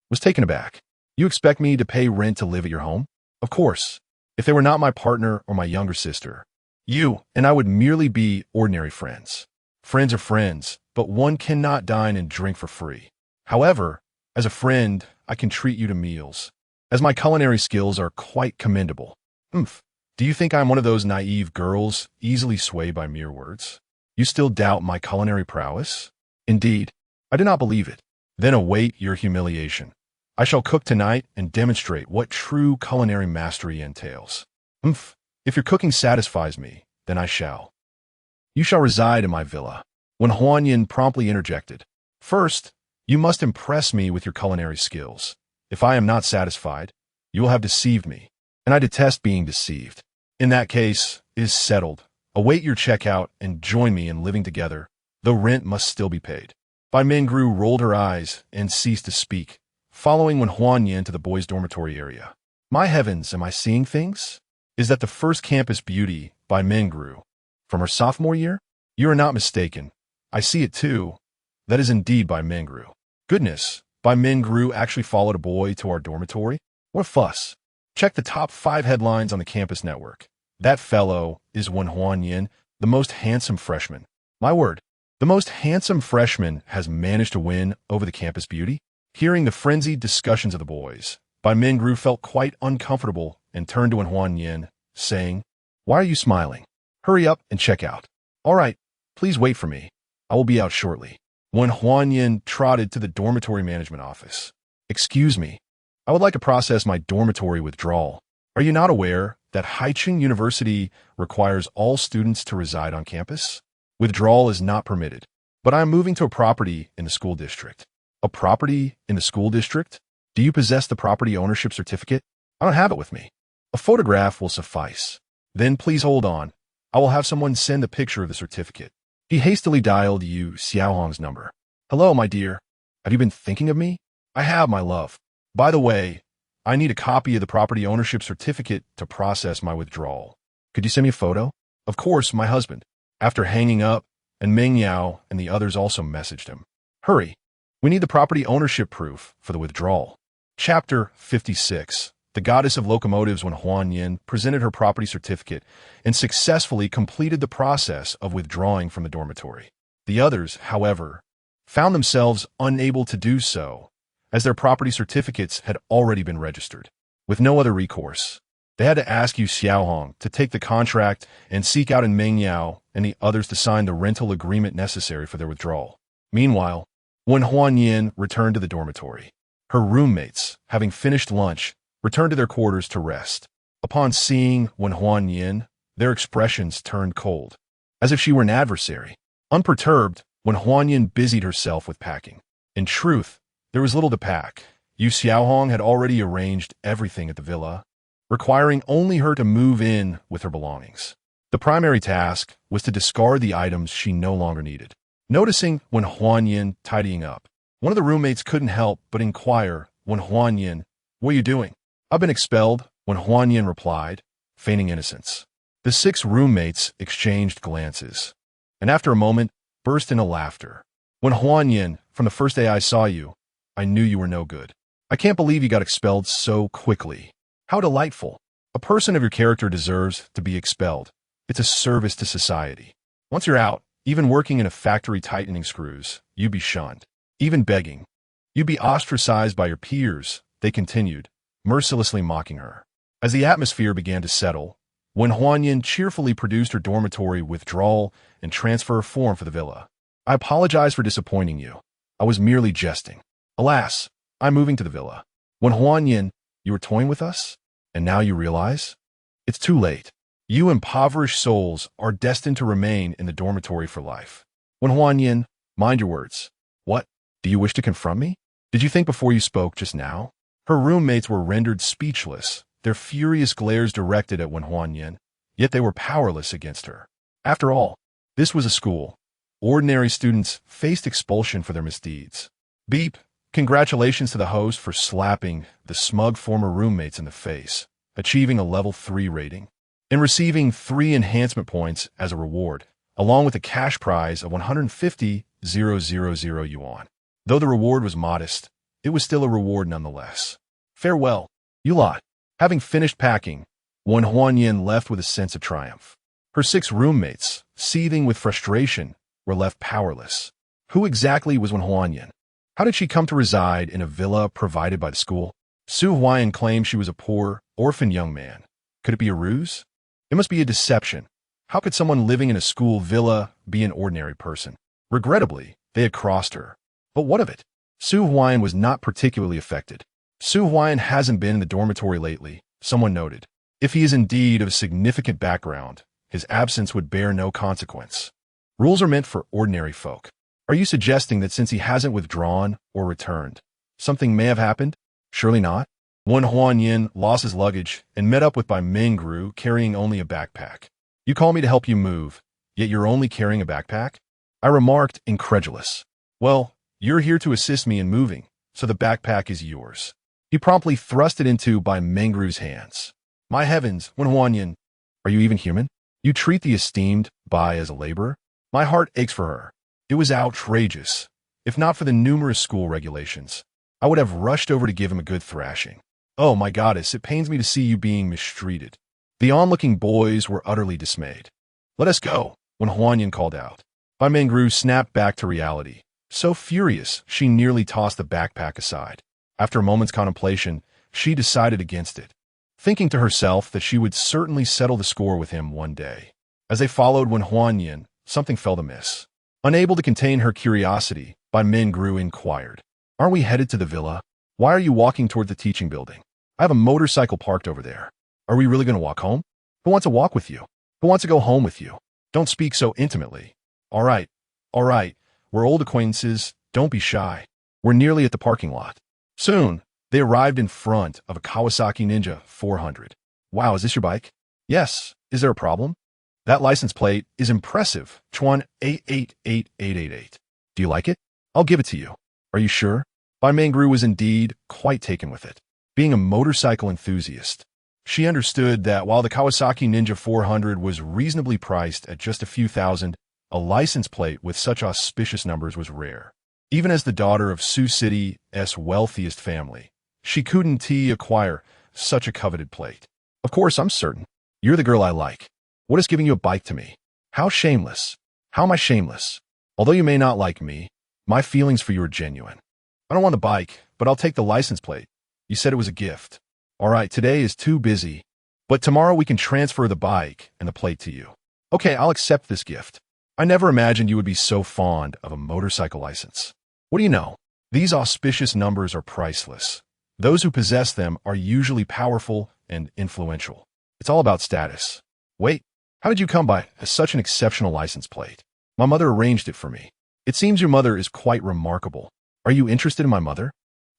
was taken aback. You expect me to pay rent to live at your home? Of course. If they were not my partner or my younger sister, you and I would merely be ordinary friends. Friends are friends, but one cannot dine and drink for free. However, as a friend, I can treat you to meals, as my culinary skills are quite commendable. Do you think I'm one of those naive girls, easily swayed by mere words? You still doubt my culinary prowess? Indeed, I do not believe it. Then await your humiliation. I shall cook tonight and demonstrate what true culinary mastery entails. If your cooking satisfies me, then I shall. You shall reside in my villa. When Huanyan promptly interjected, first, you must impress me with your culinary skills. If I am not satisfied, you will have deceived me, and I detest being deceived. In that case, it is settled. Await your checkout and join me in living together, though rent must still be paid. Bai Mingru rolled her eyes and ceased to speak, following Wen Huanyan to the boys' dormitory area. My heavens, am I seeing things? Is that the first campus beauty, Bai Mingru, from her sophomore year? You are not mistaken. I see it too. That is indeed Bai Mingru. Goodness, Bai Mingru actually followed a boy to our dormitory? What a fuss. Check the top 5 headlines on the campus network. That fellow is Wen Huanyan, the most handsome freshman. My word, the most handsome freshman has managed to win over the campus beauty? Hearing the frenzied discussions of the boys, Bai Mingru felt quite uncomfortable and turned to Wen Huanyan, saying, Why are you smiling? Hurry up and check out. All right, please wait for me. I will be out shortly. Wen Huanyan trotted to the dormitory management office. Excuse me, I would like to process my dormitory withdrawal. Are you not aware that Haicheng University requires all students to reside on campus? Withdrawal is not permitted, but I am moving to a property in the school district. A property in the school district? Do you possess the property ownership certificate? I don't have it with me. A photograph will suffice. Then please hold on. I will have someone send a picture of the certificate. He hastily dialed Yu Xiaohong's number. Hello, my dear. Have you been thinking of me? I have, my love. By the way, I need a copy of the property ownership certificate to process my withdrawal. Could you send me a photo? Of course, my husband. After hanging up, and Meng Yao and the others also messaged him. Hurry. We need the property ownership proof for the withdrawal. Chapter 56. The goddess of locomotives Wen Huanyan presented her property certificate and successfully completed the process of withdrawing from the dormitory. The others, however, found themselves unable to do so, as their property certificates had already been registered. With no other recourse, they had to ask Yu Xiaohong to take the contract and seek out in Meng Yao and the others to sign the rental agreement necessary for their withdrawal. Meanwhile, when Huan Yin returned to the dormitory, her roommates, having finished lunch, returned to their quarters to rest. Upon seeing Wen Huan Yin, their expressions turned cold, as if she were an adversary. Unperturbed, Wen Huan Yin busied herself with packing. In truth, there was little to pack. Yu Xiaohong had already arranged everything at the villa, requiring only her to move in with her belongings. The primary task was to discard the items she no longer needed. Noticing Wen Huan Yin tidying up, one of the roommates couldn't help but inquire, "Wen Huan Yin, what are you doing?" "I've been expelled," Wen Huan Yin replied, feigning innocence. The 6 roommates exchanged glances, and after a moment, burst into laughter. "Wen Huan Yin, from the first day I saw you, I knew you were no good. I can't believe you got expelled so quickly. How delightful. A person of your character deserves to be expelled. It's a service to society. Once you're out, even working in a factory tightening screws, you'd be shunned. Even begging, you'd be ostracized by your peers," they continued, mercilessly mocking her. As the atmosphere began to settle, Wen Huan Yin cheerfully produced her dormitory withdrawal and transfer form for the villa. "I apologize for disappointing you. I was merely jesting. Alas, I'm moving to the villa. Wen Huan Yin, you were toying with us? And now you realize? It's too late. You impoverished souls are destined to remain in the dormitory for life. Wen Huan Yin, mind your words. What? Do you wish to confront me? Did you think before you spoke just now?" Her roommates were rendered speechless, their furious glares directed at Wen Huan Yin, yet they were powerless against her. After all, this was a school. Ordinary students faced expulsion for their misdeeds. Beep. Congratulations to the host for slapping the smug former roommates in the face, achieving a level 3 rating, and receiving 3 enhancement points as a reward, along with a cash prize of 150,000 yuan. Though the reward was modest, it was still a reward nonetheless. Farewell, you lot. Having finished packing, Wen Huan Yin left with a sense of triumph. Her 6 roommates, seething with frustration, were left powerless. Who exactly was Wen Huan Yin? How did she come to reside in a villa provided by the school? Su Huayan claimed she was a poor, orphan young man. Could it be a ruse? It must be a deception. How could someone living in a school villa be an ordinary person? Regrettably, they had crossed her. But what of it? Su Huayan was not particularly affected. Su Huayan hasn't been in the dormitory lately, someone noted. If he is indeed of a significant background, his absence would bear no consequence. Rules are meant for ordinary folk. Are you suggesting that since he hasn't withdrawn or returned, something may have happened? Surely not. Wen Huan Yin lost his luggage and met up with Bai Mingru carrying only a backpack. "You call me to help you move, yet you're only carrying a backpack?" I remarked, incredulous. "Well, you're here to assist me in moving, so the backpack is yours." He promptly thrust it into Bai Mingru's hands. "My heavens, Wen Huan Yin, are you even human? You treat the esteemed Bai as a laborer?" My heart aches for her. It was outrageous. If not for the numerous school regulations, I would have rushed over to give him a good thrashing. "Oh, my goddess, it pains me to see you being mistreated." The onlooking boys were utterly dismayed. "Let us go," Wen Huan Yin called out. Bai Mingru snapped back to reality, so furious she nearly tossed the backpack aside. After a moment's contemplation, she decided against it, thinking to herself that she would certainly settle the score with him one day. As they followed Wen Huan Yin, something felt amiss. Unable to contain her curiosity, Bai Mingru inquired, "Aren't we headed to the villa? Why are you walking toward the teaching building? I have a motorcycle parked over there. Are we really going to walk home? Who wants to walk with you? Who wants to go home with you? Don't speak so intimately." All right. We're old acquaintances. Don't be shy. We're nearly at the parking lot." Soon, they arrived in front of a Kawasaki Ninja 400. "Wow, is this your bike?" "Yes. Is there a problem?" "That license plate is impressive. Chuan 888888. Do you like it? I'll give it to you." "Are you sure?" Bai Mingru was indeed quite taken with it. Being a motorcycle enthusiast, she understood that while the Kawasaki Ninja 400 was reasonably priced at just a few thousand, a license plate with such auspicious numbers was rare. Even as the daughter of Sioux City's wealthiest family, she couldn't acquire such a coveted plate. "Of course, I'm certain. You're the girl I like. What is giving you a bike to me? How shameless. How am I shameless? Although you may not like me, My feelings for you are genuine. I don't want the bike, but I'll take the license plate. You said it was a gift. All right, today is too busy, but tomorrow we can transfer the bike and the plate to you. Okay, I'll accept this gift. I never imagined you would be so fond of a motorcycle license. What do you know? These auspicious numbers are priceless. Those who possess them are usually powerful and influential. It's all about status. Wait, how did you come by such an exceptional license plate? My mother arranged it for me. It seems your mother is quite remarkable. Are you interested in my mother?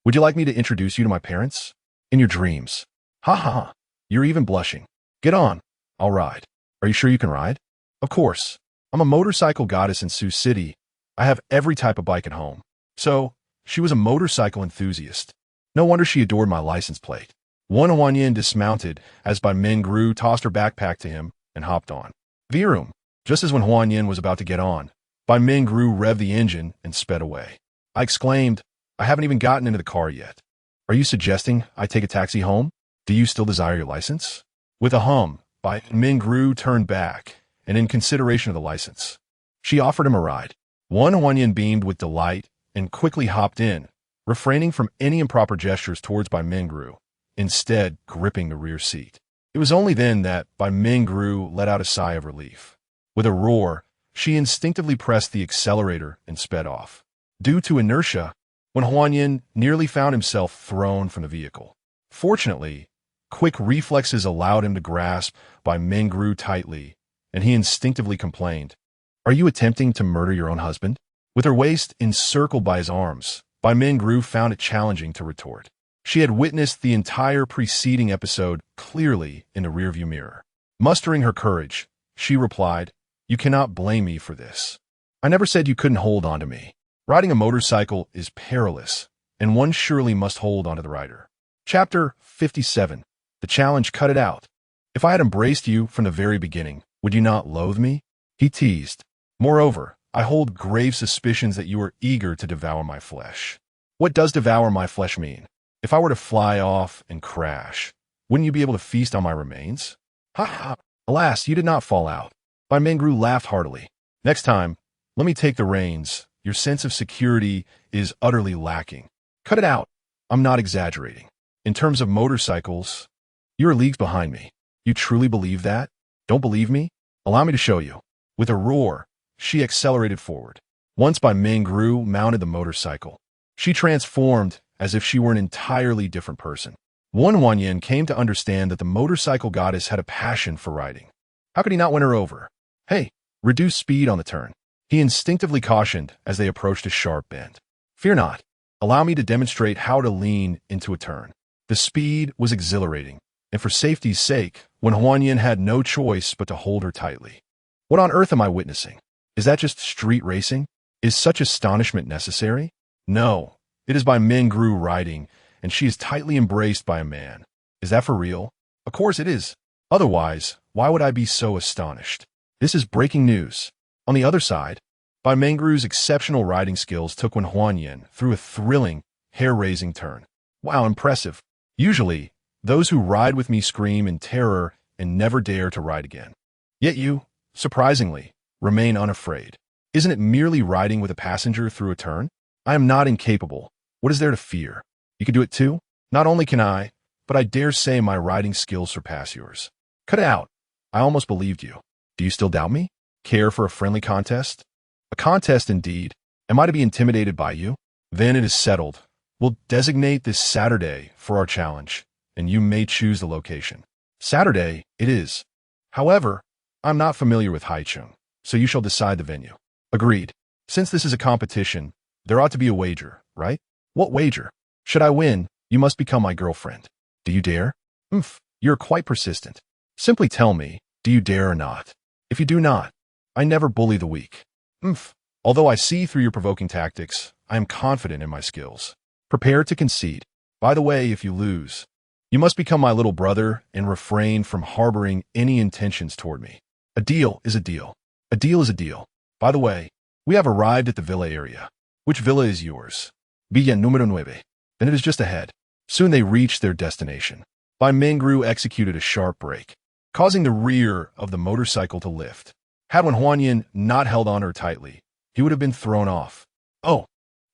Would you like me to introduce you to my parents? In your dreams. Ha ha ha. You're even blushing. Get on. I'll ride. Are you sure you can ride? Of course. I'm a motorcycle goddess in Sioux City. I have every type of bike at home. So, she was a motorcycle enthusiast. No wonder she adored my license plate. Wan Yin dismounted as Bai Mingru tossed her backpack to him and hopped on. Virum. Just as when Huan Yin was about to get on, Bai Mingru revved the engine and sped away. I exclaimed, I haven't even gotten into the car yet. Are you suggesting I take a taxi home? Do you still desire your license? With a hum, Bai Mingru turned back, and in consideration of the license, she offered him a ride. Huan Yin beamed with delight and quickly hopped in, refraining from any improper gestures towards Bai Mingru, instead gripping the rear seat. It was only then that Bai Mingru let out a sigh of relief. With a roar, she instinctively pressed the accelerator and sped off. Due to inertia, when Huan Yin nearly found himself thrown from the vehicle. Fortunately, quick reflexes allowed him to grasp Bai Mingru tightly, and he instinctively complained, Are you attempting to murder your own husband? With her waist encircled by his arms, Bai Mingru found it challenging to retort. She had witnessed the entire preceding episode clearly in the rearview mirror. Mustering her courage, she replied, You cannot blame me for this. I never said you couldn't hold on to me. Riding a motorcycle is perilous, and one surely must hold onto the rider. Chapter 57. The challenge cut it out. If I had embraced you from the very beginning, would you not loathe me? He teased. Moreover, I hold grave suspicions that you are eager to devour my flesh. What does devour my flesh mean? If I were to fly off and crash, wouldn't you be able to feast on my remains? Ha ha! Alas, you did not fall out. Bai Mingru laughed heartily. Next time, let me take the reins. Your sense of security is utterly lacking. Cut it out. I'm not exaggerating. In terms of motorcycles, you're leagues behind me. You truly believe that? Don't believe me? Allow me to show you. With a roar, she accelerated forward. Once Bai Mingru mounted the motorcycle, she transformed as if she were an entirely different person. Huan Yin came to understand that the motorcycle goddess had a passion for riding. How could he not win her over? Hey, reduce speed on the turn. He instinctively cautioned as they approached a sharp bend. Fear not. Allow me to demonstrate how to lean into a turn. The speed was exhilarating, and for safety's sake, when Huan Yin had no choice but to hold her tightly. What on earth am I witnessing? Is that just street racing? Is such astonishment necessary? No, it is Bai Mingru riding, and she is tightly embraced by a man. Is that for real? Of course it is. Otherwise, why would I be so astonished? This is breaking news. On the other side, Bai Mingru's exceptional riding skills took Huan Yin through a thrilling, hair-raising turn. Wow, impressive. Usually, those who ride with me scream in terror and never dare to ride again. Yet you, surprisingly, remain unafraid. Isn't it merely riding with a passenger through a turn? I am not incapable. What is there to fear? You can do it too? Not only can I, but I dare say my riding skills surpass yours. Cut it out. I almost believed you. Do you still doubt me? Care for a friendly contest? A contest indeed. Am I to be intimidated by you? Then it is settled. We'll designate this Saturday for our challenge, and you may choose the location. Saturday it is. However, I'm not familiar with Haichung, so you shall decide the venue. Agreed. Since this is a competition, there ought to be a wager, right? What wager? Should I win, you must become my girlfriend. Do you dare? You're quite persistent. Simply tell me, do you dare or not? If you do not, I never bully the weak. Although I see through your provoking tactics, I am confident in my skills. Prepare to concede. By the way, if you lose, you must become my little brother and refrain from harboring any intentions toward me. A deal is a deal. A deal is a deal. By the way, we have arrived at the villa area. Which villa is yours? Villa número 9. Then it is just ahead. Soon they reached their destination. Bai Mingru executed a sharp brake, causing the rear of the motorcycle to lift. Had Huan Yin not held on her tightly, he would have been thrown off. Oh,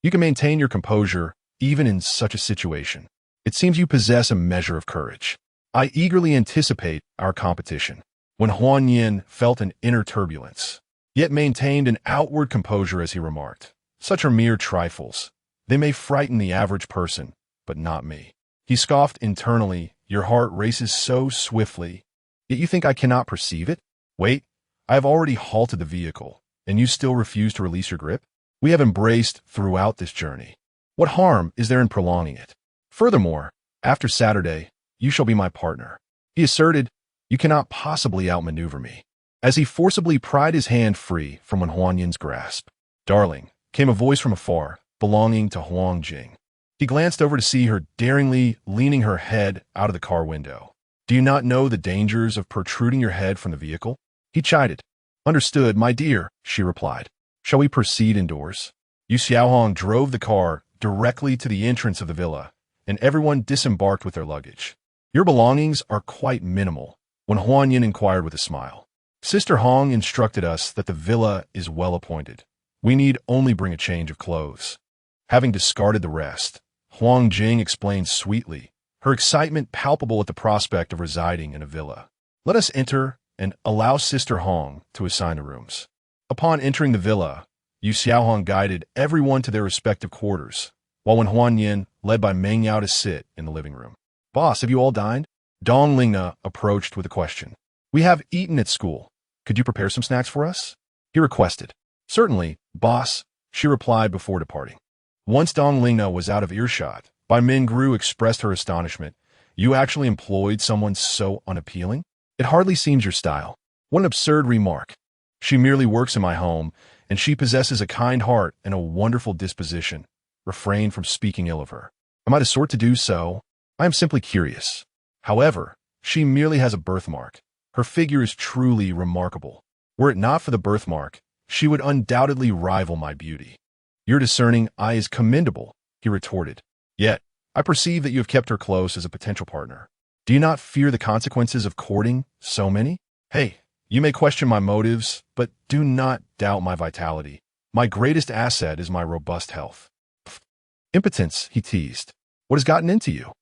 You can maintain your composure even in such a situation. It seems you possess a measure of courage. I eagerly anticipate our competition. When Huan Yin felt an inner turbulence, yet maintained an outward composure as he remarked, "Such are mere trifles. They may frighten the average person, but not me." He scoffed internally, "Your heart races so swiftly, yet you think I cannot perceive it? Wait, I have already halted the vehicle, and you still refuse to release your grip? We have embraced throughout this journey. What harm is there in prolonging it? Furthermore, after Saturday, you shall be my partner." He asserted, "You cannot possibly outmaneuver me," as he forcibly pried his hand free from Huan Yin's grasp. "Darling," came a voice from afar, belonging to Huang Jing. He glanced over to see her daringly leaning her head out of the car window. "Do you not know the dangers of protruding your head from the vehicle?" He chided. "Understood, my dear," she replied. "Shall we proceed indoors?" Yu Xiaohong drove the car directly to the entrance of the villa, and everyone disembarked with their luggage. "Your belongings are quite minimal," when Huan Yin inquired with a smile. "Sister Hong instructed us that the villa is well appointed. We need only bring a change of clothes." Having discarded the rest, Huang Jing explained sweetly, her excitement palpable at the prospect of residing in a villa. "Let us enter and allow Sister Hong to assign the rooms." Upon entering the villa, Yu Xiaohong guided everyone to their respective quarters, while when Huan Yin led by Meng Yao to sit in the living room. "Boss, have you all dined?" Dong Lingna approached with a question. "We have eaten at school. Could you prepare some snacks for us?" he requested. "Certainly, boss," she replied before departing. Once Dong Lingna was out of earshot, Bai Mingru expressed her astonishment. "You actually employed someone so unappealing? It hardly seems your style." "What an absurd remark. She merely works in my home, and she possesses a kind heart and a wonderful disposition. Refrain from speaking ill of her." "Am I the sort to do so? I am simply curious. However, she merely has a birthmark. Her figure is truly remarkable. Were it not for the birthmark, she would undoubtedly rival my beauty." "Your discerning eye is commendable," he retorted. "Yet, I perceive that you have kept her close as a potential partner. Do you not fear the consequences of courting so many? Hey, you may question my motives, but do not doubt my vitality. My greatest asset is my robust health." "Impotence," he teased. "What has gotten into you?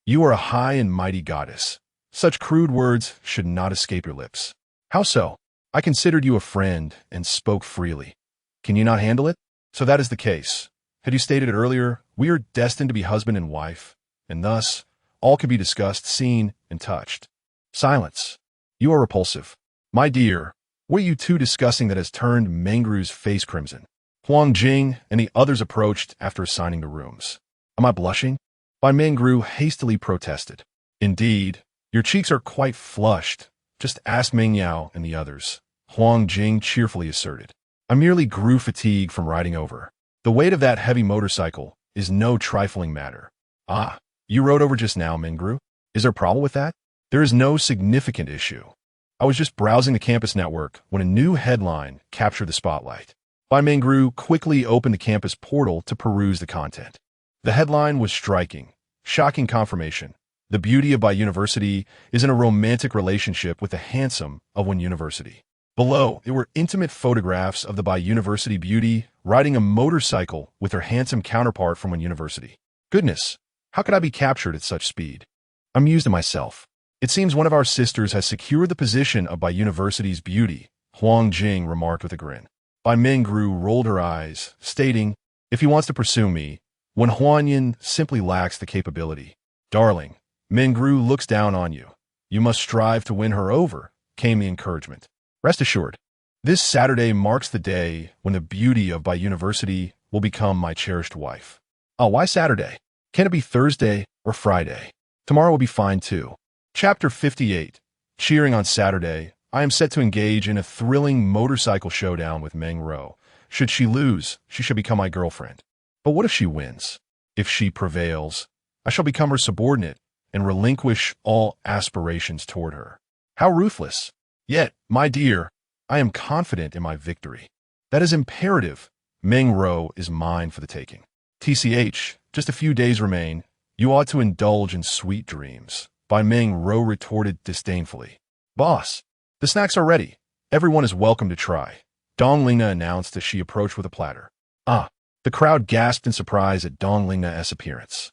You are a high and mighty goddess. Such crude words should not escape your lips." "How so? I considered you a friend and spoke freely. Can you not handle it?" "So that is the case. Had you stated it earlier, we are destined to be husband and wife, and thus all can be discussed, seen, and touched." "Silence. You are repulsive." "My dear, what are you two discussing that has turned Mengru's face crimson?" Huang Jing and the others approached after assigning the rooms. "Am I blushing?" Bai Mengru hastily protested. "Indeed, your cheeks are quite flushed. Just ask Meng Yao and the others," Huang Jing cheerfully asserted. "I merely grew fatigued from riding over. The weight of that heavy motorcycle is no trifling matter." "Ah, you rode over just now, Mengru. Is there a problem with that?" "There is no significant issue. I was just browsing the campus network when a new headline captured the spotlight." Bai Mengru quickly opened the campus portal to peruse the content. The headline was striking, shocking confirmation. The beauty of Bai University is in a romantic relationship with the handsome of Wen University. Below, there were intimate photographs of the Bai University beauty riding a motorcycle with her handsome counterpart from Wen University. Goodness, how could I be captured at such speed? I mused to myself. It seems one of our sisters has secured the position of Bai University's beauty, Huang Jing remarked with a grin. Bai Mingru rolled her eyes, stating, "If he wants to pursue me, when Huan Yin simply lacks the capability." "Darling, Mingru looks down on you. You must strive to win her over," came the encouragement. "Rest assured, this Saturday marks the day when the beauty of Bai University will become my cherished wife." "Oh, why Saturday? Can it be Thursday or Friday? Tomorrow will be fine too." Chapter 58. Cheering on Saturday, I am set to engage in a thrilling motorcycle showdown with Meng Ro. Should she lose, she shall become my girlfriend. But what if she wins? If she prevails, I shall become her subordinate and relinquish all aspirations toward her. How ruthless! Yet, my dear, I am confident in my victory. That is imperative. Meng Ro is mine for the taking. TCH, just a few days remain. You ought to indulge in sweet dreams. Bai Meng Ro retorted disdainfully. "Boss, the snacks are ready. Everyone is welcome to try," Dong Lingna announced as she approached with a platter. "Ah, The crowd gasped in surprise at Dong Lingna's appearance.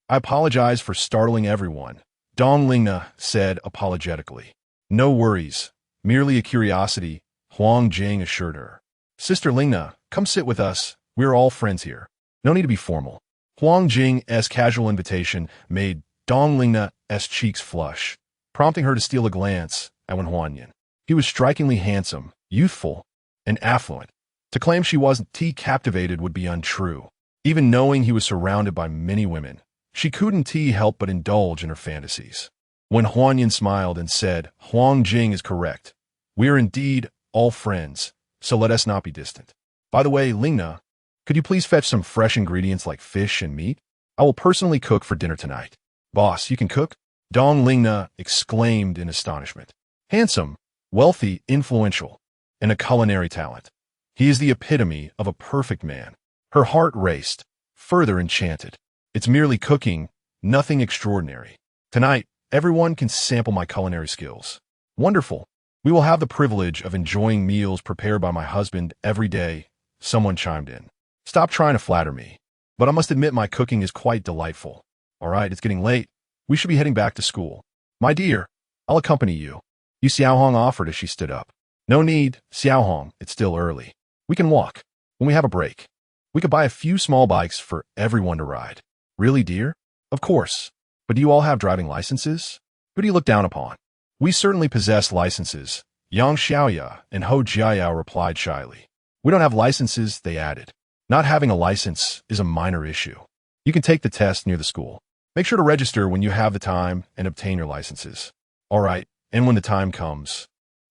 I apologize for startling everyone, Dong Lingna said apologetically. No worries, merely a curiosity, Huang Jing assured her. Sister Lingna, come sit with us, we're all friends here. No need to be formal. Huang Jing's casual invitation made Dong Lingna's cheeks flush, prompting her to steal a glance at Wen Huanyan. He was strikingly handsome, youthful, and affluent. To claim she wasn't captivated would be untrue. Even knowing he was surrounded by many women, she couldn't help but indulge in her fantasies. When Huanyan smiled and said, Huang Jing is correct. We are indeed all friends, so let us not be distant. By the way, Lingna, could you please fetch some fresh ingredients like fish and meat? I will personally cook for dinner tonight. Boss, you can cook? Dong Lingna exclaimed in astonishment. Handsome, wealthy, influential, and a culinary talent. He is the epitome of a perfect man. Her heart raced, further enchanted. It's merely cooking, nothing extraordinary. Tonight, everyone can sample my culinary skills. Wonderful. We will have the privilege of enjoying meals prepared by my husband every day, someone chimed in. Stop trying to flatter me. But I must admit my cooking is quite delightful. All right, it's getting late. We should be heading back to school. My dear, I'll accompany you. You Xiaohong offered as she stood up. No need, Xiaohong, it's still early. We can walk. When we have a break, we could buy a few small bikes for everyone to ride. Really, dear? Of course. But do you all have driving licenses? Who do you look down upon? We certainly possess licenses, Yang Xiaoya and Ho Jiayao replied shyly. We don't have licenses, they added. Not having a license is a minor issue. You can take the test near the school. Make sure to register when you have the time and obtain your licenses. All right, and when the time comes.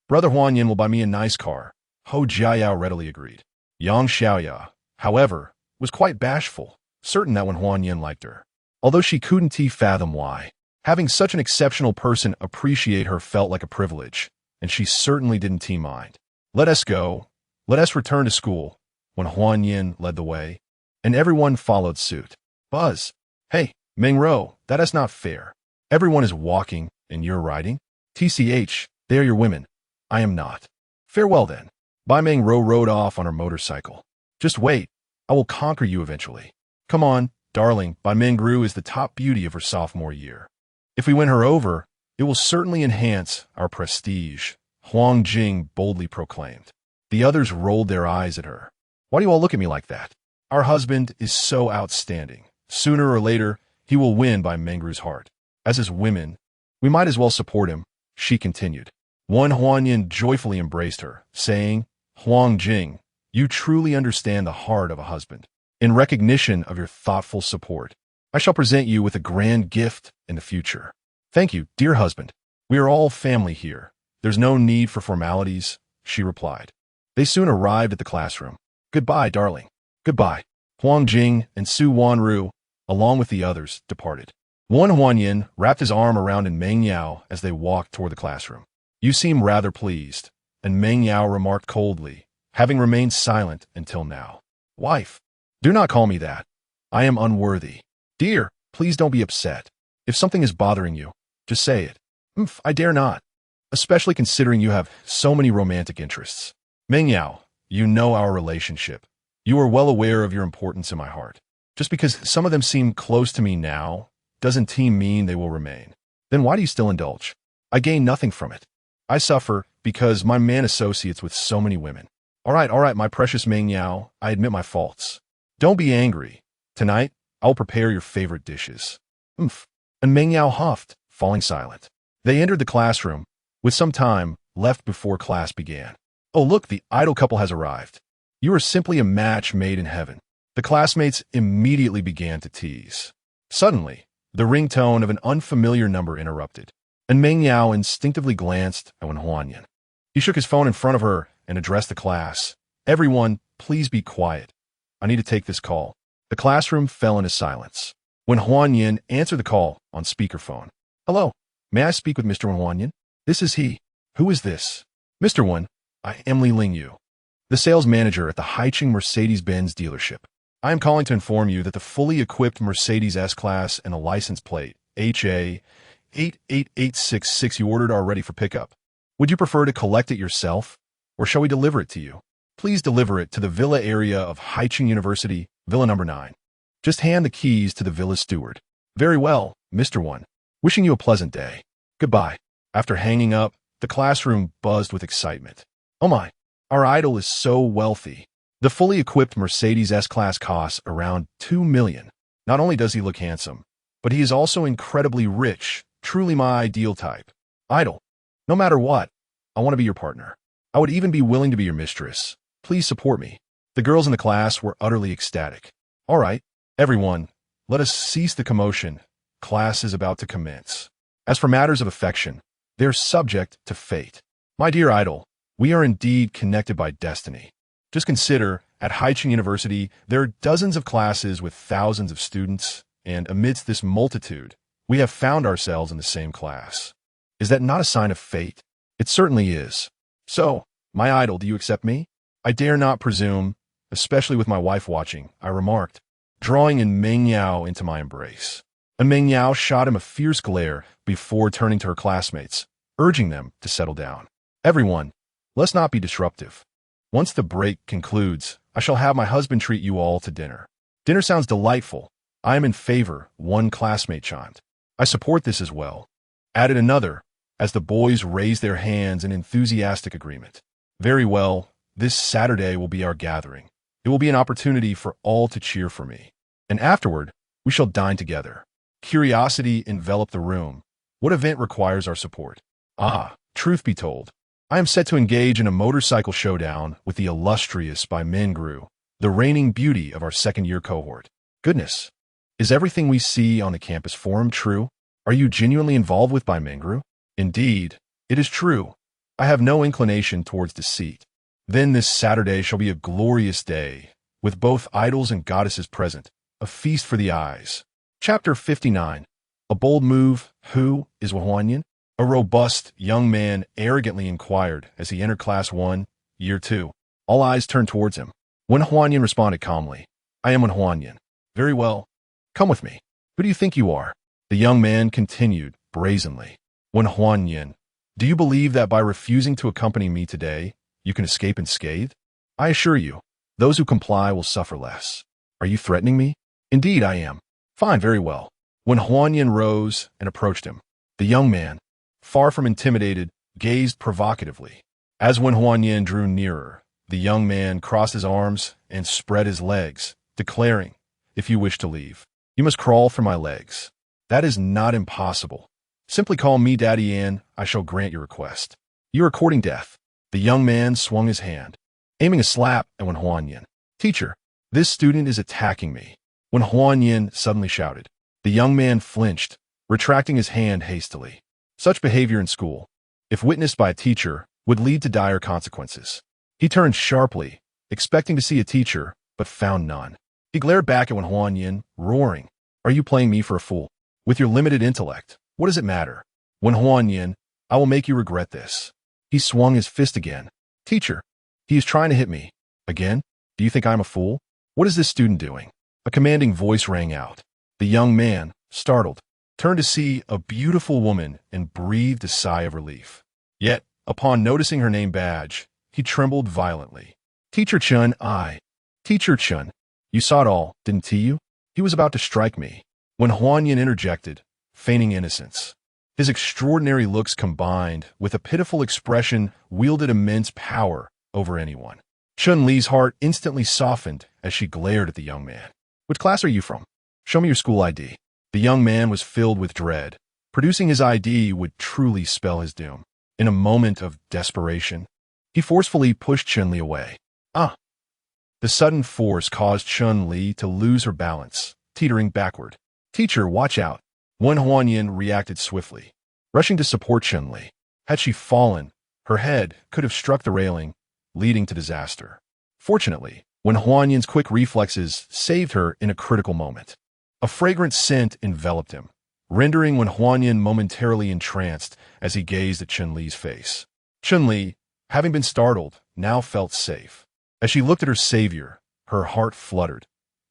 Brother Huanyan will buy me a nice car. Ho Jiayao readily agreed. Yang Xiaoya, however, was quite bashful, certain that Wen Huanyan liked her. Although she couldn't fathom why. Having such an exceptional person appreciate her felt like a privilege, and she certainly didn't mind. Let us go. Let us return to school. When Huanyan led the way, and everyone followed suit. Buzz. Hey, Meng Ro, that is not fair. Everyone is walking, and you're riding? TCH, they are your women. I am not. Farewell then. Bai Meng Ro rode off on her motorcycle. Just wait. I will conquer you eventually. Come on, darling, Bai Meng Ru is the top beauty of her sophomore year. If we win her over, it will certainly enhance our prestige, Huang Jing boldly proclaimed. The others rolled their eyes at her. Why do you all look at me like that? Our husband is so outstanding. Sooner or later, he will win by Mengru's heart. As his women, we might as well support him, she continued. Wen Huanyan joyfully embraced her, saying, Huang Jing, you truly understand the heart of a husband. In recognition of your thoughtful support, I shall present you with a grand gift in the future. Thank you, dear husband. We are all family here. There's no need for formalities, she replied. They soon arrived at the classroom. Goodbye, darling. Goodbye. Huang Jing and Su Wanru, along with the others, departed. Wen Huanyan wrapped his arm around Meng Yao as they walked toward the classroom. You seem rather pleased, and Meng Yao remarked coldly, having remained silent until now. Wife, do not call me that. I am unworthy. Dear, please don't be upset. If something is bothering you, just say it. I dare not, especially considering you have so many romantic interests. Meng Yao, you know our relationship. You are well aware of your importance in my heart. Just because some of them seem close to me now, doesn't mean they will remain. Then why do you still indulge? I gain nothing from it. I suffer because my man associates with so many women. All right, my precious Meng Yao, I admit my faults. Don't be angry. Tonight, I'll prepare your favorite dishes. And Meng Yao huffed, falling silent. They entered the classroom, with some time left before class began. Oh, look, the idol couple has arrived. You are simply a match made in heaven. The classmates immediately began to tease. Suddenly, the ringtone of an unfamiliar number interrupted, and Meng Yao instinctively glanced at Wen Huanyan. He shook his phone in front of her and addressed the class. Everyone, please be quiet. I need to take this call. The classroom fell into silence. Wen Huanyan answered the call on speakerphone. Hello, may I speak with Mr. Wen Huanyan? This is he. Who is this? Mr. Wen, I am Li Lingyu, the sales manager at the Haicheng Mercedes-Benz dealership. I am calling to inform you that the fully equipped Mercedes S-Class and a license plate, HA 88866 you ordered are ready for pickup. Would you prefer to collect it yourself, or shall we deliver it to you? Please Please deliver it to the villa area of Haicheng University, Villa number 9. Just hand the keys to the villa steward. Very well, Mr. One. Wishing you a pleasant day. Goodbye. After hanging up, the classroom buzzed with excitement. Oh my, our idol is so wealthy. The fully equipped Mercedes S-Class costs around $2 million. Not only does he look handsome, but he is also incredibly rich, truly my ideal type. Idol. No matter what, I want to be your partner. I would even be willing to be your mistress. Please support me. The girls in the class were utterly ecstatic. All right, everyone, let us cease the commotion. Class is about to commence. As for matters of affection, they are subject to fate. My dear idol, we are indeed connected by destiny. Just consider, at Haicheng University, there are dozens of classes with thousands of students, and amidst this multitude, we have found ourselves in the same class. Is that not a sign of fate? It certainly is. So, my idol, do you accept me? I dare not presume, especially with my wife watching, I remarked, drawing in Meng Yao into my embrace. And Meng Yao shot him a fierce glare before turning to her classmates, urging them to settle down. Everyone, let's not be disruptive. Once the break concludes, I shall have my husband treat you all to dinner. Dinner sounds delightful. I am in favor, one classmate chimed. I support this as well. Added another, as the boys raised their hands in enthusiastic agreement. Very well, this Saturday will be our gathering. It will be an opportunity for all to cheer for me. And afterward, we shall dine together. Curiosity enveloped the room. What event requires our support? Ah, truth be told, I am set to engage in a motorcycle showdown with the illustrious Bai Mingru, the reigning beauty of our second-year cohort. Goodness, is everything we see on the campus forum true? Are you genuinely involved with Bai Mingru? Indeed, it is true. I have no inclination towards deceit. Then this Saturday shall be a glorious day, with both idols and goddesses present, a feast for the eyes. Chapter 59. A bold move. Who is Huanyan? A robust young man arrogantly inquired as he entered Class 1, Year 2. All eyes turned towards him. Wen Huanyan responded calmly. I am Wen Huanyan. Very well. Come with me. Who do you think you are? The young man continued brazenly. Wen Huanyan, do you believe that by refusing to accompany me today, you can escape unscathed? I assure you, those who comply will suffer less. Are you threatening me? Indeed, I am. Fine, very well. Wen Huanyan rose and approached him. The young man, far from intimidated, gazed provocatively. As Wen Huanyan drew nearer, the young man crossed his arms and spread his legs, declaring, if you wish to leave, you must crawl through my legs. That is not impossible. Simply call me Daddy Yan, I shall grant your request. You are courting death. The young man swung his hand, aiming a slap at Wen Huanyan. Teacher, this student is attacking me. Wen Huanyan suddenly shouted. The young man flinched, retracting his hand hastily. Such behavior in school, if witnessed by a teacher, would lead to dire consequences. He turned sharply, expecting to see a teacher, but found none. He glared back at Wen Huanyan, roaring, Are you playing me for a fool? With your limited intellect, what does it matter? Wen Huanyan, I will make you regret this. He swung his fist again. Teacher, he is trying to hit me. Again? Do you think I'm a fool? What is this student doing? A commanding voice rang out. The young man, startled, turned to see a beautiful woman and breathed a sigh of relief. Yet, upon noticing her name badge, he trembled violently. Teacher Chun, Teacher Chun, you saw it all, didn't you? He was about to strike me. Wen Huanyan interjected, feigning innocence. His extraordinary looks combined with a pitiful expression wielded immense power over anyone. Chun-Li's heart instantly softened as she glared at the young man. Which class are you from? Show me your school ID. The young man was filled with dread. Producing his ID would truly spell his doom. In a moment of desperation, he forcefully pushed Chun-Li away. The sudden force caused Chun-Li to lose her balance, teetering backward. Teacher, watch out. Wen Huanyan reacted swiftly, rushing to support Chun-Li. Had she fallen, her head could have struck the railing, leading to disaster. Fortunately, Wen Huanyan's quick reflexes saved her in a critical moment. A fragrant scent enveloped him, rendering Wen Huanyan momentarily entranced as he gazed at Chun-Li's face. Chun-Li, having been startled, now felt safe. As she looked at her savior, her heart fluttered.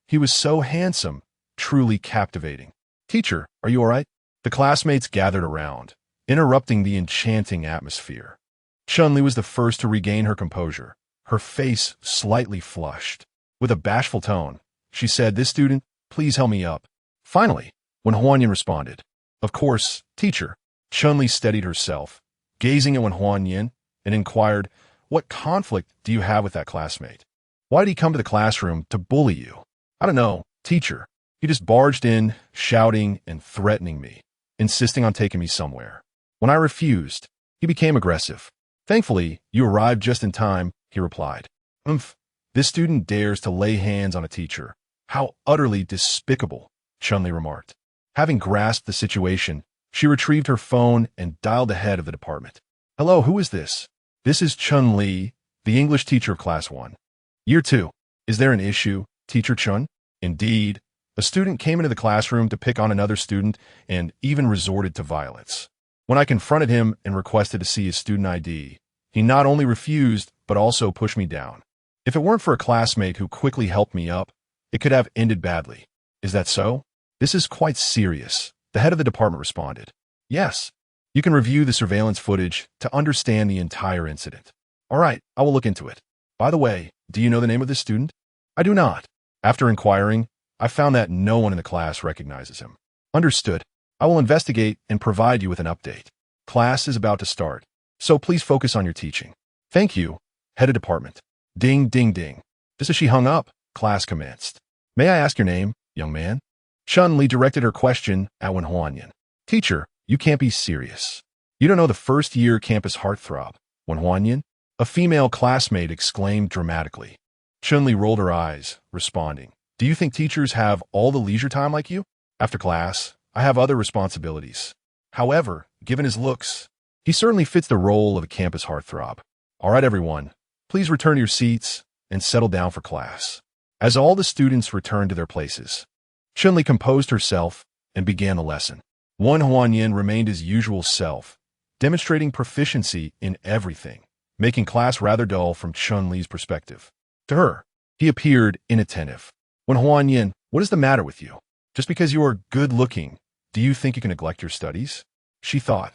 He was so handsome, truly captivating. Teacher, are you all right? The classmates gathered around, interrupting the enchanting atmosphere. Chun-Li was the first to regain her composure, her face slightly flushed. With a bashful tone, she said, "This student, please help me up." Finally, when Huanyan responded, "Of course, teacher," Chun-Li steadied herself, gazing at Wen Huanyan, and inquired, "What conflict do you have with that classmate? Why did he come to the classroom to bully you?" "I don't know, teacher. He just barged in, shouting and threatening me, insisting on taking me somewhere. When I refused, he became aggressive. Thankfully, you arrived just in time," he replied. "Umph, this student dares to lay hands on a teacher. How utterly despicable," Chun-Li remarked. Having grasped the situation, she retrieved her phone and dialed the head of the department. "Hello, who is this?" "This is Chun-Li, the English teacher of Class 1. Year 2. Is there an issue, Teacher Chun?" "Indeed. A student came into the classroom to pick on another student and even resorted to violence. When I confronted him and requested to see his student ID, he not only refused, but also pushed me down. If it weren't for a classmate who quickly helped me up, it could have ended badly." "Is that so?" "This is quite serious," the head of the department responded. "Yes. You can review the surveillance footage to understand the entire incident." "All right, I will look into it. By the way, do you know the name of this student?" "I do not. After inquiring, I found that no one in the class recognizes him." "Understood. I will investigate and provide you with an update. Class is about to start, so please focus on your teaching." "Thank you, head of department." Ding, ding, ding. Just as she hung up, class commenced. "May I ask your name, young man?" Chun-Li directed her question at Wen Huanyan. "Teacher, you can't be serious. You don't know the first-year campus heartthrob, Wen Huanyan?" a female classmate exclaimed dramatically. Chun-Li rolled her eyes, responding, "Do you think teachers have all the leisure time like you? After class, I have other responsibilities. However, given his looks, he certainly fits the role of a campus heartthrob. All right, everyone, please return to your seats and settle down for class." As all the students returned to their places, Chun-Li composed herself and began the lesson. Wen Huanyan remained his usual self, demonstrating proficiency in everything, making class rather dull from Chun-Li's perspective. To her, he appeared inattentive. "Wen Huanyan, what is the matter with you? Just because you are good-looking, do you think you can neglect your studies?" she thought,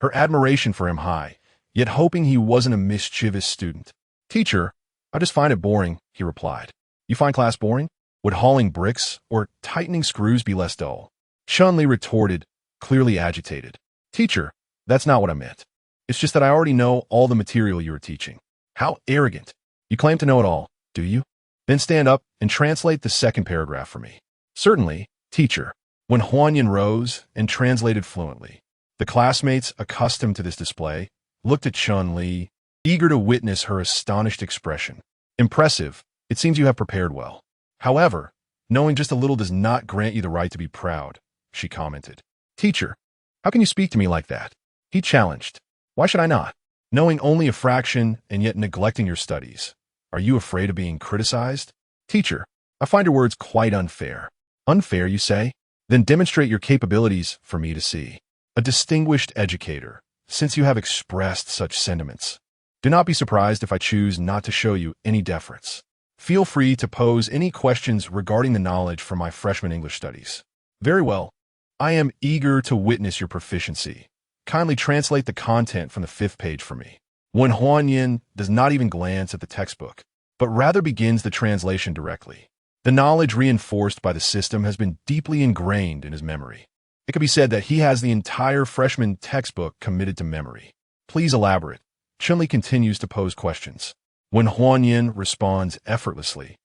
her admiration for him high, yet hoping he wasn't a mischievous student. "Teacher, I just find it boring," he replied. "You find class boring? Would hauling bricks or tightening screws be less dull?" Chun-Li retorted, clearly agitated. "Teacher, that's not what I meant. It's just that I already know all the material you are teaching." "How arrogant. You claim to know it all, do you? Then stand up and translate the second paragraph for me." "Certainly, teacher." When Huanyan rose and translated fluently, the classmates, accustomed to this display, looked at Chun-Li, eager to witness her astonished expression. "Impressive. It seems you have prepared well. However, knowing just a little does not grant you the right to be proud," she commented. "Teacher, how can you speak to me like that?" he challenged. "Why should I not? Knowing only a fraction and yet neglecting your studies. Are you afraid of being criticized?" "Teacher, I find your words quite unfair." "Unfair, you say? Then demonstrate your capabilities for me to see. A distinguished educator, since you have expressed such sentiments. Do not be surprised if I choose not to show you any deference. Feel free to pose any questions regarding the knowledge from my freshman English studies." "Very well. I am eager to witness your proficiency. Kindly translate the content from the 5th page for me." Wen Huanyan does not even glance at the textbook, but rather begins the translation directly. The knowledge reinforced by the system has been deeply ingrained in his memory. It could be said that he has the entire freshman textbook committed to memory. "Please elaborate." Chun-Li continues to pose questions. Wen Huanyan responds effortlessly,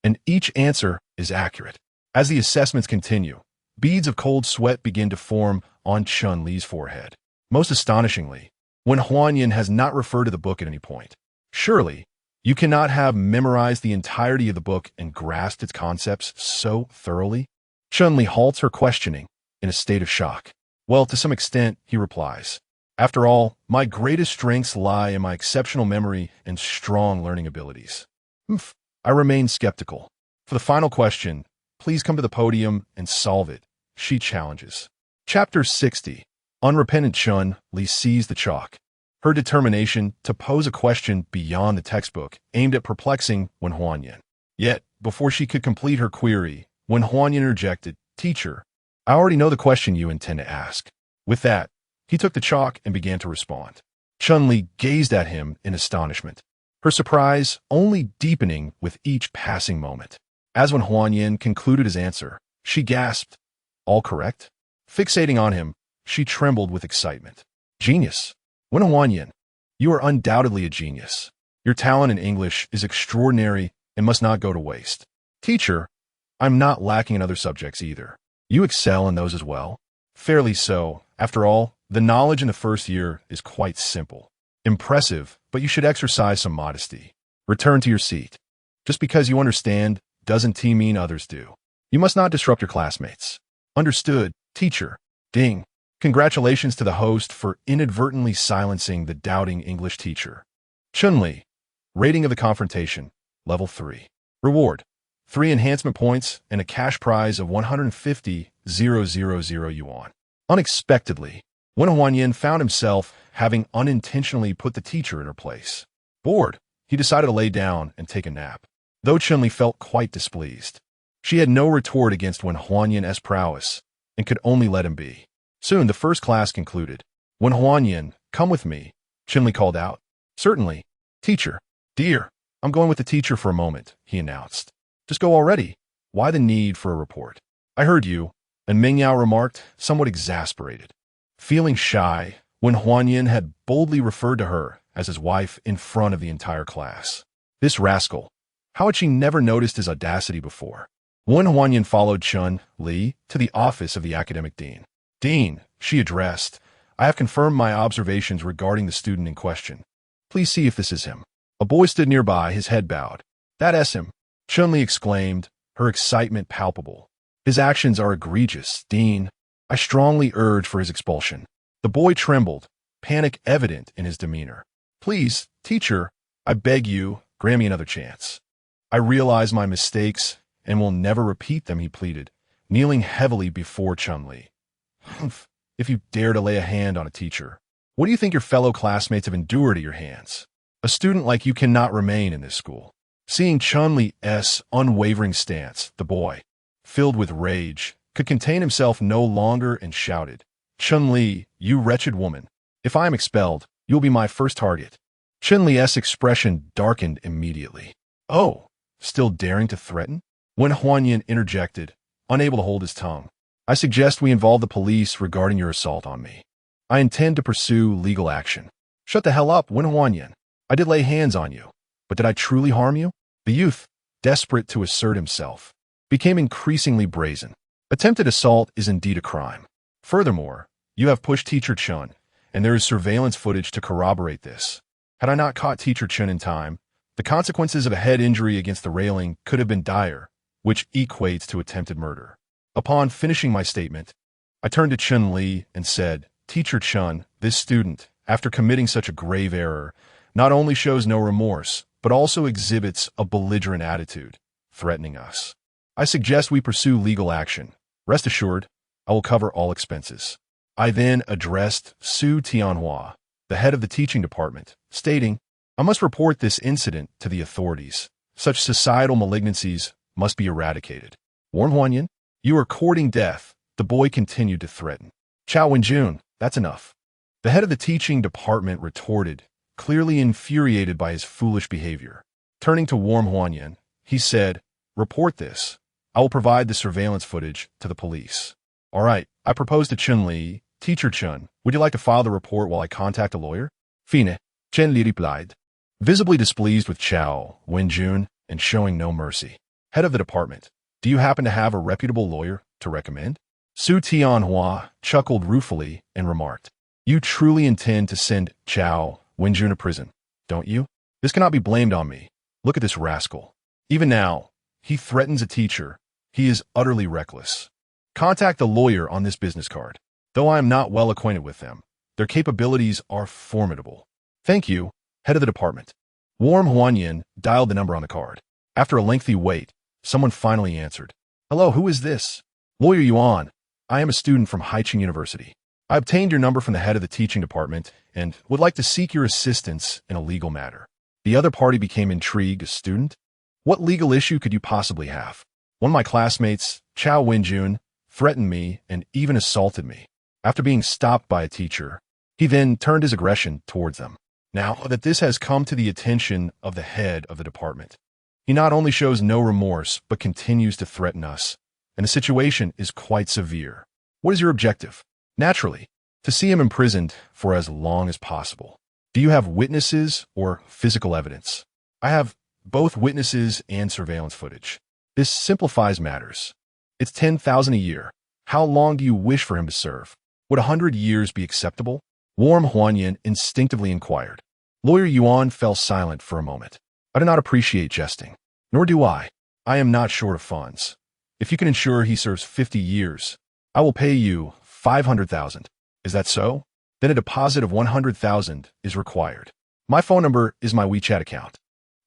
and each answer is accurate. As the assessments continue, beads of cold sweat begin to form on Chun-Li's forehead. Most astonishingly, Wen Huanyan has not referred to the book at any point. Surely, you cannot have memorized the entirety of the book and grasped its concepts so thoroughly? Chun-Li halts her questioning in a state of shock. "Well, to some extent," he replies. "After all, my greatest strengths lie in my exceptional memory and strong learning abilities." I remain skeptical. "For the final question, please come to the podium and solve it," she challenges. Chapter 60. Unrepentant Chun-Li sees the chalk. Her determination to pose a question beyond the textbook aimed at perplexing Wen Huanyan. Yet, before she could complete her query, Wen Huanyan interjected, "Teacher, I already know the question you intend to ask." With that, he took the chalk and began to respond. Chun-Li gazed at him in astonishment. her surprise only deepening with each passing moment. As when Huan Yin concluded his answer, she gasped, "All correct?" Fixating on him, she trembled with excitement. "Genius. Wen Huan Yin, you are undoubtedly a genius. Your talent in English is extraordinary and must not go to waste. Teacher, I'm not lacking in other subjects either. You excel in those as well?" "Fairly so. After all, the knowledge in the first year is quite simple." "Impressive, but you should exercise some modesty. Return to your seat. Just because you understand doesn't mean others do. You must not disrupt your classmates." "Understood, teacher." Ding. Congratulations to the host for inadvertently silencing the doubting English teacher. Chun-Li. Rating of the confrontation, level 3. Reward: 3 enhancement points and a cash prize of 150,000 yuan. Unexpectedly, Wen Huanyin found himself having unintentionally put the teacher in her place. Bored, he decided to lay down and take a nap, though Chun-Li felt quite displeased. She had no retort against Wen Huanyin's prowess and could only let him be. Soon the first class concluded. "Wen Huanyin, come with me," Chun-Li called out. "Certainly, teacher." "Dear, I'm going with the teacher for a moment," he announced. "Just go already. Why the need for a report?" "I heard you," and Ming Yao remarked, somewhat exasperated. Feeling shy, Wen Huanyin had boldly referred to her as his wife in front of the entire class. This rascal. How had she never noticed his audacity before? Wen Huanyin followed Chun-Li to the office of the academic dean. "Dean," she addressed, "I have confirmed my observations regarding the student in question. Please see if this is him." A boy stood nearby, his head bowed. "That's him," Chun-Li exclaimed, her excitement palpable. "His actions are egregious, Dean. I strongly urge for his expulsion." The boy trembled, panic evident in his demeanor. "Please, teacher, I beg you, grant me another chance. I realize my mistakes and will never repeat them," he pleaded, kneeling heavily before Chun-Li. "Humph, if you dare to lay a hand on a teacher. What do you think your fellow classmates have endured at your hands? A student like you cannot remain in this school." Seeing Chun-Li's unwavering stance, the boy, filled with rage, could contain himself no longer and shouted, "Chun-Li, you wretched woman. If I am expelled, you will be my first target." Chun-Li's expression darkened immediately. "Oh, still daring to threaten?" Wen Huanyin interjected, unable to hold his tongue. "I suggest we involve the police regarding your assault on me. I intend to pursue legal action." "Shut the hell up, Wen Huanyin. I did lay hands on you, but did I truly harm you?" The youth, desperate to assert himself, became increasingly brazen. Attempted assault is indeed a crime. Furthermore, you have pushed Teacher Chun, and there is surveillance footage to corroborate this. Had I not caught Teacher Chun in time, the consequences of a head injury against the railing could have been dire, which equates to attempted murder. Upon finishing my statement, I turned to Chun-Li and said, "Teacher Chun, this student, after committing such a grave error, not only shows no remorse, but also exhibits a belligerent attitude, threatening us. I suggest we pursue legal action. Rest assured, I will cover all expenses." I then addressed Su Tianhua, the head of the teaching department, stating, "I must report this incident to the authorities. Such societal malignancies must be eradicated." "Warm Huanyin, you are courting death," the boy continued to threaten. "Chao Wenjun, that's enough." The head of the teaching department retorted, clearly infuriated by his foolish behavior. Turning to Warm Huanyin, he said, "Report this. I will provide the surveillance footage to the police." "All right, I propose to Chun-Li. Teacher Chun, would you like to file the report while I contact a lawyer?" "Fine," Chun-Li replied, visibly displeased with Chao Wenjun and showing no mercy. "Head of the department, do you happen to have a reputable lawyer to recommend?" Su Tianhua chuckled ruefully and remarked, "You truly intend to send Chao Wenjun to prison, don't you? This cannot be blamed on me. Look at this rascal. Even now, he threatens a teacher. He is utterly reckless. Contact the lawyer on this business card. Though I am not well acquainted with them, their capabilities are formidable." "Thank you, head of the department." Warm Huanyin dialed the number on the card. After a lengthy wait, someone finally answered. "Hello, who is this?" "Lawyer Yuan. I am a student from Haicheng University. I obtained your number from the head of the teaching department and would like to seek your assistance in a legal matter." The other party became intrigued. "A student? What legal issue could you possibly have?" "One of my classmates, Chao Wenjun, threatened me and even assaulted me. After being stopped by a teacher, he then turned his aggression towards them." Now that this has come to the attention of the head of the department, he not only shows no remorse, but continues to threaten us, and the situation is quite severe. What is your objective? Naturally, to see him imprisoned for as long as possible. Do you have witnesses or physical evidence? I have both witnesses and surveillance footage. This simplifies matters. It's 10,000 a year. How long do you wish for him to serve? Would 100 years be acceptable? Warm Huanyan instinctively inquired. Lawyer Yuan fell silent for a moment. I do not appreciate jesting. Nor do I. I am not short of funds. If you can ensure he serves 50 years, I will pay you 500,000. Is that so? Then a deposit of 100,000 is required. My phone number is my WeChat account.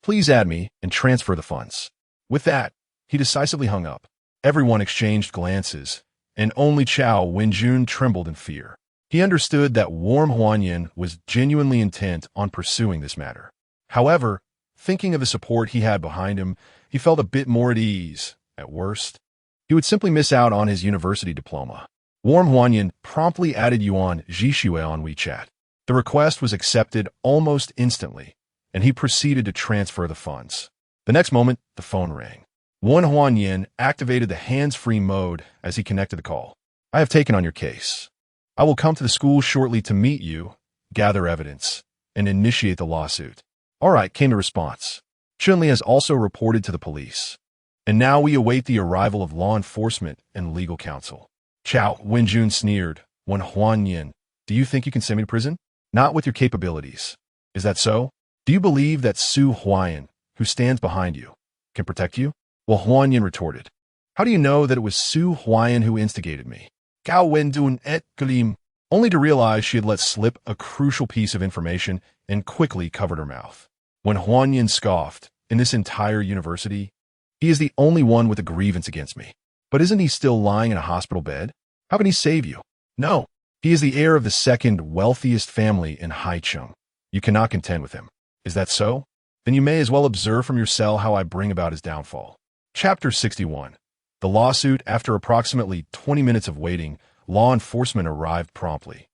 Please add me and transfer the funds. With that, he decisively hung up. Everyone exchanged glances, and only Chao Wenjun trembled in fear. He understood that Warm Huanyan was genuinely intent on pursuing this matter. However, thinking of the support he had behind him, he felt a bit more at ease. At worst, he would simply miss out on his university diploma. Warm Huanyan promptly added Yuan Zhixue on WeChat. The request was accepted almost instantly, and he proceeded to transfer the funds. The next moment, the phone rang. Warm Huanyan activated the hands-free mode as he connected the call. I have taken on your case. I will come to the school shortly to meet you, gather evidence, and initiate the lawsuit. All right, came the response. Chunli has also reported to the police. And now we await the arrival of law enforcement and legal counsel. Chao Wenjun sneered. When Huanyan, do you think you can send me to prison? Not with your capabilities. Is that so? Do you believe that Su Huayan, who stands behind you, can protect you? Well, Huanyan retorted. How do you know that it was Su Huayan who instigated me? Gao Wendun et Galim, only to realize she had let slip a crucial piece of information and quickly covered her mouth. When Huanyan scoffed, in this entire university, he is the only one with a grievance against me. But isn't he still lying in a hospital bed? How can he save you? No, he is the heir of the second wealthiest family in Haicheng. You cannot contend with him. Is that so? Then you may as well observe from your cell how I bring about his downfall. Chapter 61. The lawsuit. After approximately 20 minutes of waiting, law enforcement arrived promptly.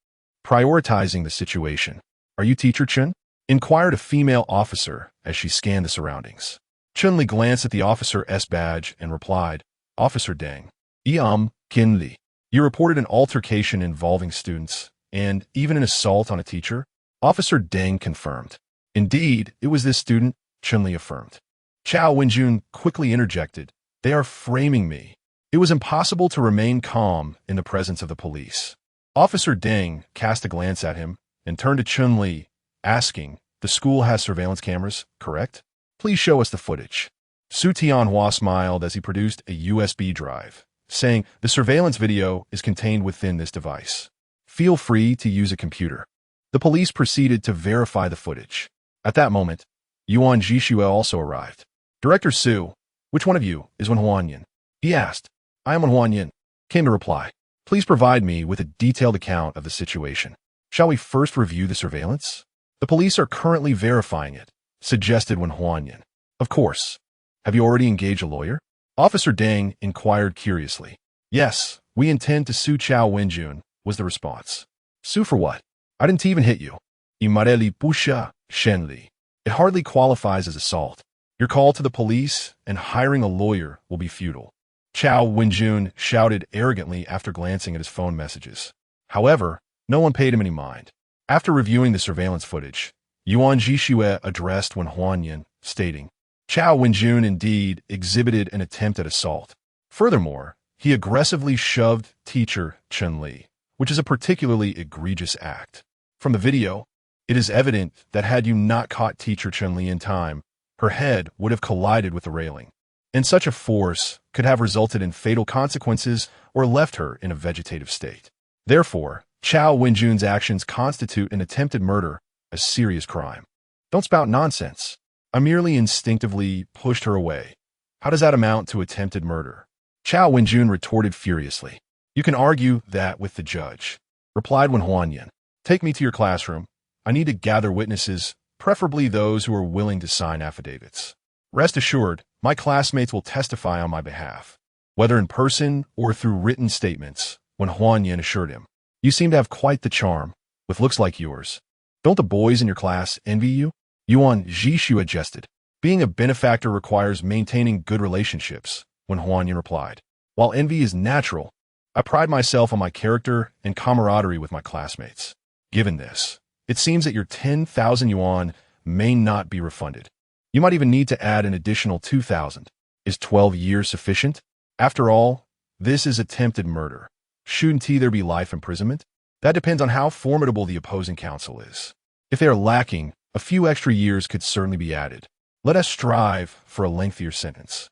Prioritizing the situation. Are you Teacher Chun? Inquired a female officer as she scanned the surroundings. Chunli glanced at the officer's badge and replied, Officer Deng. Kinli. You reported an altercation involving students, and even an assault on a teacher? Officer Deng confirmed. Indeed, it was this student, Chunli affirmed. Chao Wenjun quickly interjected. They are framing me. It was impossible to remain calm in the presence of the police. Officer Deng cast a glance at him and turned to Chunli, asking, the school has surveillance cameras, correct? Please show us the footage. Su Tianhua smiled as he produced a USB drive, saying, the surveillance video is contained within this device. Feel free to use a computer. The police proceeded to verify the footage. At that moment, Yuan Zhixue also arrived. Director Su, which one of you is Wen Huanyan? He asked. I am Wen Huanyan, came the reply. Please provide me with a detailed account of the situation. Shall we first review the surveillance? The police are currently verifying it, suggested Wen Huanyan. Of course. Have you already engaged a lawyer? Officer Deng inquired curiously. Yes, we intend to sue Chao Wenjun, was the response. Sue for what? I didn't even hit you. Imareli Busha Shenli. It hardly qualifies as assault. Your call to the police and hiring a lawyer will be futile. Chao Wenjun shouted arrogantly after glancing at his phone messages. However, no one paid him any mind. After reviewing the surveillance footage, Yuan Zhixue addressed Wen Huanyan, stating, Chao Wenjun indeed exhibited an attempt at assault. Furthermore, he aggressively shoved teacher Chunli, which is a particularly egregious act. From the video, it is evident that had you not caught teacher Chunli in time, her head would have collided with the railing. And such a force could have resulted in fatal consequences or left her in a vegetative state. Therefore, Chao Wenjun's actions constitute an attempted murder, a serious crime. Don't spout nonsense. I merely instinctively pushed her away. How does that amount to attempted murder? Chao Wenjun retorted furiously. You can argue that with the judge, replied Wen Huanyan. Take me to your classroom. I need to gather witnesses, preferably those who are willing to sign affidavits. Rest assured, my classmates will testify on my behalf, whether in person or through written statements, Wen Huanyan assured him. You seem to have quite the charm, with looks like yours. Don't the boys in your class envy you? Yuan Jishu adjusted. Being a benefactor requires maintaining good relationships, when Huanyan replied. While envy is natural, I pride myself on my character and camaraderie with my classmates. Given this, it seems that your 10,000 yuan may not be refunded. You might even need to add an additional 2,000. Is 12 years sufficient? After all, this is attempted murder. Shouldn't there be life imprisonment? That depends on how formidable the opposing counsel is. If they are lacking, a few extra years could certainly be added. Let us strive for a lengthier sentence.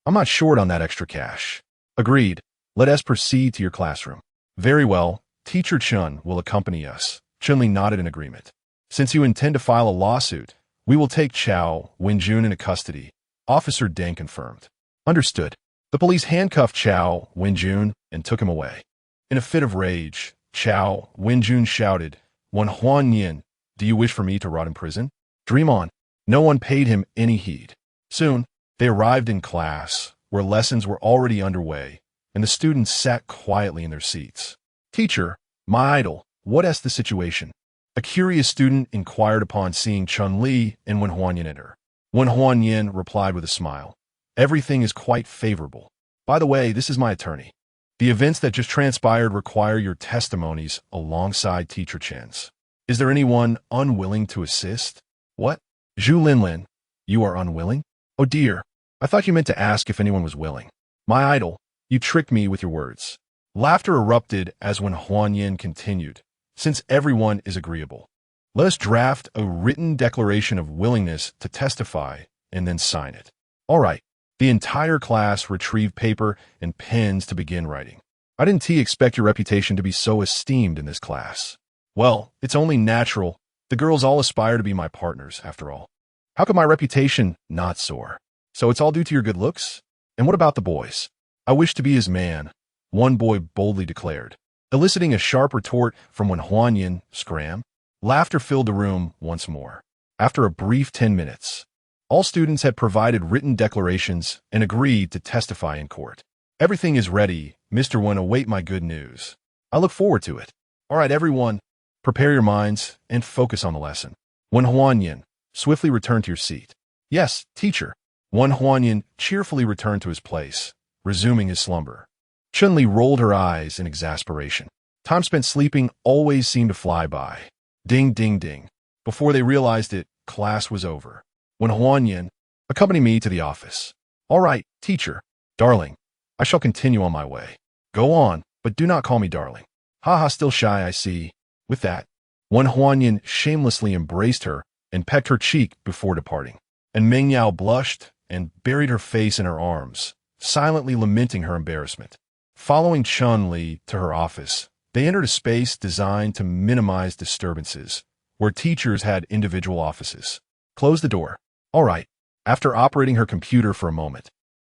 I'm not short on that extra cash. Agreed. Let us proceed to your classroom. Very well. Teacher Chun will accompany us. Chunli nodded in agreement. Since you intend to file a lawsuit, we will take Chao Wenjun into custody. Officer Deng confirmed. Understood. The police handcuffed Chao Wenjun and took him away. In a fit of rage, Chao Wenjun shouted, "Wen Huanyan, do you wish for me to rot in prison?" Dream on. No one paid him any heed. Soon, they arrived in class, where lessons were already underway, and the students sat quietly in their seats. Teacher, my idol, what is the situation? A curious student inquired upon seeing Chun Li and Wen Huanyan enter. Wen Huanyan replied with a smile. Everything is quite favorable. By the way, this is my attorney. The events that just transpired require your testimonies alongside Teacher Chen's. Is there anyone unwilling to assist? What? Zhu Linlin, you are unwilling? Oh dear, I thought you meant to ask if anyone was willing. My idol, you tricked me with your words. Laughter erupted as Wen Huanyan continued. Since everyone is agreeable, let us draft a written declaration of willingness to testify and then sign it. All right. The entire class retrieved paper and pens to begin writing. I didn't expect your reputation to be so esteemed in this class. Well, it's only natural. The girls all aspire to be my partners, after all. How could my reputation not soar? So it's all due to your good looks? And what about the boys? I wish to be his man, one boy boldly declared, eliciting a sharp retort from Wen Huanyan. Scram. Laughter filled the room once more. After a brief 10 minutes, all students had provided written declarations and agreed to testify in court. Everything is ready, Mr. Wen. Await my good news. I look forward to it. All right, everyone, prepare your minds and focus on the lesson. Wen Huanyan, swiftly return to your seat. Yes, teacher. Wen Huanyan cheerfully returned to his place, resuming his slumber. Chun-Li rolled her eyes in exasperation. Time spent sleeping always seemed to fly by. Ding, ding, ding. Before they realized it, class was over. Wen Huanyan, accompany me to the office. All right, teacher. Darling, I shall continue on my way. Go on, but do not call me darling. Haha, still shy, I see. With that, Wen Huanyan shamelessly embraced her and pecked her cheek before departing. And Meng Yao blushed and buried her face in her arms, silently lamenting her embarrassment. Following Chun-Li to her office, they entered a space designed to minimize disturbances, where teachers had individual offices. Close the door. All right. After operating her computer for a moment,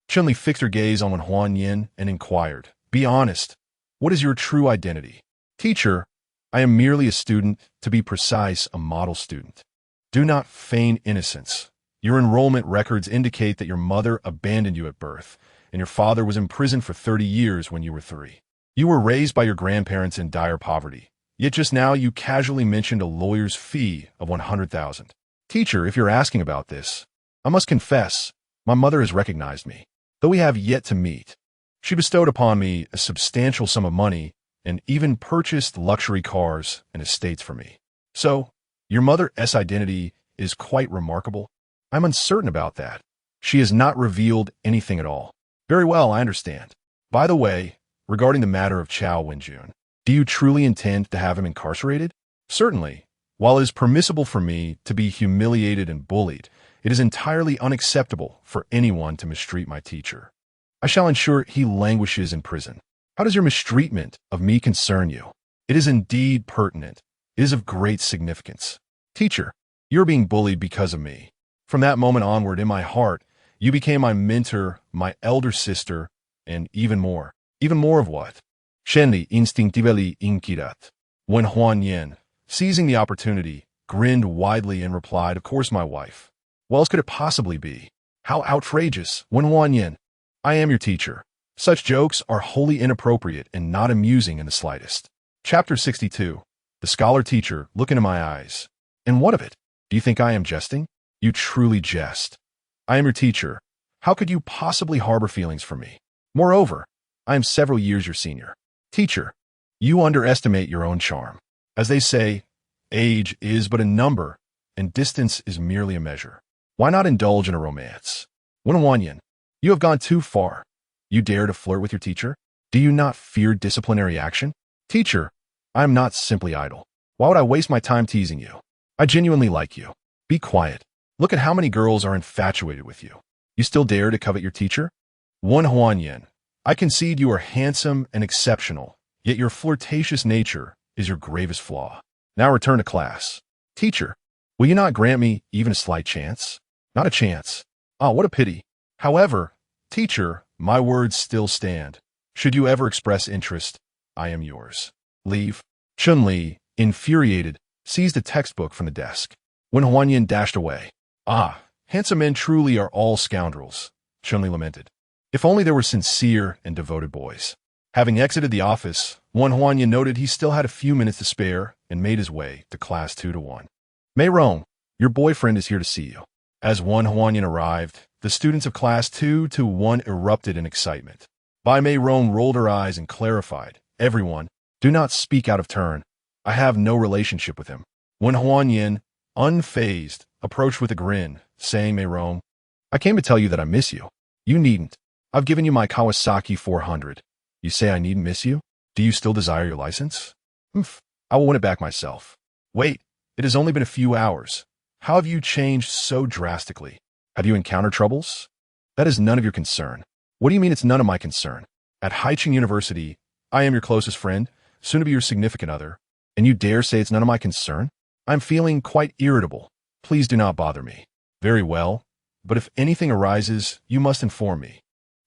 Chun-Li fixed her gaze on Wen Huanyan and inquired, "Be honest. What is your true identity?" Teacher, I am merely a student, to be precise, a model student. Do not feign innocence. Your enrollment records indicate that your mother abandoned you at birth, and your father was imprisoned for 30 years when you were 3. You were raised by your grandparents in dire poverty, yet just now you casually mentioned a lawyer's fee of 100,000. Teacher, if you're asking about this, I must confess, my mother has recognized me, though we have yet to meet. She bestowed upon me a substantial sum of money and even purchased luxury cars and estates for me. So, your mother's identity is quite remarkable. I'm uncertain about that. She has not revealed anything at all. Very well, I understand. By the way, regarding the matter of Chao Wenjun, do you truly intend to have him incarcerated? Certainly. While it is permissible for me to be humiliated and bullied, it is entirely unacceptable for anyone to mistreat my teacher. I shall ensure he languishes in prison. How does your mistreatment of me concern you? It is indeed pertinent. It is of great significance. Teacher, you're being bullied because of me. From that moment onward, in my heart, you became my mentor, my elder sister, and even more. Even more of what? Shenli instinctively inquirat. Wen Huanyan, seizing the opportunity, grinned widely and replied, "Of course, my wife. What else could it possibly be? How outrageous, Wen Huanyan. I am your teacher. Such jokes are wholly inappropriate and not amusing in the slightest." Chapter 62. The scholar teacher, look into my eyes. And what of it? Do you think I am jesting? You truly jest. I am your teacher. How could you possibly harbor feelings for me? Moreover, I am several years your senior. Teacher, you underestimate your own charm. As they say, age is but a number, and distance is merely a measure. Why not indulge in a romance? Wanyan, you have gone too far. You dare to flirt with your teacher? Do you not fear disciplinary action? Teacher, I am not simply idle. Why would I waste my time teasing you? I genuinely like you. Be quiet. Look at how many girls are infatuated with you. You still dare to covet your teacher? Wanyan, I concede you are handsome and exceptional, yet your flirtatious nature is your gravest flaw. Now return to class. Teacher, will you not grant me even a slight chance? Not a chance. Ah, what a pity. However, teacher, my words still stand. Should you ever express interest, I am yours. Leave. Chun-Li, infuriated, seized a textbook from the desk. When Wanyan dashed away. Ah, handsome men truly are all scoundrels, Chun-Li lamented. If only there were sincere and devoted boys. Having exited the office, Wanyan noted he still had a few minutes to spare and made his way to class 2-1. Mei-Rong, your boyfriend is here to see you. As Wanyan arrived, the students of class 2-1 erupted in excitement. Bai Mei-Rong rolled her eyes and clarified, everyone, do not speak out of turn. I have no relationship with him. When Wanyan, unfazed, approached with a grin, saying, Mei-Rong, I came to tell you that I miss you. You needn't. I've given you my Kawasaki 400. You say I needn't miss you? Do you still desire your license? I will win it back myself. Wait, it has only been a few hours. How have you changed so drastically? Have you encountered troubles? That is none of your concern. What do you mean it's none of my concern? At Haicheng University, I am your closest friend, soon to be your significant other, and you dare say it's none of my concern? I'm feeling quite irritable. Please do not bother me. Very well, but if anything arises, you must inform me.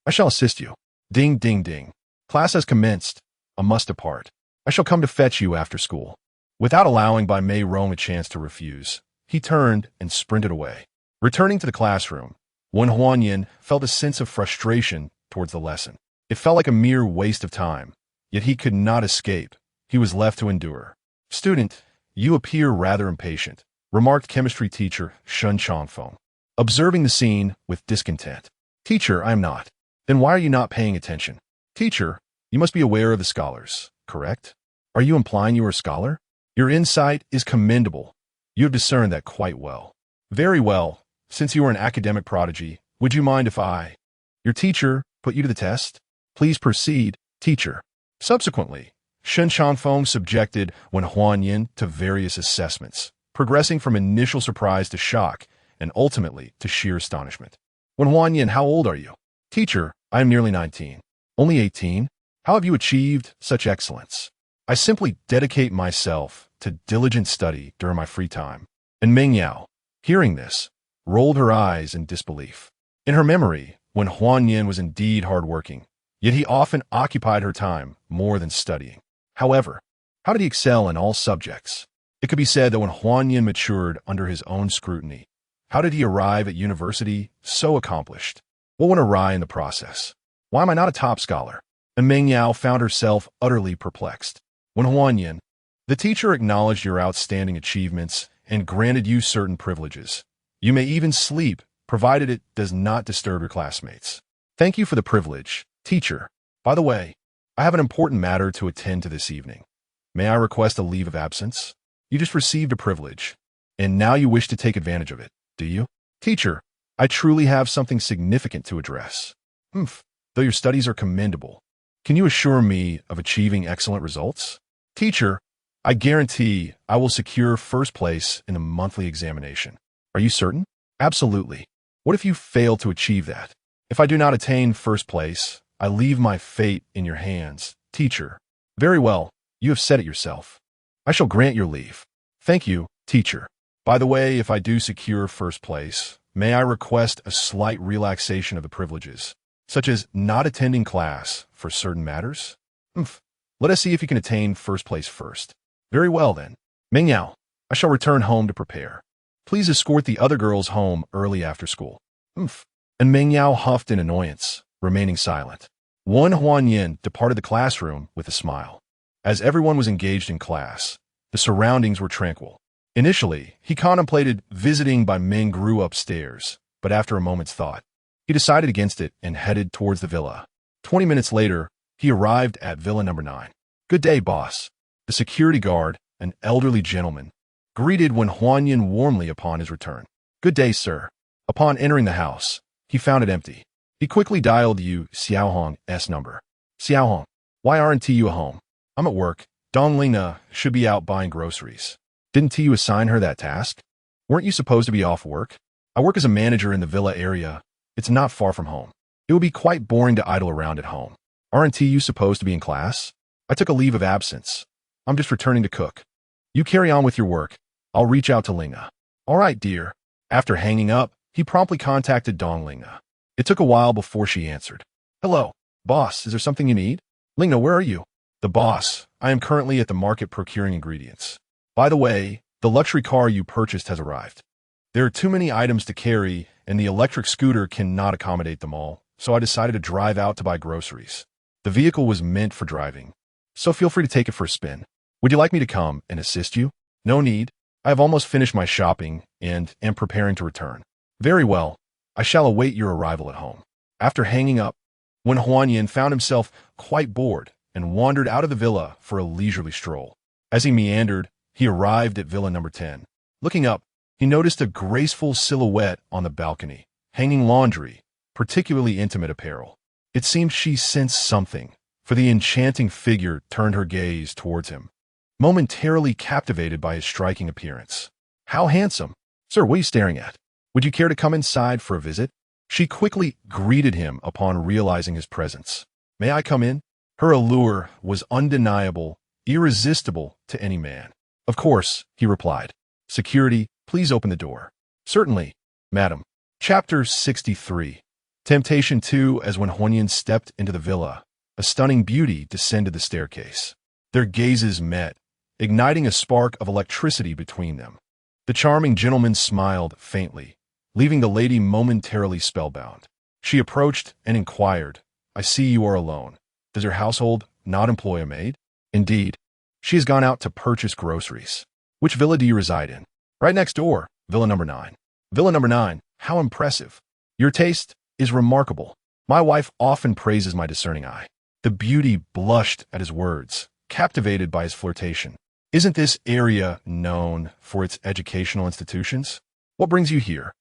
I shall assist you. Ding, ding, ding. Class has commenced. I must depart. I shall come to fetch you after school. Without allowing Bai Mei-Rong a chance to refuse, he turned and sprinted away. Returning to the classroom, Wanyan felt a sense of frustration towards the lesson. It felt like a mere waste of time, yet he could not escape. He was left to endure. Student, you appear rather impatient, remarked chemistry teacher Shun Chongfeng, observing the scene with discontent. Teacher, I am not. Then why are you not paying attention? Teacher, you must be aware of the scholars, correct? Are you implying you are a scholar? Your insight is commendable. You have discerned that quite well. Very well. Since you are an academic prodigy, would you mind if I, your teacher, put you to the test? Please proceed, teacher. Subsequently, Shen Changfeng subjected Wanyan to various assessments, progressing from initial surprise to shock, and ultimately to sheer astonishment. Wanyan, how old are you? Teacher, I am nearly 19. Only 18? How have you achieved such excellence? I simply dedicate myself to diligent study during my free time. And Meng Yao, hearing this, rolled her eyes in disbelief. In her memory, Wanyan was indeed hardworking, yet he often occupied her time more than studying. However, how did he excel in all subjects? It could be said that Wanyan matured under his own scrutiny. How did he arrive at university so accomplished? What went awry in the process? Why am I not a top scholar? And Meng Yao found herself utterly perplexed. Wanyan, the teacher acknowledged your outstanding achievements and granted you certain privileges. You may even sleep, provided it does not disturb your classmates. Thank you for the privilege, teacher. By the way, I have an important matter to attend to this evening. May I request a leave of absence? You just received a privilege, and now you wish to take advantage of it, do you? Teacher, I truly have something significant to address. Though your studies are commendable, can you assure me of achieving excellent results? Teacher, I guarantee I will secure first place in the monthly examination. Are you certain? Absolutely. What if you fail to achieve that? If I do not attain first place, I leave my fate in your hands, teacher. Very well, you have said it yourself. I shall grant your leave. Thank you, teacher. By the way, if I do secure first place, may I request a slight relaxation of the privileges, such as not attending class for certain matters? Let us see if you can attain first place first. Very well then. Meng Yao, I shall return home to prepare. Please escort the other girls home early after school. And Meng Yao huffed in annoyance, remaining silent. Wanyan departed the classroom with a smile. As everyone was engaged in class, the surroundings were tranquil. Initially, he contemplated visiting by Ming grew upstairs, but after a moment's thought, he decided against it and headed towards the villa. 20 minutes later, he arrived at Villa Number 9. "Good day, boss." The security guard, an elderly gentleman, greeted Wen Huanyan warmly upon his return. "Good day, sir." Upon entering the house, he found it empty. He quickly dialed Yu Xiaohong's number. "Xiaohong, why aren't you at home?" "I'm at work. Dong Lingna should be out buying groceries." "Didn't you assign her that task? Weren't you supposed to be off work?" "I work as a manager in the villa area. It's not far from home. It would be quite boring to idle around at home." "Aren't you supposed to be in class?" "I took a leave of absence. I'm just returning to cook." "You carry on with your work. I'll reach out to Lingna." "All right, dear." After hanging up, he promptly contacted Dong Lingna. It took a while before she answered. "Hello, boss, is there something you need?" "Lingna, where are you?" "The boss, I am currently at the market procuring ingredients. By the way, the luxury car you purchased has arrived. There are too many items to carry, and the electric scooter cannot accommodate them all, so I decided to drive out to buy groceries. The vehicle was meant for driving, so feel free to take it for a spin. Would you like me to come and assist you?" "No need. I have almost finished my shopping and am preparing to return." "Very well. I shall await your arrival at home." After hanging up, Wen Huanyan found himself quite bored and wandered out of the villa for a leisurely stroll. As he meandered, he arrived at Villa Number 10. Looking up, he noticed a graceful silhouette on the balcony, hanging laundry, particularly intimate apparel. It seemed she sensed something, for the enchanting figure turned her gaze towards him, momentarily captivated by his striking appearance. "How handsome! Sir, what are you staring at? Would you care to come inside for a visit?" She quickly greeted him upon realizing his presence. "May I come in?" Her allure was undeniable, irresistible to any man. "Of course," he replied. "Security, please open the door." "Certainly, madam." Chapter 63. Temptation 2. As when Huanyan stepped into the villa, a stunning beauty descended the staircase. Their gazes met, igniting a spark of electricity between them. The charming gentleman smiled faintly, leaving the lady momentarily spellbound. She approached and inquired, "I see you are alone. Does your household not employ a maid?" "Indeed. She has gone out to purchase groceries." "Which villa do you reside in?" "Right next door, Villa Number 9. "Villa Number 9, how impressive. Your taste is remarkable. My wife often praises my discerning eye." The beauty blushed at his words, captivated by his flirtation. "Isn't this area known for its educational institutions? What brings you here?"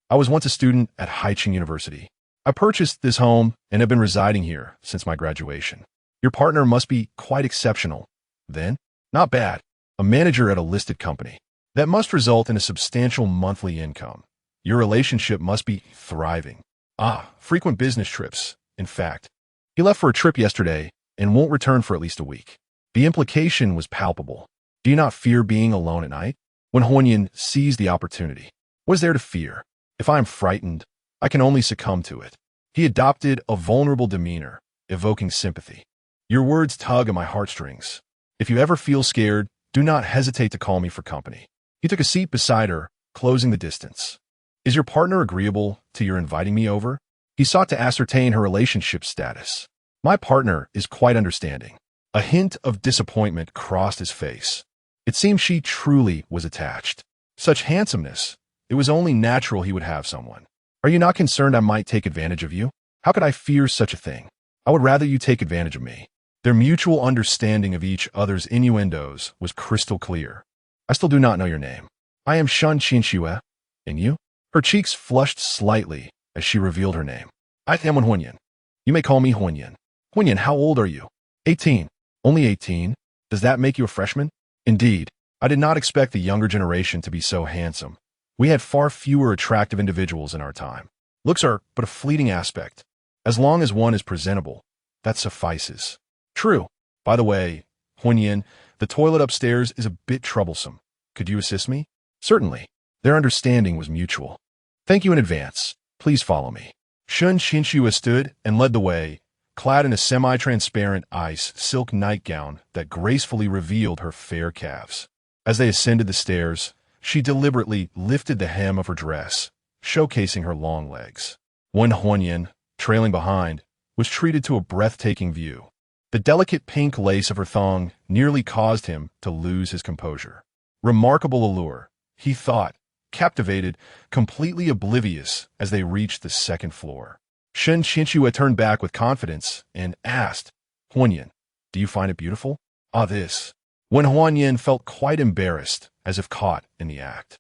"I was once a student at Haicheng University. I purchased this home and have been residing here since my graduation." "Your partner must be quite exceptional, then?" "Not bad. A manager at a listed company. That must result in a substantial monthly income. Your relationship must be thriving." "Ah, frequent business trips, in fact. He left for a trip yesterday and won't return for at least a week." The implication was palpable. "Do you not fear being alone at night?" When Huanyan seized the opportunity. "What is there to fear? If I am frightened, I can only succumb to it." He adopted a vulnerable demeanor, evoking sympathy. "Your words tug at my heartstrings. If you ever feel scared, do not hesitate to call me for company." He took a seat beside her, closing the distance. "Is your partner agreeable to your inviting me over?" He sought to ascertain her relationship status. "My partner is quite understanding." A hint of disappointment crossed his face. It seemed she truly was attached. Such handsomeness, it was only natural he would have someone. "Are you not concerned I might take advantage of you?" "How could I fear such a thing? I would rather you take advantage of me." Their mutual understanding of each other's innuendos was crystal clear. "I still do not know your name." "I am Shun Qinxue. And you?" Her cheeks flushed slightly as she revealed her name. "I am Huanyan. You may call me Huanyan." "Huanyan, how old are you?" 18. "Only 18? Does that make you a freshman?" "Indeed. I did not expect the younger generation to be so handsome. We had far fewer attractive individuals in our time. Looks are but a fleeting aspect. As long as one is presentable, that suffices." "True. By the way, Huanyan, the toilet upstairs is a bit troublesome. Could you assist me?" "Certainly." Their understanding was mutual. "Thank you in advance. Please follow me." Shun Qinxue stood and led the way, clad in a semi-transparent ice silk nightgown that gracefully revealed her fair calves. As they ascended the stairs, she deliberately lifted the hem of her dress, showcasing her long legs. Wen Huanyan, trailing behind, was treated to a breathtaking view. The delicate pink lace of her thong nearly caused him to lose his composure. Remarkable allure, he thought, captivated, completely oblivious as they reached the second floor. Shen Qianxue turned back with confidence and asked, Huanyan, do you find it beautiful? Ah, this. When Huanyan felt quite embarrassed, as if caught in the act.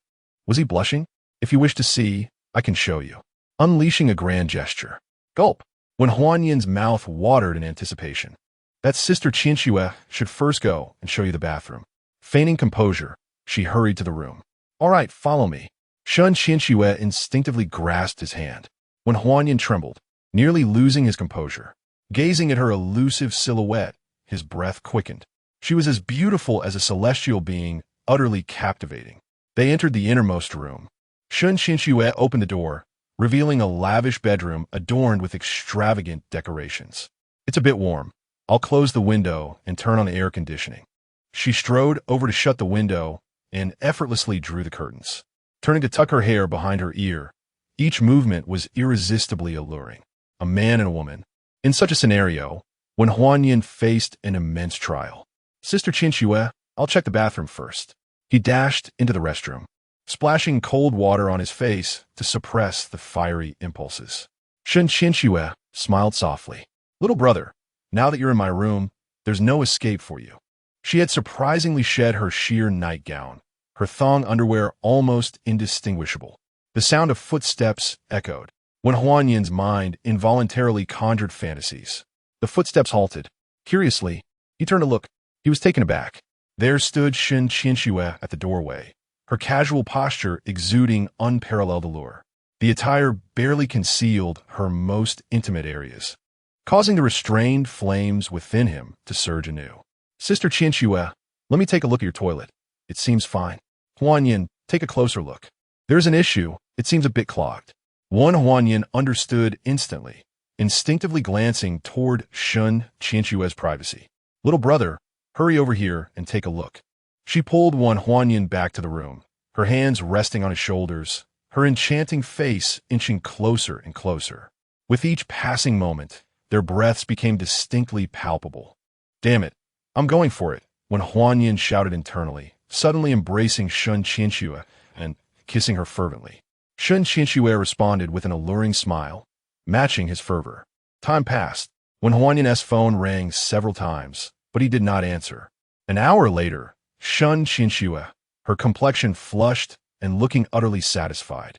Was he blushing? If you wish to see, I can show you. Unleashing a grand gesture. Gulp. When Huanyan's mouth watered in anticipation. That Sister Qianxue should first go and show you the bathroom. Feigning composure, she hurried to the room. All right, follow me. Shen Qianxue instinctively grasped his hand. When Huanyan trembled, nearly losing his composure. Gazing at her elusive silhouette, his breath quickened. She was as beautiful as a celestial being, utterly captivating. They entered the innermost room. Shen Qianxue opened the door, revealing a lavish bedroom adorned with extravagant decorations. It's a bit warm. I'll close the window and turn on the air conditioning. She strode over to shut the window and effortlessly drew the curtains. Turning to tuck her hair behind her ear, each movement was irresistibly alluring. A man and a woman. In such a scenario, when Huanyan faced an immense trial. Sister Qianxue, I'll check the bathroom first. He dashed into the restroom, splashing cold water on his face to suppress the fiery impulses. Shen Qianxue smiled softly. Little brother, now that you're in my room, there's no escape for you. She had surprisingly shed her sheer nightgown, her thong underwear almost indistinguishable. The sound of footsteps echoed. When Huanyan's mind involuntarily conjured fantasies. The footsteps halted. Curiously, he turned to look. He was taken aback. There stood Shen Qianxue at the doorway, her casual posture exuding unparalleled allure. The attire barely concealed her most intimate areas, causing the restrained flames within him to surge anew. Sister Qianxue, let me take a look at your toilet. It seems fine. Huanyan, take a closer look. There's an issue. It seems a bit clogged. Huanyan understood instantly, instinctively glancing toward Shen Qianxue's privacy. Little brother, hurry over here and take a look. She pulled Huanyan back to the room, her hands resting on his shoulders, her enchanting face inching closer and closer. With each passing moment, their breaths became distinctly palpable. Damn it, I'm going for it, when Huanyan shouted internally, suddenly embracing Shen Qianxue and kissing her fervently. Shen Qianxue responded with an alluring smile, matching his fervor. Time passed. When Huanyan's phone rang several times, but he did not answer. An hour later, Shen Qianxue, her complexion flushed and looking utterly satisfied,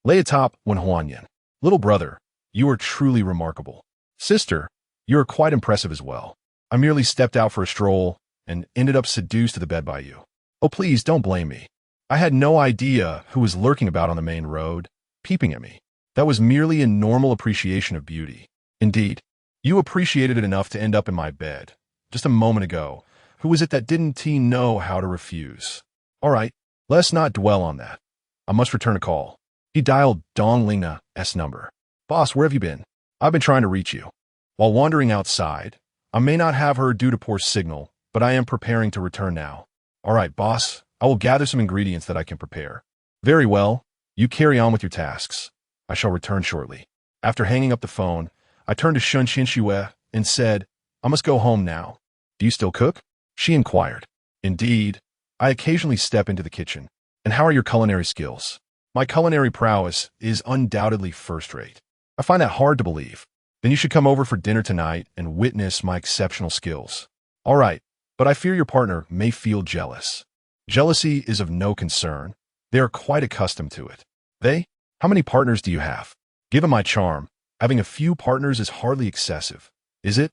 lay atop when Huanyan. Little brother, you are truly remarkable. Sister, you are quite impressive as well. I merely stepped out for a stroll and ended up seduced to the bed by you. Oh, please don't blame me. I had no idea who was lurking about on the main road, peeping at me. That was merely a normal appreciation of beauty. Indeed, you appreciated it enough to end up in my bed. Just a moment ago, who was it that didn't know how to refuse? All right, let's not dwell on that. I must return a call. He dialed Dong Lingna's number. Boss, where have you been? I've been trying to reach you. While wandering outside, I may not have heard due to poor signal, but I am preparing to return now. All right, boss. I will gather some ingredients that I can prepare. Very well. You carry on with your tasks. I shall return shortly. After hanging up the phone, I turned to Shen Qianxue and said, I must go home now. Do you still cook? She inquired. Indeed. I occasionally step into the kitchen. And how are your culinary skills? My culinary prowess is undoubtedly first-rate. I find that hard to believe. Then you should come over for dinner tonight and witness my exceptional skills. All right, but I fear your partner may feel jealous. Jealousy is of no concern. They are quite accustomed to it. They? How many partners do you have? Given my charm, having a few partners is hardly excessive, is it?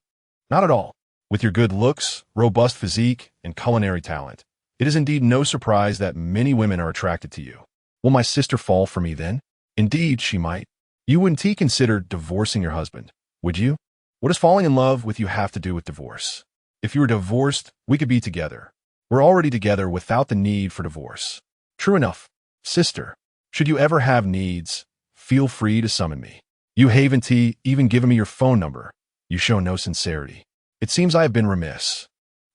Not at all. With your good looks, robust physique, and culinary talent, it is indeed no surprise that many women are attracted to you. Will my sister fall for me then? Indeed, she might. You wouldn't consider divorcing your husband, would you? What does falling in love with you have to do with divorce? If you were divorced, we could be together. We're already together without the need for divorce. True enough. Sister, should you ever have needs, feel free to summon me. You haven't even given me your phone number. You show no sincerity. It seems I have been remiss.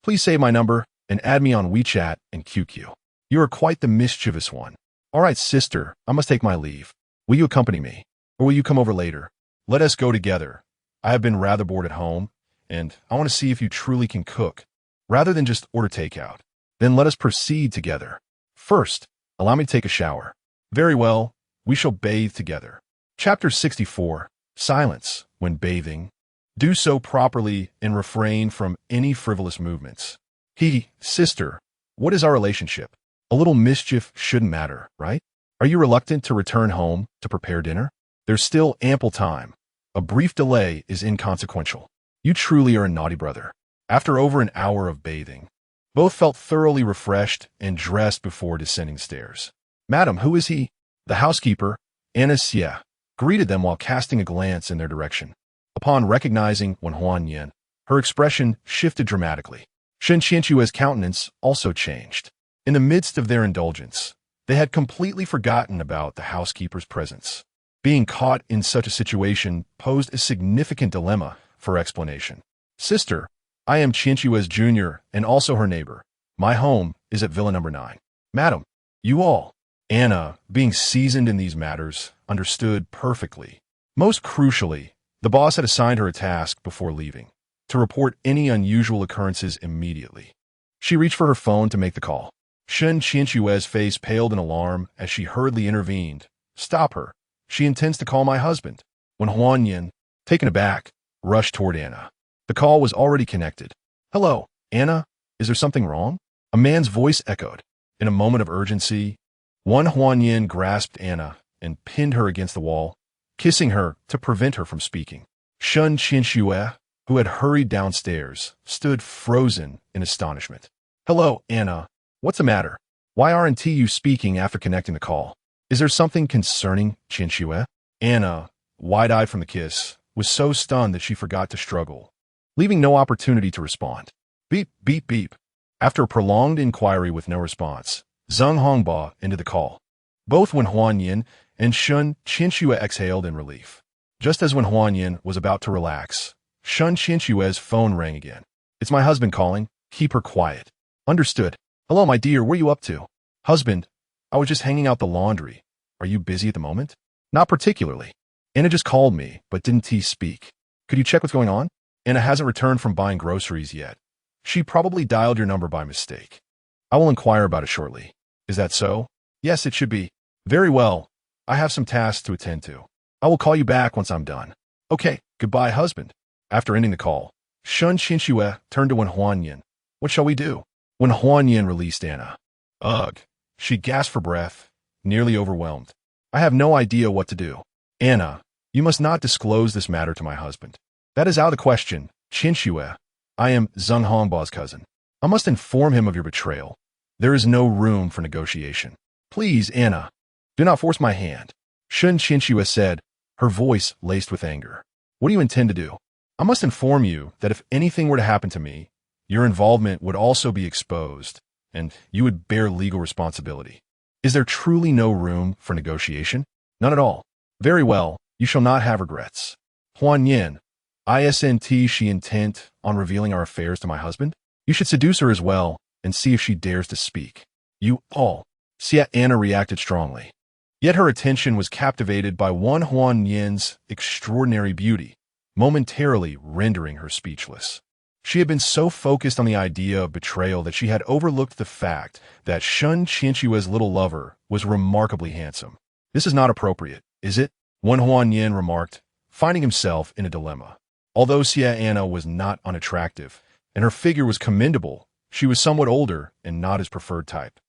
Please save my number and add me on WeChat and QQ. You are quite the mischievous one. All right, sister, I must take my leave. Will you accompany me? Or will you come over later? Let us go together. I have been rather bored at home, and I want to see if you truly can cook, rather than just order takeout. Then let us proceed together. First, Allow me to take a shower. Very well, we shall bathe together. Chapter 64. Silence when bathing. Do so properly and refrain from any frivolous movements. Sister, what is our relationship? A little mischief shouldn't matter, right? Are you reluctant to return home to prepare dinner? There's still ample time. A brief delay is inconsequential. You truly are a naughty brother. After over an hour of bathing, both felt thoroughly refreshed and dressed before descending the stairs. Madam, who is he? The housekeeper, Anastasia, greeted them while casting a glance in their direction. Upon recognizing Wen Huanyan, her expression shifted dramatically. Shen Qianque's countenance also changed. In the midst of their indulgence, they had completely forgotten about the housekeeper's presence. Being caught in such a situation posed a significant dilemma for explanation. Sister, I am Qianque's junior and also her neighbor. My home is at Villa number 9. Madam, you all. Anna, being seasoned in these matters, understood perfectly. Most crucially, the boss had assigned her a task before leaving, to report any unusual occurrences immediately. She reached for her phone to make the call. Shen Qianque's face paled in alarm as she hurriedly intervened. Stop her. She intends to call my husband. When Huanyan, taken aback, rushed toward Anna. The call was already connected. Hello, Anna, is there something wrong? A man's voice echoed. In a moment of urgency, Wen Huanyan grasped Anna and pinned her against the wall, kissing her to prevent her from speaking. Shen Qianque, who had hurried downstairs, stood frozen in astonishment. Hello, Anna. What's the matter? Why aren't you speaking after connecting the call? Is there something concerning Qianque? Anna, wide-eyed from the kiss, was so stunned that she forgot to struggle, leaving no opportunity to respond. Beep, beep, beep. After a prolonged inquiry with no response, Zheng Hongba ended the call. Both Wen Huanyan and Shen Qianque exhaled in relief. Just as Wen Huanyan was about to relax, Shen Qianque's phone rang again. It's my husband calling. Keep her quiet. Understood. Hello, my dear, where are you up to? Husband, I was just hanging out the laundry. Are you busy at the moment? Not particularly. Anna just called me, but didn't speak. Could you check what's going on? Anna hasn't returned from buying groceries yet. She probably dialed your number by mistake. I will inquire about it shortly. Is that so? Yes, it should be. Very well. I have some tasks to attend to. I will call you back once I'm done. Okay, goodbye, husband. After ending the call, Shen Qianque turned to Wen Huanyan. What shall we do? Wen Huanyan released Anna. Ugh. She gasped for breath, nearly overwhelmed. I have no idea what to do. Anna, you must not disclose this matter to my husband. That is out of the question. Qianque, I am Zheng Hongba's cousin. I must inform him of your betrayal. There is no room for negotiation. Please, Anna, do not force my hand. Shen Qianque said, her voice laced with anger. What do you intend to do? I must inform you that if anything were to happen to me, your involvement would also be exposed, and you would bear legal responsibility. Is there truly no room for negotiation? None at all. Very well, you shall not have regrets. Huanyan, isn't she intent on revealing our affairs to my husband? You should seduce her as well, and see if she dares to speak. You all. Anna reacted strongly. Yet her attention was captivated by Wen Huanyan's extraordinary beauty, momentarily rendering her speechless. She had been so focused on the idea of betrayal that she had overlooked the fact that Shen Qianque's little lover was remarkably handsome. This is not appropriate, is it? Wen Huanyan remarked, finding himself in a dilemma. Although Anna was not unattractive, and her figure was commendable, she was somewhat older and not his preferred type.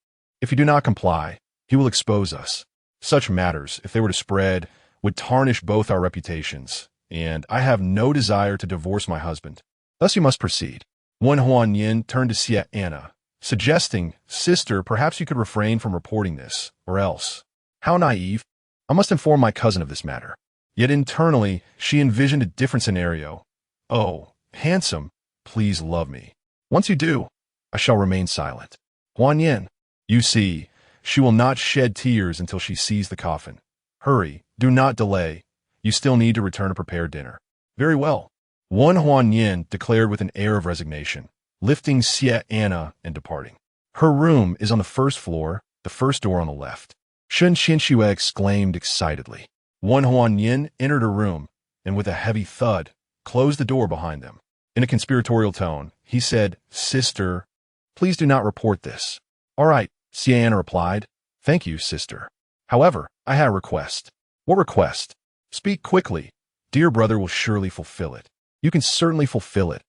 If you do not comply, he will expose us. Such matters, if they were to spread, would tarnish both our reputations, and I have no desire to divorce my husband. Thus you must proceed. Wen Huanyan turned to Anna, suggesting, Sister, perhaps you could refrain from reporting this, or else. How naive. I must inform my cousin of this matter. Yet internally, she envisioned a different scenario. Oh, handsome, please love me. Once you do, I shall remain silent. Huanyan, you see, she will not shed tears until she sees the coffin. Hurry, do not delay. You still need to return to prepare dinner. Very well. Wen Huanyan declared with an air of resignation, lifting Anna and departing. Her room is on the first floor, the first door on the left. Shen Qianque exclaimed excitedly. Wen Huanyan entered her room, and with a heavy thud, closed the door behind them. In a conspiratorial tone, he said, Sister, please do not report this. All right, Anna replied, Thank you, sister. However, I had a request. What request? Speak quickly. Dear brother will surely fulfill it. You can certainly fulfill it.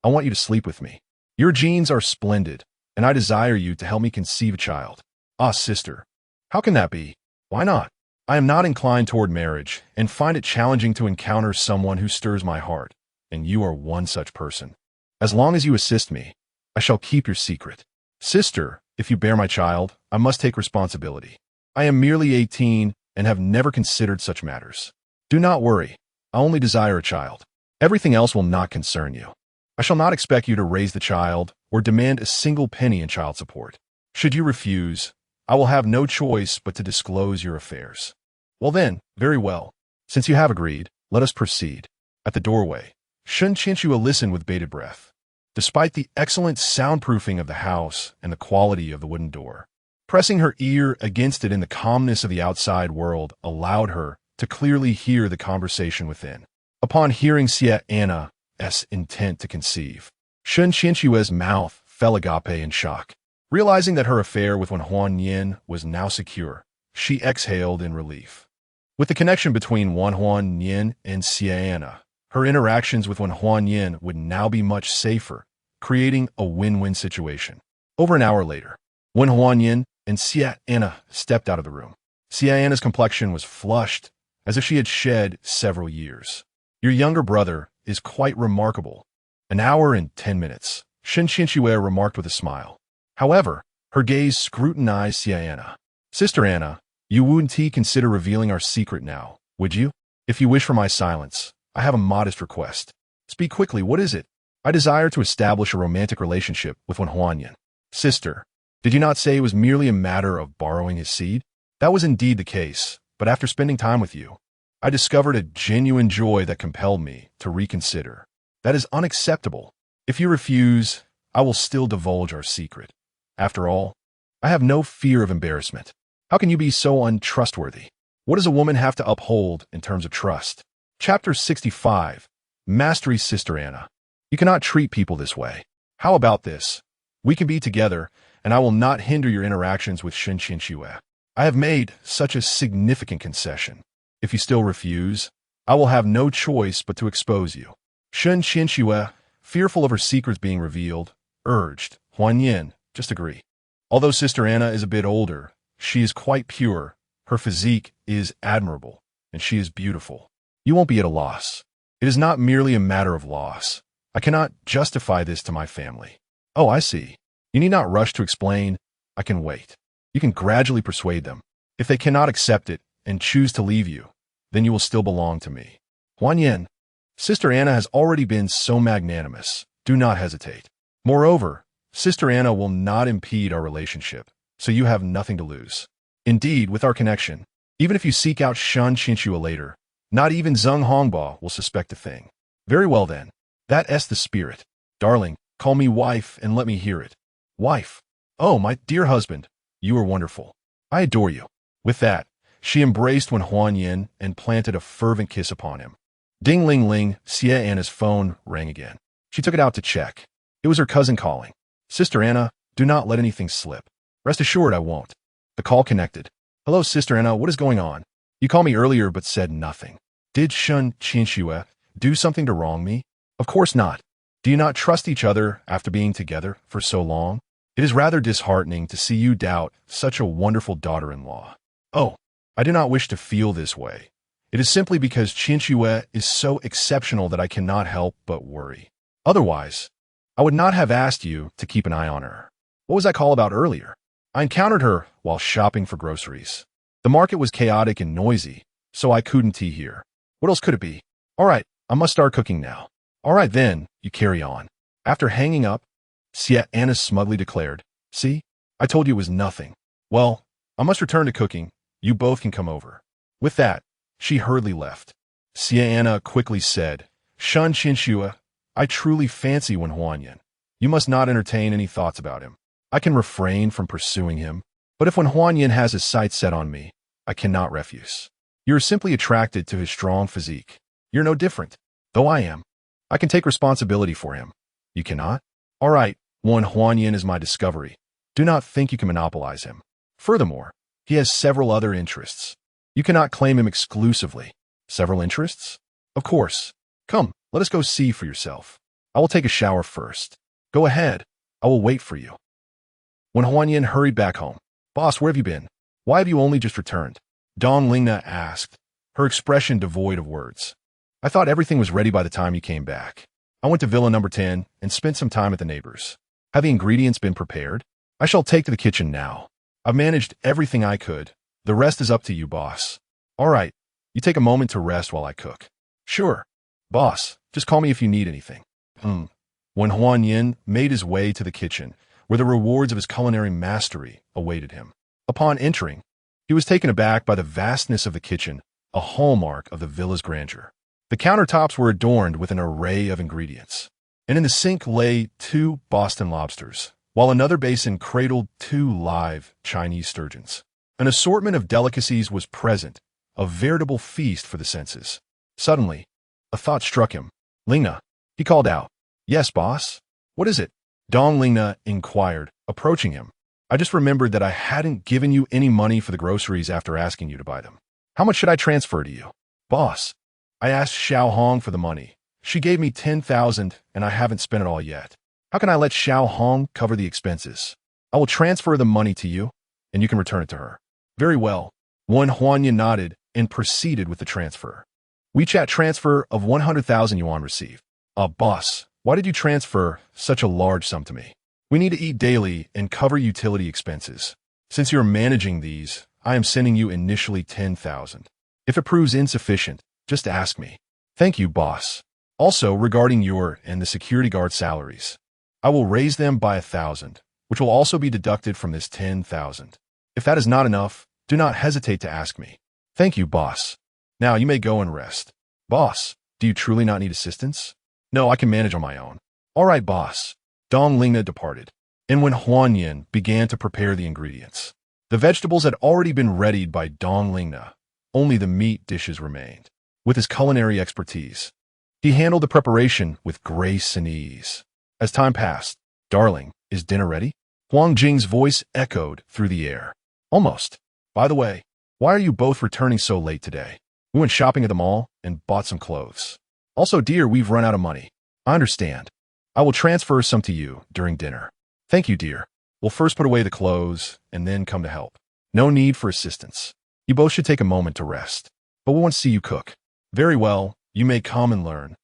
I want you to sleep with me. Your genes are splendid, and I desire you to help me conceive a child. Ah, sister. How can that be? Why not? I am not inclined toward marriage, and find it challenging to encounter someone who stirs my heart, and you are one such person. As long as you assist me, I shall keep your secret. Sister, if you bear my child, I must take responsibility. I am merely 18 and have never considered such matters. Do not worry. I only desire a child. Everything else will not concern you. I shall not expect you to raise the child or demand a single penny in child support. Should you refuse, I will have no choice but to disclose your affairs. Well then, very well. Since you have agreed, let us proceed. At the doorway, Shun Chinchua listened with bated breath. Despite the excellent soundproofing of the house and the quality of the wooden door, pressing her ear against it in the calmness of the outside world allowed her to clearly hear the conversation within. Upon hearing Xie Anna's intent to conceive, Shun Chinchua's mouth fell agape in shock. Realizing that her affair with Wen Huanyin was now secure, she exhaled in relief. With the connection between Wen Huanyin and Xie Anna, her interactions with Wen Huanyin would now be much safer, creating a win-win situation. Over an hour later, Wen Huanyin and Xie Anna stepped out of the room. Xie Anna's complexion was flushed, as if she had shed several years. Your younger brother is quite remarkable. An hour and 10 minutes, Shen Chinchue remarked with a smile. However, her gaze scrutinized Xie Anna. Sister Anna, you wouldn't consider revealing our secret now, would you? If you wish for my silence, I have a modest request. Speak quickly, what is it? I desire to establish a romantic relationship with Wen Huanyin. Sister, did you not say it was merely a matter of borrowing his seed? That was indeed the case, but after spending time with you, I discovered a genuine joy that compelled me to reconsider. That is unacceptable. If you refuse, I will still divulge our secret. After all, I have no fear of embarrassment. How can you be so untrustworthy? What does a woman have to uphold in terms of trust? Chapter 65. Mastery, Sister Anna. You cannot treat people this way. How about this? We can be together, and I will not hinder your interactions with Shen Chinchue. I have made such a significant concession. If you still refuse, I will have no choice but to expose you. Shen Chinchue, fearful of her secrets being revealed, urged, Huanyin, just agree. Although Sister Anna is a bit older, she is quite pure, her physique is admirable, and she is beautiful. You won't be at a loss. It is not merely a matter of loss. I cannot justify this to my family. Oh, I see. You need not rush to explain. I can wait. You can gradually persuade them. If they cannot accept it and choose to leave you, then you will still belong to me. Huanyin, Sister Anna has already been so magnanimous. Do not hesitate. Moreover, Sister Anna will not impede our relationship, so you have nothing to lose. Indeed, with our connection, even if you seek out Shan Chinchua later, not even Zheng Hongba will suspect a thing. Very well then. That's the spirit. Darling, call me wife and let me hear it. Wife. Oh, my dear husband, you are wonderful. I adore you. With that, she embraced Wen Huanyin and planted a fervent kiss upon him. Ding-ling-ling, Xie Anna's phone rang again. She took it out to check. It was her cousin calling. Sister Anna, do not let anything slip. Rest assured I won't. The call connected. Hello, Sister Anna, what is going on? You called me earlier but said nothing. Did Shun Chinchue do something to wrong me? Of course not. Do you not trust each other after being together for so long? It is rather disheartening to see you doubt such a wonderful daughter-in-law. Oh, I do not wish to feel this way. It is simply because Chinchue is so exceptional that I cannot help but worry. Otherwise, I would not have asked you to keep an eye on her. What was that call about earlier? I encountered her while shopping for groceries. The market was chaotic and noisy, so I couldn't here. What else could it be? All right, I must start cooking now. All right then, you carry on. After hanging up, Xie Anna smugly declared, See, I told you it was nothing. Well, I must return to cooking. You both can come over. With that, she hurriedly left. Xie Anna quickly said, Shan Chinchua, I truly fancy Wen Huanyin. You must not entertain any thoughts about him. I can refrain from pursuing him, but if Wen Huanyin has his sights set on me, I cannot refuse. You are simply attracted to his strong physique. You're no different, though I am. I can take responsibility for him. You cannot? All right, Wen Huanyin is my discovery. Do not think you can monopolize him. Furthermore, He has several other interests. You cannot claim him exclusively. Several interests? Of course. Come, let us go see for yourself. I will take a shower first. Go ahead. I will wait for you. When Huan Yin hurried back home, "Boss, where have you been? Why have you only just returned?" Dong Lingna asked, her expression devoid of words. "I thought everything was ready by the time you came back. I went to Villa number 10 and spent some time at the neighbors. Have the ingredients been prepared? I shall take to the kitchen now. I've managed everything I could. The rest is up to you, boss." "All right. You take a moment to rest while I cook." "Sure. Boss, just call me if you need anything." When Huan Yin made his way to the kitchen, where the rewards of his culinary mastery awaited him. Upon entering, he was taken aback by the vastness of the kitchen, a hallmark of the villa's grandeur. The countertops were adorned with an array of ingredients, and in the sink lay 2 Boston lobsters, while another basin cradled 2 live Chinese sturgeons. An assortment of delicacies was present, a veritable feast for the senses. Suddenly, a thought struck him. "Lingna," he called out. "Yes, boss." "What is it?" Dong Lingna inquired, approaching him. "I just remembered that I hadn't given you any money for the groceries after asking you to buy them. How much should I transfer to you?" "Boss, I asked Xiao Hong for the money. She gave me 10,000 and I haven't spent it all yet. How can I let Xiao Hong cover the expenses? I will transfer the money to you, and you can return it to her." "Very well." Huan Yin nodded and proceeded with the transfer. WeChat transfer of 100,000 yuan received. Boss, why did you transfer such a large sum to me? We need to eat daily and cover utility expenses. Since you're managing these, I am sending you initially 10,000. If it proves insufficient, just ask me." "Thank you, boss. Also, regarding your and the security guard salaries, I will raise them by 1,000, which will also be deducted from this 10,000. If that is not enough, do not hesitate to ask me." "Thank you, boss. Now you may go and rest." "Boss, do you truly not need assistance?" "No, I can manage on my own." "All right, boss." Dong Lingna departed, and when Huan Yin began to prepare the ingredients, the vegetables had already been readied by Dong Lingna. Only the meat dishes remained. With his culinary expertise, he handled the preparation with grace and ease. As time passed, "Darling, is dinner ready?" Huang Jing's voice echoed through the air. "Almost. By the way, why are you both returning so late today? We went shopping at the mall and bought some clothes. Also, dear, we've run out of money." "I understand. I will transfer some to you during dinner." "Thank you, dear. We'll first put away the clothes and then come to help. No need for assistance. You both should take a moment to rest. But we want to see you cook." "Very well. You may come and learn.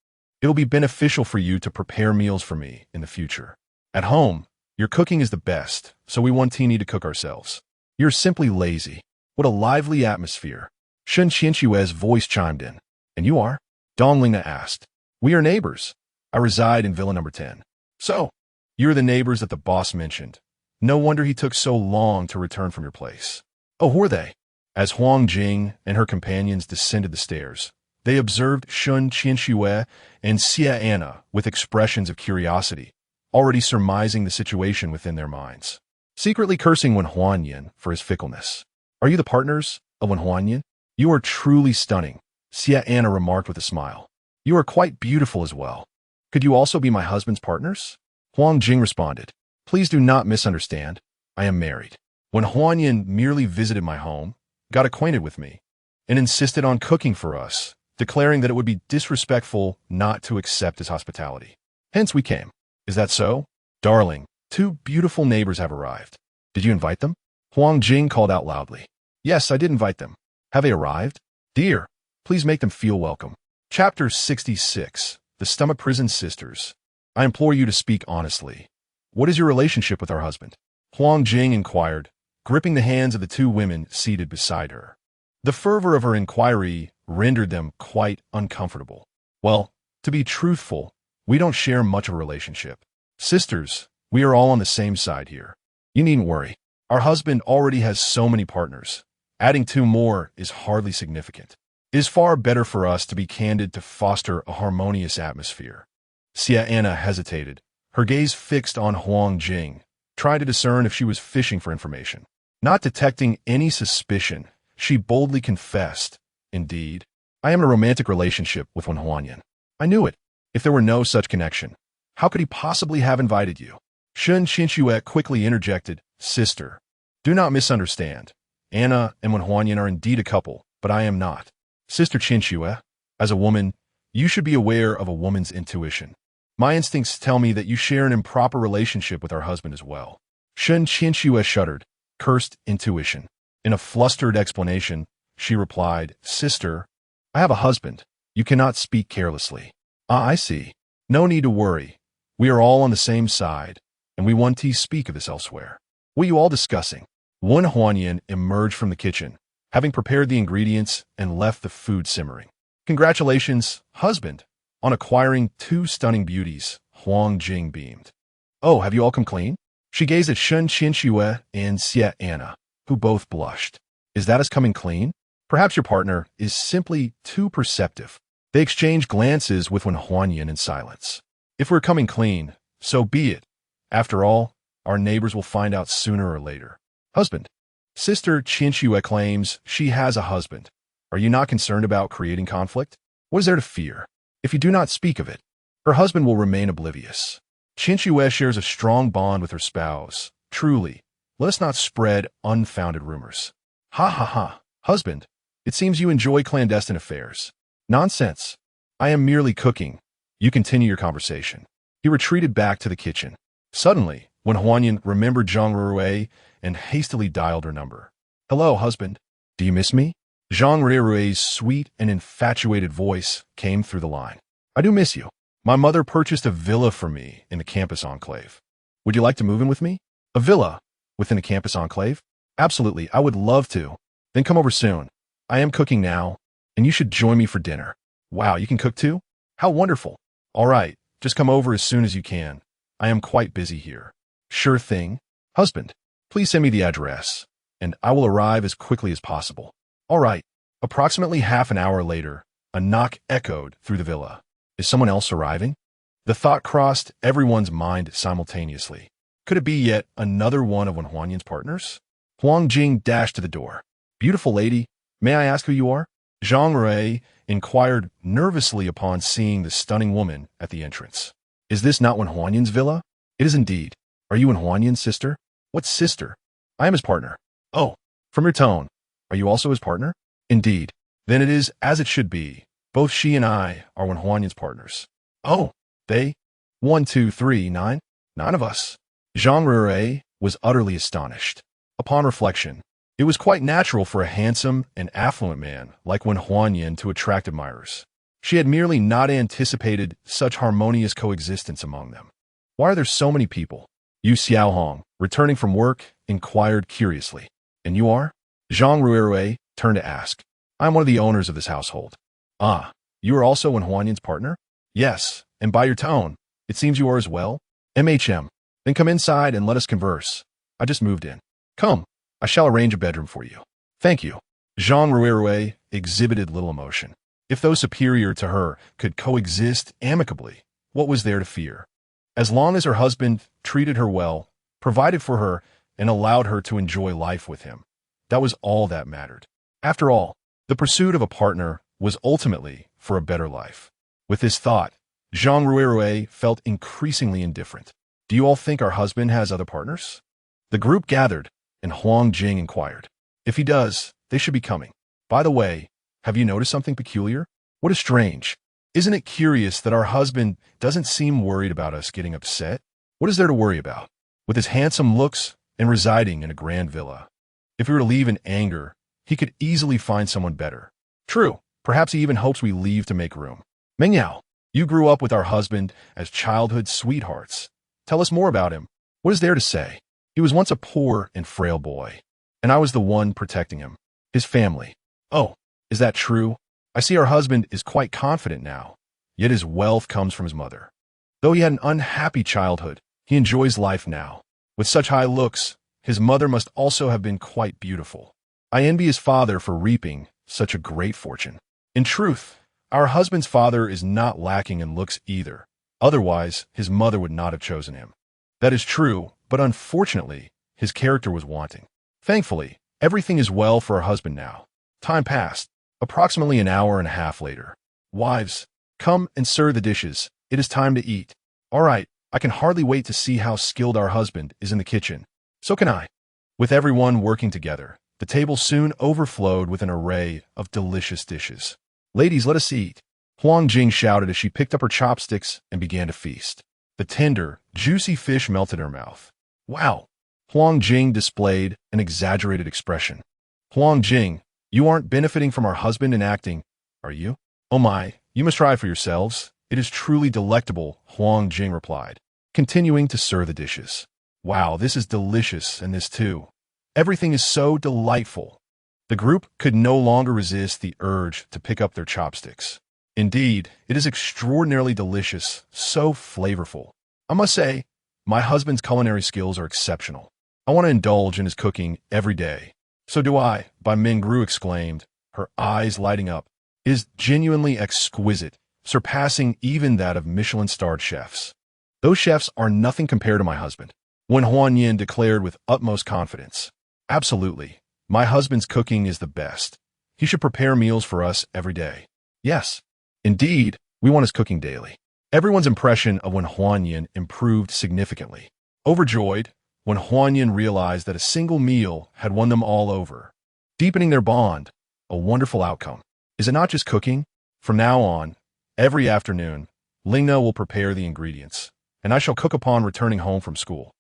It'll be beneficial for you to prepare meals for me in the future. At home, your cooking is the best, so we want Teeny to cook ourselves. You're simply lazy." What a lively atmosphere. Shen Qianxue's voice chimed in. "And you are?" Dong Lingna asked. "We are neighbors. I reside in Villa number 10. "So, you're the neighbors that the boss mentioned. No wonder he took so long to return from your place." "Oh, who are they?" As Huang Jing and her companions descended the stairs, they observed Shun Qianxue and Xia Anna with expressions of curiosity, already surmising the situation within their minds, secretly cursing Wen Huanyin for his fickleness. "Are you the partners of Wen Huanyin? You are truly stunning," Xia Anna remarked with a smile. "You are quite beautiful as well. Could you also be my husband's partners?" Huang Jing responded. "Please do not misunderstand. I am married. Wen Huanyin merely visited my home, got acquainted with me, and insisted on cooking for us, declaring that it would be disrespectful not to accept his hospitality. Hence we came. Is that so?" "Darling, 2 beautiful neighbors have arrived. Did you invite them?" Huang Jing called out loudly. "Yes, I did invite them. Have they arrived?" "Dear, please make them feel welcome." Chapter 66. The Stomach Prison Sisters. "I implore you to speak honestly. What is your relationship with our husband?" Huang Jing inquired, gripping the hands of the 2 women seated beside her. The fervor of her inquiry rendered them quite uncomfortable. "Well, to be truthful, we don't share much of a relationship. Sisters, we are all on the same side here. You needn't worry. Our husband already has so many partners. Adding 2 more is hardly significant. It is far better for us to be candid to foster a harmonious atmosphere." Xia Anna hesitated, her gaze fixed on Huang Jing, trying to discern if she was fishing for information. Not detecting any suspicion, she boldly confessed, "Indeed, I am in a romantic relationship with Wen Huanyin." "I knew it. If there were no such connection, how could he possibly have invited you?" Shun Qianxue quickly interjected, "Sister, do not misunderstand. Anna and Wenhuanyan are indeed a couple, but I am not. Sister Qinxue, as a woman, you should be aware of a woman's intuition. My instincts tell me that you share an improper relationship with our husband as well. Shen Qinxue shuddered, cursed intuition. In a flustered explanation, she replied, Sister, I have a husband. You cannot speak carelessly. Ah, I see. No need to worry. We are all on the same side, and we want to speak of this elsewhere. What are you all discussing? Wen Huanyan emerged from the kitchen, having prepared the ingredients and left the food simmering. Congratulations, husband, on acquiring two stunning beauties, Huang Jing beamed. Oh, have you all come clean? She gazed at Shen Qinxue and Xie Anna, who both blushed. Is that us coming clean? Perhaps your partner is simply too perceptive. They exchanged glances with Wen Huanyan in silence. If we're coming clean, so be it. After all, our neighbors will find out sooner or later. Husband. Sister Qinxue claims she has a husband. Are you not concerned about creating conflict? What is there to fear? If you do not speak of it, her husband will remain oblivious. Qinxue shares a strong bond with her spouse. Truly, let us not spread unfounded rumors. Ha ha ha, husband, it seems you enjoy clandestine affairs. Nonsense. I am merely cooking. You continue your conversation. He retreated back to the kitchen. Suddenly, when Huanyan remembered Zhang Rurui and hastily dialed her number. Hello, husband. Do you miss me? Zhang Rurui's sweet and infatuated voice came through the line. I do miss you. My mother purchased a villa for me in the campus enclave. Would you like to move in with me? A villa within the campus enclave? Absolutely, I would love to. Then come over soon. I am cooking now, and you should join me for dinner. Wow, you can cook too? How wonderful. All right, just come over as soon as you can. I am quite busy here. Sure thing. Husband, please send me the address, and I will arrive as quickly as possible. All right. Approximately half an hour later, a knock echoed through the villa. Is someone else arriving? The thought crossed everyone's mind simultaneously. Could it be yet another one of Wen Huanyan's partners? Huang Jing dashed to the door. Beautiful lady, may I ask who you are? Zhang Rui inquired nervously upon seeing the stunning woman at the entrance. Is this not Wen Huanyan's villa? It is indeed. Are you Wen Huanyan's sister? What sister? I am his partner. Oh, from your tone. Are you also his partner? Indeed. Then it is as it should be. Both she and I are Wen Huanyan's partners. Oh, they? 1, 2, 3, 9? 9 of us. Zhang Rurui was utterly astonished. Upon reflection, it was quite natural for a handsome and affluent man like Wen Huanyan to attract admirers. She had merely not anticipated such harmonious coexistence among them. Why are there so many people? Yu Xiaohong, returning from work, inquired curiously. And you are? Zhang Rurui turned to ask. I am one of the owners of this household. Ah, you are also Wen Huanyan's partner? Yes, and by your tone, it seems you are as well. MHM. Then come inside and let us converse. I just moved in. Come, I shall arrange a bedroom for you. Thank you. Zhang Rurui exhibited little emotion. If those superior to her could coexist amicably, what was there to fear? As long as her husband treated her well, provided for her, and allowed her to enjoy life with him, that was all that mattered. After all, the pursuit of a partner was ultimately for a better life. With this thought, Zhang Rurui felt increasingly indifferent. Do you all think our husband has other partners? The group gathered, and Huang Jing inquired. If he does, they should be coming. By the way, have you noticed something peculiar? What is strange? Isn't it curious that our husband doesn't seem worried about us getting upset? What is there to worry about? With his handsome looks and residing in a grand villa. If we were to leave in anger, he could easily find someone better. True, perhaps he even hopes we leave to make room. Mengyao, you grew up with our husband as childhood sweethearts. Tell us more about him. What is there to say? He was once a poor and frail boy, and I was the one protecting him. His family. Oh, is that true? I see our husband is quite confident now, yet his wealth comes from his mother. Though he had an unhappy childhood, he enjoys life now. With such high looks, his mother must also have been quite beautiful. I envy his father for reaping such a great fortune. In truth, our husband's father is not lacking in looks either. Otherwise, his mother would not have chosen him. That is true, but unfortunately, his character was wanting. Thankfully, everything is well for our husband now. Time passed. Approximately an hour and a half later. Wives, come and serve the dishes. It is time to eat. All right, I can hardly wait to see how skilled our husband is in the kitchen. So can I. With everyone working together, The table soon overflowed with an array of delicious dishes. "Ladies, let us eat," Huang Jing shouted as she picked up her chopsticks and began to feast. The tender, juicy fish melted in her mouth. "Wow!" Huang Jing displayed an exaggerated expression. "Huang Jing, you aren't benefiting from our husband in acting, are you?" "Oh my, you must try for yourselves. It is truly delectable," Huang Jing replied, continuing to serve the dishes. "Wow, this is delicious, and this too. Everything is so delightful." The group could no longer resist the urge to pick up their chopsticks. "Indeed, it is extraordinarily delicious, so flavorful. I must say, my husband's culinary skills are exceptional. I want to indulge in his cooking every day." "So do I," Bai Mingru exclaimed, her eyes lighting up. "It is genuinely exquisite, surpassing even that of Michelin-starred chefs. Those chefs are nothing compared to my husband," Wen Huanyin declared with utmost confidence. "Absolutely. My husband's cooking is the best. He should prepare meals for us every day." "Yes. Indeed, we want his cooking daily." Everyone's impression of Wen Huanyin improved significantly. Overjoyed, Wen Huanyin realized that a single meal had won them all over, deepening their bond. A wonderful outcome. Is it not just cooking? From now on, every afternoon, Lingna will prepare the ingredients, and I shall cook upon returning home from school.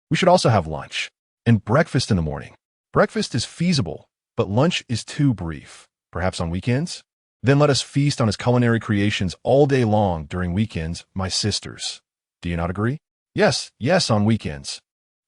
We should also have lunch and breakfast in the morning. Breakfast is feasible, but lunch is too brief. Perhaps on weekends? Then let us feast on his culinary creations all day long during weekends, my sisters. Do you not agree? Yes, on weekends.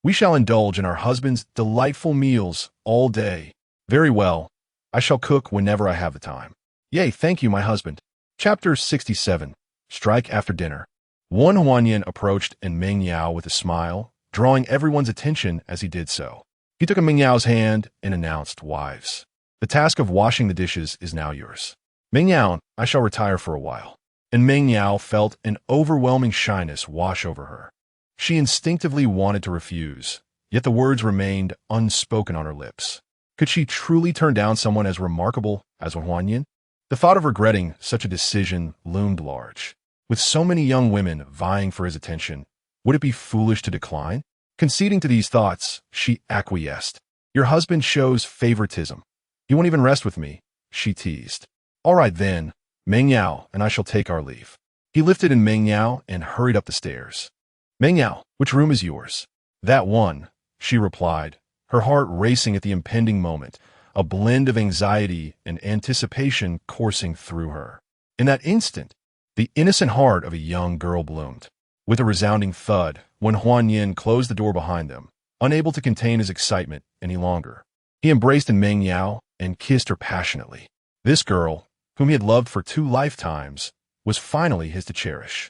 We shall indulge in our husband's delightful meals all day. Very well. I shall cook whenever I have the time. Yay, thank you, my husband. Chapter 67. Strike After Dinner. Wen Huanyin approached and Meng Yao with a smile, drawing everyone's attention as he did so. He took Meng Yao's hand and announced, "Wives, the task of washing the dishes is now yours. Meng Yao, I shall retire for a while." And Meng Yao felt an overwhelming shyness wash over her. She instinctively wanted to refuse, yet the words remained unspoken on her lips. Could she truly turn down someone as remarkable as Wen Huanyin? The thought of regretting such a decision loomed large. With so many young women vying for his attention, would it be foolish to decline? Conceding to these thoughts, she acquiesced. "Your husband shows favoritism. He won't even rest with me," she teased. "All right then, Meng Yao and I shall take our leave." He lifted in Meng Yao and hurried up the stairs. "Meng Yao, which room is yours?" "That one," she replied, her heart racing at the impending moment, a blend of anxiety and anticipation coursing through her. In that instant, the innocent heart of a young girl bloomed. With a resounding thud, Wen Huanyin closed the door behind them, unable to contain his excitement any longer. He embraced Meng Yao and kissed her passionately. This girl, whom he had loved for 2 lifetimes, was finally his to cherish.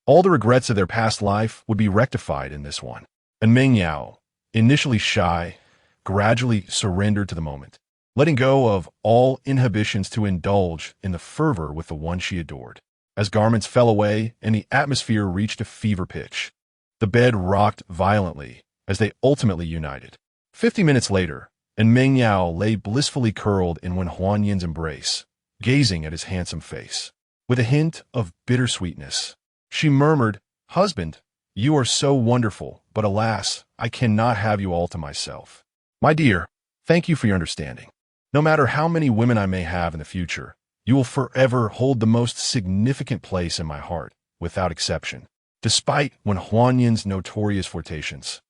All the regrets of their past life would be rectified in this one. And Meng Yao, initially shy, gradually surrendered to the moment, letting go of all inhibitions to indulge in the fervor with the one she adored. As garments fell away and the atmosphere reached a fever pitch, the bed rocked violently as they ultimately united. 50 minutes later, and Meng Yao lay blissfully curled in Wen Huanyin's embrace, gazing at his handsome face. With a hint of bittersweetness, she murmured, "Husband, you are so wonderful, but alas, I cannot have you all to myself. My dear, thank you for your understanding. No matter how many women I may have in the future, you will forever hold the most significant place in my heart, without exception." Despite Wen Huanyin's notorious flirtations,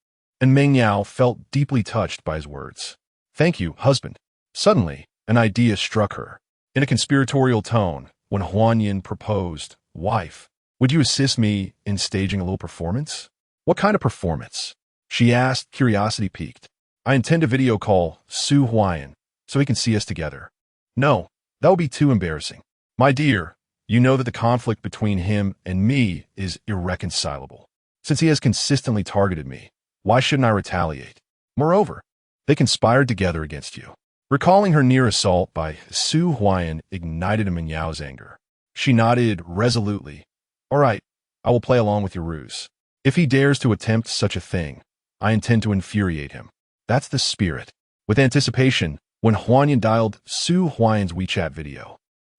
and Meng Yao felt deeply touched by his words. "Thank you, husband." Suddenly, an idea struck her. In a conspiratorial tone, Wen Huanyin proposed, "Wife, would you assist me in staging a little performance?" "What kind of performance?" she asked, curiosity piqued. "I intend to video call Su Huayan, so he can see us together." "No, that would be too embarrassing. My dear, you know that the conflict between him and me is irreconcilable. Since he has consistently targeted me, why shouldn't I retaliate? Moreover, they conspired together against you." Recalling her near assault by Su Huayan ignited Meng Yao's anger. She nodded resolutely. "All right, I will play along with your ruse. If he dares to attempt such a thing, I intend to infuriate him. That's the spirit." With anticipation, Wen Huanyin dialed Su Huayan's WeChat video.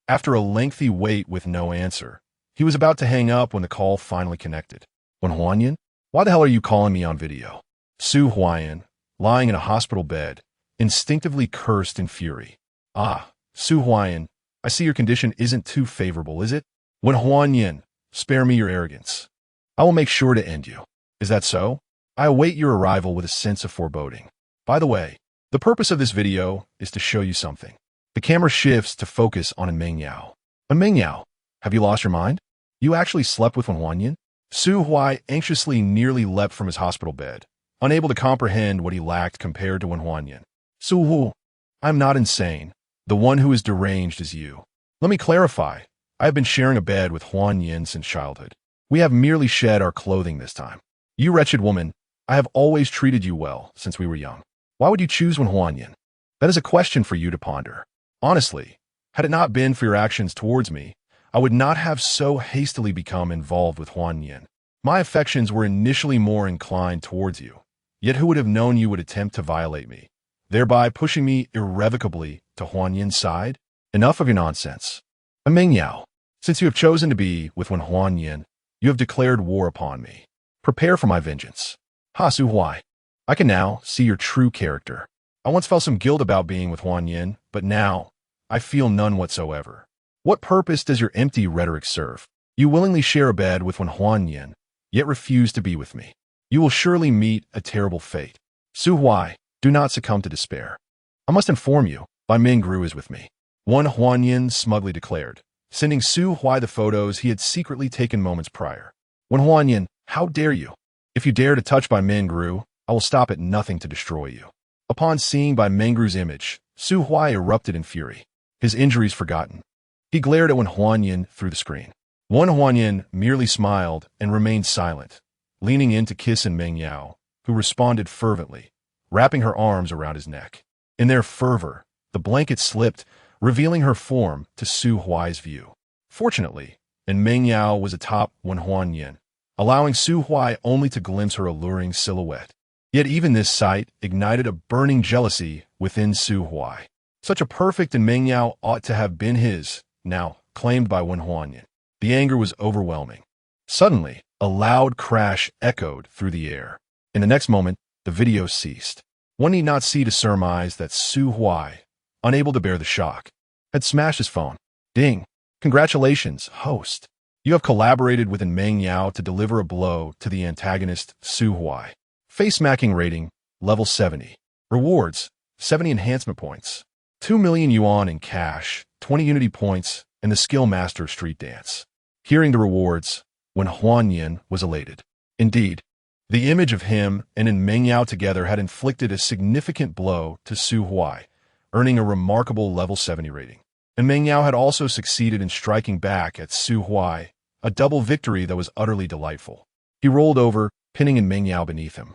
After a lengthy wait with no answer, he was about to hang up when the call finally connected. "Wen Huanyin, why the hell are you calling me on video?" Su Huayan, lying in a hospital bed, instinctively cursed in fury. Ah, Su Huayan, I see your condition isn't too favorable, is it? Wen Huanyin, spare me your arrogance. I will make sure to end you. Is that so? I await your arrival with a sense of foreboding. By the way, the purpose of this video is to show you something. The camera shifts to focus on Meng Yao. Meng Yao, have you lost your mind? You actually slept with Wen Huanyin? Su Huai anxiously nearly leapt from his hospital bed, unable to comprehend what he lacked compared to Wen Huanyin. Su Hu, I'm not insane. The one who is deranged is you. Let me clarify. I have been sharing a bed with Huanyin since childhood. We have merely shed our clothing this time. You wretched woman, I have always treated you well since we were young. Why would you choose Wen Huanyin? That is a question for you to ponder. Honestly, had it not been for your actions towards me, I would not have so hastily become involved with Huanyin. My affections were initially more inclined towards you, yet who would have known you would attempt to violate me, thereby pushing me irrevocably to Huanyin's side? Enough of your nonsense. Meng Yao, since you have chosen to be with Wen Huanyin, you have declared war upon me. Prepare for my vengeance. Ha Su Huai, I can now see your true character. I once felt some guilt about being with Huanyin, but now I feel none whatsoever. What purpose does your empty rhetoric serve? You willingly share a bed with Wen Huanyin, yet refuse to be with me. You will surely meet a terrible fate. Su Huai, do not succumb to despair. I must inform you, Bai Mingru is with me. Wen Huanyin smugly declared, sending Su Huai the photos he had secretly taken moments prior. Wen Huanyin, how dare you? If you dare to touch Bai Mingru, I will stop at nothing to destroy you. Upon seeing Bai Mingru's image, Su Huai erupted in fury, his injuries forgotten. He glared at Wen Huanyin through the screen. Wen Huanyin merely smiled and remained silent, leaning in to kiss Meng Yao, who responded fervently, wrapping her arms around his neck. In their fervor, the blanket slipped, revealing her form to Su Huai's view. Fortunately, Meng Yao was atop Wen Huanyin, allowing Su Huai only to glimpse her alluring silhouette. Yet even this sight ignited a burning jealousy within Su Huai. Such a perfect Meng Yao ought to have been his, now claimed by Wen Huanyin. The anger was overwhelming. Suddenly, a loud crash echoed through the air. In the next moment, the video ceased. One need not see to surmise that Su Huai, unable to bear the shock, had smashed his phone. Ding! Congratulations, host. You have collaborated with Meng Yao to deliver a blow to the antagonist, Su Huai. Face-smacking rating, level 70. Rewards, 70 enhancement points. 2 million yuan in cash, 20 unity points, and the Skill Master Street Dance. Hearing the rewards, Wen Huanyin was elated. Indeed, the image of him and Meng Yao together had inflicted a significant blow to Su Huai, earning a remarkable level 70 rating. And Meng Yao had also succeeded in striking back at Su Huai, a double victory that was utterly delightful. He rolled over, pinning Meng Yao beneath him.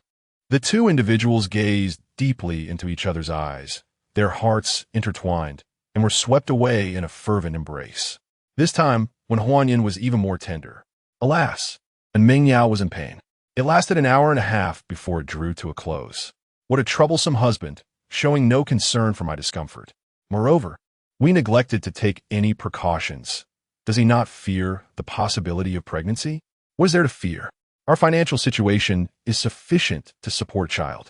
The two individuals gazed deeply into each other's eyes, their hearts intertwined, and were swept away in a fervent embrace. This time, Wen Huanyin was even more tender. Alas, Meng Yao was in pain. It lasted an hour and a half before it drew to a close. What a troublesome husband, showing no concern for my discomfort. Moreover, we neglected to take any precautions. Does he not fear the possibility of pregnancy? What is there to fear? Our financial situation is sufficient to support a child.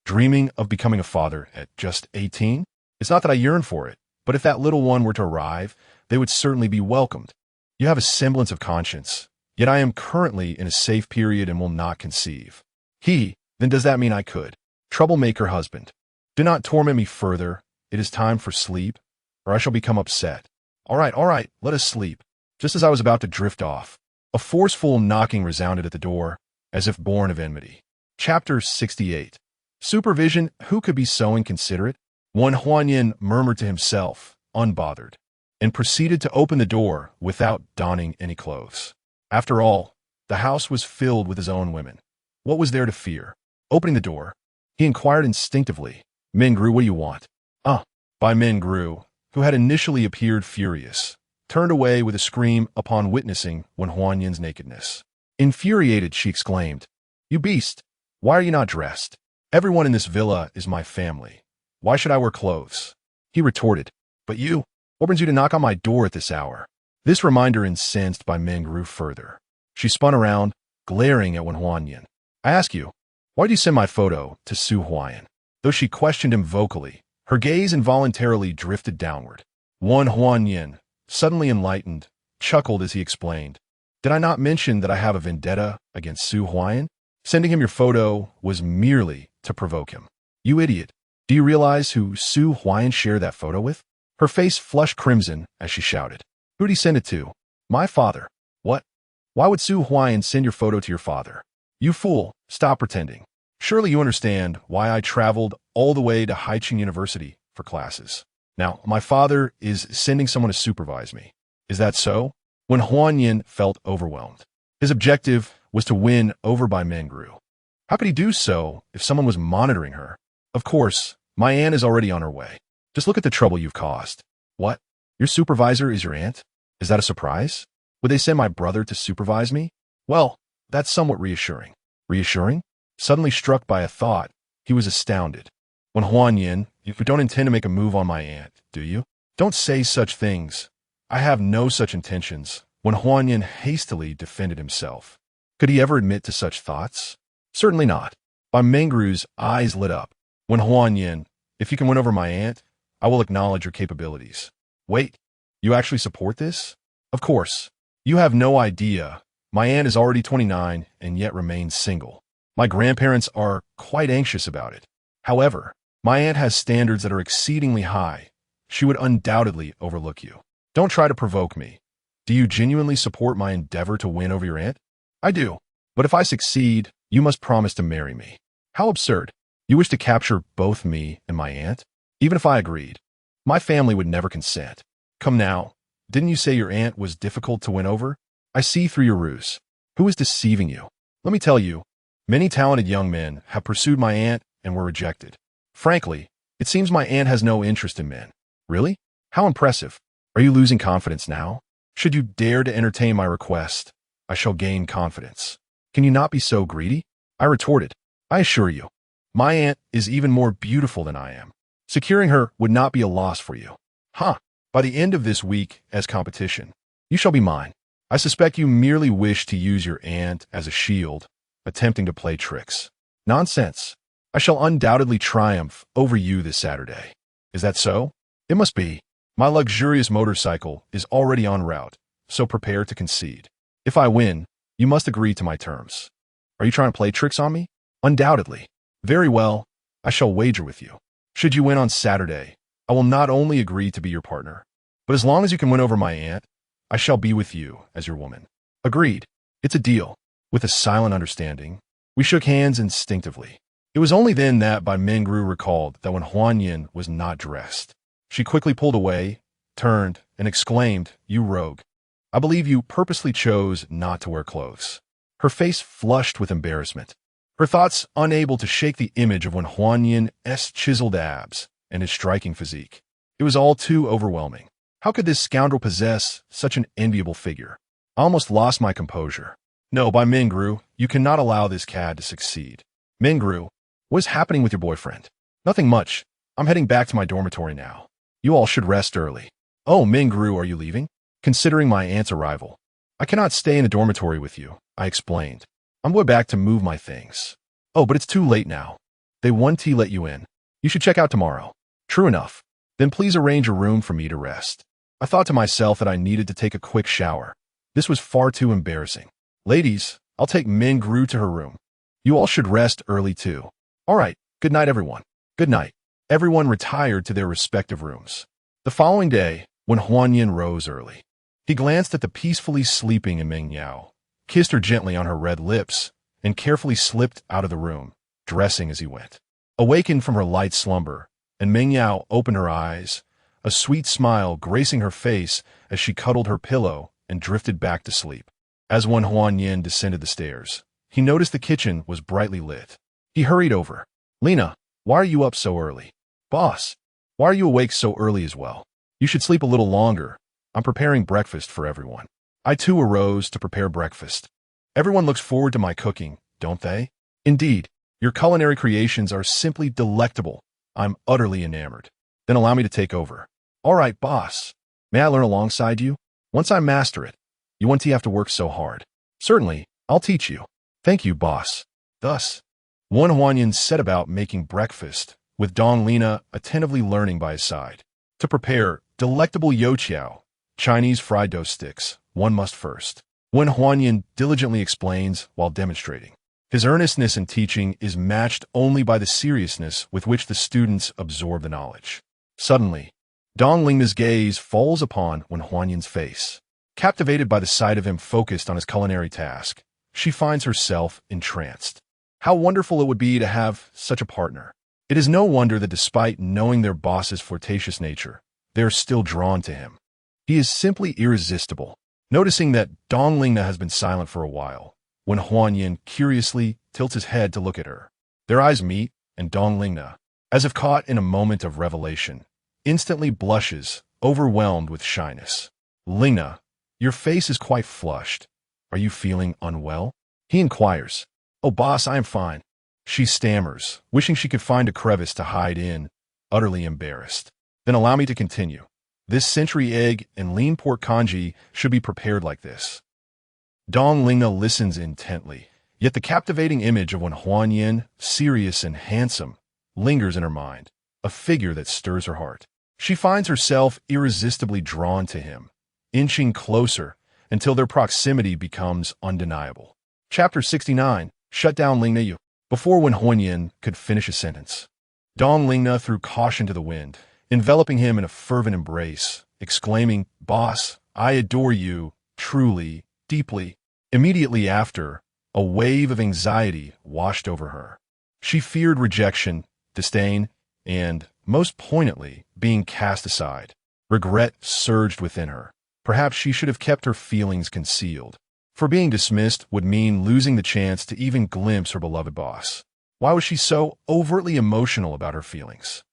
Dreaming of becoming a father at just 18? It's not that I yearn for it, but if that little one were to arrive, they would certainly be welcomed. You have a semblance of conscience, yet I am currently in a safe period and will not conceive. Then does that mean I could? Troublemaker husband. Do not torment me further. It is time for sleep, or I shall become upset. All right, let us sleep. Just as I was about to drift off, a forceful knocking resounded at the door, as if born of enmity. Chapter 68. Supervision, who could be so inconsiderate? Wen Huanyin murmured to himself, unbothered, and proceeded to open the door without donning any clothes. After all, the house was filled with his own women. What was there to fear? Opening the door, he inquired instinctively, Mingru, what do you want? Bai Mingru, who had initially appeared furious, turned away with a scream upon witnessing Wen Huanyin's nakedness. Infuriated, she exclaimed, You beast! Why are you not dressed? Everyone in this villa is my family. Why should I wear clothes? He retorted, But you, what brings you to knock on my door at this hour? This reminder incensed Bai Mingru further. She spun around, glaring at Wen Huanyin. I ask you, why did you send my photo to Su Huayan? Though she questioned him vocally, her gaze involuntarily drifted downward. Huan Yin, suddenly enlightened, chuckled as he explained. Did I not mention that I have a vendetta against Su Huayan? Sending him your photo was merely to provoke him. You idiot. Do you realize who Su Huayan shared that photo with? Her face flushed crimson as she shouted. Who'd he send it to? My father. What? Why would Su Huayan send your photo to your father? You fool, stop pretending. Surely you understand why I traveled all the way to Haicheng University for classes. Now, my father is sending someone to supervise me. Is that so? When Huan Yin felt overwhelmed. His objective was to win over by Mengru. How could he do so if someone was monitoring her? Of course, my aunt is already on her way. Just look at the trouble you've caused. What? Your supervisor is your aunt? Is that a surprise? Would they send my brother to supervise me? Well, that's somewhat reassuring. Reassuring? Suddenly struck by a thought, he was astounded. When Huan Yin, you don't intend to make a move on my aunt, do you? Don't say such things. I have no such intentions. When Huan Yin hastily defended himself. Could he ever admit to such thoughts? Certainly not. By Mengru's eyes lit up. When Huan Yin, if you can win over my aunt, I will acknowledge your capabilities. Wait, you actually support this? Of course. You have no idea. My aunt is already 29 and yet remains single. My grandparents are quite anxious about it. However, my aunt has standards that are exceedingly high. She would undoubtedly overlook you. Don't try to provoke me. Do you genuinely support my endeavor to win over your aunt? I do. But if I succeed, you must promise to marry me. How absurd. You wish to capture both me and my aunt? Even if I agreed, my family would never consent. Come now. Didn't you say your aunt was difficult to win over? I see through your ruse. Who is deceiving you? Let me tell you, many talented young men have pursued my aunt and were rejected. Frankly, it seems my aunt has no interest in men. Really? How impressive. Are you losing confidence now? Should you dare to entertain my request, I shall gain confidence. Can you not be so greedy? I retorted. I assure you, my aunt is even more beautiful than I am. Securing her would not be a loss for you. Huh. By the end of this week as competition, you shall be mine. I suspect you merely wish to use your aunt as a shield, attempting to play tricks. Nonsense. I shall undoubtedly triumph over you this Saturday. Is that so? It must be. My luxurious motorcycle is already en route, so prepare to concede. If I win, you must agree to my terms. Are you trying to play tricks on me? Undoubtedly. Very well, I shall wager with you. Should you win on Saturday, I will not only agree to be your partner, but as long as you can win over my aunt, I shall be with you as your woman. Agreed. It's a deal. With a silent understanding, we shook hands instinctively. It was only then that Bai Mengru recalled that when Huan Yin was not dressed, she quickly pulled away, turned, and exclaimed, "You rogue. I believe you purposely chose not to wear clothes." Her face flushed with embarrassment. Her thoughts unable to shake the image of when Huan Yin's chiseled abs and his striking physique. It was all too overwhelming. How could this scoundrel possess such an enviable figure? I almost lost my composure. No, Bai Mengru, you cannot allow this cad to succeed. Mengru, what is happening with your boyfriend? Nothing much. I'm heading back to my dormitory now. You all should rest early. Oh, Mengru, are you leaving? Considering my aunt's arrival, I cannot stay in the dormitory with you, I explained. I'm going back to move my things. Oh, but it's too late now. They won't let you in. You should check out tomorrow. True enough. Then please arrange a room for me to rest. I thought to myself that I needed to take a quick shower. This was far too embarrassing. Ladies, I'll take Mengru to her room. You all should rest early too. All right, good night everyone. Good night. Everyone retired to their respective rooms. The following day, when Huan Yin rose early, he glanced at the peacefully sleeping Meng Yao, kissed her gently on her red lips, and carefully slipped out of the room, dressing as he went. Awakened from her light slumber, and Meng Yao opened her eyes, a sweet smile gracing her face as she cuddled her pillow and drifted back to sleep. As when Huan Yin descended the stairs, he noticed the kitchen was brightly lit. He hurried over. Lena, why are you up so early? Boss, why are you awake so early as well? You should sleep a little longer. I'm preparing breakfast for everyone. I too arose to prepare breakfast. Everyone looks forward to my cooking, don't they? Indeed, your culinary creations are simply delectable. I'm utterly enamored. Then allow me to take over. All right, boss. May I learn alongside you? Once I master it, you won't have to work so hard. Certainly, I'll teach you. Thank you, boss. Thus, Huan Yin set about making breakfast with Dong Lina attentively learning by his side. To prepare delectable youtiao, Chinese fried dough sticks, one must first. Wen Huanyan diligently explains while demonstrating. His earnestness in teaching is matched only by the seriousness with which the students absorb the knowledge. Suddenly, Dong Lingna's gaze falls upon Wen Huanyan's face. Captivated by the sight of him focused on his culinary task, she finds herself entranced. How wonderful it would be to have such a partner. It is no wonder that despite knowing their boss's flirtatious nature, they are still drawn to him. He is simply irresistible. Noticing that Dong Lingna has been silent for a while, when Huanyan curiously tilts his head to look at her. Their eyes meet, and Dong Lingna, as if caught in a moment of revelation, instantly blushes, overwhelmed with shyness. Lingna, your face is quite flushed. Are you feeling unwell? He inquires. Oh, boss, I am fine. She stammers, wishing she could find a crevice to hide in, utterly embarrassed. Then allow me to continue. This century egg and lean pork congee should be prepared like this. Dong Lingna listens intently, yet the captivating image of Wen Huanyan, serious and handsome, lingers in her mind, a figure that stirs her heart. She finds herself irresistibly drawn to him, inching closer until their proximity becomes undeniable. Chapter 69. Shut down Lingna Yu. Before Wen Huanyan could finish a sentence, Dong Lingna threw caution to the wind, enveloping him in a fervent embrace, exclaiming, Boss, I adore you, truly, deeply. Immediately after, a wave of anxiety washed over her. She feared rejection, disdain, and, most poignantly, being cast aside. Regret surged within her. Perhaps she should have kept her feelings concealed. For being dismissed would mean losing the chance to even glimpse her beloved boss. Why was she so overtly emotional about her feelings?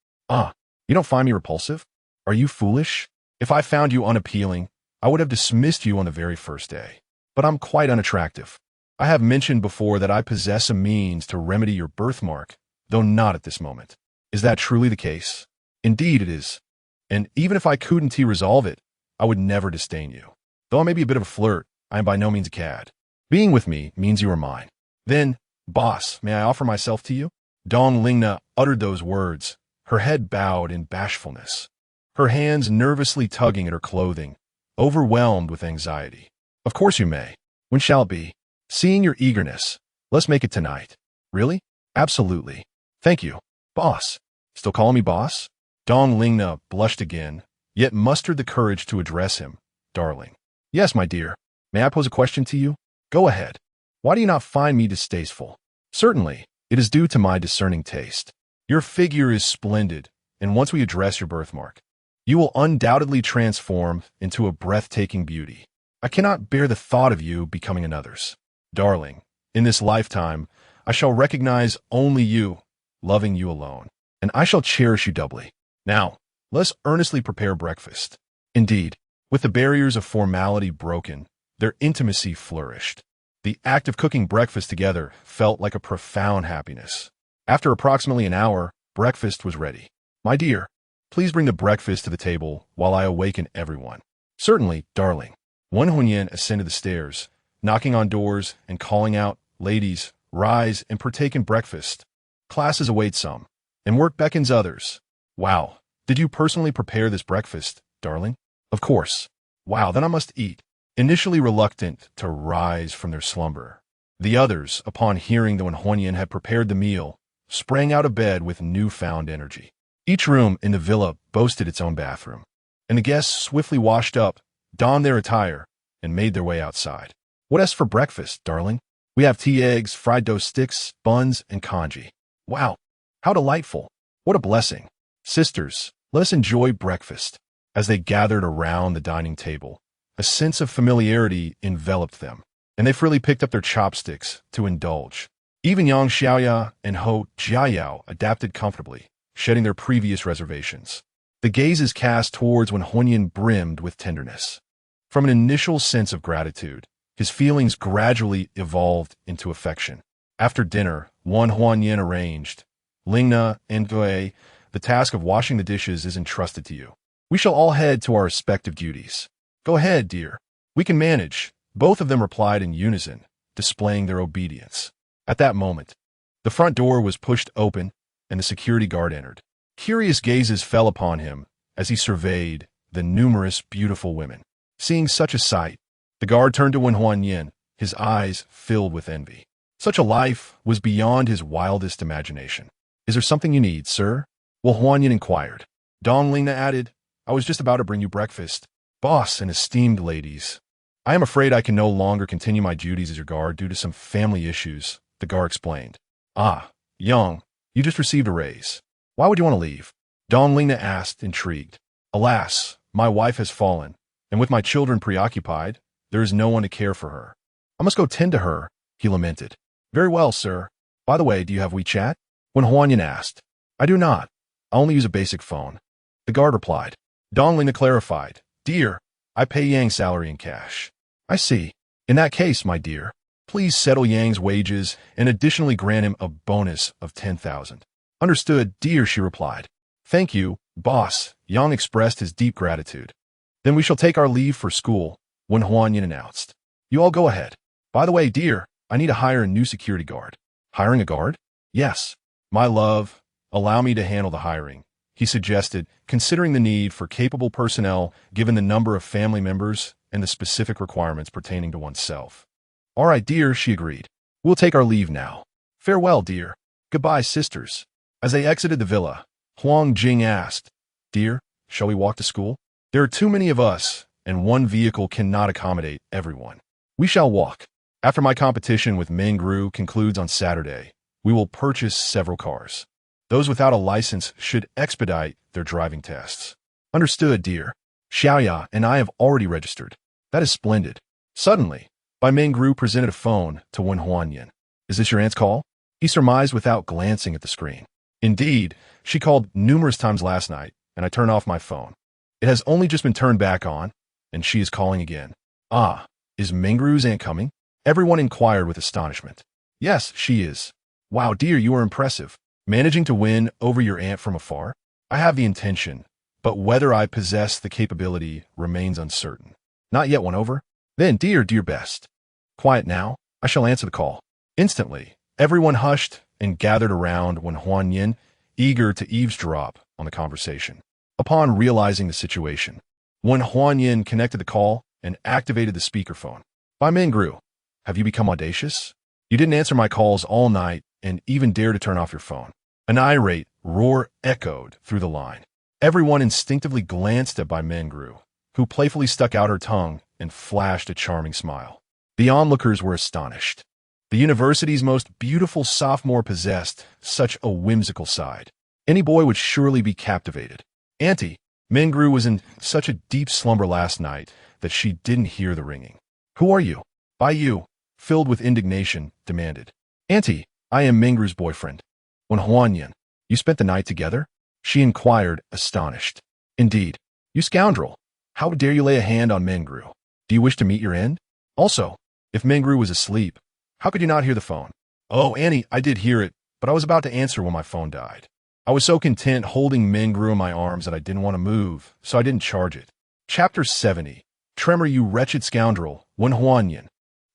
You don't find me repulsive? Are you foolish? If I found you unappealing, I would have dismissed you on the very first day. But I'm quite unattractive. I have mentioned before that I possess a means to remedy your birthmark, though not at this moment. Is that truly the case? Indeed it is. And even if I couldn't resolve it, I would never disdain you. Though I may be a bit of a flirt, I am by no means a cad. Being with me means you are mine. Then, boss, may I offer myself to you? Dong Lingna uttered those words, her head bowed in bashfulness, her hands nervously tugging at her clothing, overwhelmed with anxiety. Of course you may. When shall it be? Seeing your eagerness, let's make it tonight. Really? Absolutely. Thank you. Boss. Still calling me boss? Dong Lingna blushed again, yet mustered the courage to address him. Darling. Yes, my dear. May I pose a question to you? Go ahead. Why do you not find me distasteful? Certainly, it is due to my discerning taste. Your figure is splendid, and once we address your birthmark, you will undoubtedly transform into a breathtaking beauty. I cannot bear the thought of you becoming another's. Darling, in this lifetime, I shall recognize only you, loving you alone, and I shall cherish you doubly. Now, let's earnestly prepare breakfast. Indeed, with the barriers of formality broken, their intimacy flourished. The act of cooking breakfast together felt like a profound happiness. After approximately an hour, breakfast was ready. My dear, please bring the breakfast to the table while I awaken everyone. Certainly, darling. Wen Huanyan ascended the stairs, knocking on doors and calling out, Ladies, rise and partake in breakfast. Classes await some, and work beckons others. Wow, did you personally prepare this breakfast, darling? Of course. Wow, then I must eat. Initially reluctant to rise from their slumber, the others, upon hearing that Wen Huanyan had prepared the meal, sprang out of bed with newfound energy. Each room in the villa boasted its own bathroom, and the guests swiftly washed up, donned their attire, and made their way outside. What else for breakfast, darling? We have tea, eggs, fried dough sticks, buns, and congee. Wow, how delightful. What a blessing. Sisters, let us enjoy breakfast. As they gathered around the dining table, a sense of familiarity enveloped them, and they freely picked up their chopsticks to indulge. Even Yang Xiaoya and Ho Jiayao adapted comfortably, shedding their previous reservations. The gazes cast towards Wen Huanyan brimmed with tenderness. From an initial sense of gratitude, his feelings gradually evolved into affection. After dinner, Wen Huanyan arranged, Lingna and Dui, the task of washing the dishes is entrusted to you. We shall all head to our respective duties. Go ahead, dear. We can manage. Both of them replied in unison, displaying their obedience. At that moment, the front door was pushed open, and the security guard entered. Curious gazes fell upon him as he surveyed the numerous beautiful women. Seeing such a sight, the guard turned to Wen Huanyin, his eyes filled with envy. Such a life was beyond his wildest imagination. Is there something you need, sir? Well, Huanyin inquired. Dong Lingna added, I was just about to bring you breakfast. Boss and esteemed ladies, I am afraid I can no longer continue my duties as your guard due to some family issues, the guard explained. Ah, young, you just received a raise. Why would you want to leave? Dong Lingna asked, intrigued. Alas, my wife has fallen, and with my children preoccupied, there is no one to care for her. I must go tend to her, he lamented. Very well, sir. By the way, do you have WeChat? When Huanyin asked. I do not. I only use a basic phone. The guard replied. Dong Lingna clarified. Dear, I pay Yang's salary in cash. I see. In that case, my dear, please settle Yang's wages and additionally grant him a bonus of 10,000. Understood, dear, she replied. Thank you, boss. Yang expressed his deep gratitude. Then we shall take our leave for school, when Huanyin announced. You all go ahead. By the way, dear, I need to hire a new security guard. Hiring a guard? Yes. My love, allow me to handle the hiring, he suggested, considering the need for capable personnel given the number of family members and the specific requirements pertaining to oneself. All right, dear, she agreed. We'll take our leave now. Farewell, dear. Goodbye, sisters. As they exited the villa, Huang Jing asked, Dear, shall we walk to school? There are too many of us, and one vehicle cannot accommodate everyone. We shall walk. After my competition with Mengru concludes on Saturday, we will purchase several cars. Those without a license should expedite their driving tests. Understood, dear. Xiaoya and I have already registered. That is splendid. Suddenly, Bai Mengru presented a phone to Wen Huanyin. Is this your aunt's call? He surmised without glancing at the screen. Indeed, she called numerous times last night, and I turned off my phone. It has only just been turned back on, and she is calling again. Ah, is Mengru's aunt coming? Everyone inquired with astonishment. Yes, she is. Wow, dear, you are impressive. Managing to win over your aunt from afar? I have the intention, but whether I possess the capability remains uncertain. Not yet won over? Then, dear best. Quiet now. I shall answer the call. Instantly, everyone hushed and gathered around when Huanyin, eager to eavesdrop on the conversation. Upon realizing the situation, when Huanyin connected the call and activated the speakerphone. Bai Mengru, have you become audacious? You didn't answer my calls all night and even dare to turn off your phone. An irate roar echoed through the line. Everyone instinctively glanced at Bai Mengru, who playfully stuck out her tongue and flashed a charming smile. The onlookers were astonished. The university's most beautiful sophomore possessed such a whimsical side. Any boy would surely be captivated. Auntie, Mengru was in such a deep slumber last night that she didn't hear the ringing. Who are you? Bai Yu, filled with indignation, demanded. Auntie, I am Mengru's boyfriend. When Huanyin, you spent the night together? She inquired, astonished. Indeed. You scoundrel. How dare you lay a hand on Mengru? Do you wish to meet your end? Also, if Mengru was asleep, how could you not hear the phone? Oh, Annie, I did hear it, but I was about to answer when my phone died. I was so content holding Mengru in my arms that I didn't want to move, so I didn't charge it. Chapter 70. Tremor, you wretched scoundrel, Wen Huanyin.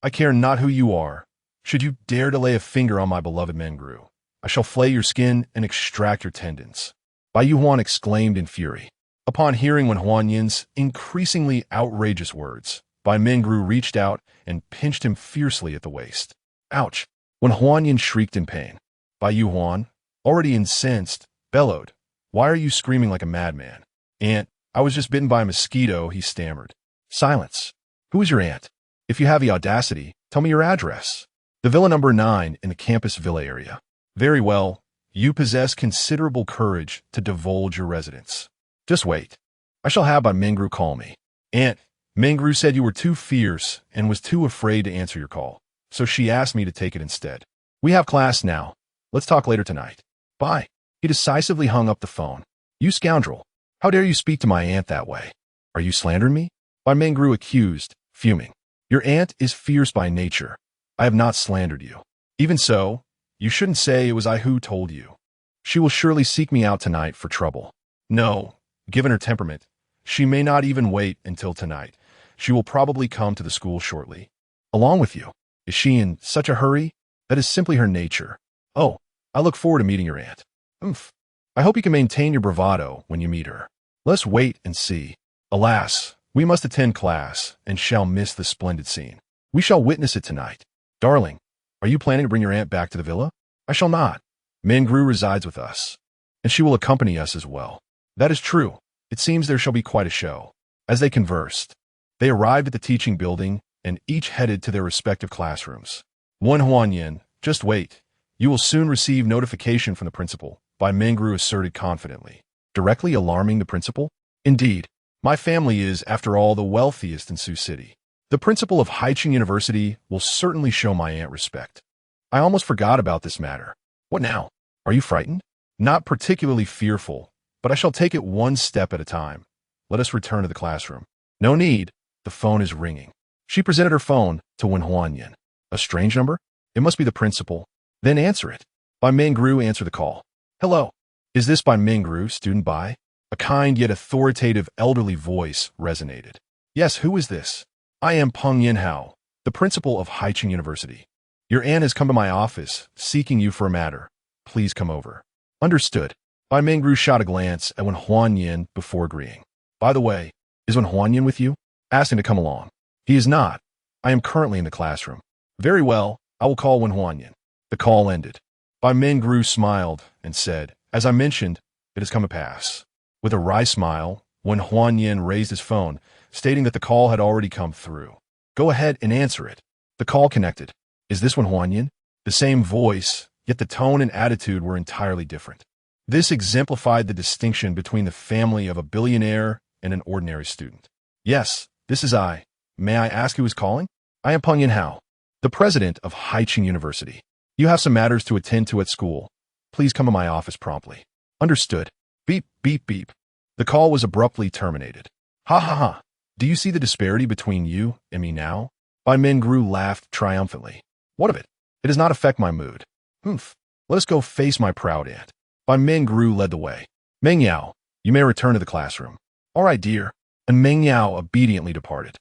I care not who you are. Should you dare to lay a finger on my beloved Mengru, I shall flay your skin and extract your tendons. Bai Yuhuan exclaimed in fury. Upon hearing Wen Huanyin's increasingly outrageous words, Bai Mengru reached out and pinched him fiercely at the waist. Ouch! Wen Huanyin shrieked in pain. Bai Yuhuan, already incensed, bellowed, Why are you screaming like a madman? Aunt, I was just bitten by a mosquito, he stammered. Silence. Who is your aunt? If you have the audacity, tell me your address. The Villa number 9 in the campus villa area. Very well. You possess considerable courage to divulge your residence. Just wait. I shall have Bai Mengru call me. Aunt, Mengru said you were too fierce and was too afraid to answer your call, so she asked me to take it instead. We have class now. Let's talk later tonight. Bye. He decisively hung up the phone. You scoundrel. How dare you speak to my aunt that way? Are you slandering me? Bai Mengru accused, fuming. Your aunt is fierce by nature. I have not slandered you. Even so, you shouldn't say it was I who told you. She will surely seek me out tonight for trouble. No, given her temperament, she may not even wait until tonight. She will probably come to the school shortly. Along with you. Is she in such a hurry? That is simply her nature. Oh, I look forward to meeting your aunt. Oomph. I hope you can maintain your bravado when you meet her. Let's wait and see. Alas, we must attend class and shall miss the splendid scene. We shall witness it tonight. Darling, are you planning to bring your aunt back to the villa? I shall not. Mangru resides with us, and she will accompany us as well. That is true. It seems there shall be quite a show. As they conversed, they arrived at the teaching building and each headed to their respective classrooms. Wen Huanyan, just wait. You will soon receive notification from the principal, Bai Mengru asserted confidently. Directly alarming the principal? Indeed, my family is, after all, the wealthiest in Sioux City. The principal of Haicheng University will certainly show my aunt respect. I almost forgot about this matter. What now? Are you frightened? Not particularly fearful, but I shall take it one step at a time. Let us return to the classroom. No need. The phone is ringing. She presented her phone to Wen Huanyan. A strange number? It must be the principal. Then answer it. Bai Mengru answered the call. Hello. Is this Bai Mengru, student Bai? A kind yet authoritative elderly voice resonated. Yes, who is this? I am Peng Yinhao, the principal of Haicheng University. Your aunt has come to my office, seeking you for a matter. Please come over. Understood. Bai Mengru shot a glance at Wen Huanyan before agreeing. By the way, is Wen Huanyan with you? Ask him to come along. He is not. I am currently in the classroom. Very well, I will call Wen Huanyan. The call ended. Bai Mengru smiled and said, as I mentioned, it has come to pass. With a wry smile, Wen Huanyan raised his phone, stating that the call had already come through. Go ahead and answer it. The call connected. Is this Wen Huanyan? The same voice, yet the tone and attitude were entirely different. This exemplified the distinction between the family of a billionaire and an ordinary student. Yes, this is I. May I ask who is calling? I am Peng Yinhao, the president of Haicheng University. You have some matters to attend to at school. Please come to my office promptly. Understood. Beep, beep, beep. The call was abruptly terminated. Ha ha ha. Do you see the disparity between you and me now? Bai Mengru laughed triumphantly. What of it? It does not affect my mood. Humph. Let us go face my proud aunt. Bai Mengru led the way. Meng Yao, you may return to the classroom. All right, dear. And Meng Yao obediently departed.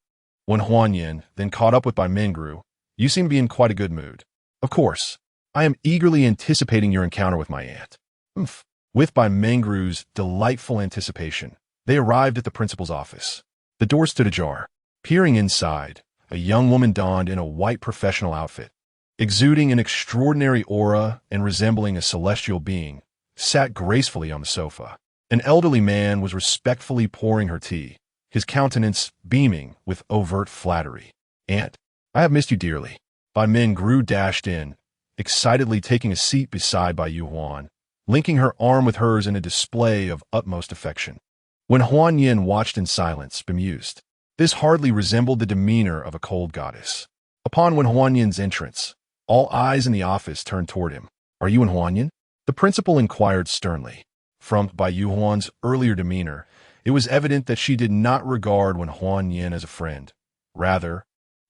Wen Huanyan then caught up with Bai Mengru. You seem to be in quite a good mood. Of course. I am eagerly anticipating your encounter with my aunt. Humph. With Bai Mengru's delightful anticipation, they arrived at the principal's office. The door stood ajar. Peering inside, a young woman donned in a white professional outfit, exuding an extraordinary aura and resembling a celestial being, sat gracefully on the sofa. An elderly man was respectfully pouring her tea, his countenance beaming with overt flattery. Aunt, I have missed you dearly. Bai Mengru dashed in, excitedly taking a seat beside Bai Yuhuan, linking her arm with hers in a display of utmost affection. Wen Huanyan watched in silence, bemused. This hardly resembled the demeanor of a cold goddess. Upon Wen Huanyan's entrance, all eyes in the office turned toward him. Are you Wen Huanyan? The principal inquired sternly. From Bai Yuhuan's earlier demeanor, it was evident that she did not regard Wen Huanyan as a friend. Rather,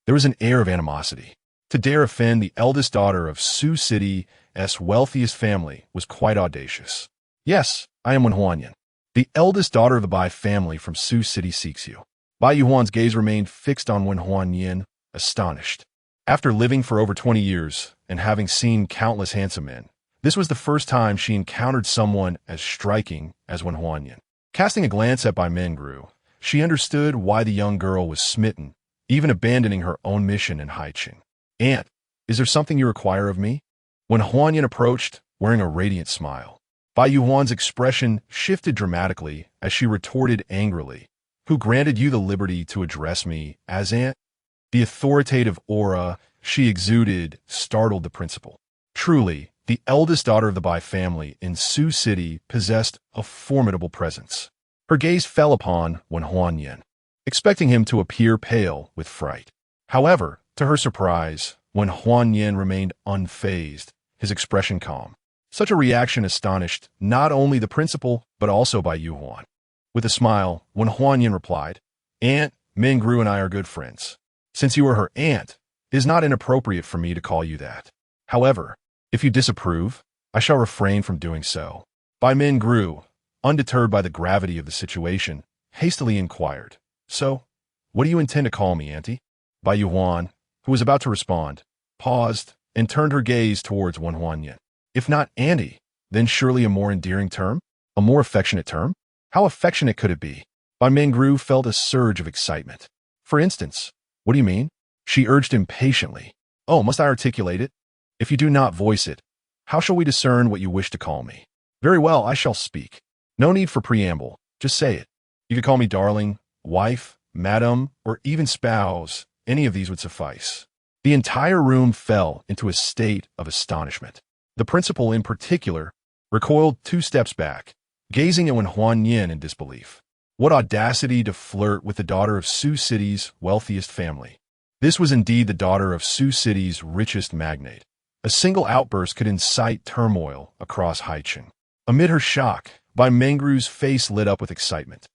there was an air of animosity. To dare offend the eldest daughter of Sioux City's wealthiest family was quite audacious. Yes, I am Wen Huanyan. The eldest daughter of the Bai family from Sioux City seeks you. Bai Yuhuan's gaze remained fixed on Wen Huanyan, astonished. After living for over 20 years and having seen countless handsome men, this was the first time she encountered someone as striking as Wen Huanyan. Casting a glance at Bai Mengru, she understood why the young girl was smitten, even abandoning her own mission in Haicheng. Aunt, is there something you require of me? Wen Huanyan approached, wearing a radiant smile. Bai Yuhuan's expression shifted dramatically as she retorted angrily. Who granted you the liberty to address me as aunt? The authoritative aura she exuded startled the principal. Truly, the eldest daughter of the Bai family in Sioux City possessed a formidable presence. Her gaze fell upon Wen Huanyan, expecting him to appear pale with fright. However, to her surprise, Wen Huanyan remained unfazed, his expression calm. Such a reaction astonished not only the principal, but also Bai Yuhuan. With a smile, Wen Huanyan replied, Aunt, Mengru and I are good friends. Since you are her aunt, it is not inappropriate for me to call you that. However, if you disapprove, I shall refrain from doing so. Bai Mengru, undeterred by the gravity of the situation, hastily inquired, So, what do you intend to call me, auntie? Bai Yuhuan, who was about to respond, paused and turned her gaze towards Wen Huanyan. If not auntie, then surely a more endearing term? A more affectionate term? How affectionate could it be? Bai Mengru felt a surge of excitement. For instance, what do you mean? She urged impatiently. Oh, must I articulate it? If you do not voice it, how shall we discern what you wish to call me? Very well, I shall speak. No need for preamble. Just say it. You could call me darling, wife, madam, or even spouse. Any of these would suffice. The entire room fell into a state of astonishment. The principal, in particular, recoiled 2 steps back, gazing at Wen Huanyin in disbelief. What audacity to flirt with the daughter of Sioux City's wealthiest family. This was indeed the daughter of Sioux City's richest magnate. A single outburst could incite turmoil across Haicheng. Amid her shock, Bai Mengru's face lit up with excitement,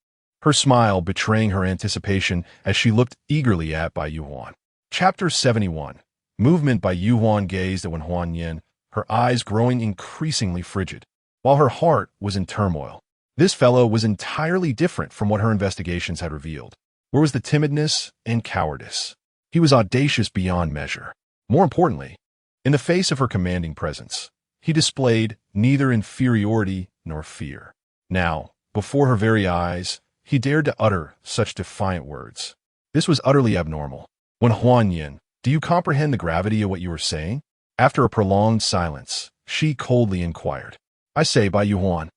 her smile betraying her anticipation as she looked eagerly at Bai Yuhuan. Chapter 71. Movement. Bai Yuhuan gazed at Wen Huanyin, her eyes growing increasingly frigid, while her heart was in turmoil. This fellow was entirely different from what her investigations had revealed. Where was the timidness and cowardice? He was audacious beyond measure. More importantly, in the face of her commanding presence, he displayed neither inferiority nor fear. Now, before her very eyes, he dared to utter such defiant words. This was utterly abnormal. Wen Huanyin, do you comprehend the gravity of what you are saying? After a prolonged silence, she coldly inquired. I say, Bai Yuhuan,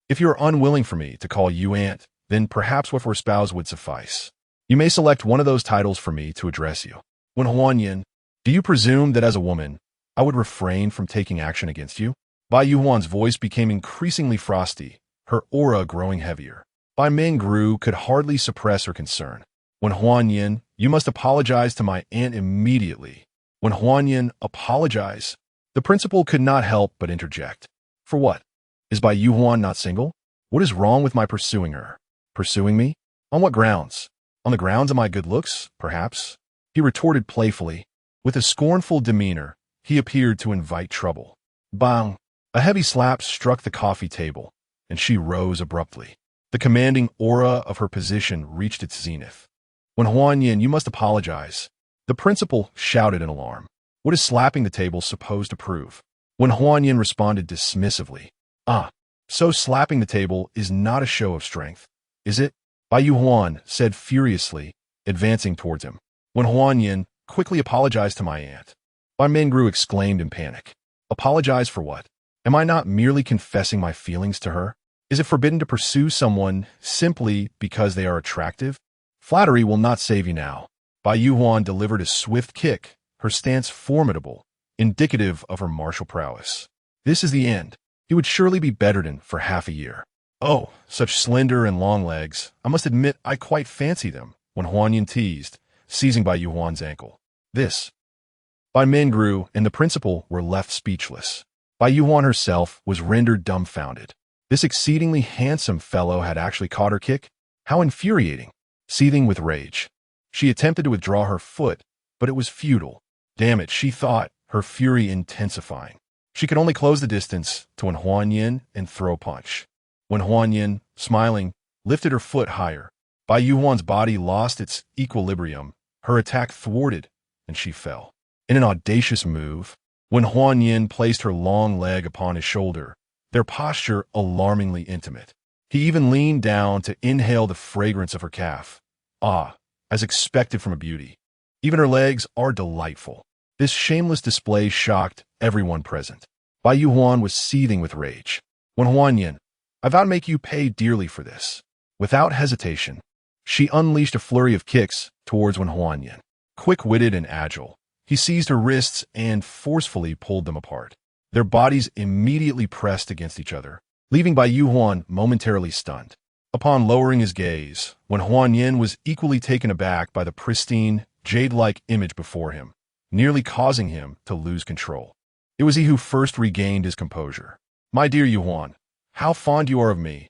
if you are unwilling for me to call you aunt, then perhaps what for spouse would suffice. You may select one of those titles for me to address you. Wen Huanyin, do you presume that as a woman, I would refrain from taking action against you? Bai Yuhuan's voice became increasingly frosty, her aura growing heavier. Bai Mengru could hardly suppress her concern. Wen Huanyin, you must apologize to my aunt immediately. Wen Huanyin, apologize? The principal could not help but interject. For what? Is Bai Yuhuan not single? What is wrong with my pursuing her? Pursuing me? On what grounds? On the grounds of my good looks, perhaps? He retorted playfully. With a scornful demeanor, he appeared to invite trouble. Bang! A heavy slap struck the coffee table, and she rose abruptly. The commanding aura of her position reached its zenith. Wen Huanyin, you must apologize. The principal shouted in alarm. What is slapping the table supposed to prove? Wen Huanyin responded dismissively. So slapping the table is not a show of strength, is it? Bai Yuhuan said furiously, advancing towards him. Wen Huanyin, quickly apologize to my aunt. Bai Mengru exclaimed in panic. Apologize for what? Am I not merely confessing my feelings to her? Is it forbidden to pursue someone simply because they are attractive? Flattery will not save you now. Bai Yuhuan delivered a swift kick, her stance formidable, indicative of her martial prowess. This is the end. He would surely be bedridden for half a year. Oh, such slender and long legs. I must admit I quite fancy them, Wen Huanyin teased, seizing Bai Yuhuan's ankle. This. Bai Mengru and the principal were left speechless. Bai Yuhuan herself was rendered dumbfounded. This exceedingly handsome fellow had actually caught her kick? How infuriating! Seething with rage, she attempted to withdraw her foot, but it was futile. Damn it, she thought, her fury intensifying. She could only close the distance to Wen Huanyin and throw a punch. Wen Huanyin, smiling, lifted her foot higher. Bai Yuhuan's body lost its equilibrium, her attack thwarted, and she fell. In an audacious move, Wen Huanyin placed her long leg upon his shoulder, their posture alarmingly intimate. He even leaned down to inhale the fragrance of her calf. As expected from a beauty. Even her legs are delightful. This shameless display shocked everyone present. Bai Yuhuan was seething with rage. Wen Huanyin, I vow to make you pay dearly for this. Without hesitation, she unleashed a flurry of kicks towards Wen Huanyin. Quick-witted and agile, he seized her wrists and forcefully pulled them apart. Their bodies immediately pressed against each other, leaving Bai Yuhuan momentarily stunned. Upon lowering his gaze, Wen Huanyin was equally taken aback by the pristine, jade-like image before him, nearly causing him to lose control. It was he who first regained his composure. My dear Yuhuan, how fond you are of me.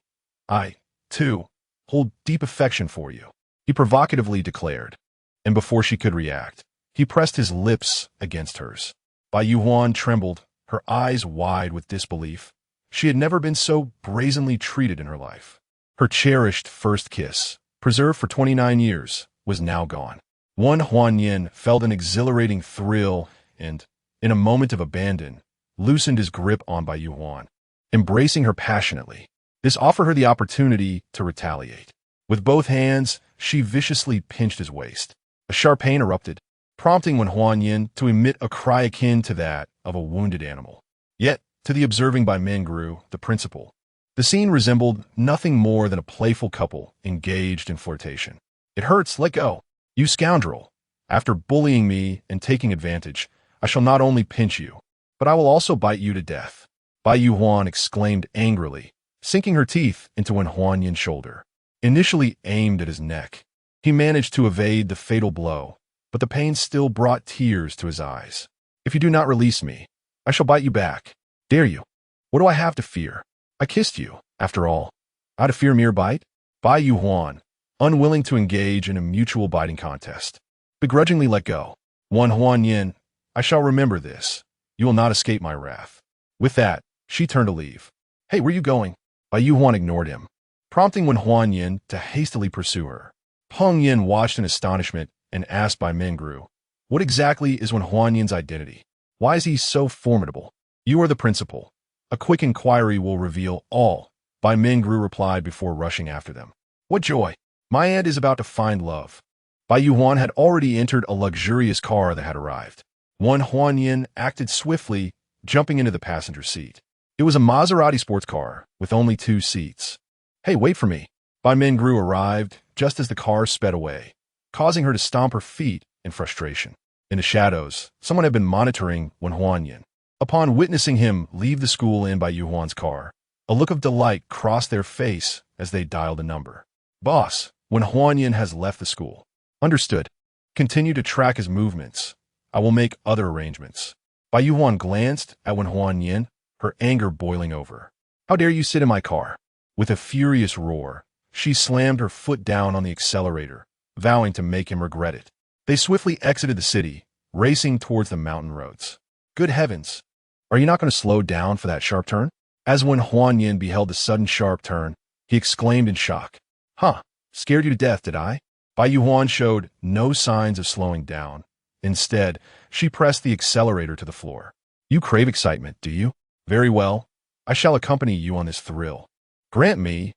I, too, hold deep affection for you, he provocatively declared, and before she could react, he pressed his lips against hers. Bai Yuhuan trembled, her eyes wide with disbelief. She had never been so brazenly treated in her life. Her cherished first kiss, preserved for 29 years, was now gone. Wen Huanyin felt an exhilarating thrill and, in a moment of abandon, loosened his grip on Bai Yuhuan. embracing her passionately. This offered her the opportunity to retaliate. With both hands, she viciously pinched his waist. A sharp pain erupted, prompting Wen Huanyin to emit a cry akin to that of a wounded animal. Yet, to the observing by Mingru, the principal, the scene resembled nothing more than a playful couple engaged in flirtation. "It hurts, let go. You scoundrel. After bullying me and taking advantage, I shall not only pinch you, but I will also bite you to death." Bai Yuhuan exclaimed angrily, sinking her teeth into Wen Huanyin's shoulder. Initially aimed at his neck, he managed to evade the fatal blow, but the pain still brought tears to his eyes. "If you do not release me, I shall bite you back. Dare you? What do I have to fear? I kissed you, after all. I to fear mere bite?" Bai Yuhuan, unwilling to engage in a mutual biting contest, begrudgingly let go. "Wen Huanyin, I shall remember this. You will not escape my wrath." With that, she turned to leave. "Hey, where are you going?" Bai Yuhuan ignored him, prompting Wen Huanyin to hastily pursue her. Peng Yin watched in astonishment and asked Bai Mingru, "What exactly is Wen Huanyin's identity? Why is he so formidable?" "You are the principal. A quick inquiry will reveal all," Bai Mingru replied before rushing after them. "What joy! My aunt is about to find love." Bai Yuhuan had already entered a luxurious car that had arrived. Wen Huanyin acted swiftly, jumping into the passenger seat. It was a Maserati sports car with only 2 seats. "Hey, wait for me." Bai Mingru arrived just as the car sped away, causing her to stomp her feet in frustration. In the shadows, someone had been monitoring Wen Huanyin. Upon witnessing him leave the school in Bai Yuhuan's car, a look of delight crossed their face as they dialed a number. "Boss, Wen Huanyin has left the school." "Understood. Continue to track his movements. I will make other arrangements." Bai Yuhuan glanced at Wen Huanyin, her anger boiling over. "How dare you sit in my car?" With a furious roar, she slammed her foot down on the accelerator, vowing to make him regret it. They swiftly exited the city, racing towards the mountain roads. "Good heavens! Are you not going to slow down for that sharp turn?" As Wen Huanyin beheld the sudden sharp turn, he exclaimed in shock. "Huh, scared you to death, did I?" Bai Yuhuan showed no signs of slowing down. Instead, she pressed the accelerator to the floor. "You crave excitement, do you? Very well. I shall accompany you on this thrill. Grant me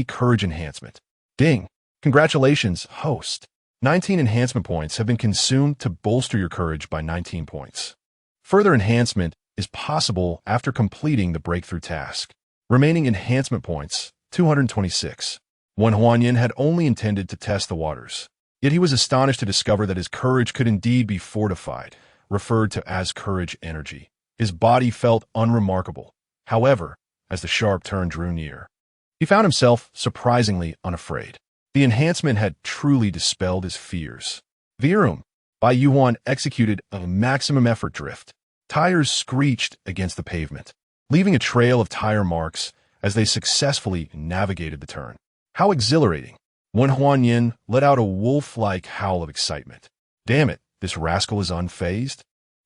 courage enhancement." Ding! Congratulations, host. 19 enhancement points have been consumed to bolster your courage by 19 points. Further enhancement is possible after completing the breakthrough task. Remaining enhancement points, 226. Wen Huanyin had only intended to test the waters. Yet he was astonished to discover that his courage could indeed be fortified, referred to as courage energy. His body felt unremarkable. However, as the sharp turn drew near, he found himself surprisingly unafraid. The enhancement had truly dispelled his fears. Virum! Bai Yuhuan executed a maximum effort drift. Tires screeched against the pavement, leaving a trail of tire marks as they successfully navigated the turn. How exhilarating! Wen Huanyin let out a wolf-like howl of excitement. "Damn it, this rascal is unfazed?"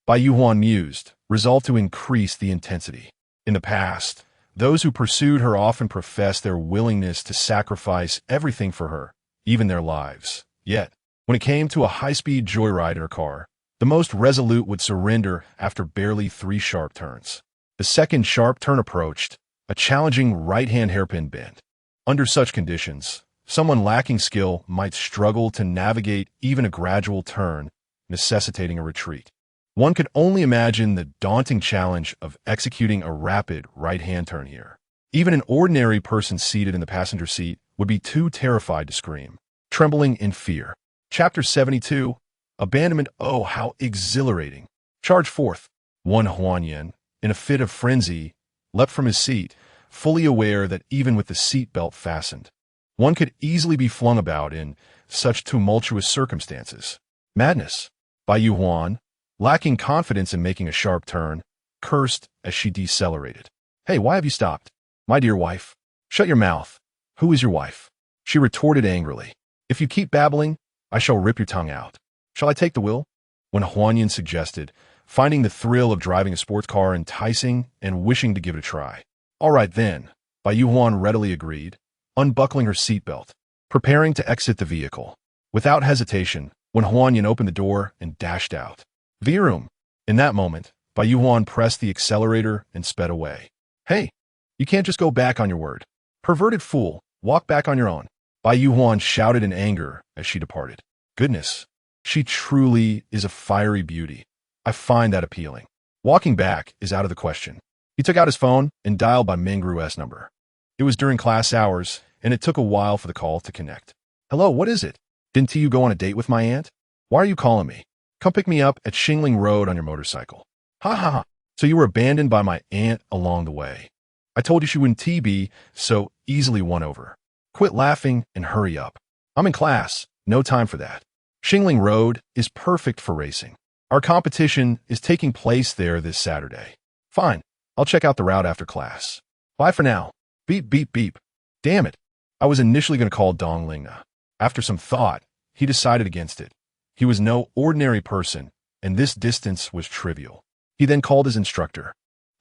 Bai Yuhuan mused, resolved to increase the intensity. In the past, those who pursued her often professed their willingness to sacrifice everything for her, even their lives. Yet, when it came to a high-speed joyride in her car, the most resolute would surrender after barely 3 sharp turns. The second sharp turn approached, a challenging right-hand hairpin bend. Under such conditions, someone lacking skill might struggle to navigate even a gradual turn, necessitating a retreat. One could only imagine the daunting challenge of executing a rapid right-hand turn here. Even an ordinary person seated in the passenger seat would be too terrified to scream, trembling in fear. Chapter 72, Abandonment. Oh, how exhilarating. Charge forth. Wen Huanyin, in a fit of frenzy, leapt from his seat, fully aware that even with the seat belt fastened, one could easily be flung about in such tumultuous circumstances. Madness. Bai Yuhuan, lacking confidence in making a sharp turn, cursed as she decelerated. "Hey, why have you stopped?" "My dear wife." "Shut your mouth. Who is your wife?" She retorted angrily. "If you keep babbling, I shall rip your tongue out." "Shall I take the wheel?" Wen Huanyin suggested, finding the thrill of driving a sports car enticing and wishing to give it a try. "All right then," Bai Yuhuan readily agreed, unbuckling her seatbelt, preparing to exit the vehicle. Without hesitation, Wen Huanyin opened the door and dashed out. Virum! In that moment, Bai Yuhuan pressed the accelerator and sped away. "Hey, You can't just go back on your word. Perverted fool, walk back on your own. Bai Yuhuan shouted in anger as she departed. Goodness, she truly is a fiery beauty. I find that appealing. Walking back is out of the question. He took out his phone and dialed by Mingru's number. It was during class hours, and it took a while for the call to connect. Hello, what is it? Didn't you go on a date with my aunt? Why are you calling me? Come pick me up at Xingling Road on your motorcycle. Ha ha ha. So you were abandoned by my aunt along the way. I told you she wouldn't be so easily won over. Quit laughing and hurry up. I'm in class. No time for that. Xingling Road is perfect for racing. Our competition is taking place there this Saturday. Fine. I'll check out the route after class. Bye for now. Beep, beep, beep. Damn it. I was initially going to call Dong Lingna. After some thought, he decided against it. He was no ordinary person, and this distance was trivial. He then called his instructor.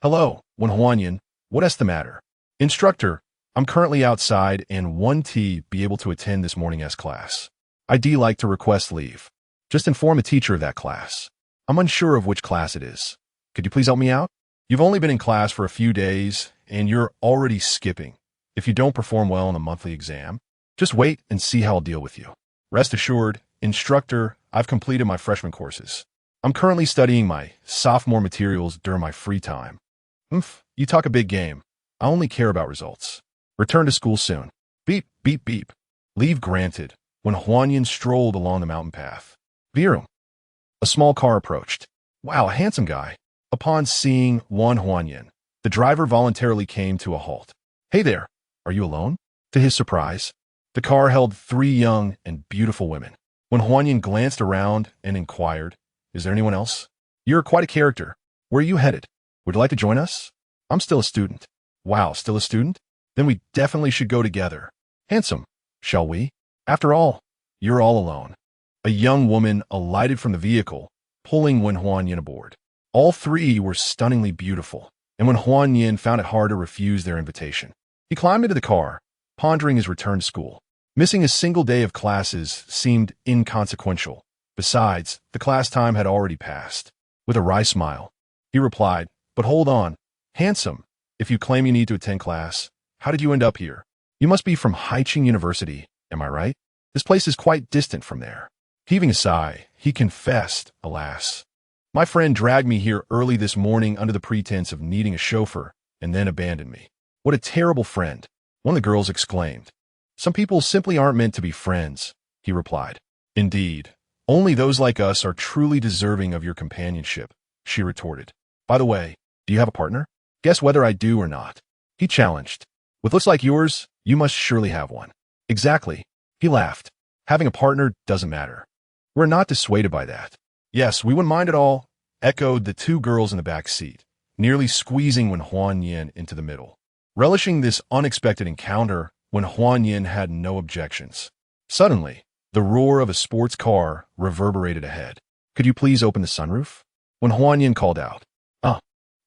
Hello, Wen Huanyan. What's the matter? Instructor, I'm currently outside and 1T be able to attend this morning's class. I'd like to request leave. Just inform the teacher of that class. I'm unsure of which class it is. Could you please help me out? You've only been in class for a few days, and you're already skipping. If you don't perform well in the monthly exam, just wait and see how I'll deal with you. Rest assured, instructor, I've completed my freshman courses. I'm currently studying my sophomore materials during my free time. You talk a big game. I only care about results. Return to school soon. Beep, beep, beep. Leave granted. When Huanyan strolled along the mountain path. Virum. A small car approached. Wow, a handsome guy. Upon seeing Wen Huanyan, the driver voluntarily came to a halt. Hey there, are you alone? To his surprise, the car held 3 young and beautiful women. When Huanyan glanced around and inquired, is there anyone else? You're quite a character. Where are you headed? Would you like to join us? I'm still a student. Wow, still a student? Then we definitely should go together. Handsome, shall we? After all, you're all alone. A young woman alighted from the vehicle, pulling Wen Huanyan aboard. All 3 were stunningly beautiful, and Wen Huanyan found it hard to refuse their invitation. He climbed into the car, pondering his return to school. Missing a single day of classes seemed inconsequential. Besides, the class time had already passed. With a wry smile, he replied, but hold on. Handsome, if you claim you need to attend class, how did you end up here? You must be from Haiqing University, am I right? This place is quite distant from there. Heaving a sigh, he confessed, alas. My friend dragged me here early this morning under the pretense of needing a chauffeur, and then abandoned me. What a terrible friend, one of the girls exclaimed. Some people simply aren't meant to be friends, he replied. Indeed, only those like us are truly deserving of your companionship, she retorted. By the way, do you have a partner? Guess whether I do or not. He challenged. With looks like yours, you must surely have one. Exactly. He laughed. Having a partner doesn't matter. We're not dissuaded by that. Yes, we wouldn't mind at all, echoed the 2 girls in the back seat, nearly squeezing Wen Huanyan into the middle. Relishing this unexpected encounter, Wen Huanyan had no objections. Suddenly, the roar of a sports car reverberated ahead. Could you please open the sunroof? Wen Huanyan called out.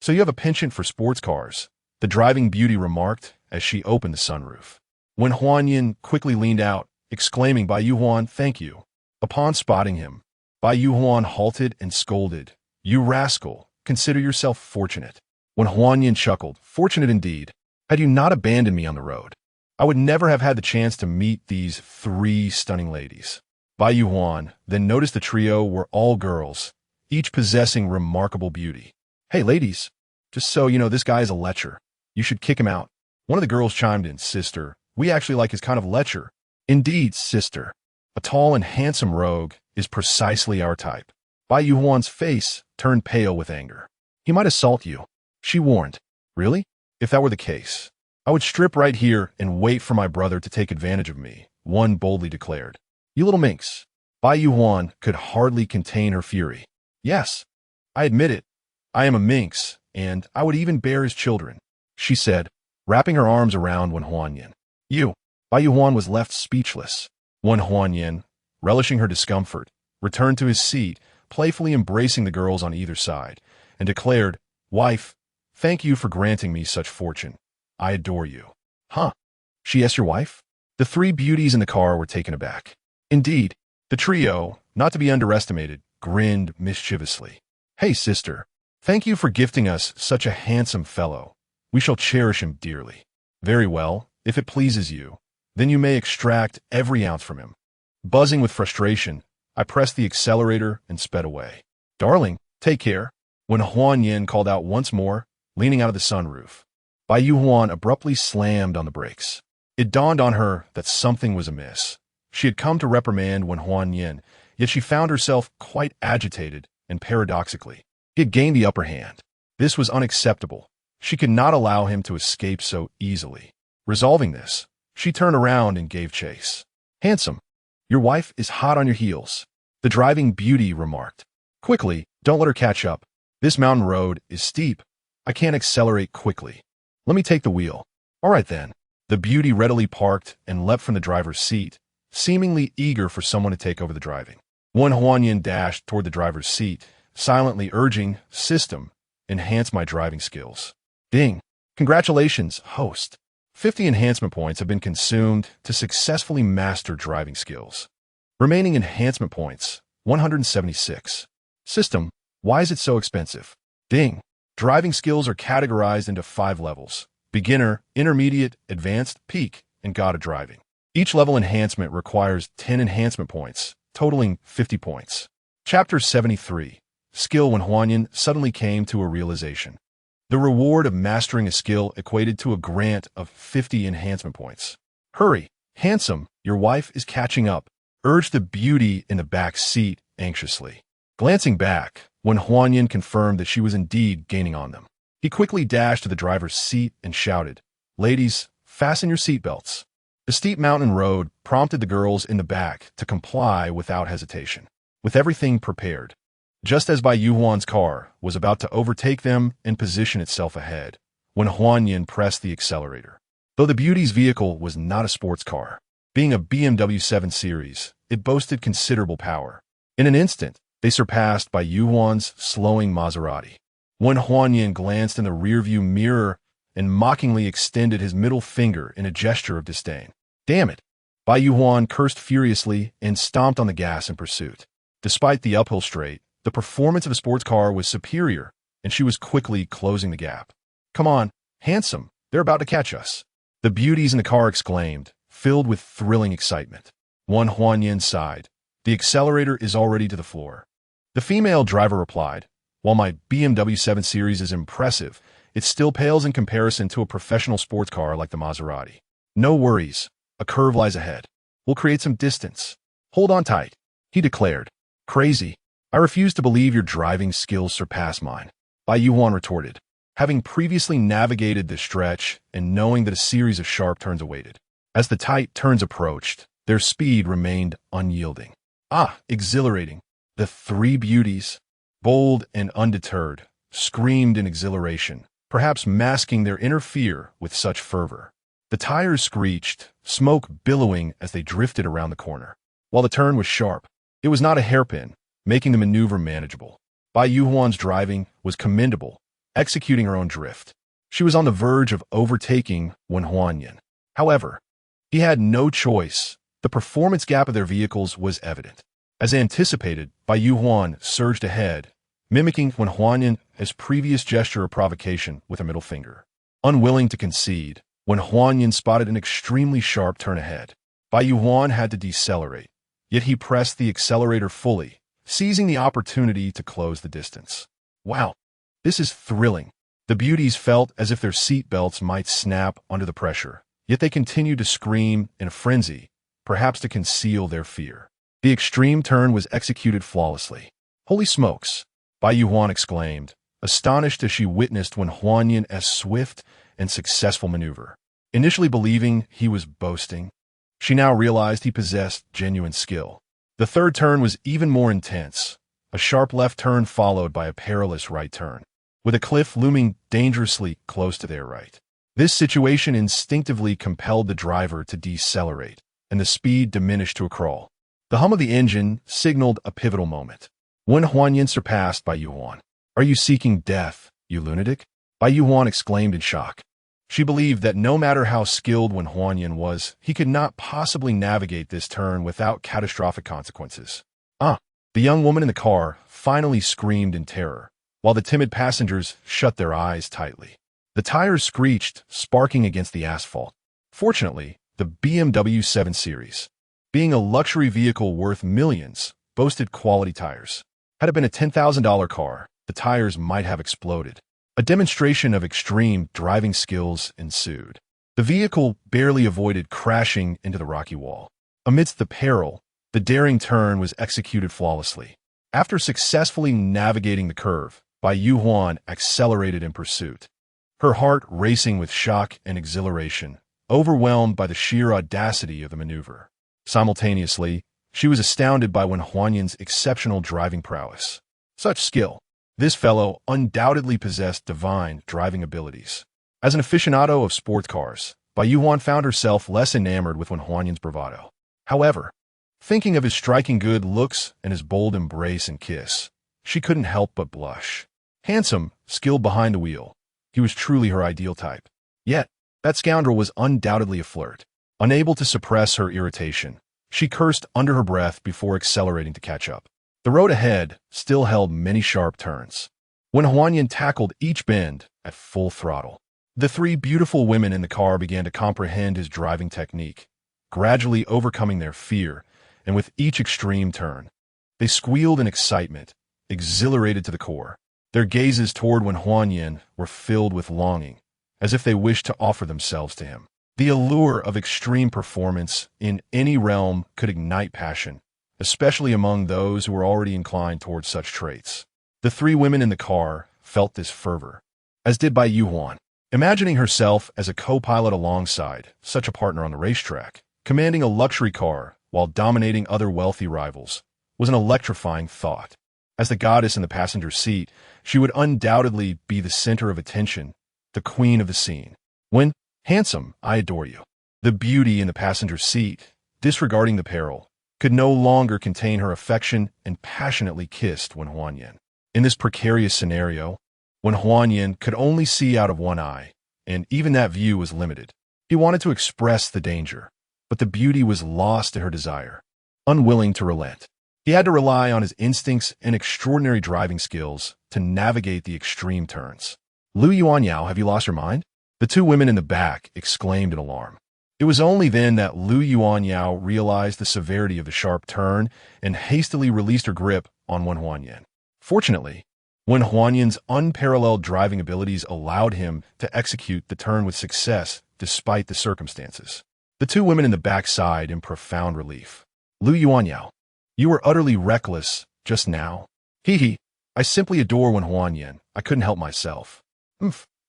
So you have a penchant for sports cars, the driving beauty remarked as she opened the sunroof. Wen Huanyan quickly leaned out, exclaiming, Bai Yuhuan, thank you. Upon spotting him, Bai Yuhuan halted and scolded. You rascal, consider yourself fortunate. Wen Huanyan chuckled, fortunate indeed. Had you not abandoned me on the road, I would never have had the chance to meet these 3 stunning ladies. Bai Yuhuan then noticed the trio were all girls, each possessing remarkable beauty. Hey, ladies, just so you know, this guy is a lecher. You should kick him out. One of the girls chimed in, sister, we actually like his kind of lecher. Indeed, sister. A tall and handsome rogue is precisely our type. Bai Yuhuan's face turned pale with anger. He might assault you, she warned. Really? If that were the case, I would strip right here and wait for my brother to take advantage of me, one boldly declared. You little minx. Bai Yuhuan could hardly contain her fury. Yes, I admit it. I am a minx, and I would even bear his children, she said, wrapping her arms around Wen Huanyan. You. Bai Yuhuan was left speechless. Wen Huanyan, relishing her discomfort, returned to his seat, playfully embracing the girls on either side, and declared, Wife, thank you for granting me such fortune. I adore you. Huh? She is your wife? The 3 beauties in the car were taken aback. Indeed, the trio, not to be underestimated, grinned mischievously. Hey, sister. Thank you for gifting us such a handsome fellow. We shall cherish him dearly. Very well, if it pleases you. Then you may extract every ounce from him. Buzzing with frustration, I pressed the accelerator and sped away. Darling, take care. When Huan Yin called out once more, leaning out of the sunroof, Bai Yuhuan abruptly slammed on the brakes. It dawned on her that something was amiss. She had come to reprimand Wen Huan Yin, yet she found herself quite agitated, and paradoxically, he had gained the upper hand. This was unacceptable. She could not allow him to escape so easily. Resolving this, she turned around and gave chase. Handsome, your wife is hot on your heels, the driving beauty remarked. Quickly, don't let her catch up. This mountain road is steep. I can't accelerate quickly. Let me take the wheel. All right then. The beauty readily parked and leapt from the driver's seat, seemingly eager for someone to take over the driving. Wen Huanyin dashed toward the driver's seat, silently urging, System, enhance my driving skills. Ding. Congratulations, host. 50 enhancement points have been consumed to successfully master driving skills. Remaining enhancement points, 176. System, why is it so expensive? Ding. Driving skills are categorized into 5 levels: beginner, intermediate, advanced, peak, and god of driving. Each level enhancement requires 10 enhancement points, totaling 50 points. Chapter 73. Skill. When Huanyin suddenly came to a realization. The reward of mastering a skill equated to a grant of 50 enhancement points. Hurry, handsome, your wife is catching up, urged the beauty in the back seat anxiously. Glancing back, when Huanyin confirmed that she was indeed gaining on them, he quickly dashed to the driver's seat and shouted, Ladies, fasten your seatbelts. The steep mountain road prompted the girls in the back to comply without hesitation. With everything prepared, just as Bai Yuhuan's car was about to overtake them and position itself ahead, when Huanyin pressed the accelerator. Though the beauty's vehicle was not a sports car, being a BMW 7 Series, it boasted considerable power. In an instant, they surpassed Bai Yuhuan's slowing Maserati. When Huanyin glanced in the rearview mirror and mockingly extended his middle finger in a gesture of disdain. Damn it! Bai Yuhuan cursed furiously and stomped on the gas in pursuit. Despite the uphill straight, the performance of a sports car was superior, and she was quickly closing the gap. Come on, handsome, they're about to catch us. The beauties in the car exclaimed, filled with thrilling excitement. One Huanyin sighed. The accelerator is already to the floor. The female driver replied, While my BMW 7 Series is impressive, it still pales in comparison to a professional sports car like the Maserati. No worries, a curve lies ahead. We'll create some distance. Hold on tight, he declared. Crazy. I refuse to believe your driving skills surpass mine, Bai Yuhuan retorted, having previously navigated the stretch and knowing that a series of sharp turns awaited. As the tight turns approached, their speed remained unyielding. Ah, exhilarating. The 3 beauties, bold and undeterred, screamed in exhilaration, perhaps masking their inner fear with such fervor. The tires screeched, smoke billowing as they drifted around the corner. While the turn was sharp, it was not a hairpin, making the maneuver manageable. Bai Yuhuan's driving was commendable, executing her own drift. She was on the verge of overtaking Wen Huanyin. However, he had no choice. The performance gap of their vehicles was evident. As anticipated, Bai Yuhuan surged ahead, mimicking Wen Huanyin's previous gesture of provocation with a middle finger. Unwilling to concede, Wen Huanyin spotted an extremely sharp turn ahead. Bai Yuhuan had to decelerate, yet he pressed the accelerator fully, seizing the opportunity to close the distance. Wow, this is thrilling. The beauties felt as if their seat belts might snap under the pressure, yet they continued to scream in a frenzy, perhaps to conceal their fear. The extreme turn was executed flawlessly. Holy smokes, Bai Yuhuan exclaimed, astonished as she witnessed Wen Huanyin's swift and successful maneuver. Initially believing he was boasting, she now realized he possessed genuine skill. The third turn was even more intense, a sharp left turn followed by a perilous right turn, with a cliff looming dangerously close to their right. This situation instinctively compelled the driver to decelerate, and the speed diminished to a crawl. The hum of the engine signaled a pivotal moment. Wen Huanyin surpassed Bai Yuhuan. Are you seeking death, you lunatic? Bai Yuhuan exclaimed in shock. She believed that no matter how skilled Wen Huanyin was, he could not possibly navigate this turn without catastrophic consequences. The young woman in the car finally screamed in terror, while the timid passengers shut their eyes tightly. The tires screeched, sparking against the asphalt. Fortunately, the BMW 7 Series, being a luxury vehicle worth millions, boasted quality tires. Had it been a $10,000 car, the tires might have exploded. A demonstration of extreme driving skills ensued. The vehicle barely avoided crashing into the rocky wall. Amidst the peril, the daring turn was executed flawlessly. After successfully navigating the curve, Bai Yuhuan accelerated in pursuit. Her heart racing with shock and exhilaration, overwhelmed by the sheer audacity of the maneuver. Simultaneously, she was astounded by Wen Huanyan's exceptional driving prowess. Such skill. This fellow undoubtedly possessed divine driving abilities. As an aficionado of sports cars, Bai Yuhuan found herself less enamored with Wen Huanyan's bravado. However, thinking of his striking good looks and his bold embrace and kiss, she couldn't help but blush. Handsome, skilled behind the wheel, he was truly her ideal type. Yet, that scoundrel was undoubtedly a flirt. Unable to suppress her irritation, she cursed under her breath before accelerating to catch up. The road ahead still held many sharp turns. Wen Huanyan tackled each bend at full throttle. The three beautiful women in the car began to comprehend his driving technique, gradually overcoming their fear, and with each extreme turn, they squealed in excitement, exhilarated to the core. Their gazes toward Wen Huanyan were filled with longing, as if they wished to offer themselves to him. The allure of extreme performance in any realm could ignite passion, especially among those who were already inclined towards such traits. The three women in the car felt this fervor, as did Bai Yuhuan. Imagining herself as a co-pilot alongside such a partner on the racetrack, commanding a luxury car while dominating other wealthy rivals, was an electrifying thought. As the goddess in the passenger seat, she would undoubtedly be the center of attention, the queen of the scene. When, handsome, I adore you. The beauty in the passenger seat, disregarding the peril, could no longer contain her affection and passionately kissed Wen Huanyan. In this precarious scenario, Wen Huanyan could only see out of one eye, and even that view was limited. He wanted to express the danger, but the beauty was lost to her desire. Unwilling to relent, he had to rely on his instincts and extraordinary driving skills to navigate the extreme turns. Lu Yuanyao, have you lost your mind? The two women in the back exclaimed in alarm. It was only then that Lu Yuanyao realized the severity of the sharp turn and hastily released her grip on Wen Huanyan. Fortunately, Wen Huanyan's unparalleled driving abilities allowed him to execute the turn with success despite the circumstances. The two women in the back sighed in profound relief. Lu Yuanyao, you were utterly reckless just now. Hee, I simply adore Wen Huanyan. I couldn't help myself.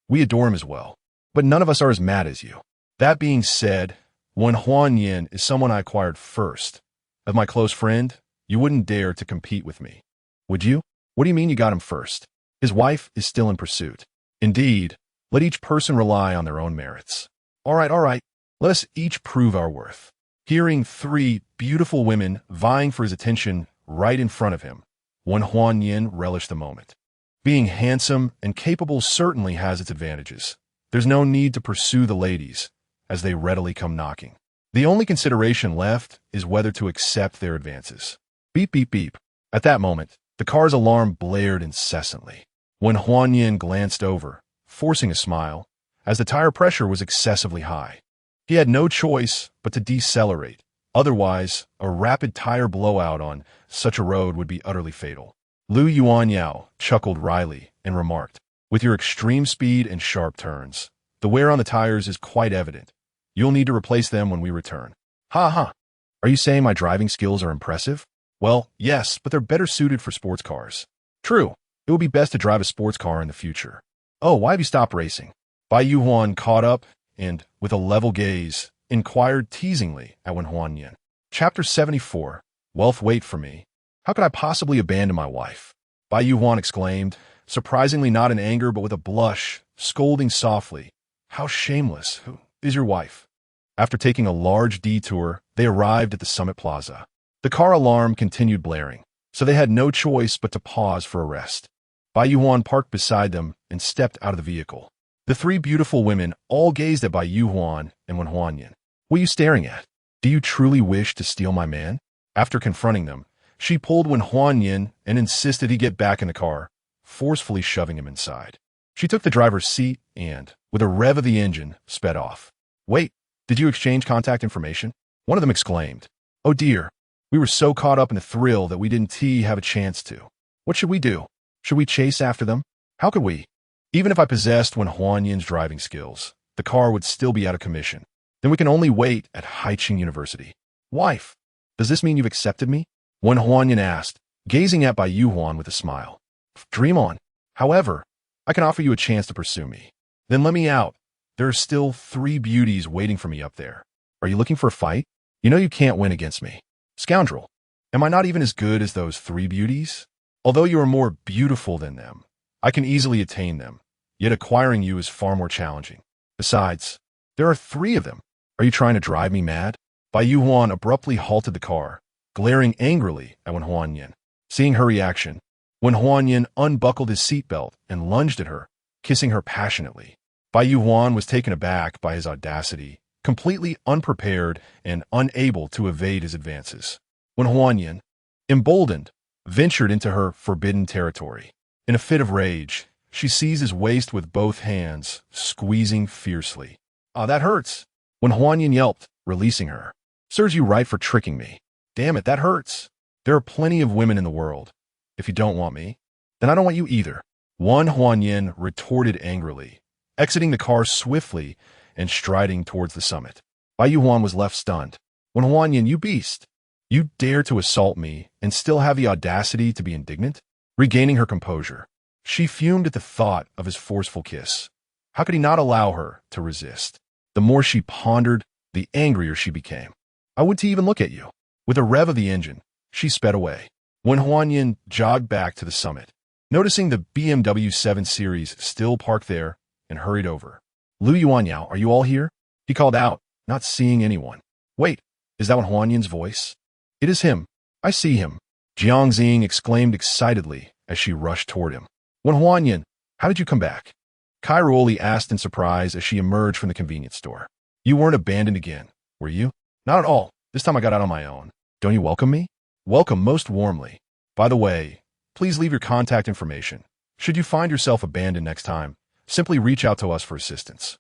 We adore him as well, but none of us are as mad as you. That being said, Wen Huanyan is someone I acquired first. As my close friend, you wouldn't dare to compete with me. Would you? What do you mean you got him first? His wife is still in pursuit. Indeed, let each person rely on their own merits. All right. Let us each prove our worth. Hearing three beautiful women vying for his attention right in front of him, Wen Huanyan relished the moment. Being handsome and capable certainly has its advantages. There's no need to pursue the ladies, as they readily come knocking. The only consideration left is whether to accept their advances. Beep, beep, beep. At that moment, the car's alarm blared incessantly. Wen Huanyan glanced over, forcing a smile, as the tire pressure was excessively high. He had no choice but to decelerate. Otherwise, a rapid tire blowout on such a road would be utterly fatal. Lu Yuanyao chuckled wryly and remarked, with your extreme speed and sharp turns, the wear on the tires is quite evident. You'll need to replace them when we return. Ha. Are you saying my driving skills are impressive? Well, yes, but they're better suited for sports cars. True. It would be best to drive a sports car in the future. Oh, why have you stopped racing? Bai Yuhuan caught up and, with a level gaze, inquired teasingly at Wen Huanyan. Chapter 74. Wealth wait for me. How could I possibly abandon my wife? Bai Yuhuan exclaimed, surprisingly not in anger but with a blush, scolding softly. How shameless. Who is your wife? After taking a large detour, they arrived at the summit plaza. The car alarm continued blaring, so they had no choice but to pause for a rest. Bai Yuhuan parked beside them and stepped out of the vehicle. The three beautiful women all gazed at Bai Yuhuan and Wen Huanyan. What are you staring at? Do you truly wish to steal my man? After confronting them, she pulled Wen Huanyan and insisted he get back in the car, forcefully shoving him inside. She took the driver's seat and, with a rev of the engine, sped off. Wait, did you exchange contact information? One of them exclaimed. Oh dear, we were so caught up in the thrill that we didn't have a chance to. What should we do? Should we chase after them? How could we? Even if I possessed Wen Huanyin's driving skills, the car would still be out of commission. Then we can only wait at Haiqing University. Wife, does this mean you've accepted me? Wen Huanyin asked, gazing at Bai Yuhuan with a smile. Dream on. However, I can offer you a chance to pursue me. Then let me out. There are still 3 beauties waiting for me up there. Are you looking for a fight? You know you can't win against me. Scoundrel, am I not even as good as those 3 beauties? Although you are more beautiful than them, I can easily attain them, yet acquiring you is far more challenging. Besides, there are 3 of them. Are you trying to drive me mad? Bai Yuhuan abruptly halted the car, glaring angrily at Wen Huanyin. Seeing her reaction, Wen Huanyin unbuckled his seatbelt and lunged at her, kissing her passionately. Bai Yuhuan was taken aback by his audacity, completely unprepared and unable to evade his advances. Wen Huanyin, emboldened, ventured into her forbidden territory. In a fit of rage, she seized his waist with both hands, squeezing fiercely. Ah, that hurts! Wen Huanyin yelped, releasing her. Serves you right for tricking me. Damn it, that hurts. There are plenty of women in the world. If you don't want me, then I don't want you either. Wen Huanyin retorted angrily, exiting the car swiftly and striding towards the summit. Bai Yuhuan was left stunned. Wen Huanyin, you beast! You dare to assault me and still have the audacity to be indignant? Regaining her composure, she fumed at the thought of his forceful kiss. How could he not allow her to resist? The more she pondered, the angrier she became. I wouldn't even look at you. With a rev of the engine, she sped away. Wen Huanyin jogged back to the summit, noticing the BMW 7 Series still parked there, and hurried over. Lu Yuanyao, are you all here? He called out, not seeing anyone. Wait, is that Wen Huanyin's voice? It is him. I see him. Jiang Xing exclaimed excitedly as she rushed toward him. Wen Huanyin, how did you come back? Kai Ruoli asked in surprise as she emerged from the convenience store. You weren't abandoned again, were you? Not at all. This time I got out on my own. Don't you welcome me? Welcome most warmly. By the way, please leave your contact information. Should you find yourself abandoned next time, simply reach out to us for assistance.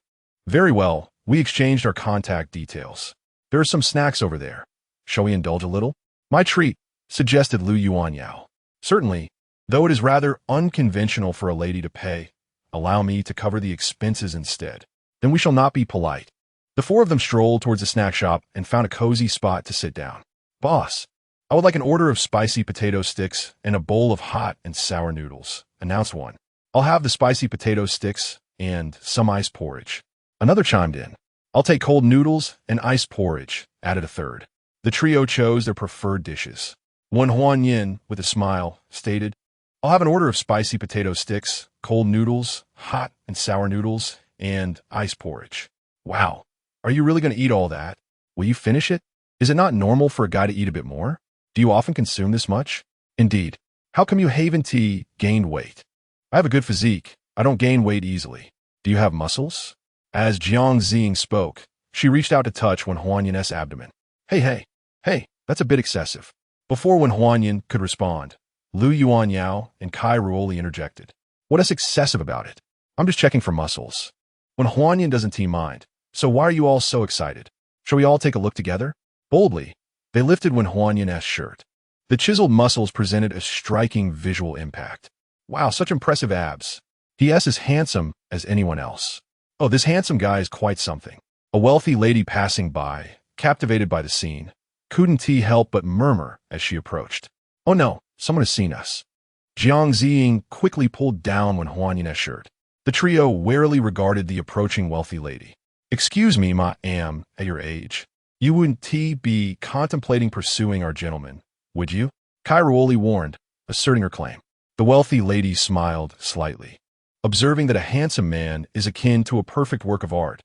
Very well, we exchanged our contact details. There are some snacks over there. Shall we indulge a little? My treat, suggested Lu Yuanyao. Certainly, though it is rather unconventional for a lady to pay. Allow me to cover the expenses instead. Then we shall not be polite. The 4 of them strolled towards the snack shop and found a cozy spot to sit down. Boss, I would like an order of spicy potato sticks and a bowl of hot and sour noodles, announced one. I'll have the spicy potato sticks and some ice porridge. Another chimed in. I'll take cold noodles and ice porridge, added a third. The trio chose their preferred dishes. Wen Huanyin, with a smile, stated, I'll have an order of spicy potato sticks, cold noodles, hot and sour noodles, and ice porridge. Wow, are you really going to eat all that? Will you finish it? Is it not normal for a guy to eat a bit more? Do you often consume this much? Indeed. How come you haven't gained weight? I have a good physique. I don't gain weight easily. Do you have muscles? As Jiang Xing spoke, she reached out to touch Wen Huanyin's abdomen. Hey, that's a bit excessive. Before Wen Huanyin could respond, Lu Yuanyao and Kai Ruoli interjected. What is excessive about it? I'm just checking for muscles. Wen Huanyin doesn't mind, so why are you all so excited? Shall we all take a look together? Boldly, they lifted Wen Huanyin's shirt. The chiseled muscles presented a striking visual impact. Wow, such impressive abs. He is as handsome as anyone else. Oh, this handsome guy is quite something. A wealthy lady passing by, captivated by the scene, couldn't help but murmur as she approached. Oh no, someone has seen us. Jiang Xing quickly pulled down Wen Huanyin's shirt. The trio warily regarded the approaching wealthy lady. Excuse me, ma am, at your age. You wouldn't be contemplating pursuing our gentleman, would you? Kai Ruoli warned, asserting her claim. The wealthy lady smiled slightly, observing that a handsome man is akin to a perfect work of art.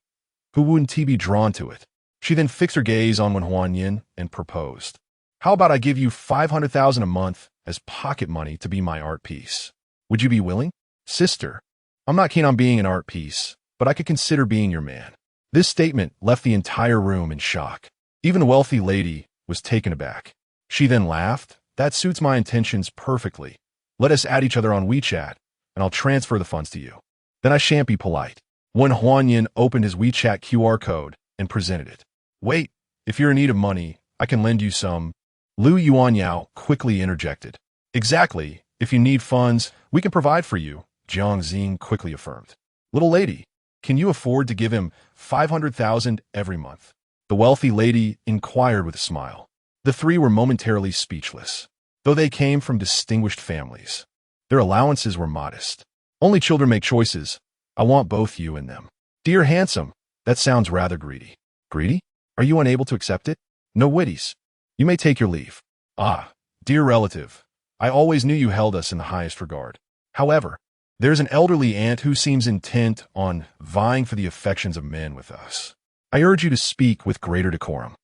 Who wouldn't be drawn to it? She then fixed her gaze on Wen Huanyin and proposed. How about I give you 500,000 a month as pocket money to be my art piece? Would you be willing? Sister, I'm not keen on being an art piece, but I could consider being your man. This statement left the entire room in shock. Even the wealthy lady was taken aback. She then laughed. That suits my intentions perfectly. Let us add each other on WeChat, and I'll transfer the funds to you. Then I shan't be polite. When Huan Yin opened his WeChat QR code and presented it. Wait, if you're in need of money, I can lend you some. Lu Yuanyao quickly interjected. Exactly. If you need funds, we can provide for you, Jiang Xing quickly affirmed. Little lady, can you afford to give him 500,000 every month? The wealthy lady inquired with a smile. The three were momentarily speechless. Though they came from distinguished families, their allowances were modest. Only children make choices. I want both you and them. Dear handsome, that sounds rather greedy. Greedy? Are you unable to accept it? No witties. You may take your leave. Ah, dear relative, I always knew you held us in the highest regard. However, there's an elderly aunt who seems intent on vying for the affections of men with us. I urge you to speak with greater decorum.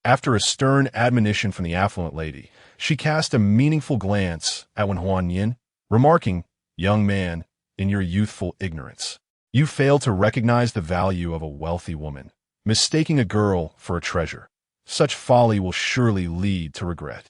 After a stern admonition from the affluent lady, she cast a meaningful glance at Wen Huan Yin, remarking, Young man, in your youthful ignorance, you fail to recognize the value of a wealthy woman, mistaking a girl for a treasure. Such folly will surely lead to regret.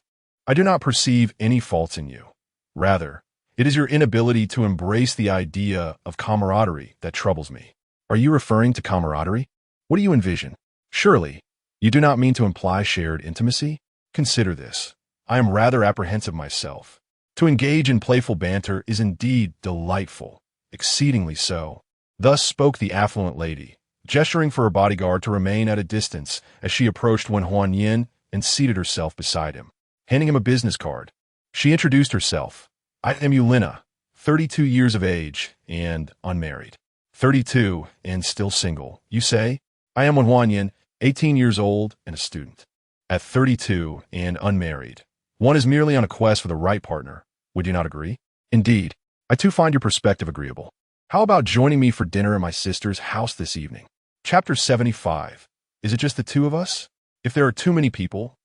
I do not perceive any faults in you. Rather, it is your inability to embrace the idea of camaraderie that troubles me. Are you referring to camaraderie? What do you envision? Surely, you do not mean to imply shared intimacy? Consider this. I am rather apprehensive myself. To engage in playful banter is indeed delightful, exceedingly so. Thus spoke the affluent lady, gesturing for her bodyguard to remain at a distance as she approached Wen Huan Yin and seated herself beside him, handing him a business card. She introduced herself. I am Yulina, 32 years of age and unmarried. 32 and still single, you say? I am Wen Huan Yin, 18 years old and a student. At 32 and unmarried, one is merely on a quest for the right partner. Would you not agree? Indeed, I too find your perspective agreeable. How about joining me for dinner at my sister's house this evening? Chapter 75. Is it just the two of us? If there are too many people,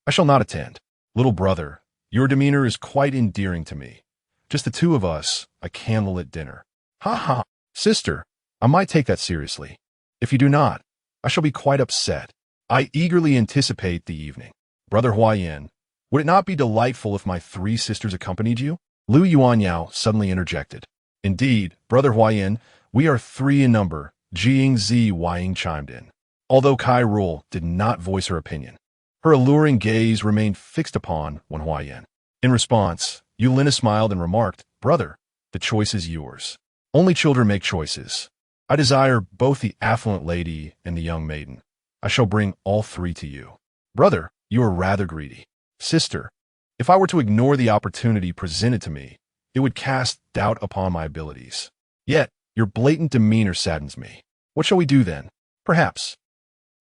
I shall not attend. Little brother, your demeanor is quite endearing to me. Just the two of us, a candlelit dinner. Ha ha. Sister, I might take that seriously. If you do not, I shall be quite upset. I eagerly anticipate the evening. Brother Huayan, would it not be delightful if my three sisters accompanied you? Lu Yuanyao suddenly interjected. Indeed, Brother Huayan, we are three in number, Jing Zi Wying chimed in. Although Kai Rule did not voice her opinion, her alluring gaze remained fixed upon Wen Huayan. In response, Yulina smiled and remarked, Brother, the choice is yours. Only children make choices. I desire both the affluent lady and the young maiden. I shall bring all three to you. Brother, you are rather greedy. Sister, if I were to ignore the opportunity presented to me, it would cast doubt upon my abilities. Yet, your blatant demeanor saddens me. What shall we do then? Perhaps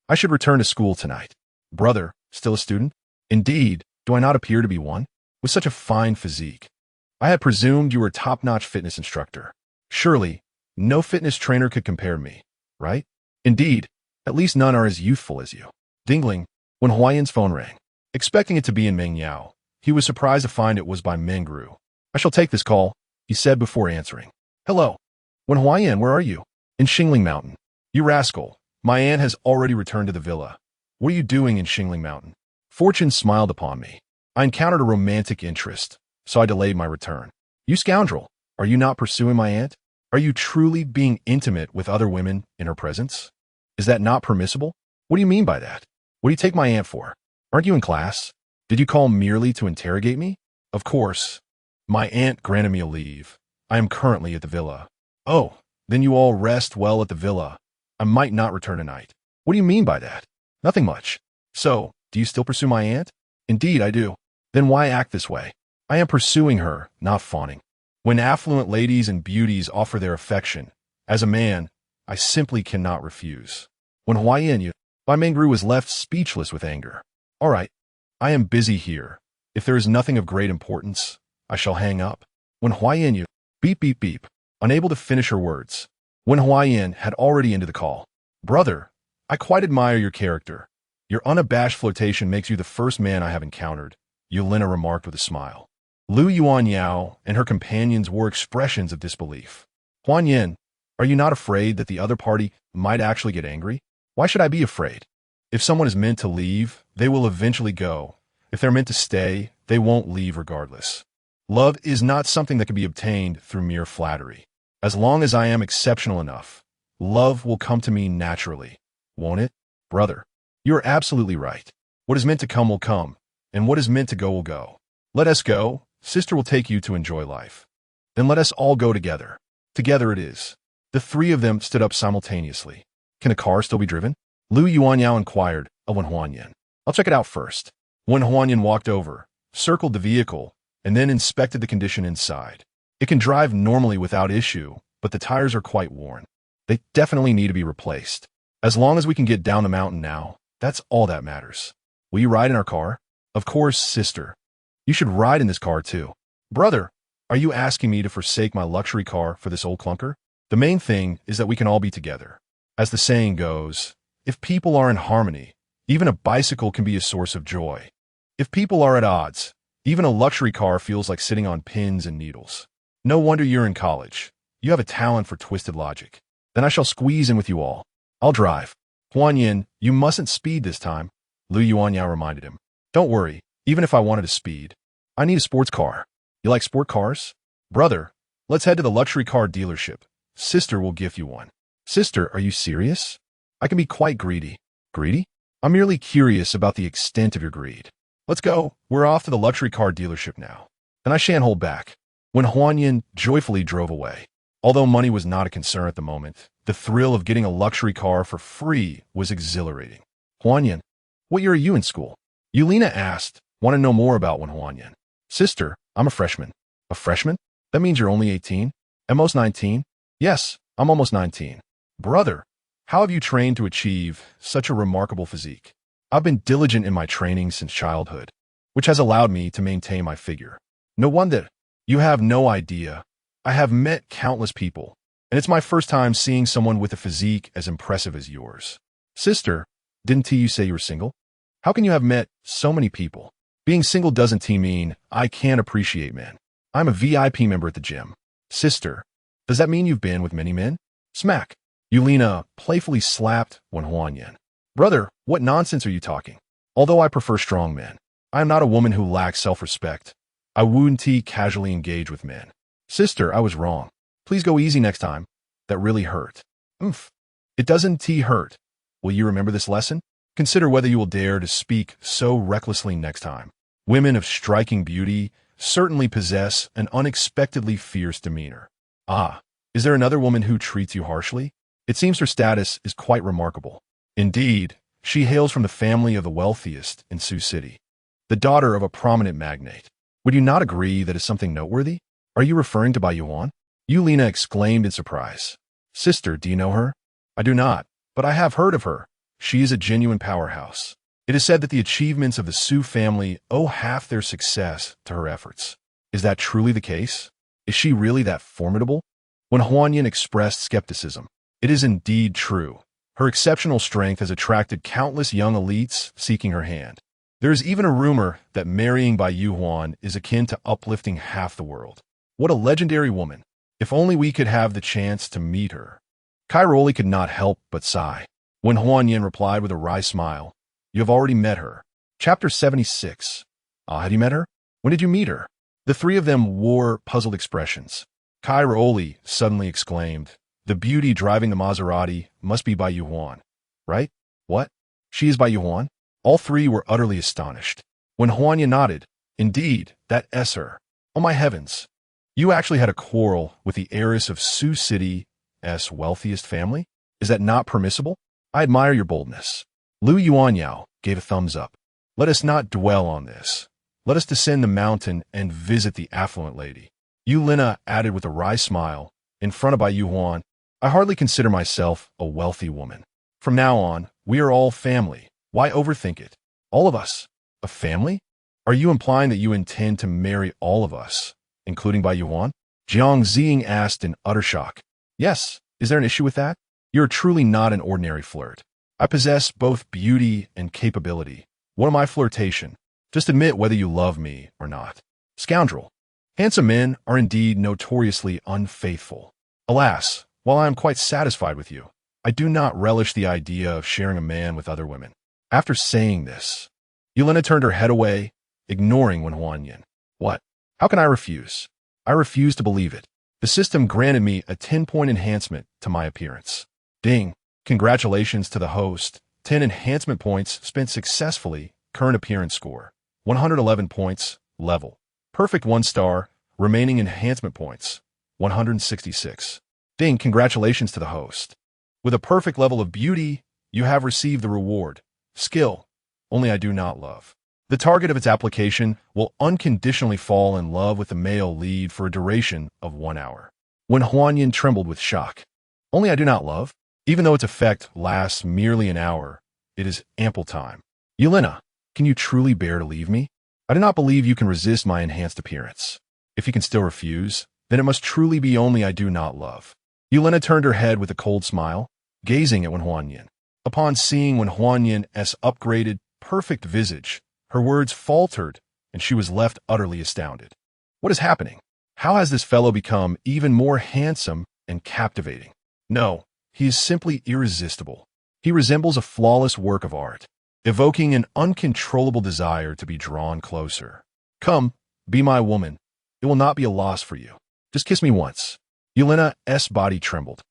I should return to school tonight. Brother, still a student? Indeed, do I not appear to be one? With such a fine physique. I had presumed you were a top-notch fitness instructor. Surely, no fitness trainer could compare me, right? Indeed, at least none are as youthful as you. Dingling, when Huayan's phone rang. Expecting it to be in Meng Yao, he was surprised to find it was by Meng Gru. I shall take this call, he said before answering. Hello. Wen Huayan, where are you? In Xingling Mountain. You rascal, my aunt has already returned to the villa. What are you doing in Xingling Mountain? Fortune smiled upon me. I encountered a romantic interest, so I delayed my return. You scoundrel, are you not pursuing my aunt? Are you truly being intimate with other women in her presence? Is that not permissible? What do you mean by that? What do you take my aunt for? Aren't you in class? Did you call merely to interrogate me? Of course. My aunt granted me a leave. I am currently at the villa. Oh, then you all rest well at the villa. I might not return tonight. What do you mean by that? Nothing much. So, do you still pursue my aunt? Indeed, I do. Then why act this way? I am pursuing her, not fawning. When affluent ladies and beauties offer their affection, as a man, I simply cannot refuse. When Huayan Bai Mengru was left speechless with anger. All right, I am busy here. If there is nothing of great importance, I shall hang up. When Huayan beep beep beep, unable to finish her words. When Huayan had already ended the call. Brother, I quite admire your character. Your unabashed flirtation makes you the first man I have encountered, Yulina remarked with a smile. Lu Yuanyao and her companions wore expressions of disbelief. Huan Yin, are you not afraid that the other party might actually get angry? Why should I be afraid? If someone is meant to leave, they will eventually go. If they're meant to stay, they won't leave regardless. Love is not something that can be obtained through mere flattery. As long as I am exceptional enough, love will come to me naturally, won't it? Brother, you are absolutely right. What is meant to come will come, and what is meant to go will go. Let us go. Sister will take you to enjoy life. Then let us all go together. Together it is. The three of them stood up simultaneously. Can a car still be driven? Lu Yuanyao inquired of Wen Huanyan. I'll check it out first. Wen Huanyan walked over, circled the vehicle, and then inspected the condition inside. It can drive normally without issue, but the tires are quite worn. They definitely need to be replaced. As long as we can get down the mountain now, that's all that matters. Will you ride in our car? Of course, sister. You should ride in this car too. Brother, are you asking me to forsake my luxury car for this old clunker? The main thing is that we can all be together. As the saying goes, if people are in harmony, even a bicycle can be a source of joy. If people are at odds, even a luxury car feels like sitting on pins and needles. No wonder you're in college. You have a talent for twisted logic. Then I shall squeeze in with you all. I'll drive. Huanyan, you mustn't speed this time, Lu Yuanyao reminded him. Don't worry, even if I wanted to speed, I need a sports car. You like sport cars? Brother, let's head to the luxury car dealership. Sister will gift you one. Sister, are you serious? I can be quite greedy. Greedy? I'm merely curious about the extent of your greed. Let's go. We're off to the luxury car dealership now. And I shan't hold back. When Huanyan joyfully drove away. Although money was not a concern at the moment, the thrill of getting a luxury car for free was exhilarating. Huanyan, what year are you in school? Yulina asked, want to know more about Wen Huanyan. Sister, I'm a freshman. A freshman? That means you're only 18? At most 19? Yes, I'm almost 19. Brother, how have you trained to achieve such a remarkable physique? I've been diligent in my training since childhood, which has allowed me to maintain my figure. No wonder. You have no idea. I have met countless people, and it's my first time seeing someone with a physique as impressive as yours. Sister, didn't you say you were single? How can you have met so many people? Being single doesn't mean I can't appreciate men. I'm a VIP member at the gym. Sister, does that mean you've been with many men? Smack. Yulina playfully slapped Wen Huanyan. Brother, what nonsense are you talking? Although I prefer strong men, I am not a woman who lacks self-respect. I wouldn't casually engage with men. Sister, I was wrong. Please go easy next time. That really hurt. Oomph. It doesn't hurt. Will you remember this lesson? Consider whether you will dare to speak so recklessly next time. Women of striking beauty certainly possess an unexpectedly fierce demeanor. Ah, is there another woman who treats you harshly? It seems her status is quite remarkable. Indeed, she hails from the family of the wealthiest in Sioux City, the daughter of a prominent magnate. Would you not agree that is something noteworthy? Are you referring to Bai Yuan? Yulina exclaimed in surprise. Sister, do you know her? I do not, but I have heard of her. She is a genuine powerhouse. It is said that the achievements of the Sioux family owe half their success to her efforts. Is that truly the case? Is she really that formidable? When Huanyan expressed skepticism, it is indeed true. Her exceptional strength has attracted countless young elites seeking her hand. There is even a rumor that marrying Bai Yuan is akin to uplifting half the world. What a legendary woman. If only we could have the chance to meet her. Kairoli could not help but sigh. When Huanyan replied with a wry smile, You have already met her. Chapter 76. Had you met her? When did you meet her? The three of them wore puzzled expressions. Kairoli suddenly exclaimed, The beauty driving the Maserati must be Bai Yuan, right? What? She is Bai Yuan? All three were utterly astonished. When Huanyan nodded, Indeed, that is her. Oh my heavens. You actually had a quarrel with the heiress of Sioux City's wealthiest family? Is that not permissible? I admire your boldness. Lu Yuanyao gave a thumbs up. Let us not dwell on this. Let us descend the mountain and visit the affluent lady. Yulina added with a wry smile, In front of Bai Yuan, I hardly consider myself a wealthy woman. From now on, we are all family. Why overthink it? All of us. A family? Are you implying that you intend to marry all of us, including Bai Yuan? Jiang Ziying asked in utter shock. Yes, is there an issue with that? You're truly not an ordinary flirt. I possess both beauty and capability. What am I flirtation? Just admit whether you love me or not. Scoundrel. Handsome men are indeed notoriously unfaithful. Alas, while I am quite satisfied with you, I do not relish the idea of sharing a man with other women. After saying this, Yulina turned her head away, ignoring Wen Huanyan. What? How can I refuse? I refuse to believe it. The system granted me a 10-point enhancement to my appearance. Ding! Congratulations to the host. 10 enhancement points spent successfully. Current appearance score. 111 points. Level. Perfect 1 star. Remaining enhancement points. 166. Ding! Congratulations to the host. With a perfect level of beauty, you have received the reward. Skill. Only I do not love. The target of its application will unconditionally fall in love with the male lead for a duration of 1 hour. When Huanyan trembled with shock. Only I do not love? Even though its effect lasts merely an hour, it is ample time. Yelena, can you truly bear to leave me? I do not believe you can resist my enhanced appearance. If you can still refuse, then it must truly be only I do not love. Yelena turned her head with a cold smile, gazing at Wen Huanyan. Upon seeing Wen Huanyan's upgraded, perfect visage, her words faltered, and she was left utterly astounded. What is happening? How has this fellow become even more handsome and captivating? No, he is simply irresistible. He resembles a flawless work of art, evoking an uncontrollable desire to be drawn closer. Come, be my woman. It will not be a loss for you. Just kiss me once. Yelena's body trembled,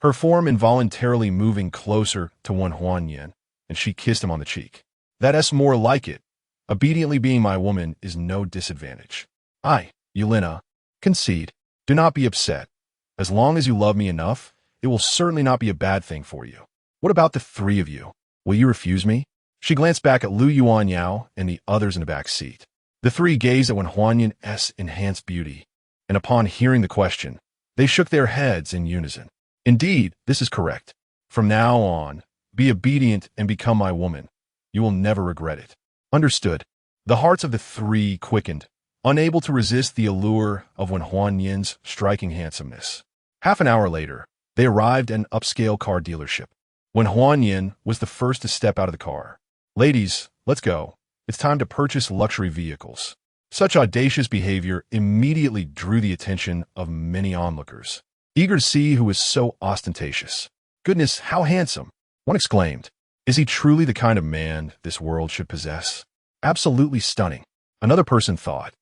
her form involuntarily moving closer to Wen Huanyan, and she kissed him on the cheek. That's more like it. Obediently being my woman is no disadvantage. Yelena, concede. Do not be upset. As long as you love me enough, it will certainly not be a bad thing for you. What about the 3 of you? Will you refuse me? She glanced back at Lu Yuanyao and the others in the back seat. The 3 gazed at Wen Huanyan's enhanced beauty, and upon hearing the question, they shook their heads in unison. Indeed, this is correct. From now on, be obedient and become my woman. You will never regret it. Understood. The hearts of the 3 quickened, unable to resist the allure of Wen Huanyan's striking handsomeness. Half an hour later, they arrived at an upscale car dealership. Wen Huanyan was the first to step out of the car. Ladies, let's go. It's time to purchase luxury vehicles. Such audacious behavior immediately drew the attention of many onlookers, eager to see who was so ostentatious. Goodness, how handsome! One exclaimed. Is he truly the kind of man this world should possess? Absolutely stunning. Another person thought.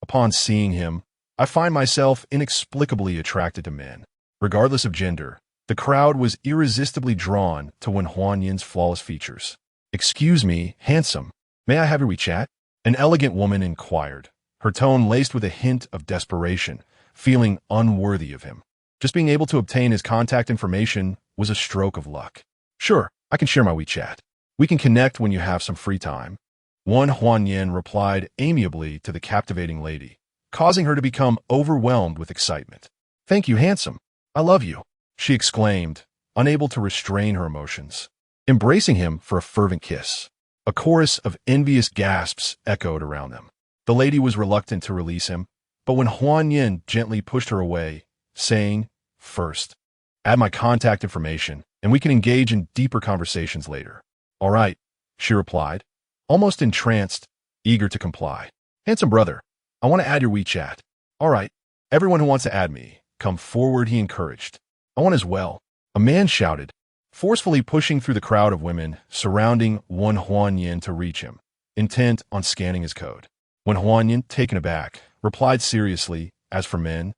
Upon seeing him, I find myself inexplicably attracted to men. Regardless of gender, the crowd was irresistibly drawn to Wen Huanyan's flawless features. Excuse me, handsome. May I have your WeChat? An elegant woman inquired, her tone laced with a hint of desperation, feeling unworthy of him. Just being able to obtain his contact information was a stroke of luck. Sure, I can share my WeChat. We can connect when you have some free time. Wen Huanyan replied amiably to the captivating lady, causing her to become overwhelmed with excitement. Thank you, handsome. I love you, she exclaimed, unable to restrain her emotions, embracing him for a fervent kiss. A chorus of envious gasps echoed around them. The lady was reluctant to release him, but when Huanyan gently pushed her away, saying, First, add my contact information, and we can engage in deeper conversations later. All right, she replied, almost entranced, eager to comply. Handsome brother, I want to add your WeChat. All right, everyone who wants to add me, come forward, he encouraged. I want as well. A man shouted, forcefully pushing through the crowd of women surrounding Wen Huanyan to reach him, intent on scanning his code. Wen Huanyan, taken aback, replied seriously, as for men,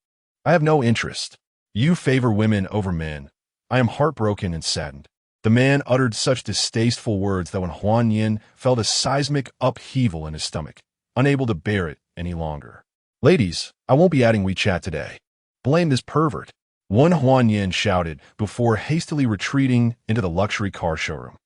I have no interest. You favor women over men. I am heartbroken and saddened. The man uttered such distasteful words that Wen Huanyan felt a seismic upheaval in his stomach, unable to bear it any longer. Ladies, I won't be adding WeChat today. Blame this pervert. Wen Huanyan shouted before hastily retreating into the luxury car showroom.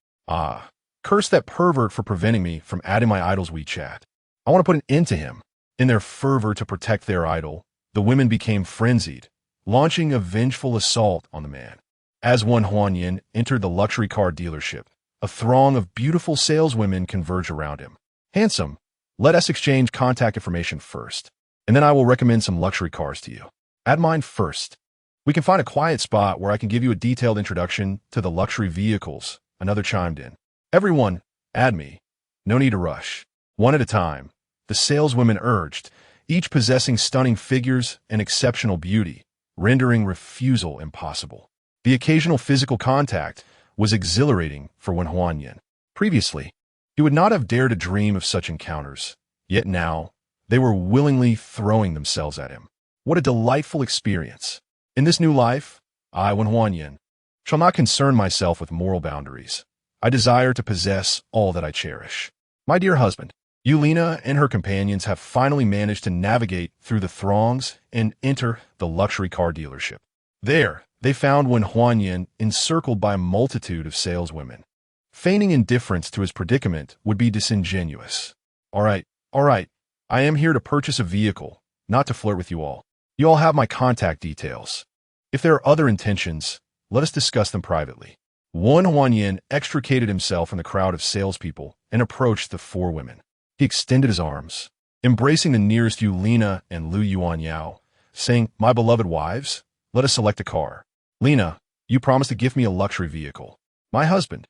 Curse that pervert for preventing me from adding my idol's WeChat. I want to put an end to him. In their fervor to protect their idol, the women became frenzied, launching a vengeful assault on the man. As Wen Huanyan entered the luxury car dealership, a throng of beautiful saleswomen converged around him. Handsome, let us exchange contact information first, and then I will recommend some luxury cars to you. Add mine first. We can find a quiet spot where I can give you a detailed introduction to the luxury vehicles. Another chimed in. Everyone, add me. No need to rush. One at a time, the saleswomen urged, each possessing stunning figures and exceptional beauty, rendering refusal impossible. The occasional physical contact was exhilarating for Wen Huanyan. Previously, he would not have dared to dream of such encounters, yet now they were willingly throwing themselves at him. What a delightful experience. In this new life, I, Wen Huanyin, shall not concern myself with moral boundaries. I desire to possess all that I cherish. My dear husband, Yulina and her companions have finally managed to navigate through the throngs and enter the luxury car dealership. There, they found Wen Huanyin encircled by a multitude of saleswomen. Feigning indifference to his predicament would be disingenuous. All right, I am here to purchase a vehicle, not to flirt with you all. You all have my contact details. If there are other intentions, let us discuss them privately. Wen Huanyin extricated himself from the crowd of salespeople and approached the four women. He extended his arms, embracing the nearest Yulina and Lu Yuanyao, saying, "My beloved wives, let us select a car. Lena, you promised to gift me a luxury vehicle. My husband,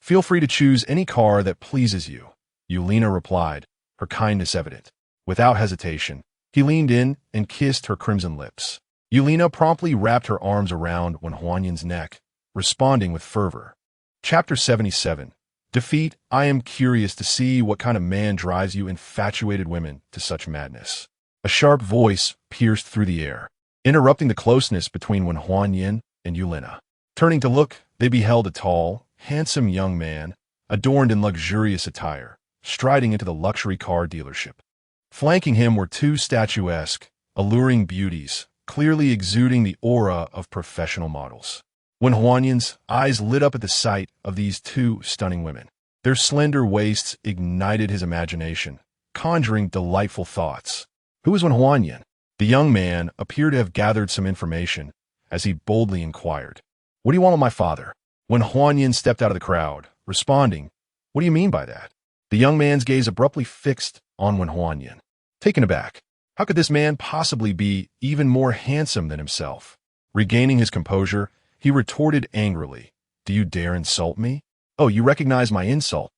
feel free to choose any car that pleases you." Yulina replied, her kindness evident. Without hesitation, he leaned in and kissed her crimson lips. Yulina promptly wrapped her arms around Wen Huanyin's neck, responding with fervor. Chapter 77. Defeat. I am curious to see what kind of man drives you infatuated women to such madness. A sharp voice pierced through the air, interrupting the closeness between Wen Huanyin and Yulina. Turning to look, they beheld a tall, handsome young man, adorned in luxurious attire, striding into the luxury car dealership. Flanking him were two statuesque, alluring beauties, clearly exuding the aura of professional models. Wen Huanyin's eyes lit up at the sight of these two stunning women. Their slender waists ignited his imagination, conjuring delightful thoughts. Who is Wen Huanyin? The young man appeared to have gathered some information as he boldly inquired. "What do you want with my father?" Wen Huanyin stepped out of the crowd, responding, "What do you mean by that?" The young man's gaze abruptly fixed on Wen Huanyin. Taken aback, how could this man possibly be even more handsome than himself? Regaining his composure, he retorted angrily, "Do you dare insult me? Oh, you recognize my insult,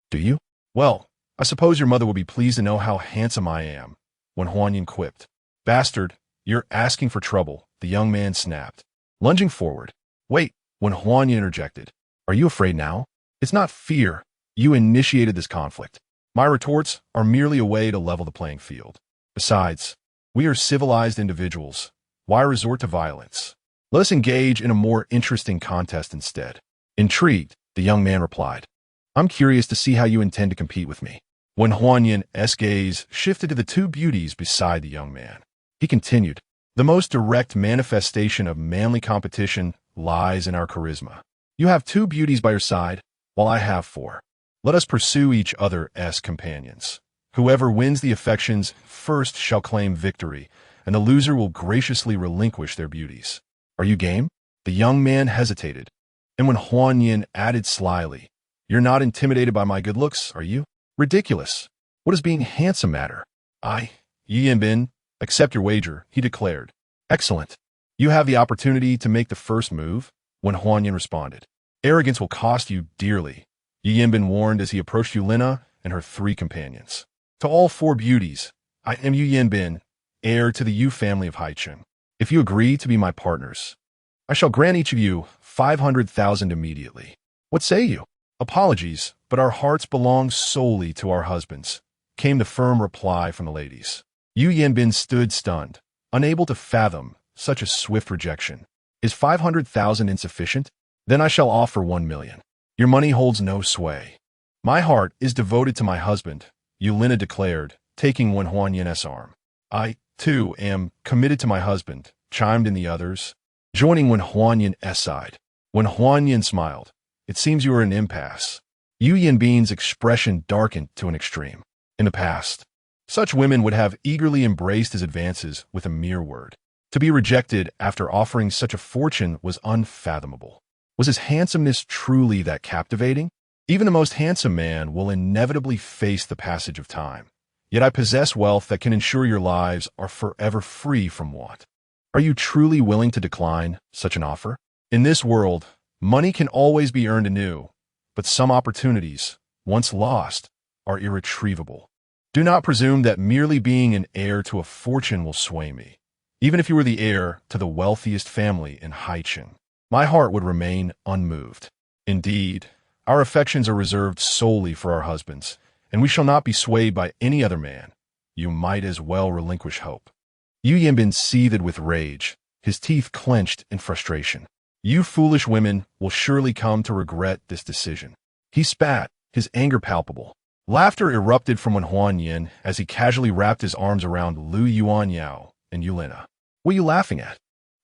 do you? Well, I suppose your mother will be pleased to know how handsome I am," Wen Huanyin quipped. "Bastard, you're asking for trouble," the young man snapped, lunging forward. "Wait," Wen Huanyin interjected. "Are you afraid now? It's not fear. You initiated this conflict. My retorts are merely a way to level the playing field. Besides, we are civilized individuals. Why resort to violence? Let us engage in a more interesting contest instead." Intrigued, the young man replied, "I'm curious to see how you intend to compete with me." Wen Huanyin's gaze shifted to the two beauties beside the young man. He continued, "The most direct manifestation of manly competition lies in our charisma. You have two beauties by your side, while I have four. Let us pursue each other as companions. Whoever wins the affections first shall claim victory, and the loser will graciously relinquish their beauties. Are you game?" The young man hesitated, and Wen Huanyin added slyly, "You're not intimidated by my good looks, are you? Ridiculous. What does being handsome matter?" "I, Yi Yanbin, accept your wager," he declared. "Excellent. You have the opportunity to make the first move," Wen Huanyin responded. "Arrogance will cost you dearly," Yi Yanbin warned as he approached Yulina and her three companions. "To all four beauties, I am Yi Yanbin, heir to the Yu family of Haicheng. If you agree to be my partners, I shall grant each of you 500,000 immediately. What say you?" "Apologies, but our hearts belong solely to our husbands," came the firm reply from the ladies. Yu Yanbin stood stunned, unable to fathom such a swift rejection. "Is 500,000 insufficient? Then I shall offer 1 million. Your money holds no sway." "My heart is devoted to my husband," Yulina declared, taking Wen Huanyin's arm. "I, too, am committed to my husband," chimed in the others, joining Wen Huanyin's side. Wen Huanyin smiled. "It seems you are in an impasse." Yu Yanbin's expression darkened to an extreme. In the past, such women would have eagerly embraced his advances with a mere word. To be rejected after offering such a fortune was unfathomable. Was his handsomeness truly that captivating? Even the most handsome man will inevitably face the passage of time. Yet I possess wealth that can ensure your lives are forever free from want. Are you truly willing to decline such an offer? In this world, money can always be earned anew, but some opportunities, once lost, are irretrievable. Do not presume that merely being an heir to a fortune will sway me. Even if you were the heir to the wealthiest family in Haicheng, my heart would remain unmoved. Indeed, our affections are reserved solely for our husbands, and we shall not be swayed by any other man. You might as well relinquish hope." Yu Yanbin seethed with rage, his teeth clenched in frustration. You foolish women will surely come to regret this decision. He spat, his anger palpable. Laughter erupted from Wen Huanyan as he casually wrapped his arms around Lu Yuanyao and Yulina. What are you laughing at?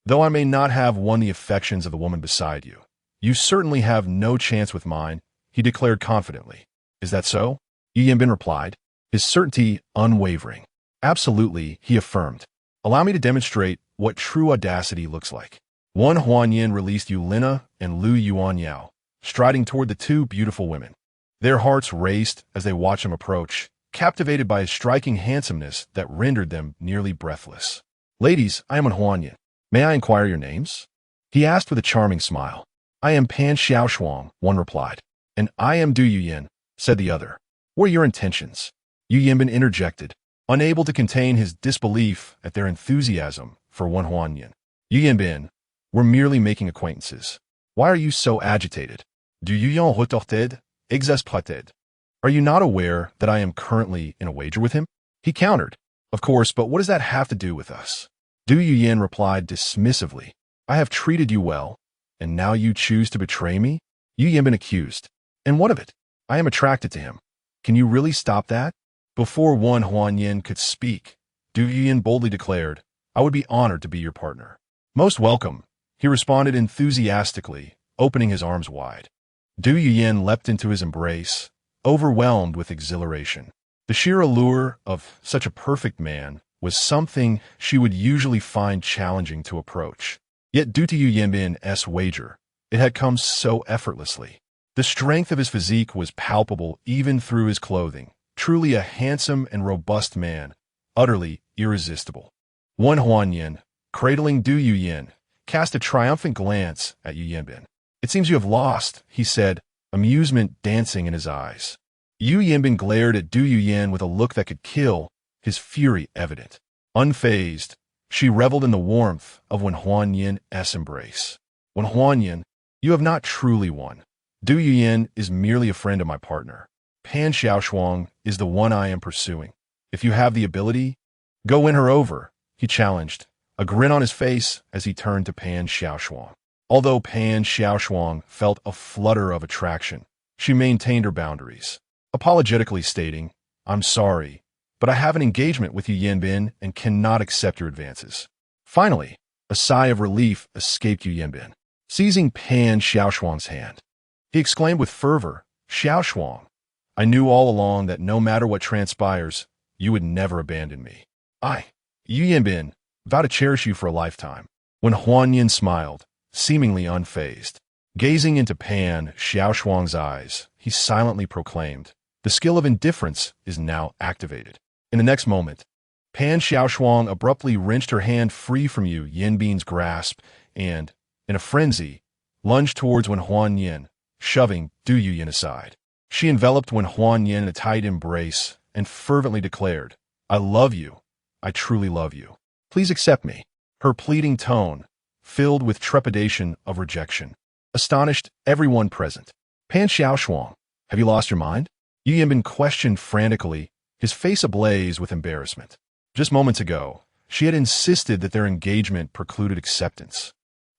Though I may not have won the affections of the woman beside you, you certainly have no chance with mine, he declared confidently. Is that so? Yu Yanbin replied, his certainty unwavering. Absolutely, he affirmed. Allow me to demonstrate what true audacity looks like. Wen Huanyan released Yulina and Lu Yuanyao, striding toward the two beautiful women. Their hearts raced as they watched him approach, captivated by his striking handsomeness that rendered them nearly breathless. Ladies, I am Wen Huanyan. May I inquire your names? He asked with a charming smile. I am Pan Xiaoshuang, one replied. And I am Du Yuyan, said the other. What are your intentions? Yu Yanbin interjected, unable to contain his disbelief at their enthusiasm for Wen Huanyan. Yu Yanbin, we're merely making acquaintances. Why are you so agitated? Du Yuyan retorted, exasperated. Are you not aware that I am currently in a wager with him? He countered. Of course, but what does that have to do with us? Du Yuyan replied dismissively. I have treated you well, and now you choose to betray me? Yu Yanbin accused. And what of it? I am attracted to him. Can you really stop that? Before Wen Huanyan could speak, Du Yuyan boldly declared, I would be honored to be your partner. Most welcome, he responded enthusiastically, opening his arms wide. Du Yuyan leapt into his embrace, overwhelmed with exhilaration. The sheer allure of such a perfect man was something she would usually find challenging to approach. Yet due to Yu Yanbin's wager, it had come so effortlessly. The strength of his physique was palpable even through his clothing, truly a handsome and robust man, utterly irresistible. Wen Huanyan, cradling Du Yuyan, cast a triumphant glance at Yu Yanbin. It seems you have lost, he said, amusement dancing in his eyes. Yu Yanbin glared at Du Yuyan with a look that could kill, his fury evident. Unfazed, she reveled in the warmth of Wen Huanyan's embrace. Wen Huanyan, you have not truly won. Du Yuyan is merely a friend of my partner. Pan Xiaoshuang is the one I am pursuing. If you have the ability, go win her over, he challenged, a grin on his face as he turned to Pan Xiaoshuang. Although Pan Xiaoshuang felt a flutter of attraction, she maintained her boundaries, apologetically stating, I'm sorry, but I have an engagement with Yu Yanbin and cannot accept your advances. Finally, a sigh of relief escaped Yu Yanbin. Seizing Pan Xiaoshuang's hand, he exclaimed with fervor, Xiaoshuang, I knew all along that no matter what transpires, you would never abandon me. I, Yu Yanbin, vow to cherish you for a lifetime. Wen Huanyan smiled, seemingly unfazed. Gazing into Pan Xiaoshuang's eyes, he silently proclaimed, the skill of indifference is now activated. In the next moment, Pan Xiaoshuang abruptly wrenched her hand free from Yu Yanbin's grasp and, in a frenzy, lunged towards Wen Huanyan, shoving Du Yuyan aside. She enveloped Wen Huanyan in a tight embrace and fervently declared, I love you. I truly love you. Please accept me. Her pleading tone, filled with trepidation of rejection, astonished everyone present. Pan Xiaoshuang, have you lost your mind? Yu Yanbin questioned frantically, his face ablaze with embarrassment. Just moments ago, she had insisted that their engagement precluded acceptance.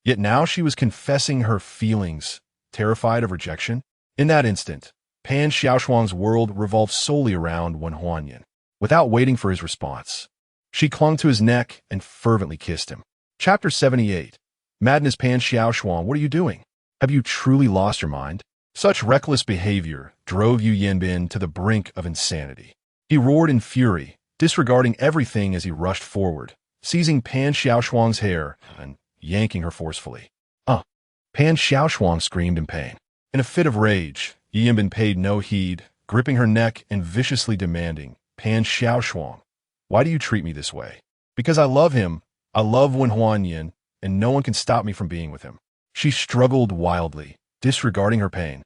Yet now she was confessing her feelings, terrified of rejection. In that instant, Pan Xiaoshuang's world revolved solely around Wen Huanyan. Without waiting for his response, she clung to his neck and fervently kissed him. Chapter 78. Madness. Pan Xiaoshuang, what are you doing? Have you truly lost your mind? Such reckless behavior drove Yu Yanbin to the brink of insanity. He roared in fury, disregarding everything as he rushed forward, seizing Pan Xiaoshuang's hair and yanking her forcefully. Pan Xiaoshuang screamed in pain. In a fit of rage, Yu Yanbin paid no heed, gripping her neck and viciously demanding, Pan Xiaoshuang, why do you treat me this way? Because I love him. I love Wen Huanyan, and no one can stop me from being with him. She struggled wildly, disregarding her pain,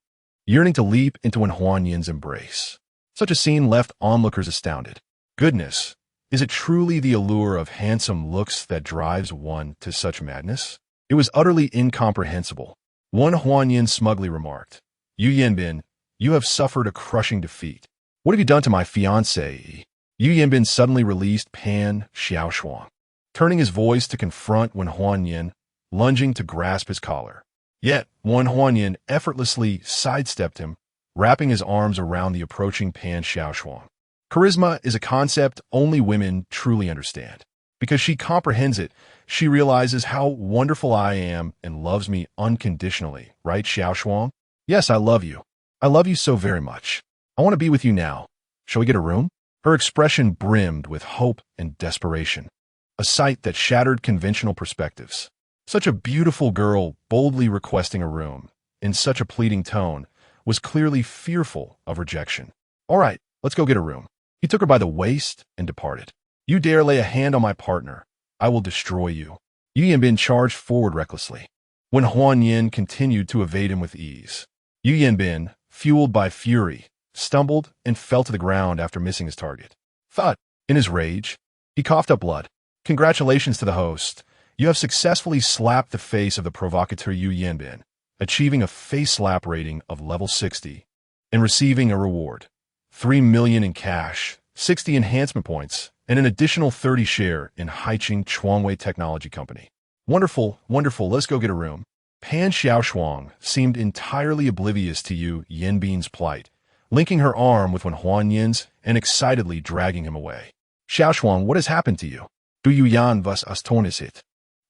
yearning to leap into Wen Huanyan's embrace. Such a scene left onlookers astounded. Goodness, is it truly the allure of handsome looks that drives one to such madness? It was utterly incomprehensible. Wen Huanyan smugly remarked, Yu Yanbin, you have suffered a crushing defeat. What have you done to my fiancée? Yu Yanbin suddenly released Pan Xiaoshuang. turning his voice to confront Wen Huanyin, lunging to grasp his collar. Yet, Wen Huanyin effortlessly sidestepped him, wrapping his arms around the approaching Pan Xiaoshuang. Charisma is a concept only women truly understand. Because she comprehends it, she realizes how wonderful I am and loves me unconditionally, right, Xiaoshuang? Yes, I love you. I love you so very much. I want to be with you now. Shall we get a room? Her expression brimmed with hope and desperation, a sight that shattered conventional perspectives. Such a beautiful girl boldly requesting a room, in such a pleading tone, was clearly fearful of rejection. All right, let's go get a room. He took her by the waist and departed. You dare lay a hand on my partner, I will destroy you. Yu Yanbin charged forward recklessly. When Huanyin continued to evade him with ease, Yu Yanbin, fueled by fury, stumbled and fell to the ground after missing his target. Thud! In his rage, he coughed up blood. Congratulations to the host. You have successfully slapped the face of the provocateur Yu Yanbin, achieving a face slap rating of level 60 and receiving a reward. 3 million in cash, 60 enhancement points, and an additional 30 share in Haiqing Chuangwei Technology Company. Wonderful, wonderful, let's go get a room. Pan Xiaoshuang seemed entirely oblivious to Yu Yanbin's plight, linking her arm with Wen Huanyin's and excitedly dragging him away. Xiaoshuang, what has happened to you? Du Yu Yan was astonished.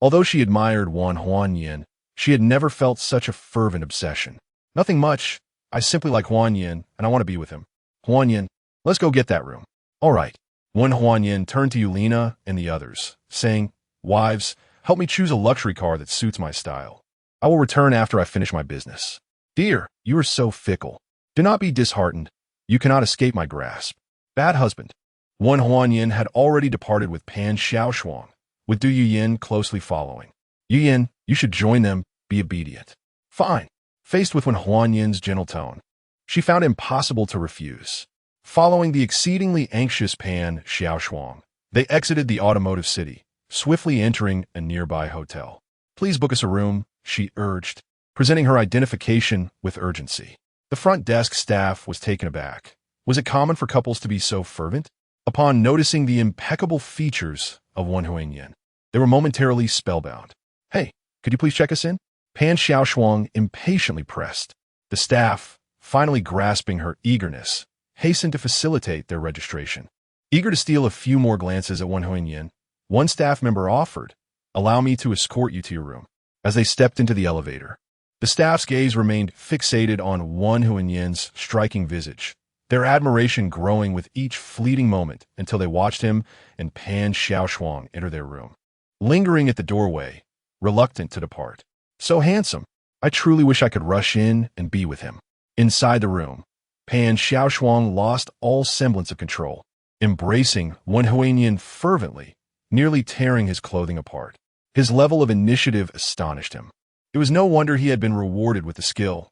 Although she admired Wen Huanyin, she had never felt such a fervent obsession. Nothing much. I simply like Huanyin, and I want to be with him. Huanyin, let's go get that room. All right. Wen Huanyin turned to Yulina and the others, saying, Wives, help me choose a luxury car that suits my style. I will return after I finish my business. Dear, you are so fickle. Do not be disheartened. You cannot escape my grasp. Bad husband. Wen Huanyin had already departed with Pan Xiaoshuang, with Du Yuyin closely following. Yuyin, you should join them, be obedient. Fine. Faced with Wen Huanyin's gentle tone, she found it impossible to refuse. Following the exceedingly anxious Pan Xiaoshuang, they exited the automotive city, swiftly entering a nearby hotel. Please book us a room, she urged, presenting her identification with urgency. The front desk staff was taken aback. Was it common for couples to be so fervent? Upon noticing the impeccable features of Wen Huanyin, they were momentarily spellbound. Hey, could you please check us in? Pan Xiaoshuang impatiently pressed. The staff, finally grasping her eagerness, hastened to facilitate their registration. Eager to steal a few more glances at Wen Huanyin, one staff member offered, Allow me to escort you to your room. As they stepped into the elevator, the staff's gaze remained fixated on Wen Huanyin's striking visage, their admiration growing with each fleeting moment until they watched him and Pan Xiaoshuang enter their room. Lingering at the doorway, reluctant to depart. So handsome. I truly wish I could rush in and be with him. Inside the room, Pan Xiaoshuang lost all semblance of control, embracing Wen Huanyin fervently, nearly tearing his clothing apart. His level of initiative astonished him. It was no wonder he had been rewarded with the skill.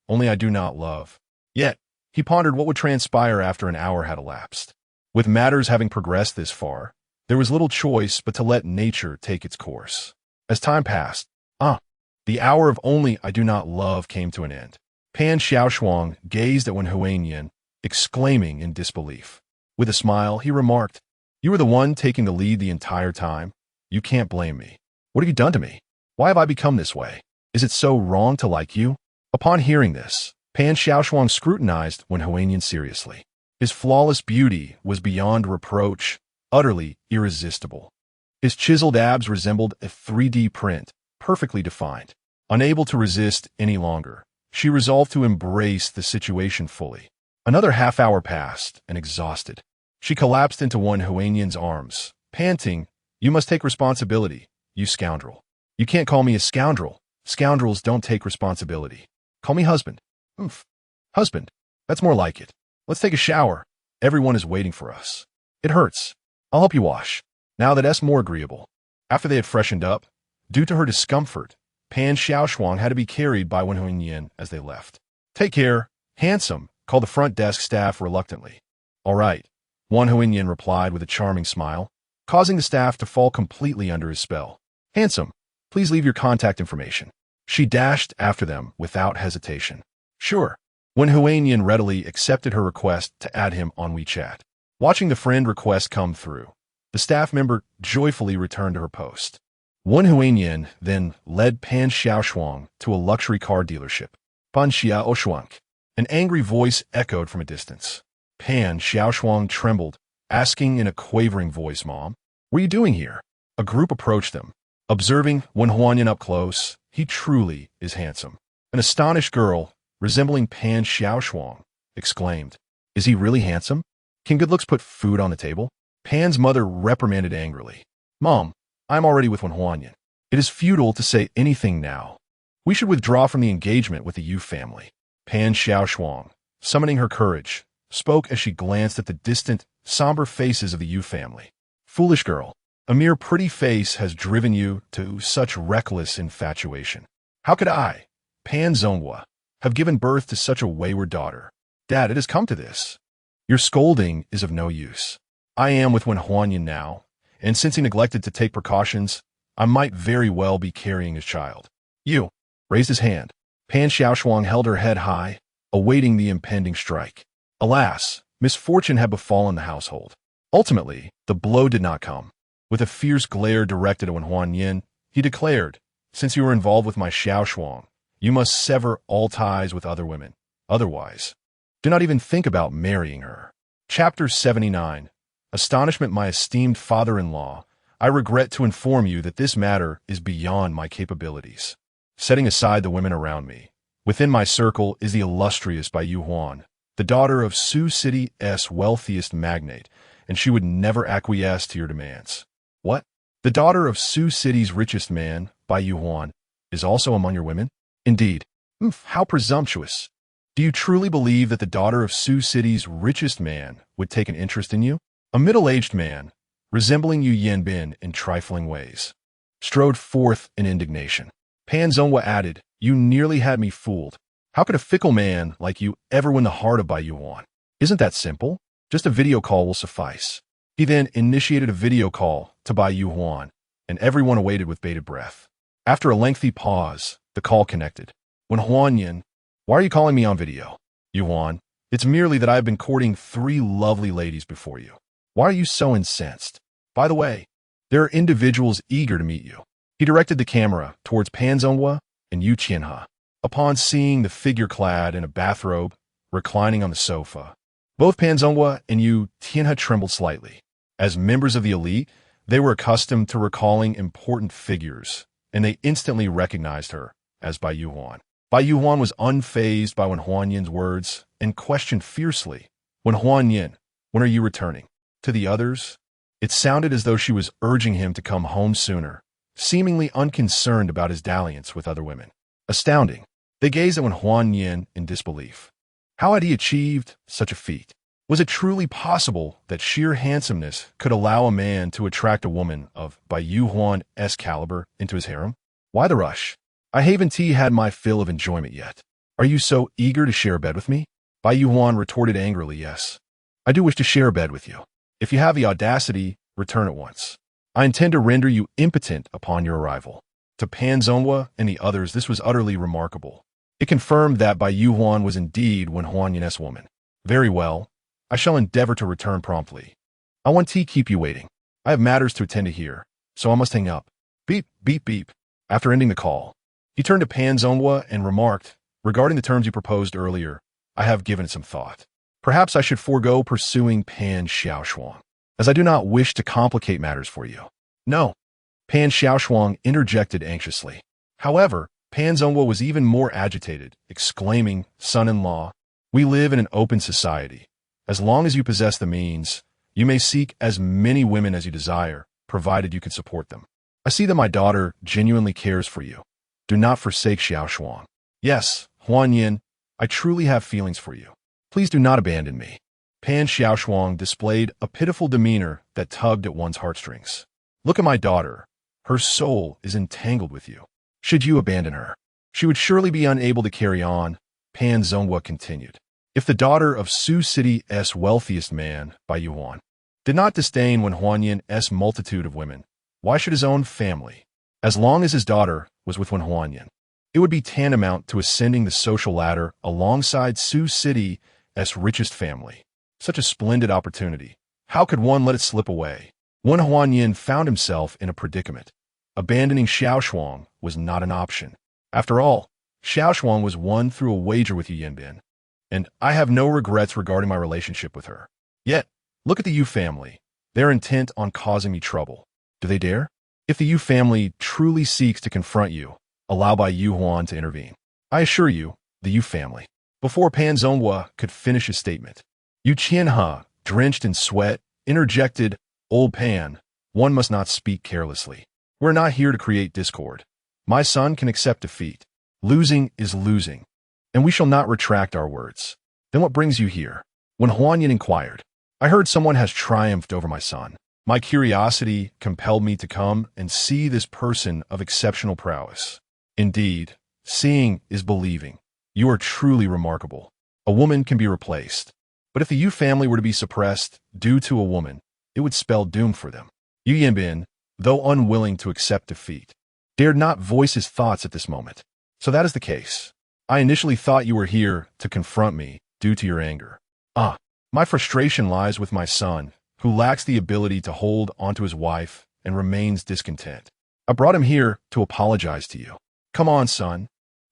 Only I do not love. Yet, he pondered what would transpire after an hour had elapsed. With matters having progressed this far, there was little choice but to let nature take its course. As time passed, the hour of only I do not love came to an end. Pan Xiaoshuang gazed at Wen Huanyin, exclaiming in disbelief. With a smile, he remarked, You were the one taking the lead the entire time. You can't blame me. What have you done to me? Why have I become this way? Is it so wrong to like you? Upon hearing this, Pan Xiaoshuang scrutinized Wen Huanyin seriously. His flawless beauty was beyond reproach, utterly irresistible. His chiseled abs resembled a 3D print, perfectly defined. Unable to resist any longer, she resolved to embrace the situation fully. Another half-hour passed, and exhausted, she collapsed into Wen Huanyin's arms, panting, You must take responsibility, you scoundrel. You can't call me a scoundrel. Scoundrels don't take responsibility. Call me husband. Oomph. Husband. That's more like it. Let's take a shower. Everyone is waiting for us. It hurts. I'll help you wash. Now that's more agreeable. After they had freshened up, due to her discomfort, Pan Xiaoshuang had to be carried by Wen Huanyin as they left. Take care, handsome, called the front desk staff reluctantly. All right, Wen Huanyin replied with a charming smile, causing the staff to fall completely under his spell. Handsome, please leave your contact information. She dashed after them without hesitation. Sure. Wen Huanyin readily accepted her request to add him on WeChat. Watching the friend request come through, The staff member joyfully returned to her post. Wen Huinyan then led Pan Xiaoshuang to a luxury car dealership. Pan Xiaoshuang. An angry voice echoed from a distance. Pan Xiaoshuang trembled, asking in a quavering voice, "Mom, what are you doing here?" A group approached them. Observing Wen Huanyan up close, he truly is handsome. An astonished girl, resembling Pan Xiaoshuang, exclaimed, "Is he really handsome? Can good looks put food on the table?" Pan's mother reprimanded angrily. "Mom, I'm already with Wen Huanyan. It is futile to say anything now. We should withdraw from the engagement with the Yu family." Pan Xiaoshuang, summoning her courage, spoke as she glanced at the distant, somber faces of the Yu family. "Foolish girl, a mere pretty face has driven you to such reckless infatuation. How could I, Pan Zhonghua, have given birth to such a wayward daughter? Dad, it has come to this. Your scolding is of no use. I am with Wen Huanyan now, and since he neglected to take precautions, I might very well be carrying his child." Yu raised his hand. Pan Xiaoshuang held her head high, awaiting the impending strike. Alas, misfortune had befallen the household. Ultimately, the blow did not come. With a fierce glare directed at Wen Huanyan, he declared, "Since you are involved with my Xiaoshuang, you must sever all ties with other women. Otherwise, do not even think about marrying her." Chapter 79. Astonishment. My esteemed father-in-law, I regret to inform you that this matter is beyond my capabilities. Setting aside the women around me, within my circle is the illustrious Bai Yuhuan, the daughter of Sioux City's wealthiest magnate, and she would never acquiesce to your demands. What? The daughter of Sioux City's richest man, Bai Yuhuan, is also among your women? Indeed. How presumptuous. Do you truly believe that the daughter of Sioux City's richest man would take an interest in you? A middle-aged man, resembling Yu Yanbin in trifling ways, strode forth in indignation. Pan Zhonghua added, "You nearly had me fooled. How could a fickle man like you ever win the heart of Bai Yuhuan? Isn't that simple? Just a video call will suffice." He then initiated a video call to Bai Yuhuan, and everyone awaited with bated breath. After a lengthy pause, the call connected. "Wen Huanyan, why are you calling me on video?" "Yuhuan, it's merely that I have been courting 3 lovely ladies before you. Why are you so incensed? By the way, there are individuals eager to meet you." He directed the camera towards Pan Zhonghua and Yu Qianhe. Upon seeing the figure clad in a bathrobe reclining on the sofa, both Pan Zhonghua and Yu Qianhe trembled slightly. As members of the elite, they were accustomed to recalling important figures, and they instantly recognized her as Bai Yuhuan. Bai Yuhuan was unfazed by Wen Huanyan's words and questioned fiercely, "Wen Huanyan, when are you returning?" To the others, it sounded as though she was urging him to come home sooner, seemingly unconcerned about his dalliance with other women. Astounding. They gazed at Wen Huanyan in disbelief. How had he achieved such a feat? Was it truly possible that sheer handsomeness could allow a man to attract a woman of Bai Yuhuan's caliber into his harem? Why the rush? I haven't had my fill of enjoyment yet. Are you so eager to share a bed with me? Bai Yuhuan retorted angrily, "Yes. I do wish to share a bed with you. If you have the audacity, return at once. I intend to render you impotent upon your arrival." To Pan Zhonghua and the others, this was utterly remarkable. It confirmed that Bai Yuhuan was indeed Wen Huanyan's woman. "Very well. I shall endeavor to return promptly. I won't keep you waiting. I have matters to attend to here, so I must hang up." Beep, beep, beep. After ending the call, he turned to Pan Zhonghua and remarked, "Regarding the terms you proposed earlier, I have given it some thought. Perhaps I should forego pursuing Pan Xiaoshuang, as I do not wish to complicate matters for you." "No," Pan Xiaoshuang interjected anxiously. However, Pan Zhonghua was even more agitated, exclaiming, "Son-in-law, we live in an open society. As long as you possess the means, you may seek as many women as you desire, provided you can support them. I see that my daughter genuinely cares for you. Do not forsake Xiaoshuang. Yes, Huanyan, I truly have feelings for you. Please do not abandon me." Pan Xiaoshuang displayed a pitiful demeanor that tugged at one's heartstrings. "Look at my daughter. Her soul is entangled with you. Should you abandon her, she would surely be unable to carry on," Pan Zhonghua continued. "If the daughter of Sioux City's wealthiest man, Bai Yuhuan, did not disdain Wen Huanyan's multitude of women, why should his own family? As long as his daughter was with Wen Huanyan, it would be tantamount to ascending the social ladder alongside Sioux City's richest family. Such a splendid opportunity. How could one let it slip away?" Wen Huanyin found himself in a predicament. Abandoning Xiao Shuang was not an option. After all, Xiao Shuang was won through a wager with Yu Yanbin, and I have no regrets regarding my relationship with her. Yet, look at the Yu family. They're intent on causing me trouble. Do they dare? If the Yu family truly seeks to confront you, allow Bai Yu Huan to intervene. I assure you, the Yu family. Before Pan Zonghua could finish his statement, Yu Qianhe, drenched in sweat, interjected, "Old Pan, one must not speak carelessly. We're not here to create discord. My son can accept defeat. Losing is losing, and we shall not retract our words. Then what brings you here?" When Huanyin inquired, "I heard someone has triumphed over my son. My curiosity compelled me to come and see this person of exceptional prowess. Indeed, seeing is believing. You are truly remarkable. A woman can be replaced. But if the Yu family were to be suppressed due to a woman, it would spell doom for them." Yu Yanbin, though unwilling to accept defeat, dared not voice his thoughts at this moment. "So that is the case. I initially thought you were here to confront me due to your anger. My frustration lies with my son, who lacks the ability to hold onto his wife and remains discontent. I brought him here to apologize to you. Come on, son.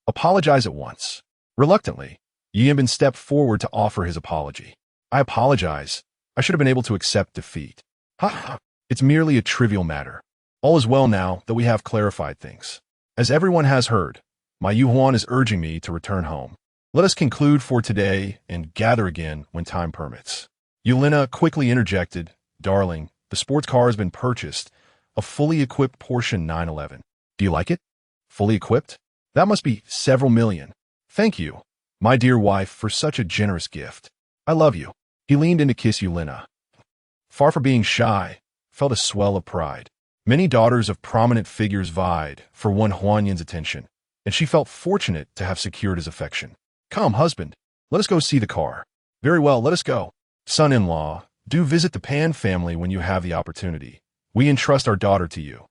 Apologize at once." Reluctantly, Yu Yanbin stepped forward to offer his apology. "I apologize. I should have been able to accept defeat. Ha! It's merely a trivial matter. All is well now that we have clarified things. As everyone has heard, my Yu Huan is urging me to return home. Let us conclude for today and gather again when time permits." Yulina quickly interjected, "Darling, the sports car has been purchased, a fully equipped Porsche 911. Do you like it? Fully equipped? That must be several million. Thank you, my dear wife, for such a generous gift. I love you." He leaned in to kiss Yulina. Far from being shy, felt a swell of pride. Many daughters of prominent figures vied for Wen Huanyin's attention, and she felt fortunate to have secured his affection. "Come, husband, let us go see the car." "Very well, let us go." "Son-in-law, do visit the Pan family when you have the opportunity. We entrust our daughter to you."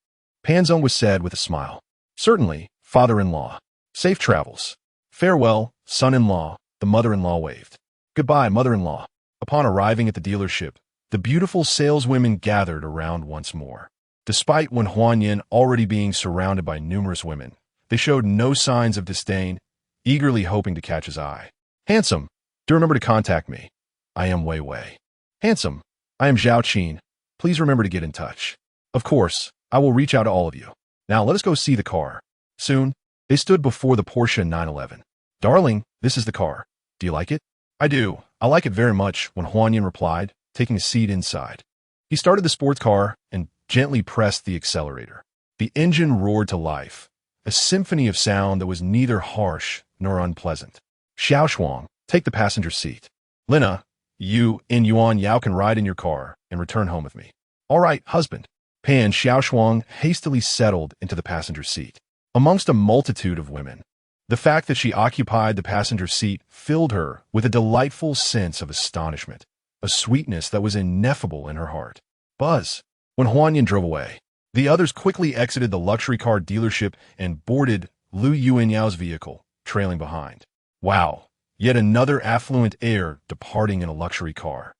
Panzong was said with a smile. "Certainly, father-in-law. Safe travels." "Farewell, son-in-law," the mother-in-law waved. "Goodbye, mother-in-law." Upon arriving at the dealership, the beautiful saleswomen gathered around once more. Despite Wen Huanyin already being surrounded by numerous women, they showed no signs of disdain, eagerly hoping to catch his eye. "Handsome, do remember to contact me. I am Wei Wei." "Handsome, I am Zhao Qin. Please remember to get in touch." "Of course, I will reach out to all of you. Now let us go see the car." Soon, they stood before the Porsche 911. "Darling, this is the car. Do you like it?" "I do. I like it very much," Wen Huanyin replied, taking a seat inside. He started the sports car and gently pressed the accelerator. The engine roared to life, a symphony of sound that was neither harsh nor unpleasant. "Xiao Shuang, take the passenger seat. Lina, you and Yuan Yao can ride in your car and return home with me." "All right, husband." Pan Xiao Shuang hastily settled into the passenger seat. Amongst a multitude of women, the fact that she occupied the passenger seat filled her with a delightful sense of astonishment, a sweetness that was ineffable in her heart. Buzz. When Huanyin drove away, the others quickly exited the luxury car dealership and boarded Lu Yuanyao's vehicle, trailing behind. Wow, yet another affluent heir departing in a luxury car.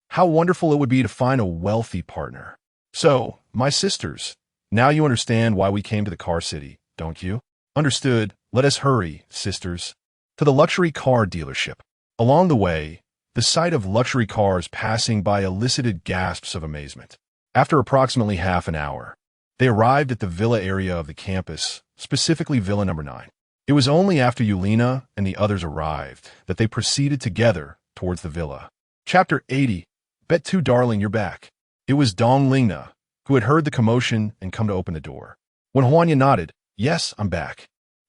How wonderful it would be to find a wealthy partner. "So, my sisters, now you understand why we came to the car city, don't you?" "Understood. Let us hurry, sisters." To the luxury car dealership. Along the way, the sight of luxury cars passing by elicited gasps of amazement. After approximately half an hour, they arrived at the villa area of the campus, specifically Villa Number 9. It was only after Yulina and the others arrived that they proceeded together towards the villa. Chapter 80. Bet too, darling, you're back. It was Dong Lingna, who had heard the commotion and come to open the door. When Huanya nodded, "Yes, I'm back."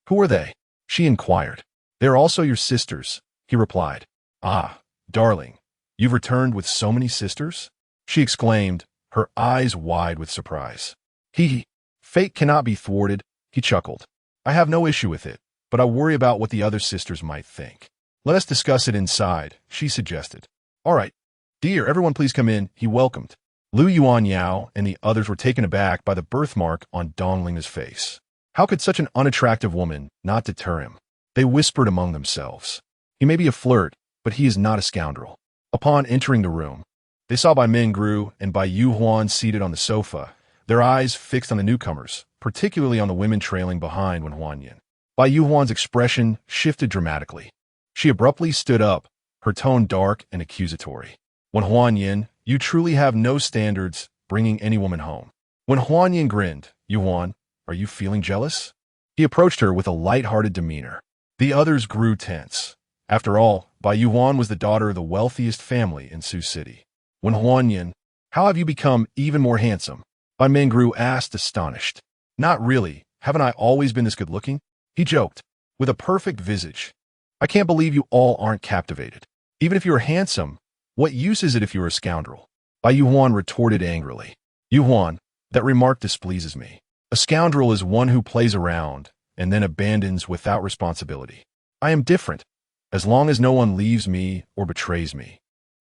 "Who are they?" she inquired. "They're also your sisters," he replied. "Ah, darling, you've returned with so many sisters?" she exclaimed, her eyes wide with surprise. Fate cannot be thwarted," he chuckled. "I have no issue with it, but I worry about what the other sisters might think." "Let us discuss it inside," she suggested. "All right. Dear, everyone please come in," he welcomed. Lu Yuanyao and the others were taken aback by the birthmark on Dong Lingna's face. How could such an unattractive woman not deter him? They whispered among themselves. "He may be a flirt, but he is not a scoundrel." Upon entering the room, They saw Bai Mingru and Bai Yuhuan seated on the sofa, their eyes fixed on the newcomers, particularly on the women trailing behind Wen Huanyin. Bai Yuhuan's expression shifted dramatically. She abruptly stood up, her tone dark and accusatory. Wen Huanyin, you truly have no standards, bringing any woman home. Wen Huanyin grinned. Yuhuan, are you feeling jealous? He approached her with a light-hearted demeanor. The others grew tense. After all, Bai Yuhuan was the daughter of the wealthiest family in Sioux City. Wen Huanyin, how have you become even more handsome? Bai Mingru asked, astonished. Not really. Haven't I always been this good-looking? He joked, with a perfect visage. I can't believe you all aren't captivated. Even if you are handsome, what use is it if you are a scoundrel? Bai Yuhuan retorted angrily. Yuhuan, that remark displeases me. A scoundrel is one who plays around and then abandons without responsibility. I am different, as long as no one leaves me or betrays me.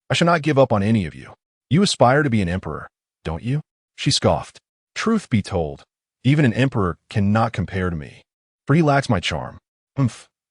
I shall not give up on any of you. You aspire to be an emperor, don't you? She scoffed. Truth be told, even an emperor cannot compare to me, for he lacks my charm.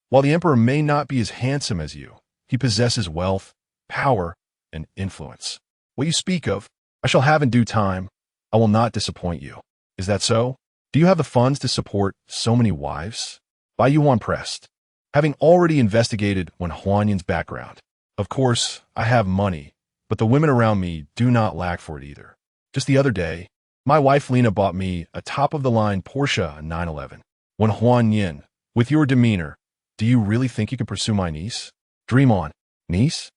While the emperor may not be as handsome as you, he possesses wealth, power, and influence. What you speak of, I shall have in due time. I will not disappoint you. Is that so? Do you have the funds to support so many wives? Bai Yuan pressed, having already investigated Wen Huanyin's background. Of course, I have money, but the women around me do not lack for it either. Just the other day, my wife Lena bought me a top-of-the-line Porsche 911. Wen Huanyin, with your demeanor, do you really think you can pursue my niece? Dream on. Niece?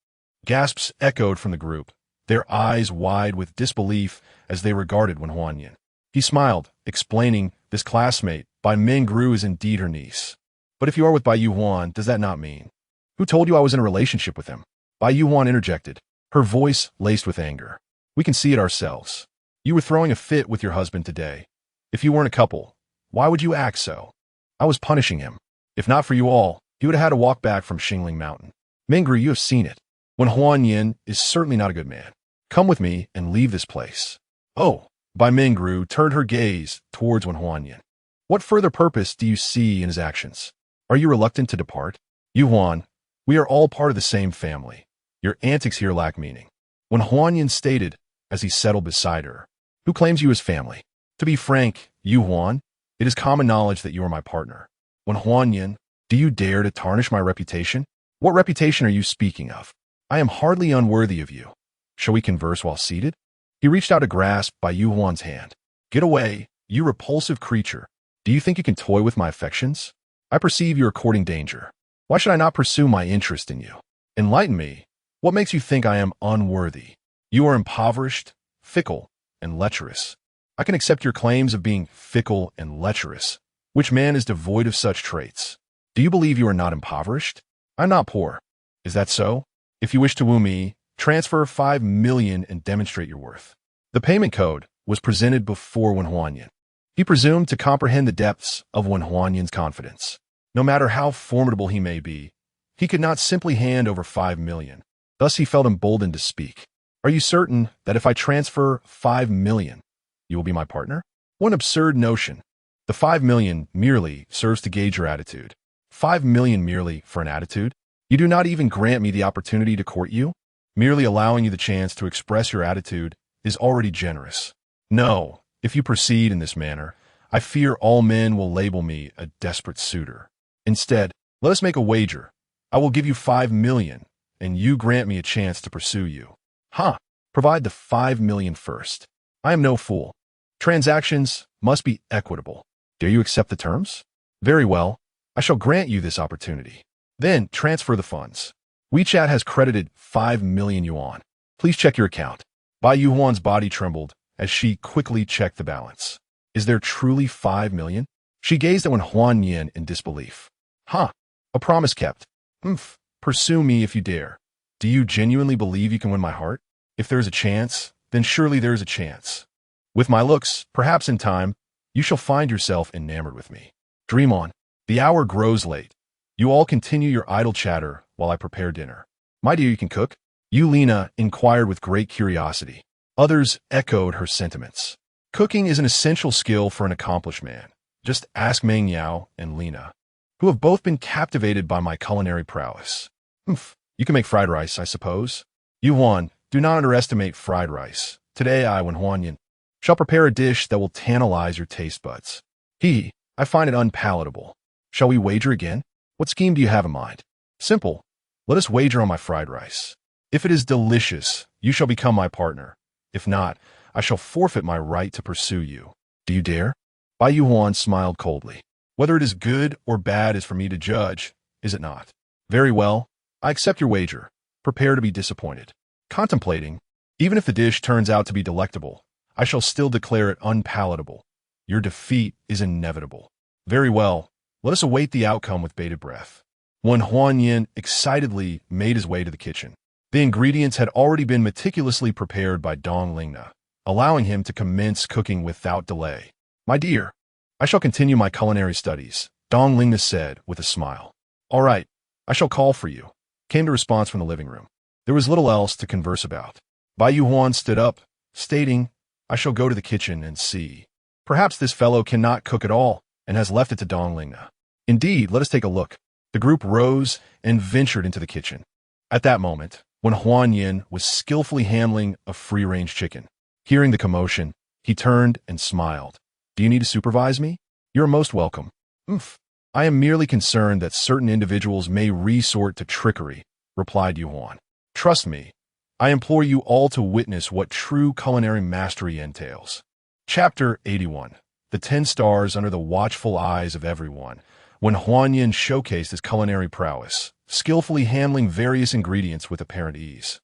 Gasps echoed from the group, their eyes wide with disbelief as they regarded Wen Huanyin. He smiled, explaining, this classmate, Bai Mingru, is indeed her niece. But if you are with Bai Yuhuan, does that not mean? Who told you I was in a relationship with him? Bai Yuhuan interjected, her voice laced with anger. We can see it ourselves. You were throwing a fit with your husband today. If you weren't a couple, why would you act so? I was punishing him. If not for you all, he would have had to walk back from Xingling Mountain. Mingru, you have seen it. Wen Huanyin is certainly not a good man. Come with me and leave this place. Oh. Bai Mingru turned her gaze towards Wen Huanyin. What further purpose do you see in his actions? Are you reluctant to depart? Yuhuan, we are all part of the same family. Your antics here lack meaning. Wen Huanyin stated as he settled beside her. Who claims you as family? To be frank, Yuhuan, it is common knowledge that you are my partner. Wen Huanyin, do you dare to tarnish my reputation? What reputation are you speaking of? I am hardly unworthy of you. Shall we converse while seated? He reached out a grasp Bai Yuhuan's hand. Get away, you repulsive creature. Do you think you can toy with my affections? I perceive you are courting danger. Why should I not pursue my interest in you? Enlighten me. What makes you think I am unworthy? You are impoverished, fickle, and lecherous. I can accept your claims of being fickle and lecherous. Which man is devoid of such traits? Do you believe you are not impoverished? I'm not poor. Is that so? If you wish to woo me, transfer 5 million and demonstrate your worth. The payment code was presented before Wen Huanyin. He presumed to comprehend the depths of Wen Huanyin's confidence. No matter how formidable he may be, he could not simply hand over 5 million. Thus he felt emboldened to speak. Are you certain that if I transfer 5 million, you will be my partner? What an absurd notion. The 5 million merely serves to gauge your attitude. 5 million merely for an attitude? You do not even grant me the opportunity to court you? Merely allowing you the chance to express your attitude is already generous. No, if you proceed in this manner, I fear all men will label me a desperate suitor. Instead, let us make a wager. I will give you 5 million, and you grant me a chance to pursue you. Provide the 5 million first. I am no fool. Transactions must be equitable. Dare you accept the terms? Very well. I shall grant you this opportunity. Then transfer the funds. WeChat has credited 5 million yuan. Please check your account. Bai Yuhuan's body trembled as she quickly checked the balance. Is there truly 5 million? She gazed at Wen Huanyin in disbelief. A promise kept. Pursue me if you dare. Do you genuinely believe you can win my heart? If there is a chance, then surely there is a chance. With my looks, perhaps in time, you shall find yourself enamored with me. Dream on. The hour grows late. You all continue your idle chatter while I prepare dinner. My dear, you can cook? Lena inquired with great curiosity. Others echoed her sentiments. Cooking is an essential skill for an accomplished man. Just ask Meng Yao and Lena, who have both been captivated by my culinary prowess. You can make fried rice, I suppose. Yuhuan, Do not underestimate fried rice. Today I, Wen Huanyan, shall prepare a dish that will tantalize your taste buds. I find it unpalatable. Shall we wager again? What scheme do you have in mind? Simple. Let us wager on my fried rice. If it is delicious, you shall become my partner. If not, I shall forfeit my right to pursue you. Do you dare? Bai Yuan smiled coldly. Whether it is good or bad is for me to judge, is it not? Very well. I accept your wager. Prepare to be disappointed. Contemplating, even if the dish turns out to be delectable, I shall still declare it unpalatable. Your defeat is inevitable. Very well. Let us await the outcome with bated breath. Wen Huanyan excitedly made his way to the kitchen. The ingredients had already been meticulously prepared by Dong Lingna, allowing him to commence cooking without delay. My dear, I shall continue my culinary studies, Dong Lingna said with a smile. All right, I shall call for you, came the response from the living room. There was little else to converse about. Bai Yuan stood up, stating, I shall go to the kitchen and see. Perhaps this fellow cannot cook at all and has left it to Dong Lingna. Indeed, let us take a look. The group rose and ventured into the kitchen. At that moment, when Huanyan was skillfully handling a free-range chicken, hearing the commotion, he turned and smiled. Do you need to supervise me? You're most welcome. I am merely concerned that certain individuals may resort to trickery, replied Yuan. Trust me, I implore you all to witness what true culinary mastery entails. Chapter 81. The 10 Stars Under the Watchful Eyes of Everyone. When Huanyan showcased his culinary prowess, skillfully handling various ingredients with apparent ease.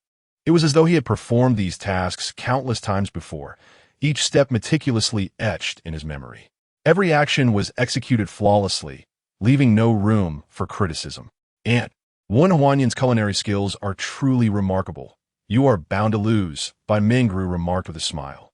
It was as though he had performed these tasks countless times before, each step meticulously etched in his memory. Every action was executed flawlessly, leaving no room for criticism. And Wen Huanyan's culinary skills are truly remarkable. You are bound to lose, Bai Mingru remarked with a smile.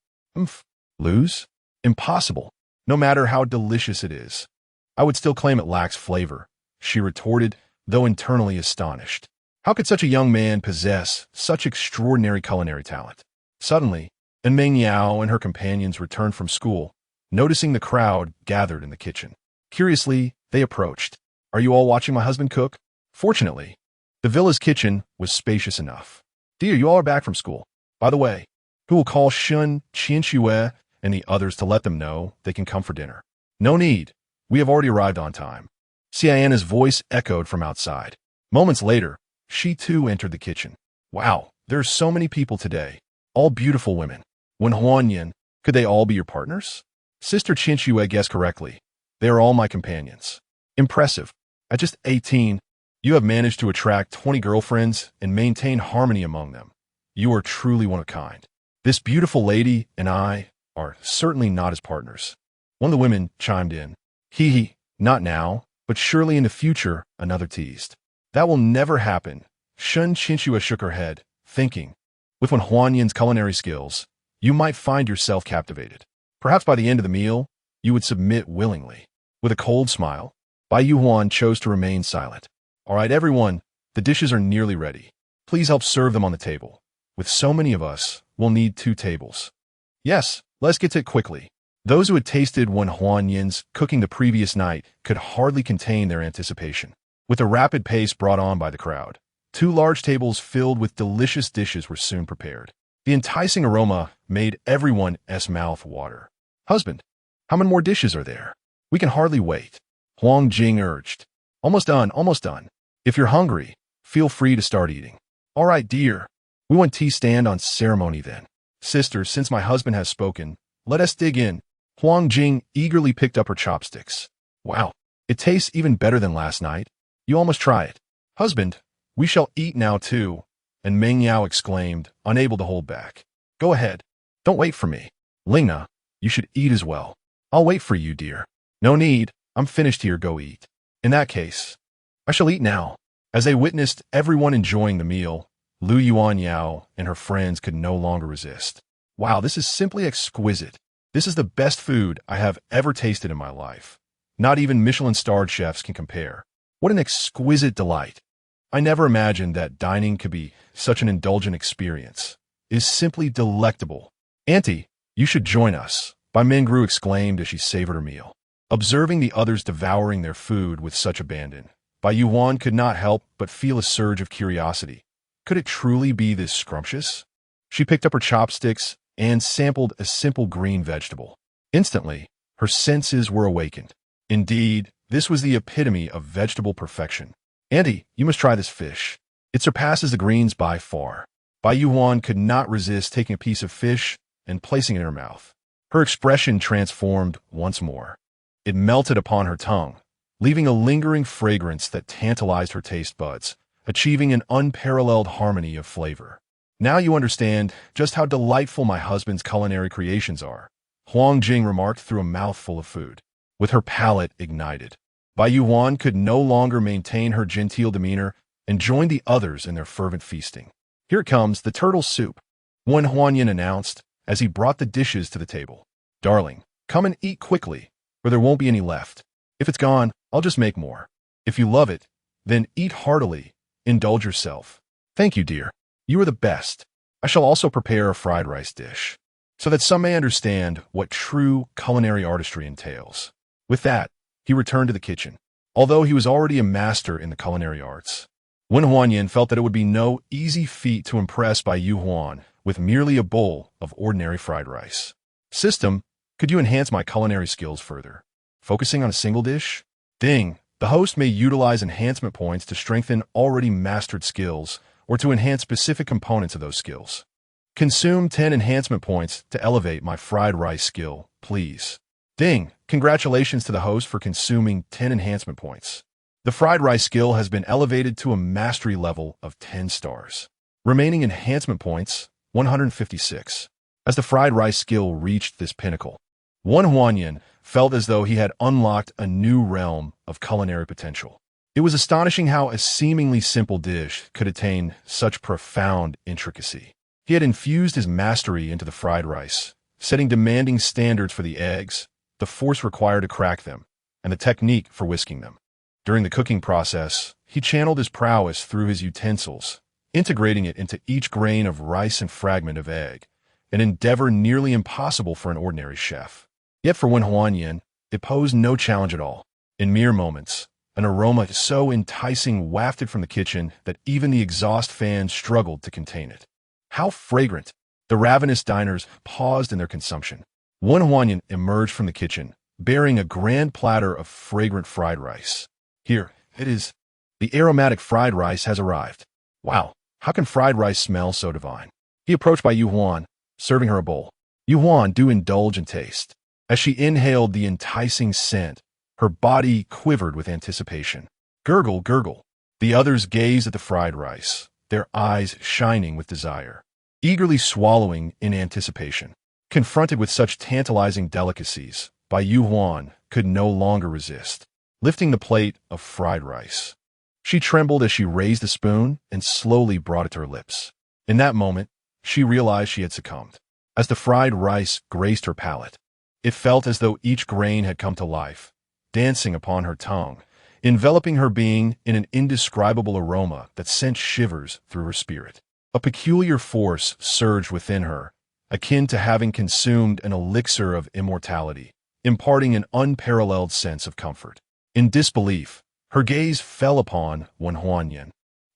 Lose? Impossible. No matter how delicious it is. I would still claim it lacks flavor, she retorted, though internally astonished. How could such a young man possess such extraordinary culinary talent? Suddenly, Meng Yao and her companions returned from school, noticing the crowd gathered in the kitchen. Curiously, they approached. Are you all watching my husband cook? Fortunately, the villa's kitchen was spacious enough. Dear, you all are back from school. By the way, who will call Shun, Qianxue, and the others to let them know they can come for dinner? No need. We have already arrived on time. Xiana's voice echoed from outside. Moments later, she too entered the kitchen. Wow, there are so many people today. All beautiful women. Wen Huanyan, could they all be your partners? Sister Qianxue guessed correctly. They are all my companions. Impressive. At just 18, you have managed to attract 20 girlfriends and maintain harmony among them. You are truly one of a kind. This beautiful lady and I are certainly not as partners. One of the women chimed in. Not now, but surely in the future, another teased. That will never happen. Shun Qianxue shook her head, thinking, with Wen Huanyan's culinary skills, you might find yourself captivated. Perhaps by the end of the meal, you would submit willingly. With a cold smile, Bai Yuan chose to remain silent. All right, everyone, the dishes are nearly ready. Please help serve them on the table. With so many of us, we'll need 2 tables. Yes, let's get to it quickly. Those who had tasted Wen Huanyan's cooking the previous night could hardly contain their anticipation. With the rapid pace brought on by the crowd, 2 large tables filled with delicious dishes were soon prepared. The enticing aroma made everyone's mouth water. Husband, how many more dishes are there? We can hardly wait. Huang Jing urged. Almost done, almost done. If you're hungry, feel free to start eating. All right, dear. We want tea stand on ceremony then. Sister, since my husband has spoken, let us dig in. Huang Jing eagerly picked up her chopsticks. Wow, it tastes even better than last night. You all must try it. Husband, we shall eat now too, and Meng Yao exclaimed, unable to hold back. Go ahead. Don't wait for me. Lingna, you should eat as well. I'll wait for you, dear. No need. I'm finished here. Go eat. In that case, I shall eat now. As they witnessed everyone enjoying the meal, Lu Yuan Yao and her friends could no longer resist. Wow, this is simply exquisite. This is the best food I have ever tasted in my life. Not even Michelin-starred chefs can compare. What an exquisite delight. I never imagined that dining could be such an indulgent experience. It is simply delectable. Auntie, you should join us, Bai Mingru exclaimed as she savored her meal. Observing the others devouring their food with such abandon, Bai Yuan could not help but feel a surge of curiosity. Could it truly be this scrumptious? She picked up her chopsticks and sampled a simple green vegetable. Instantly, her senses were awakened. Indeed, this was the epitome of vegetable perfection. "Auntie, you must try this fish. It surpasses the greens by far." Bai Yuan could not resist taking a piece of fish and placing it in her mouth. Her expression transformed once more. It melted upon her tongue, leaving a lingering fragrance that tantalized her taste buds, achieving an unparalleled harmony of flavor. "Now you understand just how delightful my husband's culinary creations are," Huang Jing remarked through a mouthful of food. With her palate ignited, Bai Yuan could no longer maintain her genteel demeanor and joined the others in their fervent feasting. "Here comes the turtle soup," Wen Huanyan announced as he brought the dishes to the table. "Darling, come and eat quickly, or there won't be any left. If it's gone, I'll just make more. If you love it, then eat heartily, indulge yourself." "Thank you, dear. You are the best. I shall also prepare a fried rice dish, so that some may understand what true culinary artistry entails." With that, he returned to the kitchen. Although he was already a master in the culinary arts, Wen Huanyan felt that it would be no easy feat to impress Bai Yuan with merely a bowl of ordinary fried rice. "System, could you enhance my culinary skills further? Focusing on a single dish?" Ding! The host may utilize enhancement points to strengthen already mastered skills or to enhance specific components of those skills. "Consume 10 enhancement points to elevate my fried rice skill, please." Ding! Congratulations to the host for consuming 10 enhancement points. The fried rice skill has been elevated to a mastery level of 10 stars. Remaining enhancement points, 156. As the fried rice skill reached this pinnacle, Wen Huanyan felt as though he had unlocked a new realm of culinary potential. It was astonishing how a seemingly simple dish could attain such profound intricacy. He had infused his mastery into the fried rice, setting demanding standards for the eggs, the force required to crack them, and the technique for whisking them. During the cooking process, he channeled his prowess through his utensils, integrating it into each grain of rice and fragment of egg, an endeavor nearly impossible for an ordinary chef. Yet for Wen Huanyan, it posed no challenge at all. In mere moments, an aroma so enticing wafted from the kitchen that even the exhaust fan struggled to contain it. How fragrant! The ravenous diners paused in their consumption. Wen Huanyan emerged from the kitchen, bearing a grand platter of fragrant fried rice. "Here, it is. The aromatic fried rice has arrived. Wow, how can fried rice smell so divine?" He approached Bai Yuan, serving her a bowl. "Yuan, do indulge and taste." As she inhaled the enticing scent, her body quivered with anticipation. Gurgle, gurgle. The others gazed at the fried rice, their eyes shining with desire, eagerly swallowing in anticipation. Confronted with such tantalizing delicacies, Bai Yuan could no longer resist, lifting the plate of fried rice. She trembled as she raised the spoon and slowly brought it to her lips. In that moment, she realized she had succumbed. As the fried rice graced her palate, it felt as though each grain had come to life, dancing upon her tongue, enveloping her being in an indescribable aroma that sent shivers through her spirit. A peculiar force surged within her, akin to having consumed an elixir of immortality, imparting an unparalleled sense of comfort. In disbelief, her gaze fell upon Wen Huanyan,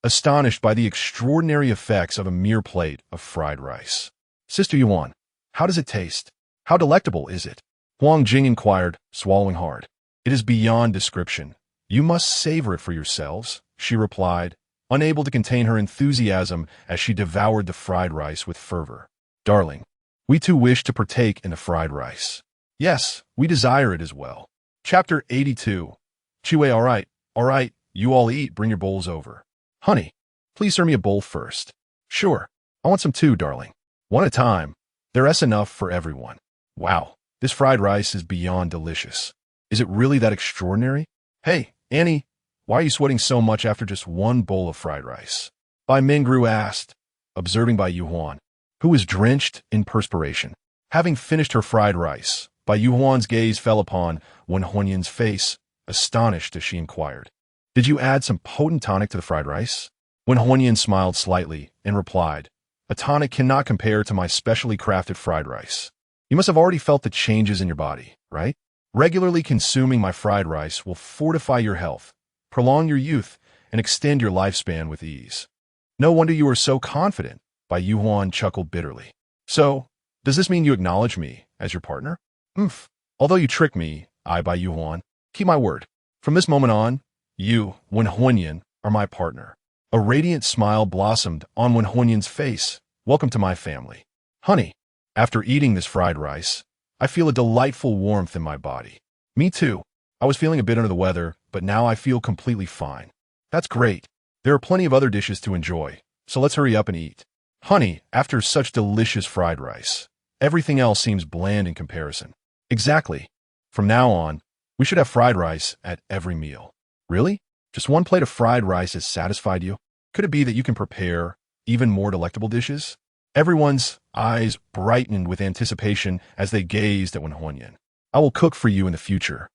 astonished by the extraordinary effects of a mere plate of fried rice. "Sister Yuan, how does it taste? How delectable is it?" Huang Jing inquired, swallowing hard. "It is beyond description. You must savor it for yourselves," she replied, unable to contain her enthusiasm as she devoured the fried rice with fervor. "Darling, we too wish to partake in the fried rice." "Yes, we desire it as well." Chapter 82. Chiwei, all right, you all eat, bring your bowls over. "Honey, please serve me a bowl first." "Sure, I want some too, darling." "One at a time. There's enough for everyone." "Wow, this fried rice is beyond delicious. Is it really that extraordinary?" "Hey, Annie, why are you sweating so much after just one bowl of fried rice?" Bai Mingru asked, observing Bai Yuan, who was drenched in perspiration. Having finished her fried rice, Bai Yuan's gaze fell upon Wen Huanyan's face, astonished as she inquired, "Did you add some potent tonic to the fried rice?" Wen Huanyan smiled slightly and replied, "A tonic cannot compare to my specially crafted fried rice. You must have already felt the changes in your body, right? Regularly consuming my fried rice will fortify your health, prolong your youth, and extend your lifespan with ease. No wonder you are so confident. Bai Yuhuan chuckled bitterly. So, does this mean you acknowledge me as your partner? Umph. Although you tricked me, I, Bai Yuhuan, keep my word. From this moment on, you, Wen Huanyan, are my partner. A radiant smile blossomed on Wen Huanyan's face. Welcome to my family. Honey, after eating this fried rice, I feel a delightful warmth in my body. Me too. I was feeling a bit under the weather, but now I feel completely fine. That's great. There are plenty of other dishes to enjoy, so let's hurry up and eat. Honey, after such delicious fried rice, everything else seems bland in comparison. Exactly. From now on, we should have fried rice at every meal. Really? Just one plate of fried rice has satisfied you? Could it be that you can prepare even more delectable dishes? Everyone's eyes brightened with anticipation as they gazed at Wen Huanyan. I will cook for you in the future.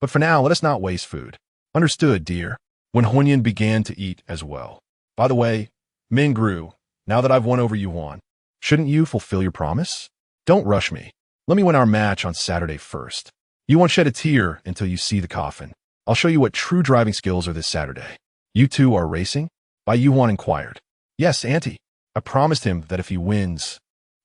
But for now, let us not waste food. Understood, dear. Wen Huanyan began to eat as well. By the way, Mingru, now that I've won over Yuan, shouldn't you fulfill your promise? Don't rush me. Let me win our match on Saturday first. You won't shed a tear until you see the coffin. I'll show you what true driving skills are this Saturday. You two are racing? Bai Yuan inquired. Yes, Auntie. I promised him that if he wins,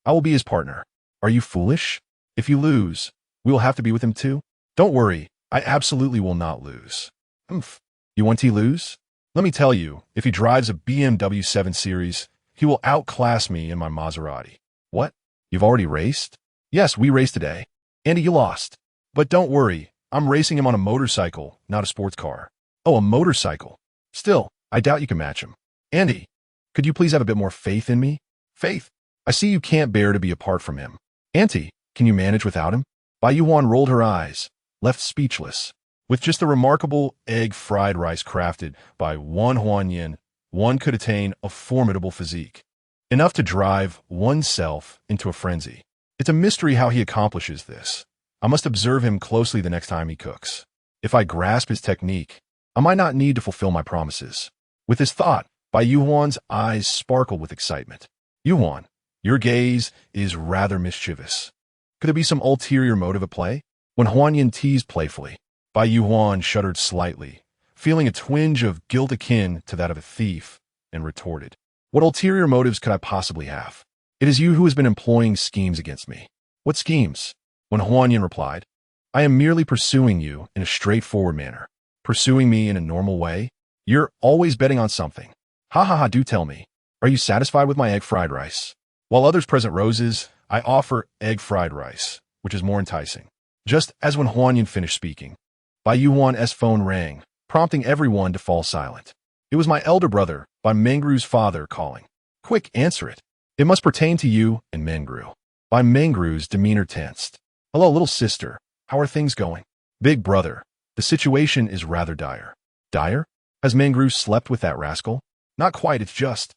I will be his partner. Are you foolish? If you lose, we will have to be with him too? Don't worry, I absolutely will not lose. Humph. You want to lose? Let me tell you, if he drives a BMW 7 Series, he will outclass me in my Maserati. What? You've already raced? Yes, we raced today. Andy, you lost. But don't worry, I'm racing him on a motorcycle, not a sports car. Oh, a motorcycle. Still, I doubt you can match him. Andy, could you please have a bit more faith in me? Faith? I see you can't bear to be apart from him. Auntie, can you manage without him? Bai Yuan rolled her eyes, left speechless. With just the remarkable egg fried rice crafted by Wen Huanyan, one could attain a formidable physique. Enough to drive oneself into a frenzy. It's a mystery how he accomplishes this. I must observe him closely the next time he cooks. If I grasp his technique, I might not need to fulfill my promises. With this thought, Bai Yuan's eyes sparkled with excitement. Yuan, your gaze is rather mischievous. Could there be some ulterior motive at play? Wen Huanyan teased playfully, Bai Yuan shuddered slightly, feeling a twinge of guilt akin to that of a thief, and retorted, What ulterior motives could I possibly have? It is you who has been employing schemes against me. What schemes? Wen Huanyan replied, I am merely pursuing you in a straightforward manner. Pursuing me in a normal way? You're always betting on something. Ha ha ha, do tell me. Are you satisfied with my egg fried rice? While others present roses, I offer egg fried rice, which is more enticing. Just as Wen Huanyan finished speaking, Bai Yuan's phone rang, prompting everyone to fall silent. It was my elder brother, Bai Mengru's father, calling. Quick, answer it. It must pertain to you and Mengru. Bai Mengru's demeanor tensed. Hello, little sister. How are things going? Big brother, the situation is rather dire. Dire? Has Mengru slept with that rascal? Not quite, it's just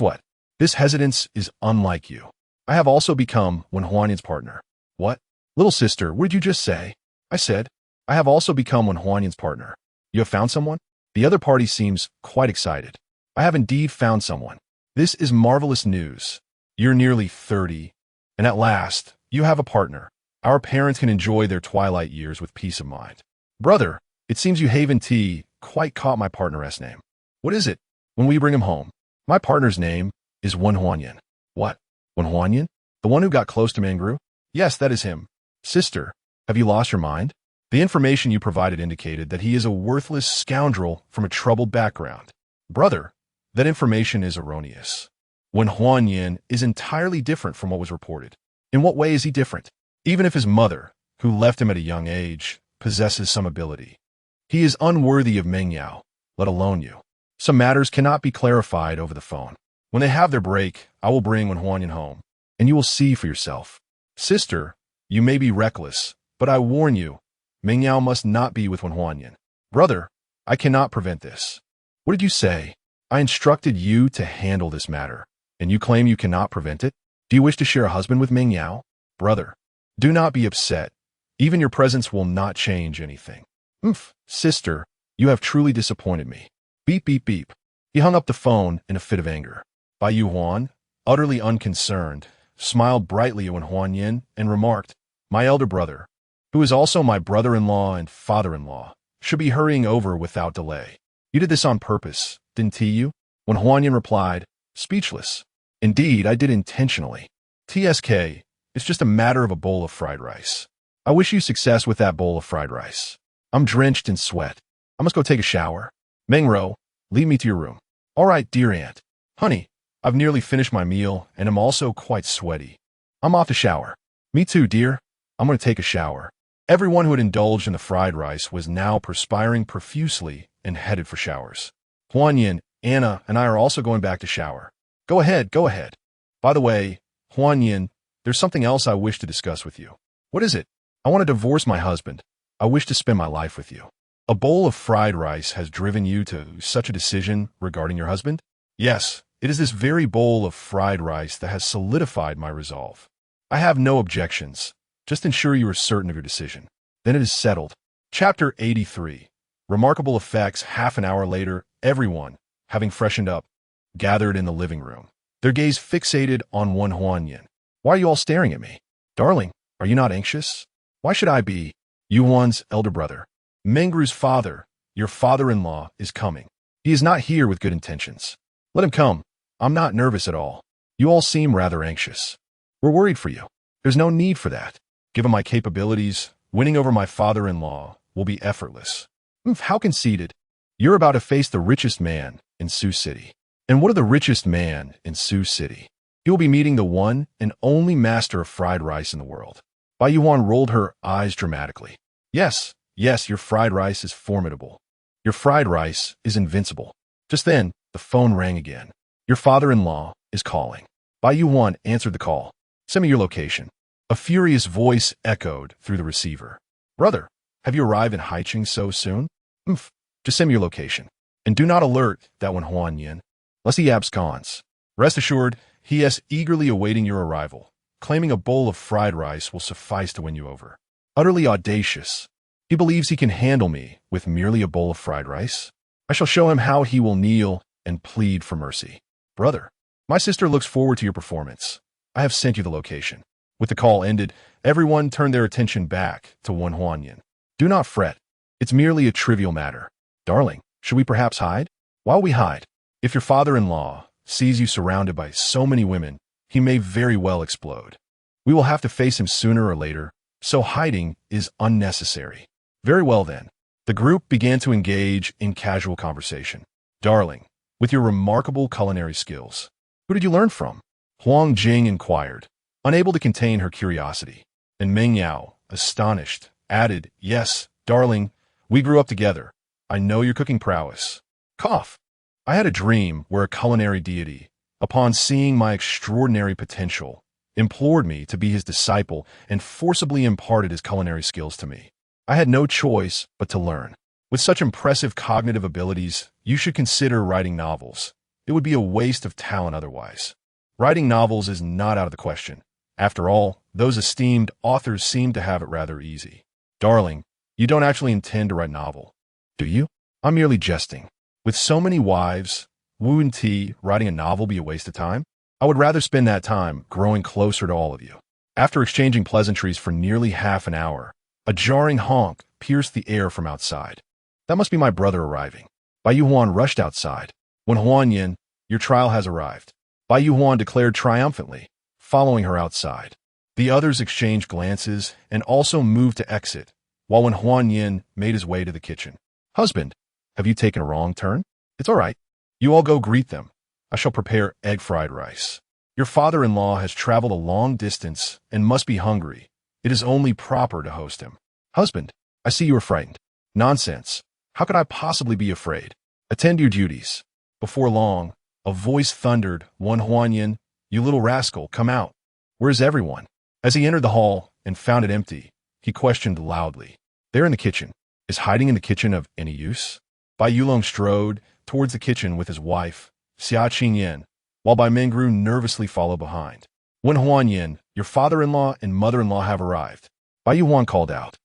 what? This hesitance is unlike you. I have also become Wen Huanyan's partner. What? Little sister, what did you just say? I said, I have also become Wen Huanyan's partner. You have found someone? The other party seems quite excited. I have indeed found someone. This is marvelous news. You're nearly 30, and at last, you have a partner. Our parents can enjoy their twilight years with peace of mind. Brother, it seems you Haven T quite caught my partner's name. What is it? When we bring him home. My partner's name is Wen Huanyan. What? Wen Huanyan? The one who got close to Mengru? Yes, that is him. Sister, have you lost your mind? The information you provided indicated that he is a worthless scoundrel from a troubled background. Brother, that information is erroneous. Wen Huanyan is entirely different from what was reported. In what way is he different? Even if his mother, who left him at a young age, possesses some ability, he is unworthy of Meng Yao, let alone you. Some matters cannot be clarified over the phone. When they have their break, I will bring Wen Huanyan home, and you will see for yourself. Sister, you may be reckless, but I warn you, Meng Yao must not be with Wen Huanyan. Brother, I cannot prevent this. What did you say? I instructed you to handle this matter, and you claim you cannot prevent it? Do you wish to share a husband with Meng Yao? Brother, do not be upset. Even your presence will not change anything. Sister, you have truly disappointed me. Beep, beep, beep. He hung up the phone in a fit of anger. Bai Yuan, utterly unconcerned, smiled brightly at Wen Huanyan and remarked, My elder brother, who is also my brother-in-law and father-in-law, should be hurrying over without delay. You did this on purpose, didn't you? Wen Huanyan replied, speechless. Indeed, I did intentionally. TSK, it's just a matter of a bowl of fried rice. I wish you success with that bowl of fried rice. I'm drenched in sweat. I must go take a shower. Mengro, lead me to your room. All right, dear aunt. Honey, I've nearly finished my meal and am also quite sweaty. I'm off to shower. Me too, dear. I'm going to take a shower. Everyone who had indulged in the fried rice was now perspiring profusely and headed for showers. Huanyin, Anna, and I are also going back to shower. Go ahead, go ahead. By the way, Huanyin, there's something else I wish to discuss with you. What is it? I want to divorce my husband. I wish to spend my life with you. A bowl of fried rice has driven you to such a decision regarding your husband? Yes, it is this very bowl of fried rice that has solidified my resolve. I have no objections. Just ensure you are certain of your decision. Then it is settled. Chapter 83. Remarkable effects. Half an hour later, everyone, having freshened up, gathered in the living room, their gaze fixated on one Huanyin. Why are you all staring at me? Darling, are you not anxious? Why should I be? Yuan's elder brother. Mengru's father, your father-in-law, is coming. He is not here with good intentions. Let him come. I'm not nervous at all. You all seem rather anxious. We're worried for you. There's no need for that. Given my capabilities, winning over my father-in-law will be effortless. How conceited. You're about to face the richest man in Sioux City. And what of the richest man in Sioux City? He will be meeting the one and only master of fried rice in the world. Bai Yuan rolled her eyes dramatically. Yes, your fried rice is formidable. Your fried rice is invincible. Just then, the phone rang again. Your father-in-law is calling. Bai Yuan answered the call. Send me your location. A furious voice echoed through the receiver. Brother, have you arrived in Haicheng so soon? Just send me your location. And do not alert that one Huanyin, lest he absconds. Rest assured, he is eagerly awaiting your arrival. Claiming a bowl of fried rice will suffice to win you over. Utterly audacious. He believes he can handle me with merely a bowl of fried rice. I shall show him how he will kneel and plead for mercy. Brother, my sister looks forward to your performance. I have sent you the location. With the call ended, everyone turned their attention back to one Huanyin. Do not fret. It's merely a trivial matter. Darling, should we perhaps hide? While we hide, if your father-in-law sees you surrounded by so many women, he may very well explode. We will have to face him sooner or later, so hiding is unnecessary. Very well then. The group began to engage in casual conversation. Darling, with your remarkable culinary skills, who did you learn from? Huang Jing inquired, unable to contain her curiosity. And Meng Yao, astonished, added, Yes, darling, we grew up together. I know your cooking prowess. Cough. I had a dream where a culinary deity, upon seeing my extraordinary potential, implored me to be his disciple and forcibly imparted his culinary skills to me. I had no choice but to learn. With such impressive cognitive abilities, you should consider writing novels. It would be a waste of talent otherwise. Writing novels is not out of the question. After all, those esteemed authors seem to have it rather easy. Darling, you don't actually intend to write a novel, do you? I'm merely jesting. With so many wives, wouldn't writing a novel be a waste of time? I would rather spend that time growing closer to all of you. After exchanging pleasantries for nearly half an hour, a jarring honk pierced the air from outside. That must be my brother arriving. Bai Yuan rushed outside. When Huanyin, your trial has arrived. Bai Yuan declared triumphantly, following her outside. The others exchanged glances and also moved to exit, while when Huanyin made his way to the kitchen. Husband, have you taken a wrong turn? It's all right. You all go greet them. I shall prepare egg fried rice. Your father-in-law has traveled a long distance and must be hungry. It is only proper to host him. Husband, I see you are frightened. Nonsense. How could I possibly be afraid? Attend to your duties. Before long, a voice thundered, One Huanyin, you little rascal, come out. Where's everyone? As he entered the hall and found it empty, he questioned loudly. They're in the kitchen. Is hiding in the kitchen of any use? Bai Yulong strode towards the kitchen with his wife, Xia Qingyan, while Bai Mengru nervously followed behind. When Huanyin, your father-in-law and mother-in-law have arrived, Bai Yuan called out.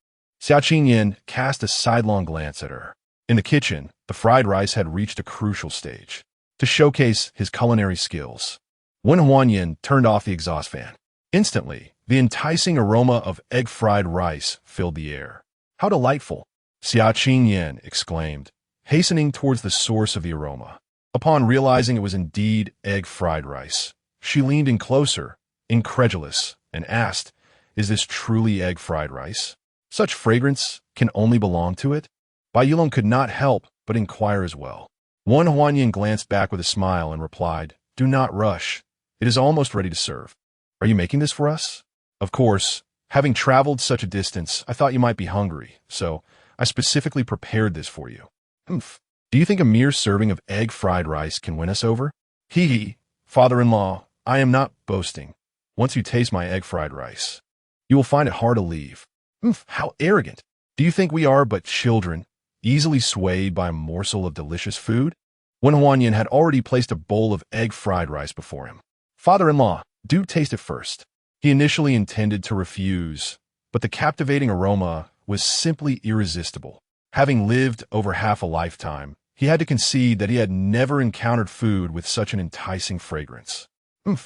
Xia Qingyan cast a sidelong glance at her. In the kitchen, the fried rice had reached a crucial stage. To showcase his culinary skills, Wen Huanyin turned off the exhaust fan. Instantly, the enticing aroma of egg fried rice filled the air. How delightful! Xia Qingyan exclaimed, hastening towards the source of the aroma. Upon realizing it was indeed egg fried rice, She leaned in closer, incredulous, and asked, "Is this truly egg fried rice? Such fragrance can only belong to it?" Bai Yulong could not help but inquire as well. Wan Huanyin glanced back with a smile and replied, "Do not rush. It is almost ready to serve. Are you making this for us?" "Of course. Having traveled such a distance, I thought you might be hungry, so I specifically prepared this for you." "Humph. Do you think a mere serving of egg fried rice can win us over?" "Hee hee. Father-in-law, I am not boasting. Once you taste my egg fried rice, you will find it hard to leave." "Humph, how arrogant. Do you think we are but children, easily swayed by a morsel of delicious food?" Wen Huanyin had already placed a bowl of egg fried rice before him. "Father-in-law, do taste it first." He initially intended to refuse, but the captivating aroma was simply irresistible. Having lived over half a lifetime, he had to concede that he had never encountered food with such an enticing fragrance.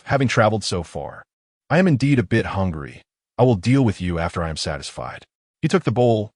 Having traveled so far, I am indeed a bit hungry. I will deal with you after I am satisfied." He took the bowl,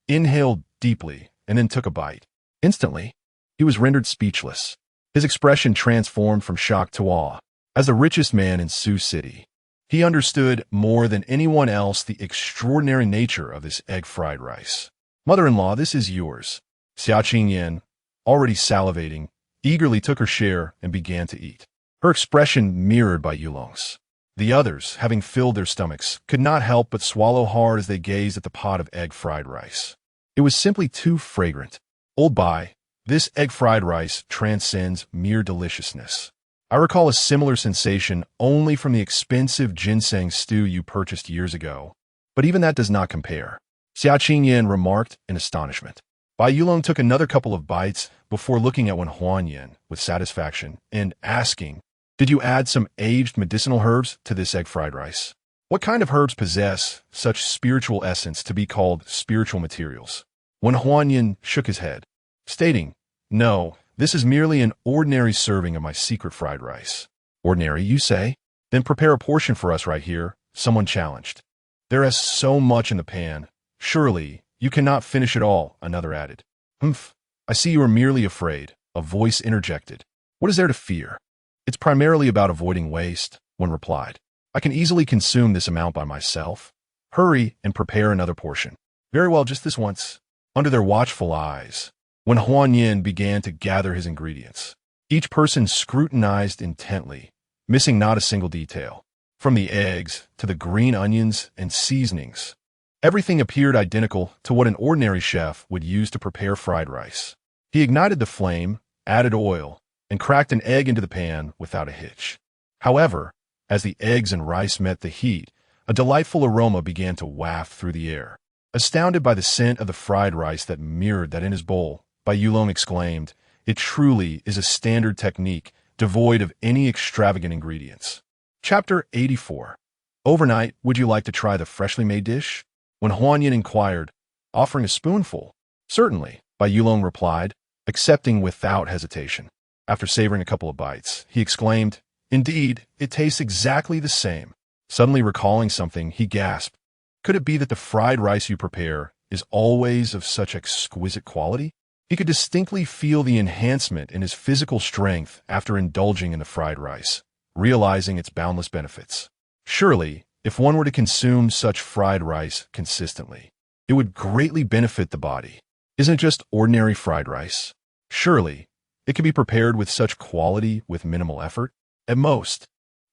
inhaled deeply, and then took a bite. Instantly, he was rendered speechless. His expression transformed from shock to awe. As the richest man in Sioux City, he understood more than anyone else the extraordinary nature of this egg fried rice. "Mother-in-law, this is yours." Xia Qingyan, already salivating, eagerly took her share and began to eat. Her expression mirrored Bai Yulong's. The others, having filled their stomachs, could not help but swallow hard as they gazed at the pot of egg fried rice. It was simply too fragrant. "Old Bai, this egg fried rice transcends mere deliciousness. I recall a similar sensation only from the expensive ginseng stew you purchased years ago, but even that does not compare," Xia Qingyan remarked in astonishment. Bai Yulong took another couple of bites before looking at Wen Huanyin with satisfaction and asking, "Did you add some aged medicinal herbs to this egg fried rice? What kind of herbs possess such spiritual essence to be called spiritual materials?" Wen Huanyin shook his head, stating, "No, this is merely an ordinary serving of my secret fried rice." "Ordinary, you say? Then prepare a portion for us right here," someone challenged. "There is so much in the pan. Surely, you cannot finish it all," another added. "Humph, I see you are merely afraid," a voice interjected. "What is there to fear? It's primarily about avoiding waste," one replied. "I can easily consume this amount by myself. Hurry and prepare another portion." "Very well, just this once." Under their watchful eyes, Wen Huanyin began to gather his ingredients. Each person scrutinized intently, missing not a single detail. From the eggs to the green onions and seasonings, everything appeared identical to what an ordinary chef would use to prepare fried rice. He ignited the flame, added oil, and cracked an egg into the pan without a hitch. However, as the eggs and rice met the heat, a delightful aroma began to waft through the air. Astounded by the scent of the fried rice that mirrored that in his bowl, Bai Yulong exclaimed, "It truly is a standard technique, devoid of any extravagant ingredients." Chapter 84. Overnight, would you like to try the freshly made dish? When Huanyin inquired, offering a spoonful. "Certainly," Bai Yulong replied, accepting without hesitation. After savoring a couple of bites, he exclaimed, "Indeed, it tastes exactly the same." Suddenly recalling something, he gasped, "Could it be that the fried rice you prepare is always of such exquisite quality?" He could distinctly feel the enhancement in his physical strength after indulging in the fried rice, realizing its boundless benefits. Surely, if one were to consume such fried rice consistently, it would greatly benefit the body. Isn't it just ordinary fried rice? Surely, it can be prepared with such quality with minimal effort. At most,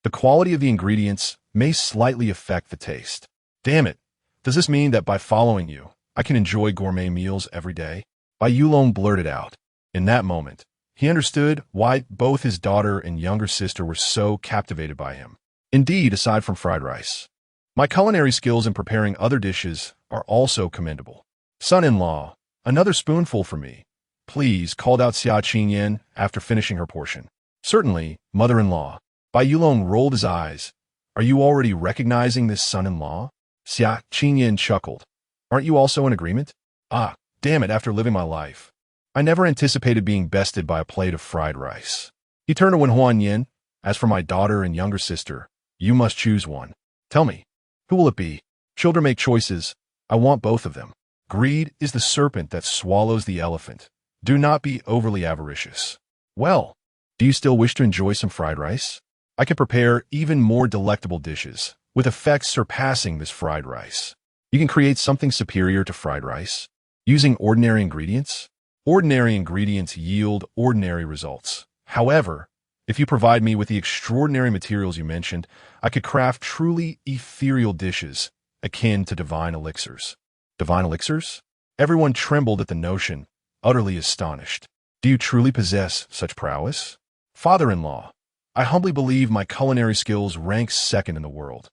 the quality of the ingredients may slightly affect the taste. Damn it, does this mean that by following you, I can enjoy gourmet meals every day? Bai Yulong blurted out. In that moment, he understood why both his daughter and younger sister were so captivated by him. Indeed, aside from fried rice, my culinary skills in preparing other dishes are also commendable. "Son-in-law, another spoonful for me, please," called out Xia Qingyan after finishing her portion. "Certainly, mother-in-law." Bai Yulong rolled his eyes. "Are you already recognizing this son-in-law?" Xia Qingyan chuckled. "Aren't you also in agreement?" "Ah, damn it, after living my life, I never anticipated being bested by a plate of fried rice." He turned to Wen Huanyin. "As for my daughter and younger sister, you must choose one. Tell me, who will it be?" "Children make choices. I want both of them. Greed is the serpent that swallows the elephant. Do not be overly avaricious." "Well, do you still wish to enjoy some fried rice?" I can prepare even more delectable dishes, with effects surpassing this fried rice. You can create something superior to fried rice, using ordinary ingredients. Ordinary ingredients yield ordinary results. However, if you provide me with the extraordinary materials you mentioned, I could craft truly ethereal dishes, akin to divine elixirs. Divine elixirs? Everyone trembled at the notion, utterly astonished. Do you truly possess such prowess? Father-in-law, I humbly believe my culinary skills rank second in the world.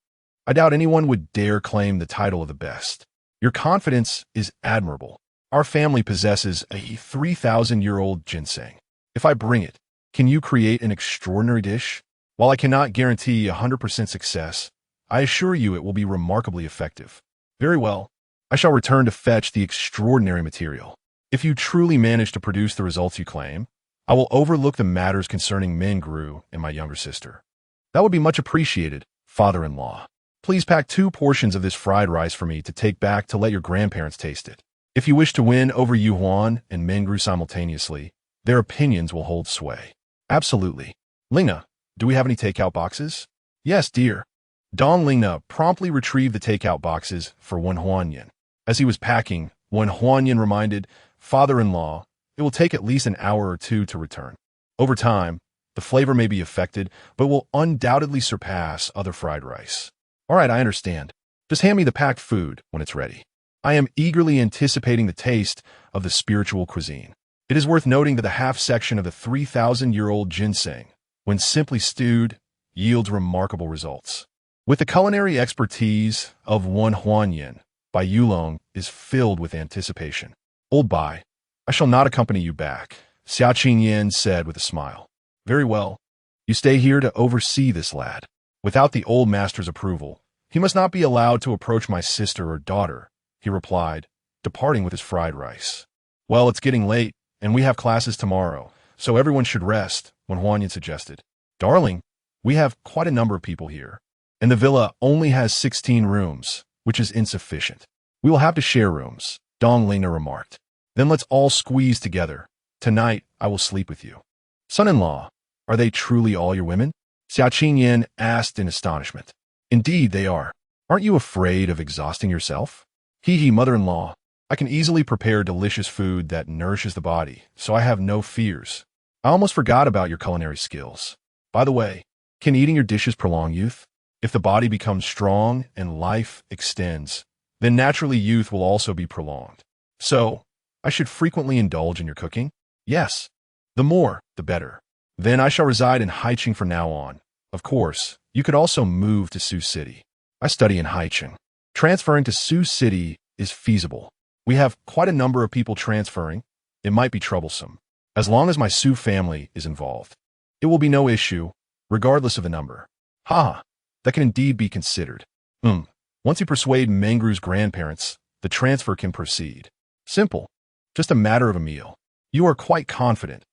I doubt anyone would dare claim the title of the best. Your confidence is admirable. Our family possesses a 3,000-year-old ginseng. If I bring it, can you create an extraordinary dish? While I cannot guarantee 100% success, I assure you it will be remarkably effective. Very well. I shall return to fetch the extraordinary material. If you truly manage to produce the results you claim, I will overlook the matters concerning Mengru and my younger sister. That would be much appreciated, father-in-law. Please pack 2 portions of this fried rice for me to take back to let your grandparents taste it. If you wish to win over Yuhuan and Mengru simultaneously, their opinions will hold sway. Absolutely. Lingna, do we have any takeout boxes? Yes, dear. Dong Lingna promptly retrieved the takeout boxes for Wen Huanyan. As he was packing, Wen Huanyan reminded, father-in-law, it will take at least an hour or 2 to return. Over time, the flavor may be affected, but will undoubtedly surpass other fried rice. All right, I understand. Just hand me the packed food when it's ready. I am eagerly anticipating the taste of the spiritual cuisine. It is worth noting that the half section of the 3,000-year-old ginseng, when simply stewed, yields remarkable results. With the culinary expertise of Wen Huanyan, Bai Yulong is filled with anticipation. Old Bai, I shall not accompany you back, Xia Qingyan said with a smile. Very well. You stay here to oversee this lad. Without the old master's approval, he must not be allowed to approach my sister or daughter, he replied, departing with his fried rice. Well, it's getting late, and we have classes tomorrow, so everyone should rest, Wen Huanyan suggested. Darling, we have quite a number of people here, and the villa only has 16 rooms, which is insufficient. We will have to share rooms, Dong Lingna remarked. Then let's all squeeze together. Tonight, I will sleep with you. Son-in-law, are they truly all your women? Xia Qingyan asked in astonishment. Indeed, they are. Aren't you afraid of exhausting yourself? Hee, mother-in-law, I can easily prepare delicious food that nourishes the body, so I have no fears. I almost forgot about your culinary skills. By the way, can eating your dishes prolong youth? If the body becomes strong and life extends, then naturally youth will also be prolonged. So, I should frequently indulge in your cooking? Yes. The more, the better. Then I shall reside in Haicheng from now on. Of course, you could also move to Sioux City. I study in Haicheng. Transferring to Sioux City is feasible. We have quite a number of people transferring. It might be troublesome. As long as my Sioux family is involved, it will be no issue, regardless of the number. Ha! That can indeed be considered. Once you persuade Mengru's grandparents, the transfer can proceed. Simple. Just a matter of a meal. You are quite confident.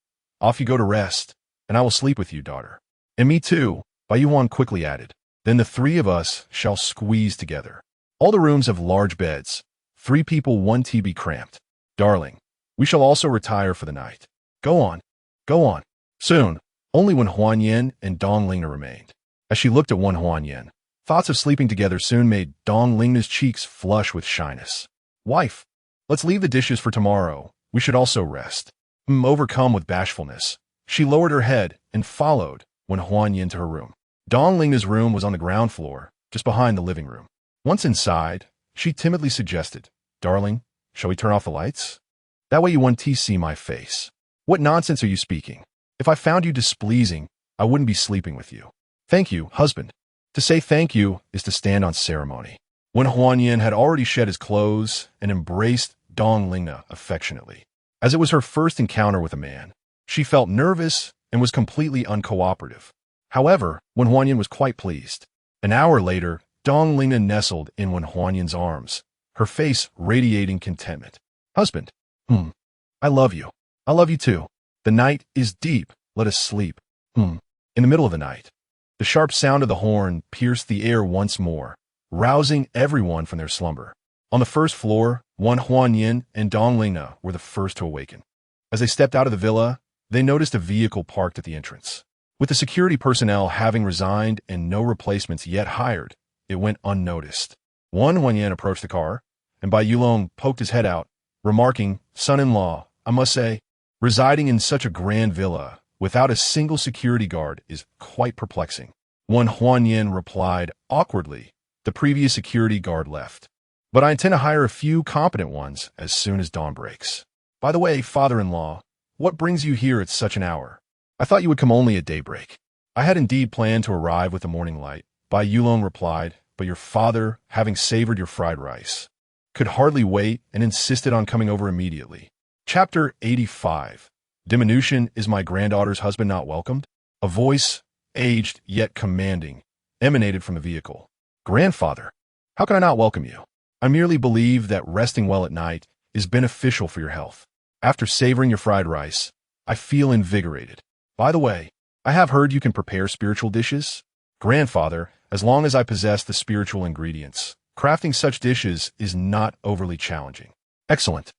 Off you go to rest, and I will sleep with you, daughter. And me too, Bai Yuan quickly added. Then the 3 of us shall squeeze together. All the rooms have large beds. 3 people, 1 TB cramped. Darling, we shall also retire for the night. Go on. Go on. Soon, only Wen Huanyan and Dong Lingna remained. As she looked at Wen Huanyan, thoughts of sleeping together soon made Dong Lingna's cheeks flush with shyness. Wife, let's leave the dishes for tomorrow. We should also rest. Overcome with bashfulness, she lowered her head and followed Wen Huanyan to her room. Dong Lingna's room was on the ground floor, just behind the living room. Once inside, she timidly suggested, Darling, shall we turn off the lights? That way you won't see my face. What nonsense are you speaking? If I found you displeasing, I wouldn't be sleeping with you. Thank you, husband. To say thank you is to stand on ceremony. Wen Huanyan had already shed his clothes and embraced Dong Lingna affectionately. As it was her first encounter with a man, she felt nervous and was completely uncooperative. However, Wen Huanyan was quite pleased. An hour later, Dong Lingna nestled in Wen Huanyan's arms, her face radiating contentment. Husband, I love you. I love you too. The night is deep. Let us sleep. In the middle of the night, the sharp sound of the horn pierced the air once more, rousing everyone from their slumber. On the first floor, Wen Huanyan and Dong Lingna were the first to awaken. As they stepped out of the villa, they noticed a vehicle parked at the entrance. With the security personnel having resigned and no replacements yet hired, it went unnoticed. Huanyan approached the car, and Bai Yulong poked his head out, remarking, "Son-in-law, I must say, residing in such a grand villa without a single security guard is quite perplexing." Huanyan replied awkwardly, "The previous security guard left, but I intend to hire a few competent ones as soon as dawn breaks. By the way, father-in-law, what brings you here at such an hour? I thought you would come only at daybreak." "I had indeed planned to arrive with the morning light," Bai Yulong replied, "but your father, having savored your fried rice, could hardly wait and insisted on coming over immediately." Chapter 85. Diminution. Is my granddaughter's husband not welcomed? A voice, aged yet commanding, emanated from the vehicle. "Grandfather, how can I not welcome you? I merely believe that resting well at night is beneficial for your health. After savoring your fried rice, I feel invigorated. By the way, I have heard you can prepare spiritual dishes." "Grandfather, as long as I possess the spiritual ingredients, crafting such dishes is not overly challenging." "Excellent.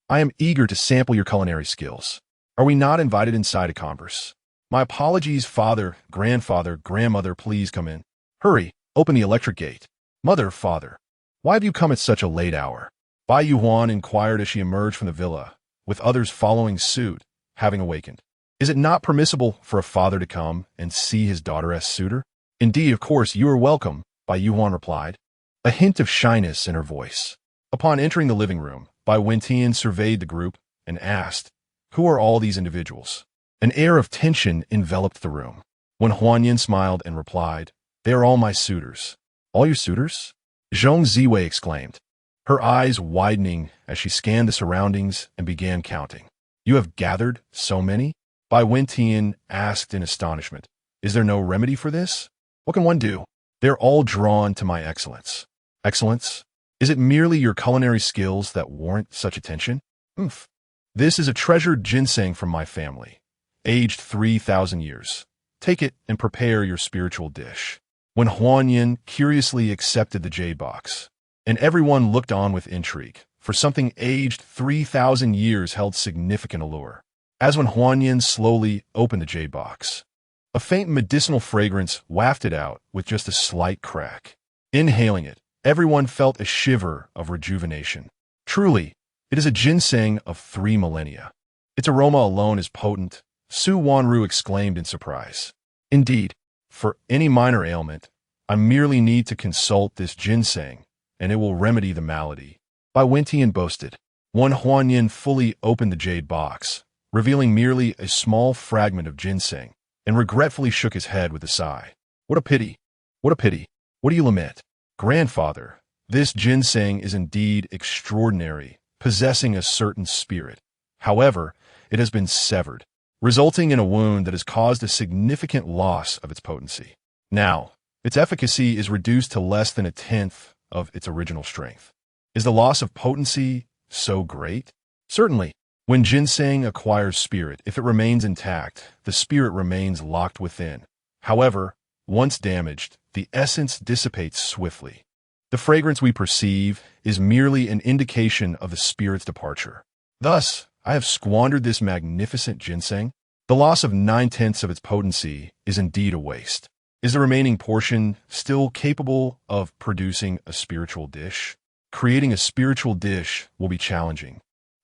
I am eager to sample your culinary skills. Are we not invited inside to converse?" "My apologies, father, grandfather, grandmother, please come in." "Hurry, open the electric gate." "Mother, father, why have you come at such a late hour?" Bai Yuan inquired as she emerged from the villa, with others following suit, having awakened. "Is it not permissible for a father to come and see his daughter as suitor?" "Indeed, of course, you are welcome," Bai Yuan replied, a hint of shyness in her voice. Upon entering the living room, Bai Wentian surveyed the group and asked, "Who are all these individuals?" An air of tension enveloped the room. When Huanyan smiled and replied, "They are all my suitors." "All your suitors?" Zhong Ziwei exclaimed, her eyes widening as she scanned the surroundings and began counting. "You have gathered so many?" Bai Wentian asked in astonishment. "Is there no remedy for this? What can one do?" "They're all drawn to my excellence." "Excellence? Is it merely your culinary skills that warrant such attention?" "Oomph. This is a treasured ginseng from my family, aged 3,000 years. Take it and prepare your spiritual dish." When Huanyan curiously accepted the jade box, and everyone looked on with intrigue, for something aged 3,000 years held significant allure. As when Huanyan slowly opened the jade box, a faint medicinal fragrance wafted out with just a slight crack. Inhaling it, everyone felt a shiver of rejuvenation. Truly, it is a ginseng of 3 millennia. Its aroma alone is potent, Su Wanru exclaimed in surprise. "Indeed, for any minor ailment, I merely need to consult this ginseng, and it will remedy the malady." Bai Wentian boasted. When Huanyan fully opened the jade box, revealing merely a small fragment of ginseng, and regretfully shook his head with a sigh. "What a pity! What a pity! What do you lament?" "Grandfather, this ginseng is indeed extraordinary, possessing a certain spirit. However, it has been severed, resulting in a wound that has caused a significant loss of its potency. Now, its efficacy is reduced to less than 1/10 of its original strength." "Is the loss of potency so great?" "Certainly. When ginseng acquires spirit, if it remains intact, the spirit remains locked within. However, once damaged, the essence dissipates swiftly. The fragrance we perceive is merely an indication of the spirit's departure. Thus, I have squandered this magnificent ginseng. The loss of 9/10 of its potency is indeed a waste. Is the remaining portion still capable of producing a spiritual dish? Creating a spiritual dish will be challenging.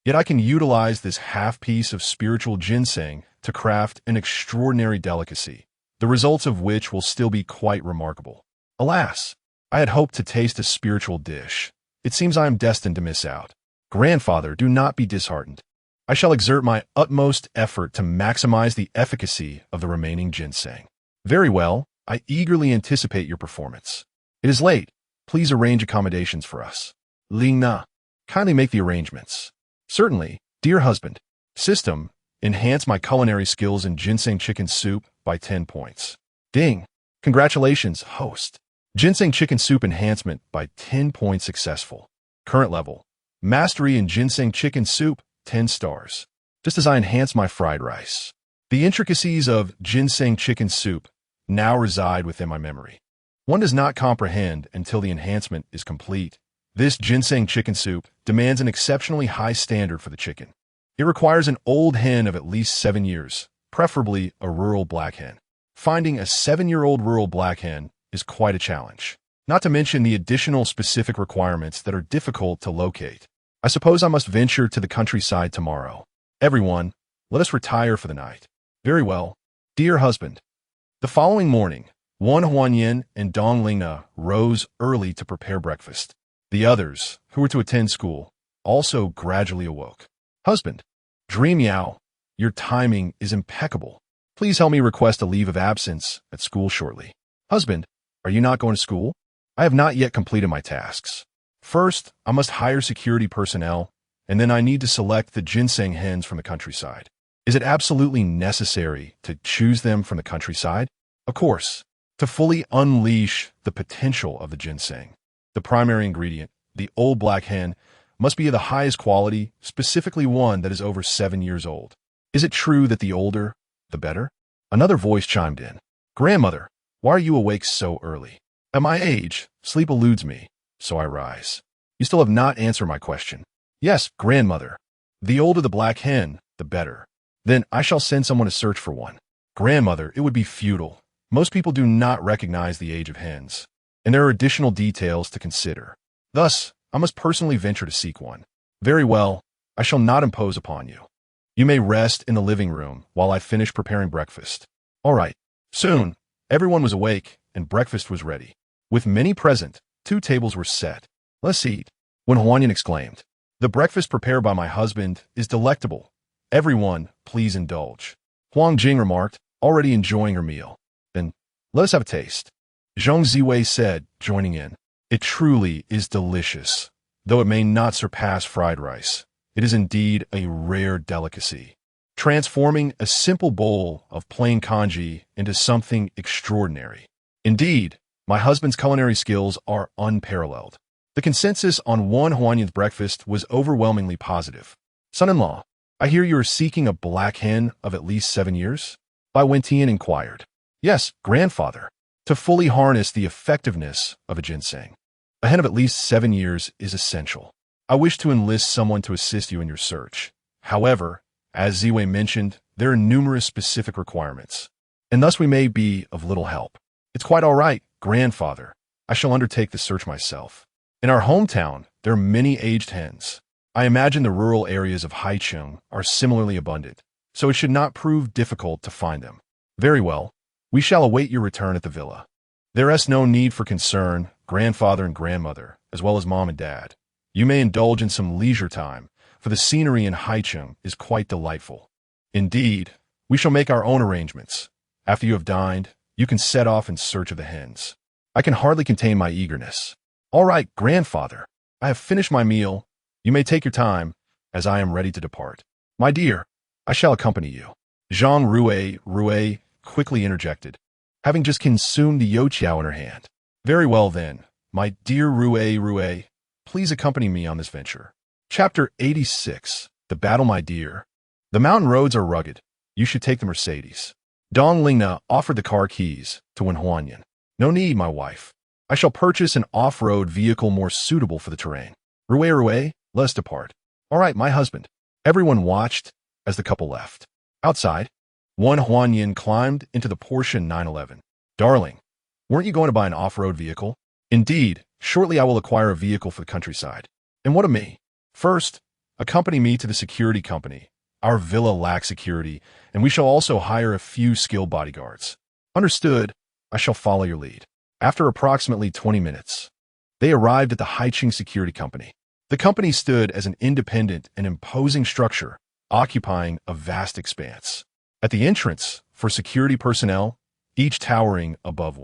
Yet I can utilize this half-piece of spiritual ginseng to craft an extraordinary delicacy, the results of which will still be quite remarkable. Alas, I had hoped to taste a spiritual dish. It seems I am destined to miss out. Grandfather, do not be disheartened. I shall exert my utmost effort to maximize the efficacy of the remaining ginseng." "Very well. I eagerly anticipate your performance. It is late. Please arrange accommodations for us." "Ling Na, kindly make the arrangements." "Certainly, dear husband." "System, enhance my culinary skills in ginseng chicken soup by 10 points. "Ding. Congratulations, host. Ginseng chicken soup enhancement by 10 points successful. Current level, mastery in ginseng chicken soup, 10 stars. Just as I enhance my fried rice. The intricacies of ginseng chicken soup now reside within my memory. One does not comprehend until the enhancement is complete. This ginseng chicken soup demands an exceptionally high standard for the chicken. It requires an old hen of at least 7 years, preferably a rural black hen. Finding a 7-year-old rural black hen is quite a challenge. Not to mention the additional specific requirements that are difficult to locate. I suppose I must venture to the countryside tomorrow. Everyone, let us retire for the night. Very well, dear husband. The following morning, Wan Huanyin and Dong Lingna rose early to prepare breakfast. The others, who were to attend school, also gradually awoke. Husband, Dream Yao, your timing is impeccable. Please help me request a leave of absence at school shortly. Husband, are you not going to school? I have not yet completed my tasks. First, I must hire security personnel, and then I need to select the ginseng hens from the countryside. Is it absolutely necessary to choose them from the countryside? Of course, to fully unleash the potential of the ginseng. The primary ingredient, the old black hen, must be of the highest quality, specifically one that is over 7 years old. Is it true that the older, the better? Another voice chimed in. Grandmother, why are you awake so early? At my age, sleep eludes me, so I rise. You still have not answered my question. Yes, grandmother. The older the black hen, the better. Then I shall send someone to search for one. Grandmother, it would be futile. Most people do not recognize the age of hens, and there are additional details to consider. Thus, I must personally venture to seek one. Very well, I shall not impose upon you. You may rest in the living room while I finish preparing breakfast. All right. Soon, everyone was awake and breakfast was ready. With many present, 2 tables were set. Let's eat. When Huanyan exclaimed, the breakfast prepared by my husband is delectable. Everyone, please indulge. Huang Jing remarked, already enjoying her meal. Then, let us have a taste. Zhong Ziwei said, joining in. It truly is delicious. Though it may not surpass fried rice, it is indeed a rare delicacy, transforming a simple bowl of plain congee into something extraordinary. Indeed, my husband's culinary skills are unparalleled. The consensus on Wan Huanyan's breakfast was overwhelmingly positive. Son-in-law, I hear you are seeking a black hen of at least 7 years? Bai Wentian inquired. Yes, grandfather. To fully harness the effectiveness of a ginseng, a hen of at least 7 years is essential. I wish to enlist someone to assist you in your search. However, as Ziwei mentioned, there are numerous specific requirements, and thus we may be of little help. It's quite all right, grandfather. I shall undertake the search myself. In our hometown, there are many aged hens. I imagine the rural areas of Haicheng are similarly abundant, so it should not prove difficult to find them. Very well. We shall await your return at the villa. There is no need for concern, grandfather and grandmother, as well as mom and dad. You may indulge in some leisure time, for the scenery in Haicheng is quite delightful. Indeed, we shall make our own arrangements. After you have dined, you can set off in search of the hens. I can hardly contain my eagerness. All right, grandfather. I have finished my meal. You may take your time, as I am ready to depart. My dear, I shall accompany you. Zhang Rui quickly interjected, having just consumed the youqiao in her hand. Very well then, my dear Rui, please accompany me on this venture. Chapter 86, The Battle, my dear. The mountain roads are rugged. You should take the Mercedes. Dong Lingna offered the car keys to Wan Huanyan. No need, my wife. I shall purchase an off-road vehicle more suitable for the terrain. Rui, let us depart. All right, my husband. Everyone watched as the couple left. Outside, Wan Huanyan climbed into the Porsche 911. Darling, weren't you going to buy an off-road vehicle? Indeed, shortly I will acquire a vehicle for the countryside. And what of me? First, accompany me to the security company. Our villa lacks security, and we shall also hire a few skilled bodyguards. Understood, I shall follow your lead. After approximately 20 minutes, they arrived at the Haicheng Security Company. The company stood as an independent and imposing structure, occupying a vast expanse. At the entrance, for security personnel, each towering above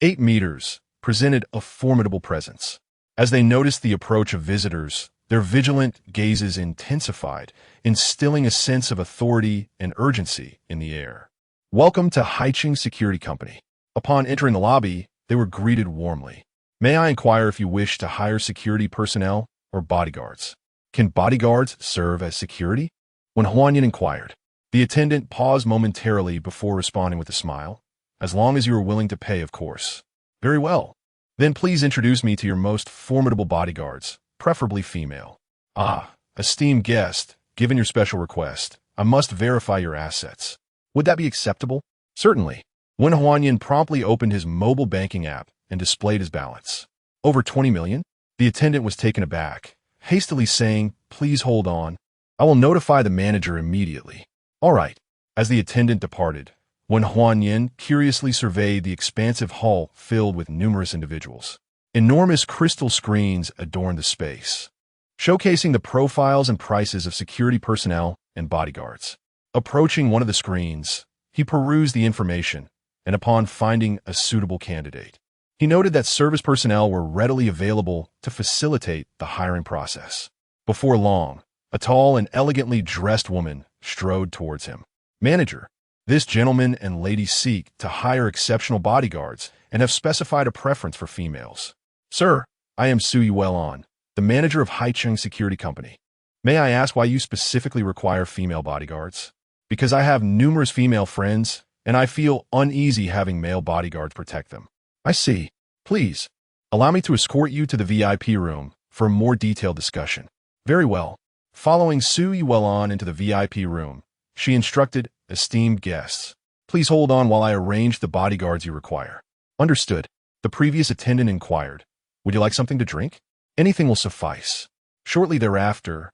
8 meters, presented a formidable presence. As they noticed the approach of visitors, their vigilant gazes intensified, instilling a sense of authority and urgency in the air. Welcome to Haicheng Security Company. Upon entering the lobby, they were greeted warmly. May I inquire if you wish to hire security personnel or bodyguards? Can bodyguards serve as security? When Huanyan inquired, the attendant paused momentarily before responding with a smile. As long as you are willing to pay, of course. Very well. Then please introduce me to your most formidable bodyguards, preferably female. Ah, esteemed guest, given your special request, I must verify your assets. Would that be acceptable? Certainly. Wen Huanyan promptly opened his mobile banking app and displayed his balance. Over 20 million? The attendant was taken aback, hastily saying, "Please hold on. I will notify the manager immediately." All right. As the attendant departed, Wen Huanyan curiously surveyed the expansive hall filled with numerous individuals. Enormous crystal screens adorned the space, showcasing the profiles and prices of security personnel and bodyguards. Approaching one of the screens, he perused the information, and upon finding a suitable candidate, he noted that service personnel were readily available to facilitate the hiring process. Before long, a tall and elegantly dressed woman strode towards him. "Manager, this gentleman and lady seek to hire exceptional bodyguards and have specified a preference for females." "Sir, I am Sui Welon, the manager of Haicheng Security Company. May I ask why you specifically require female bodyguards?" "Because I have numerous female friends, and I feel uneasy having male bodyguards protect them." "I see. Please, allow me to escort you to the VIP room for a more detailed discussion." "Very well." Following Sui Welon into the VIP room, she instructed esteemed guests, "Please hold on while I arrange the bodyguards you require." "Understood." The previous attendant inquired, "Would you like something to drink?" "Anything will suffice." Shortly thereafter,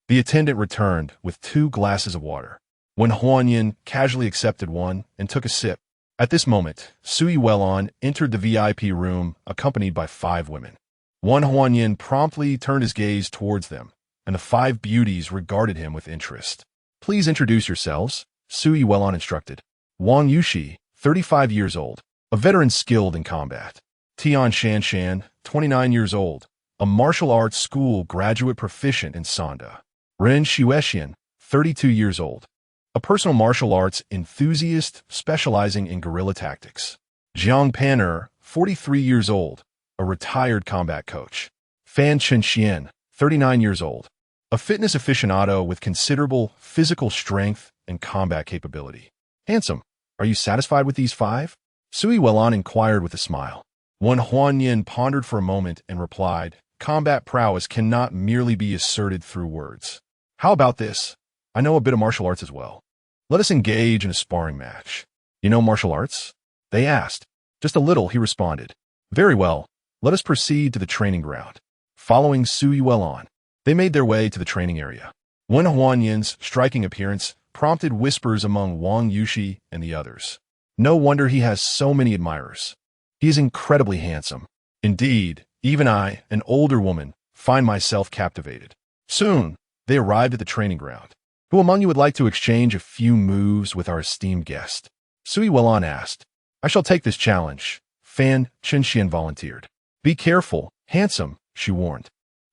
the attendant returned with 2 glasses of water. Wen Huanyan casually accepted one and took a sip. At this moment, Sui Welon entered the VIP room accompanied by 5 women. Wen Huanyan promptly turned his gaze towards them, and the 5 beauties regarded him with interest. "Please introduce yourselves," Sui Welon instructed. "Wang Yushi, 35 years old, a veteran skilled in combat. Tian Shanshan, 29 years old, a martial arts school graduate proficient in Sanda. Ren Shuexian, 32 years old, a personal martial arts enthusiast specializing in guerrilla tactics. Jiang Pan'er, 43 years old, a retired combat coach. Fan Chenxian, 39 years old, a fitness aficionado with considerable physical strength and combat capability. Handsome, are you satisfied with these 5? Sui Welon inquired with a smile. Wen Huanyan pondered for a moment and replied, "Combat prowess cannot merely be asserted through words. How about this? I know a bit of martial arts as well. Let us engage in a sparring match." "You know martial arts?" they asked. "Just a little," he responded. "Very well. Let us proceed to the training ground." Following Sui Welon, they made their way to the training area. Wen Huanyan's striking appearance prompted whispers among Wang Yushi and the others. "No wonder he has so many admirers. He is incredibly handsome. Indeed, even I, an older woman, find myself captivated." Soon, they arrived at the training ground. "Who among you would like to exchange a few moves with our esteemed guest?" Sui Welon asked. "I shall take this challenge," Fan Chenxian volunteered. "Be careful, handsome," she warned.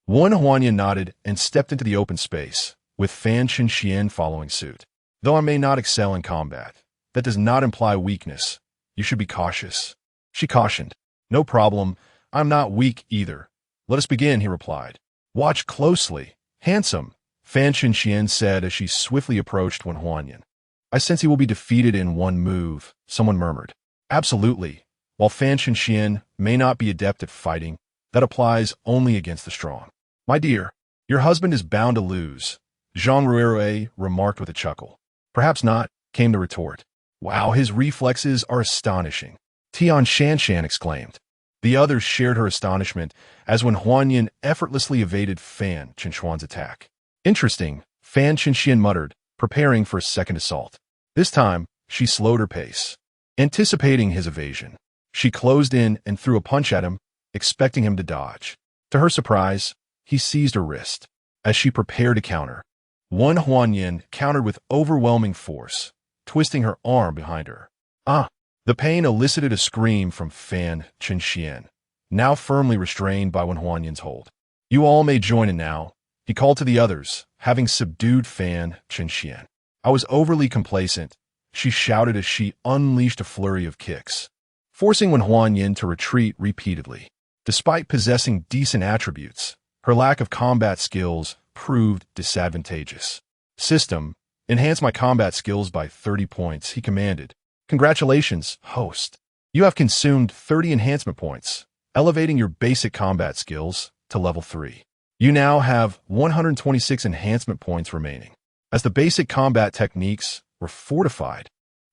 Wen Huanyan nodded and stepped into the open space, with Fan Chenxian following suit. "Though I may not excel in combat, that does not imply weakness. You should be cautious," she cautioned. "No problem. I'm not weak either. Let us begin," he replied. "Watch closely, handsome," Fan Chenxian said as she swiftly approached Wen Huanyan. "I sense he will be defeated in one move," someone murmured. "Absolutely. While Fan Chenxian may not be adept at fighting, that applies only against the strong." "My dear, your husband is bound to lose," Zhang Ruerui remarked with a chuckle. "Perhaps not," came the retort. "Wow, his reflexes are astonishing," Tian Shanshan exclaimed. The others shared her astonishment as Wen Huanyan effortlessly evaded Fan Chenxuan's attack. "Interesting," Fan Chenxian muttered, preparing for a second assault. This time, she slowed her pace. Anticipating his evasion, she closed in and threw a punch at him, expecting him to dodge. To her surprise, he seized her wrist. As she prepared to counter, Wen Huanyan countered with overwhelming force, twisting her arm behind her. "Ah!" The pain elicited a scream from Fan Chenxian, now firmly restrained by Wen Huanyan's hold. "You all may join in now," he called to the others, having subdued Fan Chenxian. "I was overly complacent," she shouted as she unleashed a flurry of kicks, forcing Wen Huanyan to retreat repeatedly. Despite possessing decent attributes, her lack of combat skills proved disadvantageous. "System, enhance my combat skills by 30 points, he commanded. "Congratulations, host. You have consumed 30 enhancement points, elevating your basic combat skills to level 3. You now have 126 enhancement points remaining. As the basic combat techniques were fortified,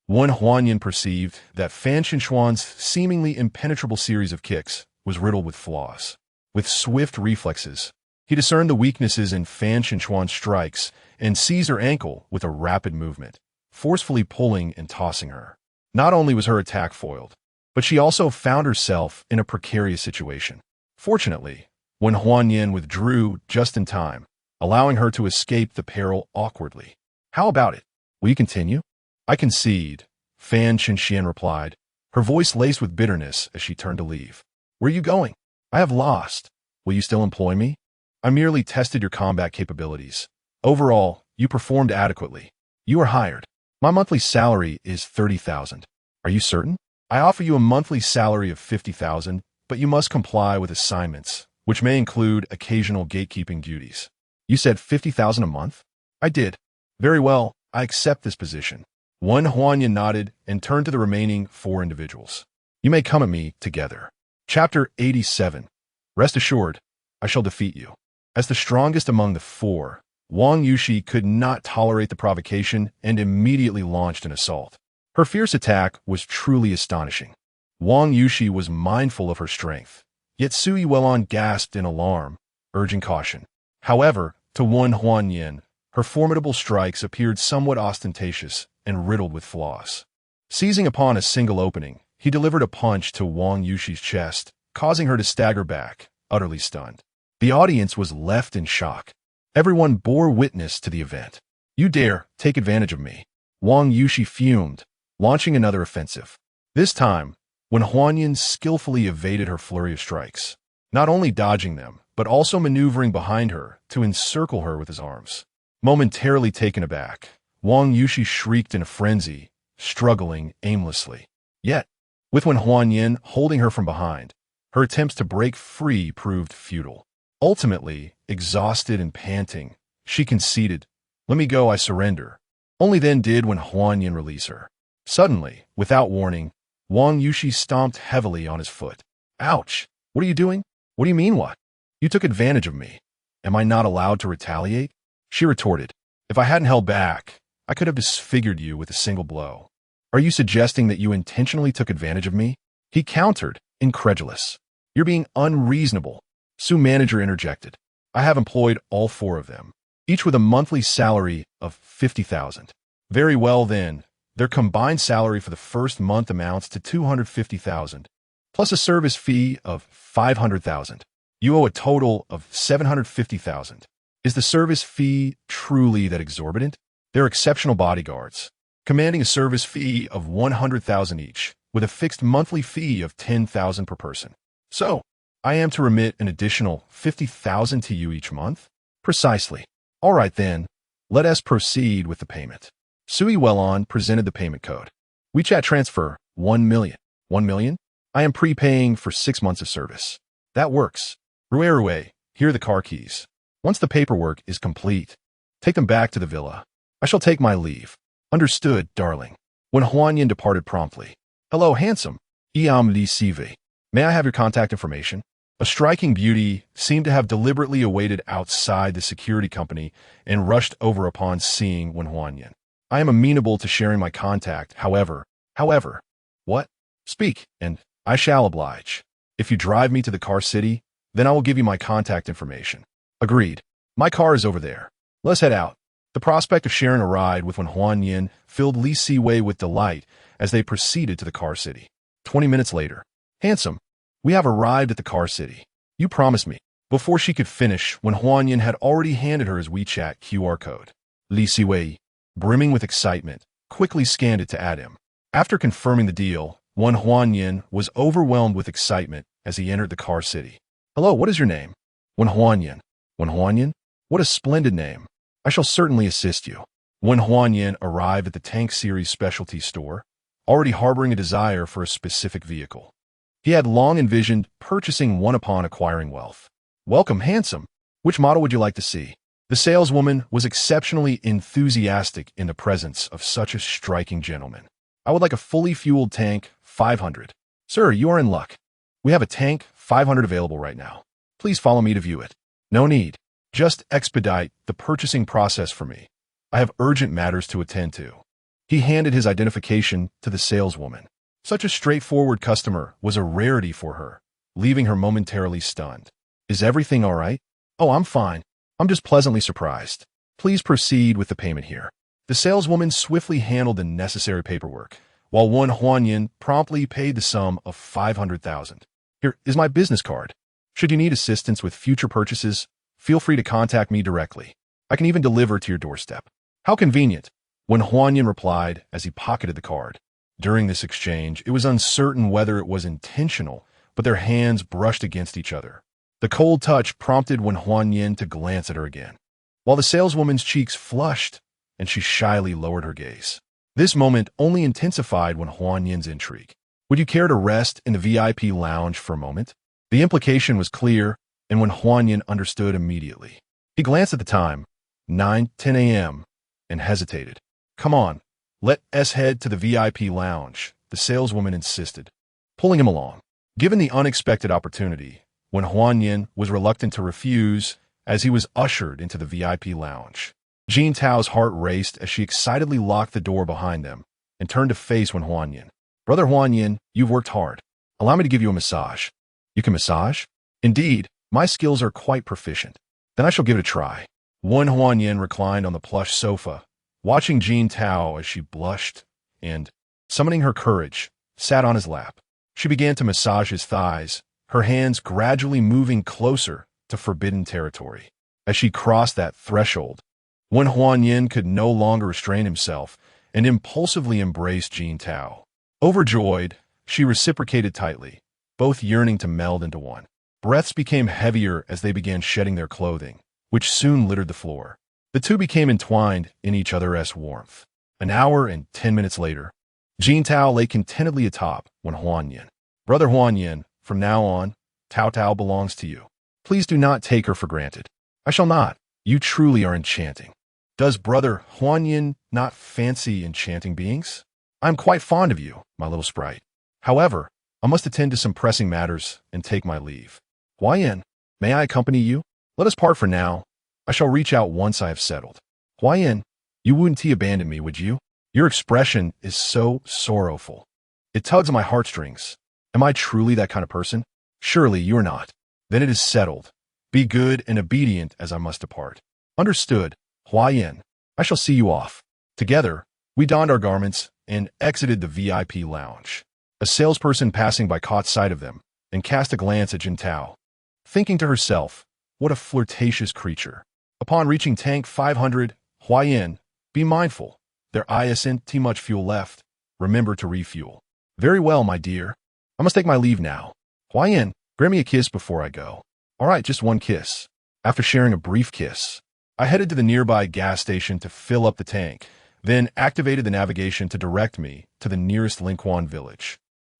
Wen Huanyan perceived that Fan Qinshuan's seemingly impenetrable series of kicks was riddled with flaws. With swift reflexes, he discerned the weaknesses in Fan Qinshuan's strikes and seized her ankle with a rapid movement, forcefully pulling and tossing her. Not only was her attack foiled, but she also found herself in a precarious situation. Fortunately, Wen Huanyan withdrew just in time, allowing her to escape the peril awkwardly. How about it? Will you continue? I concede, Fan Qinshian replied, her voice laced with bitterness as she turned to leave. Where are you going? I have lost. Will you still employ me? I merely tested your combat capabilities. Overall, you performed adequately. You are hired. My monthly salary is 30,000. Are you certain? I offer you a monthly salary of 50,000, but you must comply with assignments, which may include occasional gatekeeping duties. You said 50,000 a month? I did. Very well, I accept this position. Wen Huanyan nodded and turned to the remaining 4 individuals. You may come at me together. Chapter 87. Rest assured, I shall defeat you. As the strongest among the 4, Wang Yushi could not tolerate the provocation and immediately launched an assault. Her fierce attack was truly astonishing. Wang Yushi was mindful of her strength, yet Sui Welon gasped in alarm, urging caution. However, to Wen Huanyan, her formidable strikes appeared somewhat ostentatious and riddled with flaws. Seizing upon a single opening, he delivered a punch to Wang Yushi's chest, causing her to stagger back, utterly stunned. The audience was left in shock. Everyone bore witness to the event. You dare take advantage of me. Wang Yushi fumed, launching another offensive. This time, Wen Huanyan skillfully evaded her flurry of strikes, not only dodging them, but also maneuvering behind her to encircle her with his arms. Momentarily taken aback, Wang Yushi shrieked in a frenzy, struggling aimlessly. Yet, with Wen Huanyan holding her from behind, her attempts to break free proved futile. Ultimately, exhausted and panting, she conceded, "Let me go, I surrender." Only then did Wen Huanyan release her. Suddenly, without warning, Wang Yushi stomped heavily on his foot. Ouch! What are you doing? What do you mean what? You took advantage of me. Am I not allowed to retaliate? She retorted, if I hadn't held back, I could have disfigured you with a single blow. Are you suggesting that you intentionally took advantage of me? He countered, incredulous. You're being unreasonable. Su manager interjected. I have employed all 4 of them, each with a monthly salary of 50,000. Very well then, their combined salary for the first month amounts to 250,000, plus a service fee of 500,000. You owe a total of 750,000. Is the service fee truly that exorbitant? They're exceptional bodyguards, commanding a service fee of 100,000 each, with a fixed monthly fee of 10,000 per person. So, I am to remit an additional 50,000 to you each month? Precisely. All right then, let us proceed with the payment. Sui Welon presented the payment code. WeChat transfer, 1 million. 1 million? I am prepaying for 6 months of service. That works. Rue, here are the car keys. Once the paperwork is complete, take them back to the villa. I shall take my leave. Understood, darling. Wen Huanyan departed promptly. Hello, handsome. Iam Li CV. May I have your contact information? A striking beauty seemed to have deliberately awaited outside the security company and rushed over upon seeing Wen Huanyan. I am amenable to sharing my contact, however. What? Speak, and I shall oblige. If you drive me to the car city, then I will give you my contact information. Agreed. My car is over there. Let's head out. The prospect of sharing a ride with Wen Huanyan filled Li Siwei with delight as they proceeded to the car city. 20 minutes later. Handsome, we have arrived at the car city. You promised me. Before she could finish, Wen Huanyan had already handed her his WeChat QR code. Li Siwei, brimming with excitement, quickly scanned it to add him. After confirming the deal, Wen Huanyan was overwhelmed with excitement as he entered the car city. Hello, what is your name? Wen Huanyan. Wen Huanyan? What a splendid name. I shall certainly assist you. Wen Huanyan arrived at the Tank Series specialty store, already harboring a desire for a specific vehicle. He had long envisioned purchasing one upon acquiring wealth. Welcome, handsome. Which model would you like to see? The saleswoman was exceptionally enthusiastic in the presence of such a striking gentleman. I would like a fully fueled tank, 500. Sir, you are in luck. We have a tank, 500 available right now. Please follow me to view it. No need. Just expedite the purchasing process for me. I have urgent matters to attend to. He handed his identification to the saleswoman. Such a straightforward customer was a rarity for her, leaving her momentarily stunned. Is everything all right? Oh, I'm fine. I'm just pleasantly surprised. Please proceed with the payment here. The saleswoman swiftly handled the necessary paperwork, while Huan Yin promptly paid the sum of 500,000. Here is my business card. Should you need assistance with future purchases, feel free to contact me directly. I can even deliver to your doorstep. How convenient, Huan Yin replied as he pocketed the card. During this exchange, it was uncertain whether it was intentional, but their hands brushed against each other. The cold touch prompted Huan Yin to glance at her again, while the saleswoman's cheeks flushed and she shyly lowered her gaze. This moment only intensified Huan Yin's intrigue. Would you care to rest in the VIP lounge for a moment? The implication was clear, and Huan Yin understood immediately. He glanced at the time, 9:10 a.m., and hesitated. Come on, let us head to the VIP lounge, the saleswoman insisted, pulling him along. Given the unexpected opportunity, Huan Yin was reluctant to refuse as he was ushered into the VIP lounge. Jean Tao's heart raced as she excitedly locked the door behind them and turned to face Huan Yin. Brother Huan Yin, you've worked hard. Allow me to give you a massage. You can massage? Indeed, my skills are quite proficient. Then I shall give it a try. Huan Yin reclined on the plush sofa, watching Jean Tao as she blushed and, summoning her courage, sat on his lap. She began to massage his thighs, her hands gradually moving closer to forbidden territory. As she crossed that threshold, Huan Yin could no longer restrain himself and impulsively embraced Jean Tao. Overjoyed, she reciprocated tightly, both yearning to meld into one. Breaths became heavier as they began shedding their clothing, which soon littered the floor. The two became entwined in each other's warmth. An hour and 10 minutes later, Jean Tao lay contentedly atop Huan Yin. Brother Huan Yin, from now on, Tao Tao belongs to you. Please do not take her for granted. I shall not. You truly are enchanting. Does Brother Huan Yin not fancy enchanting beings? I am quite fond of you, my little sprite. However, I must attend to some pressing matters and take my leave. Huan Yin, may I accompany you? Let us part for now. I shall reach out once I have settled. Huan Yin, you wouldn't abandon me, would you? Your expression is so sorrowful. It tugs on my heartstrings. Am I truly that kind of person? Surely you are not. Then it is settled. Be good and obedient as I must depart. Understood, Huan Yin. I shall see you off. Together, we donned our garments and exited the VIP lounge. A salesperson passing by caught sight of them and cast a glance at Jin Tao, thinking to herself, what a flirtatious creature. Upon reaching tank 500, Huan Yin, be mindful. There isn't too much fuel left. Remember to refuel. Very well, my dear. I must take my leave now. Huan Yin, grant me a kiss before I go. All right, just one kiss. After sharing a brief kiss, I headed to the nearby gas station to fill up the tank, then activated the navigation to direct me to the nearest Linquan village.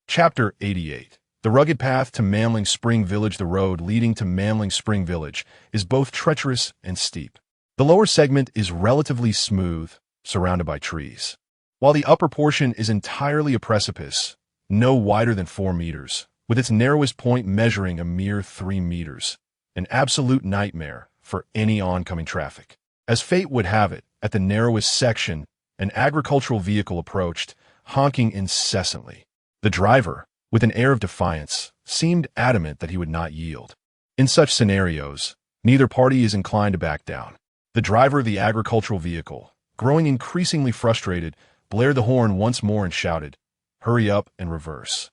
Chapter 88. The rugged path to Manling Spring Village. The road leading to Manling Spring Village is both treacherous and steep. The lower segment is relatively smooth, surrounded by trees, while the upper portion is entirely a precipice, no wider than 4 meters, with its narrowest point measuring a mere 3 meters, an absolute nightmare for any oncoming traffic. As fate would have it, at the narrowest section, an agricultural vehicle approached, honking incessantly. The driver, with an air of defiance, seemed adamant that he would not yield. In such scenarios, neither party is inclined to back down. The driver of the agricultural vehicle, growing increasingly frustrated, blared the horn once more and shouted, "Hurry up and reverse.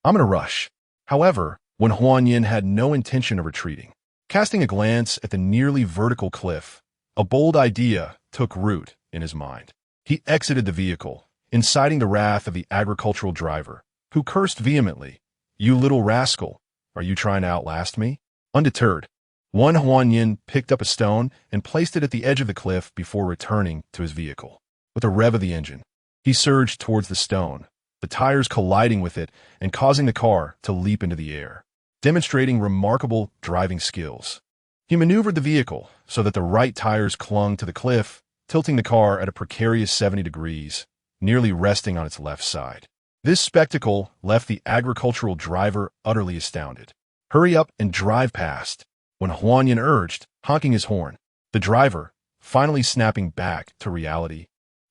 I'm in a rush." However, Huan Yin had no intention of retreating. Casting a glance at the nearly vertical cliff, a bold idea took root in his mind. He exited the vehicle, inciting the wrath of the agricultural driver, who cursed vehemently, "You little rascal, are you trying to outlast me?" Undeterred, Huan Yin picked up a stone and placed it at the edge of the cliff before returning to his vehicle. With a rev of the engine, he surged towards the stone, the tires colliding with it and causing the car to leap into the air. Demonstrating remarkable driving skills, he maneuvered the vehicle so that the right tires clung to the cliff, tilting the car at a precarious 70 degrees, nearly resting on its left side. This spectacle left the agricultural driver utterly astounded. "Hurry up and drive past," Huan Yin urged, honking his horn. The driver, finally snapping back to reality,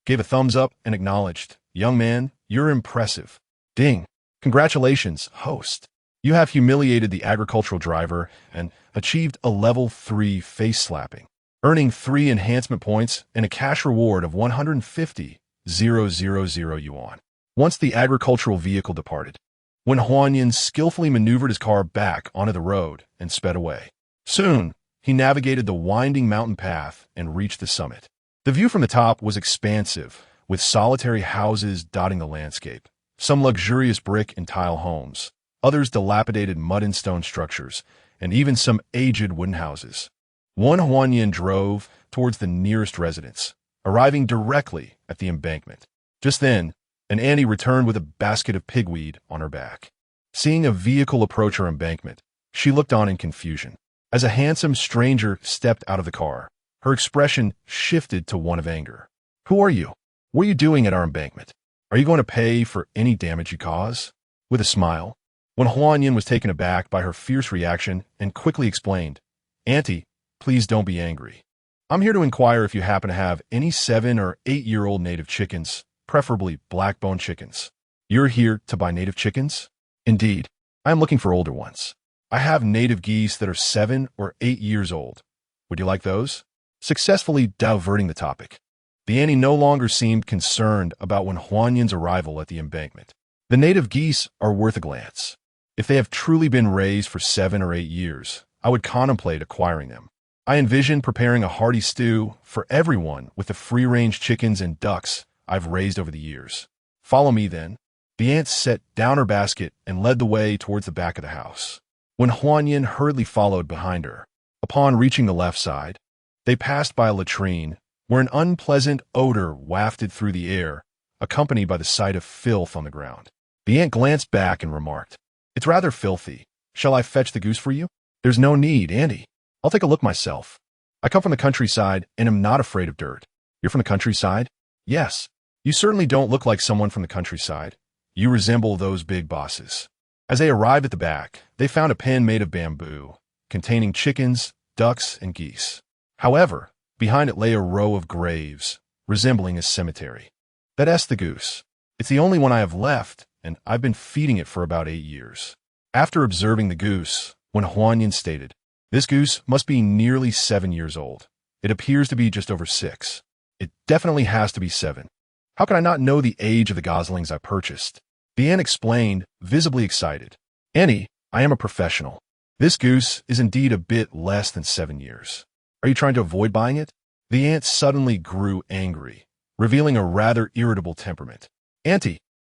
gave a thumbs up and acknowledged, "Young man, you're impressive." Ding. Congratulations, host. You have humiliated the agricultural driver and achieved a level 3 face slapping, earning 3 enhancement points and a cash reward of 150,000 yuan. Once the agricultural vehicle departed, when Huanyan skillfully maneuvered his car back onto the road and sped away. Soon, he navigated the winding mountain path and reached the summit. The view from the top was expansive, with solitary houses dotting the landscape, some luxurious brick and tile homes, others dilapidated mud and stone structures, and even some aged wooden houses. One Huanyan drove towards the nearest residence, arriving directly at the embankment. Just then, an auntie returned with a basket of pigweed on her back. Seeing a vehicle approach her embankment, she looked on in confusion. As a handsome stranger stepped out of the car, her expression shifted to one of anger. "Who are you? What are you doing at our embankment? Are you going to pay for any damage you cause?" With a smile, when Huanyan was taken aback by her fierce reaction and quickly explained, "Auntie, please don't be angry. I'm here to inquire if you happen to have any 7 or 8-year-old native chickens, preferably black-bone chickens." "You're here to buy native chickens?" "Indeed. I am looking for older ones. I have native geese that are 7 or 8 years old. Would you like those?" Successfully diverting the topic, the auntie no longer seemed concerned about when Huanyan's arrival at the embankment. "The native geese are worth a glance. If they have truly been raised for 7 or 8 years, I would contemplate acquiring them. I envision preparing a hearty stew for everyone with the free-range chickens and ducks I've raised over the years. Follow me, then." The aunt set down her basket and led the way towards the back of the house. When Huanyan hurriedly followed behind her, upon reaching the left side, they passed by a latrine where an unpleasant odor wafted through the air, accompanied by the sight of filth on the ground. The aunt glanced back and remarked, "It's rather filthy. Shall I fetch the goose for you?" "There's no need, auntie. I'll take a look myself. I come from the countryside and am not afraid of dirt." "You're from the countryside?" "Yes. You certainly don't look like someone from the countryside. You resemble those big bosses." As they arrived at the back, they found a pen made of bamboo, containing chickens, ducks, and geese. However, behind it lay a row of graves, resembling a cemetery. "That's the goose. It's the only one I have left, and I've been feeding it for about 8 years. After observing the goose, when Huanyan stated, "This goose must be nearly 7 years old. It appears to be just over 6. It definitely has to be 7. How could I not know the age of the goslings I purchased?" The aunt explained, visibly excited, "Auntie, I am a professional. This goose is indeed a bit less than 7 years. Are you trying to avoid buying it?" The aunt suddenly grew angry, revealing a rather irritable temperament. "Auntie,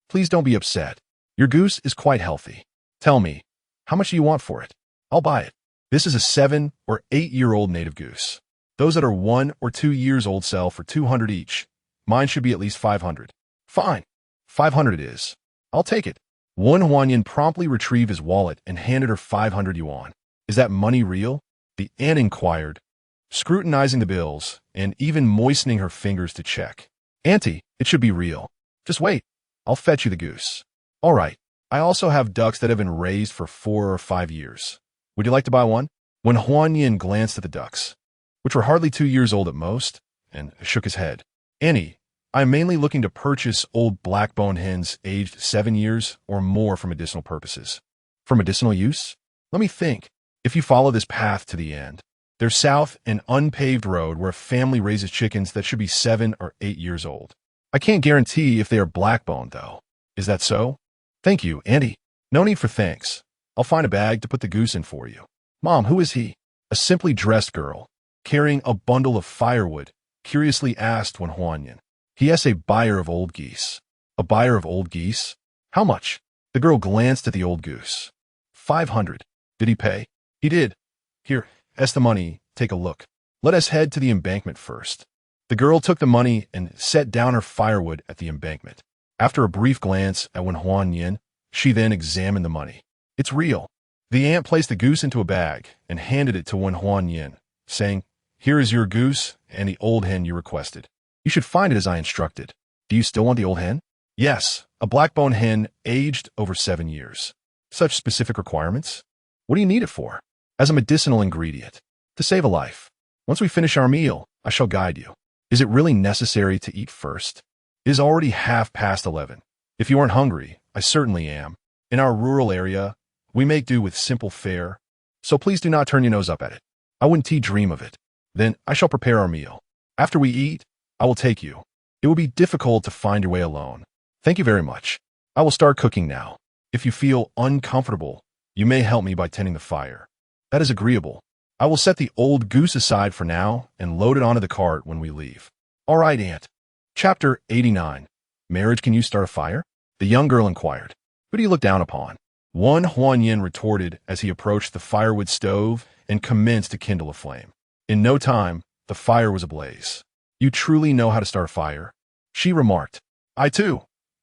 please don't be upset. Your goose is quite healthy. Tell me, how much do you want for it? I'll buy it. This is a 7 or 8-year-old native goose. Those that are 1 or 2 years old sell for 200 each. Mine should be at least 500. "Fine. 500 it is. I'll take it." One Huanyan promptly retrieved his wallet and handed her 500 yuan. "Is that money real?" the aunt inquired, scrutinizing the bills and even moistening her fingers to check. "Auntie, it should be real. Just wait. I'll fetch you the goose." "All right. I also have ducks that have been raised for 4 or 5 years. Would you like to buy one?" When Huanyan glanced at the ducks, which were hardly 2 years old at most, and shook his head, "Auntie, I'm mainly looking to purchase old black-bone hens aged 7 years or more for medicinal purposes." "For medicinal use? Let me think. If you follow this path to the end, there's south an unpaved road where a family raises chickens that should be 7 or 8 years old. I can't guarantee if they are black-boned, though. Is that so?" "Thank you, Auntie." "No need for thanks. I'll find a bag to put the goose in for you." "Mom, who is he?" A simply dressed girl, carrying a bundle of firewood, curiously asked one Huanyan. "He is a buyer of old geese." "A buyer of old geese? How much?" The girl glanced at the old goose. 500. "Did he pay?" "He did. Here, that's the money. Take a look. Let us head to the embankment first." The girl took the money and set down her firewood at the embankment. After a brief glance at Wen Huanyan, she then examined the money. "It's real." The aunt placed the goose into a bag and handed it to Wen Huanyan, saying, "Here is your goose and the old hen you requested. You should find it as I instructed. Do you still want the old hen?" "Yes, a black-bone hen aged over 7 years." "Such specific requirements? What do you need it for?" "As a medicinal ingredient. To save a life. Once we finish our meal, I shall guide you." Is it really necessary to eat first? It is already 11:30. If you aren't hungry, I certainly am. In our rural area, we make do with simple fare, so please do not turn your nose up at it. I wouldn't dream of it. Then I shall prepare our meal. After we eat, I will take you. It will be difficult to find your way alone. Thank you very much. I will start cooking now. If you feel uncomfortable, you may help me by tending the fire. That is agreeable. I will set the old goose aside for now and load it onto the cart when we leave. All right, Aunt. Chapter 89. Marriage, can you start a fire? The young girl inquired. Who do you look down upon? Huan Yin retorted as he approached the firewood stove and commenced to kindle a flame. In no time, the fire was ablaze. You truly know how to start a fire? She remarked. I, too,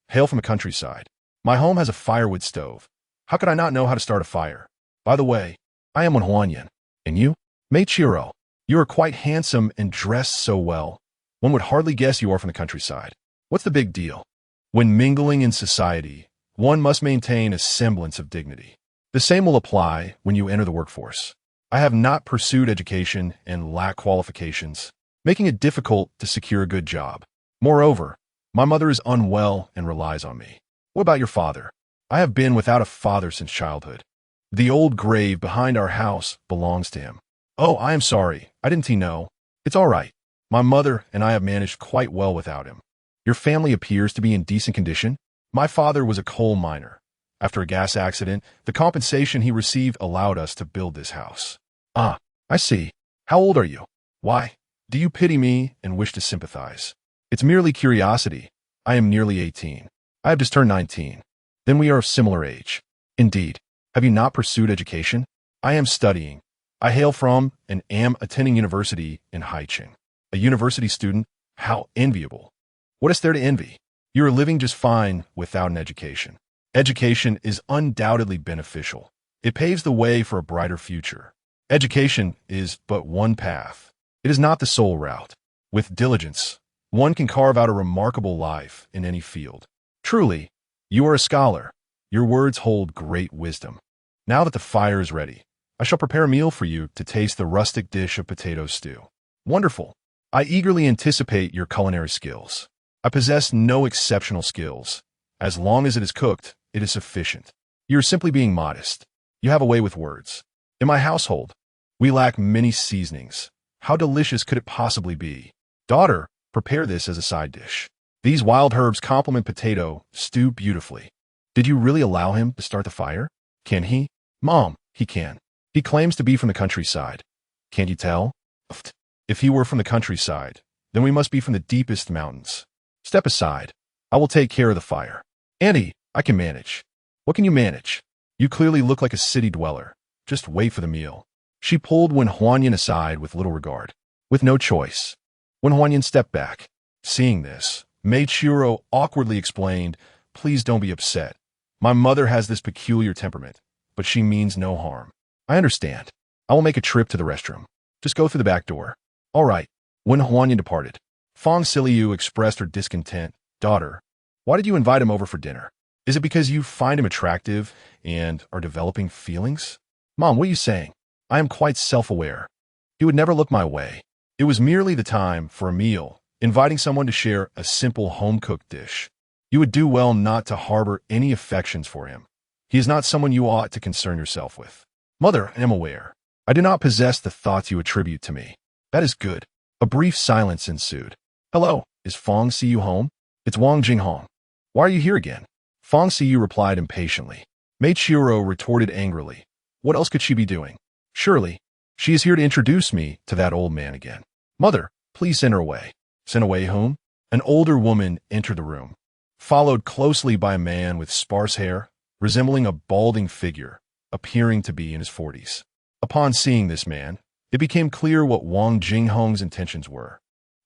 hail from the countryside. My home has a firewood stove. How could I not know how to start a fire? By the way, I am Huan Yin. And you? Meichiro. You are quite handsome and dressed so well. One would hardly guess you are from the countryside. What's the big deal? When mingling in society, one must maintain a semblance of dignity. The same will apply when you enter the workforce. I have not pursued education and lack qualifications, making it difficult to secure a good job. Moreover, my mother is unwell and relies on me. What about your father? I have been without a father since childhood. The old grave behind our house belongs to him. Oh, I am sorry. I didn't know. It's all right. My mother and I have managed quite well without him. Your family appears to be in decent condition. My father was a coal miner. After a gas accident, the compensation he received allowed us to build this house. Ah, I see. How old are you? Why, do you pity me and wish to sympathize? It's merely curiosity. I am nearly 18. I have just turned 19. Then we are of similar age. Indeed. Have you not pursued education? I am studying. I hail from and am attending university in Haicheng. A university student? How enviable. What is there to envy? You are living just fine without an education. Education is undoubtedly beneficial. It paves the way for a brighter future. Education is but one path. It is not the sole route. With diligence, one can carve out a remarkable life in any field. Truly, you are a scholar. Your words hold great wisdom. Now that the fire is ready, I shall prepare a meal for you to taste the rustic dish of potato stew. Wonderful. I eagerly anticipate your culinary skills. I possess no exceptional skills. As long as it is cooked, it is sufficient. You are simply being modest. You have a way with words. In my household, we lack many seasonings. How delicious could it possibly be? Daughter, prepare this as a side dish. These wild herbs complement potato stew beautifully. Did you really allow him to start the fire? Can he? Mom, he can. He claims to be from the countryside. Can't you tell? If he were from the countryside, then we must be from the deepest mountains. Step aside. I will take care of the fire. Auntie, I can manage. What can you manage? You clearly look like a city dweller. Just wait for the meal. She pulled Huan Yin aside with little regard. With no choice. Huan Yin stepped back. Seeing this, Meichiro awkwardly explained, Please don't be upset. My mother has this peculiar temperament, but she means no harm. I understand. I will make a trip to the restroom. Just go through the back door. All right. When Huan Yin departed, Fong Siliu expressed her discontent. Daughter, why did you invite him over for dinner? Is it because you find him attractive and are developing feelings? Mom, what are you saying? I am quite self-aware. He would never look my way. It was merely the time for a meal, inviting someone to share a simple home-cooked dish. You would do well not to harbor any affections for him. He is not someone you ought to concern yourself with. Mother, I am aware. I do not possess the thoughts you attribute to me. That is good. A brief silence ensued. Hello, is Fong Siyu home? It's Wang Jinghong. Why are you here again? Fong Siyu replied impatiently. Meichiro retorted angrily. What else could she be doing? Surely, she is here to introduce me to that old man again. Mother, please send her away. Send away whom? An older woman entered the room, followed closely by a man with sparse hair, resembling a balding figure, appearing to be in his 40s. Upon seeing this man, it became clear what Wang Jinghong's intentions were.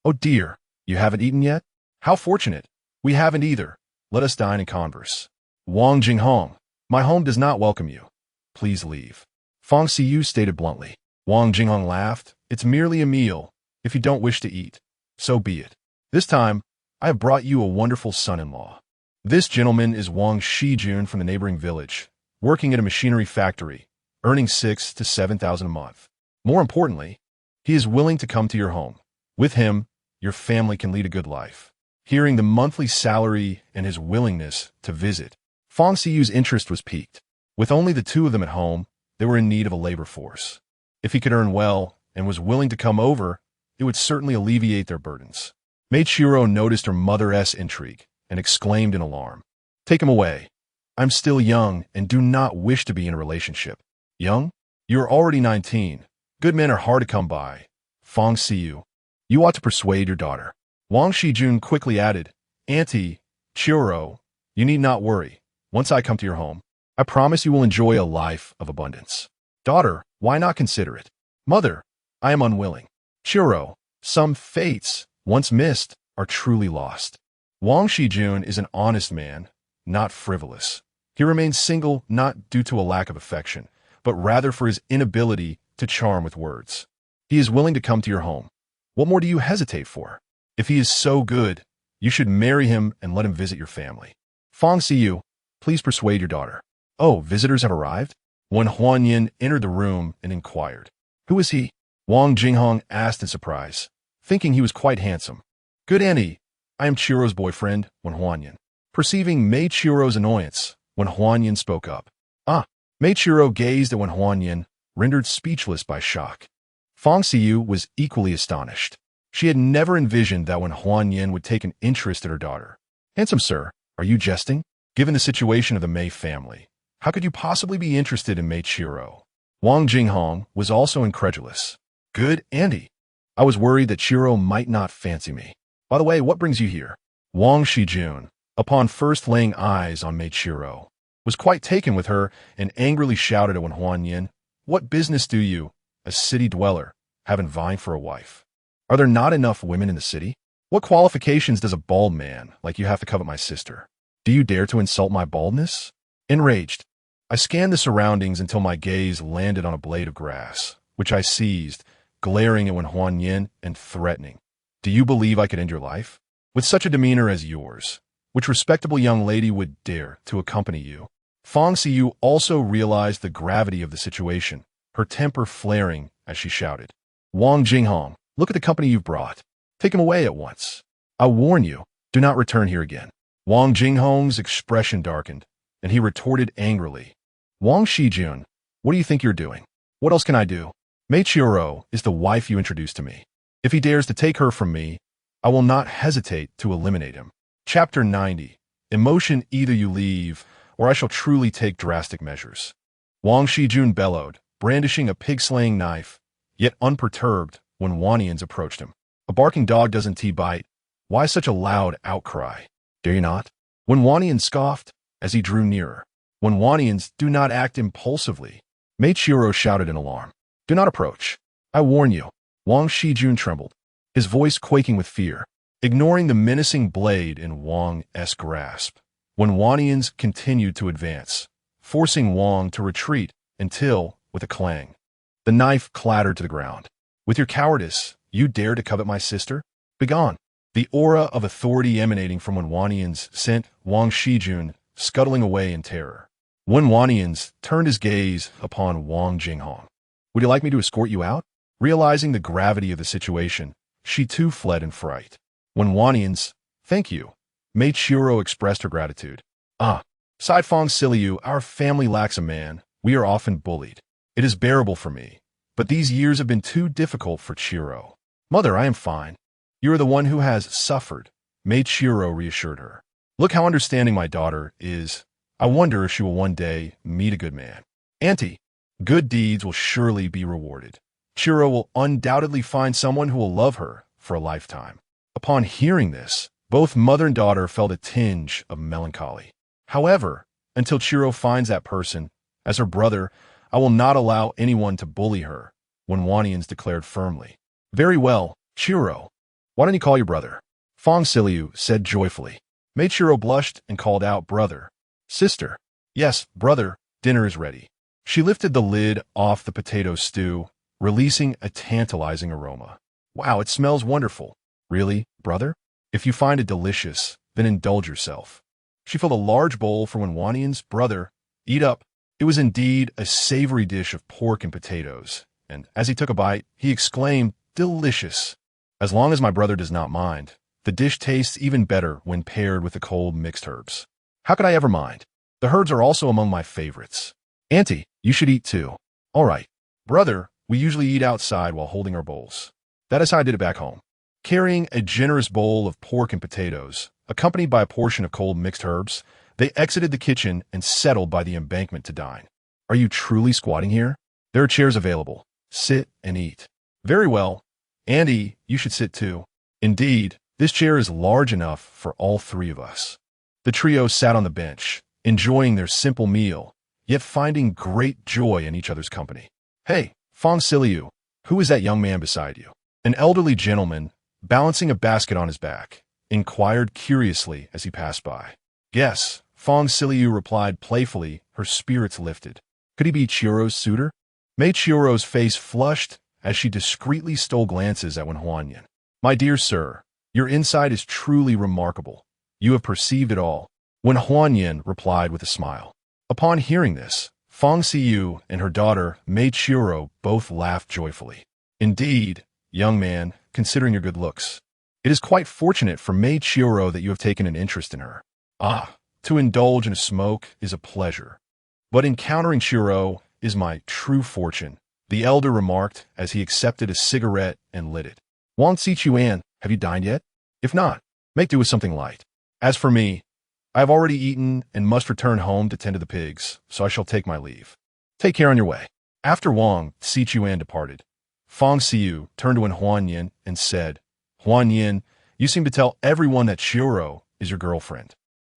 Oh dear, you haven't eaten yet? How fortunate. We haven't either. Let us dine and converse. Wang Jinghong, my home does not welcome you. Please leave. Fong Siyu stated bluntly. Wang Jinghong laughed. It's merely a meal. If you don't wish to eat, so be it. This time, I have brought you a wonderful son-in-law. This gentleman is Wang Shijun from the neighboring village, working at a machinery factory, earning 6,000 to 7,000 a month. More importantly, he is willing to come to your home. With him, your family can lead a good life. Hearing the monthly salary and his willingness to visit, Fong Siyu's interest was piqued. With only the two of them at home, they were in need of a labor force. If he could earn well and was willing to come over, it would certainly alleviate their burdens. Meiichiro noticed her mother's intrigue and exclaimed in alarm, "Take him away. I'm still young and do not wish to be in a relationship." "Young? You are already 19. Good men are hard to come by. Fong Siyu, you ought to persuade your daughter." Wang Shijun quickly added, "Auntie, Chiro, you need not worry. Once I come to your home, I promise you will enjoy a life of abundance." "Daughter, why not consider it?" "Mother, I am unwilling." "Chiro, some fates, once missed, are truly lost." Wang Shijun is an honest man, not frivolous. He remains single not due to a lack of affection, but rather for his inability to charm with words. He is willing to come to your home. What more do you hesitate for? If he is so good, you should marry him and let him visit your family. Fong Siyu, please persuade your daughter. "Oh, visitors have arrived?" When Huanyin entered the room and inquired, "Who is he?" Wang Jinghong asked in surprise, thinking he was quite handsome. "Good auntie, I am Chiro's boyfriend," when Huanyin. Perceiving Meiichiro's annoyance, when Huanyin spoke up. "Ah." Meiichiro gazed at when Huanyin, rendered speechless by shock. Fong Siyu was equally astonished. She had never envisioned that when Huanyin would take an interest in her daughter. "Handsome sir, are you jesting? Given the situation of the Mei family, how could you possibly be interested in Meiichiro?" Wang Jinghong was also incredulous. "Good auntie. I was worried that Chiro might not fancy me. By the way, what brings you here?" Wang Shijun, upon first laying eyes on Meiichiro, was quite taken with her and angrily shouted at Huanyin, "What business do you, a city dweller, have in vying for a wife? Are there not enough women in the city? What qualifications does a bald man like you have to covet my sister? Do you dare to insult my baldness?" Enraged, I scanned the surroundings until my gaze landed on a blade of grass, which I seized, glaring at Huanyin and threatening. "Do you believe I could end your life? With such a demeanor as yours, which respectable young lady would dare to accompany you?" Fong Siyu also realized the gravity of the situation, her temper flaring as she shouted, "Wang Jinghong, look at the company you've brought. Take him away at once. I warn you, do not return here again." Wang Jinghong's expression darkened, and he retorted angrily, "Wang Shijun, what do you think you're doing? What else can I do? Meiichiro is the wife you introduced to me. If he dares to take her from me, I will not hesitate to eliminate him." Chapter 90. Emotion, either you leave, or I shall truly take drastic measures. Wang Shijun bellowed, brandishing a pig-slaying knife, yet unperturbed when Wanians approached him. "A barking dog doesn't bite. Why such a loud outcry? Dare you not?" When Wanian scoffed, as he drew nearer. When Wanians do not act impulsively, Meiichiro shouted in alarm, "Do not approach. I warn you." Wang Shijun trembled, his voice quaking with fear, ignoring the menacing blade in Wang's grasp. When Wanians continued to advance, forcing Wang to retreat until, with a clang, the knife clattered to the ground. "With your cowardice, you dare to covet my sister? Begone!" The aura of authority emanating from Wanians sent Wang Shijun scuttling away in terror. When Wanians turned his gaze upon Wang Jinghong. "Would you like me to escort you out?" Realizing the gravity of the situation, she too fled in fright. When Wanians, "Thank you," Meiichiro expressed her gratitude. "Ah," sighed Fong Siliu, "our family lacks a man. We are often bullied. It is bearable for me, but these years have been too difficult for Chiro." "Mother, I am fine. You are the one who has suffered," Meiichiro reassured her. "Look how understanding my daughter is. I wonder if she will one day meet a good man." "Auntie, good deeds will surely be rewarded. Chiro will undoubtedly find someone who will love her for a lifetime." Upon hearing this, both mother and daughter felt a tinge of melancholy. "However, until Chiro finds that person, as her brother, I will not allow anyone to bully her," when Wanians declared firmly. "Very well, Chiro. Why don't you call your brother?" Fong Siliu said joyfully. Meiichiro blushed and called out, "Brother." "Sister." "Yes, brother, dinner is ready." She lifted the lid off the potato stew, releasing a tantalizing aroma. "Wow, it smells wonderful." "Really, brother? If you find it delicious, then indulge yourself." She filled a large bowl for Wanian's brother. "Eat up." It was indeed a savory dish of pork and potatoes, and as he took a bite, he exclaimed, "Delicious." As long as my brother does not mind, the dish tastes even better when paired with the cold mixed herbs. How could I ever mind? The herbs are also among my favorites. Auntie, you should eat too. All right. Brother, we usually eat outside while holding our bowls. That is how I did it back home. Carrying a generous bowl of pork and potatoes, accompanied by a portion of cold mixed herbs, they exited the kitchen and settled by the embankment to dine. Are you truly squatting here? There are chairs available. Sit and eat. Very well. Andy, you should sit too. Indeed, this chair is large enough for all three of us. The trio sat on the bench, enjoying their simple meal, yet finding great joy in each other's company. Hey, Fong Siliu, who is that young man beside you? An elderly gentleman, balancing a basket on his back, inquired curiously as he passed by. Yes, Fong Siliu replied playfully, her spirits lifted. Could he be Chiuro's suitor? Mei Chiuro's face flushed as she discreetly stole glances at Wen Huanyan. My dear sir, your insight is truly remarkable. You have perceived it all. Wen Huanyan replied with a smile. Upon hearing this, Fong Siyu and her daughter Mei Chiuro both laughed joyfully. Indeed, young man, considering your good looks, it is quite fortunate for Mei Chiuro that you have taken an interest in her. Ah, to indulge in a smoke is a pleasure. But encountering Chiuro is my true fortune, the elder remarked as he accepted a cigarette and lit it. Wang Xichuan, have you dined yet? If not, make do with something light. As for me, I have already eaten and must return home to tend to the pigs, so I shall take my leave. Take care on your way. After Wang Xichuan departed, Fong Siyu turned to Wen Huanyan and said, Huanyan, you seem to tell everyone that Chiuro is your girlfriend.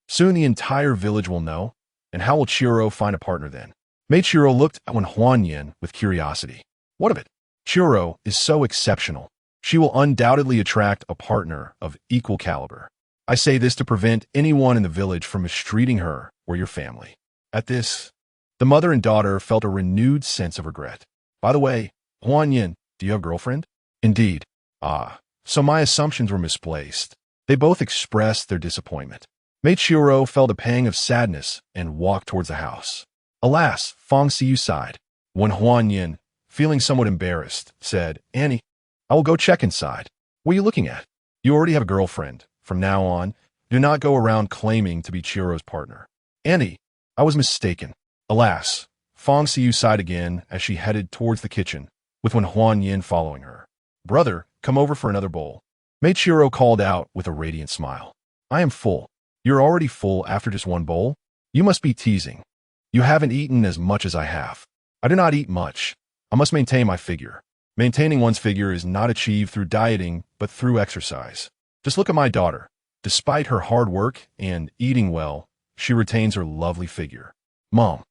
Soon the entire village will know, and how will Chiuro find a partner then? Mei Chiuro looked at Wen Huanyan with curiosity. What of it? Chiuro is so exceptional. She will undoubtedly attract a partner of equal caliber. I say this to prevent anyone in the village from mistreating her or your family. At this, the mother and daughter felt a renewed sense of regret. By the way, Huanyan, do you have a girlfriend? Indeed. Ah, so my assumptions were misplaced. They both expressed their disappointment. Mei Chiuro felt a pang of sadness and walked towards the house. Alas, Fong Siyu sighed. Wen Huanyan, feeling somewhat embarrassed, said, Annie, I will go check inside. What are you looking at? You already have a girlfriend. From now on, do not go around claiming to be Chiuro's partner. Annie, I was mistaken. Alas, Fong Siyu sighed again as she headed towards the kitchen, with Wen Huanyan following her. Brother, come over for another bowl. Mei Chiuro called out with a radiant smile. I am full. You're already full after just one bowl? You must be teasing. You haven't eaten as much as I have. I do not eat much. I must maintain my figure. Maintaining one's figure is not achieved through dieting, but through exercise. Just look at my daughter. Despite her hard work and eating well, she retains her lovely figure. Mom,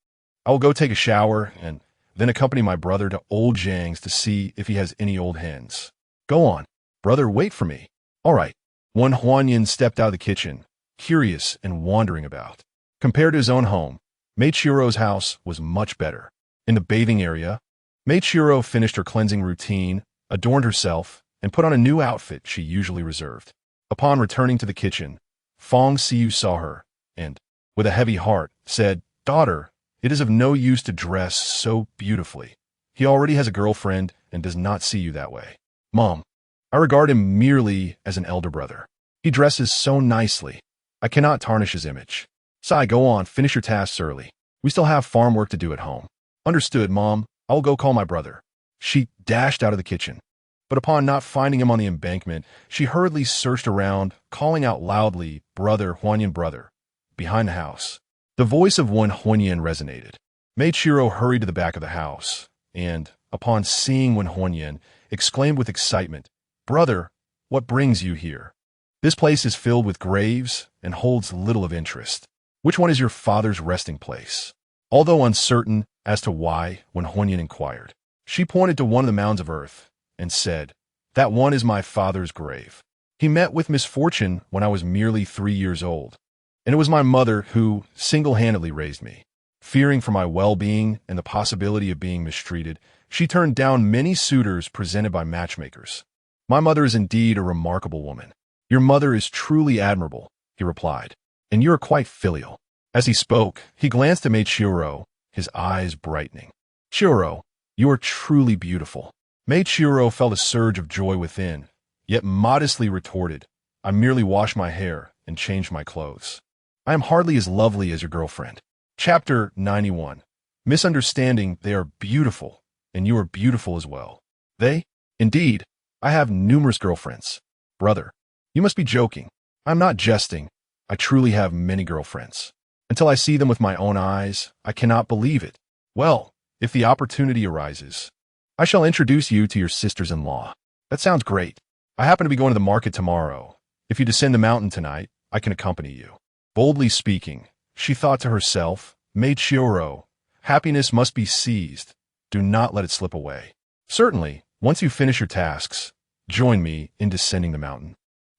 I will go take a shower and then accompany my brother to Old Zhang's to see if he has any old hens. Go on. Brother, wait for me. All right. Wen Huanyan stepped out of the kitchen, curious and wandering about. Compared to his own home, Mei Chiuro's house was much better. In the bathing area, Mei Chiuro finished her cleansing routine, adorned herself, and put on a new outfit she usually reserved. Upon returning to the kitchen, Fong Siyu saw her, and, with a heavy heart, said, Daughter, it is of no use to dress so beautifully. He already has a girlfriend and does not see you that way. Mom, I regard him merely as an elder brother. He dresses so nicely. I cannot tarnish his image. Sai, go on, finish your tasks early. We still have farm work to do at home. Understood, Mom. I will go call my brother. She dashed out of the kitchen. But upon not finding him on the embankment, she hurriedly searched around, calling out loudly, Brother, Huanyan, brother, behind the house. The voice of Wen Huanyan resonated. Mei Chiuro hurried to the back of the house, and, upon seeing Wen Huanyan, exclaimed with excitement, Brother, what brings you here? This place is filled with graves and holds little of interest. Which one is your father's resting place? Although uncertain as to why, Wen Huanyan inquired, she pointed to one of the mounds of earth, and said, That one is my father's grave. He met with misfortune when I was merely 3 years old, and it was my mother who single-handedly raised me. Fearing for my well-being and the possibility of being mistreated, she turned down many suitors presented by matchmakers. My mother is indeed a remarkable woman. Your mother is truly admirable, he replied, and you are quite filial. As he spoke, he glanced at Mei Chiuro, his eyes brightening. Chiuro, you are truly beautiful. Mei Chiuro felt a surge of joy within, yet modestly retorted, I merely wash my hair and change my clothes. I am hardly as lovely as your girlfriend. Chapter 91. Misunderstanding. They are beautiful, and you are beautiful as well. They? Indeed, I have numerous girlfriends. Brother, you must be joking. I'm not jesting. I truly have many girlfriends. Until I see them with my own eyes, I cannot believe it. Well, if the opportunity arises, I shall introduce you to your sisters-in-law. That sounds great. I happen to be going to the market tomorrow. If you descend the mountain tonight, I can accompany you. Boldly speaking, she thought to herself, Meichiro, happiness must be seized. Do not let it slip away. Certainly, once you finish your tasks, join me in descending the mountain.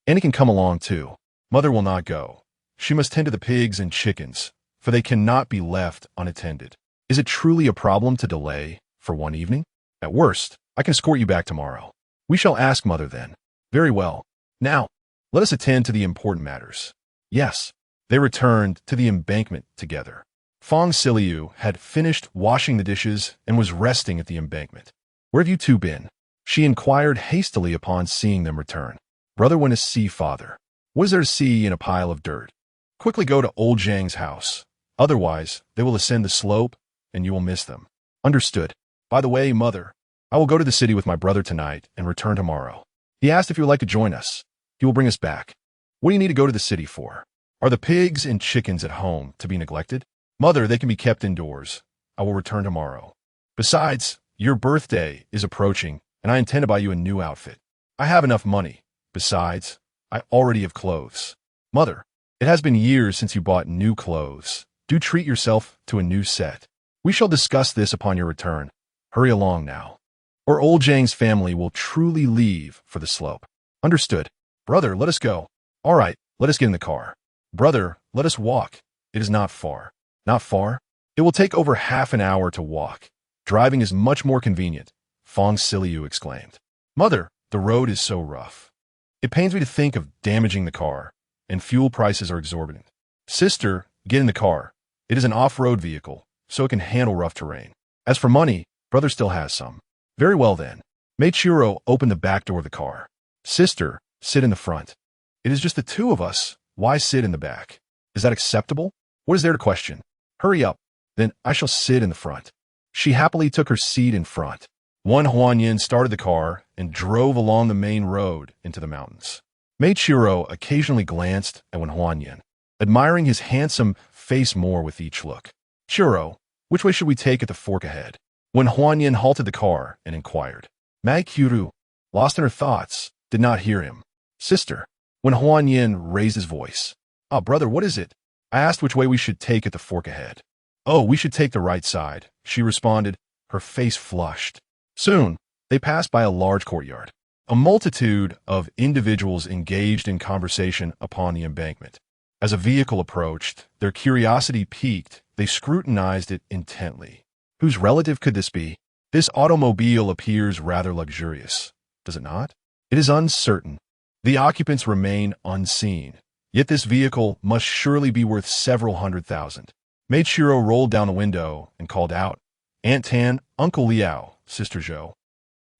Annie can come along too. Mother will not go. She must tend to the pigs and chickens, for they cannot be left unattended. Is it truly a problem to delay for one evening? At worst, I can escort you back tomorrow. We shall ask Mother then. Very well. Now, let us attend to the important matters. Yes. They returned to the embankment together. Fong Siliu had finished washing the dishes and was resting at the embankment. Where have you two been? She inquired hastily upon seeing them return. Brother went to see father. What is there to see in a pile of dirt? Quickly go to old Zhang's house. Otherwise, they will ascend the slope, and you will miss them. Understood. By the way, mother, I will go to the city with my brother tonight and return tomorrow. He asked if you would like to join us. He will bring us back. What do you need to go to the city for? Are the pigs and chickens at home to be neglected? Mother, they can be kept indoors. I will return tomorrow. Besides, your birthday is approaching, and I intend to buy you a new outfit. I have enough money. Besides, I already have clothes. Mother, it has been years since you bought new clothes. Do treat yourself to a new set. We shall discuss this upon your return. Hurry along now, or old Zhang's family will truly leave for the slope. Understood. Brother, let us go. All right, let us get in the car. Brother, let us walk. It is not far. Not far? It will take over half an hour to walk. Driving is much more convenient, Fong Siliu exclaimed. Mother, the road is so rough. It pains me to think of damaging the car, and fuel prices are exorbitant. Sister, get in the car. It is an off-road vehicle, so it can handle rough terrain. As for money, brother still has some. Very well then. Meichiro opened the back door of the car. Sister, sit in the front. It is just the two of us. Why sit in the back? Is that acceptable? What is there to question? Hurry up. Then I shall sit in the front. She happily took her seat in front. Wan Huanyan started the car and drove along the main road into the mountains. Meichiro occasionally glanced at Wan Huanyan, admiring his handsome face more with each look. Chiro, which way should we take at the fork ahead? Wan Huanyan halted the car and inquired. Meichiro, lost in her thoughts, did not hear him. Sister. Wan Huanyan raised his voice. Ah, brother, what is it? I asked which way we should take at the fork ahead. Oh, we should take the right side, she responded, her face flushed. Soon, they passed by a large courtyard. A multitude of individuals engaged in conversation upon the embankment. As a vehicle approached, their curiosity piqued. They scrutinized it intently. Whose relative could this be? This automobile appears rather luxurious, does it not? It is uncertain. The occupants remain unseen, yet this vehicle must surely be worth several $100,000. Meichiro rolled down the window and called out, Aunt Tan, Uncle Liao, Sister Zhou.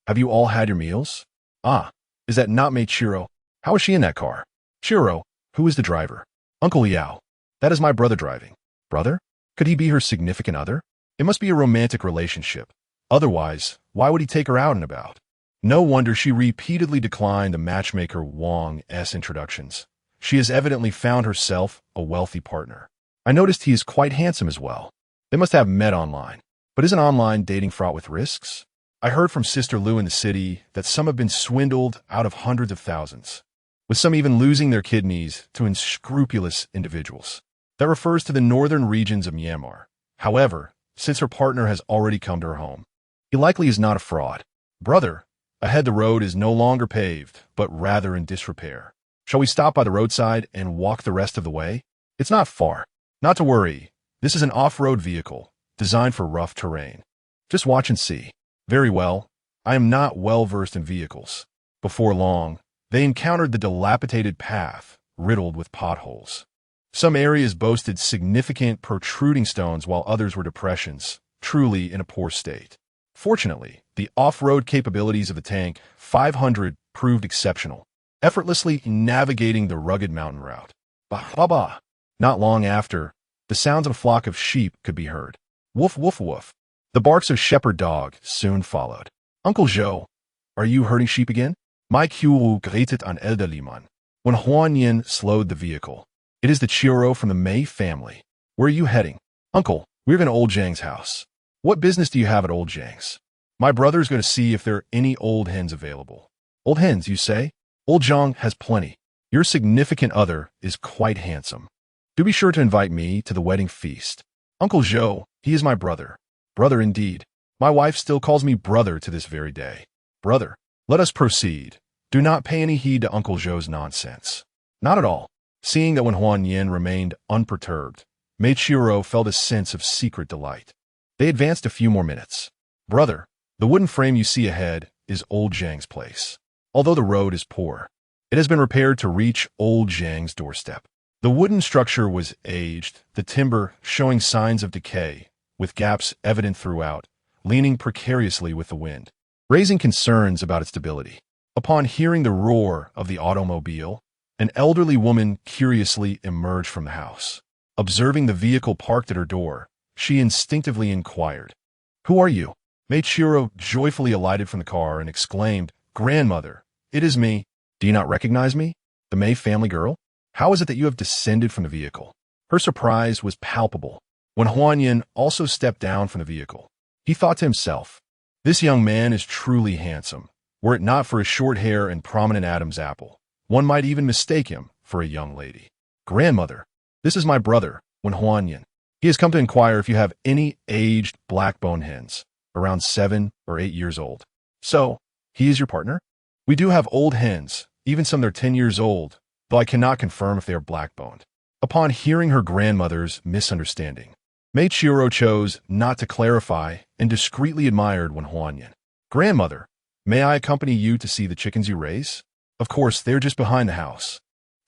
Have you all had your meals? Ah, is that not Meichiro? How is she in that car? Chiro, who is the driver? Uncle Liao. That is my brother driving. Brother? Could he be her significant other? It must be a romantic relationship. Otherwise, why would he take her out and about? No wonder she repeatedly declined the matchmaker Wang's introductions. She has evidently found herself a wealthy partner. I noticed he is quite handsome as well. They must have met online. But isn't online dating fraught with risks? I heard from Sister Lu in the city that some have been swindled out of hundreds of thousands, with some even losing their kidneys to unscrupulous individuals. That refers to the northern regions of Myanmar. However, since her partner has already come to her home, he likely is not a fraud. Brother, ahead the road is no longer paved, but rather in disrepair. Shall we stop by the roadside and walk the rest of the way? It's not far. Not to worry. This is an off-road vehicle, designed for rough terrain. Just watch and see. Very well. I am not well versed in vehicles. Before long, they encountered the dilapidated path, riddled with potholes. Some areas boasted significant protruding stones while others were depressions, truly in a poor state. Fortunately, the off-road capabilities of the tank 500 proved exceptional, effortlessly navigating the rugged mountain route. Bah, bah, bah. Not long after, the sounds of a flock of sheep could be heard. Woof, woof, woof. The barks of shepherd dog soon followed. Uncle Joe, are you herding sheep again? Mike Hugh greeted an elderly man. When Huan Yin slowed the vehicle, it is the Chiro from the Mei family. Where are you heading? Uncle, we're going to Old Zhang's house. What business do you have at Old Zhang's? My brother's going to see if there are any old hens available. Old hens, you say? Old Zhang has plenty. Your significant other is quite handsome. Do be sure to invite me to the wedding feast. Uncle Joe, he is my brother. Brother indeed. My wife still calls me brother to this very day. Brother, let us proceed. Do not pay any heed to Uncle Joe's nonsense. Not at all. Seeing that when Huan Yin remained unperturbed, Meichiro felt a sense of secret delight. They advanced a few more minutes. Brother, the wooden frame you see ahead is Old Zhang's place. Although the road is poor, it has been repaired to reach Old Zhang's doorstep. The wooden structure was aged, the timber showing signs of decay, with gaps evident throughout, leaning precariously with the wind, raising concerns about its stability. Upon hearing the roar of the automobile, an elderly woman curiously emerged from the house. Observing the vehicle parked at her door, she instinctively inquired, "Who are you?" Meichiro joyfully alighted from the car and exclaimed, "Grandmother, it is me. Do you not recognize me? The Mei family girl? How is it that you have descended from the vehicle?" Her surprise was palpable. When Huan Yin also stepped down from the vehicle, he thought to himself, "This young man is truly handsome. Were it not for his short hair and prominent Adam's apple, one might even mistake him for a young lady." "Grandmother, this is my brother, Wen Huan Yin. He has come to inquire if you have any aged black-bone hens, around 7 or 8 years old." "So, he is your partner?" "We do have old hens, even some that are 10 years old, though I cannot confirm if they are black-boned." Upon hearing her grandmother's misunderstanding, Meichiro chose not to clarify and discreetly admired Wen Huan Yin. "Grandmother, may I accompany you to see the chickens you raise?" "Of course, they're just behind the house.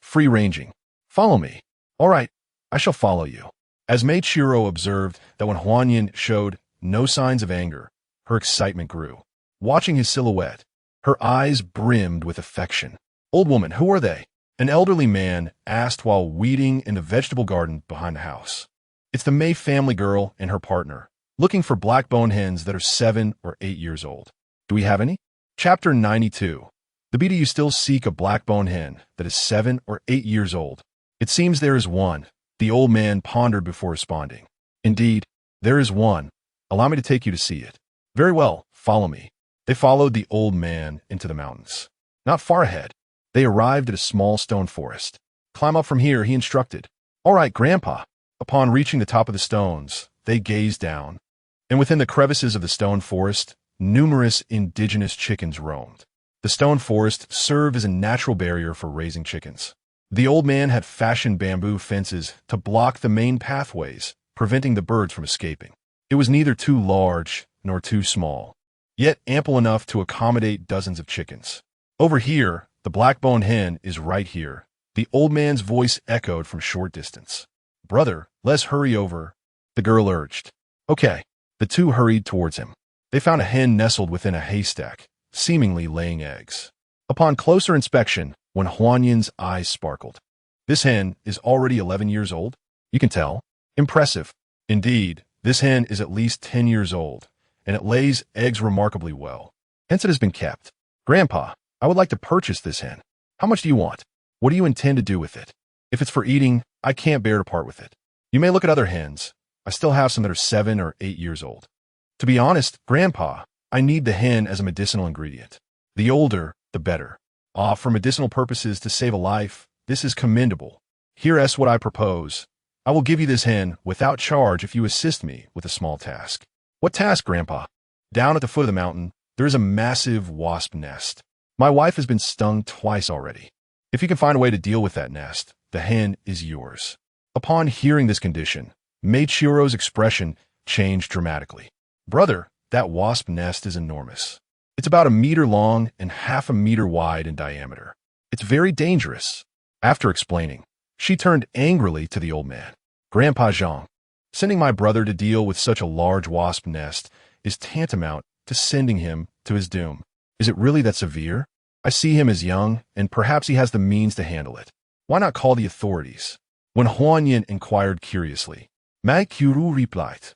Free-ranging. Follow me." "All right, I shall follow you." As Meichiro observed that when Huan Yin showed no signs of anger, her excitement grew. Watching his silhouette, her eyes brimmed with affection. "Old woman, who are they?" an elderly man asked while weeding in the vegetable garden behind the house. "It's the Mei family girl and her partner, looking for black-bone hens that are 7 or 8 years old. Do we have any?" Chapter 92. The do you still seek a black-bone hen that is 7 or 8 years old? "It seems there is one," the old man pondered before responding. "Indeed, there is one. Allow me to take you to see it." "Very well, follow me." They followed the old man into the mountains. Not far ahead, they arrived at a small stone forest. "Climb up from here," he instructed. "All right, Grandpa." Upon reaching the top of the stones, they gazed down, and within the crevices of the stone forest, numerous indigenous chickens roamed. The stone forest served as a natural barrier for raising chickens. The old man had fashioned bamboo fences to block the main pathways, preventing the birds from escaping. It was neither too large nor too small, yet ample enough to accommodate dozens of chickens. "Over here, the black-bone hen is right here," the old man's voice echoed from short distance. "Brother, let's hurry over," the girl urged. "Okay." The two hurried towards him. They found a hen nestled within a haystack, seemingly laying eggs. Upon closer inspection, when Huan Yin's eyes sparkled. "This hen is already 11 years old? You can tell." "Impressive." "Indeed, this hen is at least 10 years old, and it lays eggs remarkably well. Hence it has been kept." "Grandpa, I would like to purchase this hen. How much do you want? What do you intend to do with it?" "If it's for eating, I can't bear to part with it. You may look at other hens. I still have some that are 7 or 8 years old." "To be honest, Grandpa, I need the hen as a medicinal ingredient. The older, the better." "Ah, for medicinal purposes to save a life, this is commendable. Here's what I propose. I will give you this hen without charge if you assist me with a small task." "What task, Grandpa?" "Down at the foot of the mountain, there is a massive wasp nest. My wife has been stung twice already. If you can find a way to deal with that nest, the hen is yours." Upon hearing this condition, Meichiro's expression changed dramatically. "Brother, that wasp nest is enormous. It's about 1 meter long and half a meter wide in diameter. It's very dangerous." After explaining, she turned angrily to the old man. "Grandpa Zhang, sending my brother to deal with such a large wasp nest is tantamount to sending him to his doom. Is it really that severe?" I see him as young, and perhaps he has the means to handle it. Why not call the authorities? When Huan Yin inquired curiously, Mai Qiru replied,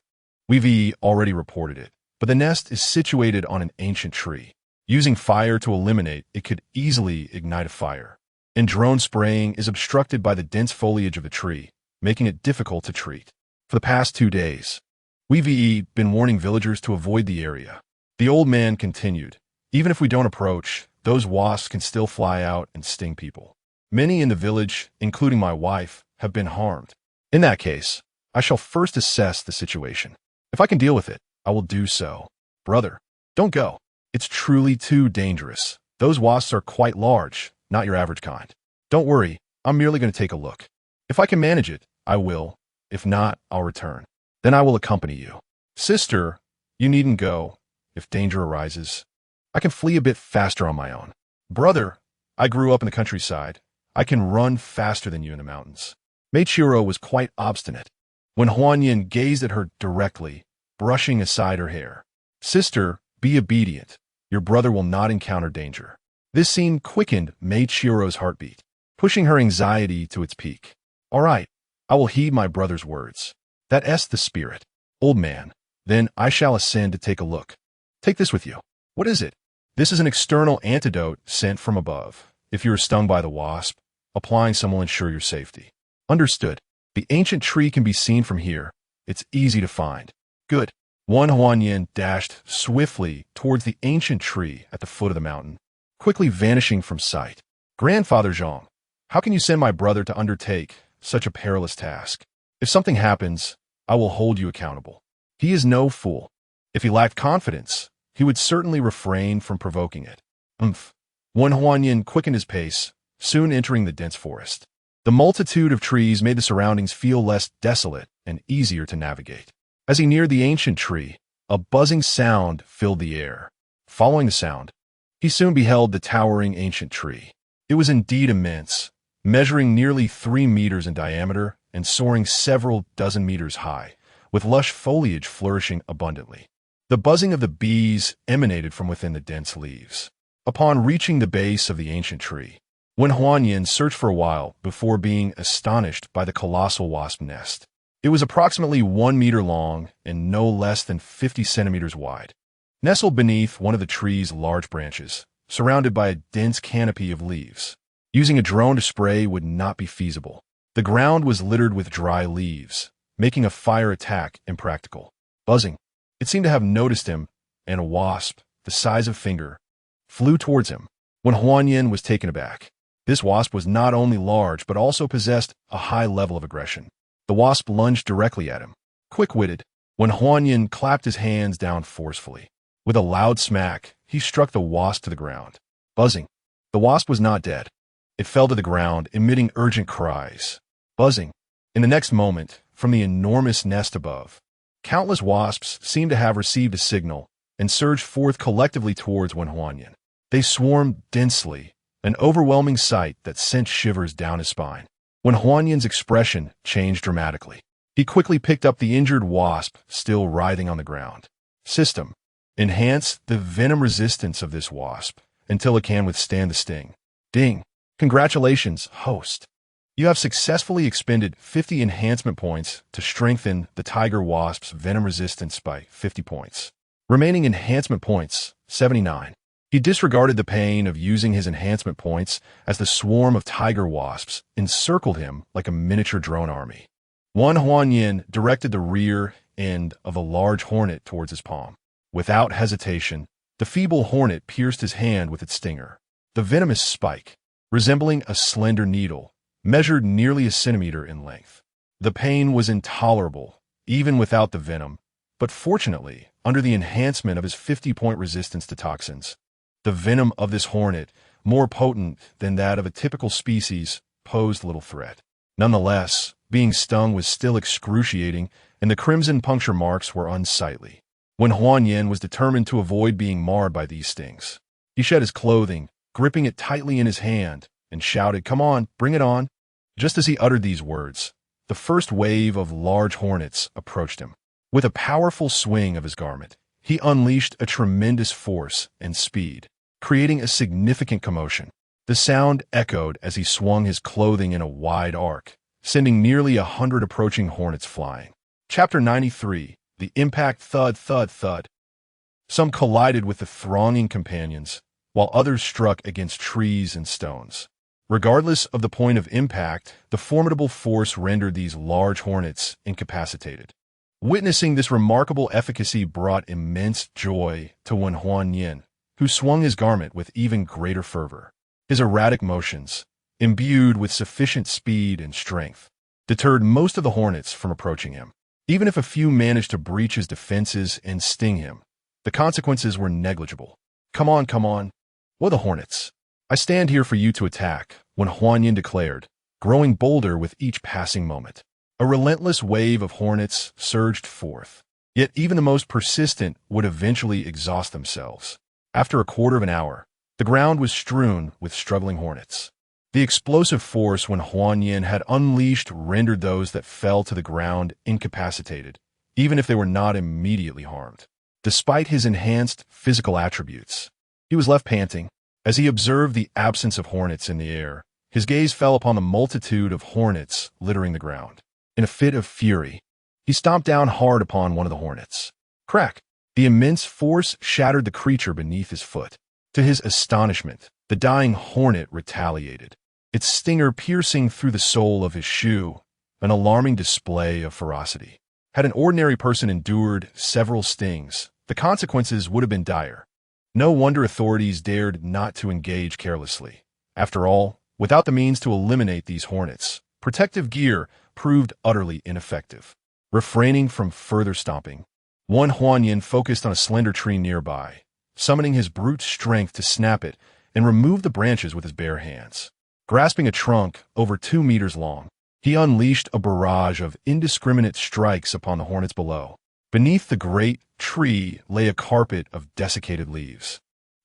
We've already reported it, but the nest is situated on an ancient tree. Using fire to eliminate it could easily ignite a fire. And drone spraying is obstructed by the dense foliage of the tree, making it difficult to treat. For the past 2 days, we've been warning villagers to avoid the area. The old man continued, Even if we don't approach, those wasps can still fly out and sting people. Many in the village, including my wife, have been harmed. In that case, I shall first assess the situation. If I can deal with it, I will do so. Brother, don't go. It's truly too dangerous. Those wasps are quite large, not your average kind. Don't worry, I'm merely going to take a look. If I can manage it, I will. If not, I'll return. Then I will accompany you. Sister, you needn't go. If danger arises, I can flee a bit faster on my own. Brother, I grew up in the countryside. I can run faster than you in the mountains. Meichiro was quite obstinate. When Huan Yin gazed at her directly, brushing aside her hair, Sister, be obedient. Your brother will not encounter danger. This scene quickened Meichiro's heartbeat, pushing her anxiety to its peak. All right, I will heed my brother's words. That's the spirit. Old man, then I shall ascend to take a look. Take this with you. What is it? This is an external antidote sent from above. If you are stung by the wasp, applying some will ensure your safety. Understood. The ancient tree can be seen from here. It's easy to find. Good. Huan Yin dashed swiftly towards the ancient tree at the foot of the mountain, quickly vanishing from sight. Grandfather Zhang, how can you send my brother to undertake such a perilous task? If something happens, I will hold you accountable. He is no fool. If he lacked confidence, he would certainly refrain from provoking it. Huan Yin quickened his pace, soon entering the dense forest. The multitude of trees made the surroundings feel less desolate and easier to navigate. As he neared the ancient tree, a buzzing sound filled the air. Following the sound, he soon beheld the towering ancient tree. It was indeed immense, measuring nearly 3 meters in diameter and soaring several dozen meters high, with lush foliage flourishing abundantly. The buzzing of the bees emanated from within the dense leaves. Upon reaching the base of the ancient tree, Huan Yin searched for a while before being astonished by the colossal wasp nest. It was approximately 1 meter long and no less than 50 centimeters wide. Nestled beneath one of the tree's large branches, surrounded by a dense canopy of leaves. Using a drone to spray would not be feasible. The ground was littered with dry leaves, making a fire attack impractical. Buzzing. It seemed to have noticed him, and a wasp, the size of a finger, flew towards him. Huan Yin was taken aback. This wasp was not only large but also possessed a high level of aggression. The wasp lunged directly at him. Quick-witted, Huan Yin clapped his hands down forcefully. With a loud smack, he struck the wasp to the ground. Buzzing. The wasp was not dead. It fell to the ground, emitting urgent cries. Buzzing. In the next moment, from the enormous nest above, countless wasps seemed to have received a signal and surged forth collectively towards Huan Yin. They swarmed densely, an overwhelming sight that sent shivers down his spine. Huan Yin's expression changed dramatically. He quickly picked up the injured wasp still writhing on the ground. System. Enhance the venom resistance of this wasp until it can withstand the sting. Ding. Congratulations, host. You have successfully expended 50 enhancement points to strengthen the tiger wasp's venom resistance by 50 points. Remaining enhancement points, 79. He disregarded the pain of using his enhancement points as the swarm of tiger wasps encircled him like a miniature drone army. Huan Yin directed the rear end of a large hornet towards his palm. Without hesitation, the feeble hornet pierced his hand with its stinger. The venomous spike, resembling a slender needle, measured nearly a centimeter in length. The pain was intolerable, even without the venom, but fortunately, under the enhancement of his 50-point resistance to toxins, the venom of this hornet, more potent than that of a typical species, posed little threat. Nonetheless, being stung was still excruciating, and the crimson puncture marks were unsightly. Huan Yin was determined to avoid being marred by these stings. He shed his clothing, gripping it tightly in his hand, and shouted, "Come on, bring it on." Just as he uttered these words, the first wave of large hornets approached him. With a powerful swing of his garment, he unleashed a tremendous force and speed. creating a significant commotion. The sound echoed as he swung his clothing in a wide arc, sending nearly 100 approaching hornets flying. Chapter 93. The Impact. Thud, thud, thud. Some collided with the thronging companions, while others struck against trees and stones. Regardless of the point of impact, the formidable force rendered these large hornets incapacitated. Witnessing this remarkable efficacy brought immense joy to Huan Yin, who swung his garment with even greater fervor. His erratic motions, imbued with sufficient speed and strength, deterred most of the hornets from approaching him. Even if a few managed to breach his defenses and sting him, the consequences were negligible. Come on, come on. What the hornets? I stand here for you to attack, Huan Yin declared, growing bolder with each passing moment. A relentless wave of hornets surged forth. Yet even the most persistent would eventually exhaust themselves. After a quarter of an hour, the ground was strewn with struggling hornets. The explosive force Huan Yin had unleashed rendered those that fell to the ground incapacitated, even if they were not immediately harmed. Despite his enhanced physical attributes, he was left panting. As he observed the absence of hornets in the air, his gaze fell upon the multitude of hornets littering the ground. In a fit of fury, he stomped down hard upon one of the hornets. Crack! The immense force shattered the creature beneath his foot. To his astonishment, the dying hornet retaliated, its stinger piercing through the sole of his shoe, an alarming display of ferocity. Had an ordinary person endured several stings, the consequences would have been dire. No wonder authorities dared not to engage carelessly. After all, without the means to eliminate these hornets, protective gear proved utterly ineffective. Refraining from further stomping, Huan Yin focused on a slender tree nearby, summoning his brute strength to snap it and remove the branches with his bare hands. Grasping a trunk over 2 meters long, he unleashed a barrage of indiscriminate strikes upon the hornets below. Beneath the great tree lay a carpet of desiccated leaves,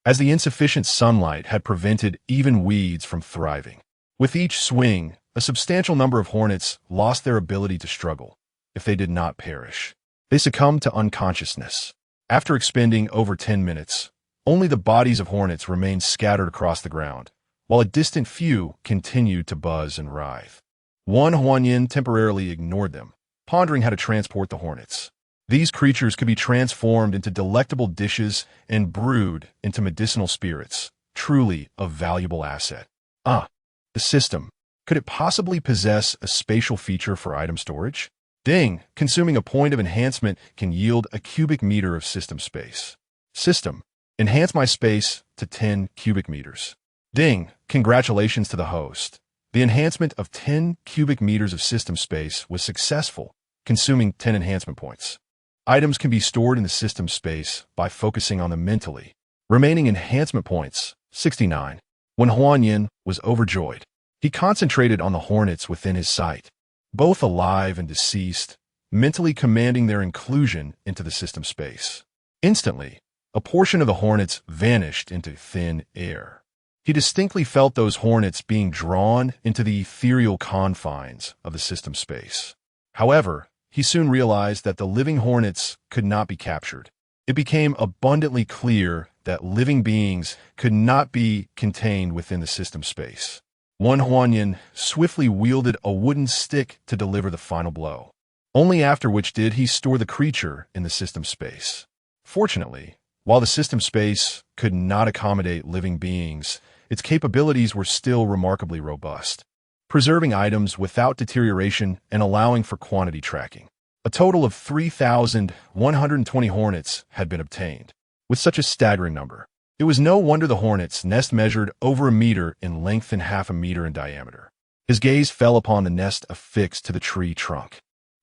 as the insufficient sunlight had prevented even weeds from thriving. With each swing, a substantial number of hornets lost their ability to struggle, if they did not perish. They succumbed to unconsciousness. After expending over 10 minutes, only the bodies of hornets remained scattered across the ground, while a distant few continued to buzz and writhe. Huan Yin temporarily ignored them, pondering how to transport the hornets. These creatures could be transformed into delectable dishes and brewed into medicinal spirits, truly a valuable asset. The system. Could it possibly possess a spatial feature for item storage? Ding! Consuming a point of enhancement can yield a cubic meter of system space. System. Enhance my space to 10 cubic meters. Ding! Congratulations to the host. The enhancement of 10 cubic meters of system space was successful, consuming 10 enhancement points. Items can be stored in the system space by focusing on them mentally. Remaining enhancement points, 69. Huan Yin was overjoyed. He concentrated on the hornets within his sight, both alive and deceased, mentally commanding their inclusion into the system space. Instantly, a portion of the hornets vanished into thin air. He distinctly felt those hornets being drawn into the ethereal confines of the system space. However, he soon realized that the living hornets could not be captured. It became abundantly clear that living beings could not be contained within the system space. Huan Yin swiftly wielded a wooden stick to deliver the final blow. Only after which did he store the creature in the system space. Fortunately, while the system space could not accommodate living beings, its capabilities were still remarkably robust, preserving items without deterioration and allowing for quantity tracking. A total of 3,120 hornets had been obtained. With such a staggering number, it was no wonder the hornet's nest measured over 1 meter in length and half a meter in diameter. His gaze fell upon the nest affixed to the tree trunk.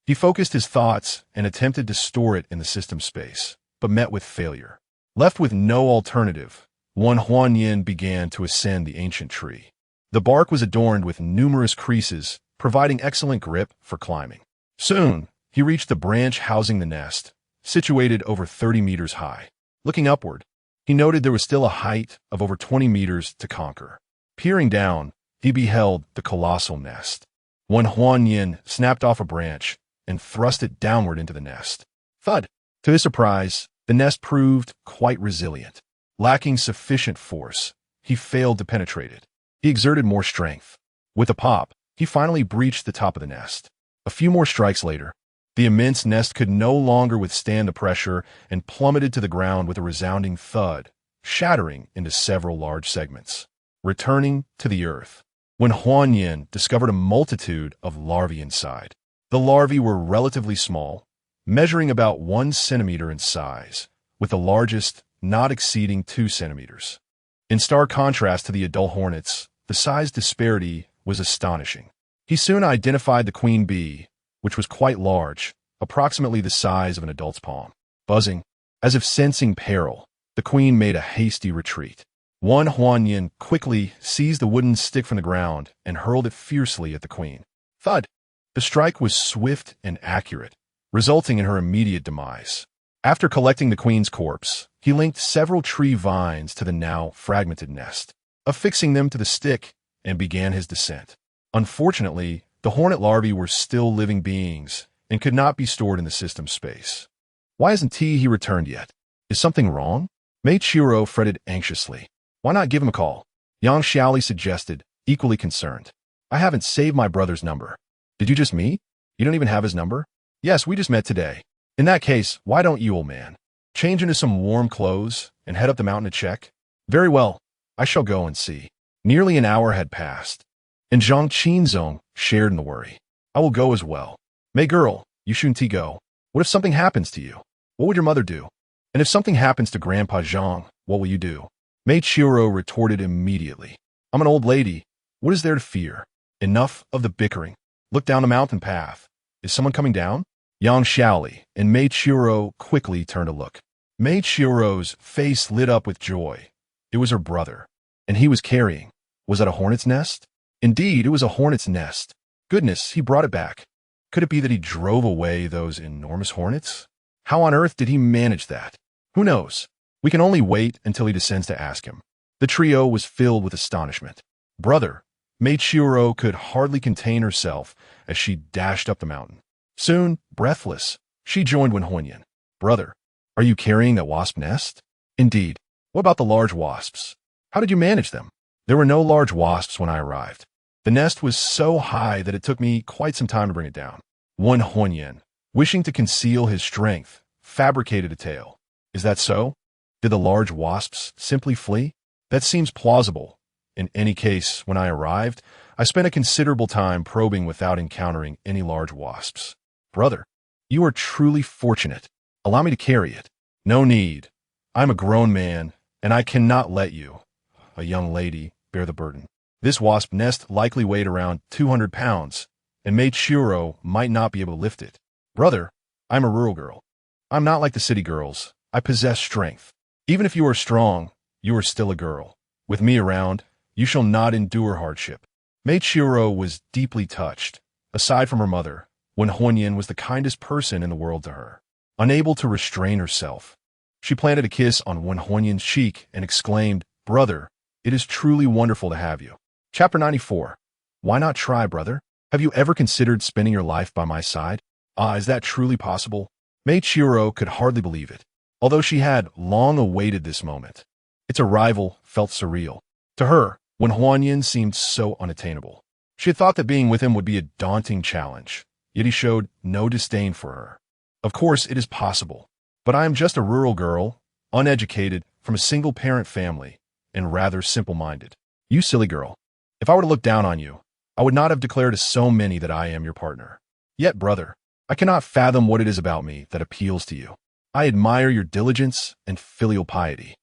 He focused his thoughts and attempted to store it in the system space, but met with failure. Left with no alternative, Huan Yin began to ascend the ancient tree. The bark was adorned with numerous creases, providing excellent grip for climbing. Soon, he reached the branch housing the nest, situated over 30 meters high. Looking upward, he noted there was still a height of over 20 meters to conquer. Peering down, he beheld the colossal nest. Huan Yin snapped off a branch and thrust it downward into the nest. Thud! To his surprise, the nest proved quite resilient. Lacking sufficient force, he failed to penetrate it. He exerted more strength. With a pop, he finally breached the top of the nest. A few more strikes later, the immense nest could no longer withstand the pressure and plummeted to the ground with a resounding thud, shattering into several large segments. Returning to the earth, when Huan Yin discovered a multitude of larvae inside. The larvae were relatively small, measuring about 1 centimeter in size, with the largest not exceeding 2 centimeters. In stark contrast to the adult hornets, the size disparity was astonishing. He soon identified the queen bee, which was quite large, approximately the size of an adult's palm. Buzzing, as if sensing peril, the queen made a hasty retreat. Huan Yin quickly seized the wooden stick from the ground and hurled it fiercely at the queen. Thud! The strike was swift and accurate, resulting in her immediate demise. After collecting the queen's corpse, he linked several tree vines to the now fragmented nest, affixing them to the stick, and began his descent. Unfortunately, the hornet larvae were still living beings and could not be stored in the system space. Why hasn't he returned yet? Is something wrong? Mei Chiro fretted anxiously. Why not give him a call? Yang Xiaoli suggested, equally concerned. I haven't saved my brother's number. Did you just meet? You don't even have his number? Yes, we just met today. In that case, why don't you, old man, change into some warm clothes and head up the mountain to check? Very well, I shall go and see. Nearly an hour had passed, and Zhang Qinzong shared in the worry. I will go as well. May girl, you shouldn't go. What if something happens to you? What would your mother do? And if something happens to Grandpa Zhang, what will you do? Mei Chiro retorted immediately. I'm an old lady. What is there to fear? Enough of the bickering. Look down the mountain path. Is someone coming down? Yang Xiaoli and Mei Chiro quickly turned to look. Mei Chiro's face lit up with joy. It was her brother, and he was carrying. Was it a hornet's nest? Indeed, it was a hornet's nest. Goodness, he brought it back. Could it be that he drove away those enormous hornets? How on earth did he manage that? Who knows? We can only wait until he descends to ask him. The trio was filled with astonishment. Brother, Mei Chiro could hardly contain herself as she dashed up the mountain. Soon, breathless, she joined Huan Yin. Brother, are you carrying that wasp nest? Indeed. What about the large wasps? How did you manage them? There were no large wasps when I arrived. The nest was so high that it took me quite some time to bring it down. Huan Yin, wishing to conceal his strength, fabricated a tale. Is that so? Did the large wasps simply flee? That seems plausible. In any case, when I arrived, I spent a considerable time probing without encountering any large wasps. Brother, you are truly fortunate. Allow me to carry it. No need. I'm a grown man, and I cannot let you, a young lady, bear the burden. This wasp nest likely weighed around 200 pounds, and Mei Chiro might not be able to lift it. Brother, I'm a rural girl. I'm not like the city girls. I possess strength. Even if you are strong, you are still a girl. With me around, you shall not endure hardship. Mei Chiro was deeply touched. Aside from her mother, Huan Yin was the kindest person in the world to her. Unable to restrain herself, she planted a kiss on Huan Yin's cheek and exclaimed, Brother, it is truly wonderful to have you. Chapter 94. Why not try, brother? Have you ever considered spending your life by my side? Ah, is that truly possible? Mei Chiro could hardly believe it, although she had long awaited this moment. Its arrival felt surreal. To her, Huan Yin seemed so unattainable. She had thought that being with him would be a daunting challenge, yet he showed no disdain for her. Of course, it is possible, but I am just a rural girl, uneducated, from a single-parent family, and rather simple-minded. You silly girl. If I were to look down on you, I would not have declared to so many that I am your partner. Yet, brother, I cannot fathom what it is about me that appeals to you. I admire your diligence and filial piety.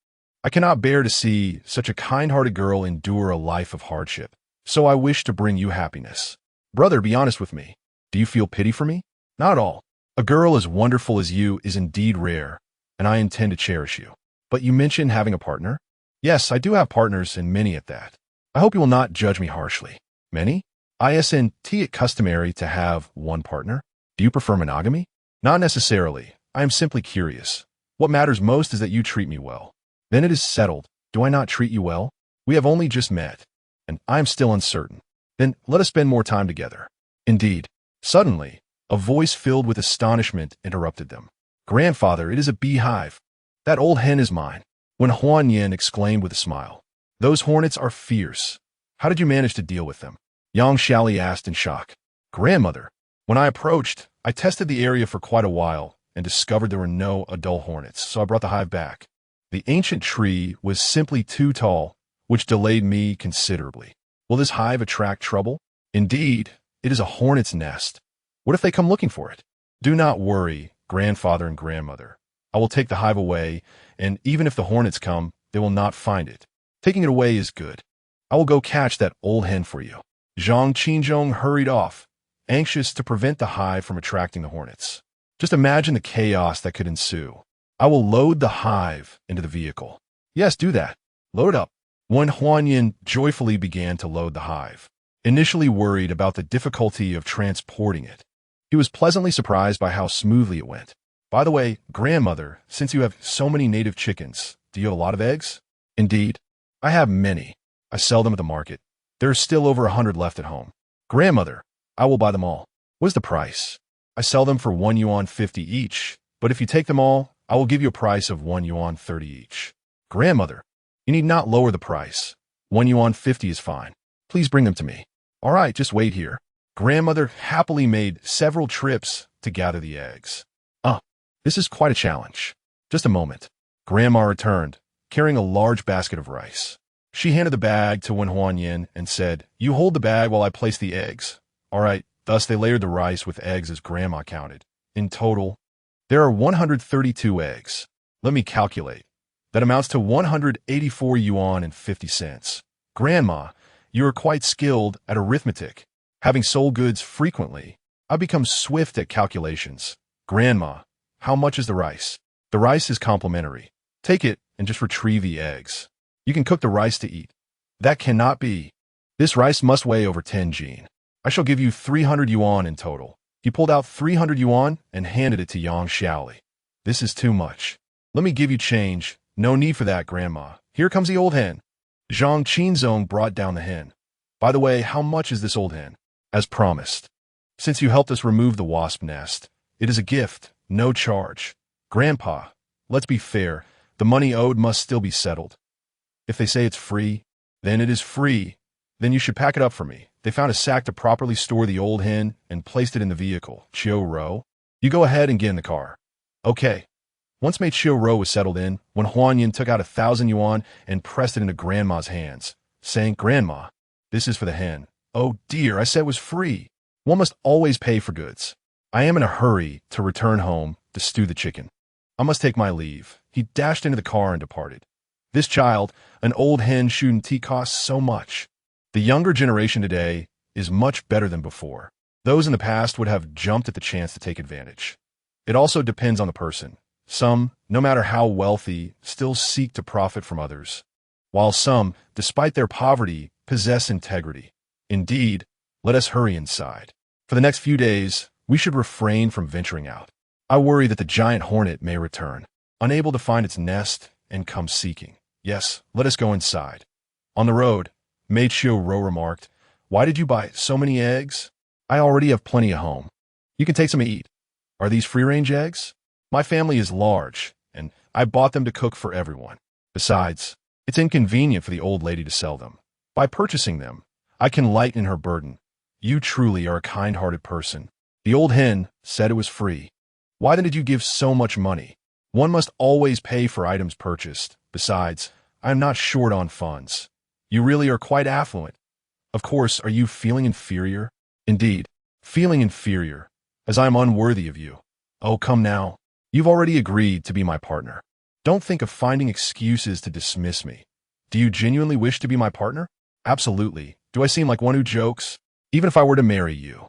I cannot bear to see such a kind-hearted girl endure a life of hardship, so I wish to bring you happiness. Brother, be honest with me. Do you feel pity for me? Not at all. A girl as wonderful as you is indeed rare, and I intend to cherish you. But you mentioned having a partner? Yes, I do have partners, and many at that. I hope you will not judge me harshly. Many? Isn't it customary to have one partner? Do you prefer monogamy? Not necessarily. I am simply curious. What matters most is that you treat me well. Then it is settled. Do I not treat you well? We have only just met, and I am still uncertain. Then let us spend more time together. Indeed. Suddenly, a voice filled with astonishment interrupted them. Grandfather, it is a beehive. That old hen is mine. When Huan Yin exclaimed with a smile. Those hornets are fierce. How did you manage to deal with them? Yang Xiaoli asked in shock. Grandmother, when I approached, I tested the area for quite a while and discovered there were no adult hornets, so I brought the hive back. The ancient tree was simply too tall, which delayed me considerably. Will this hive attract trouble? Indeed, it is a hornet's nest. What if they come looking for it? Do not worry, grandfather and grandmother. I will take the hive away, and even if the hornets come, they will not find it. Taking it away is good. I will go catch that old hen for you. Zhang Qinzhong hurried off, anxious to prevent the hive from attracting the hornets. Just imagine the chaos that could ensue. I will load the hive into the vehicle. Yes, do that. Load up. When Huanyin joyfully began to load the hive, initially worried about the difficulty of transporting it, he was pleasantly surprised by how smoothly it went. By the way, grandmother, since you have so many native chickens, do you have a lot of eggs? Indeed. I have many. I sell them at the market. There are still over 100 left at home. Grandmother, I will buy them all. What is the price? I sell them for 1 yuan 50 each, but if you take them all, I will give you a price of 1 yuan 30 each. Grandmother, you need not lower the price. 1 yuan 50 is fine. Please bring them to me. All right, just wait here. Grandmother happily made several trips to gather the eggs. This is quite a challenge. Just a moment. Grandma returned, carrying a large basket of rice. She handed the bag to Wen Huanyin and said, You hold the bag while I place the eggs. All right, thus they layered the rice with eggs as Grandma counted. In total, there are 132 eggs. Let me calculate. That amounts to 184 yuan and 50 cents. Grandma, you are quite skilled at arithmetic. Having sold goods frequently, I've become swift at calculations. Grandma, how much is the rice? The rice is complimentary. Take it and just retrieve the eggs. You can cook the rice to eat. That cannot be. This rice must weigh over 10 jin. I shall give you 300 yuan in total. He pulled out 300 yuan and handed it to Yang Xiaoli. This is too much. Let me give you change. No need for that, Grandma. Here comes the old hen. Zhang Qinzong brought down the hen. By the way, how much is this old hen? As promised. Since you helped us remove the wasp nest, it is a gift, no charge. Grandpa, let's be fair. The money owed must still be settled. If they say it's free, then it is free. Then you should pack it up for me. They found a sack to properly store the old hen and placed it in the vehicle. Chiu Ro, you go ahead and get in the car. Okay. Once mate Chiu Ro was settled in, when Huanyin took out 1,000 yuan and pressed it into Grandma's hands, saying, Grandma, this is for the hen. Oh dear, I said it was free. One must always pay for goods. I am in a hurry to return home to stew the chicken. I must take my leave. He dashed into the car and departed. This child, an old hen shooting tea, costs so much. The younger generation today is much better than before. Those in the past would have jumped at the chance to take advantage. It also depends on the person. Some, no matter how wealthy, still seek to profit from others, while some, despite their poverty, possess integrity. Indeed, let us hurry inside. For the next few days, we should refrain from venturing out. I worry that the giant hornet may return, unable to find its nest, and come seeking. Yes, let us go inside. On the road, Mei Chiu Ro remarked, Why did you buy so many eggs? I already have plenty at home. You can take some to eat. Are these free-range eggs? My family is large, and I bought them to cook for everyone. Besides, it's inconvenient for the old lady to sell them. By purchasing them, I can lighten her burden. You truly are a kind-hearted person. The old hen said it was free. Why then did you give so much money? One must always pay for items purchased. Besides, I am not short on funds. You really are quite affluent. Of course, are you feeling inferior? Indeed, feeling inferior, as I am unworthy of you. Oh, come now. You've already agreed to be my partner. Don't think of finding excuses to dismiss me. Do you genuinely wish to be my partner? Absolutely. Do I seem like one who jokes? Even if I were to marry you,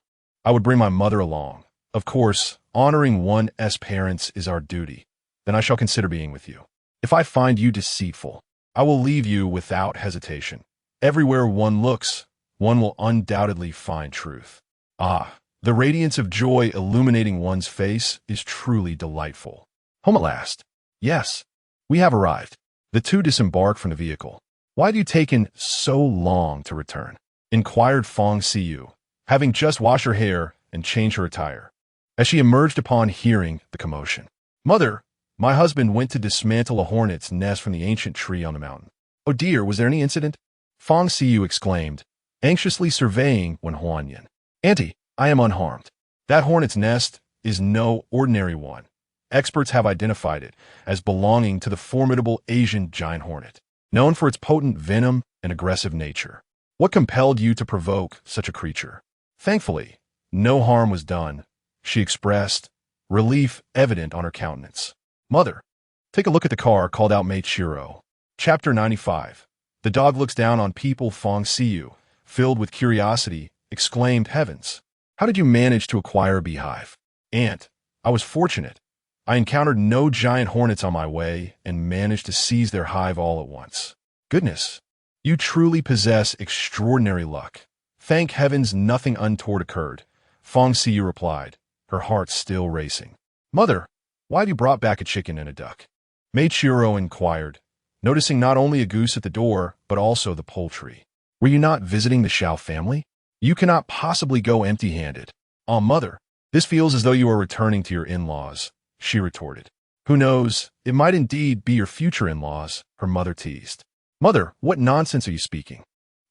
I would bring my mother along. Of course, honoring one's parents is our duty. Then I shall consider being with you. If I find you deceitful, I will leave you without hesitation. Everywhere one looks, one will undoubtedly find truth. Ah, the radiance of joy illuminating one's face is truly delightful. Home at last. Yes, we have arrived. The two disembarked from the vehicle. Why do you taken so long to return? Inquired Fong Siyu, having just washed her hair and changed her attire, as she emerged upon hearing the commotion. Mother, My husband went to dismantle a hornet's nest from the ancient tree on the mountain. Oh dear, was there any incident? Fong Siyu exclaimed, anxiously surveying Wen Huanyan. Auntie, I am unharmed. That hornet's nest is no ordinary one. Experts have identified it as belonging to the formidable Asian giant hornet, known for its potent venom and aggressive nature. What compelled you to provoke such a creature? Thankfully, no harm was done, she expressed, relief evident on her countenance. Mother, take a look at the car, called out Meichiro. Chapter 95. The dog looks down on people. Fong Siyu, filled with curiosity, exclaimed, Heavens! How did you manage to acquire a beehive? Aunt, I was fortunate. I encountered no giant hornets on my way and managed to seize their hive all at once. Goodness, you truly possess extraordinary luck. Thank heavens nothing untoward occurred, Fong Siyu replied, her heart still racing. Mother, why have you brought back a chicken and a duck? Meichiro inquired, noticing not only a goose at the door, but also the poultry. Were you not visiting the Xiao family? You cannot possibly go empty-handed. Oh, mother, this feels as though you are returning to your in-laws, she retorted. Who knows, it might indeed be your future in-laws, her mother teased. Mother, what nonsense are you speaking?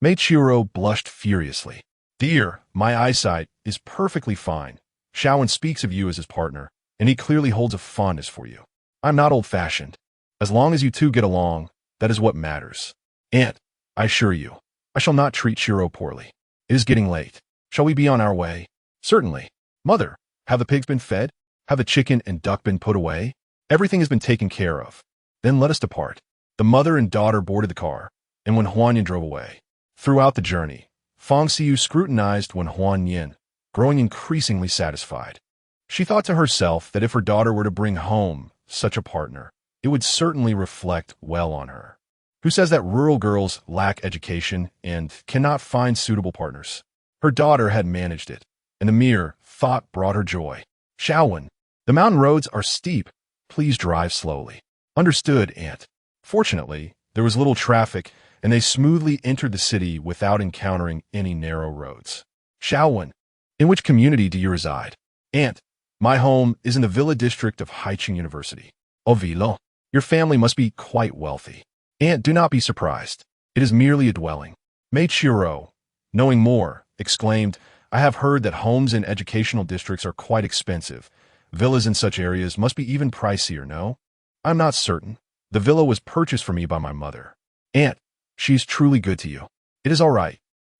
Meichiro blushed furiously. Dear, my eyesight is perfectly fine. Shaowen speaks of you as his partner, and he clearly holds a fondness for you. I'm not old-fashioned. As long as you two get along, that is what matters. Aunt, I assure you, I shall not treat Shiro poorly. It is getting late. Shall we be on our way? Certainly. Mother, have the pigs been fed? Have the chicken and duck been put away? Everything has been taken care of. Then let us depart. The mother and daughter boarded the car, and Wen Huanyan drove away. Throughout the journey, Fong Siyu scrutinized Wen Huanyan, growing increasingly satisfied. She thought to herself that if her daughter were to bring home such a partner, it would certainly reflect well on her. Who says that rural girls lack education and cannot find suitable partners? Her daughter had managed it, and the mere thought brought her joy. Shaowen, the mountain roads are steep. Please drive slowly. Understood, Aunt. Fortunately, there was little traffic, and they smoothly entered the city without encountering any narrow roads. Shaowen, in which community do you reside? Aunt, my home is in the Villa district of Haicheng University. Oh, Villa, your family must be quite wealthy. Aunt, do not be surprised. It is merely a dwelling. Meichiro, knowing more, exclaimed, I have heard that homes in educational districts are quite expensive. Villas in such areas must be even pricier, no? I'm not certain. The villa was purchased for me by my mother. Aunt, she is truly good to you. It is all right.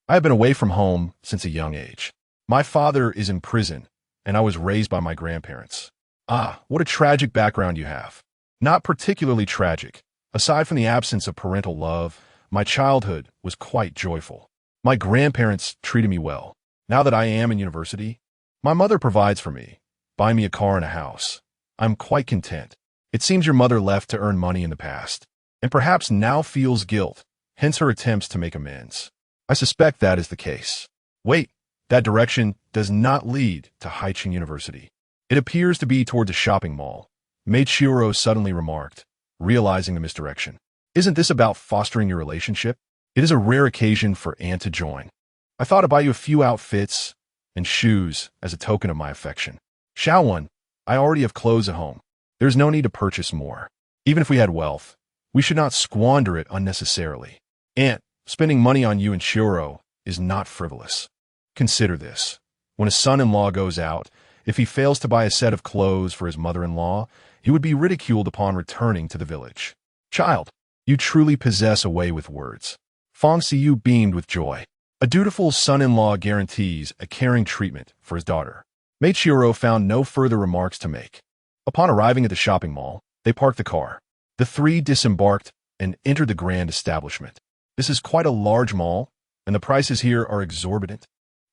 I have been away from home since a young age. My father is in prison, and I was raised by my grandparents. Ah, what a tragic background you have. Not particularly tragic. Aside from the absence of parental love, my childhood was quite joyful. My grandparents treated me well. Now that I am in university, my mother provides for me, buying me a car and a house. I'm quite content. It seems your mother left to earn money in the past, and perhaps now feels guilt, hence her attempts to make amends. I suspect that is the case. Wait, that direction does not lead to Haicheng University. It appears to be toward the shopping mall, Meichiro suddenly remarked, realizing the misdirection. Isn't this about fostering your relationship? It is a rare occasion for Aunt to join. I thought to buy you a few outfits and shoes as a token of my affection. Shaowen, I already have clothes at home. There's no need to purchase more. Even if we had wealth, we should not squander it unnecessarily. Aunt, spending money on you and Shiro is not frivolous. Consider this. When a son-in-law goes out, if he fails to buy a set of clothes for his mother-in-law, he would be ridiculed upon returning to the village. Child, you truly possess a way with words. Fong Siyu beamed with joy. A dutiful son-in-law guarantees a caring treatment for his daughter. Meichiro found no further remarks to make. Upon arriving at the shopping mall, they parked the car. The three disembarked and entered the grand establishment. This is quite a large mall, and the prices here are exorbitant.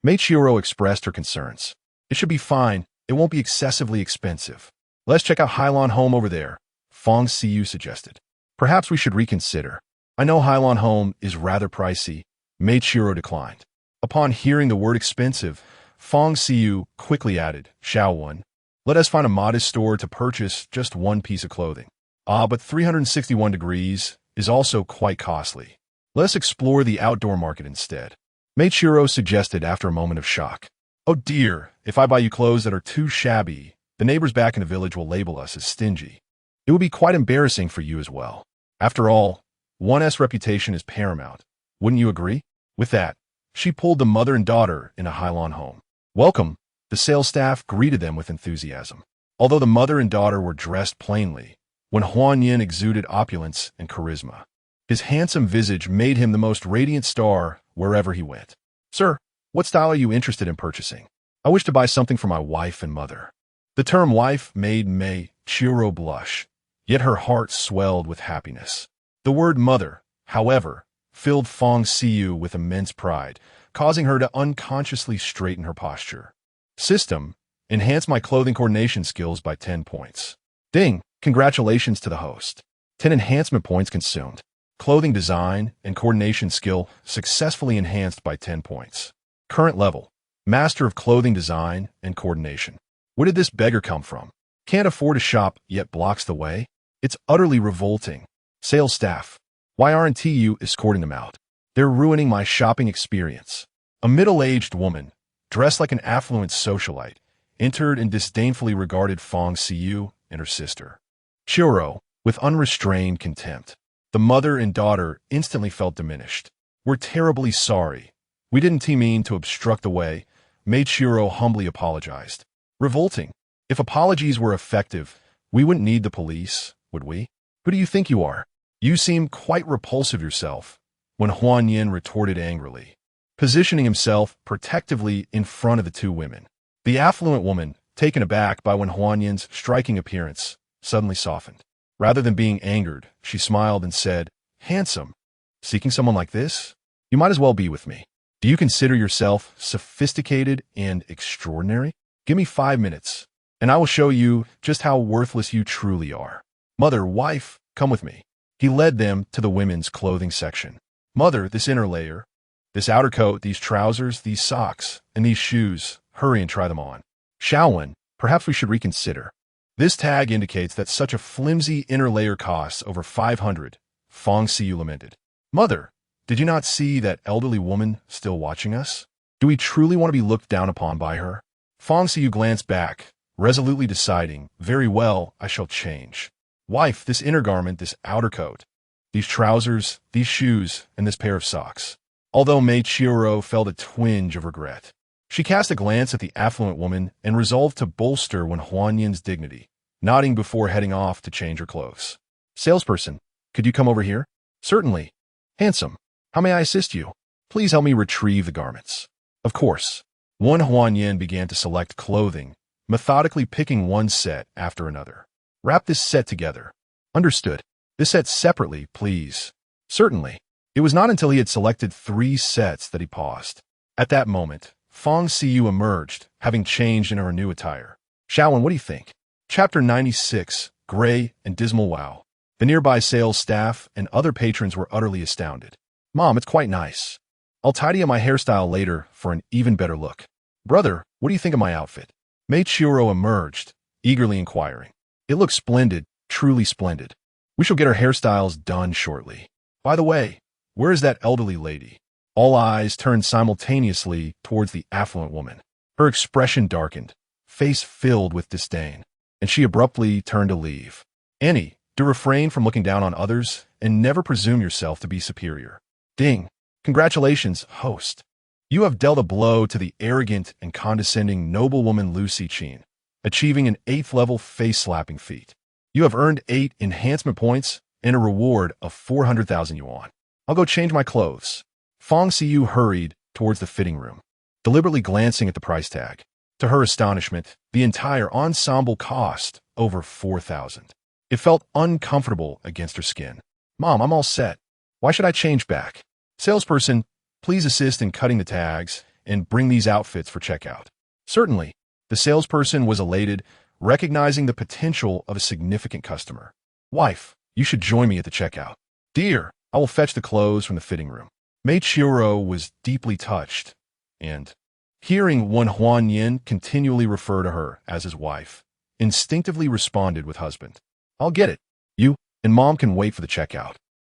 Meichiro expressed her concerns. It should be fine. It won't be excessively expensive. Let's check out Hailan Home over there, Fong Siyu suggested. Perhaps we should reconsider. I know Hailan Home is rather pricey. Meichiro declined. Upon hearing the word expensive, Fong Siyu quickly added, Shaowen, let us find a modest store to purchase just one piece of clothing. Ah, but 361 degrees is also quite costly. Let us explore the outdoor market instead. Meichiro suggested after a moment of shock. Oh dear, if I buy you clothes that are too shabby, the neighbors back in the village will label us as stingy. It would be quite embarrassing for you as well. After all, 1's reputation is paramount. Wouldn't you agree? With that, she pulled the mother and daughter in a high-lawn home. Welcome, the sales staff greeted them with enthusiasm. Although the mother and daughter were dressed plainly, when Huan Yin exuded opulence and charisma. His handsome visage made him the most radiant star wherever he went. Sir, what style are you interested in purchasing? I wish to buy something for my wife and mother. The term wife made Mei Chiro blush, yet her heart swelled with happiness. The word mother, however, filled Fong Siyu with immense pride, causing her to unconsciously straighten her posture. System, enhance my clothing coordination skills by 10 points. Ding, congratulations to the host. 10 enhancement points consumed. Clothing design and coordination skill successfully enhanced by 10 points. Current level, Master of Clothing Design and Coordination. Where did this beggar come from? Can't afford a shop, yet blocks the way? It's utterly revolting. Sales staff, why aren't you escorting them out? They're ruining my shopping experience. A middle-aged woman, dressed like an affluent socialite, entered and disdainfully regarded Fong Siyu and her sister. Chiro, with unrestrained contempt. The mother and daughter instantly felt diminished. We're terribly sorry. We didn't mean to obstruct the way. Chiro humbly apologized. Revolting. If apologies were effective, we wouldn't need the police, would we? Who do you think you are? You seem quite repulsive yourself, when Huan Yin retorted angrily, positioning himself protectively in front of the two women. The affluent woman, taken aback by when Huan Yin's striking appearance, suddenly softened. Rather than being angered, she smiled and said, Handsome. Seeking someone like this? You might as well be with me. Do you consider yourself sophisticated and extraordinary? Give me 5 minutes, and I will show you just how worthless you truly are. Mother, wife, come with me. He led them to the women's clothing section. Mother, this inner layer, this outer coat, these trousers, these socks, and these shoes, hurry and try them on. Shaolin, perhaps we should reconsider. This tag indicates that such a flimsy inner layer costs over 500, Fong Siyu lamented. Mother, did you not see that elderly woman still watching us? Do we truly want to be looked down upon by her? Fong Siyu glanced back, resolutely deciding, very well, I shall change. Wife, this inner garment, this outer coat, these trousers, these shoes, and this pair of socks. Although Mei Chiro felt a twinge of regret. She cast a glance at the affluent woman and resolved to bolster when Huan Yin's dignity, nodding before heading off to change her clothes. Salesperson, could you come over here? Certainly. Handsome, how may I assist you? Please help me retrieve the garments. Of course. One Huan Yin began to select clothing, methodically picking one set after another. Wrap this set together. Understood. This set separately, please. Certainly. It was not until he had selected 3 sets that he paused. At that moment, Fong Siyu emerged, having changed in her new attire. Shaolin, what do you think? Chapter 96, Gray and Dismal Wow. The nearby sales staff and other patrons were utterly astounded. Mom, it's quite nice. I'll tidy up my hairstyle later for an even better look. Brother, what do you think of my outfit? Mei Chiro emerged, eagerly inquiring. It looks splendid, truly splendid. We shall get our hairstyles done shortly. By the way, where is that elderly lady? All eyes turned simultaneously towards the affluent woman. Her expression darkened, face filled with disdain, and she abruptly turned to leave. Annie, do refrain from looking down on others and never presume yourself to be superior. Ding. Congratulations, host. You have dealt a blow to the arrogant and condescending noblewoman Lucy Chin, achieving an 8th-level face-slapping feat. You have earned 8 enhancement points and a reward of 400,000 yuan. I'll go change my clothes. Fong Siyu hurried towards the fitting room, deliberately glancing at the price tag. To her astonishment, the entire ensemble cost over 4,000. It felt uncomfortable against her skin. Mom, I'm all set. Why should I change back? Salesperson, please assist in cutting the tags and bring these outfits for checkout. Certainly. The salesperson was elated, recognizing the potential of a significant customer. Wife, you should join me at the checkout. Dear, I will fetch the clothes from the fitting room. Mei Chiro was deeply touched, and, hearing one Huan Yin continually refer to her as his wife, instinctively responded with husband. I'll get it. You and Mom can wait for the checkout.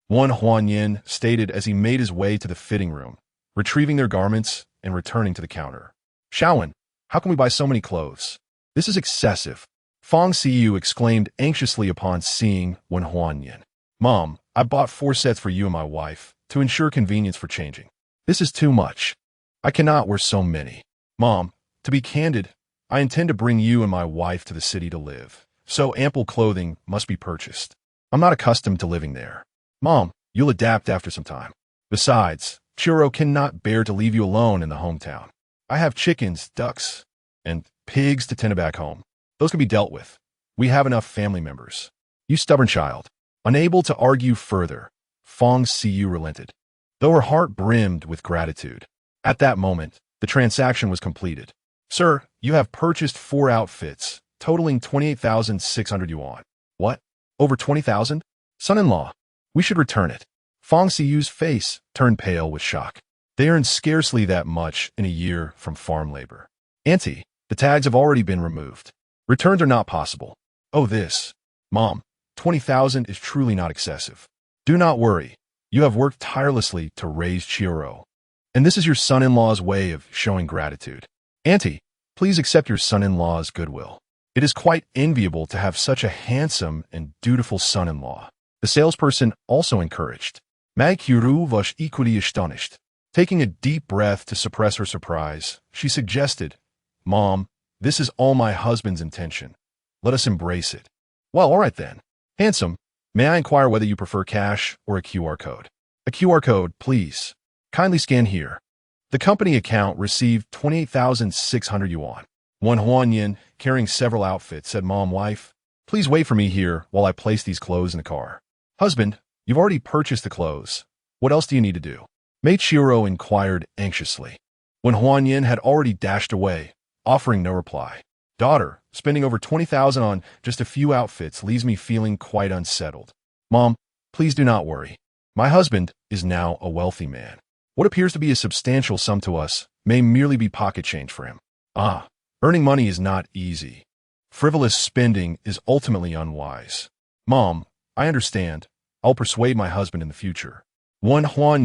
One Huan Yin stated as he made his way to the fitting room, retrieving their garments and returning to the counter. Shaolin, how can we buy so many clothes? This is excessive. Fong Siyu exclaimed anxiously upon seeing Wen Huanyan. Mom, I bought 4 sets for you and my wife to ensure convenience for changing. This is too much. I cannot wear so many. Mom, to be candid, I intend to bring you and my wife to the city to live, so ample clothing must be purchased. I'm not accustomed to living there. Mom, you'll adapt after some time. Besides, Chiro cannot bear to leave you alone in the hometown. I have chickens, ducks, and pigs to tend back home. Those can be dealt with. We have enough family members. You stubborn child. Unable to argue further, Fong Siyu relented, though her heart brimmed with gratitude. At that moment, the transaction was completed. Sir, you have purchased 4 outfits, totaling 28,600 yuan. What? Over 20,000? Son-in-law, we should return it. Fong Siyu's face turned pale with shock. They earned scarcely that much in a year from farm labor. Auntie, the tags have already been removed. Returns are not possible. Oh, this. Mom, 20,000 is truly not excessive. Do not worry. You have worked tirelessly to raise Chiro, and this is your son-in-law's way of showing gratitude. Auntie, please accept your son-in-law's goodwill. It is quite enviable to have such a handsome and dutiful son-in-law. The salesperson also encouraged. Mag Kiru was equally astonished. Taking a deep breath to suppress her surprise, she suggested, Mom, this is all my husband's intention. Let us embrace it. Well, all right then. Handsome, may I inquire whether you prefer cash or a QR code? A QR code, please. Kindly scan here. The company account received 28,600 yuan. Wen Huanyan, carrying several outfits, said, Mom, wife, please wait for me here while I place these clothes in the car. Husband, you've already purchased the clothes. What else do you need to do? Mei Chiro inquired anxiously. Wen Huanyan had already dashed away, offering no reply. Daughter, spending over 20,000 on just a few outfits leaves me feeling quite unsettled. Mom, please do not worry. My husband is now a wealthy man. What appears to be a substantial sum to us may merely be pocket change for him. Earning money is not easy. Frivolous spending is ultimately unwise. Mom, I understand. I'll persuade my husband in the future. Wen Huanyan